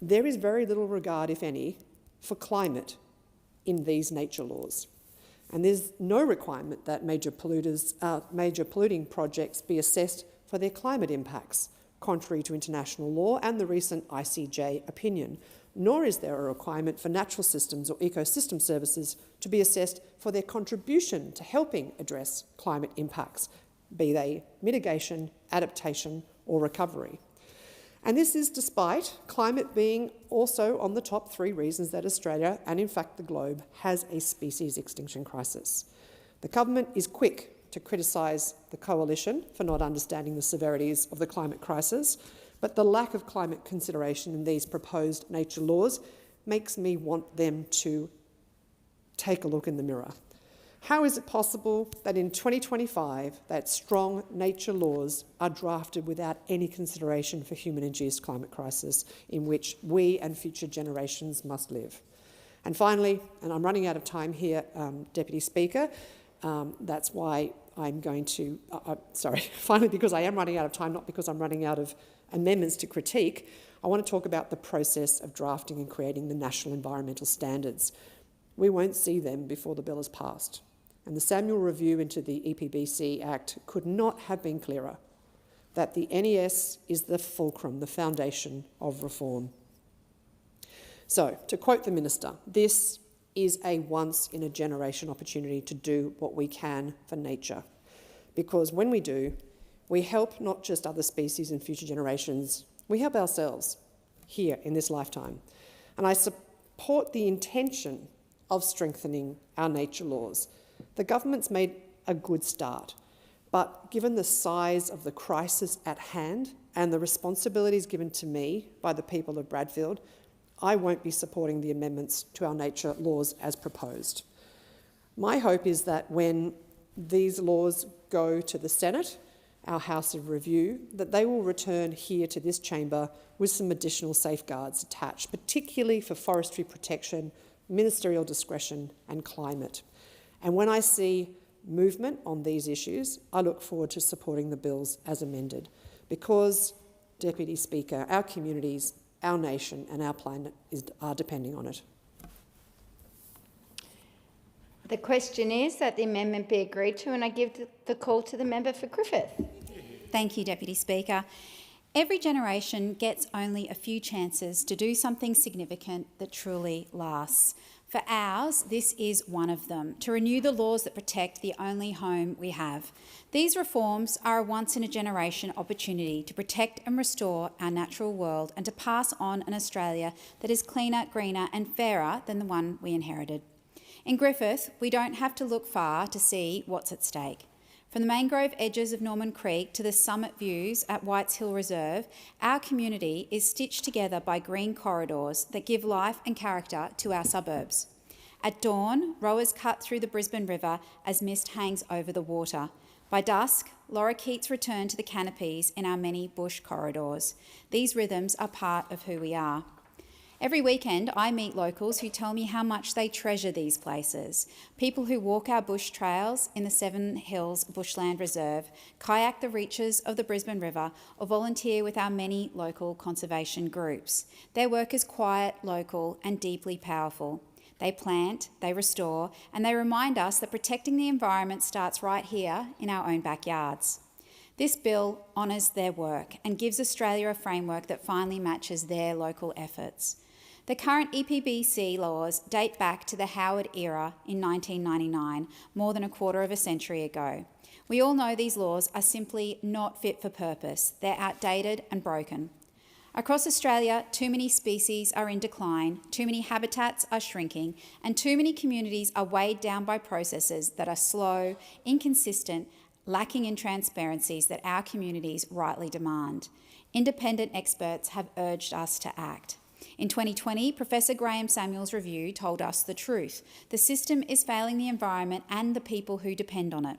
there is very little regard, if any, for climate in these nature laws. And there's no requirement that major polluting projects be assessed for their climate impacts, contrary to international law and the recent ICJ opinion, nor is there a requirement for natural systems or ecosystem services to be assessed for their contribution to helping address climate impacts, be they mitigation, adaptation or recovery. And this is despite climate being also on the top three reasons that Australia, and in fact the globe, has a species extinction crisis. The government is quick to criticise the coalition for not understanding the severities of the climate crisis, but the lack of climate consideration in these proposed nature laws makes me want them to take a look in the mirror. How is it possible that in 2025 that strong nature laws are drafted without any consideration for human-induced climate crisis in which we and future generations must live? And finally, and I'm running out of time here, Deputy Speaker, that's why I'm going to, finally because I am running out of time, not because I'm running out of amendments to critique, I want to talk about the process of drafting and creating the national environmental standards. We won't see them before the bill is passed. And the Samuel review into the EPBC Act could not have been clearer that the NES is the fulcrum, the foundation of reform. So, to quote the Minister, this is a once-in-a-generation opportunity to do what we can for nature. Because when we do, we help not just other species and future generations, we help ourselves here in this lifetime. And I support the intention of strengthening our nature laws. The government's made a good start, but given the size of the crisis at hand and the responsibilities given to me by the people of Bradfield, I won't be supporting the amendments to our nature laws as proposed. My hope is that when these laws go to the Senate, our House of Review, that they will return here to this chamber with some additional safeguards attached, particularly for forestry protection, ministerial discretion and climate. And when I see movement on these issues, I look forward to supporting the bills as amended because, Deputy Speaker, our communities, our nation and our planet are depending on it. The question is that the amendment be agreed to, and I give the call to the member for Griffith. Thank you, Deputy Speaker. Every generation gets only a few chances to do something significant that truly lasts. For ours, this is one of them, to renew the laws that protect the only home we have. These reforms are a once-in-a-generation opportunity to protect and restore our natural world and to pass on an Australia that is cleaner, greener and fairer than the one we inherited. In Griffith, we don't have to look far to see what's at stake. From the mangrove edges of Norman Creek to the summit views at Whites Hill Reserve, our community is stitched together by green corridors that give life and character to our suburbs. At dawn, rowers cut through the Brisbane River as mist hangs over the water. By dusk, lorikeets return to the canopies in our many bush corridors. These rhythms are part of who we are. Every weekend, I meet locals who tell me how much they treasure these places. People who walk our bush trails in the Seven Hills Bushland Reserve, kayak the reaches of the Brisbane River, or volunteer with our many local conservation groups. Their work is quiet, local, and deeply powerful. They plant, they restore, and they remind us that protecting the environment starts right here in our own backyards. This bill honours their work and gives Australia a framework that finally matches their local efforts. The current EPBC laws date back to the Howard era in 1999, more than a quarter of a century ago. We all know these laws are simply not fit for purpose. They're outdated and broken. Across Australia, too many species are in decline, too many habitats are shrinking, and too many communities are weighed down by processes that are slow, inconsistent, lacking in transparencies that our communities rightly demand. Independent experts have urged us to act. In 2020, Professor Graham Samuel's review told us the truth. The system is failing the environment and the people who depend on it.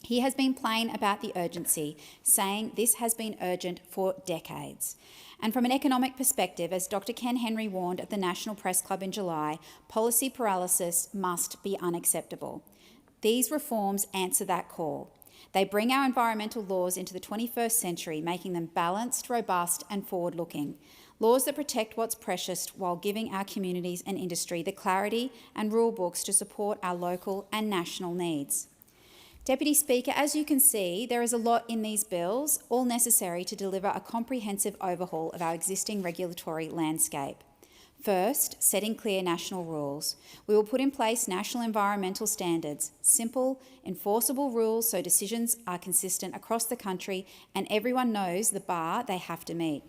He has been plain about the urgency, saying this has been urgent for decades. And from an economic perspective, as Dr. Ken Henry warned at the National Press Club in July, policy paralysis must be unacceptable. These reforms answer that call. They bring our environmental laws into the 21st century, making them balanced, robust and forward-looking. Laws that protect what's precious while giving our communities and industry the clarity and rule books to support our local and national needs. Deputy Speaker, as you can see, there is a lot in these bills, all necessary to deliver a comprehensive overhaul of our existing regulatory landscape. First, setting clear national rules. We will put in place national environmental standards, simple, enforceable rules so decisions are consistent across the country and everyone knows the bar they have to meet.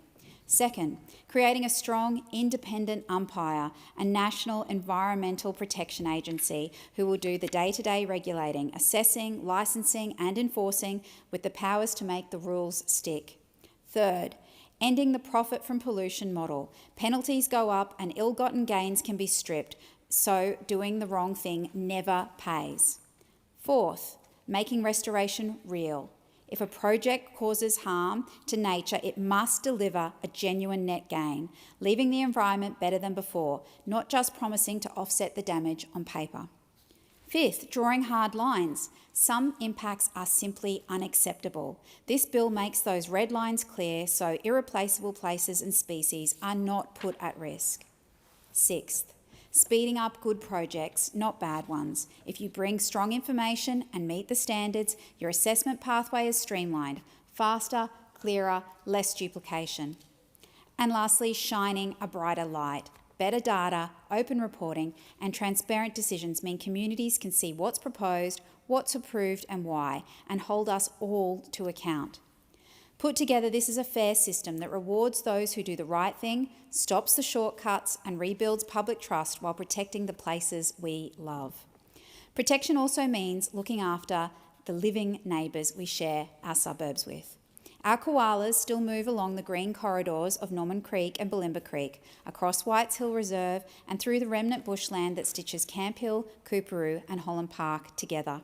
Second, creating a strong, independent umpire, a national environmental protection agency who will do the day-to-day regulating, assessing, licensing and enforcing with the powers to make the rules stick. Third, ending the profit from pollution model. Penalties go up and ill-gotten gains can be stripped, so doing the wrong thing never pays. Fourth, making restoration real. If a project causes harm to nature, it must deliver a genuine net gain, leaving the environment better than before, not just promising to offset the damage on paper. Fifth, drawing hard lines. Some impacts are simply unacceptable. This bill makes those red lines clear so irreplaceable places and species are not put at risk. Sixth, speeding up good projects, not bad ones. If you bring strong information and meet the standards, your assessment pathway is streamlined, faster, clearer, less duplication. And lastly, shining a brighter light. Better data, open reporting and transparent decisions mean communities can see what's proposed, what's approved and why, and hold us all to account. Put together, this is a fair system that rewards those who do the right thing, stops the shortcuts and rebuilds public trust while protecting the places we love. Protection also means looking after the living neighbours we share our suburbs with. Our koalas still move along the green corridors of Norman Creek and Bulimba Creek, across Whites Hill Reserve and through the remnant bushland that stitches Camp Hill, Coorparoo and Holland Park together.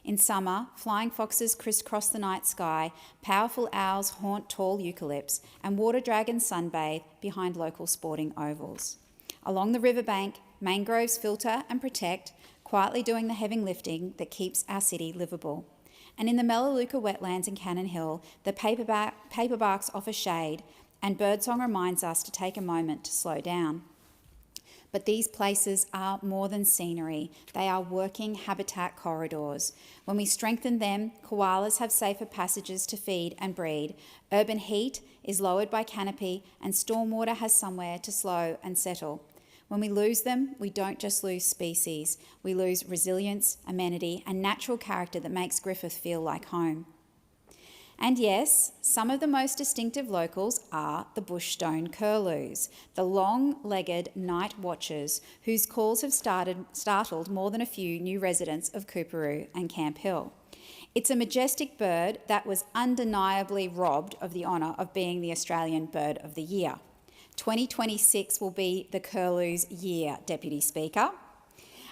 In summer, flying foxes crisscross the night sky, powerful owls haunt tall eucalypts, and water dragons sunbathe behind local sporting ovals. Along the riverbank, mangroves filter and protect, quietly doing the heavy lifting that keeps our city livable. And in the Melaleuca wetlands in Cannon Hill, the paperbarks offer shade, and birdsong reminds us to take a moment to slow down. But these places are more than scenery. They are working habitat corridors. When we strengthen them, koalas have safer passages to feed and breed. Urban heat is lowered by canopy, and stormwater has somewhere to slow and settle. When we lose them, we don't just lose species. We lose resilience, amenity, and natural character that makes Griffith feel like home. And yes, some of the most distinctive locals are the bushstone curlews, the long-legged night watchers whose calls have startled more than a few new residents of Coorparoo and Camp Hill. It's a majestic bird that was undeniably robbed of the honour of being the Australian Bird of the Year. 2026 will be the curlew's year, Deputy Speaker.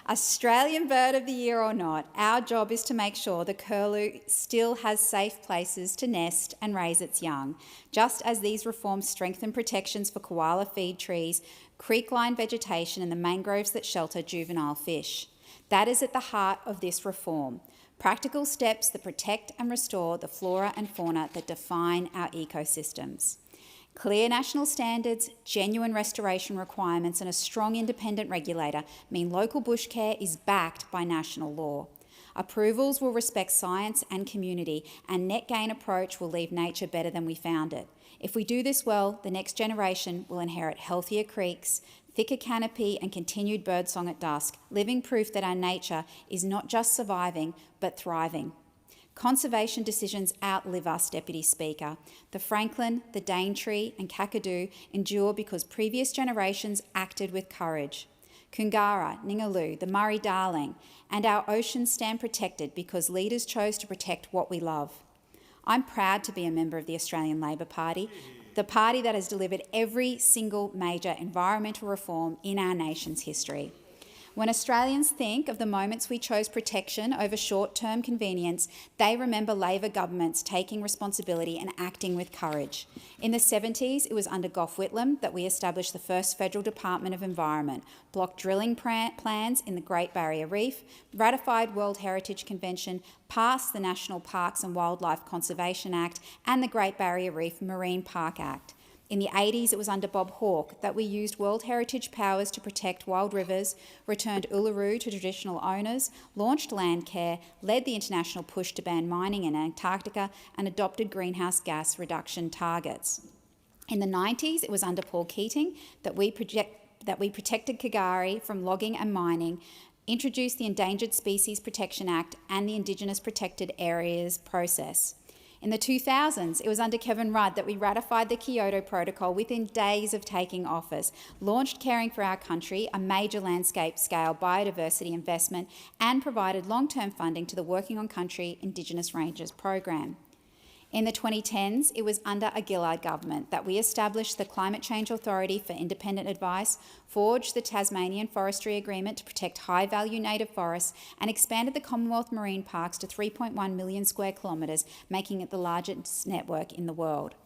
Australian Bird of the Year or not, our job is to make sure the curlew still has safe places to nest and raise its young, just as these reforms strengthen protections for koala feed trees, creek-lined vegetation and the mangroves that shelter juvenile fish. That is at the heart of this reform. Practical steps that protect and restore the flora and fauna that define our ecosystems. Clear national standards, genuine restoration requirements and a strong independent regulator mean local bush care is backed by national law. Approvals will respect science and community, and net gain approach will leave nature better than we found it. If we do this well, the next generation will inherit healthier creeks, thicker canopy and continued birdsong at dusk, living proof that our nature is not just surviving but thriving. Conservation decisions outlive us, Deputy Speaker. The Franklin, the Daintree and Kakadu endure because previous generations acted with courage. Koongarra, Ningaloo, the Murray-Darling and our oceans stand protected because leaders chose to protect what we love. I'm proud to be a member of the Australian Labor Party, the party that has delivered every single major environmental reform in our nation's history. When Australians think of the moments we chose protection over short-term convenience, they remember Labor governments taking responsibility and acting with courage. In the 70s, it was under Gough Whitlam that we established the first Federal Department of Environment, blocked drilling plans in the Great Barrier Reef, ratified World Heritage Convention, passed the National Parks and Wildlife Conservation Act and the Great Barrier Reef Marine Park Act. In the 80s, it was under Bob Hawke that we used World Heritage powers to protect wild rivers, returned Uluru to traditional owners, launched land care, led the international push to ban mining in Antarctica and adopted greenhouse gas reduction targets. In the 90s, it was under Paul Keating that we protected Kagari from logging and mining, introduced the Endangered Species Protection Act and the Indigenous Protected Areas process. In the 2000s, it was under Kevin Rudd that we ratified the Kyoto Protocol within days of taking office, launched Caring for Our Country, a major landscape-scale biodiversity investment, and provided long-term funding to the Working on Country Indigenous Rangers program. In the 2010s, it was under a Gillard government that we established the Climate Change Authority for Independent Advice, forged the Tasmanian Forestry Agreement to protect high-value native forests, and expanded the Commonwealth Marine Parks to 3.1 million square kilometres, making it the largest network in the world.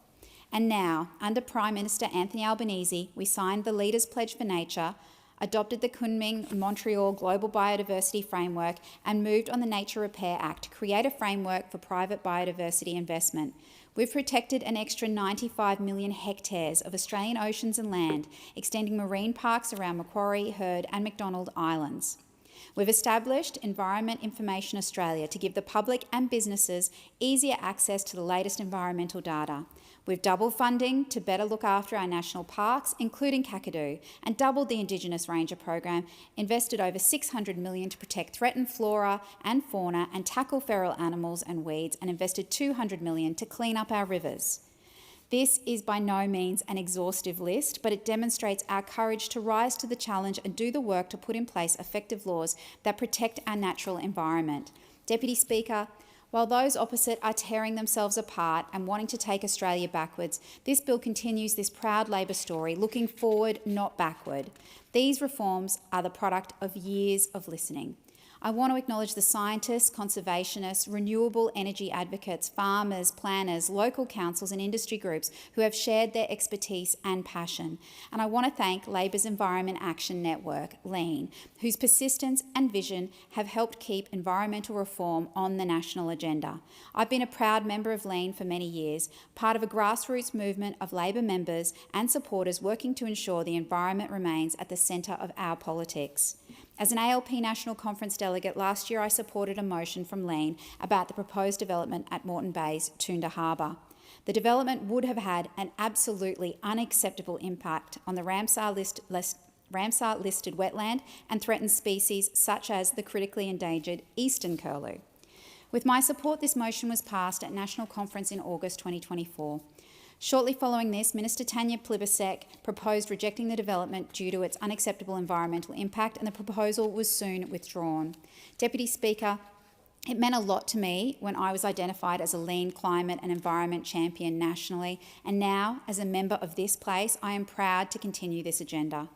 And now, under Prime Minister Anthony Albanese, we signed the Leaders' Pledge for Nature, adopted the Kunming-Montreal Global Biodiversity Framework and moved on the Nature Repair Act to create a framework for private biodiversity investment. We've protected an extra 95 million hectares of Australian oceans and land, extending marine parks around Macquarie, Heard and McDonald Islands. We've established Environment Information Australia to give the public and businesses easier access to the latest environmental data. We've doubled funding to better look after our national parks, including Kakadu, and doubled the Indigenous Ranger program, invested over $600 million to protect threatened flora and fauna and tackle feral animals and weeds, and invested $200 million to clean up our rivers. This is by no means an exhaustive list, but it demonstrates our courage to rise to the challenge and do the work to put in place effective laws that protect our natural environment. Deputy Speaker, while those opposite are tearing themselves apart and wanting to take Australia backwards, this bill continues this proud Labor story, looking forward, not backward. These reforms are the product of years of listening. I want to acknowledge the scientists, conservationists, renewable energy advocates, farmers, planners, local councils and industry groups who have shared their expertise and passion. And I want to thank Labor's Environment Action Network, LEAN, whose persistence and vision have helped keep environmental reform on the national agenda. I've been a proud member of LEAN for many years, part of a grassroots movement of Labor members and supporters working to ensure the environment remains at the centre of our politics. As an ALP National Conference delegate last year, I supported a motion from LEAN about the proposed development at Moreton Bay's Toondah Harbour. The development would have had an absolutely unacceptable impact on the Ramsar-listed wetland and threatened species such as the critically endangered eastern curlew. With my support, this motion was passed at National Conference in August 2024. Shortly following this, Minister Tanya Plibersek proposed rejecting the development due to its unacceptable environmental impact, and the proposal was soon withdrawn. Deputy Speaker, it meant a lot to me when I was identified as a lean climate and environment champion nationally, and now, as a member of this place, I am proud to continue this agenda.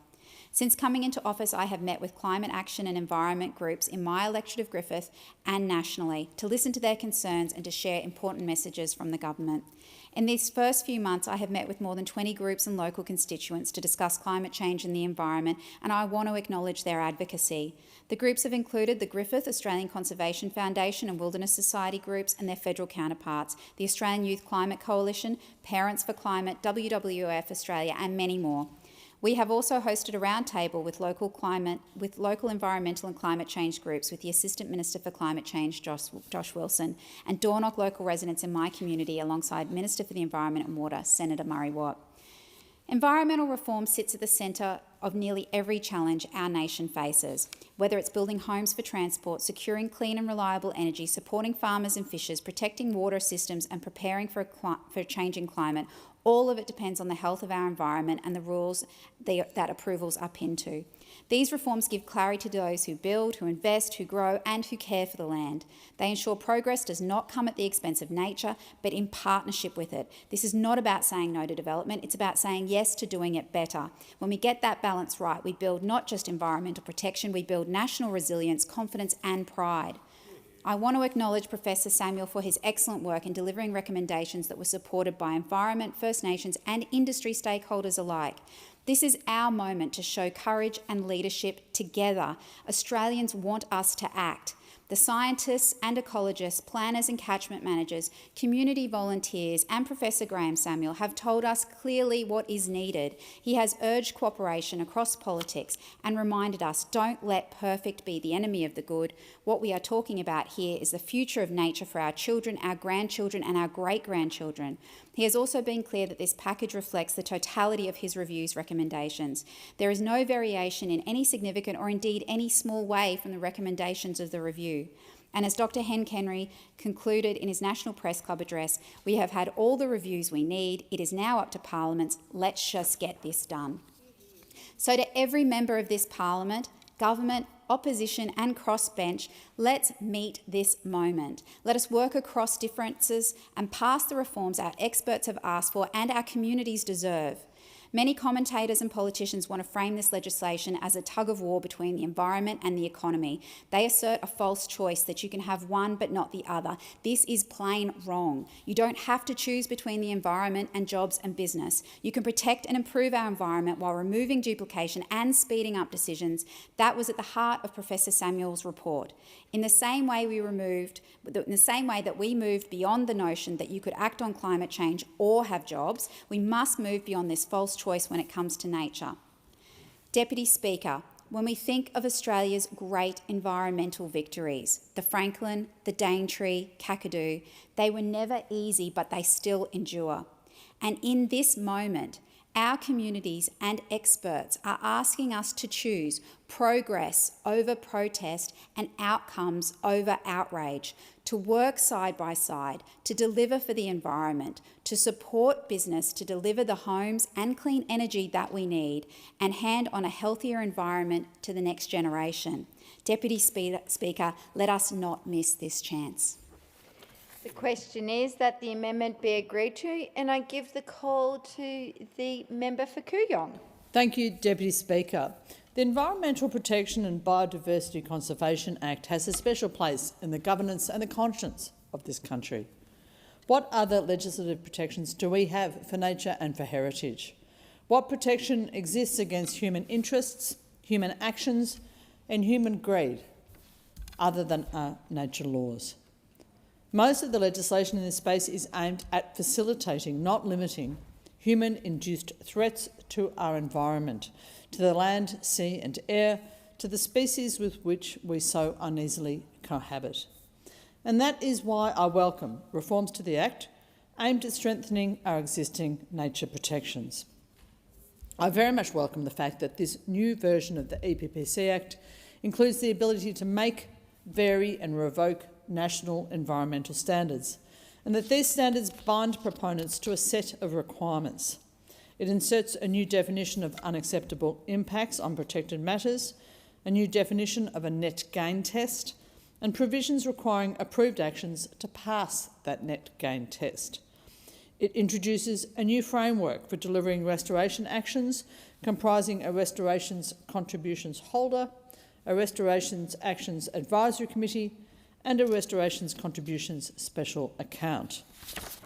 Since coming into office, I have met with climate action and environment groups in my electorate of Griffith and nationally to listen to their concerns and to share important messages from the government. In these first few months, I have met with more than 20 groups and local constituents to discuss climate change and the environment, and I want to acknowledge their advocacy. The groups have included the Griffith Australian Conservation Foundation and Wilderness Society groups and their federal counterparts, the Australian Youth Climate Coalition, Parents for Climate, WWF Australia, and many more. We have also hosted a roundtable with local environmental and climate change groups with the Assistant Minister for Climate Change, Josh Wilson, and Dornoch local residents in my community alongside Minister for the Environment and Water, Senator Murray Watt. Environmental reform sits at the centre of nearly every challenge our nation faces, whether it's building homes for transport, securing clean and reliable energy, supporting farmers and fishers, protecting water systems and preparing for a changing climate. All of it depends on the health of our environment and the rules that approvals are pinned to. These reforms give clarity to those who build, who invest, who grow and who care for the land. They ensure progress does not come at the expense of nature, but in partnership with it. This is not about saying no to development, it's about saying yes to doing it better. When we get that balance right, we build not just environmental protection, we build national resilience, confidence and pride. I want to acknowledge Professor Samuel for his excellent work in delivering recommendations that were supported by environment, First Nations and industry stakeholders alike. This is our moment to show courage and leadership together. Australians want us to act. The scientists and ecologists, planners and catchment managers, community volunteers and Professor Graham Samuel have told us clearly what is needed. He has urged cooperation across politics and reminded us, don't let perfect be the enemy of the good. What we are talking about here is the future of nature for our children, our grandchildren and our great-grandchildren. He has also been clear that this package reflects the totality of his review's recommendations. There is no variation in any significant or indeed any small way from the recommendations of the review. And as Dr. Henry concluded in his National Press Club address, we have had all the reviews we need. It is now up to Parliament. Let's just get this done. So to every member of this Parliament, government, opposition and crossbench, let's meet this moment. Let us work across differences and pass the reforms our experts have asked for and our communities deserve. Many commentators and politicians want to frame this legislation as a tug-of-war between the environment and the economy. They assert a false choice that you can have one but not the other. This is plain wrong. You don't have to choose between the environment and jobs and business. You can protect and improve our environment while removing duplication and speeding up decisions. That was at the heart of Professor Samuel's report. In the same way that we moved beyond the notion that you could act on climate change or have jobs, we must move beyond this false choice when it comes to nature. Deputy Speaker, when we think of Australia's great environmental victories, the Franklin, the Daintree, Kakadu, they were never easy, but they still endure. And in this moment, our communities and experts are asking us to choose progress over protest and outcomes over outrage, to work side by side, to deliver for the environment, to support business, to deliver the homes and clean energy that we need, and hand on a healthier environment to the next generation. Deputy Speaker, let us not miss this chance. The question is that the amendment be agreed to, and I give the call to the member for Kooyong. Thank you, Deputy Speaker. The Environmental Protection and Biodiversity Conservation Act has a special place in the governance and the conscience of this country. What other legislative protections do we have for nature and for heritage? What protection exists against human interests, human actions and human greed other than our nature laws? Most of the legislation in this space is aimed at facilitating, not limiting, human-induced threats to our environment, to the land, sea and air, to the species with which we so uneasily cohabit. And that is why I welcome reforms to the Act aimed at strengthening our existing nature protections. I very much welcome the fact that this new version of the EPPC Act includes the ability to make, vary and revoke national environmental standards, and that these standards bind proponents to a set of requirements. It inserts a new definition of unacceptable impacts on protected matters, a new definition of a net gain test, and provisions requiring approved actions to pass that net gain test. It introduces a new framework for delivering restoration actions comprising a restorations contributions holder, a restorations actions advisory committee and a restorations contributions special account.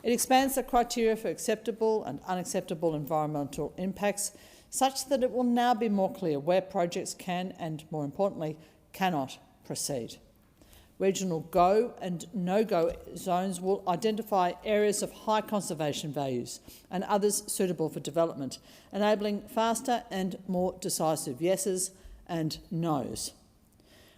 It expands the criteria for acceptable and unacceptable environmental impacts such that it will now be more clear where projects can and, more importantly, cannot proceed. Regional go and no-go zones will identify areas of high conservation values and others suitable for development, enabling faster and more decisive yeses and nos.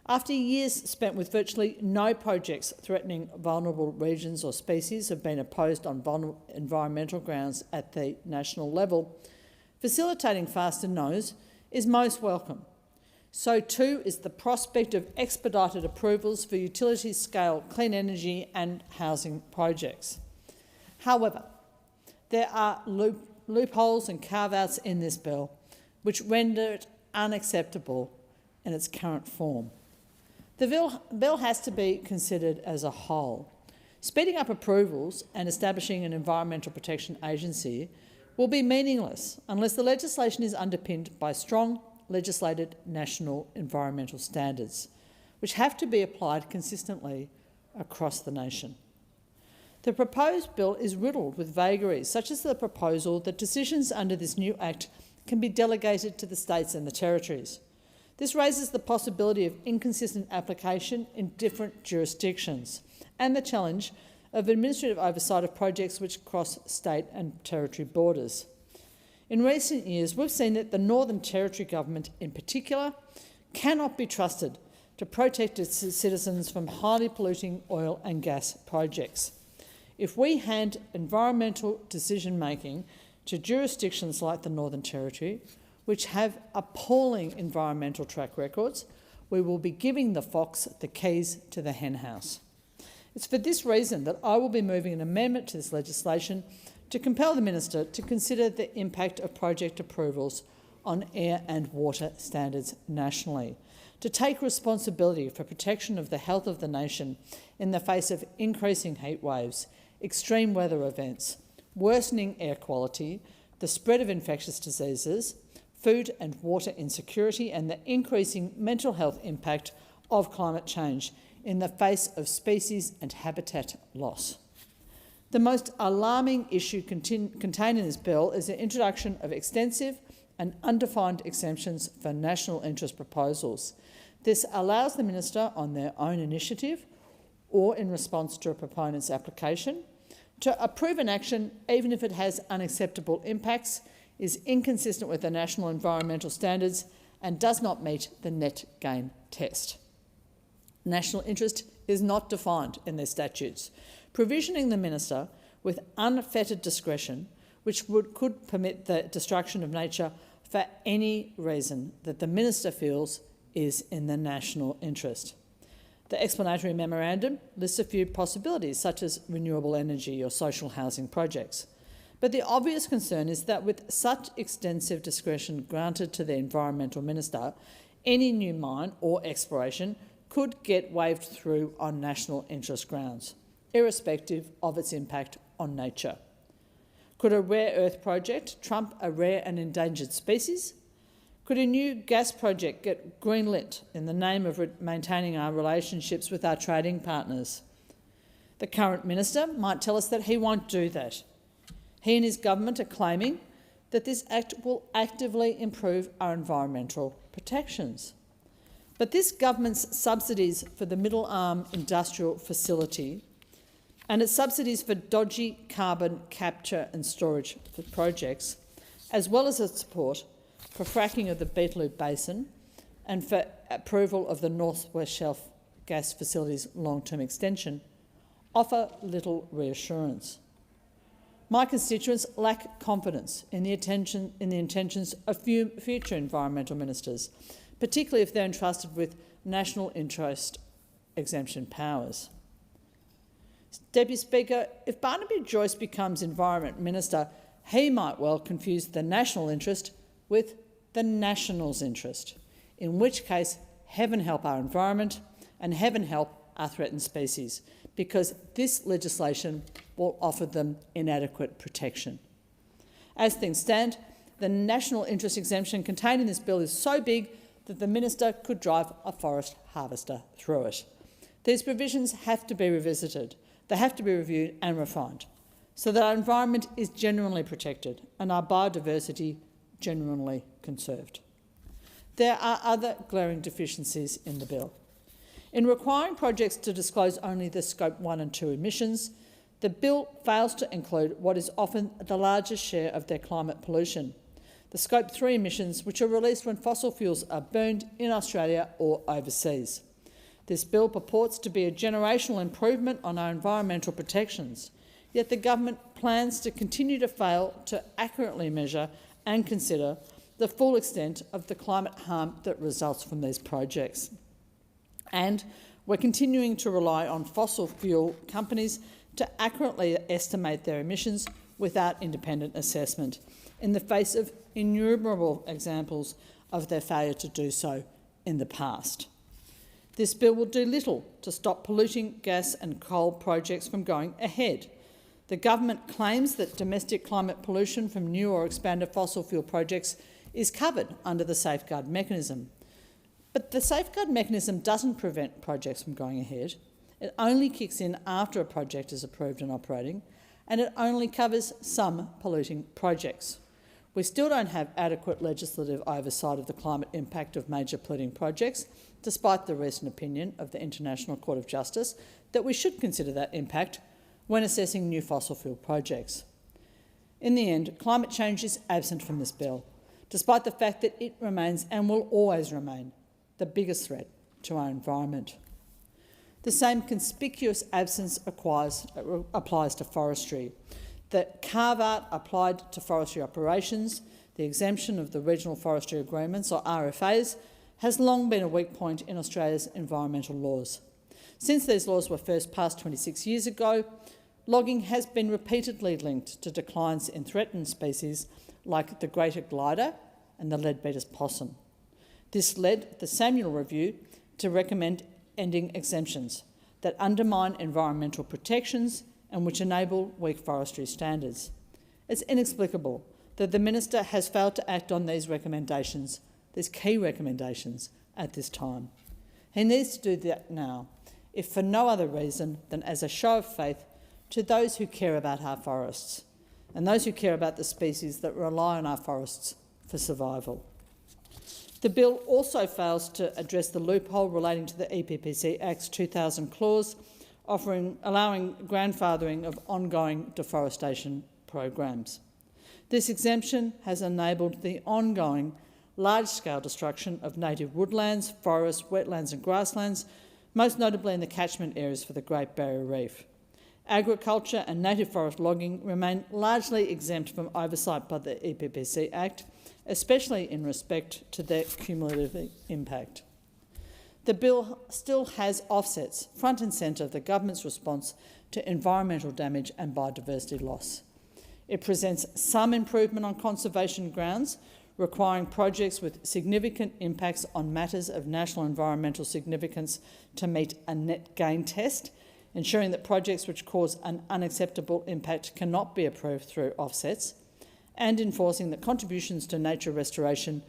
After years spent with virtually no projects threatening vulnerable regions or species have been opposed on environmental grounds at the national level, facilitating faster nos is most welcome. So too is the prospect of expedited approvals for utility-scale clean energy and housing projects. However, there are loopholes and carve-outs in this bill which render it unacceptable in its current form. The bill has to be considered as a whole. Speeding up approvals and establishing an environmental protection agency will be meaningless unless the legislation is underpinned by strong legislated national environmental standards, which have to be applied consistently across the nation. The proposed bill is riddled with vagaries, such as the proposal that decisions under this new Act can be delegated to the states and the territories. This raises the possibility of inconsistent application in different jurisdictions and the challenge of administrative oversight of projects which cross state and territory borders. In recent years, we've seen that the Northern Territory government in particular cannot be trusted to protect its citizens from highly polluting oil and gas projects. If we hand environmental decision-making to jurisdictions like the Northern Territory, which have appalling environmental track records, we will be giving the fox the keys to the henhouse. It's for this reason that I will be moving an amendment to this legislation to compel the Minister to consider the impact of project approvals on air and water standards nationally, to take responsibility for protection of the health of the nation in the face of increasing heat waves, extreme weather events, worsening air quality, the spread of infectious diseases, food and water insecurity and the increasing mental health impact of climate change in the face of species and habitat loss. The most alarming issue contained in this bill is the introduction of extensive and undefined exemptions for national interest proposals. This allows the Minister, on their own initiative or in response to a proponent's application, to approve an action even if it has unacceptable impacts, is inconsistent with the national environmental standards and does not meet the net gain test. National interest is not defined in their statutes, provisioning the Minister with unfettered discretion which could permit the destruction of nature for any reason that the Minister feels is in the national interest. The explanatory memorandum lists a few possibilities such as renewable energy or social housing projects. But the obvious concern is that with such extensive discretion granted to the Environmental Minister, any new mine or exploration could get waved through on national interest grounds, irrespective of its impact on nature. Could a rare earth project trump a rare and endangered species? Could a new gas project get greenlit in the name of maintaining our relationships with our trading partners? The current minister might tell us that he won't do that. He and his government are claiming that this act will actively improve our environmental protections. But this government's subsidies for the Middle Arm industrial facility and its subsidies for dodgy carbon capture and storage for projects, as well as its support for fracking of the Beetaloo Basin and for approval of the North West Shelf gas facility's long-term extension, offer little reassurance. My constituents lack confidence in the intentions of future environmental ministers, particularly if they're entrusted with national interest exemption powers. Deputy Speaker, if Barnaby Joyce becomes Environment Minister, he might well confuse the national interest with the nationals' interest, in which case heaven help our environment and heaven help our threatened species, because this legislation will offer them inadequate protection. As things stand, the national interest exemption contained in this bill is so big that the minister could drive a forest harvester through it. These provisions have to be revisited. They have to be reviewed and refined so that our environment is genuinely protected and our biodiversity genuinely conserved. There are other glaring deficiencies in the bill. In requiring projects to disclose only the Scope 1 and 2 emissions, the bill fails to include what is often the largest share of their climate pollution, the Scope 3 emissions, which are released when fossil fuels are burned in Australia or overseas. This bill purports to be a generational improvement on our environmental protections, yet the government plans to continue to fail to accurately measure and consider the full extent of the climate harm that results from these projects. And we're continuing to rely on fossil fuel companies to accurately estimate their emissions without independent assessment, in the face of innumerable examples of their failure to do so in the past. This bill will do little to stop polluting gas and coal projects from going ahead. The government claims that domestic climate pollution from new or expanded fossil fuel projects is covered under the safeguard mechanism. But the safeguard mechanism doesn't prevent projects from going ahead. It only kicks in after a project is approved and operating, and it only covers some polluting projects. We still don't have adequate legislative oversight of the climate impact of major polluting projects, despite the recent opinion of the International Court of Justice that we should consider that impact when assessing new fossil fuel projects. In the end, climate change is absent from this bill, despite the fact that it remains and will always remain the biggest threat to our environment. The same conspicuous absence applies to forestry. The carve-out applied to forestry operations, the exemption of the Regional Forestry Agreements, or RFAs, has long been a weak point in Australia's environmental laws. Since these laws were first passed 26 years ago, logging has been repeatedly linked to declines in threatened species like the greater glider and the leadbeater's possum. This led the Samuel Review to recommend ending exemptions that undermine environmental protections and which enable weak forestry standards. It's inexplicable that the minister has failed to act on these recommendations, these key recommendations, at this time. He needs to do that now, if for no other reason than as a show of faith to those who care about our forests and those who care about the species that rely on our forests for survival. The bill also fails to address the loophole relating to the EPBC Act's 2000 clause, allowing grandfathering of ongoing deforestation programs. This exemption has enabled the ongoing large-scale destruction of native woodlands, forests, wetlands and grasslands, most notably in the catchment areas for the Great Barrier Reef. Agriculture and native forest logging remain largely exempt from oversight by the EPBC Act, especially in respect to their cumulative impact. The bill still has offsets front and centre of the government's response to environmental damage and biodiversity loss. It presents some improvement on conservation grounds, requiring projects with significant impacts on matters of national environmental significance to meet a net gain test, ensuring that projects which cause an unacceptable impact cannot be approved through offsets, and enforcing that contributions to nature restoration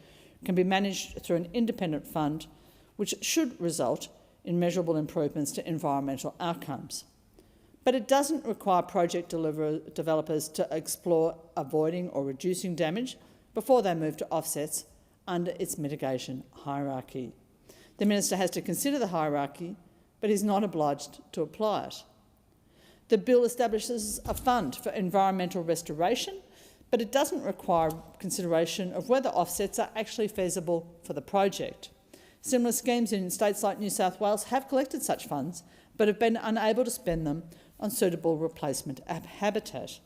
can be managed through an independent fund, which should result in measurable improvements to environmental outcomes. But it doesn't require project developers to explore avoiding or reducing damage before they move to offsets under its mitigation hierarchy. The Minister has to consider the hierarchy, but is not obliged to apply it. The bill establishes a fund for environmental restoration, but it doesn't require consideration of whether offsets are actually feasible for the project. Similar schemes in states like New South Wales have collected such funds, but have been unable to spend them on suitable replacement habitat.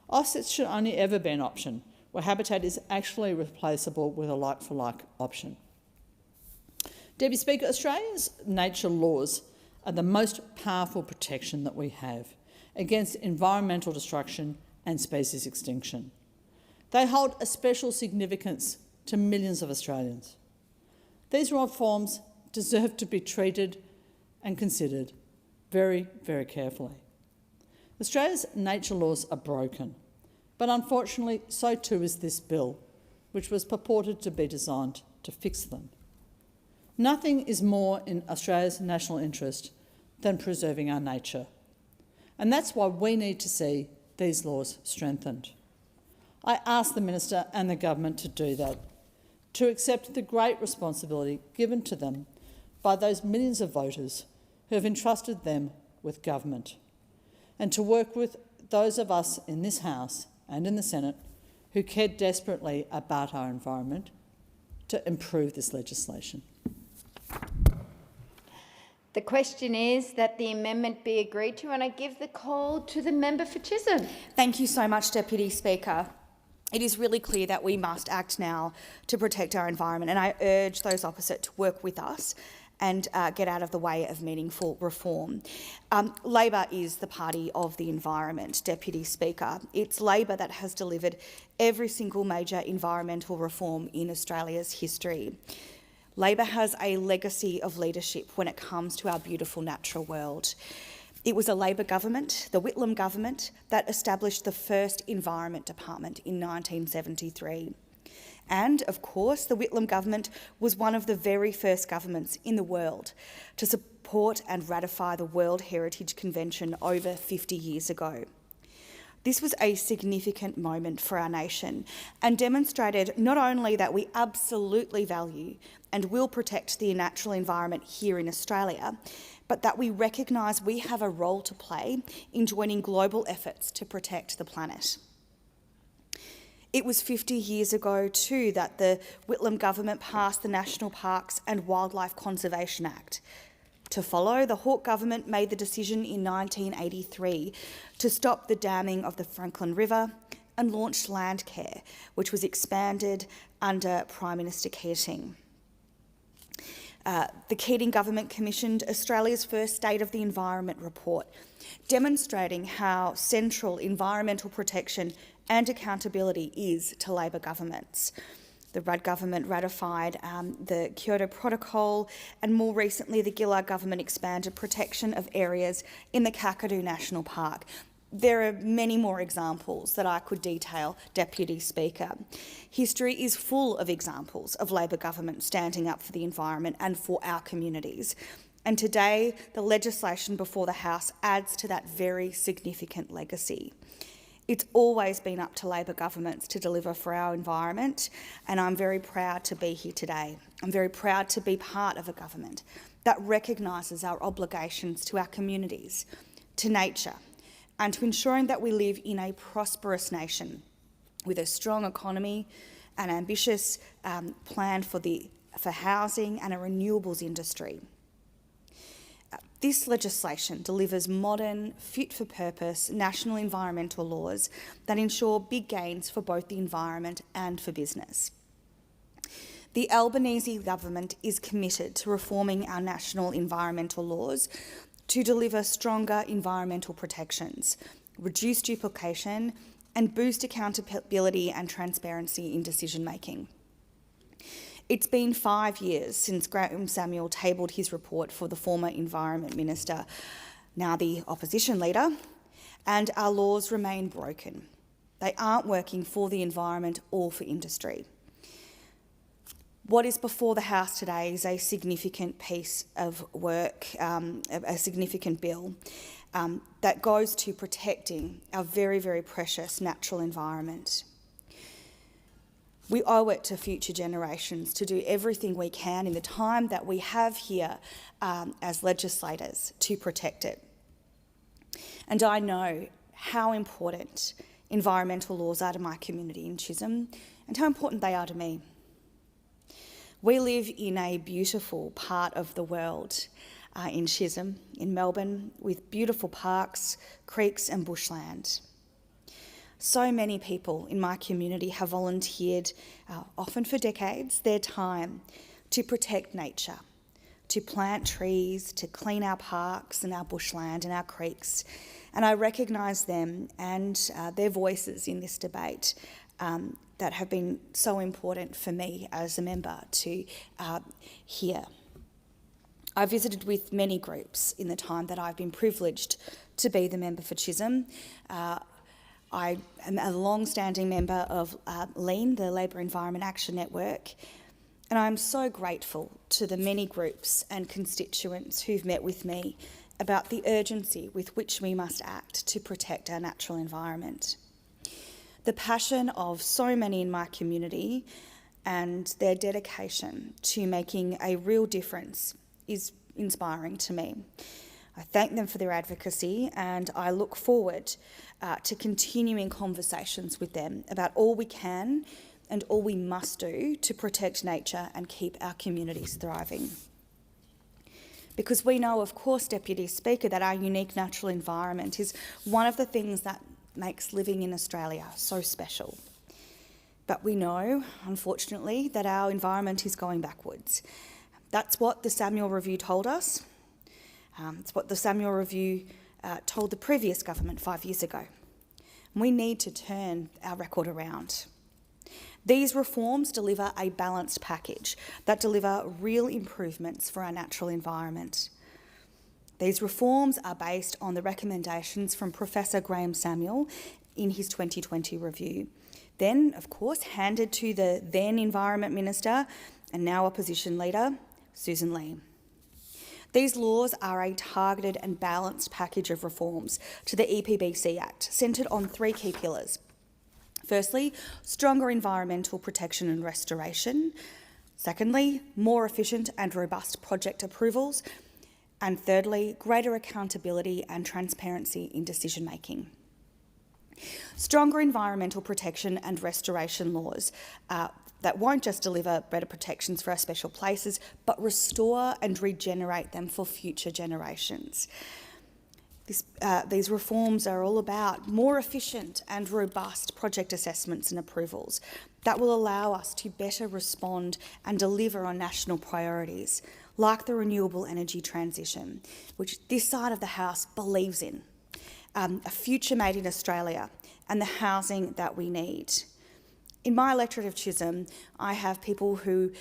Offsets should only ever be an option where habitat is actually replaceable with a like-for-like option. Deputy Speaker, Australia's nature laws are the most powerful protection that we have against environmental destruction and species extinction. They hold a special significance to millions of Australians. These reforms deserve to be treated and considered very, very carefully. Australia's nature laws are broken, but unfortunately so too is this bill, which was purported to be designed to fix them. Nothing is more in Australia's national interest than preserving our nature, and that's why we need to see these laws strengthened. I ask the Minister and the Government to do that, to accept the great responsibility given to them by those millions of voters who have entrusted them with government, and to work with those of us in this House and in the Senate who care desperately about our environment to improve this legislation. The question is that the amendment be agreed to, and I give the call to the member for Chisholm. Thank you so much, Deputy Speaker. It is really clear that we must act now to protect our environment, and I urge those opposite to work with us and get out of the way of meaningful reform. Labor is the party of the environment, Deputy Speaker. It's Labor that has delivered every single major environmental reform in Australia's history. Labor has a legacy of leadership when it comes to our beautiful natural world. It was a Labor government, the Whitlam government, that established the first Environment Department in 1973. And, of course, the Whitlam government was one of the very first governments in the world to support and ratify the World Heritage Convention over 50 years ago. This was a significant moment for our nation and demonstrated not only that we absolutely value and will protect the natural environment here in Australia, but that we recognise we have a role to play in joining global efforts to protect the planet. It was 50 years ago too that the Whitlam government passed the National Parks and Wildlife Conservation Act. To follow, the Hawke government made the decision in 1983 to stop the damming of the Franklin River and launched Landcare, which was expanded under Prime Minister Keating. The Keating government commissioned Australia's first State of the Environment report, demonstrating how central environmental protection and accountability is to Labor governments. The Rudd government ratified the Kyoto Protocol, and more recently the Gillard government expanded protection of areas in the Kakadu National Park. There are many more examples that I could detail, Deputy Speaker. History is full of examples of Labor government standing up for the environment and for our communities. And today, the legislation before the House adds to that very significant legacy. It's always been up to Labor governments to deliver for our environment, and I'm very proud to be here today. I'm very proud to be part of a government that recognises our obligations to our communities, to nature, and to ensuring that we live in a prosperous nation with a strong economy, an ambitious plan for housing and a renewables industry. This legislation delivers modern, fit-for-purpose national environmental laws that ensure big gains for both the environment and for business. The Albanese government is committed to reforming our national environmental laws to deliver stronger environmental protections, reduce duplication, and boost accountability and transparency in decision-making. It's been 5 years since Graham Samuel tabled his report for the former Environment Minister, now the opposition leader, and our laws remain broken. They aren't working for the environment or for industry. What is before the House today is a significant piece of work, a significant bill that goes to protecting our very, very precious natural environment. We owe it to future generations to do everything we can in the time that we have here as legislators to protect it. And I know how important environmental laws are to my community in Chisholm and how important they are to me. We live in a beautiful part of the world in Chisholm, in Melbourne, with beautiful parks, creeks and bushland. So many people in my community have volunteered, often for decades, their time to protect nature, to plant trees, to clean our parks and our bushland and our creeks. And I recognise them and their voices in this debate that have been so important for me as a member to hear. I visited with many groups in the time that I've been privileged to be the member for Chisholm. I am a long-standing member of LEAN, the Labour Environment Action Network, and I'm so grateful to the many groups and constituents who've met with me about the urgency with which we must act to protect our natural environment. The passion of so many in my community and their dedication to making a real difference is inspiring to me. I thank them for their advocacy and I look forward to continuing conversations with them about all we can and all we must do to protect nature and keep our communities thriving. Because we know, of course, Deputy Speaker, that our unique natural environment is one of the things that makes living in Australia so special. But we know, unfortunately, that our environment is going backwards. That's what the Samuel Review told us. It's what the Samuel Review told the previous government 5 years ago. We need to turn our record around. These reforms deliver a balanced package that deliver real improvements for our natural environment. These reforms are based on the recommendations from Professor Graham Samuel in his 2020 review, then, of course, handed to the then Environment Minister and now Opposition Leader, Susan Lee. These laws are a targeted and balanced package of reforms to the EPBC Act, centred on three key pillars. Firstly, stronger environmental protection and restoration. Secondly, more efficient and robust project approvals. And thirdly, greater accountability and transparency in decision-making. Stronger environmental protection and restoration laws that won't just deliver better protections for our special places, but restore and regenerate them for future generations. These reforms are all about more efficient and robust project assessments and approvals that will allow us to better respond and deliver on national priorities, like the renewable energy transition, which this side of the House believes in, a future made in Australia, and the housing that we need. In my electorate of Chisholm, I have people who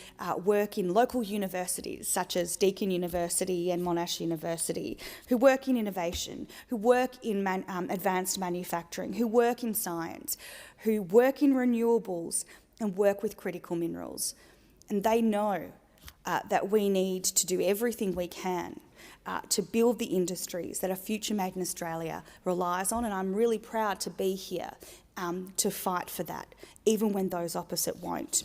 work in local universities such as Deakin University and Monash University, who work in innovation, who work in advanced manufacturing, who work in science, who work in renewables and work with critical minerals. And they know that we need to do everything we can to build the industries that a future made in Australia relies on, and I'm really proud to be here to fight for that, even when those opposite won't.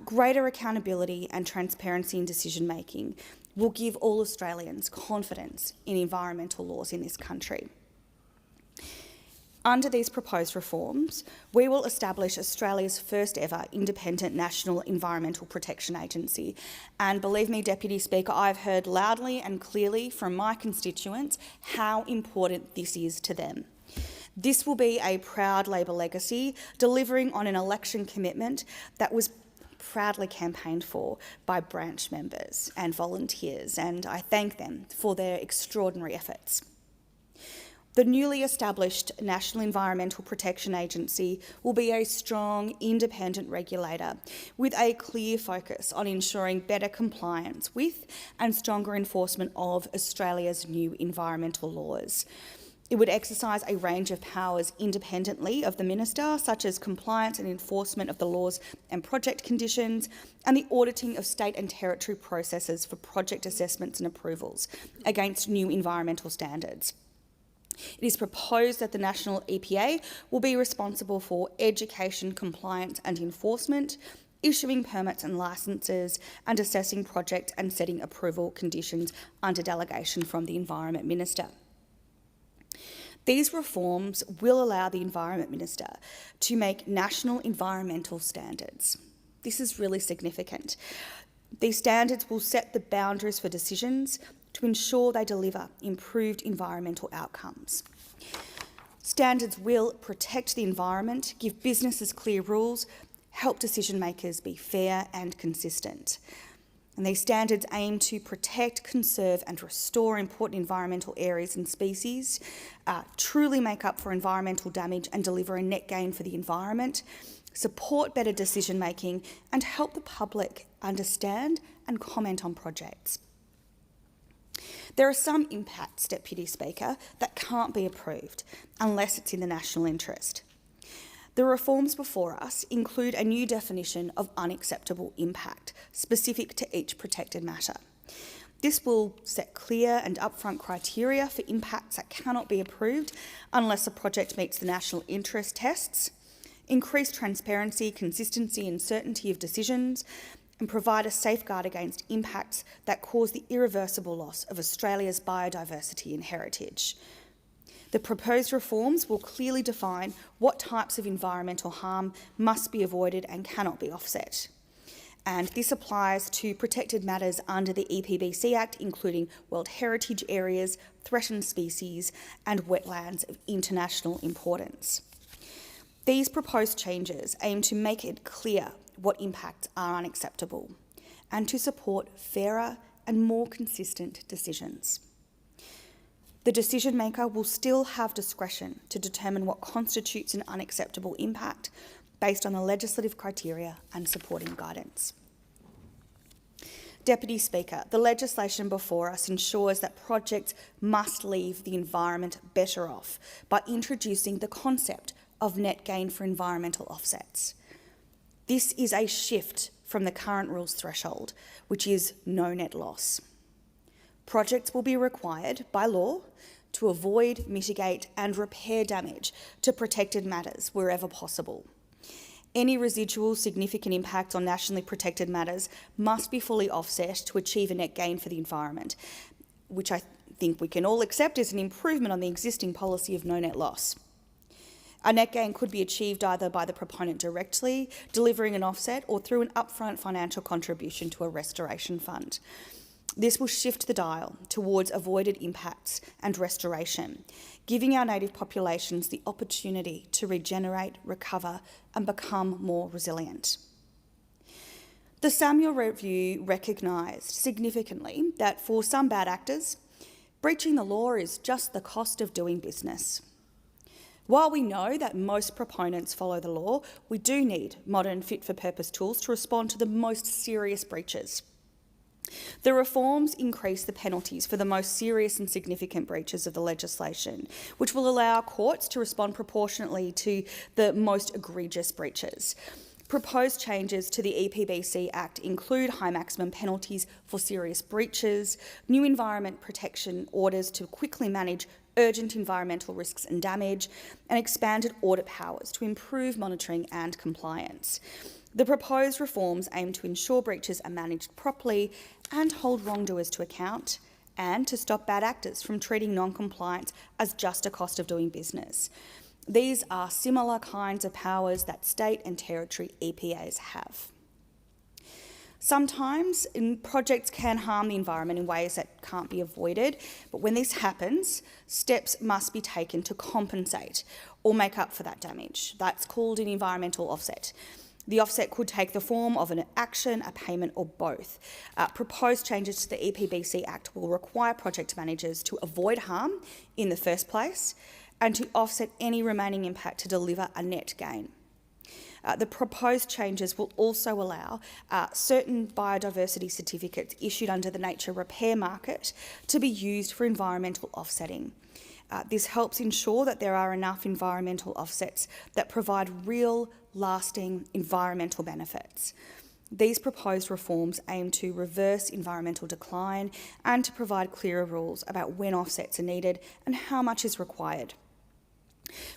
Greater accountability and transparency in decision-making will give all Australians confidence in environmental laws in this country. Under these proposed reforms, we will establish Australia's first ever independent national environmental protection agency. And believe me, Deputy Speaker, I've heard loudly and clearly from my constituents how important this is to them. This will be a proud Labor legacy, delivering on an election commitment that was proudly campaigned for by branch members and volunteers, and I thank them for their extraordinary efforts. The newly established National Environmental Protection Agency will be a strong, independent regulator with a clear focus on ensuring better compliance with and stronger enforcement of Australia's new environmental laws. It would exercise a range of powers independently of the Minister, such as compliance and enforcement of the laws and project conditions, and the auditing of state and territory processes for project assessments and approvals against new environmental standards. It is proposed that the National EPA will be responsible for education, compliance and enforcement, issuing permits and licences, and assessing project and setting approval conditions under delegation from the Environment Minister. These reforms will allow the Environment Minister to make national environmental standards. This is really significant. These standards will set the boundaries for decisions to ensure they deliver improved environmental outcomes. Standards will protect the environment, give businesses clear rules, help decision makers be fair and consistent. And these standards aim to protect, conserve and restore important environmental areas and species, truly make up for environmental damage and deliver a net gain for the environment, support better decision making and help the public understand and comment on projects. There are some impacts, Deputy Speaker, that can't be approved unless it's in the national interest. The reforms before us include a new definition of unacceptable impact, specific to each protected matter. This will set clear and upfront criteria for impacts that cannot be approved unless a project meets the national interest tests, increase transparency, consistency and certainty of decisions, and provide a safeguard against impacts that cause the irreversible loss of Australia's biodiversity and heritage. The proposed reforms will clearly define what types of environmental harm must be avoided and cannot be offset. And this applies to protected matters under the EPBC Act, including World Heritage Areas, threatened species and wetlands of international importance. These proposed changes aim to make it clear what impacts are unacceptable and to support fairer and more consistent decisions. The decision maker will still have discretion to determine what constitutes an unacceptable impact based on the legislative criteria and supporting guidance. Deputy Speaker, the legislation before us ensures that projects must leave the environment better off by introducing the concept of net gain for environmental offsets. This is a shift from the current rules threshold, which is no net loss. Projects will be required by law to avoid, mitigate and repair damage to protected matters wherever possible. Any residual significant impact on nationally protected matters must be fully offset to achieve a net gain for the environment, which I think we can all accept is an improvement on the existing policy of no net loss. A net gain could be achieved either by the proponent directly, delivering an offset, or through an upfront financial contribution to a restoration fund. This will shift the dial towards avoided impacts and restoration, giving our native populations the opportunity to regenerate, recover and become more resilient. The Samuel Review recognised significantly that for some bad actors, breaching the law is just the cost of doing business. While we know that most proponents follow the law, we do need modern fit-for-purpose tools to respond to the most serious breaches. The reforms increase the penalties for the most serious and significant breaches of the legislation, which will allow courts to respond proportionately to the most egregious breaches. Proposed changes to the EPBC Act include high maximum penalties for serious breaches, new environment protection orders to quickly manage urgent environmental risks and damage, and expanded audit powers to improve monitoring and compliance. The proposed reforms aim to ensure breaches are managed properly and hold wrongdoers to account, and to stop bad actors from treating non-compliance as just a cost of doing business. These are similar kinds of powers that state and territory EPAs have. Sometimes projects can harm the environment in ways that can't be avoided, but when this happens, steps must be taken to compensate or make up for that damage. That's called an environmental offset. The offset could take the form of an action, a payment or both. Proposed changes to the EPBC Act will require project managers to avoid harm in the first place and to offset any remaining impact to deliver a net gain. The proposed changes will also allow certain biodiversity certificates issued under the nature repair market to be used for environmental offsetting. This helps ensure that there are enough environmental offsets that provide real, lasting environmental benefits. These proposed reforms aim to reverse environmental decline and to provide clearer rules about when offsets are needed and how much is required.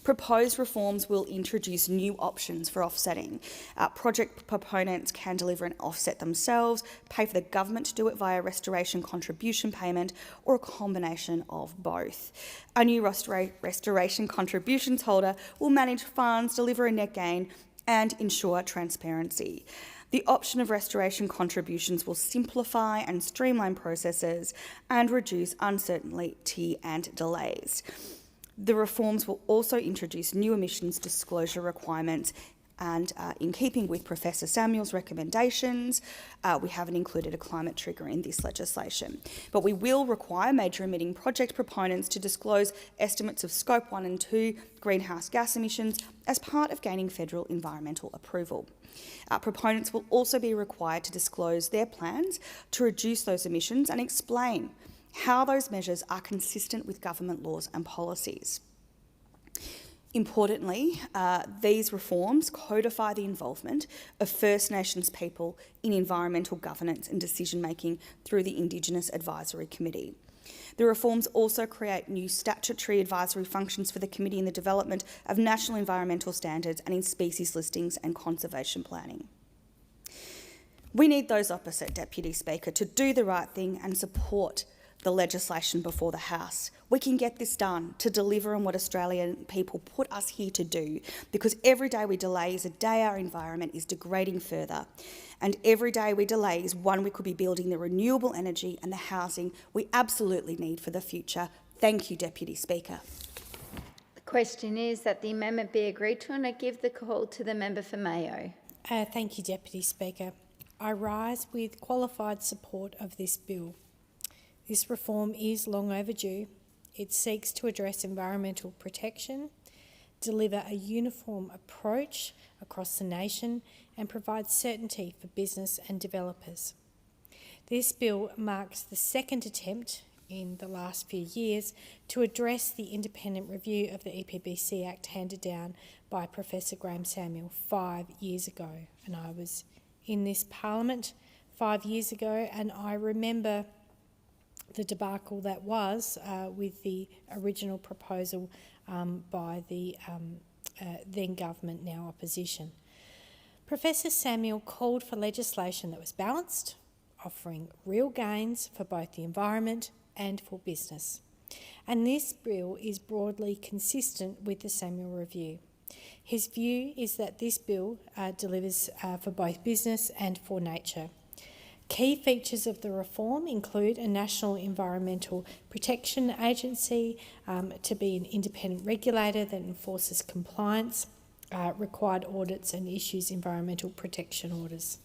Proposed reforms will introduce new options for offsetting. Project proponents can deliver an offset themselves, pay for the government to do it via restoration contribution payment, or a combination of both. A new restoration contributions holder will manage funds, deliver a net gain, and ensure transparency. The option of restoration contributions will simplify and streamline processes and reduce uncertainty and delays. The reforms will also introduce new emissions disclosure requirements, and in keeping with Professor Samuel's recommendations, we haven't included a climate trigger in this legislation. But we will require major emitting project proponents to disclose estimates of Scope 1 and 2 greenhouse gas emissions as part of gaining federal environmental approval. Proponents will also be required to disclose their plans to reduce those emissions and explain how those measures are consistent with government laws and policies. Importantly, these reforms codify the involvement of First Nations people in environmental governance and decision-making through the Indigenous Advisory Committee. The reforms also create new statutory advisory functions for the Committee in the development of national environmental standards and in species listings and conservation planning. We need those opposite, Deputy Speaker, to do the right thing and support the legislation before the House. We can get this done to deliver on what Australian people put us here to do, because every day we delay is a day our environment is degrading further, and every day we delay is one we could be building the renewable energy and the housing we absolutely need for the future. Thank you, Deputy Speaker. The question is that the amendment be agreed to, and I give the call to the member for Mayo. Thank you, Deputy Speaker. I rise with qualified support of this bill. This reform is long overdue. It seeks to address environmental protection, deliver a uniform approach across the nation, and provide certainty for business and developers. This bill marks the second attempt in the last few years to address the independent review of the EPBC Act handed down by Professor Graham Samuel 5 years ago. And I was in this Parliament 5 years ago, and I remember the debacle that was with the original proposal by the then government, now opposition. Professor Samuel called for legislation that was balanced, offering real gains for both the environment and for business. And this bill is broadly consistent with the Samuel Review. His view is that this bill delivers for both business and for nature. Key features of the reform include a National Environmental Protection Agency to be an independent regulator that enforces compliance, required audits and issues environmental protection orders.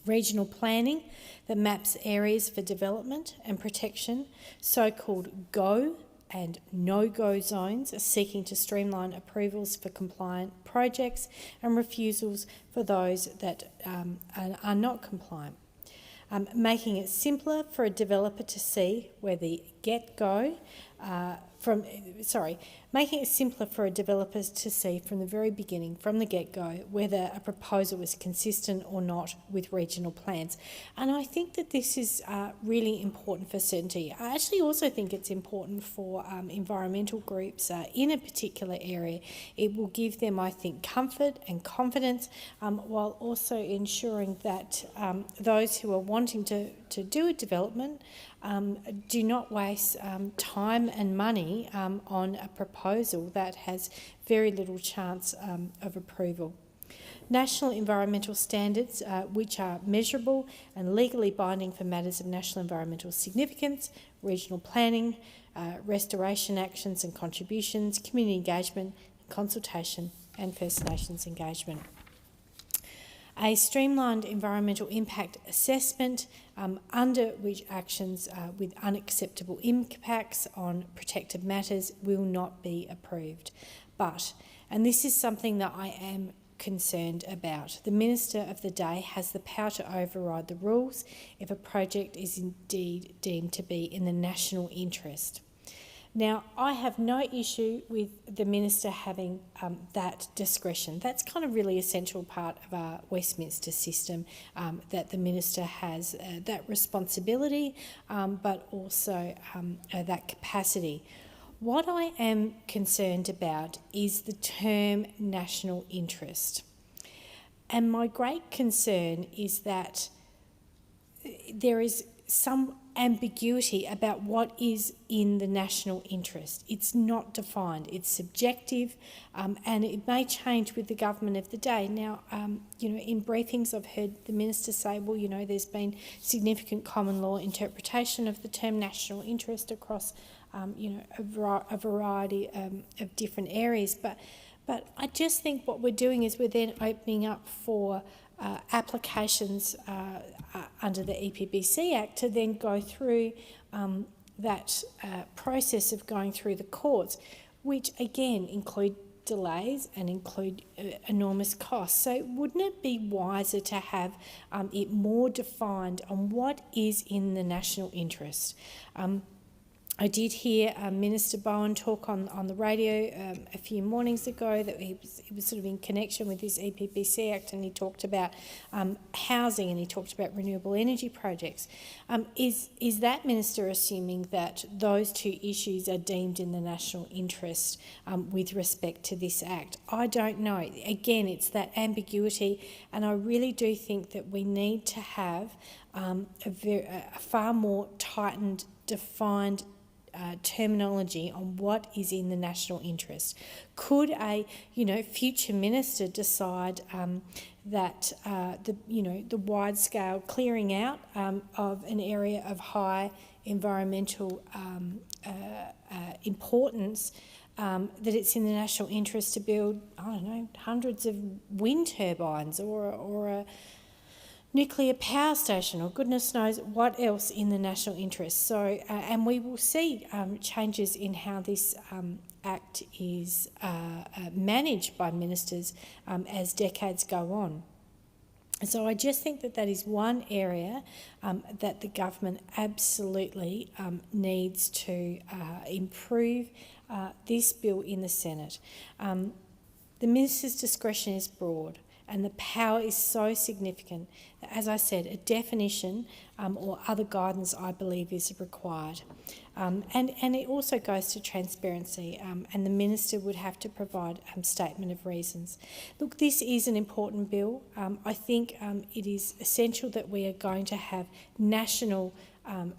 Regional planning that maps areas for development and protection, so-called GO and no-go zones, are seeking to streamline approvals for compliant projects and refusals for those that are not compliant. Making it simpler for a developer to see where the making it simpler for a developer to see from the very beginning, from the get-go, whether a proposal is consistent or not with regional plans. And I think that this is really important for certainty. I actually also think it's important for environmental groups in a particular area. It will give them, I think, comfort and confidence, while also ensuring that those who are wanting to do a development do not waste time and money on a proposal that has very little chance of approval. National environmental standards, which are measurable and legally binding for matters of national environmental significance, regional planning, restoration actions and contributions, community engagement, consultation and First Nations engagement. A streamlined environmental impact assessment under which actions with unacceptable impacts on protected matters will not be approved. But, and this is something that I am concerned about, the Minister of the day has the power to override the rules if a project is indeed deemed to be in the national interest. Now, I have no issue with the minister having that discretion. That's kind of really essential part of our Westminster system, that the minister has that responsibility, but also that capacity. What I am concerned about is the term national interest. And my great concern is that there is some ambiguity about what is in the national interest. It's not defined, it's subjective, and it may change with the government of the day. Now, in briefings I've heard the minister say, well, there's been significant common law interpretation of the term national interest across, a variety of different areas. But I just think what we're doing is we're then opening up for applications under the EPBC Act to then go through that process of going through the courts, which again include delays and include enormous costs. So wouldn't it be wiser to have it more defined on what is in the national interest? I did hear Minister Bowen talk on the radio a few mornings ago that he was sort of in connection with this EPBC Act, and he talked about housing and he talked about renewable energy projects. Is that minister assuming that those two issues are deemed in the national interest with respect to this Act? I don't know. Again, it's that ambiguity, and I really do think that we need to have a far more tightened, defined terminology on what is in the national interest. Could a future minister decide that the wide-scale clearing out of an area of high environmental importance, that it's in the national interest to build, hundreds of wind turbines or a nuclear power station, or goodness knows what else in the national interest. So, and we will see changes in how this Act is managed by ministers as decades go on. So I just think that is one area that the government absolutely needs to improve this bill in the Senate. The minister's discretion is broad, and the power is so significant that, as I said, a definition or other guidance, I believe, is required. And it also goes to transparency, and the minister would have to provide a statement of reasons. Look, this is an important bill. I think it is essential that we are going to have national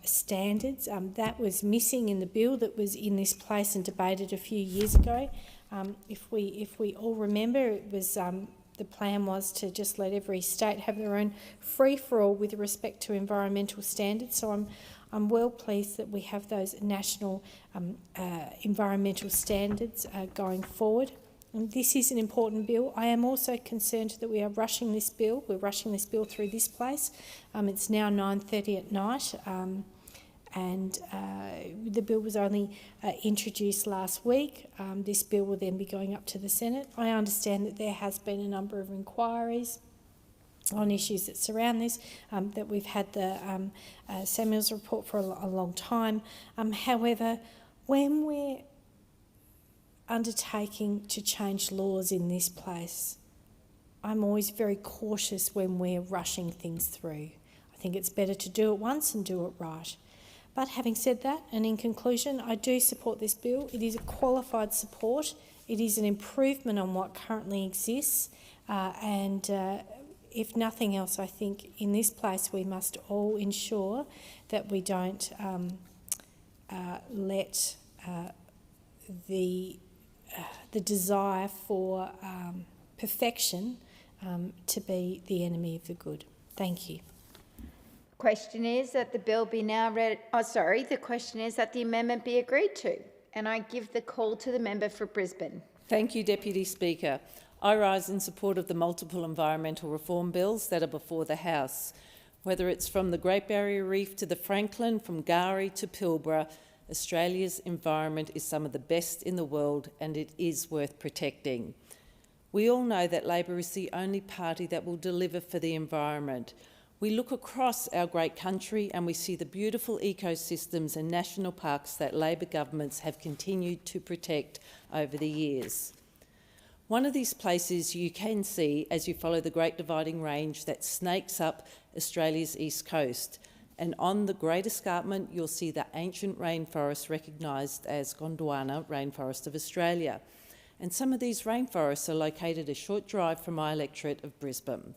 standards. That was missing in the bill that was in this place and debated a few years ago. If we all remember, it was the plan was to just let every state have their own free-for-all with respect to environmental standards. So I'm well pleased that we have those national environmental standards going forward. And this is an important bill. I am also concerned that we are rushing this bill. We're rushing this bill through this place. It's now 9:30 at night. And the bill was only introduced last week. This bill will then be going up to the Senate. I understand that there has been a number of inquiries on issues that surround this, that we've had the Samuels report for a long time. However, when we're undertaking to change laws in this place, I'm always very cautious when we're rushing things through. I think it's better to do it once and do it right. But having said that, and in conclusion, I do support this bill. It is a qualified support. It is an improvement on what currently exists. And if nothing else, I think in this place we must all ensure that we don't let the desire for perfection to be the enemy of the good. Thank you. Question is that the bill be now read. The question is that the amendment be agreed to. And I give the call to the member for Brisbane. Thank you, Deputy Speaker. I rise in support of the multiple environmental reform bills that are before the House. Whether it's from the Great Barrier Reef to the Franklin, from Gowrie to Pilbara, Australia's environment is some of the best in the world, and it is worth protecting. We all know that Labor is the only party that will deliver for the environment. We look across our great country and we see the beautiful ecosystems and national parks that Labor governments have continued to protect over the years. One of these places you can see as you follow the Great Dividing Range that snakes up Australia's east coast. And on the Great Escarpment, you'll see the ancient rainforest recognised as Gondwana Rainforest of Australia. And some of these rainforests are located a short drive from my electorate of Brisbane.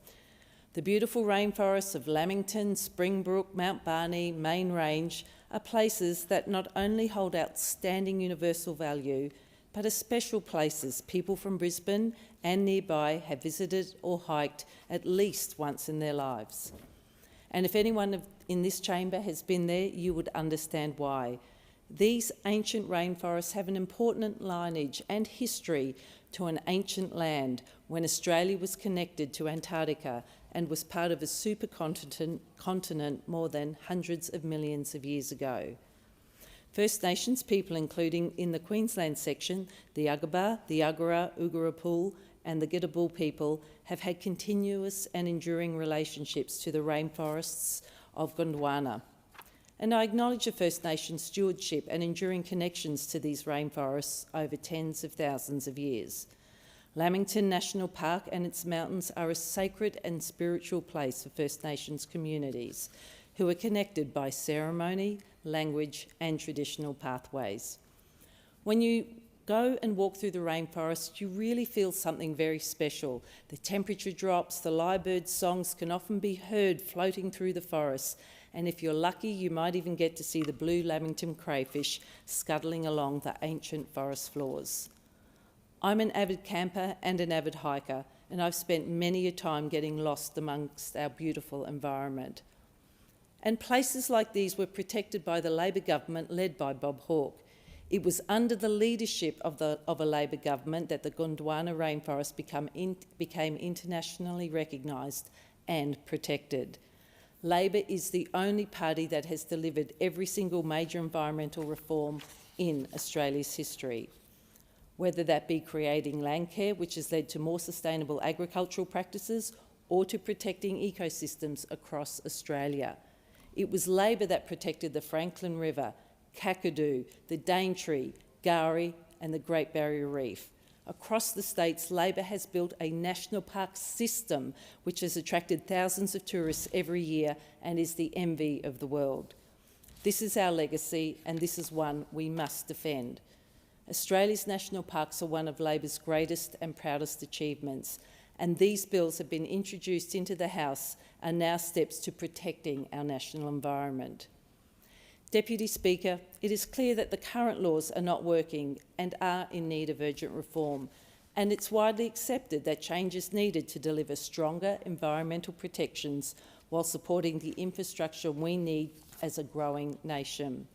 The beautiful rainforests of Lamington, Springbrook, Mount Barney, Main Range are places that not only hold outstanding universal value, but are special places people from Brisbane and nearby have visited or hiked at least once in their lives. And if anyone in this chamber has been there, you would understand why. These ancient rainforests have an important lineage and history to an ancient land when Australia was connected to Antarctica and was part of a supercontinent more than hundreds of millions of years ago. First Nations people, including in the Queensland section, the Ugaba, the Ugara, Ugarapul and the Gidabul people, have had continuous and enduring relationships to the rainforests of Gondwana. And I acknowledge the First Nations stewardship and enduring connections to these rainforests over tens of thousands of years. Lamington National Park and its mountains are a sacred and spiritual place for First Nations communities who are connected by ceremony, language and traditional pathways. When you go and walk through the rainforest, you really feel something very special. The temperature drops, the lyrebird songs can often be heard floating through the forest, and if you're lucky, you might even get to see the blue Lamington crayfish scuttling along the ancient forest floors. I'm an avid camper and an avid hiker, and I've spent many a time getting lost amongst our beautiful environment. And places like these were protected by the Labor government led by Bob Hawke. It was under the leadership of a Labor government that the Gondwana rainforest became internationally recognised and protected. Labor is the only party that has delivered every single major environmental reform in Australia's history, whether that be creating Landcare, which has led to more sustainable agricultural practices, or to protecting ecosystems across Australia. It was Labor that protected the Franklin River, Kakadu, the Daintree, Gowrie and the Great Barrier Reef. Across the states, Labor has built a national park system which has attracted thousands of tourists every year and is the envy of the world. This is our legacy and this is one we must defend. Australia's national parks are one of Labor's greatest and proudest achievements, and these bills have been introduced into the House are now steps to protecting our national environment. Deputy Speaker, it is clear that the current laws are not working and are in need of urgent reform, and it's widely accepted that change is needed to deliver stronger environmental protections while supporting the infrastructure we need as a growing nation.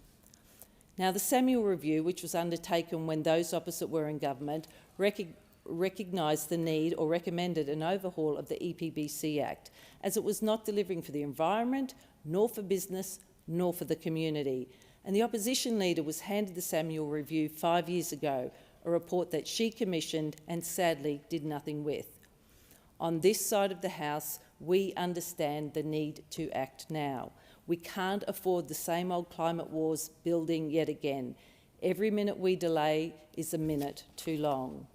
Now, the Samuel Review, which was undertaken when those opposite were in government, recognised the need or recommended an overhaul of the EPBC Act, as it was not delivering for the environment, nor for business, nor for the community. And the opposition leader was handed the Samuel Review 5 years ago, a report that she commissioned and sadly did nothing with. On this side of the House, we understand the need to act now. We can't afford the same old climate wars building yet again. Every minute we delay is a minute too long.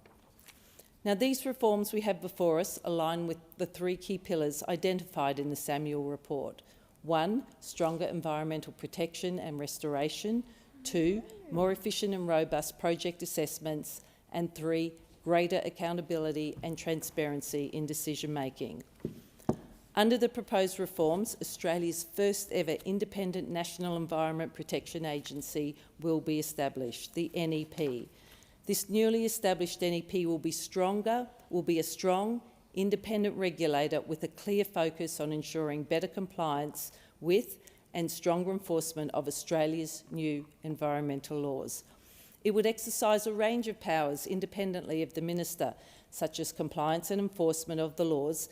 Now, these reforms we have before us align with the three key pillars identified in the Samuel report. 1, stronger environmental protection and restoration. 2, more efficient and robust project assessments. And 3, greater accountability and transparency in decision-making. Under the proposed reforms, Australia's first ever independent National Environment Protection Agency will be established, the NEP. This newly established NEP will be a strong, independent regulator with a clear focus on ensuring better compliance with and stronger enforcement of Australia's new environmental laws. It would exercise a range of powers independently of the Minister, such as compliance and enforcement of the laws,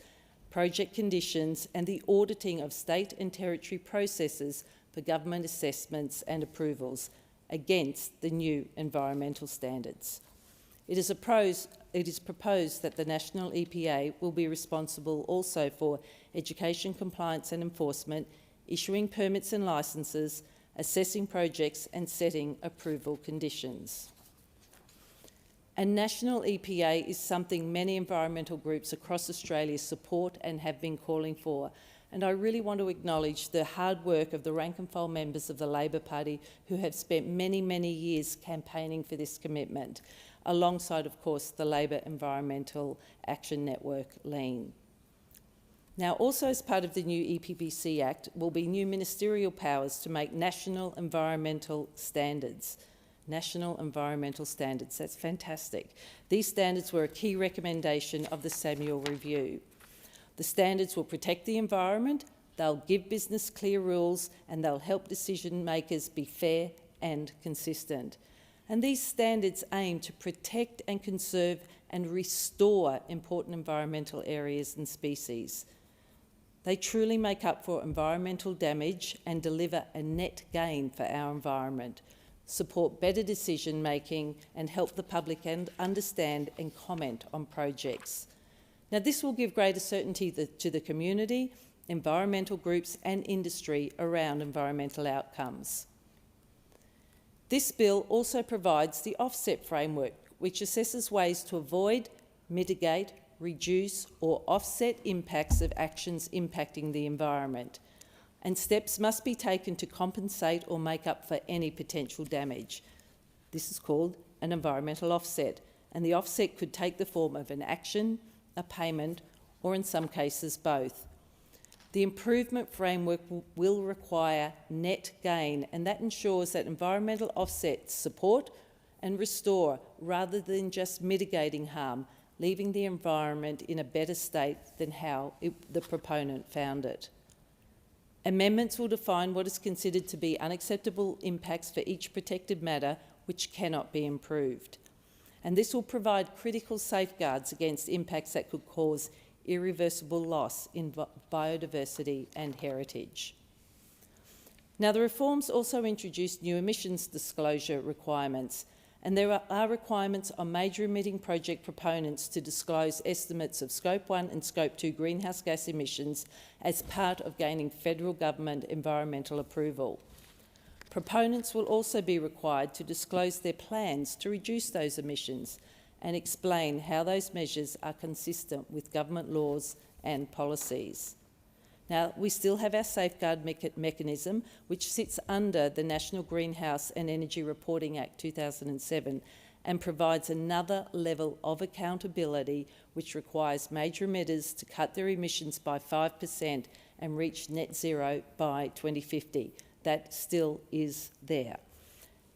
project conditions and the auditing of state and territory processes for government assessments and approvals against the new environmental standards. It is proposed that the National EPA will be responsible also for education, compliance and enforcement, issuing permits and licences, assessing projects and setting approval conditions. A national EPA is something many environmental groups across Australia support and have been calling for. And I really want to acknowledge the hard work of the rank and file members of the Labor Party who have spent many, many years campaigning for this commitment, alongside, of course, the Labor Environmental Action Network, LEAN. Now, also as part of the new EPBC Act will be new ministerial powers to make national environmental standards. National environmental standards, that's fantastic. These standards were a key recommendation of the Samuel Review. The standards will protect the environment, they'll give business clear rules, and they'll help decision makers be fair and consistent. And these standards aim to protect and conserve and restore important environmental areas and species. They truly make up for environmental damage and deliver a net gain for our environment, support better decision making and help the public understand and comment on projects. Now, this will give greater certainty to the community, environmental groups and industry around environmental outcomes. This bill also provides the offset framework, which assesses ways to avoid, mitigate, reduce or offset impacts of actions impacting the environment. And steps must be taken to compensate or make up for any potential damage. This is called an environmental offset, and the offset could take the form of an action, a payment, or in some cases both. The improvement framework will require net gain, and that ensures that environmental offsets support and restore rather than just mitigating harm, leaving the environment in a better state than how the proponent found it. Amendments will define what is considered to be unacceptable impacts for each protected matter which cannot be improved. And this will provide critical safeguards against impacts that could cause irreversible loss in biodiversity and heritage. Now, the reforms also introduced new emissions disclosure requirements, and there are requirements on major emitting project proponents to disclose estimates of Scope 1 and Scope 2 greenhouse gas emissions as part of gaining federal government environmental approval. Proponents will also be required to disclose their plans to reduce those emissions and explain how those measures are consistent with government laws and policies. Now, we still have our safeguard mechanism, which sits under the National Greenhouse and Energy Reporting Act 2007 and provides another level of accountability which requires major emitters to cut their emissions by 5% and reach net zero by 2050. That still is there.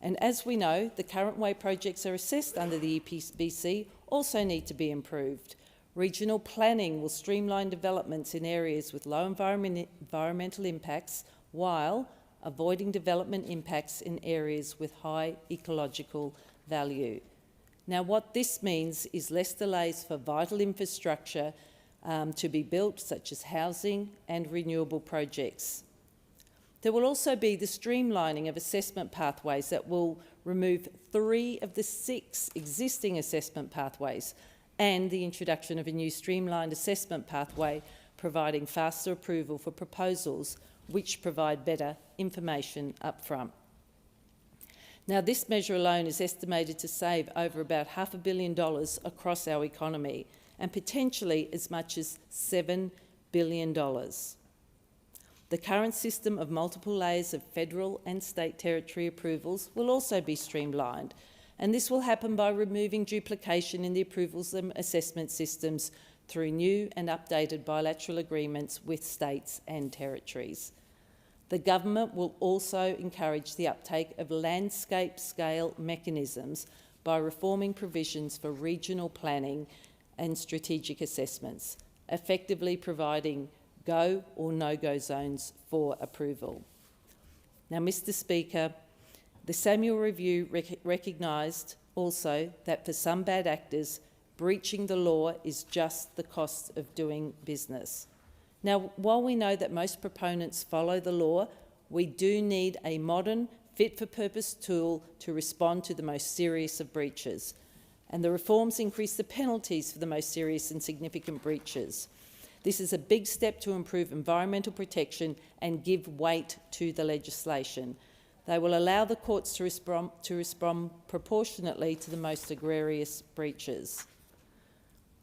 And as we know, the current way projects are assessed under the EPBC also need to be improved. Regional planning will streamline developments in areas with low environmental impacts while avoiding development impacts in areas with high ecological value. Now, what this means is less delays for vital infrastructure to be built, such as housing and renewable projects. There will also be the streamlining of assessment pathways that will remove 3 of the 6 existing assessment pathways and the introduction of a new streamlined assessment pathway providing faster approval for proposals which provide better information up front. Now, this measure alone is estimated to save over about $500 million across our economy and potentially as much as $7 billion. The current system of multiple layers of federal and state territory approvals will also be streamlined, and this will happen by removing duplication in the approvals and assessment systems through new and updated bilateral agreements with states and territories. The government will also encourage the uptake of landscape-scale mechanisms by reforming provisions for regional planning and strategic assessments, effectively providing go or no-go zones for approval. Now, Mr Speaker, the Samuel Review recognised also that for some bad actors, breaching the law is just the cost of doing business. Now, while we know that most proponents follow the law, we do need a modern, fit-for-purpose tool to respond to the most serious of breaches. And the reforms increase the penalties for the most serious and significant breaches. This is a big step to improve environmental protection and give weight to the legislation. They will allow the courts to respond proportionately to the most egregious breaches.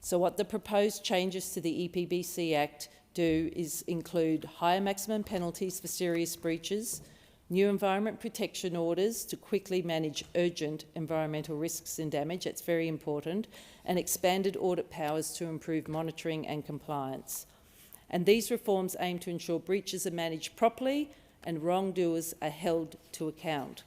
So what the proposed changes to the EPBC Act do is include higher maximum penalties for serious breaches, new environment protection orders to quickly manage urgent environmental risks and damage, that's very important, and expanded audit powers to improve monitoring and compliance. And these reforms aim to ensure breaches are managed properly and wrongdoers are held to account.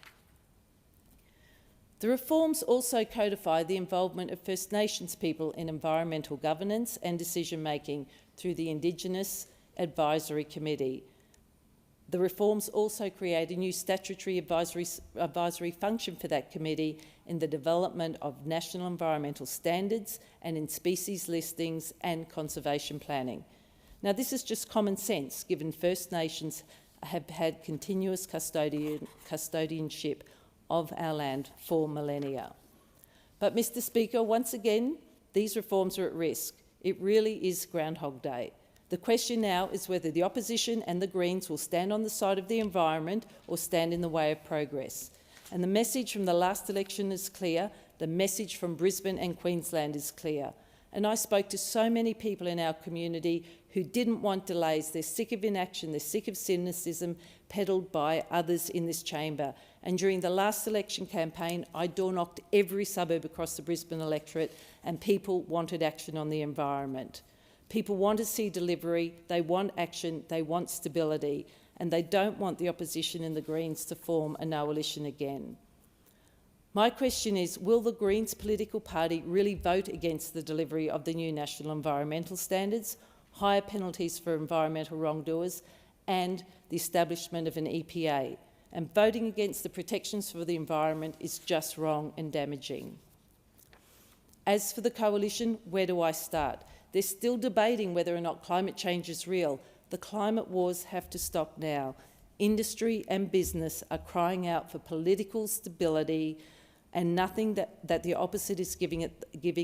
The reforms also codify the involvement of First Nations people in environmental governance and decision-making through the Indigenous Advisory Committee. The reforms also create a new statutory advisory function for that committee in the development of national environmental standards and in species listings and conservation planning. Now, this is just common sense, given First Nations have had continuous custodianship of our land for millennia. But, Mr. Speaker, once again, these reforms are at risk. It really is Groundhog Day. The question now is whether the opposition and the Greens will stand on the side of the environment or stand in the way of progress. And the message from the last election is clear. The message from Brisbane and Queensland is clear. And I spoke to so many people in our community who didn't want delays. They're sick of inaction. They're sick of cynicism peddled by others in this chamber. And during the last election campaign, I door-knocked every suburb across the Brisbane electorate, and people wanted action on the environment. People want to see delivery, they want action, they want stability, and they don't want the opposition and the Greens to form a coalition again. My question is, will the Greens political party really vote against the delivery of the new national environmental standards, higher penalties for environmental wrongdoers, and the establishment of an EPA? And voting against the protections for the environment is just wrong and damaging. As for the coalition, where do I start? They're still debating whether or not climate change is real. The climate wars have to stop now. Industry and business are crying out for political stability, and nothing that the opposite is giving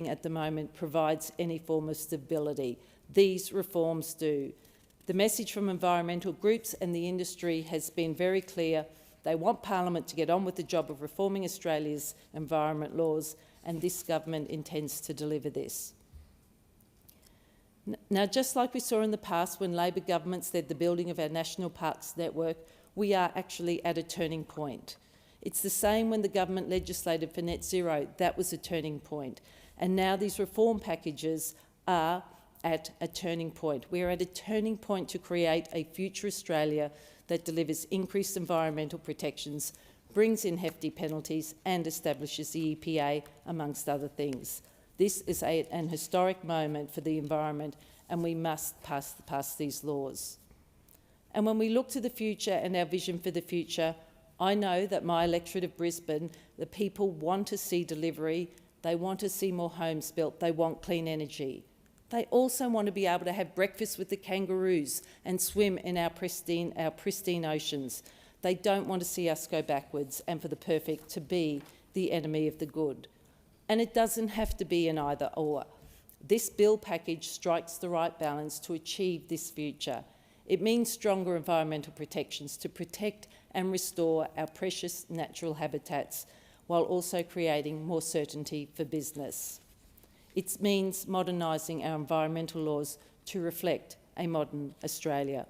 at the moment provides any form of stability. These reforms do. The message from environmental groups and the industry has been very clear. They want Parliament to get on with the job of reforming Australia's environment laws, and this government intends to deliver this. Now, just like we saw in the past when Labor governments led the building of our national parks network, we are actually at a turning point. It's the same when the government legislated for net zero. That was a turning point. And now these reform packages are at a turning point. We are at a turning point to create a future Australia that delivers increased environmental protections, brings in hefty penalties and establishes the EPA, amongst other things. This is an historic moment for the environment, and we must pass these laws. And when we look to the future and our vision for the future, I know that my electorate of Brisbane, the people want to see delivery, they want to see more homes built, they want clean energy. They also want to be able to have breakfast with the kangaroos and swim in our pristine oceans. They don't want to see us go backwards and for the perfect to be the enemy of the good. And it doesn't have to be an either or. This bill package strikes the right balance to achieve this future. It means stronger environmental protections to protect and restore our precious natural habitats while also creating more certainty for business. It means modernising our environmental laws to reflect a modern Australia.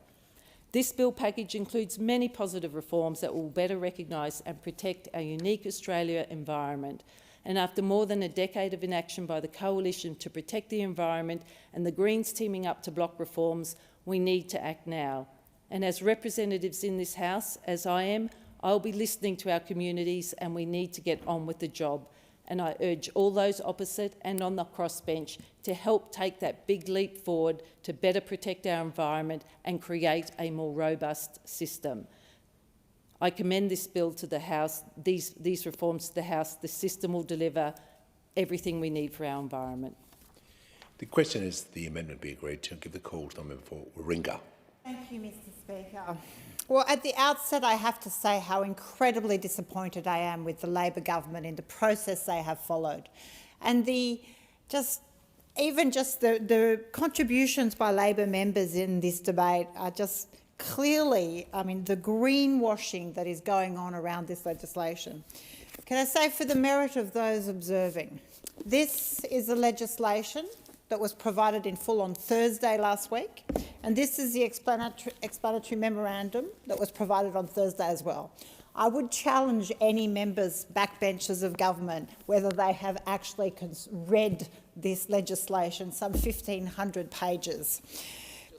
This bill package includes many positive reforms that will better recognise and protect our unique Australia environment. And after more than a decade of inaction by the Coalition to protect the environment and the Greens teaming up to block reforms, we need to act now. And as representatives in this House, as I am, I'll be listening to our communities, and we need to get on with the job. And I urge all those opposite and on the crossbench to help take that big leap forward to better protect our environment and create a more robust system. I commend this bill to the House, these reforms to the House. The system will deliver everything we need for our environment. The question is the amendment be agreed to. Give the call to the member for Warringah. Thank you, Mr Speaker. Well, at the outset, I have to say how incredibly disappointed I am with the Labor government in the process they have followed. And the contributions by Labor members in this debate are just clearly, the greenwashing that is going on around this legislation. Can I say, for the merit of those observing, this is a legislation that was provided in full on Thursday last week, and this is the explanatory memorandum that was provided on Thursday as well. I would challenge any members, backbenchers of government, whether they have actually read this legislation, some 1,500 pages.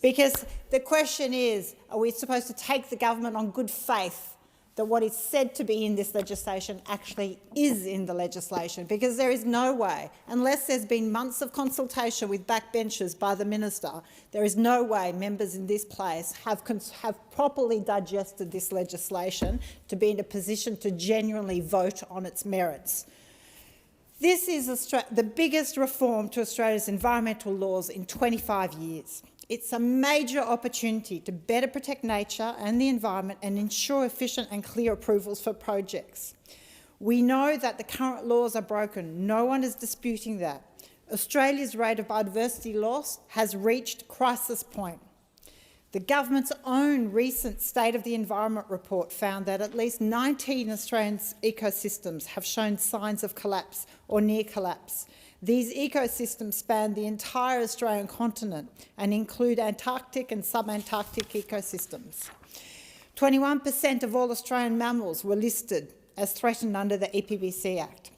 Because the question is, are we supposed to take the government on good faith that what is said to be in this legislation actually is in the legislation? Because there is no way, unless there's been months of consultation with backbenchers by the minister, there is no way members in this place have properly digested this legislation to be in a position to genuinely vote on its merits. This is the biggest reform to Australia's environmental laws in 25 years. It's a major opportunity to better protect nature and the environment and ensure efficient and clear approvals for projects. We know that the current laws are broken. No one is disputing that. Australia's rate of biodiversity loss has reached crisis point. The government's own recent State of the Environment report found that at least 19 Australian ecosystems have shown signs of collapse or near collapse. These ecosystems span the entire Australian continent and include Antarctic and subantarctic ecosystems. 21% of all Australian mammals were listed as threatened under the EPBC Act.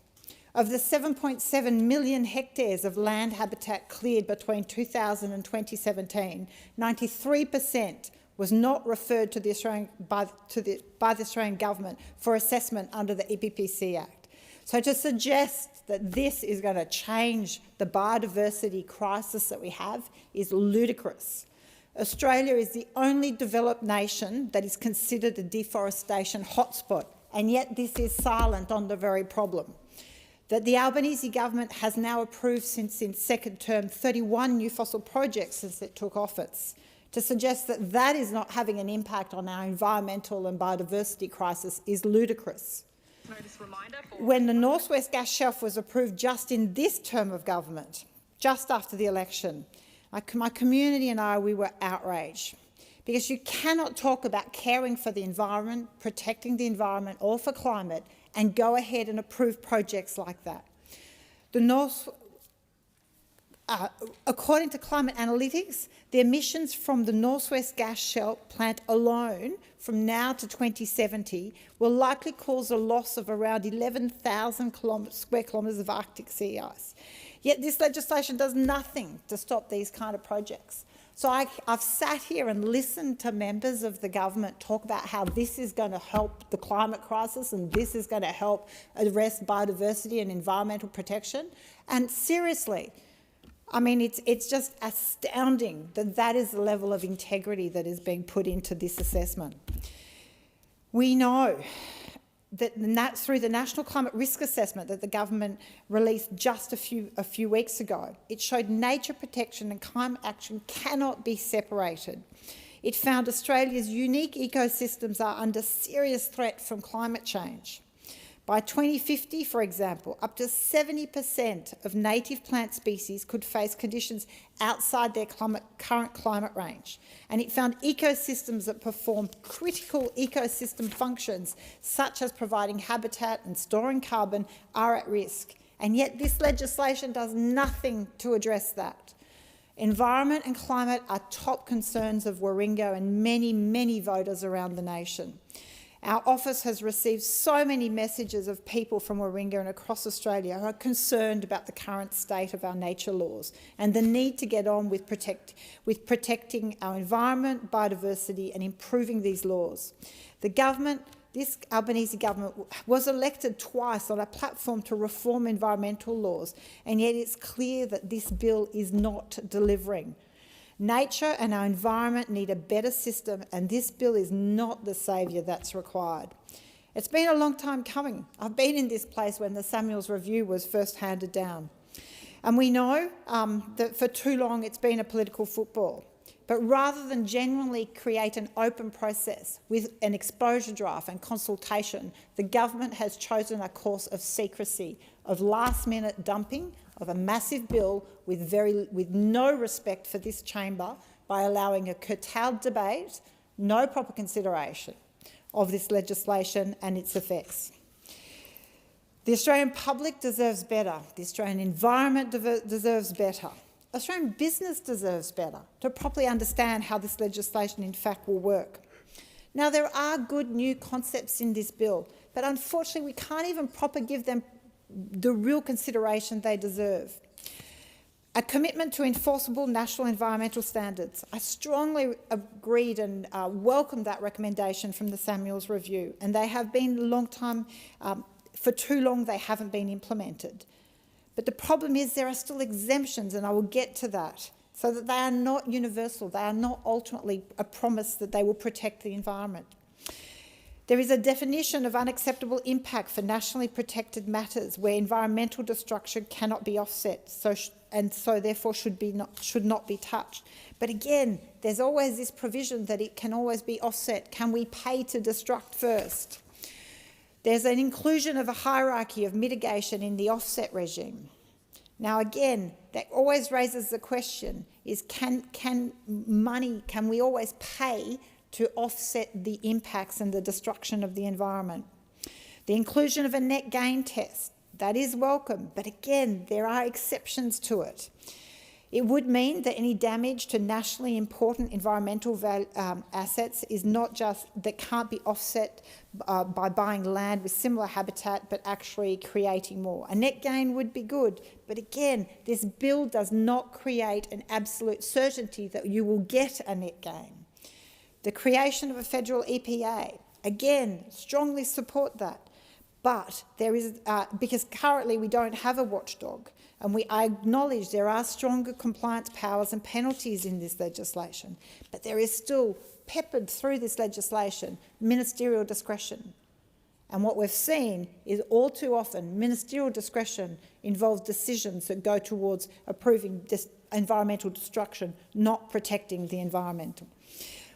Of the 7.7 million hectares of land habitat cleared between 2000 and 2017, 93% was not referred to the Australian, by the Australian government for assessment under the EPBC Act. So to suggest that this is going to change the biodiversity crisis that we have is ludicrous. Australia is the only developed nation that is considered a deforestation hotspot, and yet this is silent on the very problem. That the Albanese government has now approved since its second term 31 new fossil projects since it took office. To suggest that that is not having an impact on our environmental and biodiversity crisis is ludicrous. When the North West Gas Shelf was approved just in this term of government, just after the election, my community and we were outraged, because you cannot talk about caring for the environment, protecting the environment or for climate and go ahead and approve projects like that. According to Climate Analytics, the emissions from the North West Gas Shelf plant alone from now to 2070 will likely cause a loss of around 11,000 square kilometres of Arctic sea ice. Yet this legislation does nothing to stop these kind of projects. So I've sat here and listened to members of the government talk about how this is going to help the climate crisis and this is going to help address biodiversity and environmental protection. And seriously, it's just astounding that that is the level of integrity that is being put into this assessment. We know that through the National Climate Risk Assessment that the government released just a few weeks ago, it showed nature protection and climate action cannot be separated. It found Australia's unique ecosystems are under serious threat from climate change. By 2050, for example, up to 70% of native plant species could face conditions outside their current climate range. And it found ecosystems that perform critical ecosystem functions, such as providing habitat and storing carbon, are at risk. And yet this legislation does nothing to address that. Environment and climate are top concerns of Warringah and many, many voters around the nation. Our office has received so many messages of people from Warringah and across Australia who are concerned about the current state of our nature laws and the need to get on with protecting our environment, biodiversity and improving these laws. The government, this Albanese government, was elected twice on a platform to reform environmental laws, and yet it's clear that this bill is not delivering. Nature and our environment need a better system, and this bill is not the saviour that's required. It's been a long time coming. I've been in this place when the Samuels Review was first handed down. And we know that for too long it's been a political football. But rather than genuinely create an open process with an exposure draft and consultation, the government has chosen a course of secrecy, of last-minute dumping of a massive bill with no respect for this chamber by allowing a curtailed debate, no proper consideration of this legislation and its effects. The Australian public deserves better. The Australian environment deserves better. Australian business deserves better to properly understand how this legislation in fact will work. Now, there are good new concepts in this bill, but unfortunately we can't even properly give them the real consideration they deserve. A commitment to enforceable national environmental standards. I strongly agreed and welcomed that recommendation from the Samuels Review, and they have been a long time, for too long they haven't been implemented. But the problem is there are still exemptions, and I will get to that, so that they are not universal. They are not ultimately a promise that they will protect the environment. There is a definition of unacceptable impact for nationally protected matters where environmental destruction cannot be offset, so therefore should not be touched. But again, there's always this provision that it can always be offset. Can we pay to destruct first? There's an inclusion of a hierarchy of mitigation in the offset regime. Now again, that always raises the question, is can we always pay to offset the impacts and the destruction of the environment? The inclusion of a net gain test, that is welcome, but again, there are exceptions to it. It would mean that any damage to nationally important environmental assets is not just that can't be offset by buying land with similar habitat, but actually creating more. A net gain would be good, but again, this bill does not create an absolute certainty that you will get a net gain. The creation of a federal EPA, again, strongly support that, but there is because currently we don't have a watchdog. And I acknowledge there are stronger compliance powers and penalties in this legislation, but there is still, peppered through this legislation, ministerial discretion. And what we've seen is all too often ministerial discretion involves decisions that go towards approving environmental destruction, not protecting the environment.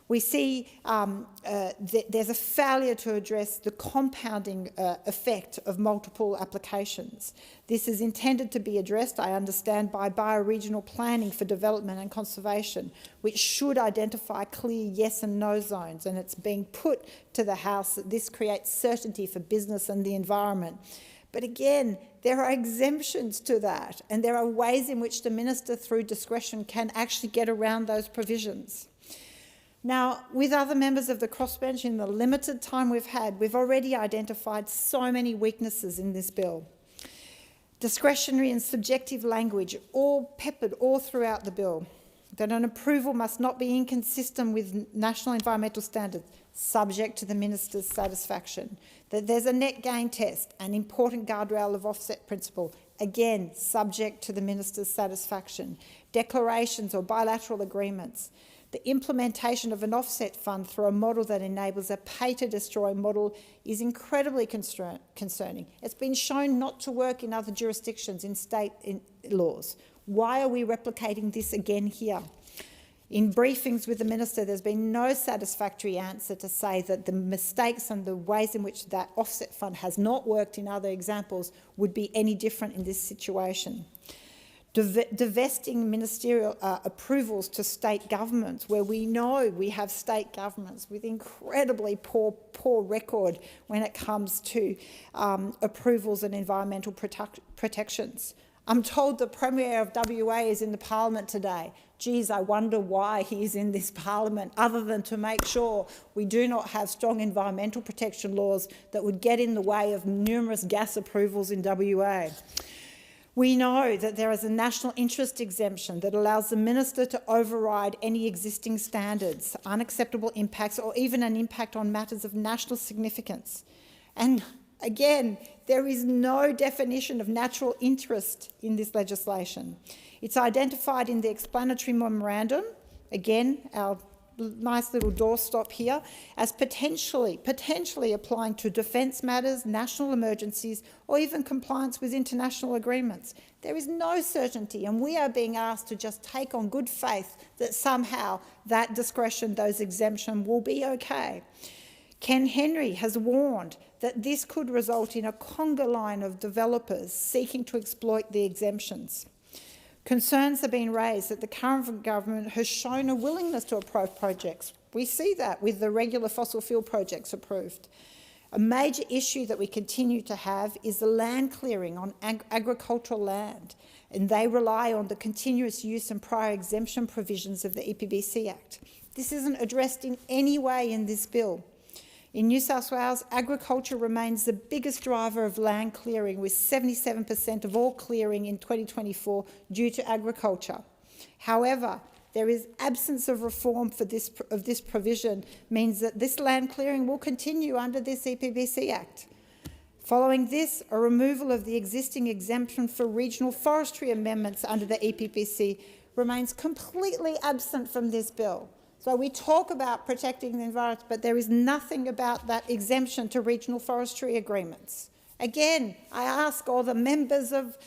We see there's a failure to address the compounding effect of multiple applications. This is intended to be addressed, I understand, by bioregional planning for development and conservation, which should identify clear yes and no zones, and it's being put to the House that this creates certainty for business and the environment. But again, there are exemptions to that, and there are ways in which the minister, through discretion, can actually get around those provisions. Now, with other members of the crossbench, in the limited time we've had, we've already identified so many weaknesses in this bill. Discretionary and subjective language, all peppered all throughout the bill. That an approval must not be inconsistent with national environmental standards, subject to the minister's satisfaction. That there's a net gain test, an important guardrail of offset principle, again, subject to the minister's satisfaction. Declarations or bilateral agreements. The implementation of an offset fund through a model that enables a pay-to-destroy model is incredibly concerning. It's been shown not to work in other jurisdictions in state laws. Why are we replicating this again here? In briefings with the minister, there's been no satisfactory answer to say that the mistakes and the ways in which that offset fund has not worked in other examples would be any different in this situation. Divesting ministerial approvals to state governments, where we know we have state governments with incredibly poor record when it comes to approvals and environmental protections. I'm told the Premier of WA is in the Parliament today. Geez, I wonder why he's in this Parliament, other than to make sure we do not have strong environmental protection laws that would get in the way of numerous gas approvals in WA. We know that there is a national interest exemption that allows the minister to override any existing standards, unacceptable impacts, or even an impact on matters of national significance. And again, there is no definition of natural interest in this legislation. It's identified in the explanatory memorandum. Again, our nice little doorstop here as potentially applying to defence matters, national emergencies, or even compliance with international agreements. There is no certainty, and we are being asked to just take on good faith that somehow that discretion, those exemptions will be okay. Ken Henry has warned that this could result in a conga line of developers seeking to exploit the exemptions. Concerns have been raised that the current government has shown a willingness to approve projects. We see that with the regular fossil fuel projects approved. A major issue that we continue to have is the land clearing on agricultural land, and they rely on the continuous use and prior exemption provisions of the EPBC Act. This isn't addressed in any way in this bill. In New South Wales, agriculture remains the biggest driver of land clearing, with 77% of all clearing in 2024 due to agriculture. However, there is absence of reform for this provision means that this land clearing will continue under this EPBC Act. Following this, a removal of the existing exemption for regional forestry amendments under the EPBC remains completely absent from this bill. So we talk about protecting the environment, but there is nothing about that exemption to regional forestry agreements. Again, I ask all the members of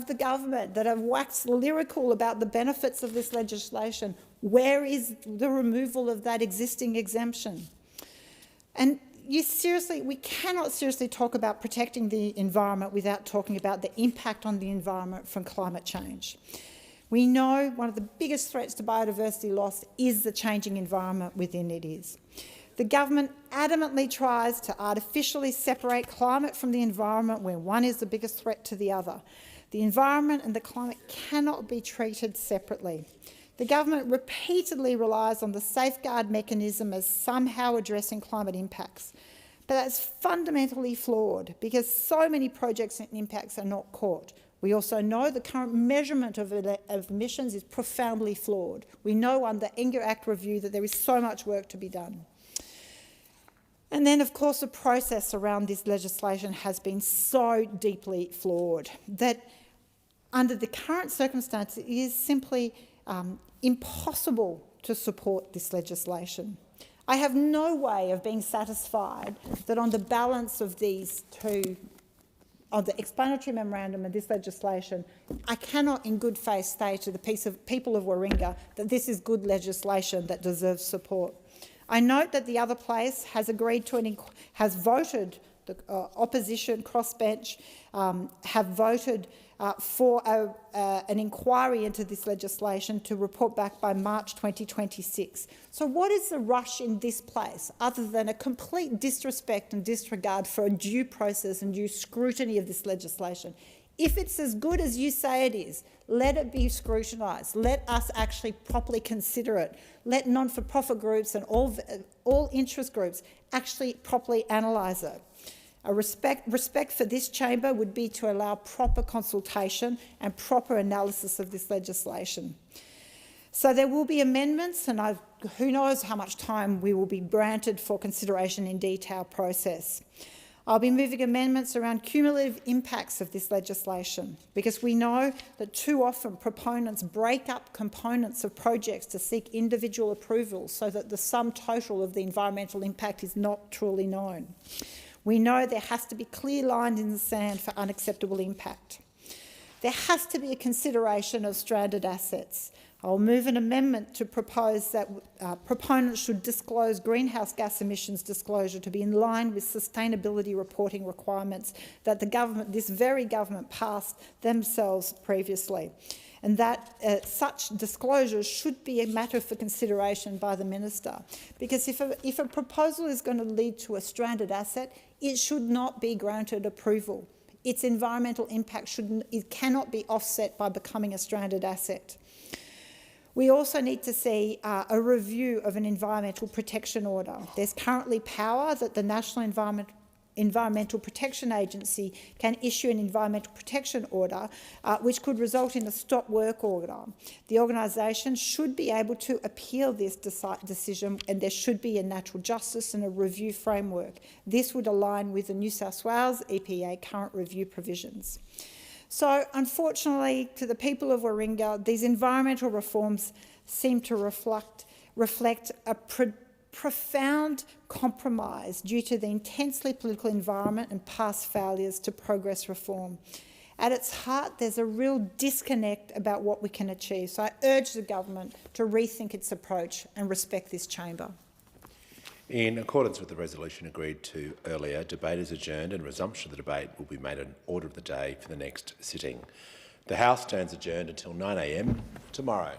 the government that have waxed lyrical about the benefits of this legislation, where is the removal of that existing exemption? And we cannot seriously talk about protecting the environment without talking about the impact on the environment from climate change. We know one of the biggest threats to biodiversity loss is the changing environment within it is. The government adamantly tries to artificially separate climate from the environment when one is the biggest threat to the other. The environment and the climate cannot be treated separately. The government repeatedly relies on the safeguard mechanism as somehow addressing climate impacts. But that's fundamentally flawed because so many projects and impacts are not caught. We also know the current measurement of emissions is profoundly flawed. We know under ENGA Act review that there is so much work to be done. And then, of course, the process around this legislation has been so deeply flawed that under the current circumstances, it is simply impossible to support this legislation. I have no way of being satisfied that on the balance of these two, on the explanatory memorandum of this legislation, I cannot in good faith say to the people of Warringah that this is good legislation that deserves support. I note that the other place has agreed to has voted, the opposition crossbench have voted for an inquiry into this legislation to report back by March 2026. So what is the rush in this place other than a complete disrespect and disregard for a due process and due scrutiny of this legislation? If it's as good as you say it is, let it be scrutinised. Let us actually properly consider it. Let non-for-profit groups and all interest groups actually properly analyse it. A respect for this chamber would be to allow proper consultation and proper analysis of this legislation. So there will be amendments, and who knows how much time we will be granted for consideration in detail process. I'll be moving amendments around cumulative impacts of this legislation because we know that too often proponents break up components of projects to seek individual approvals so that the sum total of the environmental impact is not truly known. We know there has to be clear lines in the sand for unacceptable impact. There has to be a consideration of stranded assets. I'll move an amendment to propose that proponents should disclose greenhouse gas emissions disclosure to be in line with sustainability reporting requirements that the government, this very government, passed themselves previously, and that such disclosures should be a matter for consideration by the minister. Because if a proposal is going to lead to a stranded asset, it should not be granted approval. Its environmental impact cannot be offset by becoming a stranded asset. We also need to see a review of an environmental protection order. There's currently power that the National Environmental Protection Agency can issue an environmental protection order, which could result in a stop work order. The organisation should be able to appeal this decision, and there should be a natural justice and a review framework. This would align with the New South Wales EPA current review provisions. So, unfortunately, to the people of Warringah, these environmental reforms seem to reflect reflect a profound compromise due to the intensely political environment and past failures to progress reform. At its heart, there's a real disconnect about what we can achieve. So I urge the government to rethink its approach and respect this chamber. In accordance with the resolution agreed to earlier, debate is adjourned and resumption of the debate will be made an order of the day for the next sitting. The House stands adjourned until 9 a.m. tomorrow.